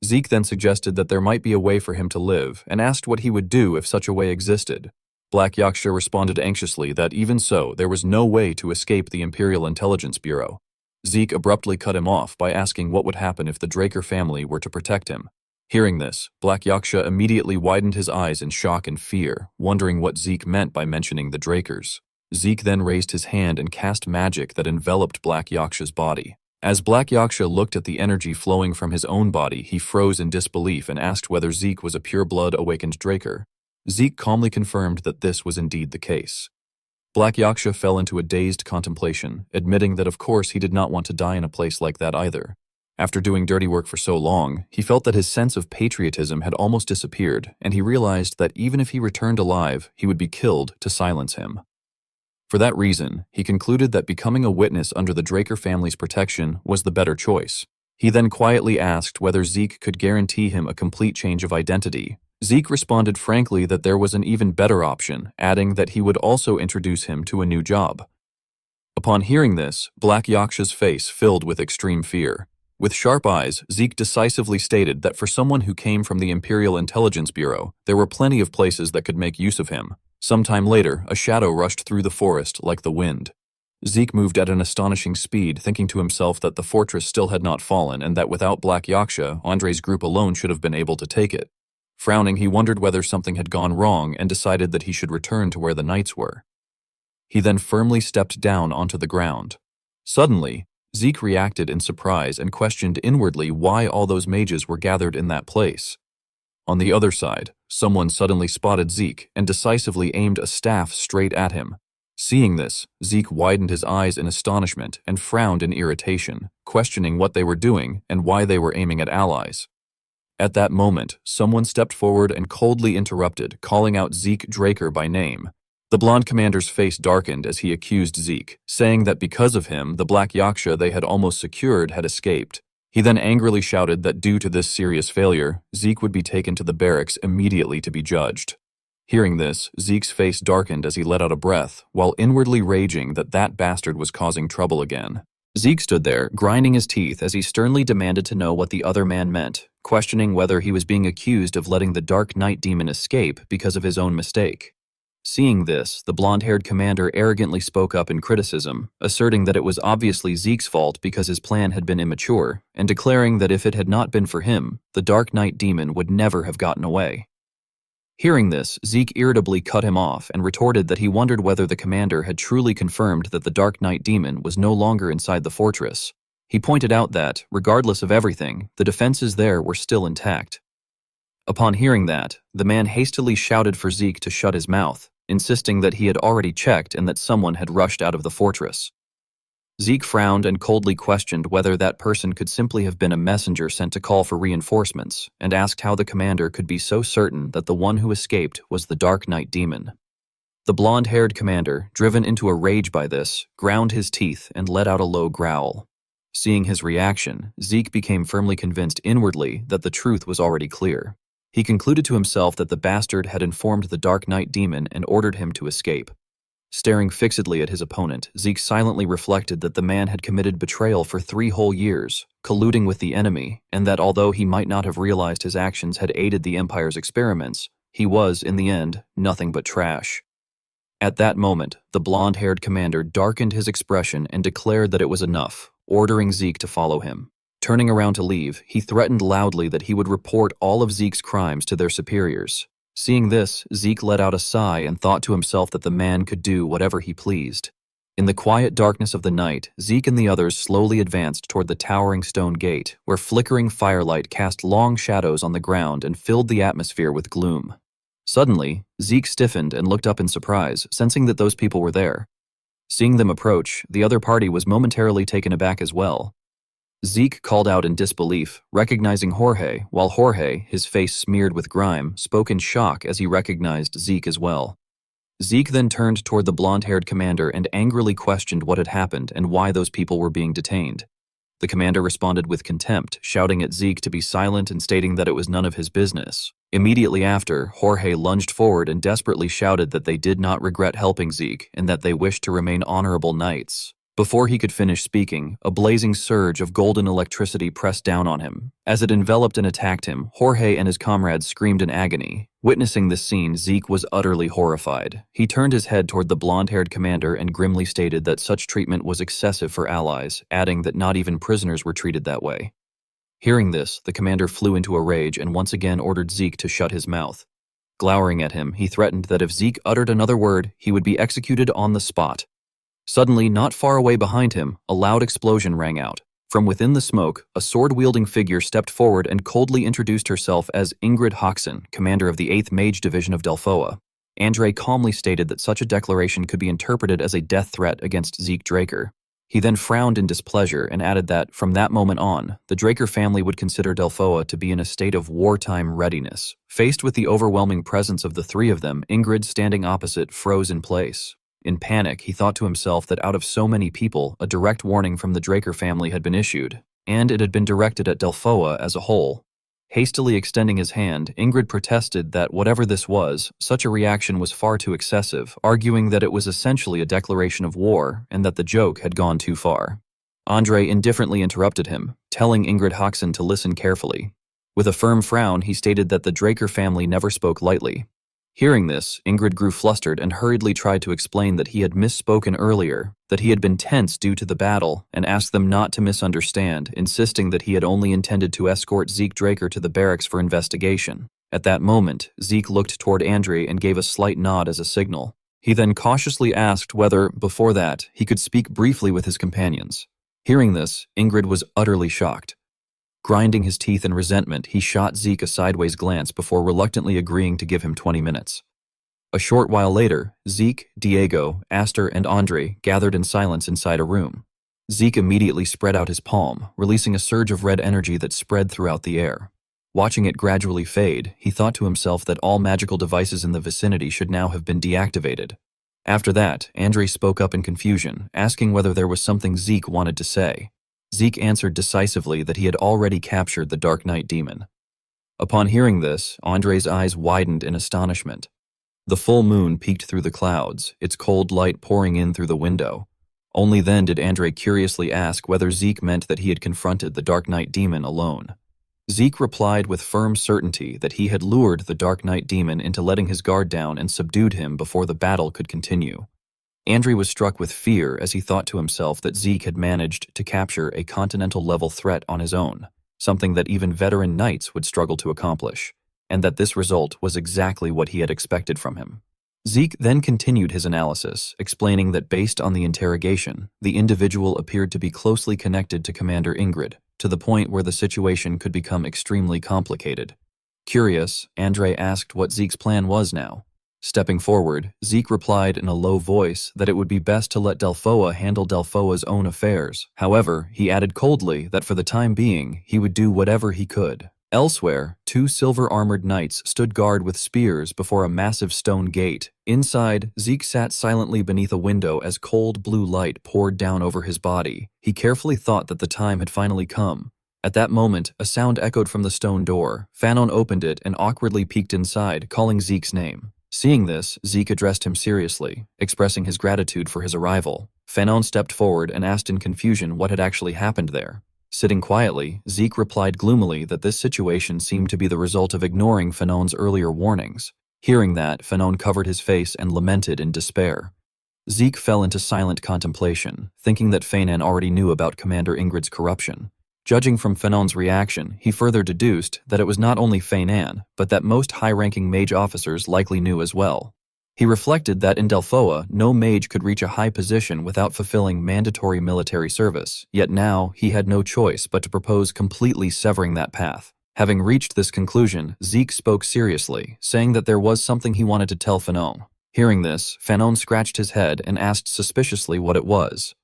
Zeke then suggested that there might be a way for him to live and asked what he would do if such a way existed. Black Yaksha responded anxiously that even so, there was no way to escape the Imperial Intelligence Bureau. Zeke abruptly cut him off by asking what would happen if the Draker family were to protect him. Hearing this, Black Yaksha immediately widened his eyes in shock and fear, wondering what Zeke meant by mentioning the Drakers. Zeke then raised his hand and cast magic that enveloped Black Yaksha's body. As Black Yaksha looked at the energy flowing from his own body, he froze in disbelief and asked whether Zeke was a pure-blood awakened Draker. Zeke calmly confirmed that this was indeed the case. Black Yaksha fell into a dazed contemplation, admitting that of course he did not want to die in a place like that either. After doing dirty work for so long, he felt that his sense of patriotism had almost disappeared, and he realized that even if he returned alive, he would be killed to silence him. For that reason, he concluded that becoming a witness under the Draker family's protection was the better choice. He then quietly asked whether Zeke could guarantee him a complete change of identity. Zeke responded frankly that there was an even better option, adding that he would also introduce him to a new job. Upon hearing this, Black Yaksha's face filled with extreme fear. With sharp eyes, Zeke decisively stated that for someone who came from the Imperial Intelligence Bureau, there were plenty of places that could make use of him. Sometime later, a shadow rushed through the forest like the wind. Zeke moved at an astonishing speed, thinking to himself that the fortress still had not fallen and that without Black Yaksha, Andre's group alone should have been able to take it. Frowning, he wondered whether something had gone wrong and decided that he should return to where the knights were. He then firmly stepped down onto the ground. Suddenly, Zeke reacted in surprise and questioned inwardly why all those mages were gathered in that place. On the other side, someone suddenly spotted Zeke and decisively aimed a staff straight at him. Seeing this, Zeke widened his eyes in astonishment and frowned in irritation, questioning what they were doing and why they were aiming at allies. At that moment, someone stepped forward and coldly interrupted, calling out Zeke Draker by name. The blonde commander's face darkened as he accused Zeke, saying that because of him, the Black Yaksha they had almost secured had escaped. He then angrily shouted that due to this serious failure, Zeke would be taken to the barracks immediately to be judged. Hearing this, Zeke's face darkened as he let out a breath, while inwardly raging that that bastard was causing trouble again. Zeke stood there, grinding his teeth as he sternly demanded to know what the other man meant, questioning whether he was being accused of letting the Dark Knight demon escape because of his own mistake. Seeing this, the blonde-haired commander arrogantly spoke up in criticism, asserting that it was obviously Zeke's fault because his plan had been immature, and declaring that if it had not been for him, the Dark Knight demon would never have gotten away. Hearing this, Zeke irritably cut him off and retorted that he wondered whether the commander had truly confirmed that the Dark Knight demon was no longer inside the fortress. He pointed out that, regardless of everything, the defenses there were still intact. Upon hearing that, the man hastily shouted for Zeke to shut his mouth, insisting that he had already checked and that someone had rushed out of the fortress. Zeke frowned and coldly questioned whether that person could simply have been a messenger sent to call for reinforcements, and asked how the commander could be so certain that the one who escaped was the Dark Knight demon. The blonde-haired commander, driven into a rage by this, ground his teeth and let out a low growl. Seeing his reaction, Zeke became firmly convinced inwardly that the truth was already clear. He concluded to himself that the bastard had informed the Dark Knight demon and ordered him to escape. Staring fixedly at his opponent, Zeke silently reflected that the man had committed betrayal for 3 whole years, colluding with the enemy, and that although he might not have realized his actions had aided the Empire's experiments, he was, in the end, nothing but trash. At that moment, the blonde-haired commander darkened his expression and declared that it was enough, ordering Zeke to follow him. Turning around to leave, he threatened loudly that he would report all of Zeke's crimes to their superiors. Seeing this, Zeke let out a sigh and thought to himself that the man could do whatever he pleased. In the quiet darkness of the night, Zeke and the others slowly advanced toward the towering stone gate, where flickering firelight cast long shadows on the ground and filled the atmosphere with gloom. Suddenly, Zeke stiffened and looked up in surprise, sensing that those people were there. Seeing them approach, the other party was momentarily taken aback as well. Zeke called out in disbelief, recognizing Jorge, while Jorge, his face smeared with grime, spoke in shock as he recognized Zeke as well. Zeke then turned toward the blonde-haired commander and angrily questioned what had happened and why those people were being detained. The commander responded with contempt, shouting at Zeke to be silent and stating that it was none of his business. Immediately after, Jorge lunged forward and desperately shouted that they did not regret helping Zeke and that they wished to remain honorable knights. Before he could finish speaking, a blazing surge of golden electricity pressed down on him. As it enveloped and attacked him, Jorge and his comrades screamed in agony. Witnessing this scene, Zeke was utterly horrified. He turned his head toward the blonde-haired commander and grimly stated that such treatment was excessive for allies, adding that not even prisoners were treated that way. Hearing this, the commander flew into a rage and once again ordered Zeke to shut his mouth. Glowering at him, he threatened that if Zeke uttered another word, he would be executed on the spot. Suddenly, not far away behind him, a loud explosion rang out. From within the smoke, a sword-wielding figure stepped forward and coldly introduced herself as Ingrid Hoxson, commander of the 8th Mage Division of Delphoa. Andre calmly stated that such a declaration could be interpreted as a death threat against Zeke Draker. He then frowned in displeasure and added that, from that moment on, the Draker family would consider Delphoa to be in a state of wartime readiness. Faced with the overwhelming presence of the three of them, Ingrid, standing opposite, froze in place. In panic, he thought to himself that out of so many people, a direct warning from the Draker family had been issued, and it had been directed at Delphoa as a whole. Hastily extending his hand, Ingrid protested that whatever this was, such a reaction was far too excessive, arguing that it was essentially a declaration of war and that the joke had gone too far. Andre indifferently interrupted him, telling Ingrid Hoxton to listen carefully. With a firm frown, he stated that the Draker family never spoke lightly. Hearing this, Ingrid grew flustered and hurriedly tried to explain that he had misspoken earlier, that he had been tense due to the battle, and asked them not to misunderstand, insisting that he had only intended to escort Zeke Draker to the barracks for investigation. At that moment, Zeke looked toward Andre and gave a slight nod as a signal. He then cautiously asked whether, before that, he could speak briefly with his companions. Hearing this, Ingrid was utterly shocked. Grinding his teeth in resentment, he shot Zeke a sideways glance before reluctantly agreeing to give him 20 minutes. A short while later, Zeke, Diego, Aster, and Andre gathered in silence inside a room. Zeke immediately spread out his palm, releasing a surge of red energy that spread throughout the air. Watching it gradually fade, he thought to himself that all magical devices in the vicinity should now have been deactivated. After that, Andre spoke up in confusion, asking whether there was something Zeke wanted to say. Zeke answered decisively that he had already captured the Dark Knight demon. Upon hearing this, Andre's eyes widened in astonishment. The full moon peeked through the clouds, its cold light pouring in through the window. Only then did Andre curiously ask whether Zeke meant that he had confronted the Dark Knight demon alone. Zeke replied with firm certainty that he had lured the Dark Knight demon into letting his guard down and subdued him before the battle could continue. Andre was struck with fear as he thought to himself that Zeke had managed to capture a continental-level threat on his own, something that even veteran knights would struggle to accomplish, and that this result was exactly what he had expected from him. Zeke then continued his analysis, explaining that based on the interrogation, the individual appeared to be closely connected to Commander Ingrid, to the point where the situation could become extremely complicated. Curious, Andre asked what Zeke's plan was now. Stepping forward, Zeke replied in a low voice that it would be best to let Delphoa handle Delphoa's own affairs. However, he added coldly that for the time being, he would do whatever he could. Elsewhere, two silver-armored knights stood guard with spears before a massive stone gate. Inside, Zeke sat silently beneath a window as cold blue light poured down over his body. He carefully thought that the time had finally come. At that moment, a sound echoed from the stone door. Fanon opened it and awkwardly peeked inside, calling Zeke's name. Seeing this, Zeke addressed him seriously, expressing his gratitude for his arrival. Fanon stepped forward and asked in confusion what had actually happened there. Sitting quietly, Zeke replied gloomily that this situation seemed to be the result of ignoring Fanon's earlier warnings. Hearing that, Fanon covered his face and lamented in despair. Zeke fell into silent contemplation, thinking that Fanon already knew about Commander Ingrid's corruption. Judging from Fanon's reaction, he further deduced that it was not only Fanon, but that most high-ranking mage officers likely knew as well. He reflected that in Delphoa, no mage could reach a high position without fulfilling mandatory military service, yet now he had no choice but to propose completely severing that path. Having reached this conclusion, Zeke spoke seriously, saying that there was something he wanted to tell Fanon. Hearing this, Fanon scratched his head and asked suspiciously what it was.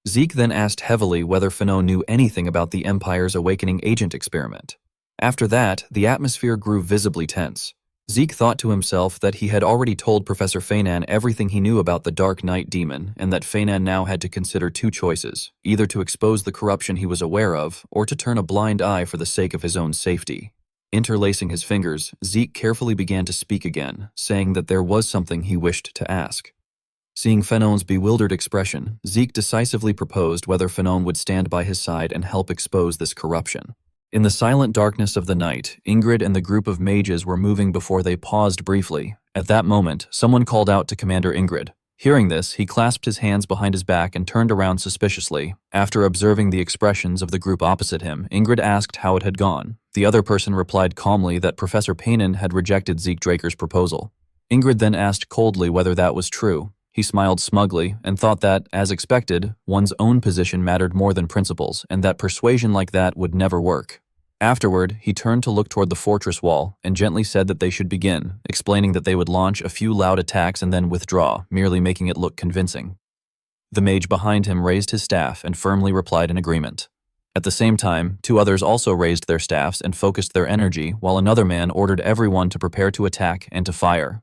Zeke then asked heavily whether Fanon knew anything about the Empire's Awakening Agent experiment. After that, the atmosphere grew visibly tense. Zeke thought to himself that he had already told Professor Fanon everything he knew about the Dark Knight demon, and that Fanon now had to consider two choices, either to expose the corruption he was aware of, or to turn a blind eye for the sake of his own safety. Interlacing his fingers, Zeke carefully began to speak again, saying that there was something he wished to ask. Seeing Fanon's bewildered expression, Zeke decisively proposed whether Fanon would stand by his side and help expose this corruption. In the silent darkness of the night, Ingrid and the group of mages were moving before they paused briefly. At that moment, someone called out to Commander Ingrid. Hearing this, he clasped his hands behind his back and turned around suspiciously. After observing the expressions of the group opposite him, Ingrid asked how it had gone. The other person replied calmly that Professor Paynon had rejected Zeke Draker's proposal. Ingrid then asked coldly whether that was true. He smiled smugly and thought that, as expected, one's own position mattered more than principles, and that persuasion like that would never work. Afterward, he turned to look toward the fortress wall and gently said that they should begin, explaining that they would launch a few loud attacks and then withdraw, merely making it look convincing. The mage behind him raised his staff and firmly replied in agreement. At the same time, 2 others also raised their staffs and focused their energy, while another man ordered everyone to prepare to attack and to fire.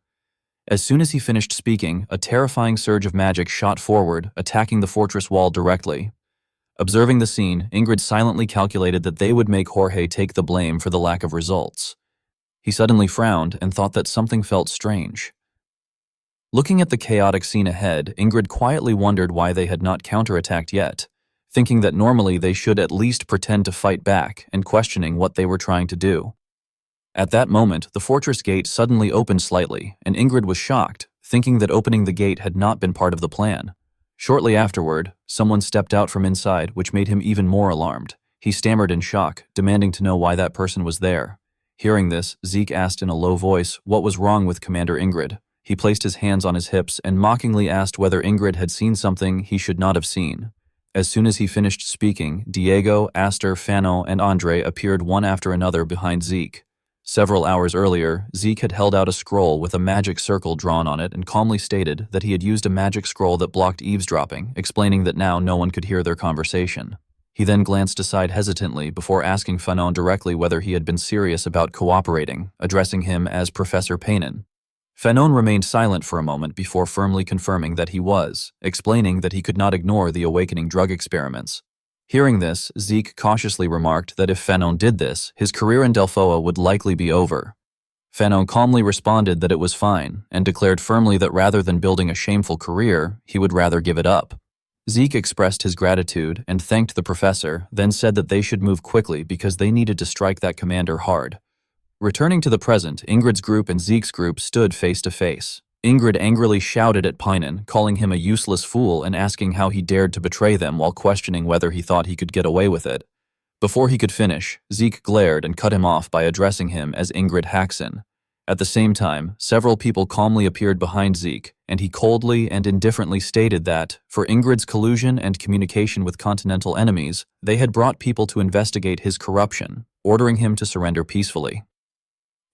As soon as he finished speaking, a terrifying surge of magic shot forward, attacking the fortress wall directly. Observing the scene, Ingrid silently calculated that they would make Jorge take the blame for the lack of results. He suddenly frowned and thought that something felt strange. Looking at the chaotic scene ahead, Ingrid quietly wondered why they had not counterattacked yet, thinking that normally they should at least pretend to fight back and questioning what they were trying to do. At that moment, the fortress gate suddenly opened slightly, and Ingrid was shocked, thinking that opening the gate had not been part of the plan. Shortly afterward, someone stepped out from inside, which made him even more alarmed. He stammered in shock, demanding to know why that person was there. Hearing this, Zeke asked in a low voice what was wrong with Commander Ingrid. He placed his hands on his hips and mockingly asked whether Ingrid had seen something he should not have seen. As soon as he finished speaking, Diego, Aster, Fano, and Andre appeared one after another behind Zeke. Several hours earlier, Zeke had held out a scroll with a magic circle drawn on it and calmly stated that he had used a magic scroll that blocked eavesdropping, explaining that now no one could hear their conversation. He then glanced aside hesitantly before asking Fanon directly whether he had been serious about cooperating, addressing him as Professor Paynon. Fanon remained silent for a moment before firmly confirming that he was, explaining that he could not ignore the awakening drug experiments. Hearing this, Zeke cautiously remarked that if Fanon did this, his career in Delphoa would likely be over. Fanon calmly responded that it was fine, and declared firmly that rather than building a shameful career, he would rather give it up. Zeke expressed his gratitude and thanked the professor, then said that they should move quickly because they needed to strike that commander hard. Returning to the present, Ingrid's group and Zeke's group stood face to face. Ingrid angrily shouted at Paynon, calling him a useless fool and asking how he dared to betray them while questioning whether he thought he could get away with it. Before he could finish, Zeke glared and cut him off by addressing him as Ingrid Haxon. At the same time, several people calmly appeared behind Zeke, and he coldly and indifferently stated that, for Ingrid's collusion and communication with continental enemies, they had brought people to investigate his corruption, ordering him to surrender peacefully.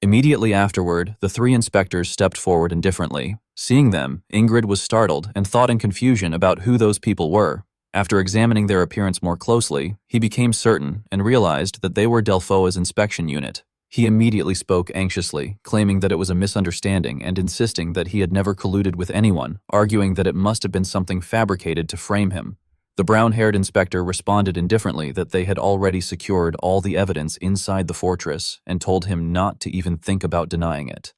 Immediately afterward, the 3 inspectors stepped forward indifferently. Seeing them, Ingrid was startled and thought in confusion about who those people were. After examining their appearance more closely, he became certain and realized that they were Delphoa's inspection unit. He immediately spoke anxiously, claiming that it was a misunderstanding and insisting that he had never colluded with anyone, arguing that it must have been something fabricated to frame him. The brown-haired inspector responded indifferently that they had already secured all the evidence inside the fortress and told him not to even think about denying it.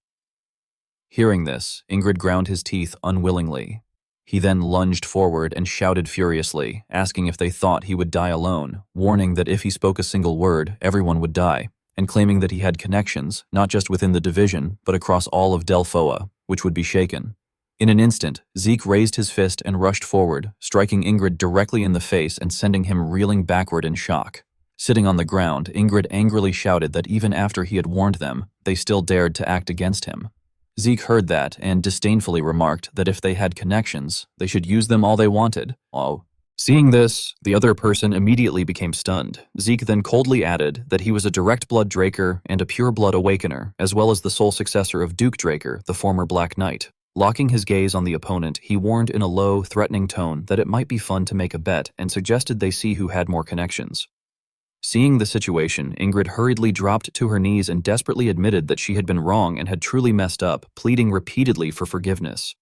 Hearing this, Ingrid ground his teeth unwillingly. He then lunged forward and shouted furiously, asking if they thought he would die alone, warning that if he spoke a single word, everyone would die, and claiming that he had connections, not just within the division, but across all of Delphoa, which would be shaken. In an instant, Zeke raised his fist and rushed forward, striking Ingrid directly in the face and sending him reeling backward in shock. Sitting on the ground, Ingrid angrily shouted that even after he had warned them, they still dared to act against him. Zeke heard that and disdainfully remarked that if they had connections, they should use them all they wanted. Oh. Seeing this, the other person immediately became stunned. Zeke then coldly added that he was a direct blood Draker and a pure blood awakener, as well as the sole successor of Duke Draker, the former Black Knight. Locking his gaze on the opponent, he warned in a low, threatening tone that it might be fun to make a bet and suggested they see who had more connections. Seeing the situation, Ingrid hurriedly dropped to her knees and desperately admitted that she had been wrong and had truly messed up, pleading repeatedly for forgiveness.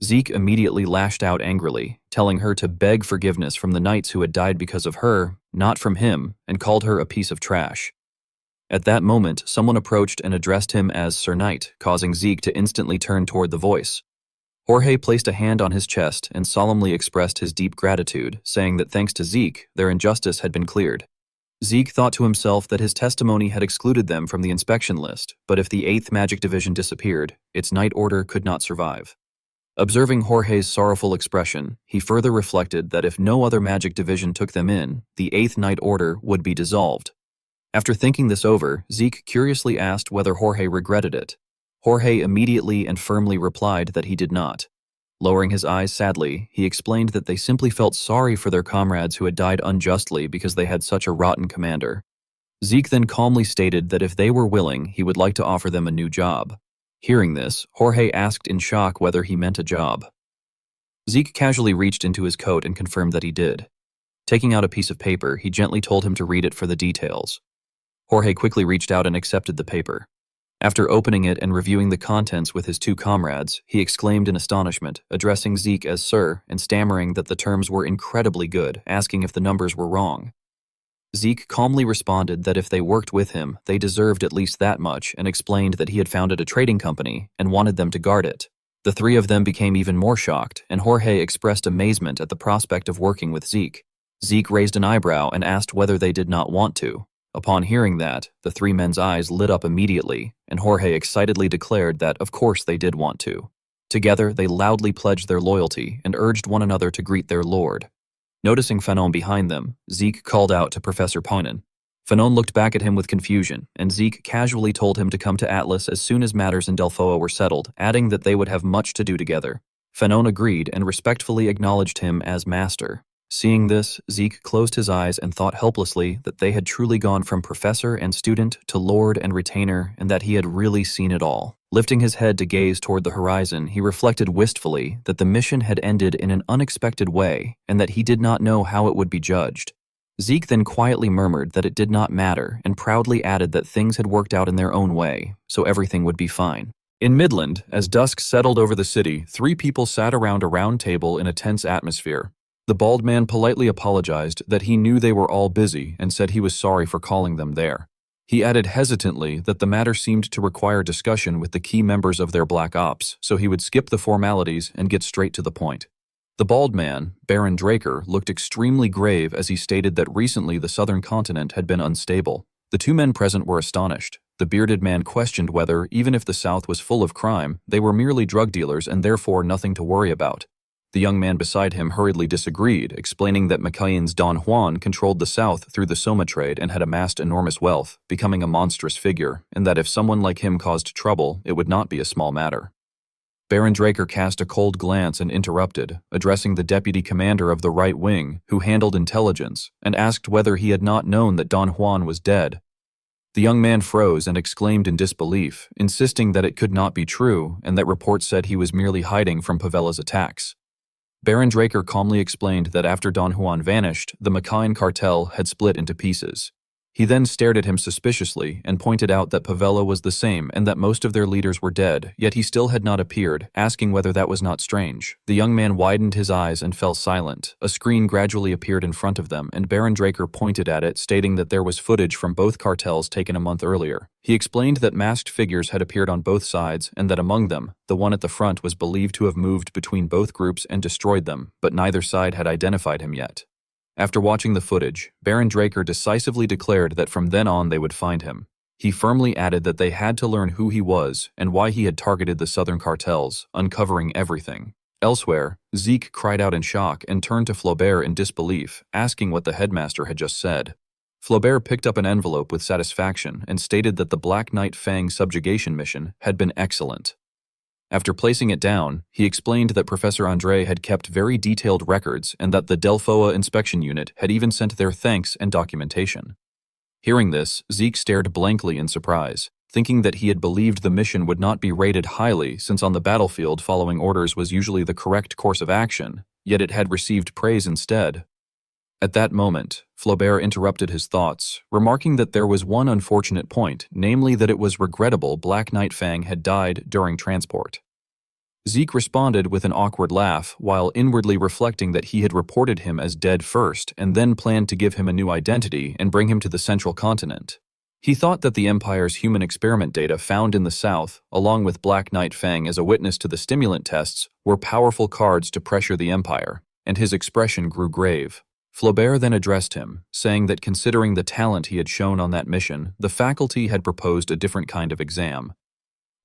Zeke immediately lashed out angrily, telling her to beg forgiveness from the knights who had died because of her, not from him, and called her a piece of trash. At that moment, someone approached and addressed him as Sir Knight, causing Zeke to instantly turn toward the voice. Jorge placed a hand on his chest and solemnly expressed his deep gratitude, saying that thanks to Zeke, their injustice had been cleared. Zeke thought to himself that his testimony had excluded them from the inspection list, but if the 8th Magic Division disappeared, its Knight Order could not survive. Observing Jorge's sorrowful expression, he further reflected that if no other Magic Division took them in, the 8th Knight Order would be dissolved. After thinking this over, Zeke curiously asked whether Jorge regretted it. Jorge immediately and firmly replied that he did not. Lowering his eyes sadly, he explained that they simply felt sorry for their comrades who had died unjustly because they had such a rotten commander. Zeke then calmly stated that if they were willing, he would like to offer them a new job. Hearing this, Jorge asked in shock whether he meant a job. Zeke casually reached into his coat and confirmed that he did. Taking out a piece of paper, he gently told him to read it for the details. Jorge quickly reached out and accepted the paper. After opening it and reviewing the contents with his two comrades, he exclaimed in astonishment, addressing Zeke as Sir and stammering that the terms were incredibly good, asking if the numbers were wrong. Zeke calmly responded that if they worked with him, they deserved at least that much and explained that he had founded a trading company and wanted them to guard it. The three of them became even more shocked, and Jorge expressed amazement at the prospect of working with Zeke. Zeke raised an eyebrow and asked whether they did not want to. Upon hearing that, the three men's eyes lit up immediately, and Jorge excitedly declared that of course they did want to. Together, they loudly pledged their loyalty and urged one another to greet their lord. Noticing Fanon behind them, Zeke called out to Professor Ponen. Fanon looked back at him with confusion, and Zeke casually told him to come to Atlas as soon as matters in Delphoa were settled, adding that they would have much to do together. Fanon agreed and respectfully acknowledged him as master. Seeing this, Zeke closed his eyes and thought helplessly that they had truly gone from professor and student to lord and retainer, and that he had really seen it all. Lifting his head to gaze toward the horizon, he reflected wistfully that the mission had ended in an unexpected way and that he did not know how it would be judged. Zeke then quietly murmured that it did not matter and proudly added that things had worked out in their own way, so everything would be fine. In Midland, as dusk settled over the city, three people sat around a round table in a tense atmosphere. The bald man politely apologized that he knew they were all busy and said he was sorry for calling them there. He added hesitantly that the matter seemed to require discussion with the key members of their Black Ops, so he would skip the formalities and get straight to the point. The bald man, Baron Draker, looked extremely grave as he stated that recently the southern continent had been unstable. The two men present were astonished. The bearded man questioned whether, even if the South was full of crime, they were merely drug dealers and therefore nothing to worry about. The young man beside him hurriedly disagreed, explaining that Macayan's Don Juan controlled the South through the Soma trade and had amassed enormous wealth, becoming a monstrous figure, and that if someone like him caused trouble, it would not be a small matter. Baron Draker cast a cold glance and interrupted, addressing the deputy commander of the right wing, who handled intelligence, and asked whether he had not known that Don Juan was dead. The young man froze and exclaimed in disbelief, insisting that it could not be true and that reports said he was merely hiding from Pavela's attacks. Baron Draker calmly explained that after Don Juan vanished, the Macayan cartel had split into pieces. He then stared at him suspiciously and pointed out that Pavela was the same and that most of their leaders were dead, yet he still had not appeared, asking whether that was not strange. The young man widened his eyes and fell silent. A screen gradually appeared in front of them, and Baron Draker pointed at it, stating that there was footage from both cartels taken a month earlier. He explained that masked figures had appeared on both sides and that among them, the one at the front was believed to have moved between both groups and destroyed them, but neither side had identified him yet. After watching the footage, Baron Draker decisively declared that from then on they would find him. He firmly added that they had to learn who he was and why he had targeted the southern cartels, uncovering everything. Elsewhere, Zeke cried out in shock and turned to Flaubert in disbelief, asking what the headmaster had just said. Flaubert picked up an envelope with satisfaction and stated that the Black Knight Fang subjugation mission had been excellent. After placing it down, he explained that Professor André had kept very detailed records and that the Delphoa inspection unit had even sent their thanks and documentation. Hearing this, Zeke stared blankly in surprise, thinking that he had believed the mission would not be rated highly since on the battlefield following orders was usually the correct course of action, yet it had received praise instead. At that moment, Flaubert interrupted his thoughts, remarking that there was one unfortunate point, namely that it was regrettable Black Knight Fang had died during transport. Zeke responded with an awkward laugh, while inwardly reflecting that he had reported him as dead first and then planned to give him a new identity and bring him to the central continent. He thought that the Empire's human experiment data found in the South, along with Black Knight Fang as a witness to the stimulant tests, were powerful cards to pressure the Empire, and his expression grew grave. Flaubert then addressed him, saying that considering the talent he had shown on that mission, the faculty had proposed a different kind of exam.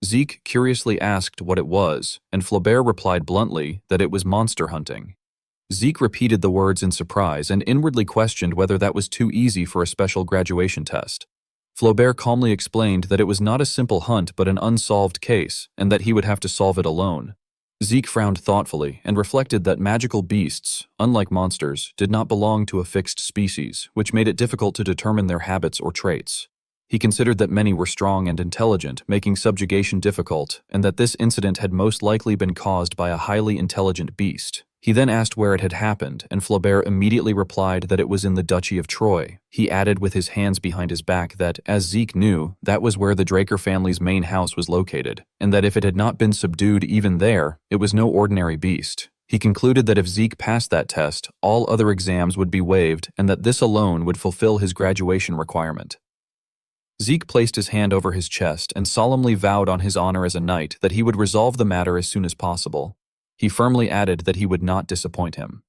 Zeke curiously asked what it was, and Flaubert replied bluntly that it was monster hunting. Zeke repeated the words in surprise and inwardly questioned whether that was too easy for a special graduation test. Flaubert calmly explained that it was not a simple hunt but an unsolved case, and that he would have to solve it alone. Zeke frowned thoughtfully and reflected that magical beasts, unlike monsters, did not belong to a fixed species, which made it difficult to determine their habits or traits. He considered that many were strong and intelligent, making subjugation difficult, and that this incident had most likely been caused by a highly intelligent beast. He then asked where it had happened, and Flaubert immediately replied that it was in the Duchy of Troy. He added with his hands behind his back that, as Zeke knew, that was where the Draker family's main house was located, and that if it had not been subdued even there, it was no ordinary beast. He concluded that if Zeke passed that test, all other exams would be waived, and that this alone would fulfill his graduation requirement. Zeke placed his hand over his chest and solemnly vowed on his honor as a knight that he would resolve the matter as soon as possible. He firmly added that he would not disappoint him.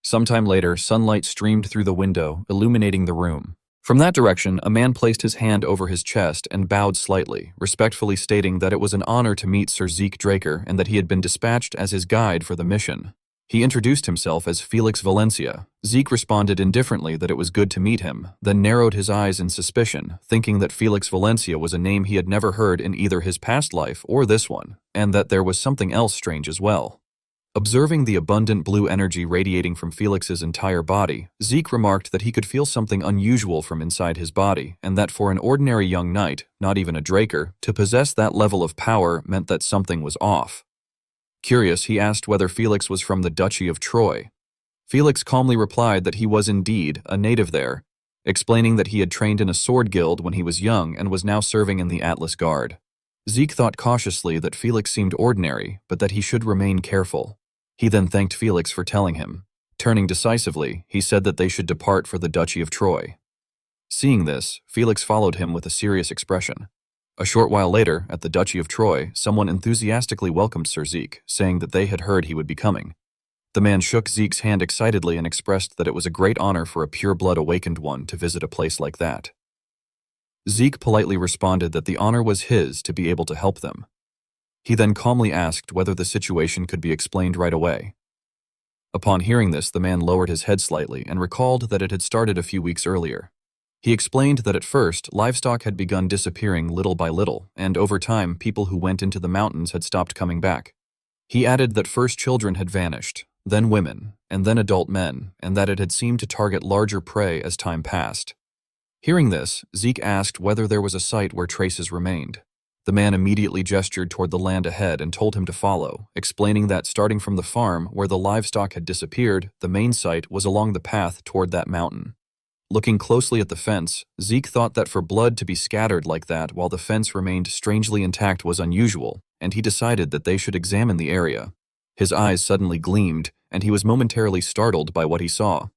Sometime later, sunlight streamed through the window, illuminating the room. From that direction, a man placed his hand over his chest and bowed slightly, respectfully stating that it was an honor to meet Sir Zeke Draker and that he had been dispatched as his guide for the mission. He introduced himself as Felix Valencia. Zeke responded indifferently that it was good to meet him, then narrowed his eyes in suspicion, thinking that Felix Valencia was a name he had never heard in either his past life or this one, and that there was something else strange as well. Observing the abundant blue energy radiating from Felix's entire body, Zeke remarked that he could feel something unusual from inside his body, and that for an ordinary young knight, not even a Draker, to possess that level of power meant that something was off. Curious, he asked whether Felix was from the Duchy of Troy. Felix calmly replied that he was indeed a native there, explaining that he had trained in a sword guild when he was young and was now serving in the Atlas Guard. Zeke thought cautiously that Felix seemed ordinary, but that he should remain careful. He then thanked Felix for telling him. Turning decisively, he said that they should depart for the Duchy of Troy. Seeing this, Felix followed him with a serious expression. A short while later, at the Duchy of Troy, someone enthusiastically welcomed Sir Zeke, saying that they had heard he would be coming. The man shook Zeke's hand excitedly and expressed that it was a great honor for a pure-blood awakened one to visit a place like that. Zeke politely responded that the honor was his to be able to help them. He then calmly asked whether the situation could be explained right away. Upon hearing this, the man lowered his head slightly and recalled that it had started a few weeks earlier. He explained that at first, livestock had begun disappearing little by little, and over time, people who went into the mountains had stopped coming back. He added that first children had vanished, then women, and then adult men, and that it had seemed to target larger prey as time passed. Hearing this, Zeke asked whether there was a site where traces remained. The man immediately gestured toward the land ahead and told him to follow, explaining that starting from the farm where the livestock had disappeared, the main site was along the path toward that mountain. Looking closely at the fence, Zeke thought that for blood to be scattered like that while the fence remained strangely intact was unusual, and he decided that they should examine the area. His eyes suddenly gleamed, and he was momentarily startled by what he saw.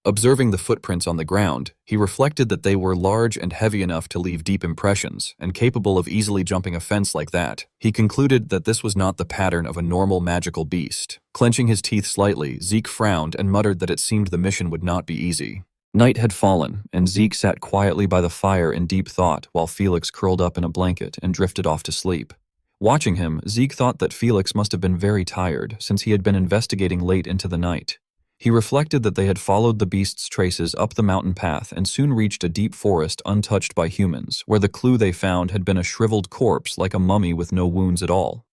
Observing the footprints on the ground, he reflected that they were large and heavy enough to leave deep impressions, and capable of easily jumping a fence like that. He concluded that this was not the pattern of a normal magical beast. Clenching his teeth slightly, Zeke frowned and muttered that it seemed the mission would not be easy. Night had fallen, and Zeke sat quietly by the fire in deep thought while Felix curled up in a blanket and drifted off to sleep. Watching him, Zeke thought that Felix must have been very tired, since he had been investigating late into the night. He reflected that they had followed the beast's traces up the mountain path and soon reached a deep forest untouched by humans, where the clue they found had been a shriveled corpse like a mummy with no wounds at all.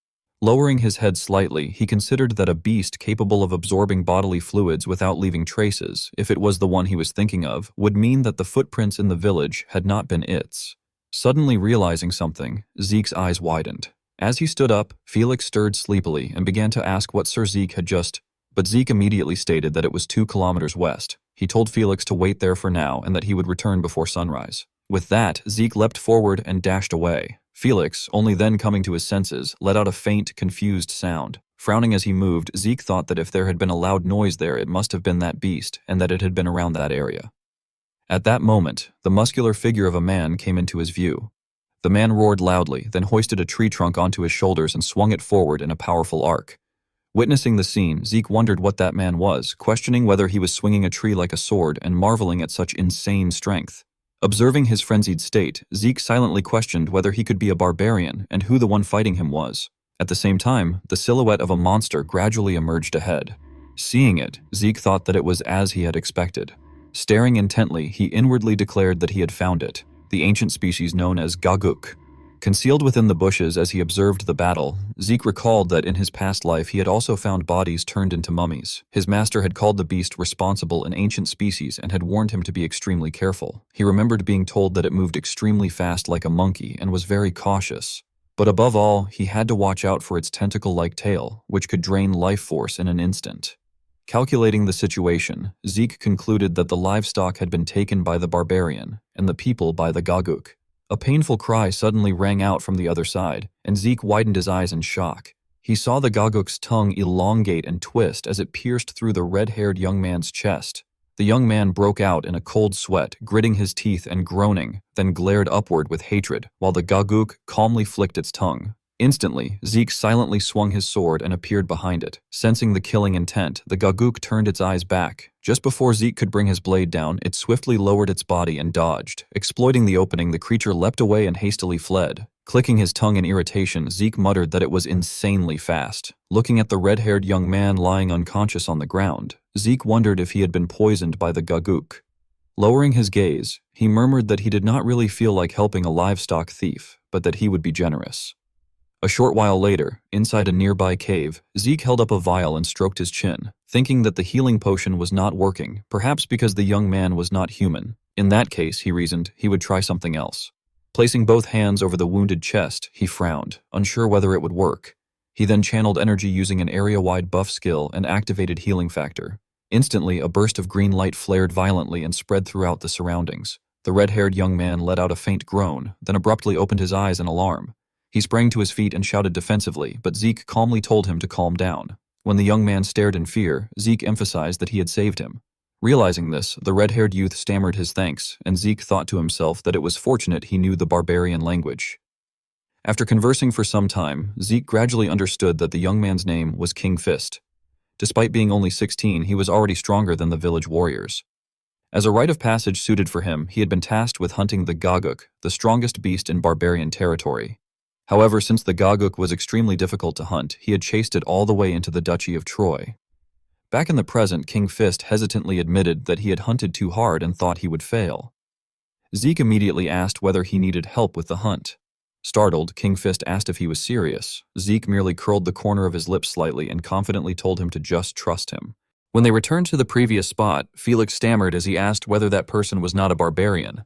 Lowering his head slightly, he considered that a beast capable of absorbing bodily fluids without leaving traces, if it was the one he was thinking of, would mean that the footprints in the village had not been its. Suddenly realizing something, Zeke's eyes widened. As he stood up, Felix stirred sleepily and began to ask what Sir Zeke had just... But Zeke immediately stated that it was 2 kilometers west. He told Felix to wait there for now and that he would return before sunrise. With that, Zeke leapt forward and dashed away. Felix, only then coming to his senses, let out a faint, confused sound. Frowning as he moved, Zeke thought that if there had been a loud noise there, it must have been that beast, and that it had been around that area. At that moment, the muscular figure of a man came into his view. The man roared loudly, then hoisted a tree trunk onto his shoulders and swung it forward in a powerful arc. Witnessing the scene, Zeke wondered what that man was, questioning whether he was swinging a tree like a sword and marveling at such insane strength. Observing his frenzied state, Zeke silently questioned whether he could be a barbarian and who the one fighting him was. At the same time, the silhouette of a monster gradually emerged ahead. Seeing it, Zeke thought that it was as he had expected. Staring intently, he inwardly declared that he had found it, the ancient species known as gaguk. Concealed within the bushes as he observed the battle, Zeke recalled that in his past life he had also found bodies turned into mummies. His master had called the beast responsible an ancient species and had warned him to be extremely careful. He remembered being told that it moved extremely fast like a monkey and was very cautious. But above all, he had to watch out for its tentacle-like tail, which could drain life force in an instant. Calculating the situation, Zeke concluded that the livestock had been taken by the barbarian and the people by the Gaguk. A painful cry suddenly rang out from the other side, and Zeke widened his eyes in shock. He saw the Gaguk's tongue elongate and twist as it pierced through the red-haired young man's chest. The young man broke out in a cold sweat, gritting his teeth and groaning, then glared upward with hatred, while the Gaguk calmly flicked its tongue. Instantly, Zeke silently swung his sword and appeared behind it. Sensing the killing intent, the Gaguk turned its eyes back. Just before Zeke could bring his blade down, it swiftly lowered its body and dodged. Exploiting the opening, the creature leapt away and hastily fled. Clicking his tongue in irritation, Zeke muttered that it was insanely fast. Looking at the red-haired young man lying unconscious on the ground, Zeke wondered if he had been poisoned by the Gaguk. Lowering his gaze, he murmured that he did not really feel like helping a livestock thief, but that he would be generous. A short while later, inside a nearby cave, Zeke held up a vial and stroked his chin, thinking that the healing potion was not working, perhaps because the young man was not human. In that case, he reasoned, he would try something else. Placing both hands over the wounded chest, he frowned, unsure whether it would work. He then channeled energy using an area-wide buff skill and activated healing factor. Instantly, a burst of green light flared violently and spread throughout the surroundings. The red-haired young man let out a faint groan, then abruptly opened his eyes in alarm. He sprang to his feet and shouted defensively, but Zeke calmly told him to calm down. When the young man stared in fear, Zeke emphasized that he had saved him. Realizing this, the red-haired youth stammered his thanks, and Zeke thought to himself that it was fortunate he knew the barbarian language. After conversing for some time, Zeke gradually understood that the young man's name was King Fist. Despite being only 16, he was already stronger than the village warriors. As a rite of passage suited for him, he had been tasked with hunting the Gaguk, the strongest beast in barbarian territory. However, since the Gaguk was extremely difficult to hunt, he had chased it all the way into the Duchy of Troy. Back in the present, King Fist hesitantly admitted that he had hunted too hard and thought he would fail. Zeke immediately asked whether he needed help with the hunt. Startled, King Fist asked if he was serious. Zeke merely curled the corner of his lips slightly and confidently told him to just trust him. When they returned to the previous spot, Felix stammered as he asked whether that person was not a barbarian.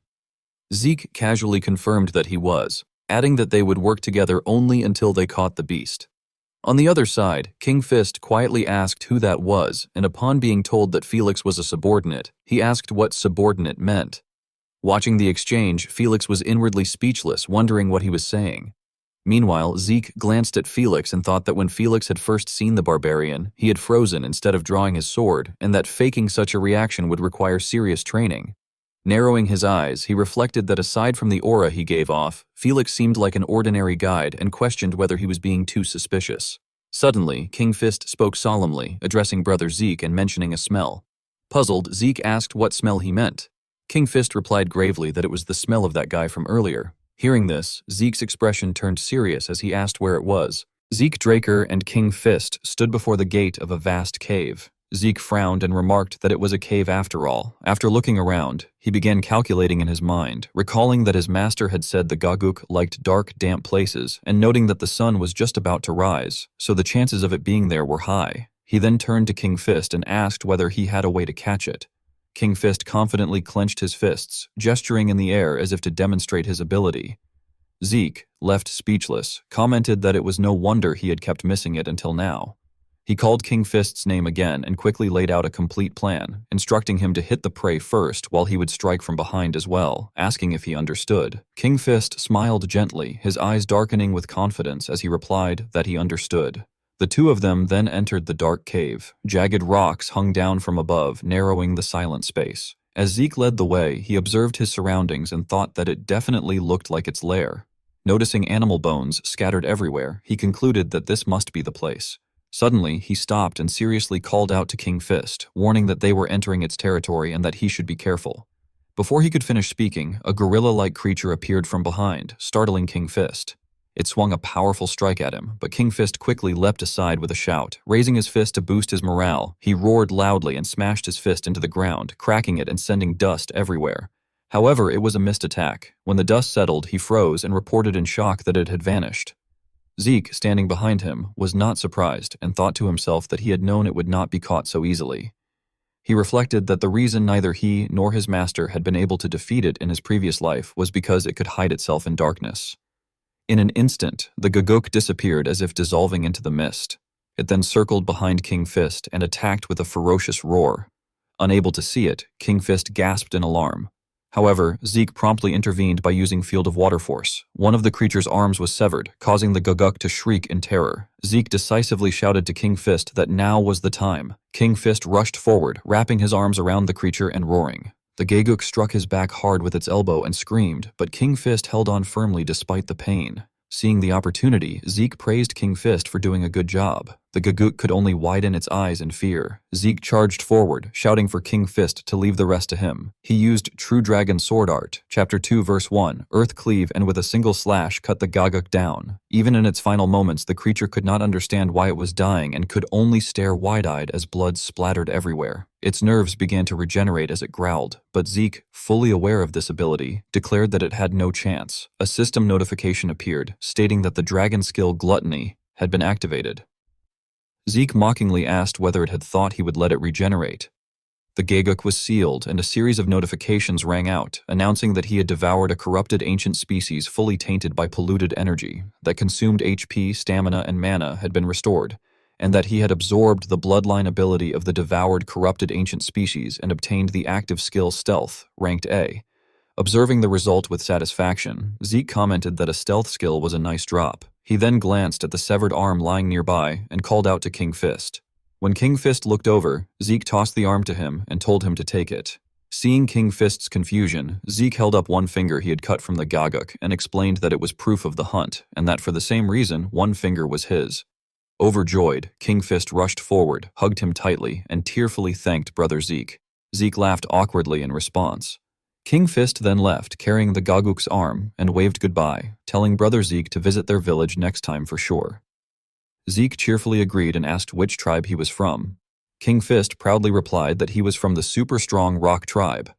Zeke casually confirmed that he was, adding that they would work together only until they caught the beast. On the other side, King Fist quietly asked who that was, and upon being told that Felix was a subordinate, he asked what subordinate meant. Watching the exchange, Felix was inwardly speechless, wondering what he was saying. Meanwhile, Zeke glanced at Felix and thought that when Felix had first seen the barbarian, he had frozen instead of drawing his sword, and that faking such a reaction would require serious training. Narrowing his eyes, he reflected that aside from the aura he gave off, Felix seemed like an ordinary guide and questioned whether he was being too suspicious. Suddenly, King Fist spoke solemnly, addressing Brother Zeke and mentioning a smell. Puzzled, Zeke asked what smell he meant. King Fist replied gravely that it was the smell of that guy from earlier. Hearing this, Zeke's expression turned serious as he asked where it was. Zeke Draker and King Fist stood before the gate of a vast cave. Zeke frowned and remarked that it was a cave after all. After looking around, he began calculating in his mind, recalling that his master had said the Gaguk liked dark, damp places, and noting that the sun was just about to rise, so the chances of it being there were high. He then turned to King Fist and asked whether he had a way to catch it. King Fist confidently clenched his fists, gesturing in the air as if to demonstrate his ability. Zeke, left speechless, commented that it was no wonder he had kept missing it until now. He called King Fist's name again and quickly laid out a complete plan, instructing him to hit the prey first while he would strike from behind as well, asking if he understood. King Fist smiled gently, his eyes darkening with confidence as he replied that he understood. The two of them then entered the dark cave. Jagged rocks hung down from above, narrowing the silent space. As Zeke led the way, he observed his surroundings and thought that it definitely looked like its lair. Noticing animal bones scattered everywhere, he concluded that this must be the place. Suddenly, he stopped and seriously called out to King Fist, warning that they were entering its territory and that he should be careful. Before he could finish speaking, a gorilla-like creature appeared from behind, startling King Fist. It swung a powerful strike at him, but King Fist quickly leapt aside with a shout. Raising his fist to boost his morale, he roared loudly and smashed his fist into the ground, cracking it and sending dust everywhere. However, it was a missed attack. When the dust settled, he froze and reported in shock that it had vanished. Zeke, standing behind him, was not surprised and thought to himself that he had known it would not be caught so easily. He reflected that the reason neither he nor his master had been able to defeat it in his previous life was because it could hide itself in darkness. In an instant, the Gaguk disappeared as if dissolving into the mist. It then circled behind King Fist and attacked with a ferocious roar. Unable to see it, King Fist gasped in alarm. However, Zeke promptly intervened by using Field of Water Force. One of the creature's arms was severed, causing the Gaguk to shriek in terror. Zeke decisively shouted to King Fist that now was the time. King Fist rushed forward, wrapping his arms around the creature and roaring. The Gaguk struck his back hard with its elbow and screamed, but King Fist held on firmly despite the pain. Seeing the opportunity, Zeke praised King Fist for doing a good job. The Gaguk could only widen its eyes in fear. Zeke charged forward, shouting for King Fist to leave the rest to him. He used True Dragon Sword Art, Chapter 2 Verse 1, Earth Cleave, and with a single slash cut the Gaguk down. Even in its final moments, the creature could not understand why it was dying and could only stare wide-eyed as blood splattered everywhere. Its nerves began to regenerate as it growled, but Zeke, fully aware of this ability, declared that it had no chance. A system notification appeared, stating that the dragon skill Gluttony had been activated. Zeke mockingly asked whether it had thought he would let it regenerate. The Gaguk was sealed, and a series of notifications rang out, announcing that he had devoured a corrupted ancient species fully tainted by polluted energy, that consumed HP, stamina, and mana had been restored, and that he had absorbed the bloodline ability of the devoured corrupted ancient species and obtained the active skill Stealth, ranked A. Observing the result with satisfaction, Zeke commented that a stealth skill was a nice drop. He then glanced at the severed arm lying nearby and called out to King Fist. When King Fist looked over, Zeke tossed the arm to him and told him to take it. Seeing King Fist's confusion, Zeke held up one finger he had cut from the Gaguk and explained that it was proof of the hunt, and that for the same reason, one finger was his. Overjoyed, King Fist rushed forward, hugged him tightly, and tearfully thanked Brother Zeke. Zeke laughed awkwardly in response. King Fist then left, carrying the Gaguk's arm, and waved goodbye, telling Brother Zeke to visit their village next time for sure. Zeke cheerfully agreed and asked which tribe he was from. King Fist proudly replied that he was from the super-strong Rock tribe.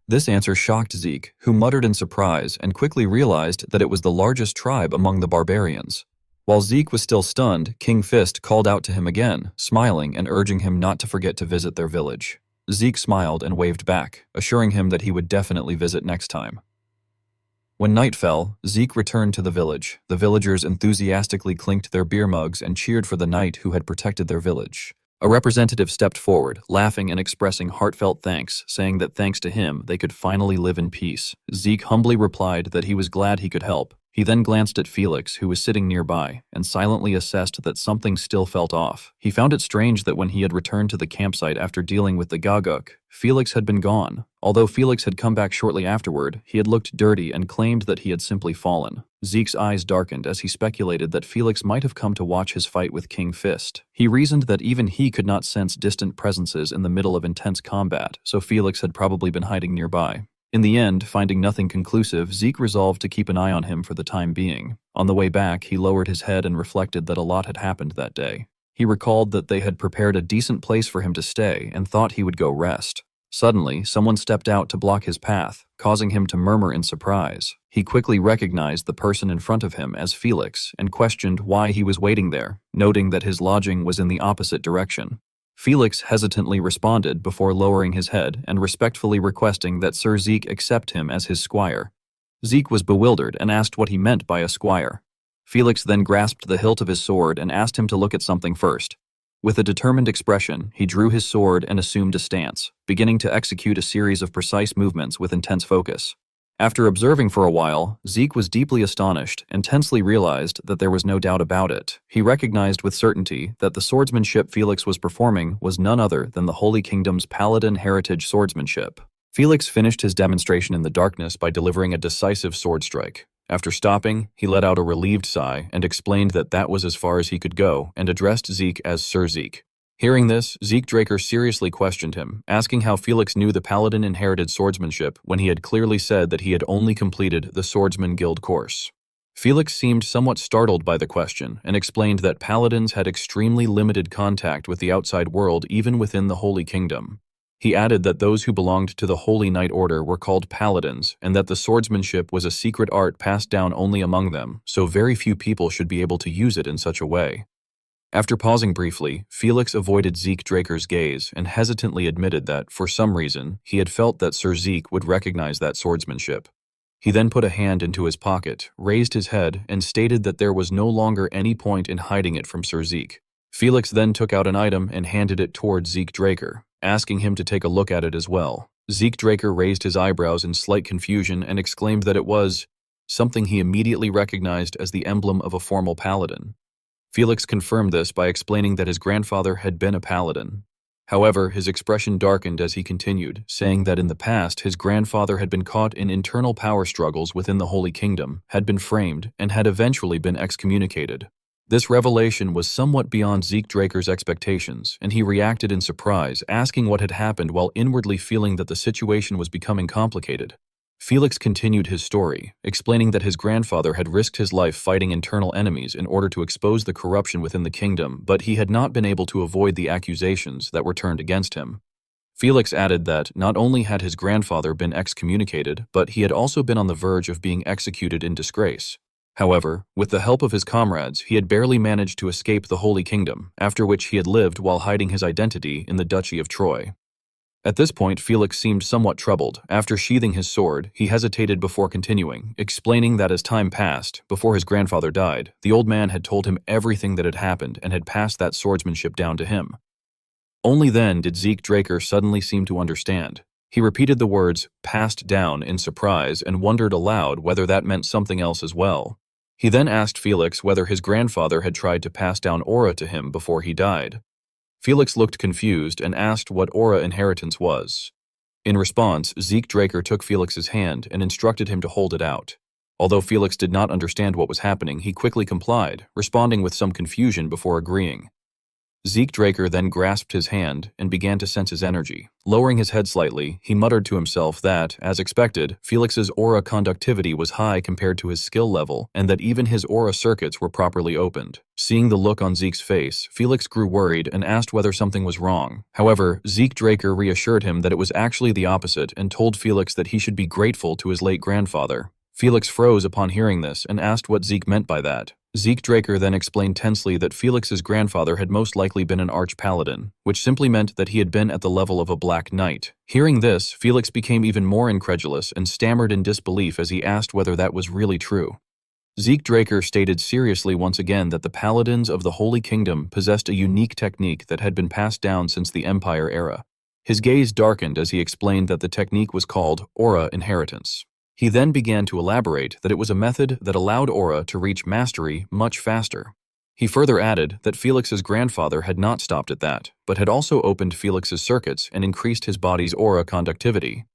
This answer shocked Zeke, who muttered in surprise and quickly realized that it was the largest tribe among the barbarians. While Zeke was still stunned, King Fist called out to him again, smiling and urging him not to forget to visit their village. Zeke smiled and waved back, assuring him that he would definitely visit next time. When night fell, Zeke returned to the village. The villagers enthusiastically clinked their beer mugs and cheered for the knight who had protected their village. A representative stepped forward, laughing and expressing heartfelt thanks, saying that thanks to him, they could finally live in peace. Zeke humbly replied that he was glad he could help. He then glanced at Felix, who was sitting nearby, and silently assessed that something still felt off. He found it strange that when he had returned to the campsite after dealing with the Gaguk, Felix had been gone. Although Felix had come back shortly afterward, he had looked dirty and claimed that he had simply fallen. Zeke's eyes darkened as he speculated that Felix might have come to watch his fight with King Fist. He reasoned that even he could not sense distant presences in the middle of intense combat, so Felix had probably been hiding nearby. In the end, finding nothing conclusive, Zeke resolved to keep an eye on him for the time being. On the way back, he lowered his head and reflected that a lot had happened that day. He recalled that they had prepared a decent place for him to stay and thought he would go rest. Suddenly, someone stepped out to block his path, causing him to murmur in surprise. He quickly recognized the person in front of him as Felix and questioned why he was waiting there, noting that his lodging was in the opposite direction. Felix hesitantly responded before lowering his head and respectfully requesting that Sir Zeke accept him as his squire. Zeke was bewildered and asked what he meant by a squire. Felix then grasped the hilt of his sword and asked him to look at something first. With a determined expression, he drew his sword and assumed a stance, beginning to execute a series of precise movements with intense focus. After observing for a while, Zeke was deeply astonished and tensely realized that there was no doubt about it. He recognized with certainty that the swordsmanship Felix was performing was none other than the Holy Kingdom's Paladin heritage swordsmanship. Felix finished his demonstration in the darkness by delivering a decisive sword strike. After stopping, he let out a relieved sigh and explained that that was as far as he could go and addressed Zeke as Sir Zeke. Hearing this, Zeke Draker seriously questioned him, asking how Felix knew the Paladin inherited swordsmanship when he had clearly said that he had only completed the Swordsman Guild course. Felix seemed somewhat startled by the question and explained that Paladins had extremely limited contact with the outside world even within the Holy Kingdom. He added that those who belonged to the Holy Knight Order were called paladins, and that the swordsmanship was a secret art passed down only among them, so very few people should be able to use it in such a way. After pausing briefly, Felix avoided Zeke Draker's gaze and hesitantly admitted that, for some reason, he had felt that Sir Zeke would recognize that swordsmanship. He then put a hand into his pocket, raised his head, and stated that there was no longer any point in hiding it from Sir Zeke. Felix then took out an item and handed it towards Zeke Draker, asking him to take a look at it as well. Zeke Draker raised his eyebrows in slight confusion and exclaimed that it was something he immediately recognized as the emblem of a formal paladin. Felix confirmed this by explaining that his grandfather had been a paladin. However, his expression darkened as he continued, saying that in the past his grandfather had been caught in internal power struggles within the Holy Kingdom, had been framed, and had eventually been excommunicated. This revelation was somewhat beyond Zeke Draker's expectations, and he reacted in surprise, asking what had happened while inwardly feeling that the situation was becoming complicated. Felix continued his story, explaining that his grandfather had risked his life fighting internal enemies in order to expose the corruption within the kingdom, but he had not been able to avoid the accusations that were turned against him. Felix added that not only had his grandfather been excommunicated, but he had also been on the verge of being executed in disgrace. However, with the help of his comrades, he had barely managed to escape the Holy Kingdom, after which he had lived while hiding his identity in the Duchy of Troy. At this point, Felix seemed somewhat troubled. After sheathing his sword, he hesitated before continuing, explaining that as time passed, before his grandfather died, the old man had told him everything that had happened and had passed that swordsmanship down to him. Only then did Zeke Draker suddenly seem to understand. He repeated the words, "passed down," in surprise and wondered aloud whether that meant something else as well. He then asked Felix whether his grandfather had tried to pass down aura to him before he died. Felix looked confused and asked what aura inheritance was. In response, Zeke Draker took Felix's hand and instructed him to hold it out. Although Felix did not understand what was happening, he quickly complied, responding with some confusion before agreeing. Zeke Draker then grasped his hand and began to sense his energy. Lowering his head slightly, he muttered to himself that, as expected, Felix's aura conductivity was high compared to his skill level, and that even his aura circuits were properly opened. Seeing the look on Zeke's face, Felix grew worried and asked whether something was wrong. However, Zeke Draker reassured him that it was actually the opposite and told Felix that he should be grateful to his late grandfather. Felix froze upon hearing this and asked what Zeke meant by that. Zeke Draker then explained tensely that Felix's grandfather had most likely been an arch-paladin, which simply meant that he had been at the level of a Black Knight. Hearing this, Felix became even more incredulous and stammered in disbelief as he asked whether that was really true. Zeke Draker stated seriously once again that the paladins of the Holy Kingdom possessed a unique technique that had been passed down since the Empire era. His gaze darkened as he explained that the technique was called aura inheritance. He then began to elaborate that it was a method that allowed aura to reach mastery much faster. He further added that Felix's grandfather had not stopped at that, but had also opened Felix's circuits and increased his body's aura conductivity.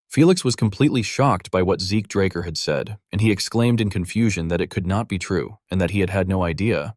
Felix was completely shocked by what Zeke Draker had said, and he exclaimed in confusion that it could not be true, and that he had no idea.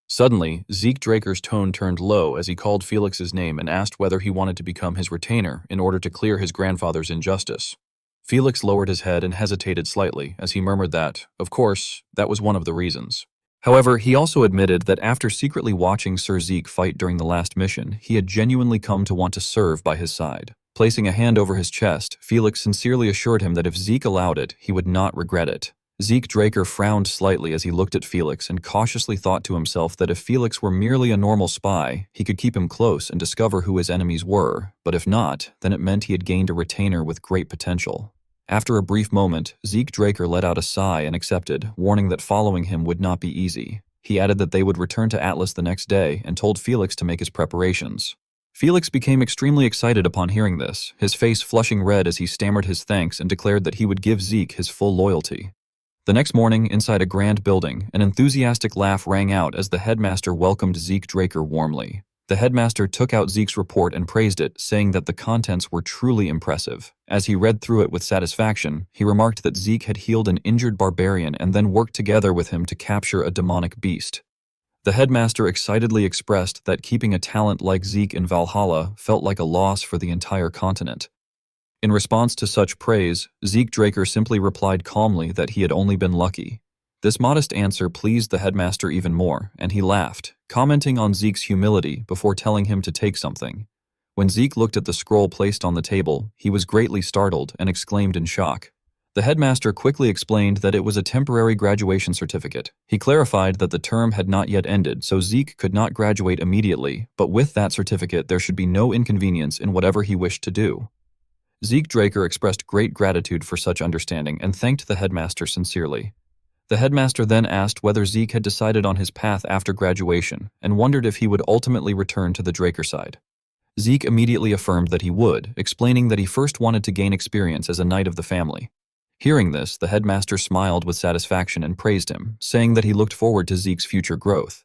Suddenly, Zeke Draker's tone turned low as he called Felix's name and asked whether he wanted to become his retainer in order to clear his grandfather's injustice. Felix lowered his head and hesitated slightly as he murmured that, of course, that was one of the reasons. However, he also admitted that after secretly watching Sir Zeke fight during the last mission, he had genuinely come to want to serve by his side. Placing a hand over his chest, Felix sincerely assured him that if Zeke allowed it, he would not regret it. Zeke Draker frowned slightly as he looked at Felix and cautiously thought to himself that if Felix were merely a normal spy, he could keep him close and discover who his enemies were, but if not, then it meant he had gained a retainer with great potential. After a brief moment, Zeke Draker let out a sigh and accepted, warning that following him would not be easy. He added that they would return to Atlas the next day and told Felix to make his preparations. Felix became extremely excited upon hearing this, his face flushing red as he stammered his thanks and declared that he would give Zeke his full loyalty. The next morning, inside a grand building, an enthusiastic laugh rang out as the headmaster welcomed Zeke Draker warmly. The headmaster took out Zeke's report and praised it, saying that the contents were truly impressive. As he read through it with satisfaction, he remarked that Zeke had healed an injured barbarian and then worked together with him to capture a demonic beast. The headmaster excitedly expressed that keeping a talent like Zeke in Valhalla felt like a loss for the entire continent. In response to such praise, Zeke Draker simply replied calmly that he had only been lucky. This modest answer pleased the headmaster even more, and he laughed, commenting on Zeke's humility before telling him to take something. When Zeke looked at the scroll placed on the table, he was greatly startled and exclaimed in shock. The headmaster quickly explained that it was a temporary graduation certificate. He clarified that the term had not yet ended, so Zeke could not graduate immediately, but with that certificate there should be no inconvenience in whatever he wished to do. Zeke Draker expressed great gratitude for such understanding and thanked the headmaster sincerely. The headmaster then asked whether Zeke had decided on his path after graduation and wondered if he would ultimately return to the Draker side. Zeke immediately affirmed that he would, explaining that he first wanted to gain experience as a knight of the family. Hearing this, the headmaster smiled with satisfaction and praised him, saying that he looked forward to Zeke's future growth.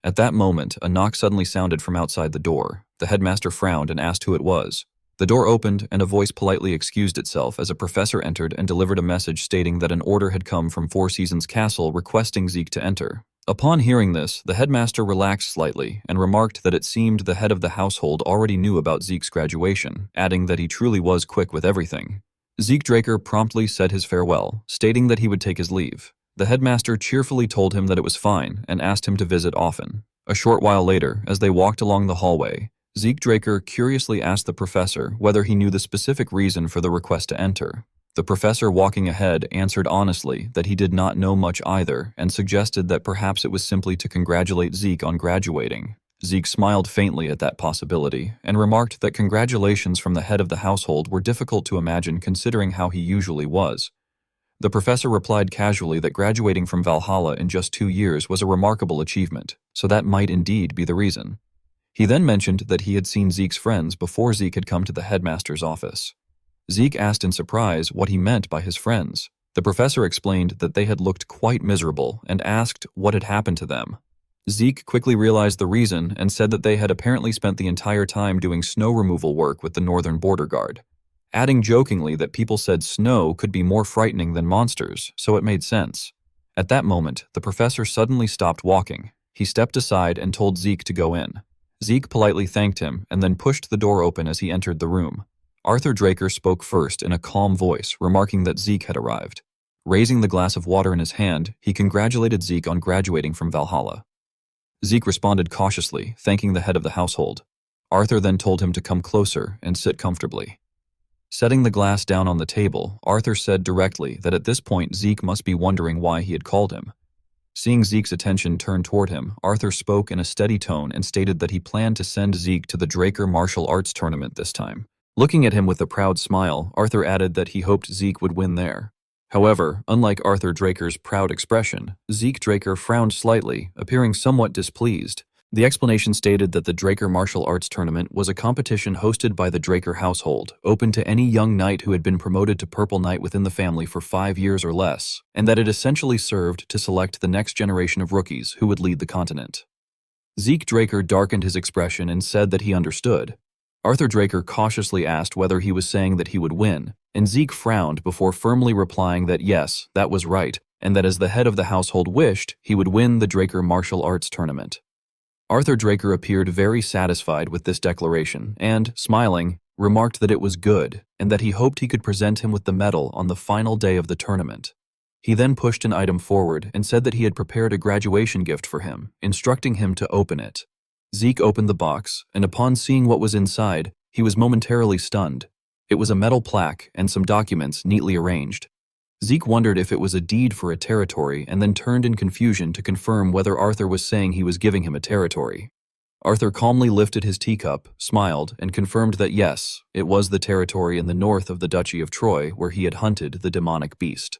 At that moment, a knock suddenly sounded from outside the door. The headmaster frowned and asked who it was. The door opened, and a voice politely excused itself as a professor entered and delivered a message stating that an order had come from Four Seasons Castle requesting Zeke to enter. Upon hearing this, the headmaster relaxed slightly and remarked that it seemed the head of the household already knew about Zeke's graduation, adding that he truly was quick with everything. Zeke Draker promptly said his farewell, stating that he would take his leave. The headmaster cheerfully told him that it was fine and asked him to visit often. A short while later, as they walked along the hallway, Zeke Draker curiously asked the professor whether he knew the specific reason for the request to enter. The professor, walking ahead, answered honestly that he did not know much either and suggested that perhaps it was simply to congratulate Zeke on graduating. Zeke smiled faintly at that possibility and remarked that congratulations from the head of the household were difficult to imagine considering how he usually was. The professor replied casually that graduating from Valhalla in just 2 years was a remarkable achievement, so that might indeed be the reason. He then mentioned that he had seen Zeke's friends before Zeke had come to the headmaster's office. Zeke asked in surprise what he meant by his friends. The professor explained that they had looked quite miserable and asked what had happened to them. Zeke quickly realized the reason and said that they had apparently spent the entire time doing snow removal work with the Northern Border Guard, adding jokingly that people said snow could be more frightening than monsters, so it made sense. At that moment, the professor suddenly stopped walking. He stepped aside and told Zeke to go in. Zeke politely thanked him and then pushed the door open as he entered the room. Arthur Draker spoke first in a calm voice, remarking that Zeke had arrived. Raising the glass of water in his hand, he congratulated Zeke on graduating from Valhalla. Zeke responded cautiously, thanking the head of the household. Arthur then told him to come closer and sit comfortably. Setting the glass down on the table, Arthur said directly that at this point Zeke must be wondering why he had called him. Seeing Zeke's attention turn toward him, Arthur spoke in a steady tone and stated that he planned to send Zeke to the Draker Martial Arts Tournament this time. Looking at him with a proud smile, Arthur added that he hoped Zeke would win there. However, unlike Arthur Draker's proud expression, Zeke Draker frowned slightly, appearing somewhat displeased. The explanation stated that the Draker Martial Arts Tournament was a competition hosted by the Draker household, open to any young knight who had been promoted to Purple Knight within the family for 5 years or less, and that it essentially served to select the next generation of rookies who would lead the continent. Zeke Draker darkened his expression and said that he understood. Arthur Draker cautiously asked whether he was saying that he would win, and Zeke frowned before firmly replying that yes, that was right, and that as the head of the household wished, he would win the Draker Martial Arts Tournament. Arthur Draker appeared very satisfied with this declaration and, smiling, remarked that it was good and that he hoped he could present him with the medal on the final day of the tournament. He then pushed an item forward and said that he had prepared a graduation gift for him, instructing him to open it. Zeke opened the box, and upon seeing what was inside, he was momentarily stunned. It was a metal plaque and some documents neatly arranged. Zeke wondered if it was a deed for a territory and then turned in confusion to confirm whether Arthur was saying he was giving him a territory. Arthur calmly lifted his teacup, smiled, and confirmed that yes, it was the territory in the north of the Duchy of Troy where he had hunted the demonic beast.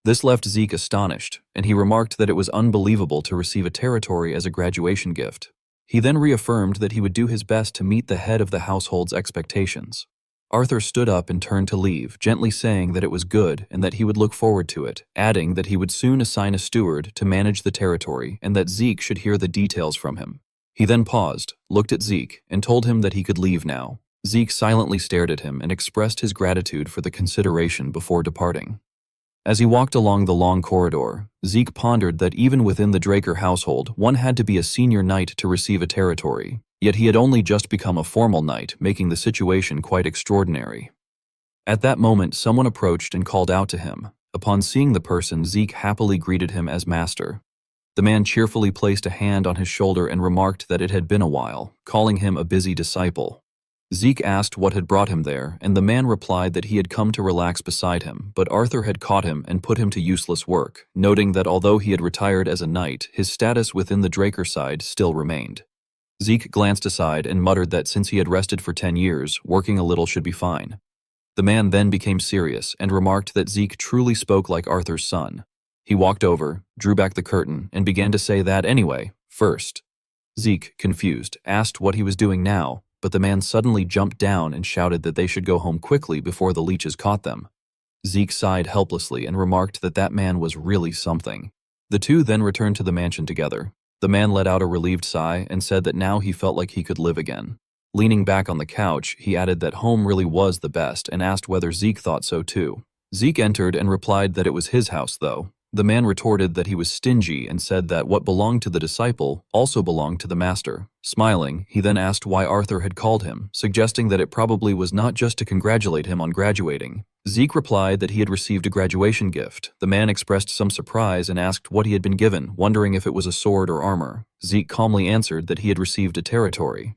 This left Zeke astonished, and he remarked that it was unbelievable to receive a territory as a graduation gift. He then reaffirmed that he would do his best to meet the head of the household's expectations. Arthur stood up and turned to leave, gently saying that it was good and that he would look forward to it, adding that he would soon assign a steward to manage the territory and that Zeke should hear the details from him. He then paused, looked at Zeke, and told him that he could leave now. Zeke silently stared at him and expressed his gratitude for the consideration before departing. As he walked along the long corridor, Zeke pondered that even within the Draker household, one had to be a senior knight to receive a territory. Yet he had only just become a formal knight, making the situation quite extraordinary. At that moment, someone approached and called out to him. Upon seeing the person, Zeke happily greeted him as master. The man cheerfully placed a hand on his shoulder and remarked that it had been a while, calling him a busy disciple. Zeke asked what had brought him there, and the man replied that he had come to relax beside him, but Arthur had caught him and put him to useless work, noting that although he had retired as a knight, his status within the Draker side still remained. Zeke glanced aside and muttered that since he had rested for 10 years, working a little should be fine. The man then became serious and remarked that Zeke truly spoke like Arthur's son. He walked over, drew back the curtain, and began to say that anyway, first. Zeke, confused, asked what he was doing now, but the man suddenly jumped down and shouted that they should go home quickly before the leeches caught them. Zeke sighed helplessly and remarked that that man was really something. The two then returned to the mansion together. The man let out a relieved sigh and said that now he felt like he could live again. Leaning back on the couch, he added that home really was the best and asked whether Zeke thought so too. Zeke entered and replied that it was his house though. The man retorted that he was stingy and said that what belonged to the disciple also belonged to the master. Smiling, he then asked why Arthur had called him, suggesting that it probably was not just to congratulate him on graduating. Zeke replied that he had received a graduation gift. The man expressed some surprise and asked what he had been given, wondering if it was a sword or armor. Zeke calmly answered that he had received a territory.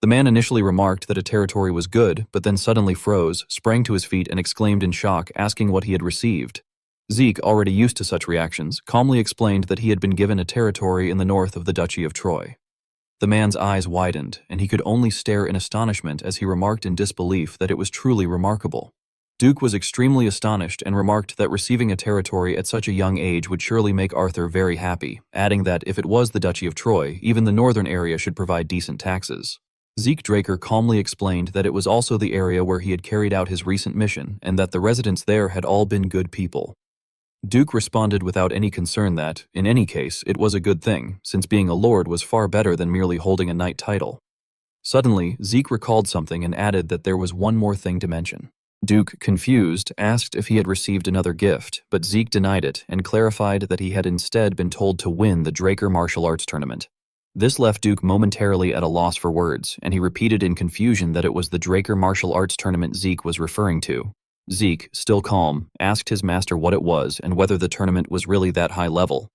The man initially remarked that a territory was good, but then suddenly froze, sprang to his feet and exclaimed in shock, asking what he had received. Zeke, already used to such reactions, calmly explained that he had been given a territory in the north of the Duchy of Troy. The man's eyes widened, and he could only stare in astonishment as he remarked in disbelief that it was truly remarkable. Duke was extremely astonished and remarked that receiving a territory at such a young age would surely make Arthur very happy, adding that if it was the Duchy of Troy, even the northern area should provide decent taxes. Zeke Draker calmly explained that it was also the area where he had carried out his recent mission and that the residents there had all been good people. Duke responded without any concern that, in any case, it was a good thing, since being a lord was far better than merely holding a knight title. Suddenly, Zeke recalled something and added that there was one more thing to mention. Duke, confused, asked if he had received another gift, but Zeke denied it and clarified that he had instead been told to win the Draker martial arts tournament. This left Duke momentarily at a loss for words, and he repeated in confusion that it was the Draker martial arts tournament Zeke was referring to. Zeke, still calm, asked his master what it was and whether the tournament was really that high level.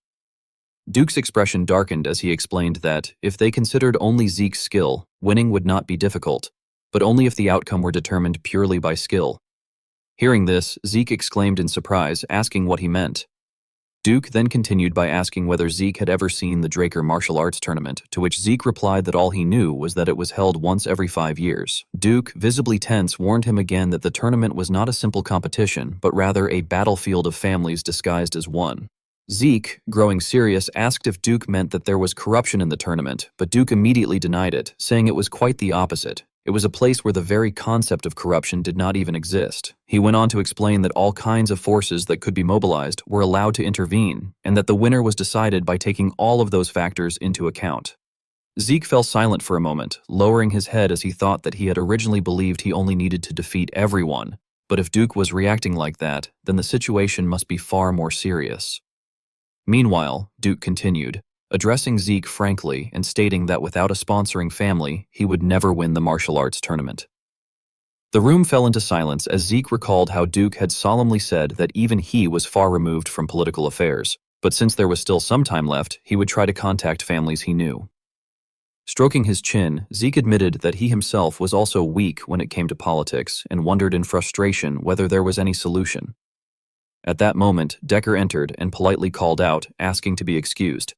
Duke's expression darkened as he explained that, if they considered only Zeke's skill, winning would not be difficult, but only if the outcome were determined purely by skill. Hearing this, Zeke exclaimed in surprise, asking what he meant. Duke then continued by asking whether Zeke had ever seen the Draker martial arts tournament, to which Zeke replied that all he knew was that it was held once every 5 years. Duke, visibly tense, warned him again that the tournament was not a simple competition, but rather a battlefield of families disguised as one. Zeke, growing serious, asked if Duke meant that there was corruption in the tournament, but Duke immediately denied it, saying it was quite the opposite. It was a place where the very concept of corruption did not even exist. He went on to explain that all kinds of forces that could be mobilized were allowed to intervene, and that the winner was decided by taking all of those factors into account. Zeke fell silent for a moment, lowering his head as he thought that he had originally believed he only needed to defeat everyone. But if Duke was reacting like that, then the situation must be far more serious. Meanwhile, Duke continued, addressing Zeke frankly and stating that without a sponsoring family, he would never win the martial arts tournament. The room fell into silence as Zeke recalled how Duke had solemnly said that even he was far removed from political affairs, but since there was still some time left, he would try to contact families he knew. Stroking his chin, Zeke admitted that he himself was also weak when it came to politics and wondered in frustration whether there was any solution. At that moment, Decker entered and politely called out, asking to be excused.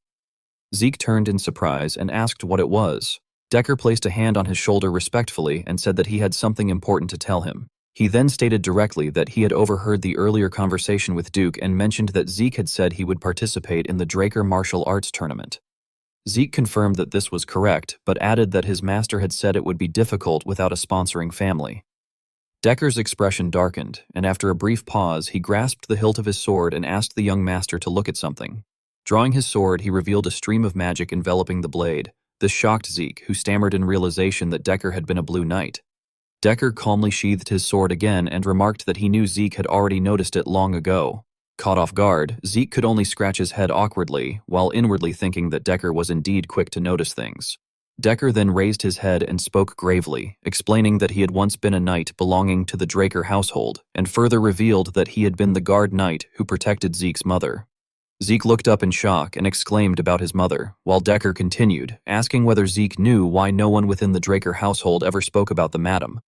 Zeke turned in surprise and asked what it was. Decker placed a hand on his shoulder respectfully and said that he had something important to tell him. He then stated directly that he had overheard the earlier conversation with Duke and mentioned that Zeke had said he would participate in the Draker martial arts tournament. Zeke confirmed that this was correct, but added that his master had said it would be difficult without a sponsoring family. Decker's expression darkened, and after a brief pause, he grasped the hilt of his sword and asked the young master to look at something. Drawing his sword, he revealed a stream of magic enveloping the blade. This shocked Zeke, who stammered in realization that Decker had been a blue knight. Decker calmly sheathed his sword again and remarked that he knew Zeke had already noticed it long ago. Caught off guard, Zeke could only scratch his head awkwardly, while inwardly thinking that Decker was indeed quick to notice things. Decker then raised his head and spoke gravely, explaining that he had once been a knight belonging to the Draker household, and further revealed that he had been the guard knight who protected Zeke's mother. Zeke looked up in shock and exclaimed about his mother, while Decker continued, asking whether Zeke knew why no one within the Draker household ever spoke about the madam.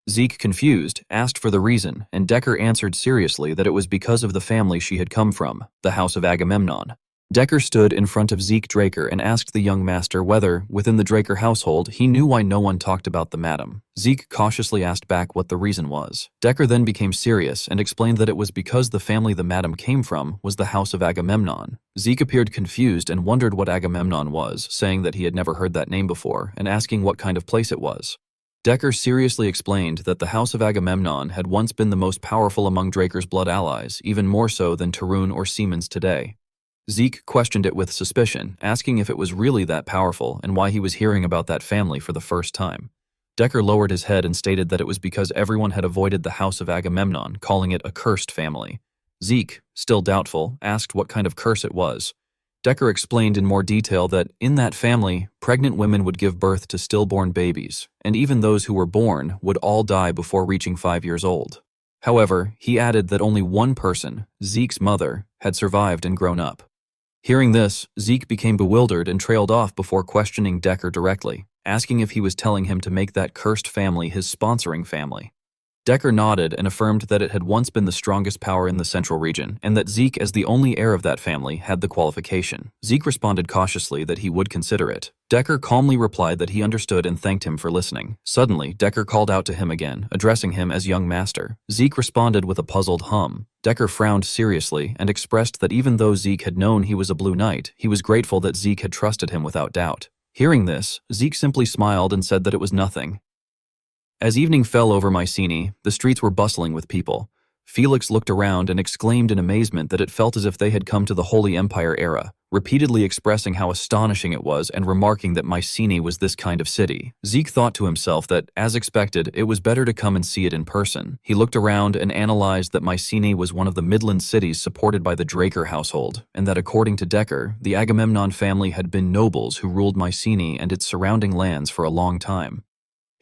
Zeke, confused, asked for the reason, and Decker answered seriously that it was because of the family she had come from, the House of Agamemnon. Decker stood in front of Zeke Draker and asked the young master whether, within the Draker household, he knew why no one talked about the madam. Zeke cautiously asked back what the reason was. Decker then became serious and explained that it was because the family the madam came from was the House of Agamemnon. Zeke appeared confused and wondered what Agamemnon was, saying that he had never heard that name before, and asking what kind of place it was. Decker seriously explained that the House of Agamemnon had once been the most powerful among Draker's blood allies, even more so than Tarun or Siemens today. Zeke questioned it with suspicion, asking if it was really that powerful and why he was hearing about that family for the first time. Decker lowered his head and stated that it was because everyone had avoided the House of Agamemnon, calling it a cursed family. Zeke, still doubtful, asked what kind of curse it was. Decker explained in more detail that, in that family, pregnant women would give birth to stillborn babies, and even those who were born would all die before reaching 5 years old. However, he added that only one person, Zeke's mother, had survived and grown up. Hearing this, Zeke became bewildered and trailed off before questioning Decker directly, asking if he was telling him to make that cursed family his sponsoring family. Decker nodded and affirmed that it had once been the strongest power in the central region, and that Zeke, as the only heir of that family, had the qualification. Zeke responded cautiously that he would consider it. Decker calmly replied that he understood and thanked him for listening. Suddenly, Decker called out to him again, addressing him as young master. Zeke responded with a puzzled hum. Decker frowned seriously and expressed that even though Zeke had known he was a Blue Knight, he was grateful that Zeke had trusted him without doubt. Hearing this, Zeke simply smiled and said that it was nothing. As evening fell over Mycenae, the streets were bustling with people. Felix looked around and exclaimed in amazement that it felt as if they had come to the Holy Empire era, repeatedly expressing how astonishing it was and remarking that Mycenae was this kind of city. Zeke thought to himself that, as expected, it was better to come and see it in person. He looked around and analyzed that Mycenae was one of the Midland cities supported by the Draker household, and that according to Decker, the Agamemnon family had been nobles who ruled Mycenae and its surrounding lands for a long time.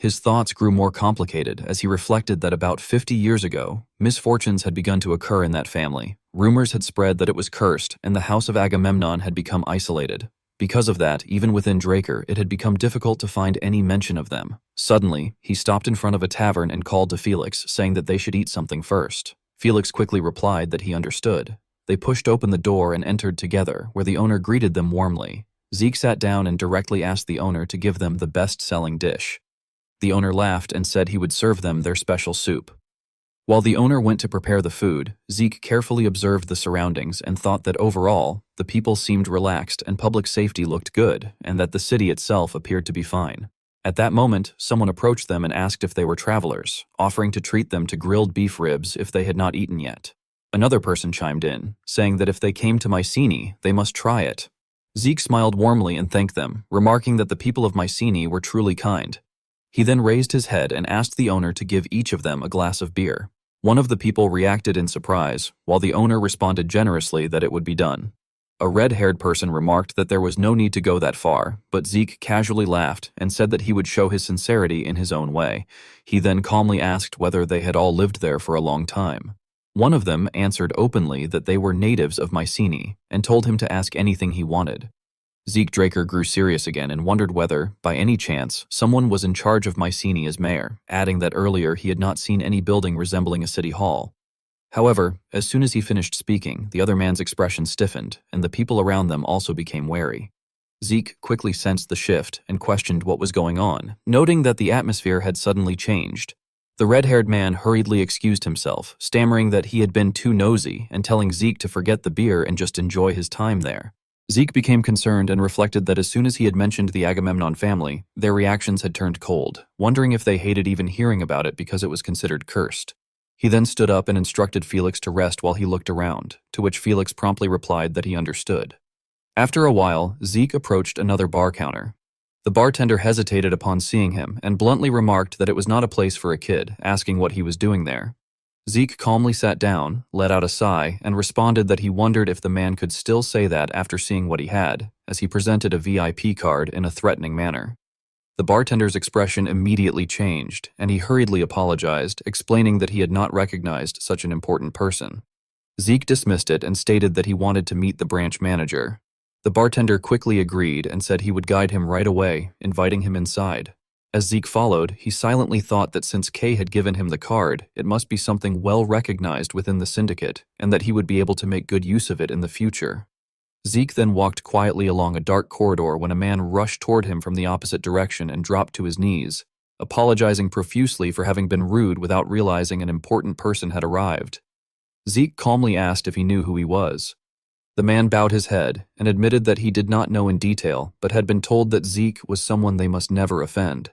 His thoughts grew more complicated as he reflected that about 50 years ago, misfortunes had begun to occur in that family. Rumors had spread that it was cursed, and the House of Agamemnon had become isolated. Because of that, even within Draker, it had become difficult to find any mention of them. Suddenly, he stopped in front of a tavern and called to Felix, saying that they should eat something first. Felix quickly replied that he understood. They pushed open the door and entered together, where the owner greeted them warmly. Zeke sat down and directly asked the owner to give them the best-selling dish. The owner laughed and said he would serve them their special soup. While the owner went to prepare the food, Zeke carefully observed the surroundings and thought that overall, the people seemed relaxed and public safety looked good, and that the city itself appeared to be fine. At that moment, someone approached them and asked if they were travelers, offering to treat them to grilled beef ribs if they had not eaten yet. Another person chimed in, saying that if they came to Mycenae, they must try it. Zeke smiled warmly and thanked them, remarking that the people of Mycenae were truly kind. He then raised his head and asked the owner to give each of them a glass of beer. One of the people reacted in surprise, while the owner responded generously that it would be done. A red-haired person remarked that there was no need to go that far, but Zeke casually laughed and said that he would show his sincerity in his own way. He then calmly asked whether they had all lived there for a long time. One of them answered openly that they were natives of Mycenae and told him to ask anything he wanted. Zeke Draker grew serious again and wondered whether, by any chance, someone was in charge of Mycenae as mayor, adding that earlier he had not seen any building resembling a city hall. However, as soon as he finished speaking, the other man's expression stiffened, and the people around them also became wary. Zeke quickly sensed the shift and questioned what was going on, noting that the atmosphere had suddenly changed. The red-haired man hurriedly excused himself, stammering that he had been too nosy and telling Zeke to forget the beer and just enjoy his time there. Zeke became concerned and reflected that as soon as he had mentioned the Agamemnon family, their reactions had turned cold, wondering if they hated even hearing about it because it was considered cursed. He then stood up and instructed Felix to rest while he looked around, to which Felix promptly replied that he understood. After a while, Zeke approached another bar counter. The bartender hesitated upon seeing him and bluntly remarked that it was not a place for a kid, asking what he was doing there. Zeke calmly sat down, let out a sigh, and responded that he wondered if the man could still say that after seeing what he had, as he presented a VIP card in a threatening manner. The bartender's expression immediately changed, and he hurriedly apologized, explaining that he had not recognized such an important person. Zeke dismissed it and stated that he wanted to meet the branch manager. The bartender quickly agreed and said he would guide him right away, inviting him inside. As Zeke followed, he silently thought that since Kay had given him the card, it must be something well recognized within the syndicate, and that he would be able to make good use of it in the future. Zeke then walked quietly along a dark corridor when a man rushed toward him from the opposite direction and dropped to his knees, apologizing profusely for having been rude without realizing an important person had arrived. Zeke calmly asked if he knew who he was. The man bowed his head and admitted that he did not know in detail, but had been told that Zeke was someone they must never offend.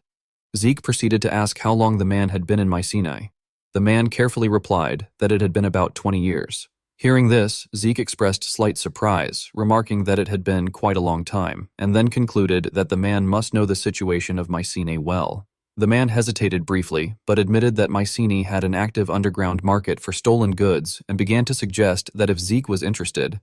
Zeke proceeded to ask how long the man had been in Mycenae. The man carefully replied that it had been about 20 years. Hearing this, Zeke expressed slight surprise, remarking that it had been quite a long time, and then concluded that the man must know the situation of Mycenae well. The man hesitated briefly, but admitted that Mycenae had an active underground market for stolen goods and began to suggest that if Zeke was interested.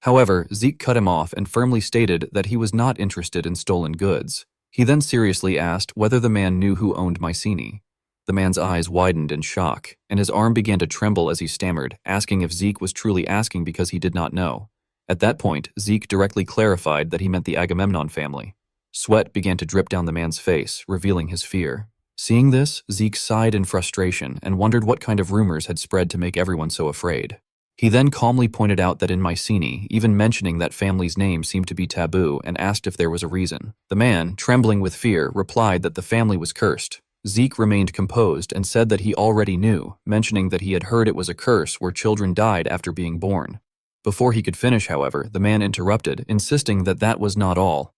However, Zeke cut him off and firmly stated that he was not interested in stolen goods. He then seriously asked whether the man knew who owned Mycenae. The man's eyes widened in shock, and his arm began to tremble as he stammered, asking if Zeke was truly asking because he did not know. At that point, Zeke directly clarified that he meant the Agamemnon family. Sweat began to drip down the man's face, revealing his fear. Seeing this, Zeke sighed in frustration and wondered what kind of rumors had spread to make everyone so afraid. He then calmly pointed out that in Mycenae, even mentioning that family's name seemed to be taboo and asked if there was a reason. The man, trembling with fear, replied that the family was cursed. Zeke remained composed and said that he already knew, mentioning that he had heard it was a curse where children died after being born. Before he could finish, however, the man interrupted, insisting that that was not all.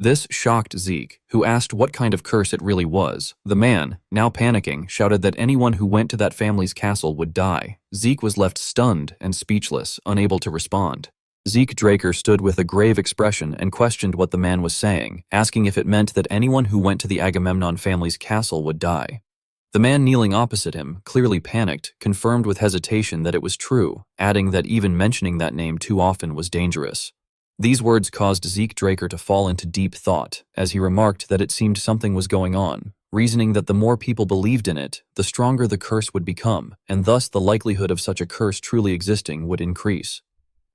This shocked Zeke, who asked what kind of curse it really was. The man, now panicking, shouted that anyone who went to that family's castle would die. Zeke was left stunned and speechless, unable to respond. Zeke Draker stood with a grave expression and questioned what the man was saying, asking if it meant that anyone who went to the Agamemnon family's castle would die. The man kneeling opposite him, clearly panicked, confirmed with hesitation that it was true, adding that even mentioning that name too often was dangerous. These words caused Zeke Draker to fall into deep thought, as he remarked that it seemed something was going on, reasoning that the more people believed in it, the stronger the curse would become, and thus the likelihood of such a curse truly existing would increase.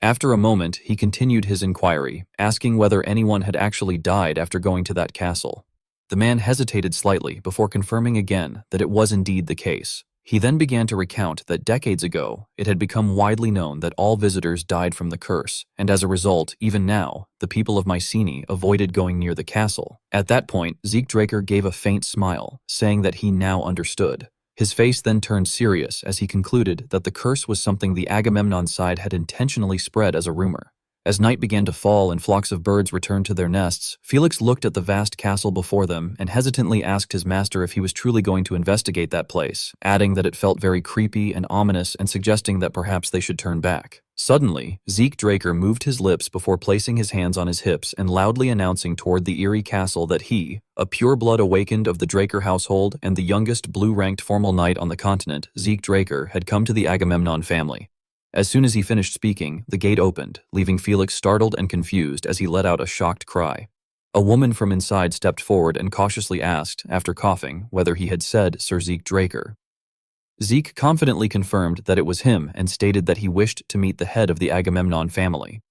After a moment, he continued his inquiry, asking whether anyone had actually died after going to that castle. The man hesitated slightly before confirming again that it was indeed the case. He then began to recount that decades ago, it had become widely known that all visitors died from the curse, and as a result, even now, the people of Mycenae avoided going near the castle. At that point, Zeke Draker gave a faint smile, saying that he now understood. His face then turned serious as he concluded that the curse was something the Agamemnon side had intentionally spread as a rumor. As night began to fall and flocks of birds returned to their nests, Felix looked at the vast castle before them and hesitantly asked his master if he was truly going to investigate that place, adding that it felt very creepy and ominous and suggesting that perhaps they should turn back. Suddenly, Zeke Draker moved his lips before placing his hands on his hips and loudly announcing toward the eerie castle that he, a pure-blood awakened of the Draker household and the youngest blue-ranked formal knight on the continent, Zeke Draker, had come to the Agamemnon family. As soon as he finished speaking, the gate opened, leaving Felix startled and confused as he let out a shocked cry. A woman from inside stepped forward and cautiously asked, after coughing, whether he had said Sir Zeke Draker. Zeke confidently confirmed that it was him and stated that he wished to meet the head of the Agamemnon family.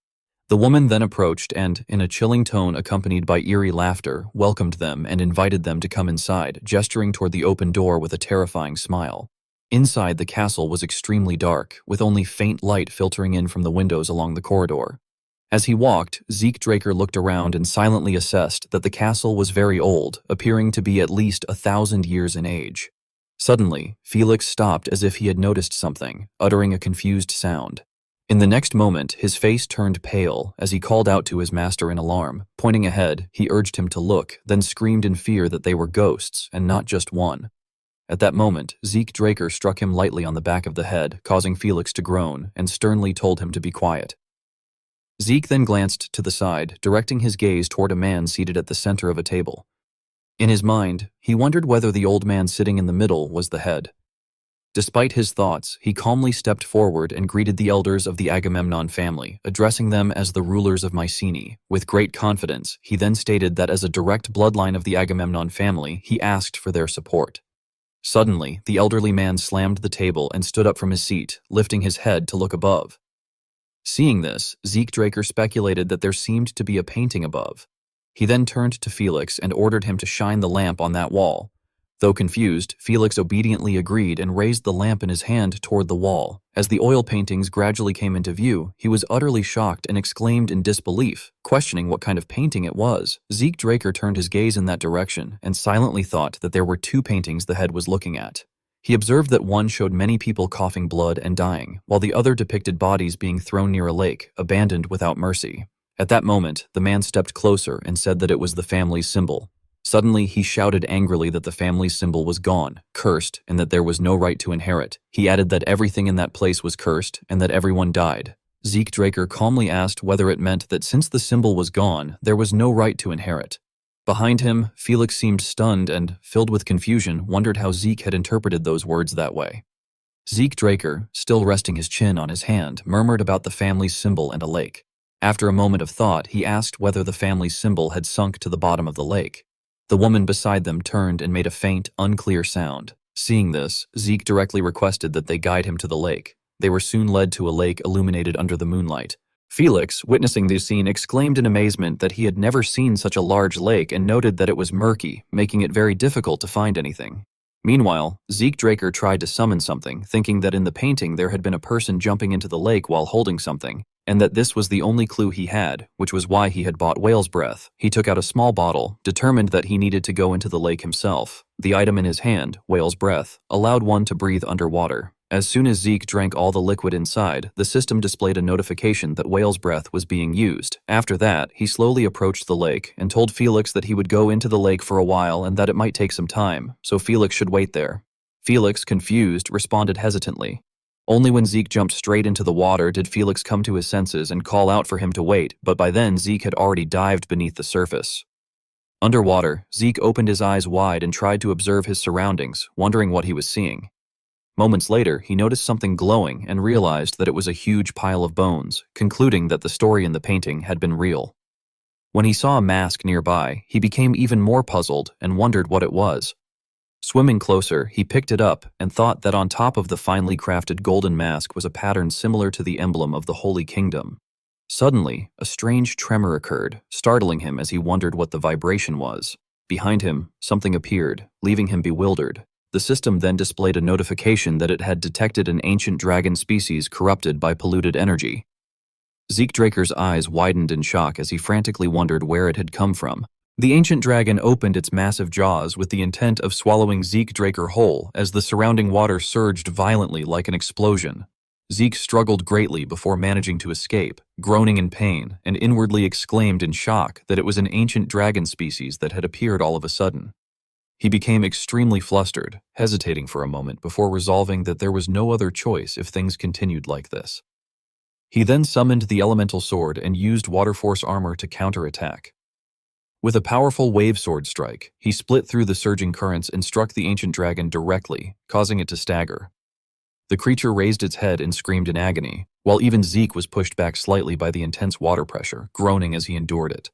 The woman then approached and, in a chilling tone accompanied by eerie laughter, welcomed them and invited them to come inside, gesturing toward the open door with a terrifying smile. Inside, the castle was extremely dark, with only faint light filtering in from the windows along the corridor. As he walked, Zeke Draker looked around and silently assessed that the castle was very old, appearing to be at least 1,000 years in age. Suddenly, Felix stopped as if he had noticed something, uttering a confused sound. In the next moment, his face turned pale as he called out to his master in alarm. Pointing ahead, he urged him to look, then screamed in fear that they were ghosts, and not just one. At that moment, Zeke Draker struck him lightly on the back of the head, causing Felix to groan, and sternly told him to be quiet. Zeke then glanced to the side, directing his gaze toward a man seated at the center of a table. In his mind, he wondered whether the old man sitting in the middle was the head. Despite his thoughts, he calmly stepped forward and greeted the elders of the Agamemnon family, addressing them as the rulers of Mycenae. With great confidence, he then stated that as a direct bloodline of the Agamemnon family, he asked for their support. Suddenly, the elderly man slammed the table and stood up from his seat, lifting his head to look above. Seeing this, Zeke Draker speculated that there seemed to be a painting above. He then turned to Felix and ordered him to shine the lamp on that wall. Though confused, Felix obediently agreed and raised the lamp in his hand toward the wall. As the oil paintings gradually came into view, he was utterly shocked and exclaimed in disbelief, questioning what kind of painting it was. Zeke Draker turned his gaze in that direction and silently thought that there were two paintings the head was looking at. He observed that one showed many people coughing blood and dying, while the other depicted bodies being thrown near a lake, abandoned without mercy. At that moment, the man stepped closer and said that it was the family's symbol. Suddenly, he shouted angrily that the family's symbol was gone, cursed, and that there was no right to inherit. He added that everything in that place was cursed and that everyone died. Zeke Draker calmly asked whether it meant that since the symbol was gone, there was no right to inherit. Behind him, Felix seemed stunned and, filled with confusion, wondered how Zeke had interpreted those words that way. Zeke Draker, still resting his chin on his hand, murmured about the family's symbol and a lake. After a moment of thought, he asked whether the family's symbol had sunk to the bottom of the lake. The woman beside them turned and made a faint, unclear sound. Seeing this, Zeke directly requested that they guide him to the lake. They were soon led to a lake illuminated under the moonlight. Felix, witnessing the scene, exclaimed in amazement that he had never seen such a large lake and noted that it was murky, making it very difficult to find anything. Meanwhile, Zeke Draker tried to summon something, thinking that in the painting there had been a person jumping into the lake while holding something, and that this was the only clue he had, which was why he had bought whale's breath. He took out a small bottle, determined that he needed to go into the lake himself. The item in his hand, whale's breath, allowed one to breathe underwater. As soon as Zeke drank all the liquid inside, the system displayed a notification that whale's breath was being used. After that, he slowly approached the lake and told Felix that he would go into the lake for a while and that it might take some time, so Felix should wait there. Felix, confused, responded hesitantly. Only when Zeke jumped straight into the water did Felix come to his senses and call out for him to wait, but by then Zeke had already dived beneath the surface. Underwater, Zeke opened his eyes wide and tried to observe his surroundings, wondering what he was seeing. Moments later, he noticed something glowing and realized that it was a huge pile of bones, concluding that the story in the painting had been real. When he saw a mask nearby, he became even more puzzled and wondered what it was. Swimming closer, he picked it up and thought that on top of the finely crafted golden mask was a pattern similar to the emblem of the Holy Kingdom. Suddenly, a strange tremor occurred, startling him as he wondered what the vibration was. Behind him, something appeared, leaving him bewildered. The system then displayed a notification that it had detected an ancient dragon species corrupted by polluted energy. Zeke Draker's eyes widened in shock as he frantically wondered where it had come from. The ancient dragon opened its massive jaws with the intent of swallowing Zeke Draker whole as the surrounding water surged violently like an explosion. Zeke struggled greatly before managing to escape, groaning in pain, and inwardly exclaimed in shock that it was an ancient dragon species that had appeared all of a sudden. He became extremely flustered, hesitating for a moment before resolving that there was no other choice if things continued like this. He then summoned the elemental sword and used water force armor to counterattack. With a powerful wave sword strike, he split through the surging currents and struck the ancient dragon directly, causing it to stagger. The creature raised its head and screamed in agony, while even Zeke was pushed back slightly by the intense water pressure, groaning as he endured it.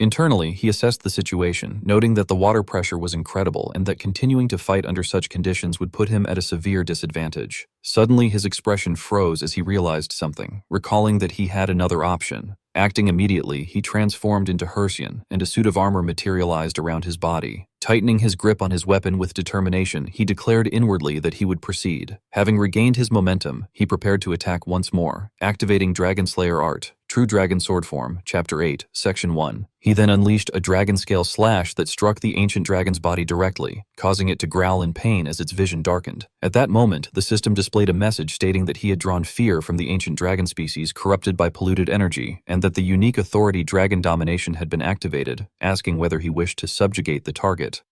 Internally, he assessed the situation, noting that the water pressure was incredible and that continuing to fight under such conditions would put him at a severe disadvantage. Suddenly, his expression froze as he realized something, recalling that he had another option. Acting immediately, he transformed into Hersian, and a suit of armor materialized around his body. Tightening his grip on his weapon with determination, he declared inwardly that he would proceed. Having regained his momentum, he prepared to attack once more, activating Dragonslayer art, True Dragon Sword Form, Chapter 8, Section 1. He then unleashed a dragon-scale slash that struck the ancient dragon's body directly, causing it to growl in pain as its vision darkened. At that moment, the system displayed a message stating that he had drawn fear from the ancient dragon species corrupted by polluted energy, and that the unique authority Dragon Domination had been activated, asking whether he wished to subjugate the target.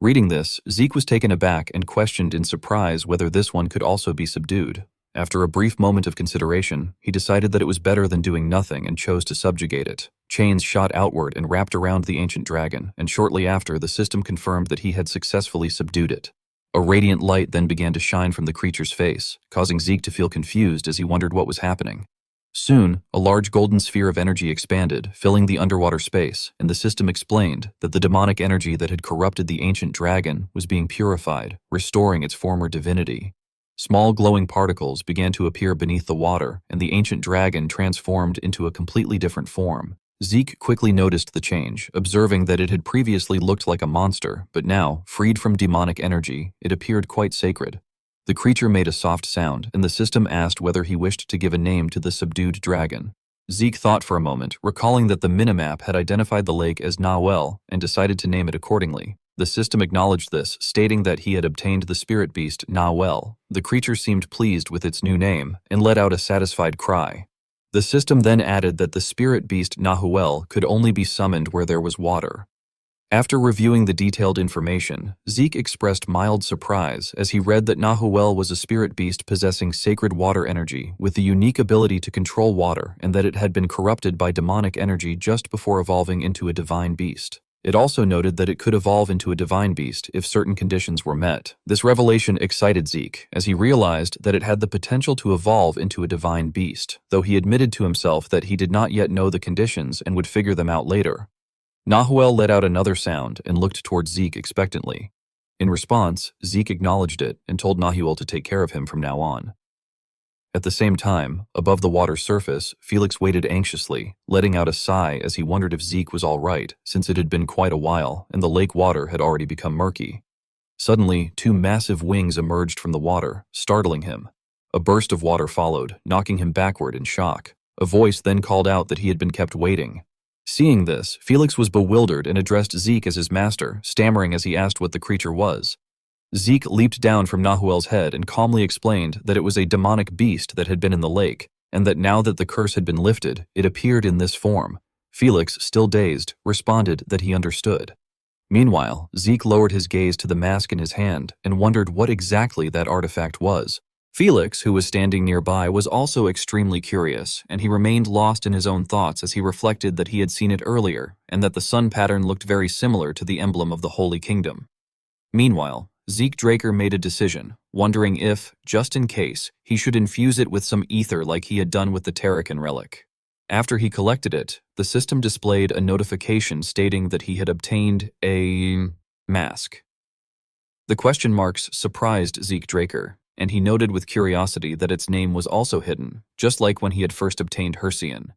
Reading this, Zeke was taken aback and questioned in surprise whether this one could also be subdued. After a brief moment of consideration, he decided that it was better than doing nothing and chose to subjugate it. Chains shot outward and wrapped around the ancient dragon, and shortly after, the system confirmed that he had successfully subdued it. A radiant light then began to shine from the creature's face, causing Zeke to feel confused as he wondered what was happening. Soon, a large golden sphere of energy expanded, filling the underwater space, and the system explained that the demonic energy that had corrupted the ancient dragon was being purified, restoring its former divinity. Small glowing particles began to appear beneath the water, and the ancient dragon transformed into a completely different form. Zeke quickly noticed the change, observing that it had previously looked like a monster, but now, freed from demonic energy, it appeared quite sacred. The creature made a soft sound, and the system asked whether he wished to give a name to the subdued dragon. Zeke thought for a moment, recalling that the minimap had identified the lake as Nawel and decided to name it accordingly. The system acknowledged this, stating that he had obtained the spirit beast Nawel. The creature seemed pleased with its new name and let out a satisfied cry. The system then added that the spirit beast Nahuel could only be summoned where there was water. After reviewing the detailed information, Zeke expressed mild surprise as he read that Nahuel was a spirit beast possessing sacred water energy with the unique ability to control water, and that it had been corrupted by demonic energy just before evolving into a divine beast. It also noted that it could evolve into a divine beast if certain conditions were met. This revelation excited Zeke, as he realized that it had the potential to evolve into a divine beast, though he admitted to himself that he did not yet know the conditions and would figure them out later. Nahuel let out another sound and looked towards Zeke expectantly. In response, Zeke acknowledged it and told Nahuel to take care of him from now on. At the same time, above the water's surface, Felix waited anxiously, letting out a sigh as he wondered if Zeke was all right, since it had been quite a while and the lake water had already become murky. Suddenly, two massive wings emerged from the water, startling him. A burst of water followed, knocking him backward in shock. A voice then called out that he had been kept waiting. Seeing this, Felix was bewildered and addressed Zeke as his master, stammering as he asked what the creature was. Zeke leaped down from Nahuel's head and calmly explained that it was a demonic beast that had been in the lake, and that now that the curse had been lifted, it appeared in this form. Felix, still dazed, responded that he understood. Meanwhile, Zeke lowered his gaze to the mask in his hand and wondered what exactly that artifact was. Felix, who was standing nearby, was also extremely curious, and he remained lost in his own thoughts as he reflected that he had seen it earlier, and that the sun pattern looked very similar to the emblem of the Holy Kingdom. Meanwhile, Zeke Draker made a decision, wondering if, just in case, he should infuse it with some ether like he had done with the Terracan relic. After he collected it, the system displayed a notification stating that he had obtained a mask. The question marks surprised Zeke Draker, and he noted with curiosity that its name was also hidden, just like when he had first obtained Hercian.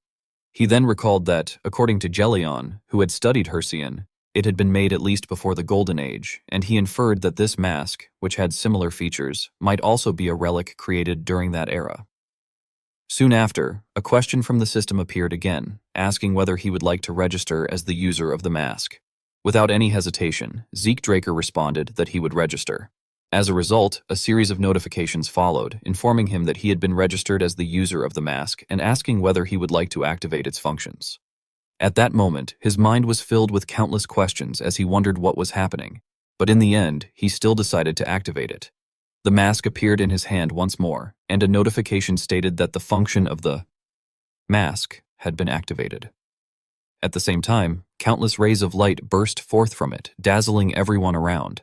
He then recalled that, according to Jellion, who had studied Hercian, it had been made at least before the Golden Age, and he inferred that this mask, which had similar features, might also be a relic created during that era. Soon after, a question from the system appeared again, asking whether he would like to register as the user of the mask. Without any hesitation, Zeke Draker responded that he would register. As a result, a series of notifications followed, informing him that he had been registered as the user of the mask and asking whether he would like to activate its functions. At that moment, his mind was filled with countless questions as he wondered what was happening, but in the end, he still decided to activate it. The mask appeared in his hand once more, and a notification stated that the function of the mask had been activated. At the same time, countless rays of light burst forth from it, dazzling everyone around.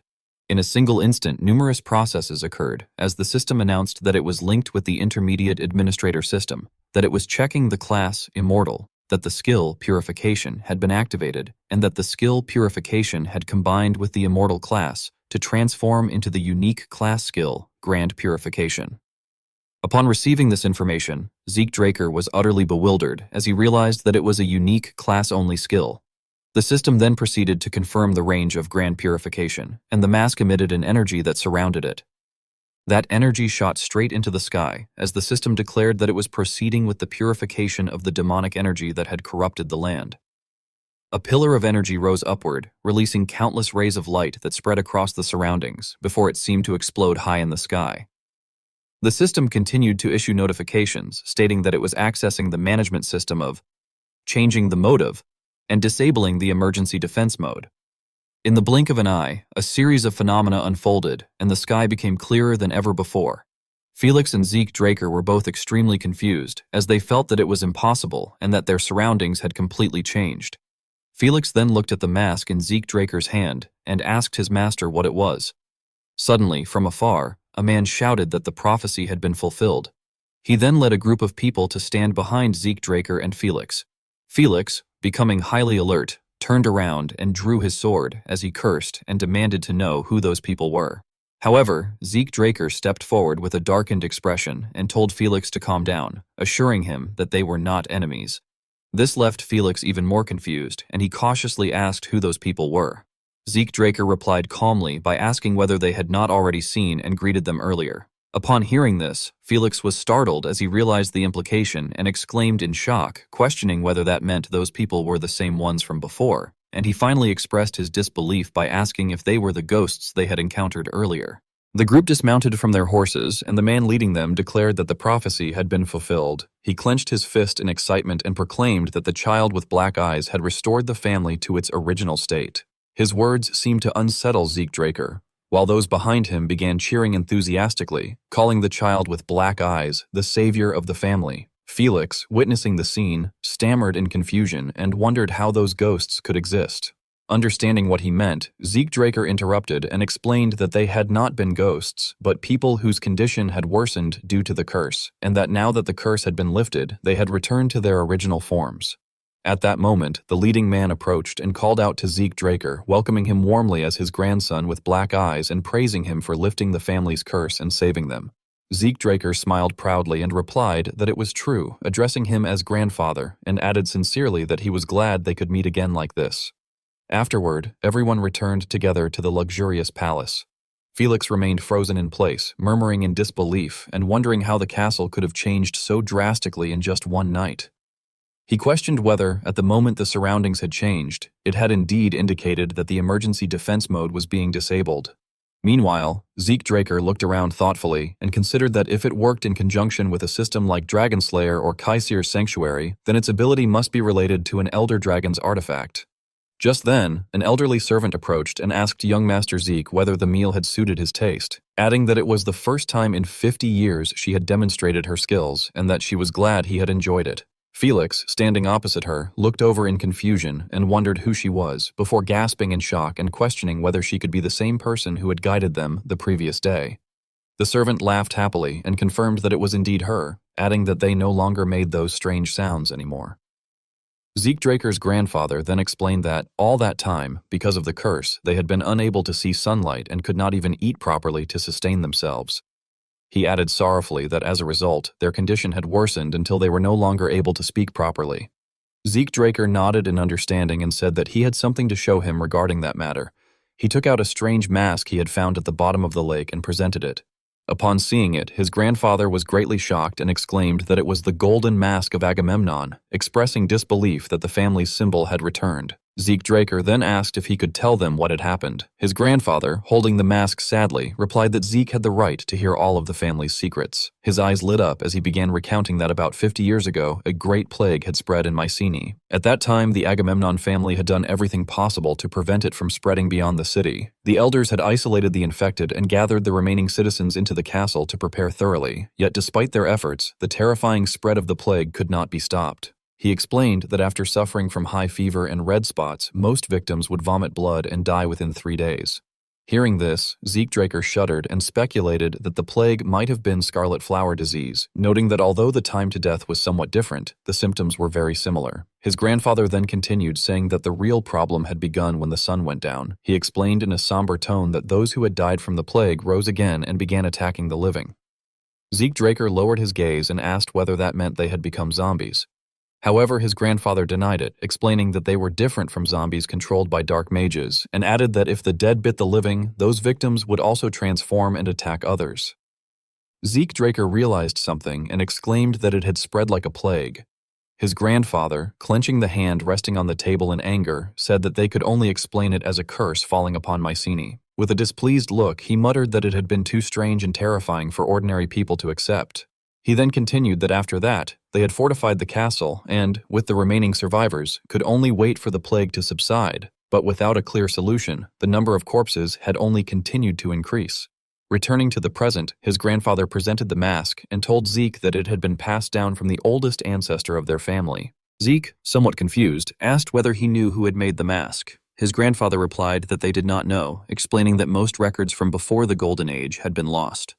In a single instant, numerous processes occurred, as the system announced that it was linked with the intermediate administrator system, that it was checking the class Immortal, that the skill Purification had been activated, and that the skill Purification had combined with the Immortal class to transform into the unique class skill Grand Purification. Upon receiving this information, Zeke Draker was utterly bewildered as he realized that it was a unique class-only skill. The system then proceeded to confirm the range of Grand Purification, and the mask emitted an energy that surrounded it. That energy shot straight into the sky, as the system declared that it was proceeding with the purification of the demonic energy that had corrupted the land. A pillar of energy rose upward, releasing countless rays of light that spread across the surroundings before it seemed to explode high in the sky. The system continued to issue notifications, stating that it was accessing the management system of changing the motive and disabling the emergency defense mode. In the blink of an eye, a series of phenomena unfolded, and the sky became clearer than ever before. Felix and Zeke Draker were both extremely confused, as they felt that it was impossible and that their surroundings had completely changed. Felix then looked at the mask in Zeke Draker's hand and asked his master what it was. Suddenly, from afar, a man shouted that the prophecy had been fulfilled. He then led a group of people to stand behind Zeke Draker and Felix. Felix, becoming highly alert, turned around and drew his sword as he cursed and demanded to know who those people were. However, Zeke Draker stepped forward with a darkened expression and told Felix to calm down, assuring him that they were not enemies. This left Felix even more confused, and he cautiously asked who those people were. Zeke Draker replied calmly by asking whether they had not already seen and greeted them earlier. Upon hearing this, Felix was startled as he realized the implication and exclaimed in shock, questioning whether that meant those people were the same ones from before, and he finally expressed his disbelief by asking if they were the ghosts they had encountered earlier. The group dismounted from their horses, and the man leading them declared that the prophecy had been fulfilled. He clenched his fist in excitement and proclaimed that the child with black eyes had restored the family to its original state. His words seemed to unsettle Zeke Draker, while those behind him began cheering enthusiastically, calling the child with black eyes the savior of the family. Felix, witnessing the scene, stammered in confusion and wondered how those ghosts could exist. Understanding what he meant, Zeke Draker interrupted and explained that they had not been ghosts, but people whose condition had worsened due to the curse, and that now that the curse had been lifted, they had returned to their original forms. At that moment, the leading man approached and called out to Zeke Draker, welcoming him warmly as his grandson with black eyes and praising him for lifting the family's curse and saving them. Zeke Draker smiled proudly and replied that it was true, addressing him as grandfather, and added sincerely that he was glad they could meet again like this. Afterward, everyone returned together to the luxurious palace. Felix remained frozen in place, murmuring in disbelief and wondering how the castle could have changed so drastically in just one night. He questioned whether, at the moment the surroundings had changed, it had indeed indicated that the emergency defense mode was being disabled. Meanwhile, Zeke Draker looked around thoughtfully and considered that if it worked in conjunction with a system like Dragonslayer or Kaisir's Sanctuary, then its ability must be related to an Elder Dragon's artifact. Just then, an elderly servant approached and asked young Master Zeke whether the meal had suited his taste, adding that it was the first time in 50 years she had demonstrated her skills and that she was glad he had enjoyed it. Felix, standing opposite her, looked over in confusion and wondered who she was, before gasping in shock and questioning whether she could be the same person who had guided them the previous day. The servant laughed happily and confirmed that it was indeed her, adding that they no longer made those strange sounds anymore. Zeke Draker's grandfather then explained that, all that time, because of the curse, they had been unable to see sunlight and could not even eat properly to sustain themselves. He added sorrowfully that as a result, their condition had worsened until they were no longer able to speak properly. Zeke Draker nodded in understanding and said that he had something to show him regarding that matter. He took out a strange mask he had found at the bottom of the lake and presented it. Upon seeing it, his grandfather was greatly shocked and exclaimed that it was the golden mask of Agamemnon, expressing disbelief that the family's symbol had returned. Zeke Draker then asked if he could tell them what had happened. His grandfather, holding the mask sadly, replied that Zeke had the right to hear all of the family's secrets. His eyes lit up as he began recounting that about 50 years ago, a great plague had spread in Mycenae. At that time, the Agamemnon family had done everything possible to prevent it from spreading beyond the city. The elders had isolated the infected and gathered the remaining citizens into the castle to prepare thoroughly. Yet despite their efforts, the terrifying spread of the plague could not be stopped. He explained that after suffering from high fever and red spots, most victims would vomit blood and die within 3 days. Hearing this, Zeke Draker shuddered and speculated that the plague might have been scarlet flower disease, noting that although the time to death was somewhat different, the symptoms were very similar. His grandfather then continued, saying that the real problem had begun when the sun went down. He explained in a somber tone that those who had died from the plague rose again and began attacking the living. Zeke Draker lowered his gaze and asked whether that meant they had become zombies. However, his grandfather denied it, explaining that they were different from zombies controlled by dark mages, and added that if the dead bit the living, those victims would also transform and attack others. Zeke Draker realized something and exclaimed that it had spread like a plague. His grandfather, clenching the hand resting on the table in anger, said that they could only explain it as a curse falling upon Mycenae. With a displeased look, he muttered that it had been too strange and terrifying for ordinary people to accept. He then continued that after that, they had fortified the castle and, with the remaining survivors, could only wait for the plague to subside, but without a clear solution, the number of corpses had only continued to increase. Returning to the present, his grandfather presented the mask and told Zeke that it had been passed down from the oldest ancestor of their family. Zeke, somewhat confused, asked whether he knew who had made the mask. His grandfather replied that they did not know, explaining that most records from before the Golden Age had been lost.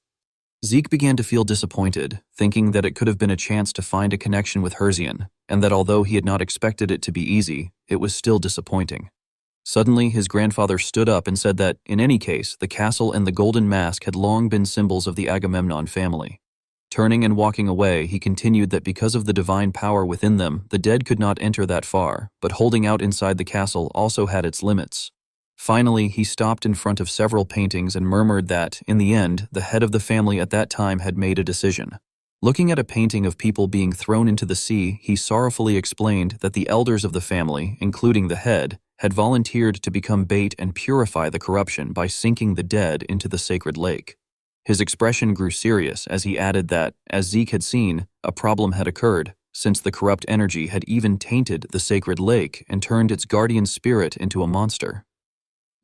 Zeke began to feel disappointed, thinking that it could have been a chance to find a connection with Herzian, and that although he had not expected it to be easy, it was still disappointing. Suddenly, his grandfather stood up and said that, in any case, the castle and the golden mask had long been symbols of the Agamemnon family. Turning and walking away, he continued that because of the divine power within them, the dead could not enter that far, but holding out inside the castle also had its limits. Finally, he stopped in front of several paintings and murmured that, in the end, the head of the family at that time had made a decision. Looking at a painting of people being thrown into the sea, he sorrowfully explained that the elders of the family, including the head, had volunteered to become bait and purify the corruption by sinking the dead into the sacred lake. His expression grew serious as he added that, as Zeke had seen, a problem had occurred, since the corrupt energy had even tainted the sacred lake and turned its guardian spirit into a monster.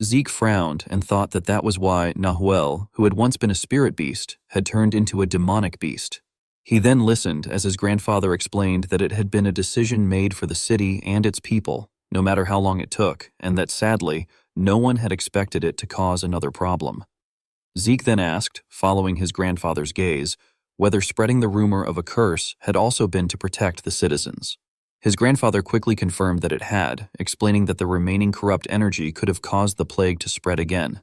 Zeke frowned and thought that that was why Nahuel, who had once been a spirit beast, had turned into a demonic beast. He then listened as his grandfather explained that it had been a decision made for the city and its people, no matter how long it took, and that sadly, no one had expected it to cause another problem. Zeke then asked, following his grandfather's gaze, whether spreading the rumor of a curse had also been to protect the citizens. His grandfather quickly confirmed that it had, explaining that the remaining corrupt energy could have caused the plague to spread again.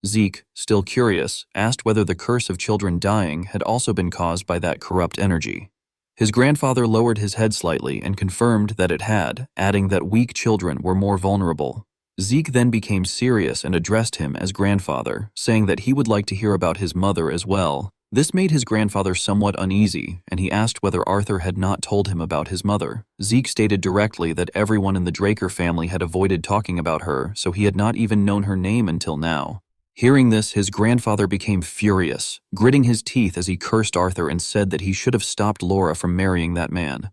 Zeke, still curious, asked whether the curse of children dying had also been caused by that corrupt energy. His grandfather lowered his head slightly and confirmed that it had, adding that weak children were more vulnerable. Zeke then became serious and addressed him as grandfather, saying that he would like to hear about his mother as well. This made his grandfather somewhat uneasy, and he asked whether Arthur had not told him about his mother. Zeke stated directly that everyone in the Draker family had avoided talking about her, so he had not even known her name until now. Hearing this, his grandfather became furious, gritting his teeth as he cursed Arthur and said that he should have stopped Laura from marrying that man.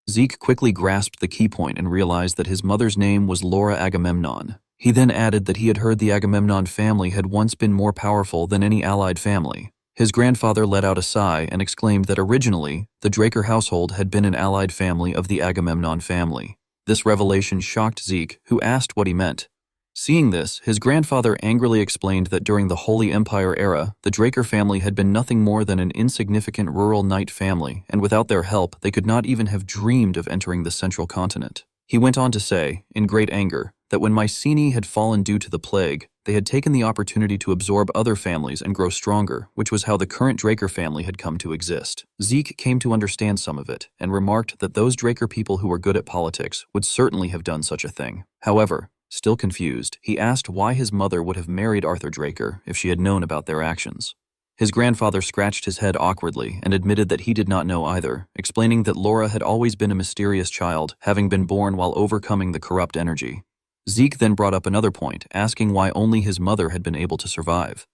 Zeke quickly grasped the key point and realized that his mother's name was Laura Agamemnon. He then added that he had heard the Agamemnon family had once been more powerful than any allied family. His grandfather let out a sigh and exclaimed that originally, the Draker household had been an allied family of the Agamemnon family. This revelation shocked Zeke, who asked what he meant. Seeing this, his grandfather angrily explained that during the Holy Empire era, the Draker family had been nothing more than an insignificant rural knight family, and without their help, they could not even have dreamed of entering the central continent. He went on to say, in great anger, that when Mycenae had fallen due to the plague, they had taken the opportunity to absorb other families and grow stronger, which was how the current Draker family had come to exist. Zeke came to understand some of it, and remarked that those Draker people who were good at politics would certainly have done such a thing. However, still confused, he asked why his mother would have married Arthur Draker if she had known about their actions. His grandfather scratched his head awkwardly and admitted that he did not know either, explaining that Laura had always been a mysterious child, having been born while overcoming the corrupt energy. Zeke then brought up another point, asking why only his mother had been able to survive.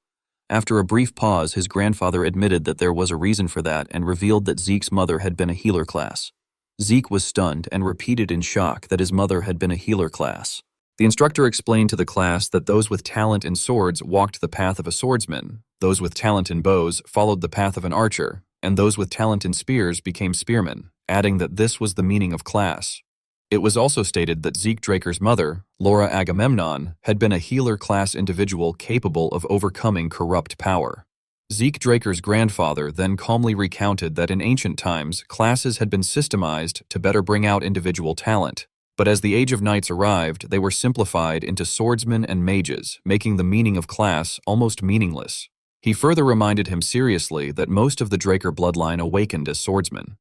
After a brief pause, his grandfather admitted that there was a reason for that and revealed that Zeke's mother had been a healer class. Zeke was stunned and repeated in shock that his mother had been a healer class. The instructor explained to the class that those with talent in swords walked the path of a swordsman, those with talent in bows followed the path of an archer, and those with talent in spears became spearmen, adding that this was the meaning of class. It was also stated that Zeke Draker's mother, Laura Agamemnon, had been a healer class individual capable of overcoming corrupt power. Zeke Draker's grandfather then calmly recounted that in ancient times, classes had been systemized to better bring out individual talent. But as the Age of Knights arrived, they were simplified into swordsmen and mages, making the meaning of class almost meaningless. He further reminded him seriously that most of the Draker bloodline awakened as swordsmen.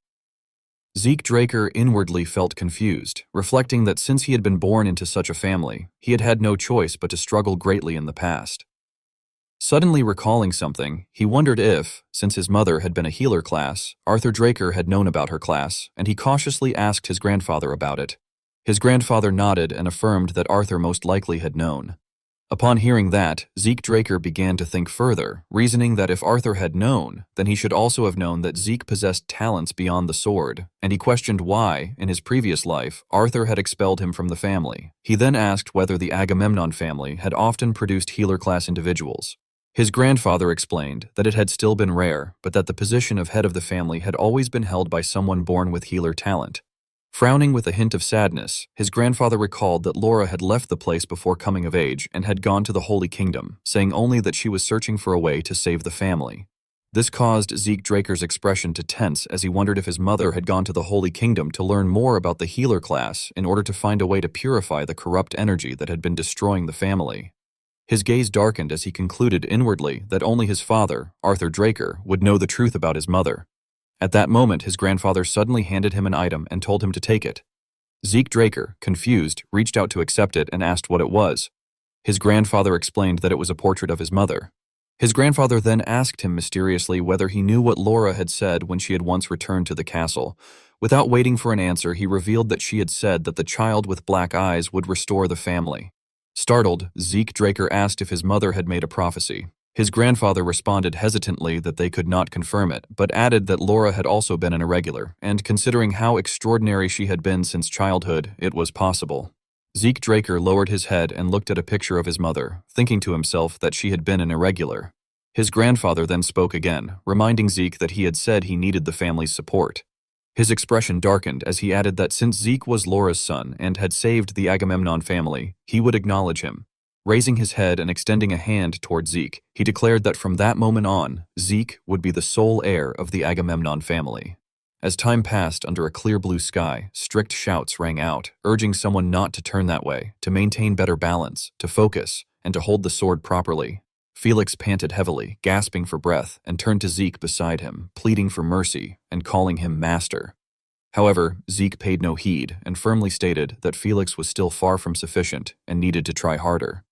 Zeke Draker inwardly felt confused, reflecting that since he had been born into such a family, he had had no choice but to struggle greatly in the past. Suddenly recalling something, he wondered if, since his mother had been a healer class, Arthur Draker had known about her class, and he cautiously asked his grandfather about it. His grandfather nodded and affirmed that Arthur most likely had known. Upon hearing that, Zeke Draker began to think further, reasoning that if Arthur had known, then he should also have known that Zeke possessed talents beyond the sword, and he questioned why, in his previous life, Arthur had expelled him from the family. He then asked whether the Agamemnon family had often produced healer-class individuals. His grandfather explained that it had still been rare, but that the position of head of the family had always been held by someone born with healer talent. Frowning with a hint of sadness, his grandfather recalled that Laura had left the place before coming of age and had gone to the Holy Kingdom, saying only that she was searching for a way to save the family. This caused Zeke Draker's expression to tense as he wondered if his mother had gone to the Holy Kingdom to learn more about the healer class in order to find a way to purify the corrupt energy that had been destroying the family. His gaze darkened as he concluded inwardly that only his father, Arthur Draker, would know the truth about his mother. At that moment, his grandfather suddenly handed him an item and told him to take it. Zeke Draker, confused, reached out to accept it and asked what it was. His grandfather explained that it was a portrait of his mother. His grandfather then asked him mysteriously whether he knew what Laura had said when she had once returned to the castle. Without waiting for an answer, he revealed that she had said that the child with black eyes would restore the family. Startled, Zeke Draker asked if his mother had made a prophecy. His grandfather responded hesitantly that they could not confirm it, but added that Laura had also been an irregular, and considering how extraordinary she had been since childhood, it was possible. Zeke Draker lowered his head and looked at a picture of his mother, thinking to himself that she had been an irregular. His grandfather then spoke again, reminding Zeke that he had said he needed the family's support. His expression darkened as he added that since Zeke was Laura's son and had saved the Agamemnon family, he would acknowledge him. Raising his head and extending a hand toward Zeke, he declared that from that moment on, Zeke would be the sole heir of the Agamemnon family. As time passed under a clear blue sky, strict shouts rang out, urging someone not to turn that way, to maintain better balance, to focus, and to hold the sword properly. Felix panted heavily, gasping for breath, and turned to Zeke beside him, pleading for mercy and calling him master. However, Zeke paid no heed and firmly stated that Felix was still far from sufficient and needed to try harder.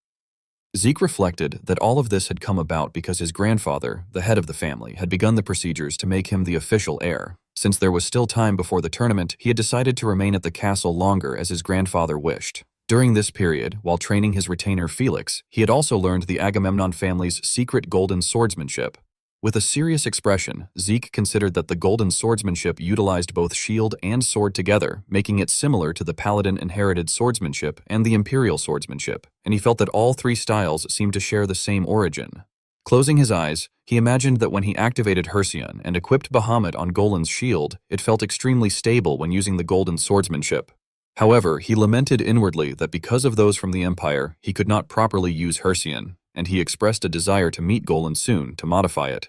Zeke reflected that all of this had come about because his grandfather, the head of the family, had begun the procedures to make him the official heir. Since there was still time before the tournament, he had decided to remain at the castle longer as his grandfather wished. During this period, while training his retainer Felix, he had also learned the Agamemnon family's secret golden swordsmanship. With a serious expression, Zeke considered that the golden swordsmanship utilized both shield and sword together, making it similar to the paladin-inherited swordsmanship and the imperial swordsmanship, and he felt that all three styles seemed to share the same origin. Closing his eyes, he imagined that when he activated Hersion and equipped Bahamut on Golan's shield, it felt extremely stable when using the golden swordsmanship. However, he lamented inwardly that because of those from the Empire, he could not properly use Hersion, and he expressed a desire to meet Golan soon to modify it.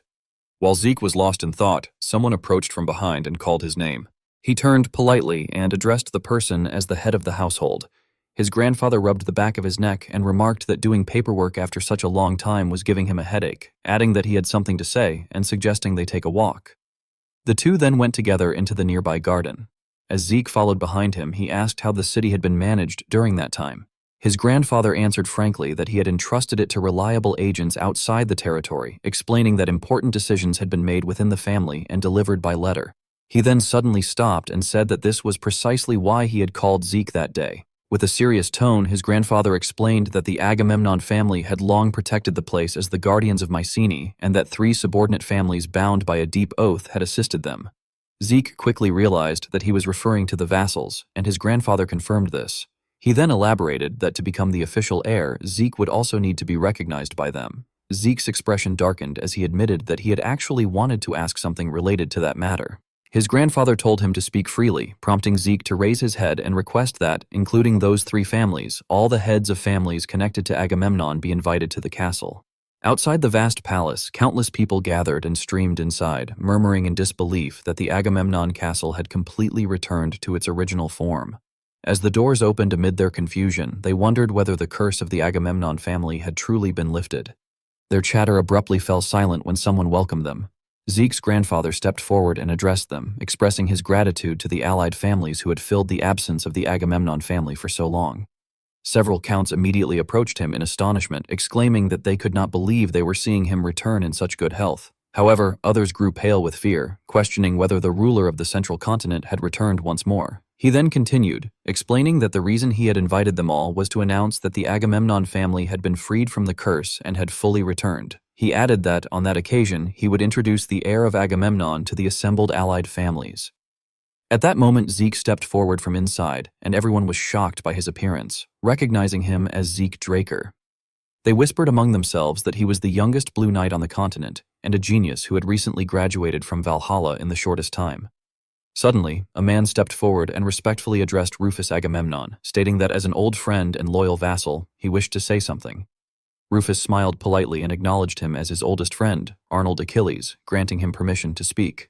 While Zeke was lost in thought, someone approached from behind and called his name. He turned politely and addressed the person as the head of the household. His grandfather rubbed the back of his neck and remarked that doing paperwork after such a long time was giving him a headache, adding that he had something to say and suggesting they take a walk. The two then went together into the nearby garden. As Zeke followed behind him, he asked how the city had been managed during that time. His grandfather answered frankly that he had entrusted it to reliable agents outside the territory, explaining that important decisions had been made within the family and delivered by letter. He then suddenly stopped and said that this was precisely why he had called Zeke that day. With a serious tone, his grandfather explained that the Agamemnon family had long protected the place as the guardians of Mycenae, and that 3 subordinate families bound by a deep oath had assisted them. Zeke quickly realized that he was referring to the vassals, and his grandfather confirmed this. He then elaborated that to become the official heir, Zeke would also need to be recognized by them. Zeke's expression darkened as he admitted that he had actually wanted to ask something related to that matter. His grandfather told him to speak freely, prompting Zeke to raise his head and request that, including those 3 families, all the heads of families connected to Agamemnon be invited to the castle. Outside the vast palace, countless people gathered and streamed inside, murmuring in disbelief that the Agamemnon castle had completely returned to its original form. As the doors opened amid their confusion, they wondered whether the curse of the Agamemnon family had truly been lifted. Their chatter abruptly fell silent when someone welcomed them. Zeke's grandfather stepped forward and addressed them, expressing his gratitude to the allied families who had filled the absence of the Agamemnon family for so long. Several counts immediately approached him in astonishment, exclaiming that they could not believe they were seeing him return in such good health. However, others grew pale with fear, questioning whether the ruler of the central continent had returned once more. He then continued, explaining that the reason he had invited them all was to announce that the Agamemnon family had been freed from the curse and had fully returned. He added that, on that occasion, he would introduce the heir of Agamemnon to the assembled allied families. At that moment, Zeke stepped forward from inside, and everyone was shocked by his appearance, recognizing him as Zeke Draker. They whispered among themselves that he was the youngest Blue Knight on the continent, and a genius who had recently graduated from Valhalla in the shortest time. Suddenly, a man stepped forward and respectfully addressed Rufus Agamemnon, stating that as an old friend and loyal vassal, he wished to say something. Rufus smiled politely and acknowledged him as his oldest friend, Arnold Achilles, granting him permission to speak.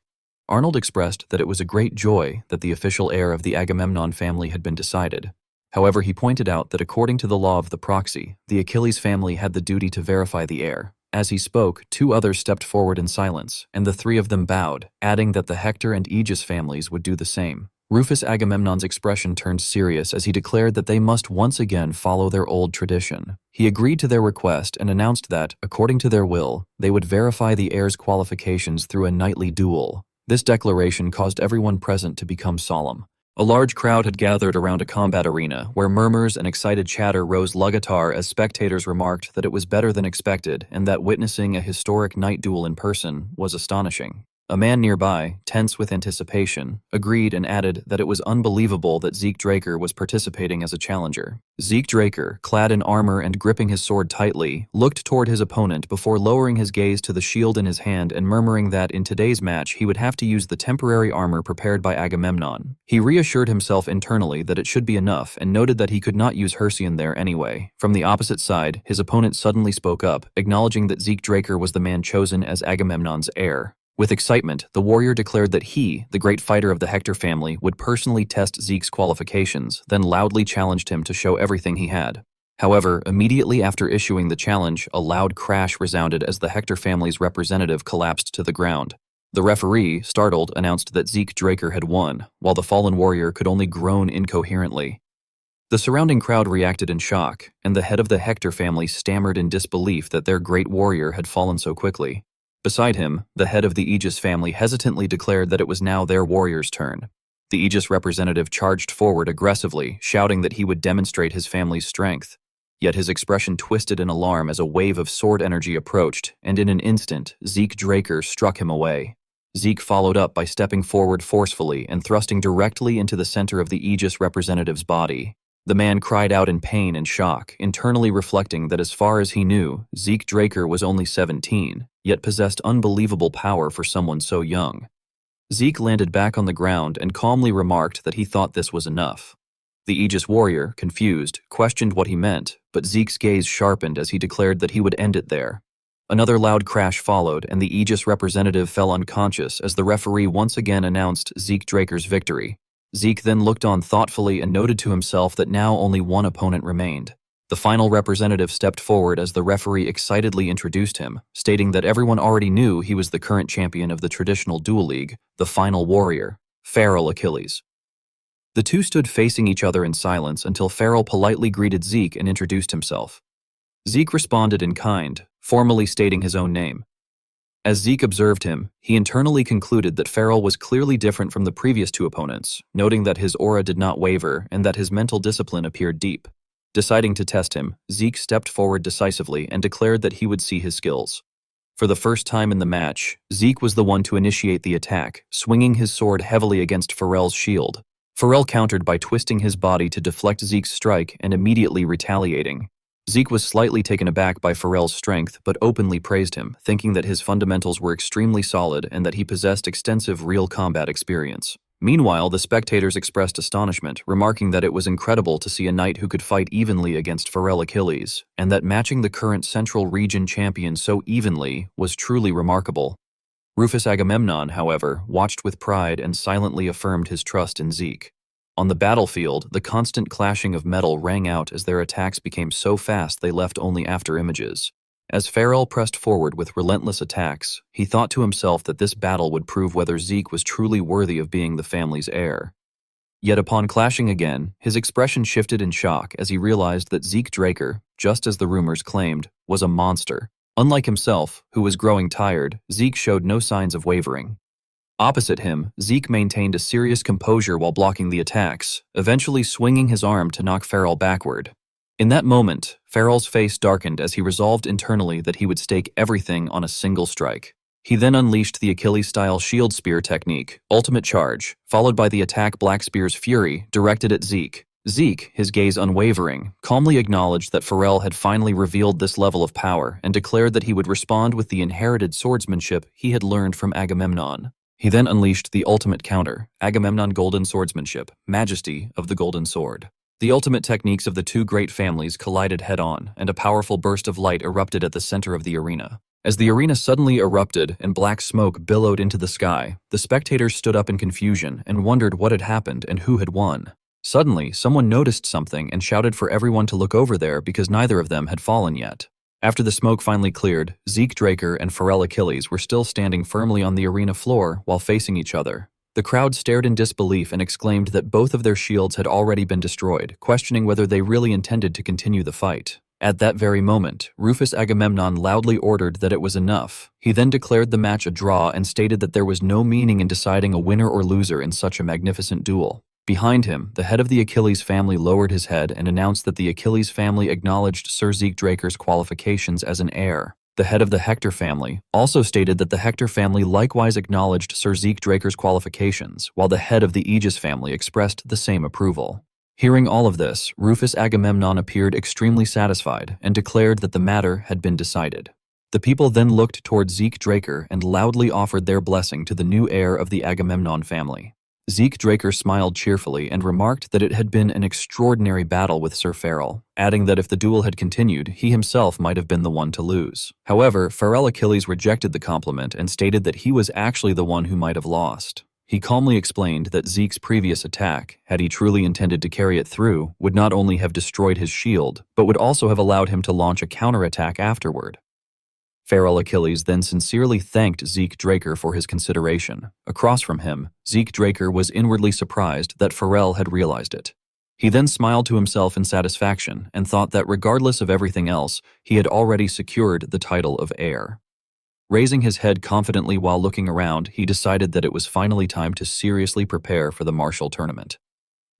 Arnold expressed that it was a great joy that the official heir of the Agamemnon family had been decided. However, he pointed out that according to the law of the proxy, the Achilles family had the duty to verify the heir. As he spoke, two others stepped forward in silence, and the three of them bowed, adding that the Hector and Aegis families would do the same. Rufus Agamemnon's expression turned serious as he declared that they must once again follow their old tradition. He agreed to their request and announced that, according to their will, they would verify the heir's qualifications through a knightly duel. This declaration caused everyone present to become solemn. A large crowd had gathered around a combat arena, where murmurs and excited chatter rose लगातार as spectators remarked that it was better than expected and that witnessing a historic knight duel in person was astonishing. A man nearby, tense with anticipation, agreed and added that it was unbelievable that Zeke Draker was participating as a challenger. Zeke Draker, clad in armor and gripping his sword tightly, looked toward his opponent before lowering his gaze to the shield in his hand and murmuring that in today's match he would have to use the temporary armor prepared by Agamemnon. He reassured himself internally that it should be enough and noted that he could not use Hercion there anyway. From the opposite side, his opponent suddenly spoke up, acknowledging that Zeke Draker was the man chosen as Agamemnon's heir. With excitement, the warrior declared that he, the great fighter of the Hector family, would personally test Zeke's qualifications, then loudly challenged him to show everything he had. However, immediately after issuing the challenge, a loud crash resounded as the Hector family's representative collapsed to the ground. The referee, startled, announced that Zeke Draker had won, while the fallen warrior could only groan incoherently. The surrounding crowd reacted in shock, and the head of the Hector family stammered in disbelief that their great warrior had fallen so quickly. Beside him, the head of the Aegis family hesitantly declared that it was now their warrior's turn. The Aegis representative charged forward aggressively, shouting that he would demonstrate his family's strength. Yet his expression twisted in alarm as a wave of sword energy approached, and in an instant, Zeke Draker struck him away. Zeke followed up by stepping forward forcefully and thrusting directly into the center of the Aegis representative's body. The man cried out in pain and shock, internally reflecting that as far as he knew, Zeke Draker was only 17, yet possessed unbelievable power for someone so young. Zeke landed back on the ground and calmly remarked that he thought this was enough. The Aegis warrior, confused, questioned what he meant, but Zeke's gaze sharpened as he declared that he would end it there. Another loud crash followed, and the Aegis representative fell unconscious as the referee once again announced Zeke Draker's victory. Zeke then looked on thoughtfully and noted to himself that now only one opponent remained. The final representative stepped forward as the referee excitedly introduced him, stating that everyone already knew he was the current champion of the traditional duel league, the final warrior, Feral Achilles. The two stood facing each other in silence until Feral politely greeted Zeke and introduced himself. Zeke responded in kind, formally stating his own name. As Zeke observed him, he internally concluded that Feral was clearly different from the previous two opponents, noting that his aura did not waver and that his mental discipline appeared deep. Deciding to test him, Zeke stepped forward decisively and declared that he would see his skills. For the first time in the match, Zeke was the one to initiate the attack, swinging his sword heavily against Feral's shield. Feral countered by twisting his body to deflect Zeke's strike and immediately retaliating. Zeke was slightly taken aback by Feral's strength, but openly praised him, thinking that his fundamentals were extremely solid and that he possessed extensive real combat experience. Meanwhile, the spectators expressed astonishment, remarking that it was incredible to see a knight who could fight evenly against Feral Achilles, and that matching the current Central Region champion so evenly was truly remarkable. Rufus Agamemnon, however, watched with pride and silently affirmed his trust in Zeke. On the battlefield, the constant clashing of metal rang out as their attacks became so fast they left only after images. As Feral pressed forward with relentless attacks, he thought to himself that this battle would prove whether Zeke was truly worthy of being the family's heir. Yet upon clashing again, his expression shifted in shock as he realized that Zeke Draker, just as the rumors claimed, was a monster. Unlike himself, who was growing tired, Zeke showed no signs of wavering. Opposite him, Zeke maintained a serious composure while blocking the attacks, eventually swinging his arm to knock Feral backward. In that moment, Feral's face darkened as he resolved internally that he would stake everything on a single strike. He then unleashed the Achilles-style shield spear technique, Ultimate Charge, followed by the attack Black Spear's Fury, directed at Zeke. Zeke, his gaze unwavering, calmly acknowledged that Feral had finally revealed this level of power and declared that he would respond with the inherited swordsmanship he had learned from Agamemnon. He then unleashed the ultimate counter, Agamemnon Golden Swordsmanship, Majesty of the Golden Sword. The ultimate techniques of the two great families collided head-on, and a powerful burst of light erupted at the center of the arena. As the arena suddenly erupted and black smoke billowed into the sky, the spectators stood up in confusion and wondered what had happened and who had won. Suddenly, someone noticed something and shouted for everyone to look over there because neither of them had fallen yet. After the smoke finally cleared, Zeke Draker and Pharrell Achilles were still standing firmly on the arena floor while facing each other. The crowd stared in disbelief and exclaimed that both of their shields had already been destroyed, questioning whether they really intended to continue the fight. At that very moment, Rufus Agamemnon loudly ordered that it was enough. He then declared the match a draw and stated that there was no meaning in deciding a winner or loser in such a magnificent duel. Behind him, the head of the Achilles family lowered his head and announced that the Achilles family acknowledged Sir Zeke Draker's qualifications as an heir. The head of the Hector family also stated that the Hector family likewise acknowledged Sir Zeke Draker's qualifications, while the head of the Aegis family expressed the same approval. Hearing all of this, Rufus Agamemnon appeared extremely satisfied and declared that the matter had been decided. The people then looked toward Zeke Draker and loudly offered their blessing to the new heir of the Agamemnon family. Zeke Draker smiled cheerfully and remarked that it had been an extraordinary battle with Sir Pharrell, adding that if the duel had continued, he himself might have been the one to lose. However, Pharrell Achilles rejected the compliment and stated that he was actually the one who might have lost. He calmly explained that Zeke's previous attack, had he truly intended to carry it through, would not only have destroyed his shield, but would also have allowed him to launch a counterattack afterward. Pharrell Achilles then sincerely thanked Zeke Draker for his consideration. Across from him, Zeke Draker was inwardly surprised that Pharrell had realized it. He then smiled to himself in satisfaction and thought that regardless of everything else, he had already secured the title of heir. Raising his head confidently while looking around, he decided that it was finally time to seriously prepare for the martial tournament.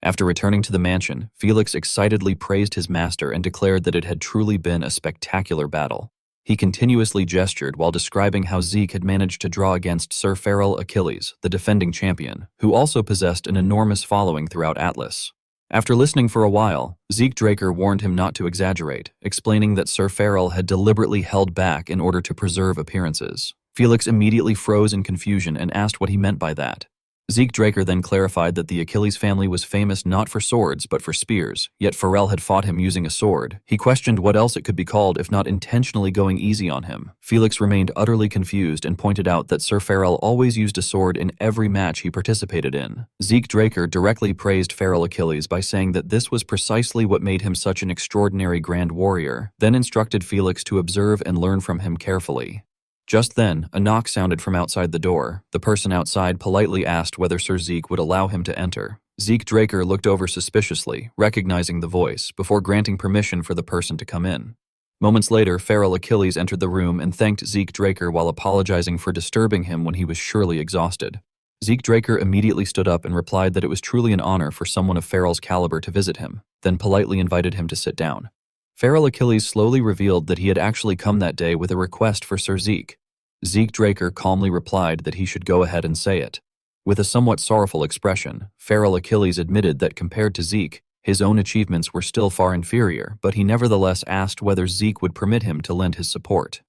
After returning to the mansion, Felix excitedly praised his master and declared that it had truly been a spectacular battle. He continuously gestured while describing how Zeke had managed to draw against Sir Pharrell Achilles, the defending champion, who also possessed an enormous following throughout Atlas. After listening for a while, Zeke Draker warned him not to exaggerate, explaining that Sir Pharrell had deliberately held back in order to preserve appearances. Felix immediately froze in confusion and asked what he meant by that. Zeke Draker then clarified that the Achilles family was famous not for swords but for spears, yet Pharrell had fought him using a sword. He questioned what else it could be called if not intentionally going easy on him. Felix remained utterly confused and pointed out that Sir Pharrell always used a sword in every match he participated in. Zeke Draker directly praised Pharrell Achilles by saying that this was precisely what made him such an extraordinary grand warrior, then instructed Felix to observe and learn from him carefully. Just then, a knock sounded from outside the door. The person outside politely asked whether Sir Zeke would allow him to enter. Zeke Draker looked over suspiciously, recognizing the voice, before granting permission for the person to come in. Moments later, Pharrell Achilles entered the room and thanked Zeke Draker while apologizing for disturbing him when he was surely exhausted. Zeke Draker immediately stood up and replied that it was truly an honor for someone of Pharrell's caliber to visit him, then politely invited him to sit down. Pharrell Achilles slowly revealed that he had actually come that day with a request for Sir Zeke. Zeke Draker calmly replied that he should go ahead and say it. With a somewhat sorrowful expression, Pharrell Achilles admitted that compared to Zeke, his own achievements were still far inferior, but he nevertheless asked whether Zeke would permit him to lend his support.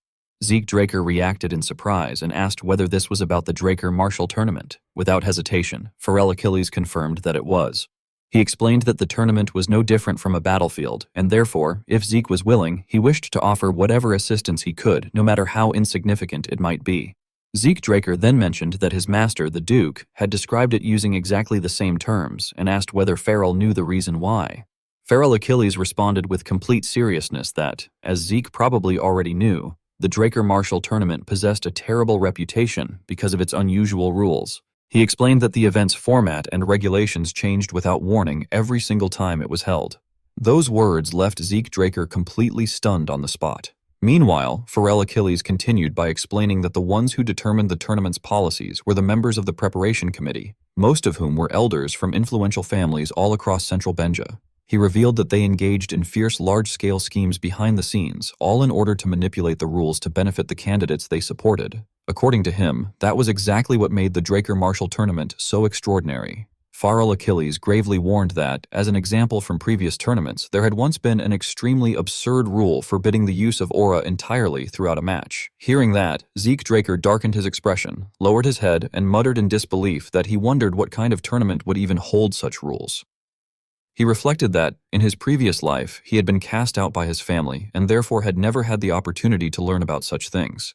Zeke Draker reacted in surprise and asked whether this was about the Draker Martial Tournament. Without hesitation, Pharrell Achilles confirmed that it was. He explained that the tournament was no different from a battlefield, and therefore, if Zeke was willing, he wished to offer whatever assistance he could, no matter how insignificant it might be. Zeke Draker then mentioned that his master, the Duke, had described it using exactly the same terms, and asked whether Pharrell knew the reason why. Pharrell Achilles responded with complete seriousness that, as Zeke probably already knew, the Draker Martial Tournament possessed a terrible reputation because of its unusual rules. He explained that the event's format and regulations changed without warning every single time it was held. Those words left Zeke Draker completely stunned on the spot. Meanwhile, Pharrell Achilles continued by explaining that the ones who determined the tournament's policies were the members of the preparation committee, most of whom were elders from influential families all across central Benja. He revealed that they engaged in fierce large-scale schemes behind the scenes, all in order to manipulate the rules to benefit the candidates they supported. According to him, that was exactly what made the Draker Martial Tournament so extraordinary. Pharrell Achilles gravely warned that, as an example from previous tournaments, there had once been an extremely absurd rule forbidding the use of aura entirely throughout a match. Hearing that, Zeke Draker darkened his expression, lowered his head, and muttered in disbelief that he wondered what kind of tournament would even hold such rules. He reflected that, in his previous life, he had been cast out by his family and therefore had never had the opportunity to learn about such things.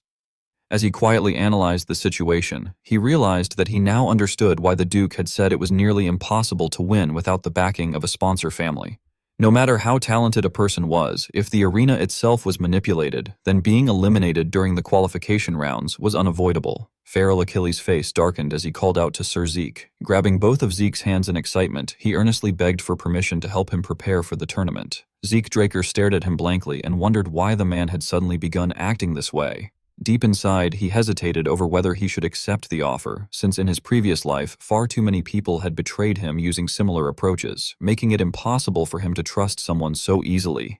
As he quietly analyzed the situation, he realized that he now understood why the Duke had said it was nearly impossible to win without the backing of a sponsor family. No matter how talented a person was, if the arena itself was manipulated, then being eliminated during the qualification rounds was unavoidable. Feral Achilles' face darkened as he called out to Sir Zeke. Grabbing both of Zeke's hands in excitement, he earnestly begged for permission to help him prepare for the tournament. Zeke Draker stared at him blankly and wondered why the man had suddenly begun acting this way. Deep inside, he hesitated over whether he should accept the offer, since in his previous life, far too many people had betrayed him using similar approaches, making it impossible for him to trust someone so easily.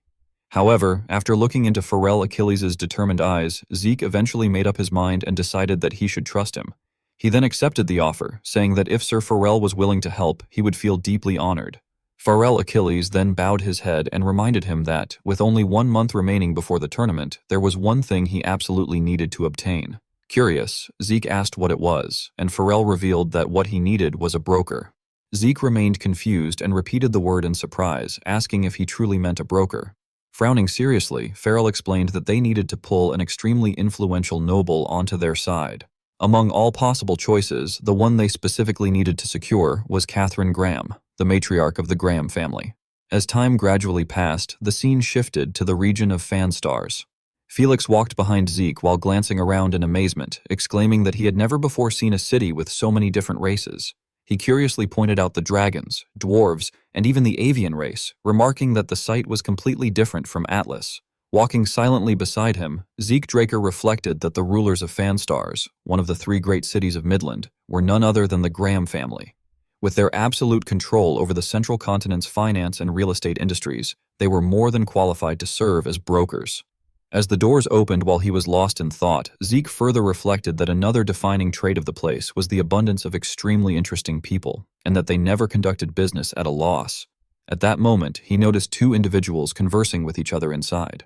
However, after looking into Feral Achilles' determined eyes, Zeke eventually made up his mind and decided that he should trust him. He then accepted the offer, saying that if Sir Feral was willing to help, he would feel deeply honored. Feral Achilles then bowed his head and reminded him that, with only 1 month remaining before the tournament, there was one thing he absolutely needed to obtain. Curious, Zeke asked what it was, and Feral revealed that what he needed was a broker. Zeke remained confused and repeated the word in surprise, asking if he truly meant a broker. Frowning seriously, Feral explained that they needed to pull an extremely influential noble onto their side. Among all possible choices, the one they specifically needed to secure was Catherine Graham, the matriarch of the Graham family. As time gradually passed, the scene shifted to the region of fan stars. Felix walked behind Zeke while glancing around in amazement, exclaiming that he had never before seen a city with so many different races. He curiously pointed out the dragons, dwarves, and even the avian race, remarking that the sight was completely different from Atlas. Walking silently beside him, Zeke Draker reflected that the rulers of Fanstars, one of the 3 great cities of Midland, were none other than the Graham family. With their absolute control over the central continent's finance and real estate industries, they were more than qualified to serve as brokers. As the doors opened while he was lost in thought, Zeke further reflected that another defining trait of the place was the abundance of extremely interesting people, and that they never conducted business at a loss. At that moment, he noticed 2 individuals conversing with each other inside.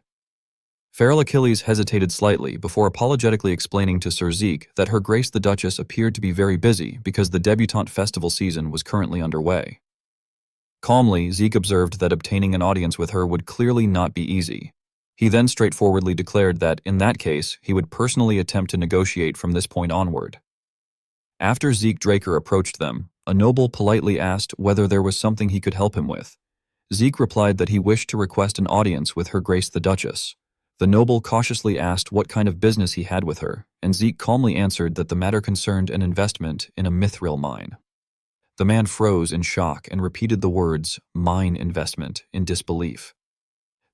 Feral Achilles hesitated slightly before apologetically explaining to Sir Zeke that Her Grace the Duchess appeared to be very busy because the debutante festival season was currently underway. Calmly, Zeke observed that obtaining an audience with her would clearly not be easy. He then straightforwardly declared that, in that case, he would personally attempt to negotiate from this point onward. After Zeke Draker approached them, a noble politely asked whether there was something he could help him with. Zeke replied that he wished to request an audience with Her Grace the Duchess. The noble cautiously asked what kind of business he had with her, and Zeke calmly answered that the matter concerned an investment in a mithril mine. The man froze in shock and repeated the words, "mine investment," in disbelief.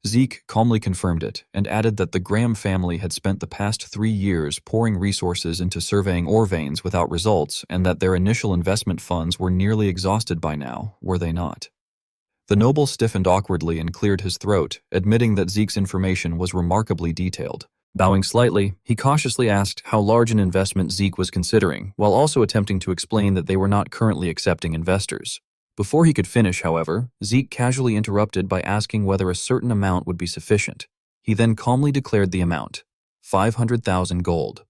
Zeke calmly confirmed it and added that the Graham family had spent the past 3 years pouring resources into surveying ore veins without results and that their initial investment funds were nearly exhausted by now, were they not? The noble stiffened awkwardly and cleared his throat, admitting that Zeke's information was remarkably detailed. Bowing slightly, he cautiously asked how large an investment Zeke was considering, while also attempting to explain that they were not currently accepting investors. Before he could finish, however, Zeke casually interrupted by asking whether a certain amount would be sufficient. He then calmly declared the amount, 500,000 gold.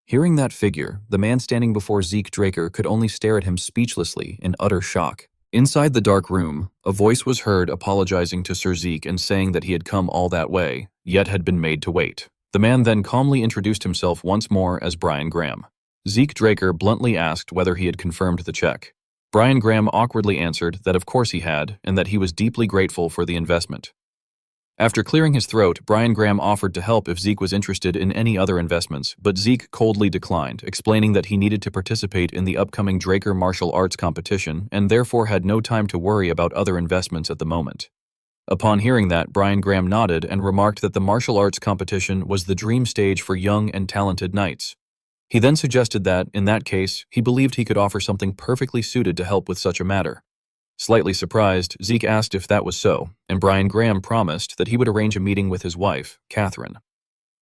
Hearing that figure, the man standing before Zeke Draker could only stare at him speechlessly in utter shock. Inside the dark room, a voice was heard apologizing to Sir Zeke and saying that he had come all that way, yet had been made to wait. The man then calmly introduced himself once more as Brian Graham. Zeke Draker bluntly asked whether he had confirmed the check. Brian Graham awkwardly answered that of course he had, and that he was deeply grateful for the investment. After clearing his throat, Brian Graham offered to help if Zeke was interested in any other investments, but Zeke coldly declined, explaining that he needed to participate in the upcoming Draker martial arts competition and therefore had no time to worry about other investments at the moment. Upon hearing that, Brian Graham nodded and remarked that the martial arts competition was the dream stage for young and talented knights. He then suggested that, in that case, he believed he could offer something perfectly suited to help with such a matter. Slightly surprised, Zeke asked if that was so, and Brian Graham promised that he would arrange a meeting with his wife, Catherine.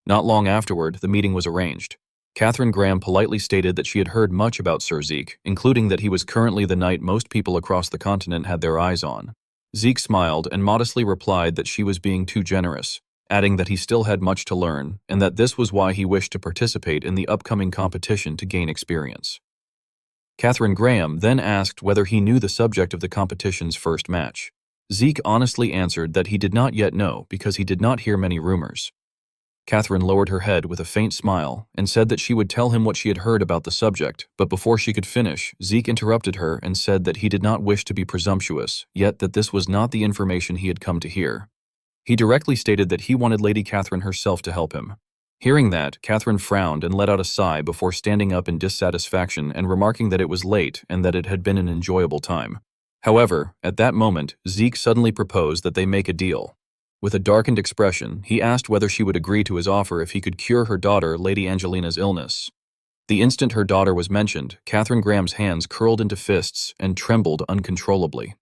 Not long afterward, the meeting was arranged. Catherine Graham politely stated that she had heard much about Sir Zeke, including that he was currently the knight most people across the continent had their eyes on. Zeke smiled and modestly replied that she was being too generous, adding that he still had much to learn, and that this was why he wished to participate in the upcoming competition to gain experience. Catherine Graham then asked whether he knew the subject of the competition's first match. Zeke honestly answered that he did not yet know because he did not hear many rumors. Catherine lowered her head with a faint smile and said that she would tell him what she had heard about the subject, but before she could finish, Zeke interrupted her and said that he did not wish to be presumptuous, yet that this was not the information he had come to hear. He directly stated that he wanted Lady Catherine herself to help him. Hearing that, Catherine frowned and let out a sigh before standing up in dissatisfaction and remarking that it was late and that it had been an enjoyable time. However, at that moment, Zeke suddenly proposed that they make a deal. With a darkened expression, he asked whether she would agree to his offer if he could cure her daughter, Lady Angelina's illness. The instant her daughter was mentioned, Catherine Graham's hands curled into fists and trembled uncontrollably.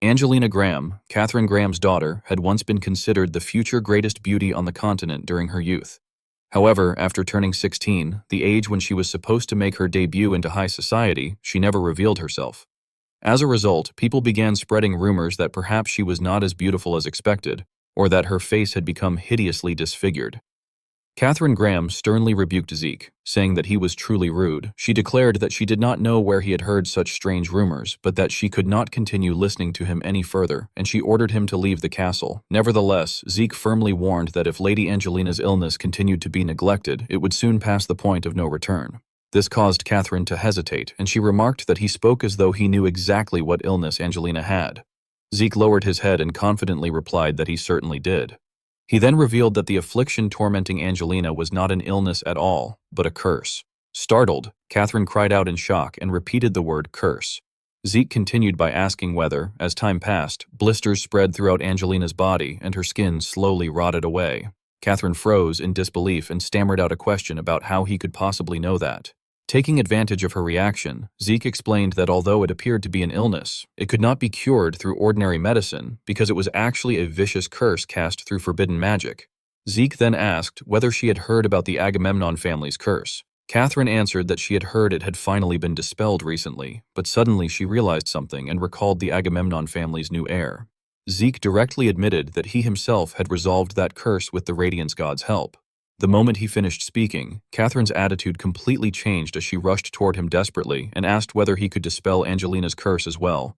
Angelina Graham, Catherine Graham's daughter, had once been considered the future greatest beauty on the continent during her youth. However, after turning 16, the age when she was supposed to make her debut into high society, she never revealed herself. As a result, people began spreading rumors that perhaps she was not as beautiful as expected, or that her face had become hideously disfigured. Catherine Graham sternly rebuked Zeke, saying that he was truly rude. She declared that she did not know where he had heard such strange rumors, but that she could not continue listening to him any further, and she ordered him to leave the castle. Nevertheless, Zeke firmly warned that if Lady Angelina's illness continued to be neglected, it would soon pass the point of no return. This caused Catherine to hesitate, and she remarked that he spoke as though he knew exactly what illness Angelina had. Zeke lowered his head and confidently replied that he certainly did. He then revealed that the affliction tormenting Angelina was not an illness at all, but a curse. Startled, Catherine cried out in shock and repeated the word curse. Zeke continued by asking whether, as time passed, blisters spread throughout Angelina's body and her skin slowly rotted away. Catherine froze in disbelief and stammered out a question about how he could possibly know that. Taking advantage of her reaction, Zeke explained that although it appeared to be an illness, it could not be cured through ordinary medicine because it was actually a vicious curse cast through forbidden magic. Zeke then asked whether she had heard about the Agamemnon family's curse. Catherine answered that she had heard it had finally been dispelled recently, but suddenly she realized something and recalled the Agamemnon family's new heir. Zeke directly admitted that he himself had resolved that curse with the Radiance God's help. The moment he finished speaking, Catherine's attitude completely changed as she rushed toward him desperately and asked whether he could dispel Angelina's curse as well.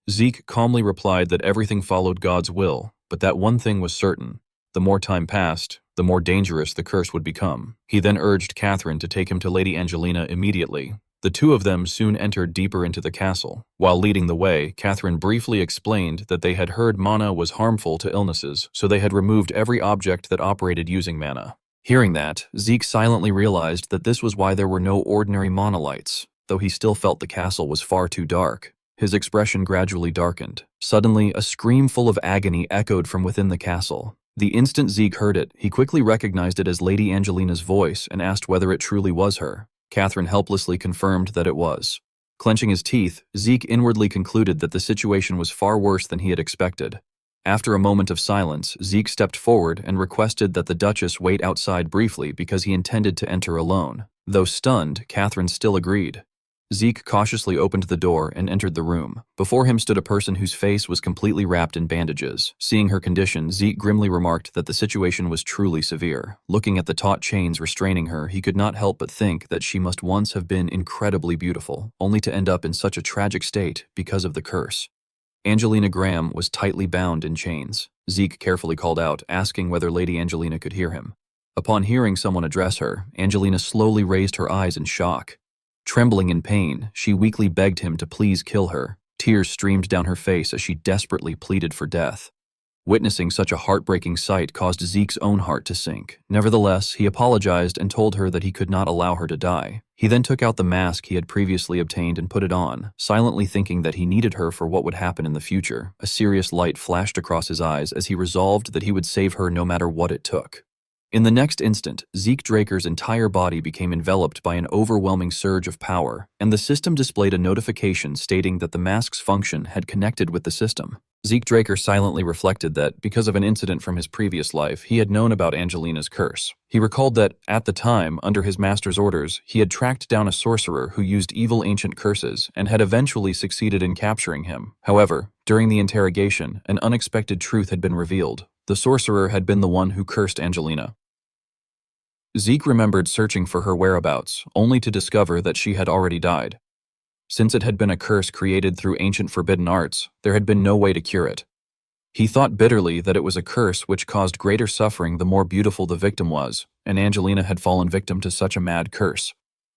Zeke calmly replied that everything followed God's will, but that one thing was certain. The more time passed, the more dangerous the curse would become. He then urged Catherine to take him to Lady Angelina immediately. The two of them soon entered deeper into the castle. While leading the way, Catherine briefly explained that they had heard mana was harmful to illnesses, so they had removed every object that operated using mana. Hearing that, Zeke silently realized that this was why there were no ordinary monolights, though he still felt the castle was far too dark. His expression gradually darkened. Suddenly, a scream full of agony echoed from within the castle. The instant Zeke heard it, he quickly recognized it as Lady Angelina's voice and asked whether it truly was her. Catherine helplessly confirmed that it was. Clenching his teeth, Zeke inwardly concluded that the situation was far worse than he had expected. After a moment of silence, Zeke stepped forward and requested that the Duchess wait outside briefly because he intended to enter alone. Though stunned, Catherine still agreed. Zeke cautiously opened the door and entered the room. Before him stood a person whose face was completely wrapped in bandages. Seeing her condition, Zeke grimly remarked that the situation was truly severe. Looking at the taut chains restraining her, he could not help but think that she must once have been incredibly beautiful, only to end up in such a tragic state because of the curse. Angelina Graham was tightly bound in chains. Zeke carefully called out, asking whether Lady Angelina could hear him. Upon hearing someone address her, Angelina slowly raised her eyes in shock. Trembling in pain, she weakly begged him to please kill her. Tears streamed down her face as she desperately pleaded for death. Witnessing such a heartbreaking sight caused Zeke's own heart to sink. Nevertheless, he apologized and told her that he could not allow her to die. He then took out the mask he had previously obtained and put it on, silently thinking that he needed her for what would happen in the future. A serious light flashed across his eyes as he resolved that he would save her no matter what it took. In the next instant, Zeke Draker's entire body became enveloped by an overwhelming surge of power, and the system displayed a notification stating that the mask's function had connected with the system. Zeke Draker silently reflected that, because of an incident from his previous life, he had known about Angelina's curse. He recalled that, at the time, under his master's orders, he had tracked down a sorcerer who used evil ancient curses and had eventually succeeded in capturing him. However, during the interrogation, an unexpected truth had been revealed. The sorcerer had been the one who cursed Angelina. Zeke remembered searching for her whereabouts, only to discover that she had already died. Since it had been a curse created through ancient forbidden arts, there had been no way to cure it. He thought bitterly that it was a curse which caused greater suffering the more beautiful the victim was, and Angelina had fallen victim to such a mad curse.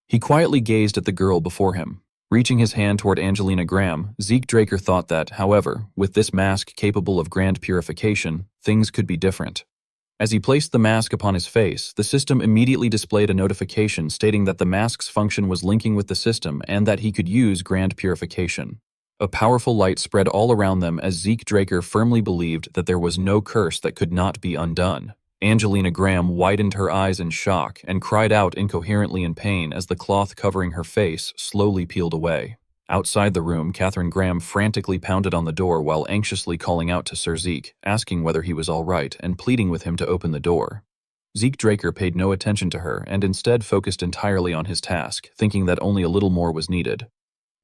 He quietly gazed at the girl before him. Reaching his hand toward Angelina Graham, Zeke Draker thought that, however, with this mask capable of grand purification, things could be different. As he placed the mask upon his face, the system immediately displayed a notification stating that the mask's function was linking with the system and that he could use grand purification. A powerful light spread all around them as Zeke Draker firmly believed that there was no curse that could not be undone. Angelina Graham widened her eyes in shock and cried out incoherently in pain as the cloth covering her face slowly peeled away. Outside the room, Catherine Graham frantically pounded on the door while anxiously calling out to Sir Zeke, asking whether he was all right and pleading with him to open the door. Zeke Draker paid no attention to her and instead focused entirely on his task, thinking that only a little more was needed.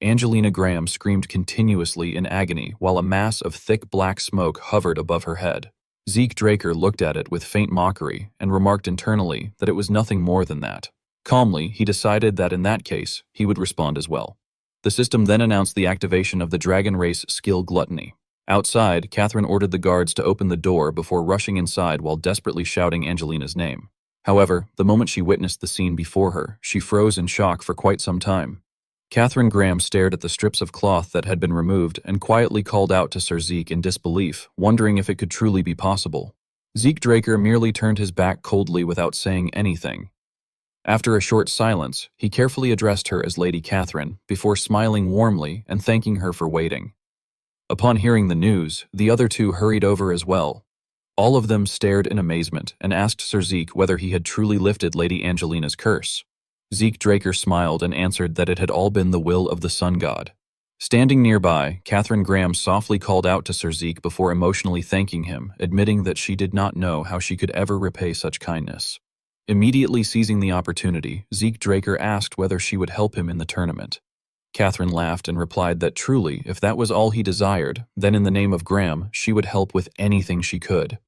Angelina Graham screamed continuously in agony while a mass of thick black smoke hovered above her head. Zeke Draker looked at it with faint mockery and remarked internally that it was nothing more than that. Calmly, he decided that in that case, he would respond as well. The system then announced the activation of the Dragon Race skill Gluttony. Outside, Catherine ordered the guards to open the door before rushing inside while desperately shouting Angelina's name. However, the moment she witnessed the scene before her, she froze in shock for quite some time. Catherine Graham stared at the strips of cloth that had been removed and quietly called out to Sir Zeke in disbelief, wondering if it could truly be possible. Zeke Draker merely turned his back coldly without saying anything. After a short silence, he carefully addressed her as Lady Catherine, before smiling warmly and thanking her for waiting. Upon hearing the news, the other two hurried over as well. All of them stared in amazement and asked Sir Zeke whether he had truly lifted Lady Angelina's curse. Zeke Draker smiled and answered that it had all been the will of the sun god. Standing nearby, Catherine Graham softly called out to Sir Zeke before emotionally thanking him, admitting that she did not know how she could ever repay such kindness. Immediately seizing the opportunity, Zeke Draker asked whether she would help him in the tournament. Catherine laughed and replied that truly, if that was all he desired, then in the name of Graham, she would help with anything she could.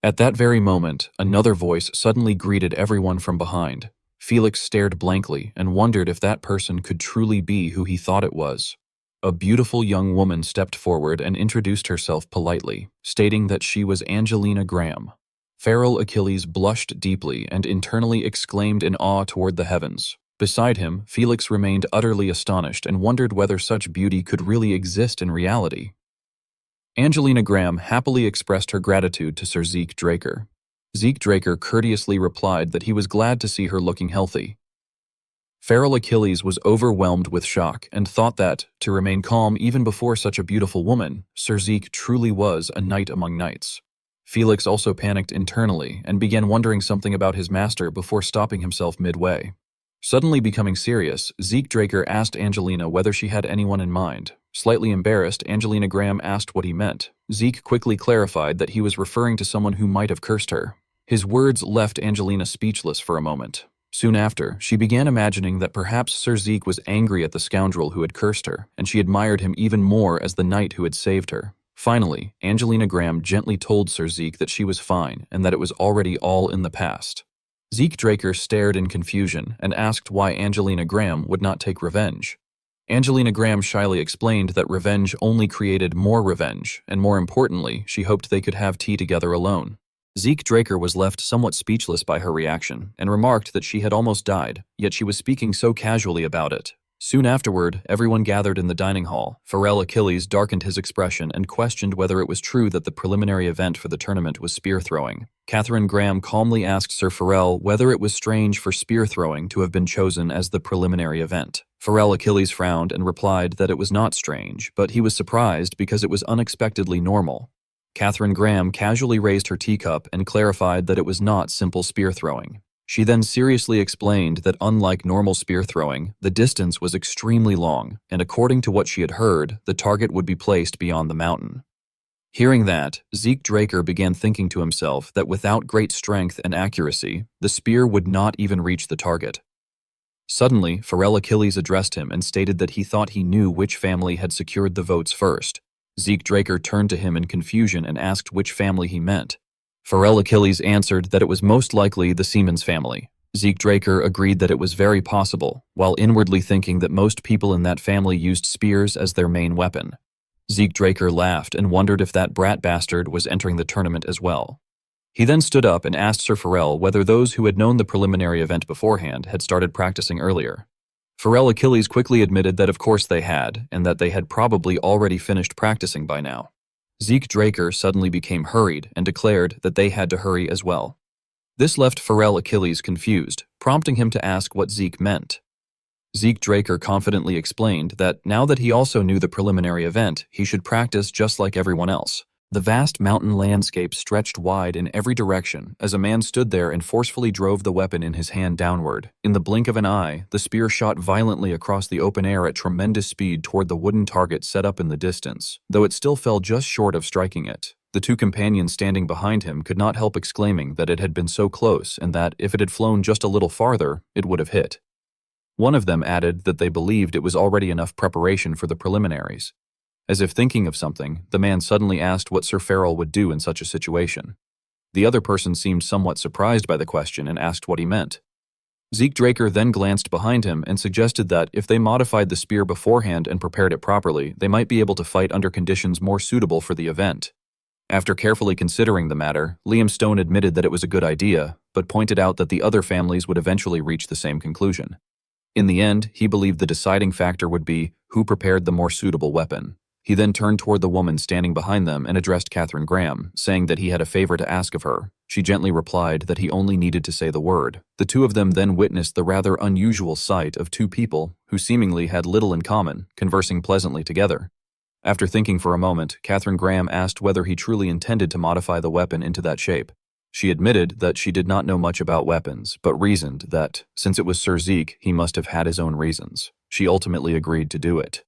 At that very moment, another voice suddenly greeted everyone from behind. Felix stared blankly and wondered if that person could truly be who he thought it was. A beautiful young woman stepped forward and introduced herself politely, stating that she was Angelina Graham. Feral Achilles blushed deeply and internally exclaimed in awe toward the heavens. Beside him, Felix remained utterly astonished and wondered whether such beauty could really exist in reality. Angelina Graham happily expressed her gratitude to Sir Zeke Draker. Zeke Draker courteously replied that he was glad to see her looking healthy. Feral Achilles was overwhelmed with shock and thought that, to remain calm even before such a beautiful woman, Sir Zeke truly was a knight among knights. Felix also panicked internally and began wondering something about his master before stopping himself midway. Suddenly becoming serious, Zeke Draker asked Angelina whether she had anyone in mind. Slightly embarrassed, Angelina Graham asked what he meant. Zeke quickly clarified that he was referring to someone who might have cursed her. His words left Angelina speechless for a moment. Soon after, she began imagining that perhaps Sir Zeke was angry at the scoundrel who had cursed her, and she admired him even more as the knight who had saved her. Finally, Angelina Graham gently told Sir Zeke that she was fine and that it was already all in the past. Zeke Draker stared in confusion and asked why Angelina Graham would not take revenge. Angelina Graham shyly explained that revenge only created more revenge, and more importantly, she hoped they could have tea together alone. Zeke Draker was left somewhat speechless by her reaction and remarked that she had almost died, yet she was speaking so casually about it. Soon afterward, everyone gathered in the dining hall. Feral Achilles darkened his expression and questioned whether it was true that the preliminary event for the tournament was spear throwing. Catherine Graham calmly asked Sir Feral whether it was strange for spear throwing to have been chosen as the preliminary event. Feral Achilles frowned and replied that it was not strange, but he was surprised because it was unexpectedly normal. Catherine Graham casually raised her teacup and clarified that it was not simple spear throwing. She then seriously explained that unlike normal spear throwing, the distance was extremely long, and according to what she had heard, the target would be placed beyond the mountain. Hearing that, Zeke Draker began thinking to himself that without great strength and accuracy, the spear would not even reach the target. Suddenly, Feral Achilles addressed him and stated that he thought he knew which family had secured the votes first. Zeke Draker turned to him in confusion and asked which family he meant. Feral Achilles answered that it was most likely the Siemens family. Zeke Draker agreed that it was very possible, while inwardly thinking that most people in that family used spears as their main weapon. Zeke Draker laughed and wondered if that brat bastard was entering the tournament as well. He then stood up and asked Sir Pharrell whether those who had known the preliminary event beforehand had started practicing earlier. Pharrell Achilles quickly admitted that of course they had, and that they had probably already finished practicing by now. Zeke Draker suddenly became hurried and declared that they had to hurry as well. This left Pharrell Achilles confused, prompting him to ask what Zeke meant. Zeke Draker confidently explained that now that he also knew the preliminary event, he should practice just like everyone else. The vast mountain landscape stretched wide in every direction as a man stood there and forcefully drove the weapon in his hand downward. In the blink of an eye, the spear shot violently across the open air at tremendous speed toward the wooden target set up in the distance, though it still fell just short of striking it. The two companions standing behind him could not help exclaiming that it had been so close and that, if it had flown just a little farther, it would have hit. One of them added that they believed it was already enough preparation for the preliminaries. As if thinking of something, the man suddenly asked what Sir Pharrell would do in such a situation. The other person seemed somewhat surprised by the question and asked what he meant. Zeke Draker then glanced behind him and suggested that if they modified the spear beforehand and prepared it properly, they might be able to fight under conditions more suitable for the event. After carefully considering the matter, Liam Stone admitted that it was a good idea, but pointed out that the other families would eventually reach the same conclusion. In the end, he believed the deciding factor would be who prepared the more suitable weapon. He then turned toward the woman standing behind them and addressed Catherine Graham, saying that he had a favor to ask of her. She gently replied that he only needed to say the word. The two of them then witnessed the rather unusual sight of two people who seemingly had little in common, conversing pleasantly together. After thinking for a moment, Catherine Graham asked whether he truly intended to modify the weapon into that shape. She admitted that she did not know much about weapons, but reasoned that, since it was Sir Zeke, he must have had his own reasons. She ultimately agreed to do it.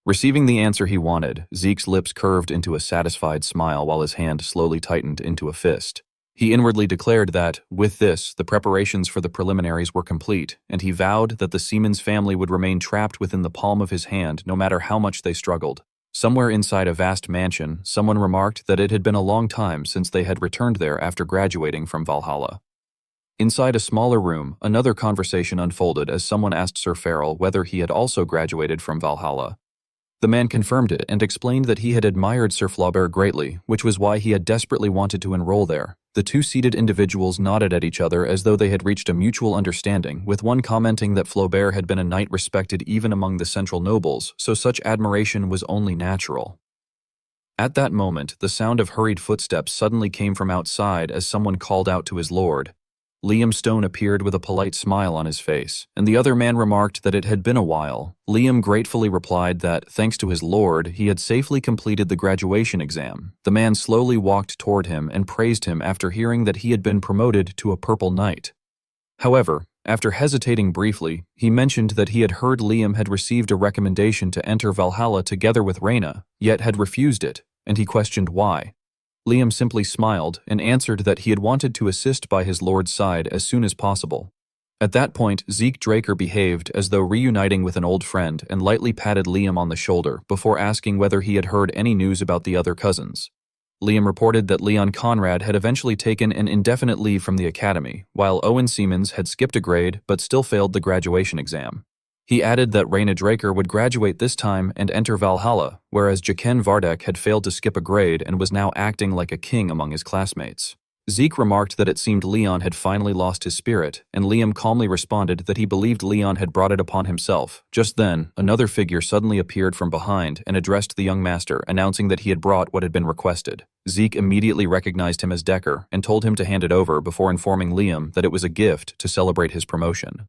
Receiving the answer he wanted, Zeke's lips curved into a satisfied smile while his hand slowly tightened into a fist. He inwardly declared that, with this, the preparations for the preliminaries were complete, and he vowed that the seaman's family would remain trapped within the palm of his hand no matter how much they struggled. Somewhere inside a vast mansion, someone remarked that it had been a long time since they had returned there after graduating from Valhalla. Inside a smaller room, another conversation unfolded as someone asked Sir Pharrell whether he had also graduated from Valhalla. The man confirmed it and explained that he had admired Sir Flaubert greatly, which was why he had desperately wanted to enroll there. The two seated individuals nodded at each other as though they had reached a mutual understanding, with one commenting that Flaubert had been a knight respected even among the central nobles, so such admiration was only natural. At that moment, the sound of hurried footsteps suddenly came from outside as someone called out to his lord. Liam Stone appeared with a polite smile on his face, and the other man remarked that it had been a while. Liam gratefully replied that, thanks to his lord, he had safely completed the graduation exam. The man slowly walked toward him and praised him after hearing that he had been promoted to a purple knight. However, after hesitating briefly, he mentioned that he had heard Liam had received a recommendation to enter Valhalla together with Reyna, yet had refused it, and he questioned why. Liam simply smiled and answered that he had wanted to assist by his lord's side as soon as possible. At that point, Zeke Draker behaved as though reuniting with an old friend and lightly patted Liam on the shoulder before asking whether he had heard any news about the other cousins. Liam reported that Leon Conrad had eventually taken an indefinite leave from the academy, while Owen Siemens had skipped a grade but still failed the graduation exam. He added that Reyna Draker would graduate this time and enter Valhalla, whereas Jaqen Vardek had failed to skip a grade and was now acting like a king among his classmates. Zeke remarked that it seemed Leon had finally lost his spirit, and Liam calmly responded that he believed Leon had brought it upon himself. Just then, another figure suddenly appeared from behind and addressed the young master, announcing that he had brought what had been requested. Zeke immediately recognized him as Decker and told him to hand it over before informing Liam that it was a gift to celebrate his promotion.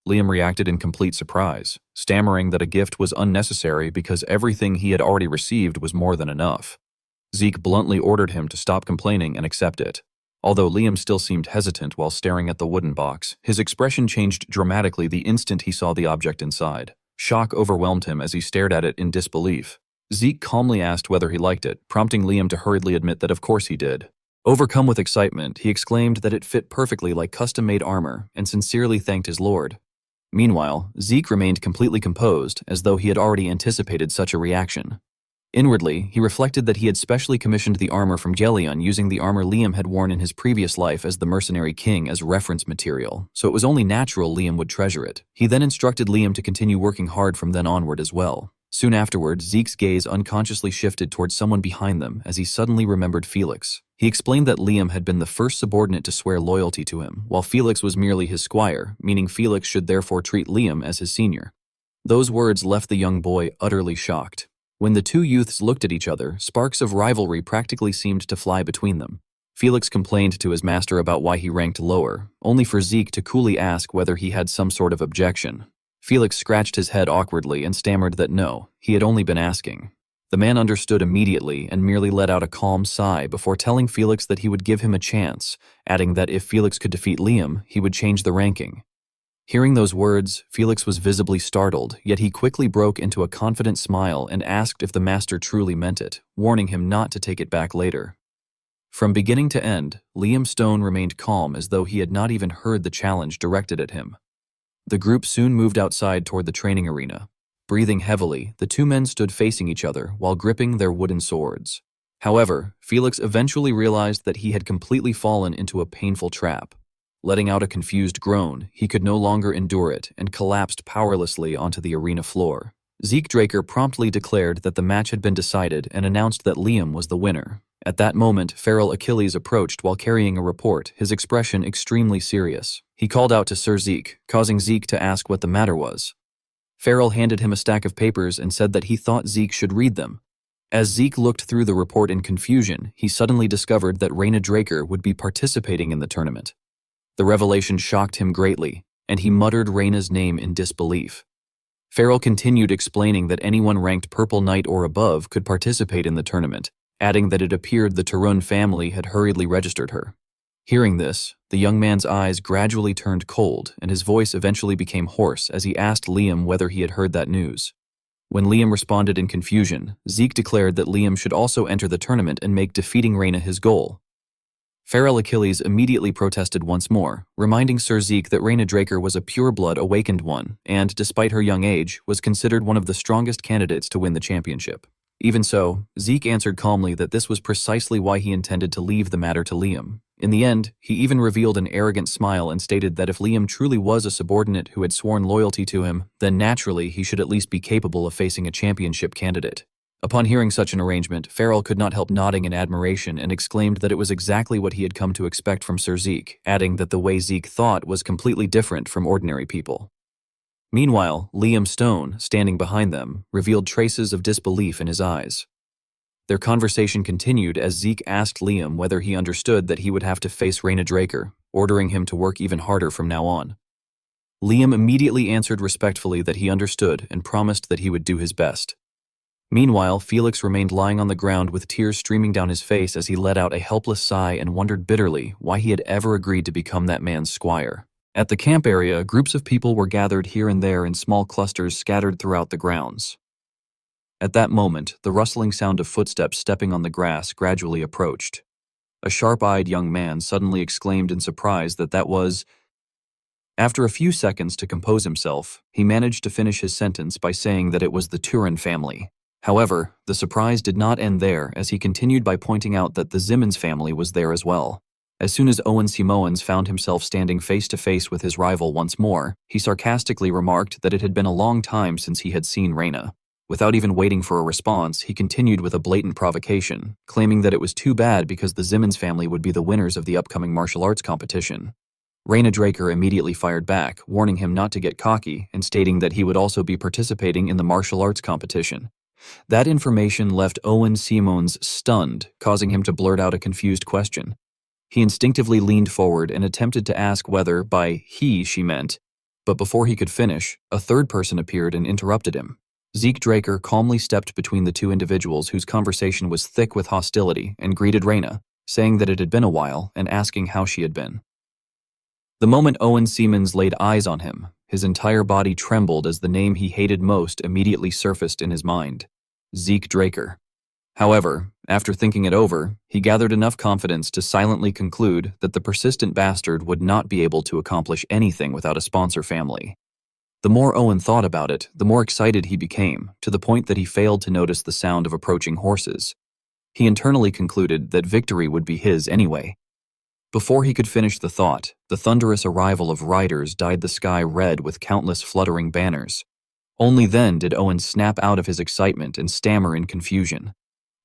Liam reacted in complete surprise, stammering that a gift was unnecessary because everything he had already received was more than enough. Zeke bluntly ordered him to stop complaining and accept it. Although Liam still seemed hesitant while staring at the wooden box, his expression changed dramatically the instant he saw the object inside. Shock overwhelmed him as he stared at it in disbelief. Zeke calmly asked whether he liked it, prompting Liam to hurriedly admit that of course he did. Overcome with excitement, he exclaimed that it fit perfectly like custom-made armor and sincerely thanked his lord. Meanwhile, Zeke remained completely composed, as though he had already anticipated such a reaction. Inwardly, he reflected that he had specially commissioned the armor from Jellion using the armor Liam had worn in his previous life as the mercenary king as reference material, so it was only natural Liam would treasure it. He then instructed Liam to continue working hard from then onward as well. Soon afterward, Zeke's gaze unconsciously shifted towards someone behind them as he suddenly remembered Felix. He explained that Liam had been the first subordinate to swear loyalty to him, while Felix was merely his squire, meaning Felix should therefore treat Liam as his senior. Those words left the young boy utterly shocked. When the two youths looked at each other, sparks of rivalry practically seemed to fly between them. Felix complained to his master about why he ranked lower, only for Zeke to coolly ask whether he had some sort of objection. Felix scratched his head awkwardly and stammered that no, he had only been asking. The man understood immediately and merely let out a calm sigh before telling Felix that he would give him a chance, adding that if Felix could defeat Liam, he would change the ranking. Hearing those words, Felix was visibly startled, yet he quickly broke into a confident smile and asked if the master truly meant it, warning him not to take it back later. From beginning to end, Liam Stone remained calm as though he had not even heard the challenge directed at him. The group soon moved outside toward the training arena. Breathing heavily, the two men stood facing each other while gripping their wooden swords. However, Felix eventually realized that he had completely fallen into a painful trap. Letting out a confused groan, he could no longer endure it and collapsed powerlessly onto the arena floor. Zeke Draker promptly declared that the match had been decided and announced that Liam was the winner. At that moment, Feral Achilles approached while carrying a report, his expression extremely serious. He called out to Sir Zeke, causing Zeke to ask what the matter was. Feral handed him a stack of papers and said that he thought Zeke should read them. As Zeke looked through the report in confusion, he suddenly discovered that Raina Draker would be participating in the tournament. The revelation shocked him greatly, and he muttered Raina's name in disbelief. Feral continued explaining that anyone ranked Purple Knight or above could participate in the tournament, adding that it appeared the Tarun family had hurriedly registered her. Hearing this, the young man's eyes gradually turned cold and his voice eventually became hoarse as he asked Liam whether he had heard that news. When Liam responded in confusion, Zeke declared that Liam should also enter the tournament and make defeating Raina his goal. Feral Achilles immediately protested once more, reminding Sir Zeke that Raina Draker was a pure-blood awakened one and, despite her young age, was considered one of the strongest candidates to win the championship. Even so, Zeke answered calmly that this was precisely why he intended to leave the matter to Liam. In the end, he even revealed an arrogant smile and stated that if Liam truly was a subordinate who had sworn loyalty to him, then naturally he should at least be capable of facing a championship candidate. Upon hearing such an arrangement, Feral could not help nodding in admiration and exclaimed that it was exactly what he had come to expect from Sir Zeke, adding that the way Zeke thought was completely different from ordinary people. Meanwhile, Liam Stone, standing behind them, revealed traces of disbelief in his eyes. Their conversation continued as Zeke asked Liam whether he understood that he would have to face Raina Draker, ordering him to work even harder from now on. Liam immediately answered respectfully that he understood and promised that he would do his best. Meanwhile, Felix remained lying on the ground with tears streaming down his face as he let out a helpless sigh and wondered bitterly why he had ever agreed to become that man's squire. At the camp area, groups of people were gathered here and there in small clusters scattered throughout the grounds. At that moment, the rustling sound of footsteps stepping on the grass gradually approached. A sharp-eyed young man suddenly exclaimed in surprise that was... After a few seconds to compose himself, he managed to finish his sentence by saying that it was the Turin family. However, the surprise did not end there as he continued by pointing out that the Zimmons family was there as well. As soon as Owen Simoens found himself standing face-to-face with his rival once more, he sarcastically remarked that it had been a long time since he had seen Raina. Without even waiting for a response, he continued with a blatant provocation, claiming that it was too bad because the Zimmons family would be the winners of the upcoming martial arts competition. Raina Draker immediately fired back, warning him not to get cocky and stating that he would also be participating in the martial arts competition. That information left Owen Simoens stunned, causing him to blurt out a confused question. He instinctively leaned forward and attempted to ask whether, by he, she meant, but before he could finish, a third person appeared and interrupted him. Zeke Draker calmly stepped between the two individuals whose conversation was thick with hostility and greeted Raina, saying that it had been a while and asking how she had been. The moment Owen Simoens laid eyes on him, his entire body trembled as the name he hated most immediately surfaced in his mind. Zeke Draker. However, after thinking it over, he gathered enough confidence to silently conclude that the persistent bastard would not be able to accomplish anything without a sponsor family. The more Owen thought about it, the more excited he became, to the point that he failed to notice the sound of approaching horses. He internally concluded that victory would be his anyway. Before he could finish the thought, the thunderous arrival of riders dyed the sky red with countless fluttering banners. Only then did Owen snap out of his excitement and stammer in confusion.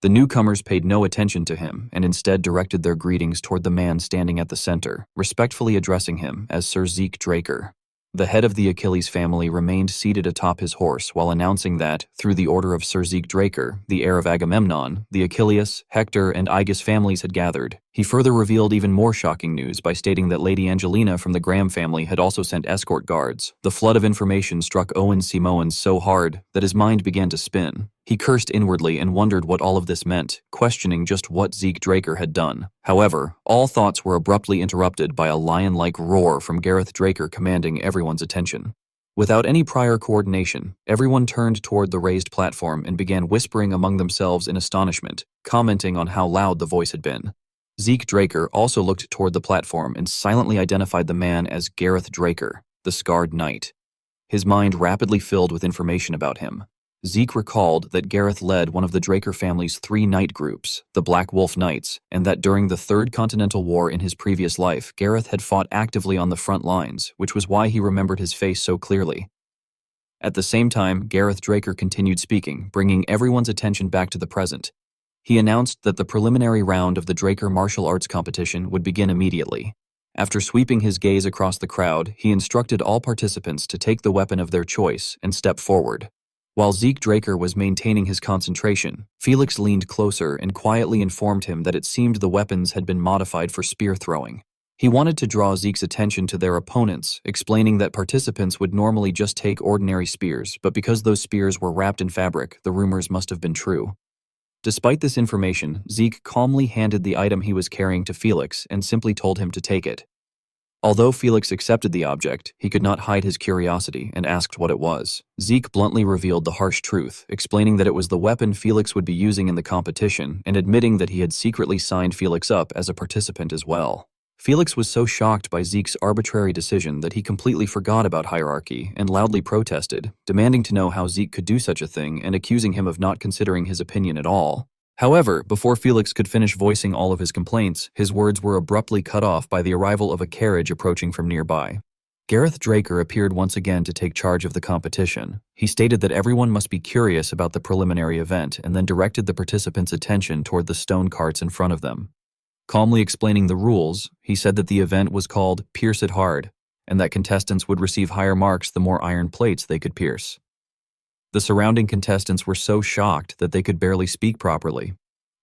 The newcomers paid no attention to him and instead directed their greetings toward the man standing at the center, respectfully addressing him as Sir Zeke Draker. The head of the Achilles family remained seated atop his horse while announcing that, through the order of Sir Zeke Draker, the heir of Agamemnon, the Achilles, Hector, and Aegus families had gathered. He further revealed even more shocking news by stating that Lady Angelina from the Graham family had also sent escort guards. The flood of information struck Owen Simoens so hard that his mind began to spin. He cursed inwardly and wondered what all of this meant, questioning just what Zeke Draker had done. However, all thoughts were abruptly interrupted by a lion-like roar from Gareth Draker commanding everyone's attention. Without any prior coordination, everyone turned toward the raised platform and began whispering among themselves in astonishment, commenting on how loud the voice had been. Zeke Draker also looked toward the platform and silently identified the man as Gareth Draker, the Scarred Knight. His mind rapidly filled with information about him. Zeke recalled that Gareth led one of the Draker family's 3 knight groups, the Black Wolf Knights, and that during the Third Continental War in his previous life, Gareth had fought actively on the front lines, which was why he remembered his face so clearly. At the same time, Gareth Draker continued speaking, bringing everyone's attention back to the present. He announced that the preliminary round of the Draker martial arts competition would begin immediately. After sweeping his gaze across the crowd, he instructed all participants to take the weapon of their choice and step forward. While Zeke Draker was maintaining his concentration, Felix leaned closer and quietly informed him that it seemed the weapons had been modified for spear throwing. He wanted to draw Zeke's attention to their opponents, explaining that participants would normally just take ordinary spears, but because those spears were wrapped in fabric, the rumors must have been true. Despite this information, Zeke calmly handed the item he was carrying to Felix and simply told him to take it. Although Felix accepted the object, he could not hide his curiosity and asked what it was. Zeke bluntly revealed the harsh truth, explaining that it was the weapon Felix would be using in the competition and admitting that he had secretly signed Felix up as a participant as well. Felix was so shocked by Zeke's arbitrary decision that he completely forgot about hierarchy and loudly protested, demanding to know how Zeke could do such a thing and accusing him of not considering his opinion at all. However, before Felix could finish voicing all of his complaints, his words were abruptly cut off by the arrival of a carriage approaching from nearby. Gareth Draker appeared once again to take charge of the competition. He stated that everyone must be curious about the preliminary event and then directed the participants' attention toward the stone carts in front of them. Calmly explaining the rules, he said that the event was called Pierce It Hard, and that contestants would receive higher marks the more iron plates they could pierce. The surrounding contestants were so shocked that they could barely speak properly.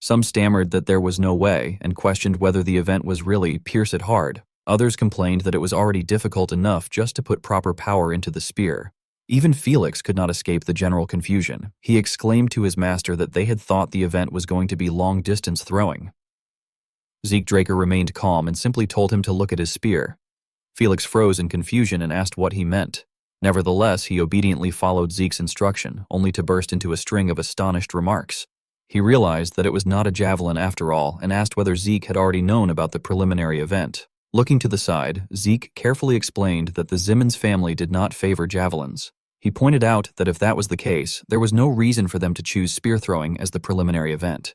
Some stammered that there was no way and questioned whether the event was really Pierce It Hard. Others complained that it was already difficult enough just to put proper power into the spear. Even Felix could not escape the general confusion. He exclaimed to his master that they had thought the event was going to be long-distance throwing. Zeke Draker remained calm and simply told him to look at his spear. Felix froze in confusion and asked what he meant. Nevertheless, he obediently followed Zeke's instruction, only to burst into a string of astonished remarks. He realized that it was not a javelin after all and asked whether Zeke had already known about the preliminary event. Looking to the side, Zeke carefully explained that the Zimmons family did not favor javelins. He pointed out that if that was the case, there was no reason for them to choose spear throwing as the preliminary event.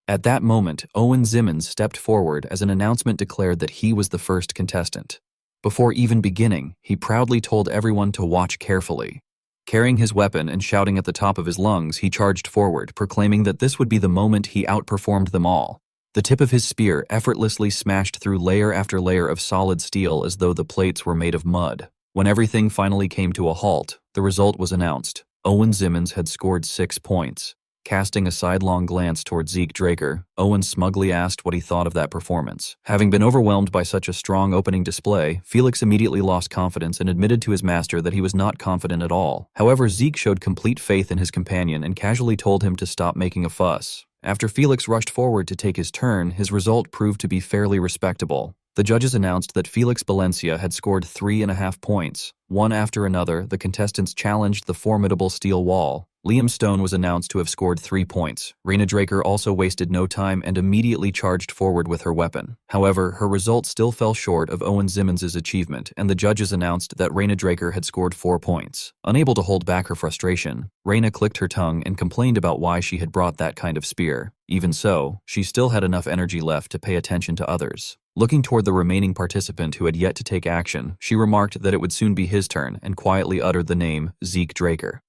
At that moment, Owen Zimmons stepped forward as an announcement declared that he was the first contestant. Before even beginning, he proudly told everyone to watch carefully. Carrying his weapon and shouting at the top of his lungs, he charged forward, proclaiming that this would be the moment he outperformed them all. The tip of his spear effortlessly smashed through layer after layer of solid steel as though the plates were made of mud. When everything finally came to a halt, the result was announced. Owen Zimmons had scored 6 points. Casting a sidelong glance toward Zeke Draker, Owen smugly asked what he thought of that performance. Having been overwhelmed by such a strong opening display, Felix immediately lost confidence and admitted to his master that he was not confident at all. However, Zeke showed complete faith in his companion and casually told him to stop making a fuss. After Felix rushed forward to take his turn, his result proved to be fairly respectable. The judges announced that Felix Valencia had scored 3.5 points. One after another, the contestants challenged the formidable steel wall. Liam Stone was announced to have scored 3 points. Raina Draker also wasted no time and immediately charged forward with her weapon. However, her result still fell short of Owen Zimmons' achievement, and the judges announced that Raina Draker had scored 4 points. Unable to hold back her frustration, Raina clicked her tongue and complained about why she had brought that kind of spear. Even so, she still had enough energy left to pay attention to others. Looking toward the remaining participant who had yet to take action, she remarked that it would soon be his turn and quietly uttered the name Zeke Draker.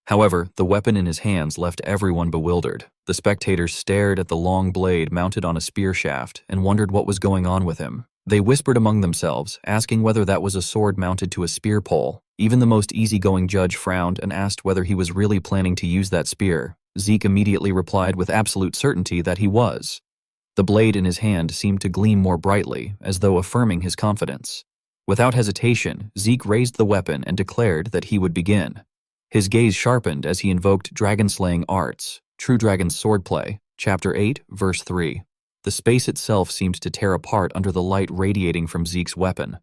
However, the weapon in his hands left everyone bewildered. The spectators stared at the long blade mounted on a spear shaft and wondered what was going on with him. They whispered among themselves, asking whether that was a sword mounted to a spear pole. Even the most easygoing judge frowned and asked whether he was really planning to use that spear. Zeke immediately replied with absolute certainty that he was. The blade in his hand seemed to gleam more brightly, as though affirming his confidence. Without hesitation, Zeke raised the weapon and declared that he would begin. His gaze sharpened as he invoked dragon-slaying arts, True Dragon's Swordplay, Chapter 8, Verse 3. The space itself seemed to tear apart under the light radiating from Zeke's weapon.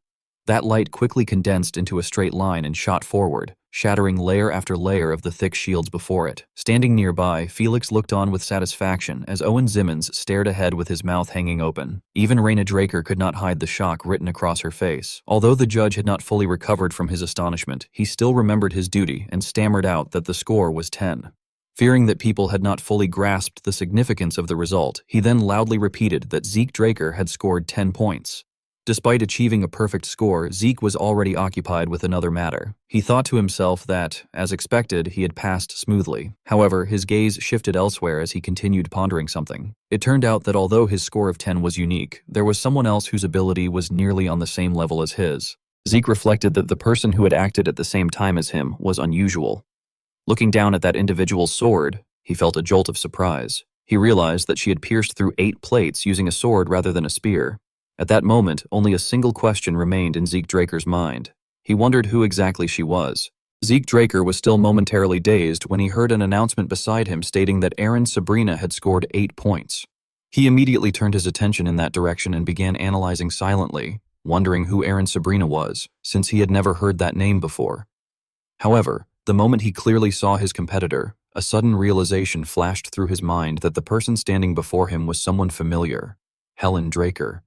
That light quickly condensed into a straight line and shot forward, shattering layer after layer of the thick shields before it. Standing nearby, Felix looked on with satisfaction as Owen Zimmons stared ahead with his mouth hanging open. Even Raina Draker could not hide the shock written across her face. Although the judge had not fully recovered from his astonishment, he still remembered his duty and stammered out that the score was 10. Fearing that people had not fully grasped the significance of the result, he then loudly repeated that Zeke Draker had scored 10 points. Despite achieving a perfect score, Zeke was already occupied with another matter. He thought to himself that, as expected, he had passed smoothly. However, his gaze shifted elsewhere as he continued pondering something. It turned out that although his score of 10 was unique, there was someone else whose ability was nearly on the same level as his. Zeke reflected that the person who had acted at the same time as him was unusual. Looking down at that individual's sword, he felt a jolt of surprise. He realized that she had pierced through 8 plates using a sword rather than a spear. At that moment, only a single question remained in Zeke Draker's mind. He wondered who exactly she was. Zeke Draker was still momentarily dazed when he heard an announcement beside him stating that Aaron Sabrina had scored 8 points. He immediately turned his attention in that direction and began analyzing silently, wondering who Aaron Sabrina was, since he had never heard that name before. However, the moment he clearly saw his competitor, a sudden realization flashed through his mind that the person standing before him was someone familiar, Helen Draker.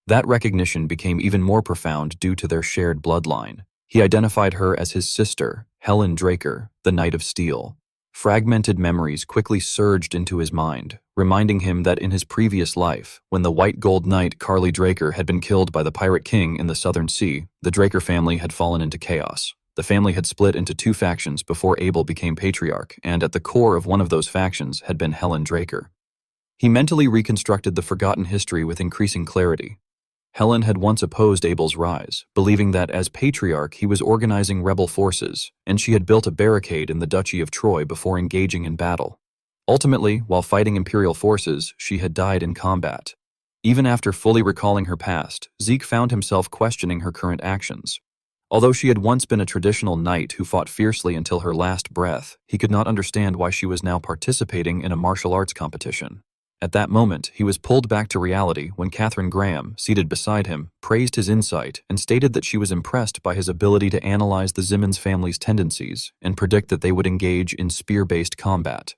That recognition became even more profound due to their shared bloodline. He identified her as his sister, Helen Draker, the Knight of Steel. Fragmented memories quickly surged into his mind, reminding him that in his previous life, when the White Gold Knight Carly Draker had been killed by the Pirate King in the Southern Sea, the Draker family had fallen into chaos. The family had split into 2 factions before Abel became patriarch, and at the core of one of those factions had been Helen Draker. He mentally reconstructed the forgotten history with increasing clarity. Helen had once opposed Abel's rise, believing that as patriarch he was organizing rebel forces, and she had built a barricade in the Duchy of Troy before engaging in battle. Ultimately, while fighting imperial forces, she had died in combat. Even after fully recalling her past, Zeke found himself questioning her current actions. Although she had once been a traditional knight who fought fiercely until her last breath, he could not understand why she was now participating in a martial arts competition. At that moment, he was pulled back to reality when Katherine Graham, seated beside him, praised his insight and stated that she was impressed by his ability to analyze the Zimmons family's tendencies and predict that they would engage in spear-based combat.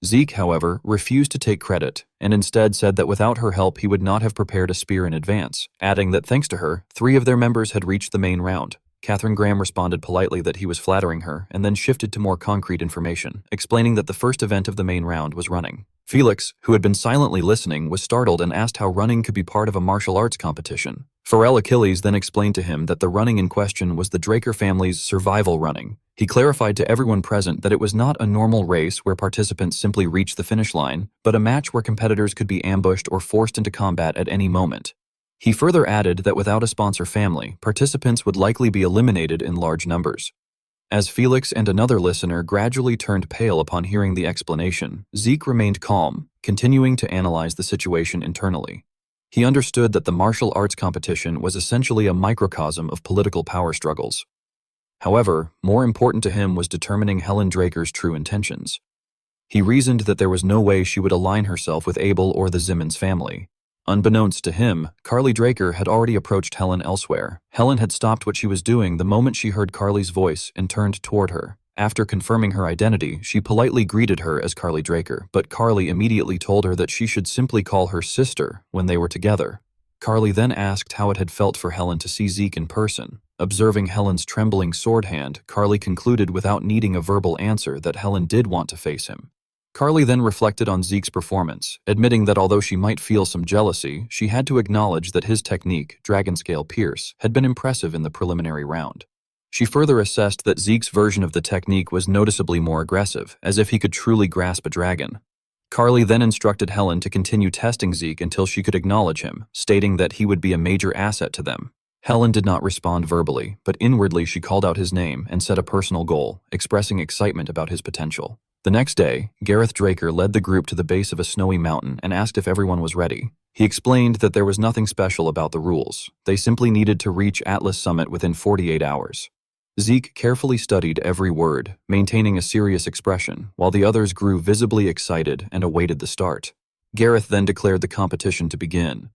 Zeke, however, refused to take credit and instead said that without her help he would not have prepared a spear in advance, adding that thanks to her, 3 of their members had reached the main round. Katherine Graham responded politely that he was flattering her and then shifted to more concrete information, explaining that the first event of the main round was running. Felix, who had been silently listening, was startled and asked how running could be part of a martial arts competition. Pharrell Achilles then explained to him that the running in question was the Draker family's survival running. He clarified to everyone present that it was not a normal race where participants simply reached the finish line, but a match where competitors could be ambushed or forced into combat at any moment. He further added that without a sponsor family, participants would likely be eliminated in large numbers. As Felix and another listener gradually turned pale upon hearing the explanation, Zeke remained calm, continuing to analyze the situation internally. He understood that the martial arts competition was essentially a microcosm of political power struggles. However, more important to him was determining Helen Draker's true intentions. He reasoned that there was no way she would align herself with Abel or the Zimmons family. Unbeknownst to him, Carly Draker had already approached Helen elsewhere. Helen had stopped what she was doing the moment she heard Carly's voice and turned toward her, After confirming her identity, she politely greeted her as Carly Draker, but Carly immediately told her that she should simply call her sister when they were together. Carly then asked how it had felt for Helen to see Zeke in person. Observing Helen's trembling sword hand, Carly concluded without needing a verbal answer that Helen did want to face him. Carly then reflected on Zeke's performance, admitting that although she might feel some jealousy, she had to acknowledge that his technique, Dragonscale Pierce, had been impressive in the preliminary round. She further assessed that Zeke's version of the technique was noticeably more aggressive, as if he could truly grasp a dragon. Carly then instructed Helen to continue testing Zeke until she could acknowledge him, stating that he would be a major asset to them. Helen did not respond verbally, but inwardly she called out his name and set a personal goal, expressing excitement about his potential. The next day, Gareth Draker led the group to the base of a snowy mountain and asked if everyone was ready. He explained that there was nothing special about the rules. They simply needed to reach Atlas Summit within 48 hours. Zeke carefully studied every word, maintaining a serious expression, while the others grew visibly excited and awaited the start. Gareth then declared the competition to begin.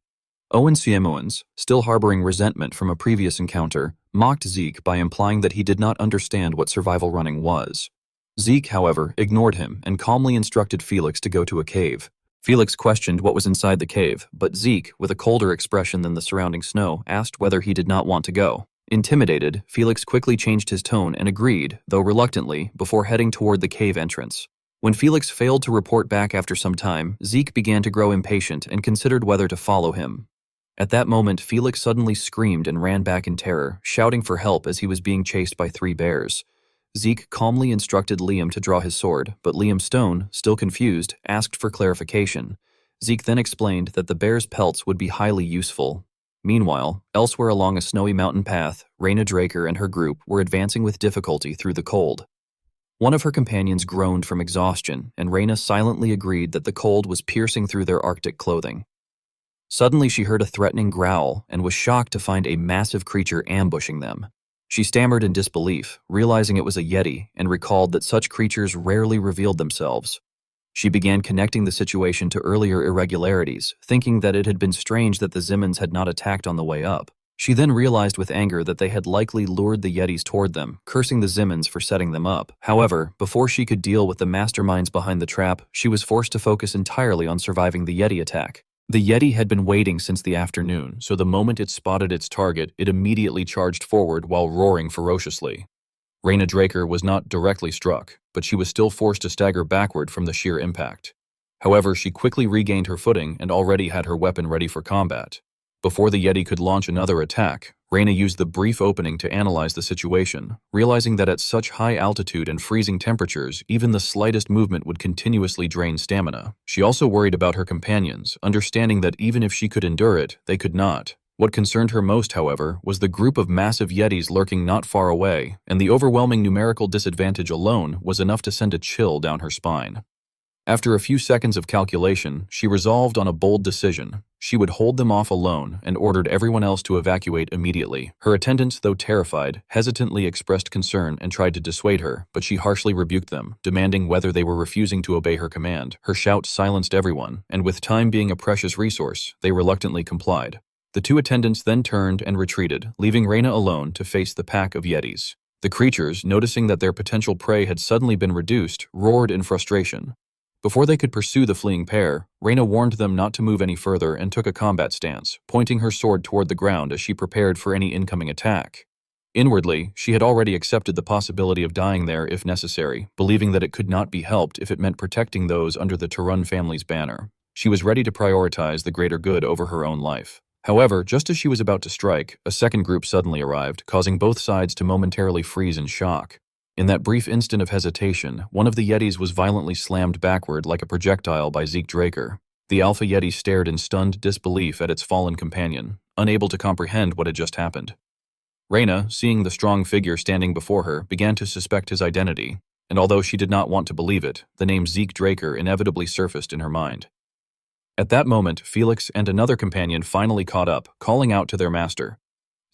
Owen Siemowens, still harboring resentment from a previous encounter, mocked Zeke by implying that he did not understand what survival running was. Zeke, however, ignored him and calmly instructed Felix to go to a cave. Felix questioned what was inside the cave, but Zeke, with a colder expression than the surrounding snow, asked whether he did not want to go. Intimidated, Felix quickly changed his tone and agreed, though reluctantly, before heading toward the cave entrance. When Felix failed to report back after some time, Zeke began to grow impatient and considered whether to follow him. At that moment, Felix suddenly screamed and ran back in terror, shouting for help as he was being chased by 3 bears. Zeke calmly instructed Liam to draw his sword, but Liam Stone, still confused, asked for clarification. Zeke then explained that the bear's pelts would be highly useful. Meanwhile, elsewhere along a snowy mountain path, Raina Draker and her group were advancing with difficulty through the cold. One of her companions groaned from exhaustion, and Raina silently agreed that the cold was piercing through their Arctic clothing. Suddenly she heard a threatening growl and was shocked to find a massive creature ambushing them. She stammered in disbelief, realizing it was a Yeti, and recalled that such creatures rarely revealed themselves. She began connecting the situation to earlier irregularities, thinking that it had been strange that the Zimmons had not attacked on the way up. She then realized with anger that they had likely lured the Yetis toward them, cursing the Zimmons for setting them up. However, before she could deal with the masterminds behind the trap, she was forced to focus entirely on surviving the Yeti attack. The Yeti had been waiting since the afternoon, so the moment it spotted its target, it immediately charged forward while roaring ferociously. Raina Draker was not directly struck, but she was still forced to stagger backward from the sheer impact. However, she quickly regained her footing and already had her weapon ready for combat. Before the Yeti could launch another attack, Raina used the brief opening to analyze the situation, realizing that at such high altitude and freezing temperatures, even the slightest movement would continuously drain stamina. She also worried about her companions, understanding that even if she could endure it, they could not. What concerned her most, however, was the group of massive Yetis lurking not far away, and the overwhelming numerical disadvantage alone was enough to send a chill down her spine. After a few seconds of calculation, she resolved on a bold decision. She would hold them off alone and ordered everyone else to evacuate immediately. Her attendants, though terrified, hesitantly expressed concern and tried to dissuade her, but she harshly rebuked them, demanding whether they were refusing to obey her command. Her shout silenced everyone, and with time being a precious resource, they reluctantly complied. The 2 attendants then turned and retreated, leaving Raina alone to face the pack of Yetis. The creatures, noticing that their potential prey had suddenly been reduced, roared in frustration. Before they could pursue the fleeing pair, Raina warned them not to move any further and took a combat stance, pointing her sword toward the ground as she prepared for any incoming attack. Inwardly, she had already accepted the possibility of dying there if necessary, believing that it could not be helped if it meant protecting those under the Tarun family's banner. She was ready to prioritize the greater good over her own life. However, just as she was about to strike, a second group suddenly arrived, causing both sides to momentarily freeze in shock. In that brief instant of hesitation, one of the Yetis was violently slammed backward like a projectile by Zeke Draker. The Alpha Yeti stared in stunned disbelief at its fallen companion, unable to comprehend what had just happened. Raina, seeing the strong figure standing before her, began to suspect his identity, and although she did not want to believe it, the name Zeke Draker inevitably surfaced in her mind. At that moment, Felix and another companion finally caught up, calling out to their master.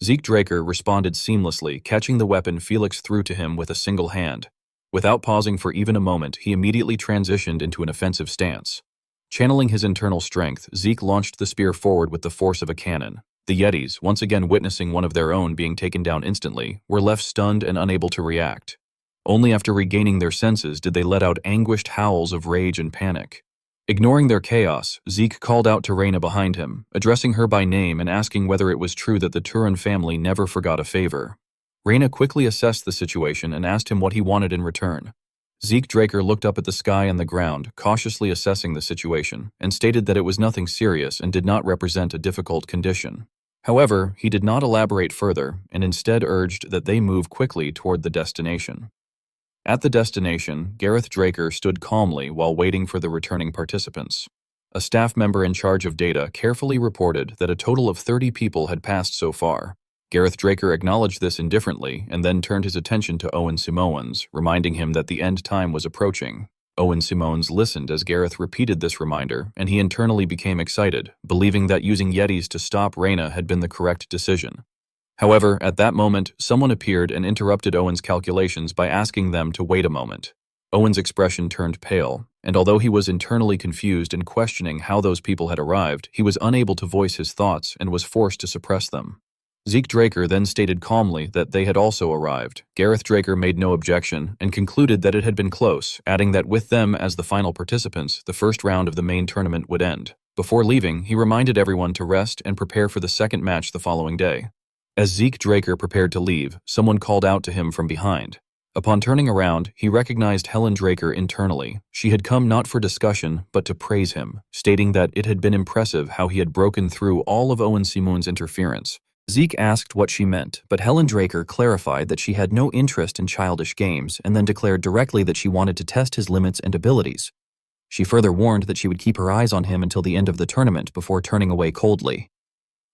Zeke Draker responded seamlessly, catching the weapon Felix threw to him with a single hand. Without pausing for even a moment, he immediately transitioned into an offensive stance. Channeling his internal strength, Zeke launched the spear forward with the force of a cannon. The Yetis, once again witnessing one of their own being taken down instantly, were left stunned and unable to react. Only after regaining their senses did they let out anguished howls of rage and panic. Ignoring their chaos, Zeke called out to Reina behind him, addressing her by name and asking whether it was true that the Turan family never forgot a favor. Reina quickly assessed the situation and asked him what he wanted in return. Zeke Draker looked up at the sky and the ground, cautiously assessing the situation, and stated that it was nothing serious and did not represent a difficult condition. However, he did not elaborate further and instead urged that they move quickly toward the destination. At the destination, Gareth Draker stood calmly while waiting for the returning participants. A staff member in charge of data carefully reported that a total of 30 people had passed so far. Gareth Draker acknowledged this indifferently and then turned his attention to Owen Simoens, reminding him that the end time was approaching. Owen Simoens listened as Gareth repeated this reminder, and he internally became excited, believing that using Yetis to stop Reina had been the correct decision. However, at that moment, someone appeared and interrupted Owen's calculations by asking them to wait a moment. Owen's expression turned pale, and although he was internally confused and questioning how those people had arrived, he was unable to voice his thoughts and was forced to suppress them. Zeke Draker then stated calmly that they had also arrived. Gareth Draker made no objection and concluded that it had been close, adding that with them as the final participants, the first round of the main tournament would end. Before leaving, he reminded everyone to rest and prepare for the second match the following day. As Zeke Draker prepared to leave, someone called out to him from behind. Upon turning around, he recognized Helen Draker internally. She had come not for discussion, but to praise him, stating that it had been impressive how he had broken through all of Owen Simoens' interference. Zeke asked what she meant, but Helen Draker clarified that she had no interest in childish games and then declared directly that she wanted to test his limits and abilities. She further warned that she would keep her eyes on him until the end of the tournament before turning away coldly.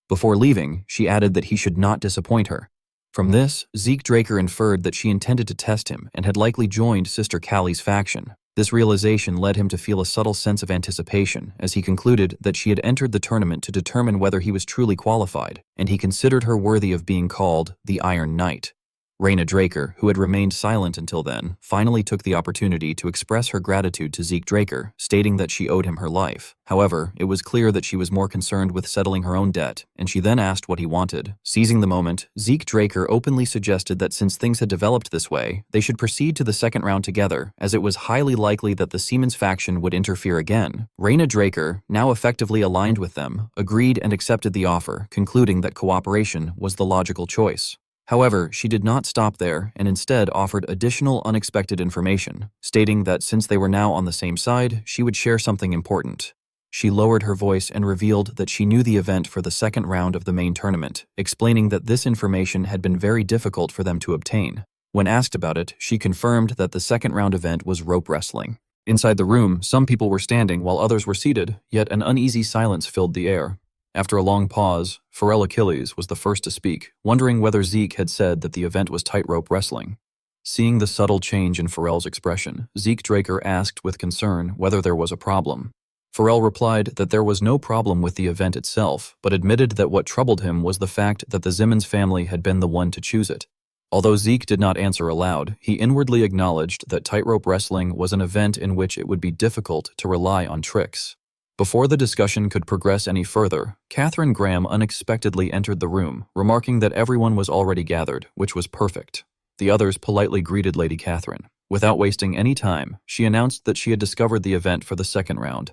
Before leaving, she added that he should not disappoint her. From this, Zeke Draker inferred that she intended to test him and had likely joined Sister Callie's faction. This realization led him to feel a subtle sense of anticipation as he concluded that she had entered the tournament to determine whether he was truly qualified, and he considered her worthy of being called the Iron Knight. Reina Draker, who had remained silent until then, finally took the opportunity to express her gratitude to Zeke Draker, stating that she owed him her life. However, it was clear that she was more concerned with settling her own debt, and she then asked what he wanted. Seizing the moment, Zeke Draker openly suggested that since things had developed this way, they should proceed to the second round together, as it was highly likely that the Siemens faction would interfere again. Reina Draker, now effectively aligned with them, agreed and accepted the offer, concluding that cooperation was the logical choice. However, she did not stop there and instead offered additional unexpected information, stating that since they were now on the same side, she would share something important. She lowered her voice and revealed that she knew the event for the second round of the main tournament, explaining that this information had been very difficult for them to obtain. When asked about it, she confirmed that the second round event was rope wrestling. Inside the room, some people were standing while others were seated, yet an uneasy silence filled the air. After a long pause, Pharrell Achilles was the first to speak, wondering whether Zeke had said that the event was tightrope wrestling. Seeing the subtle change in Pharrell's expression, Zeke Draker asked with concern whether there was a problem. Pharrell replied that there was no problem with the event itself, but admitted that what troubled him was the fact that the Simmons family had been the one to choose it. Although Zeke did not answer aloud, he inwardly acknowledged that tightrope wrestling was an event in which it would be difficult to rely on tricks. Before the discussion could progress any further, Catherine Graham unexpectedly entered the room, remarking that everyone was already gathered, which was perfect. The others politely greeted Lady Catherine. Without wasting any time, she announced that she had discovered the event for the second round.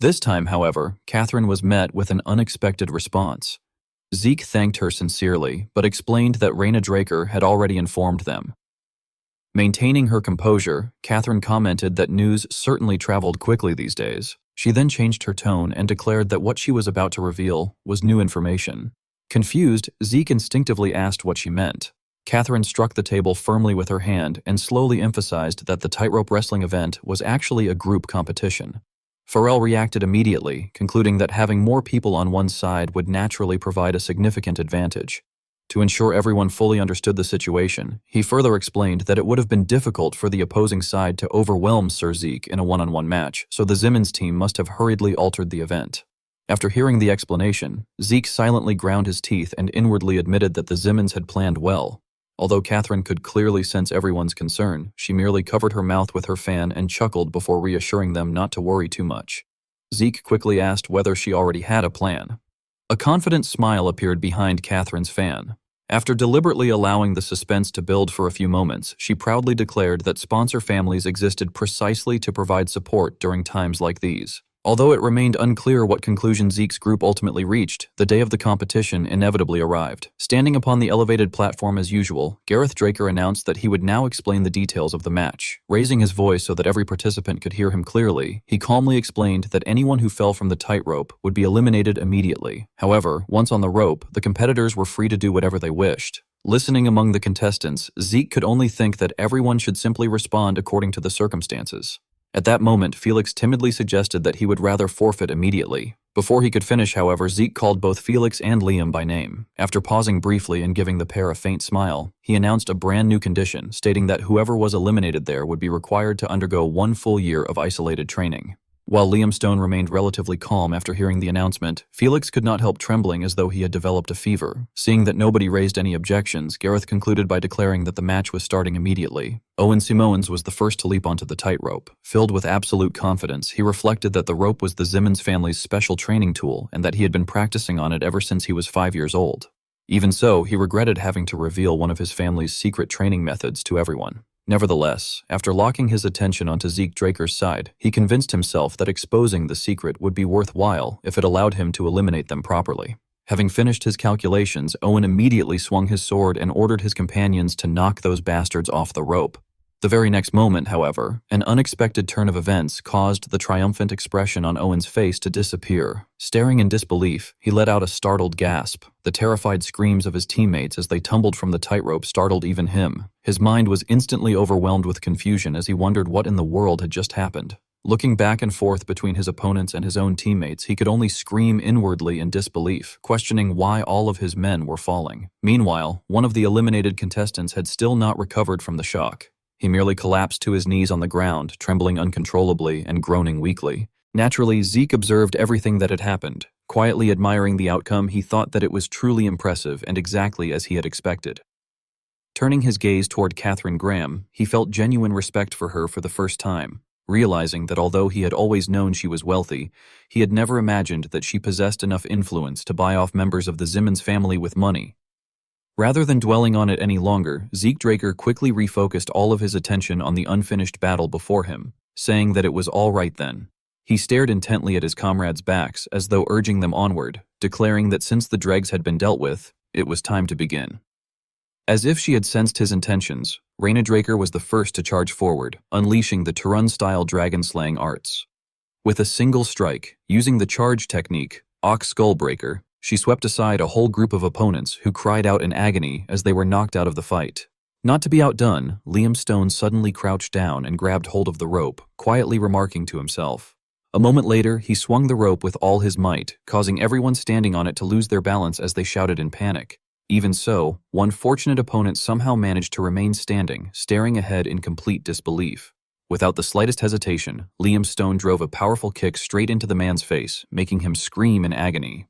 This time, however, Catherine was met with an unexpected response. Zeke thanked her sincerely, but explained that Reina Draker had already informed them. Maintaining her composure, Catherine commented that news certainly traveled quickly these days. She then changed her tone and declared that what she was about to reveal was new information. Confused, Zeke instinctively asked what she meant. Catherine struck the table firmly with her hand and slowly emphasized that the tightrope wrestling event was actually a group competition. Pharrell reacted immediately, concluding that having more people on one side would naturally provide a significant advantage. To ensure everyone fully understood the situation, he further explained that it would have been difficult for the opposing side to overwhelm Sir Zeke in a one-on-one match, so the Simmons team must have hurriedly altered the event. After hearing the explanation, Zeke silently ground his teeth and inwardly admitted that the Simmons had planned well. Although Catherine could clearly sense everyone's concern, she merely covered her mouth with her fan and chuckled before reassuring them not to worry too much. Zeke quickly asked whether she already had a plan. A confident smile appeared behind Catherine's fan. After deliberately allowing the suspense to build for a few moments, she proudly declared that sponsor families existed precisely to provide support during times like these. Although it remained unclear what conclusion Zeke's group ultimately reached, the day of the competition inevitably arrived. Standing upon the elevated platform as usual, Gareth Draker announced that he would now explain the details of the match. Raising his voice so that every participant could hear him clearly, he calmly explained that anyone who fell from the tightrope would be eliminated immediately. However, once on the rope, the competitors were free to do whatever they wished. Listening among the contestants, Zeke could only think that everyone should simply respond according to the circumstances. At that moment, Felix timidly suggested that he would rather forfeit immediately. Before he could finish, however, Zeke called both Felix and Liam by name. After pausing briefly and giving the pair a faint smile, he announced a brand new condition, stating that whoever was eliminated there would be required to undergo 1 full year of isolated training. While Liam Stone remained relatively calm after hearing the announcement, Felix could not help trembling as though he had developed a fever. Seeing that nobody raised any objections, Gareth concluded by declaring that the match was starting immediately. Owen Simons was the first to leap onto the tightrope. Filled with absolute confidence, he reflected that the rope was the Simmons family's special training tool and that he had been practicing on it ever since he was 5 years old. Even so, he regretted having to reveal one of his family's secret training methods to everyone. Nevertheless, after locking his attention onto Zeke Draker's side, he convinced himself that exposing the secret would be worthwhile if it allowed him to eliminate them properly. Having finished his calculations, Owen immediately swung his sword and ordered his companions to knock those bastards off the rope. The very next moment, however, an unexpected turn of events caused the triumphant expression on Owen's face to disappear. Staring in disbelief, he let out a startled gasp. The terrified screams of his teammates as they tumbled from the tightrope startled even him. His mind was instantly overwhelmed with confusion as he wondered what in the world had just happened. Looking back and forth between his opponents and his own teammates, he could only scream inwardly in disbelief, questioning why all of his men were falling. Meanwhile, one of the eliminated contestants had still not recovered from the shock. He merely collapsed to his knees on the ground, trembling uncontrollably and groaning weakly. Naturally, Zeke observed everything that had happened. Quietly admiring the outcome, he thought that it was truly impressive and exactly as he had expected. Turning his gaze toward Catherine Graham, he felt genuine respect for her for the first time, realizing that although he had always known she was wealthy, he had never imagined that she possessed enough influence to buy off members of the Simmons family with money. Rather than dwelling on it any longer, Zeke Draker quickly refocused all of his attention on the unfinished battle before him, saying that it was all right then. He stared intently at his comrades' backs as though urging them onward, declaring that since the dregs had been dealt with, it was time to begin. As if she had sensed his intentions, Raina Draker was the first to charge forward, unleashing the Turun-style dragon-slaying arts. With a single strike, using the charge technique, Ox Skullbreaker, she swept aside a whole group of opponents who cried out in agony as they were knocked out of the fight. Not to be outdone, Liam Stone suddenly crouched down and grabbed hold of the rope, quietly remarking to himself. A moment later, he swung the rope with all his might, causing everyone standing on it to lose their balance as they shouted in panic. Even so, one fortunate opponent somehow managed to remain standing, staring ahead in complete disbelief. Without the slightest hesitation, Liam Stone drove a powerful kick straight into the man's face, making him scream in agony.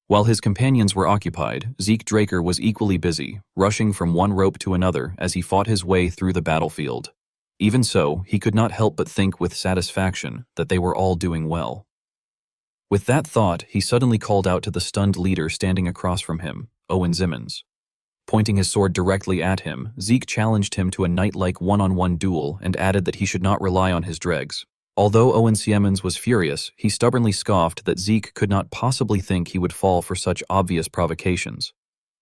While his companions were occupied, Zeke Draker was equally busy, rushing from one rope to another as he fought his way through the battlefield. Even so, he could not help but think with satisfaction that they were all doing well. With that thought, he suddenly called out to the stunned leader standing across from him, Owen Simmons. Pointing his sword directly at him, Zeke challenged him to a knight-like one-on-one duel and added that he should not rely on his dregs. Although Owen Simmons was furious, he stubbornly scoffed that Zeke could not possibly think he would fall for such obvious provocations.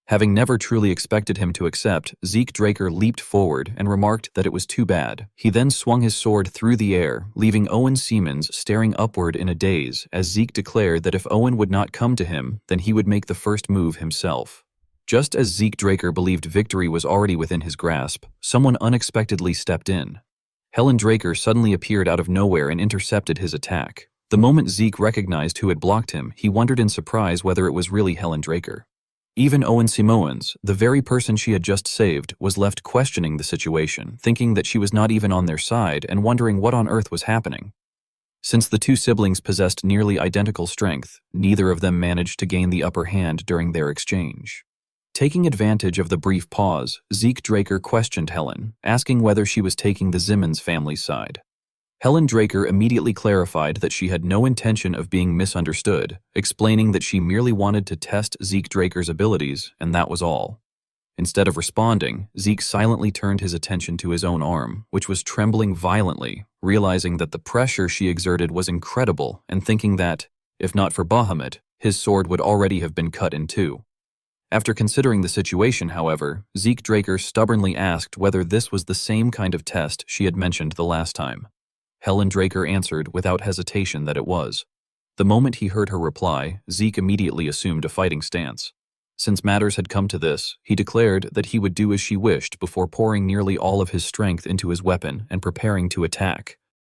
Having never truly expected him to accept, Zeke Draker leaped forward and remarked that it was too bad. He then swung his sword through the air, leaving Owen Simmons staring upward in a daze as Zeke declared that if Owen would not come to him, then he would make the first move himself. Just as Zeke Draker believed victory was already within his grasp, someone unexpectedly stepped in. Helen Draker suddenly appeared out of nowhere and intercepted his attack. The moment Zeke recognized who had blocked him, he wondered in surprise whether it was really Helen Draker. Even Owen Simmons, the very person she had just saved, was left questioning the situation, thinking that she was not even on their side and wondering what on earth was happening. Since the two siblings possessed nearly identical strength, neither of them managed to gain the upper hand during their exchange. Taking advantage of the brief pause, Zeke Draker questioned Helen, asking whether she was taking the Simmons family's side. Helen Draker immediately clarified that she had no intention of being misunderstood, explaining that she merely wanted to test Zeke Draker's abilities, and that was all. Instead of responding, Zeke silently turned his attention to his own arm, which was trembling violently, realizing that the pressure she exerted was incredible and thinking that, if not for Bahamut, his sword would already have been cut in two. After considering the situation, however, Zeke Draker stubbornly asked whether this was the same kind of test she had mentioned the last time. Helen Draker answered without hesitation that it was. The moment he heard her reply, Zeke immediately assumed a fighting stance. Since matters had come to this, he declared that he would do as she wished before pouring nearly all of his strength into his weapon and preparing to attack.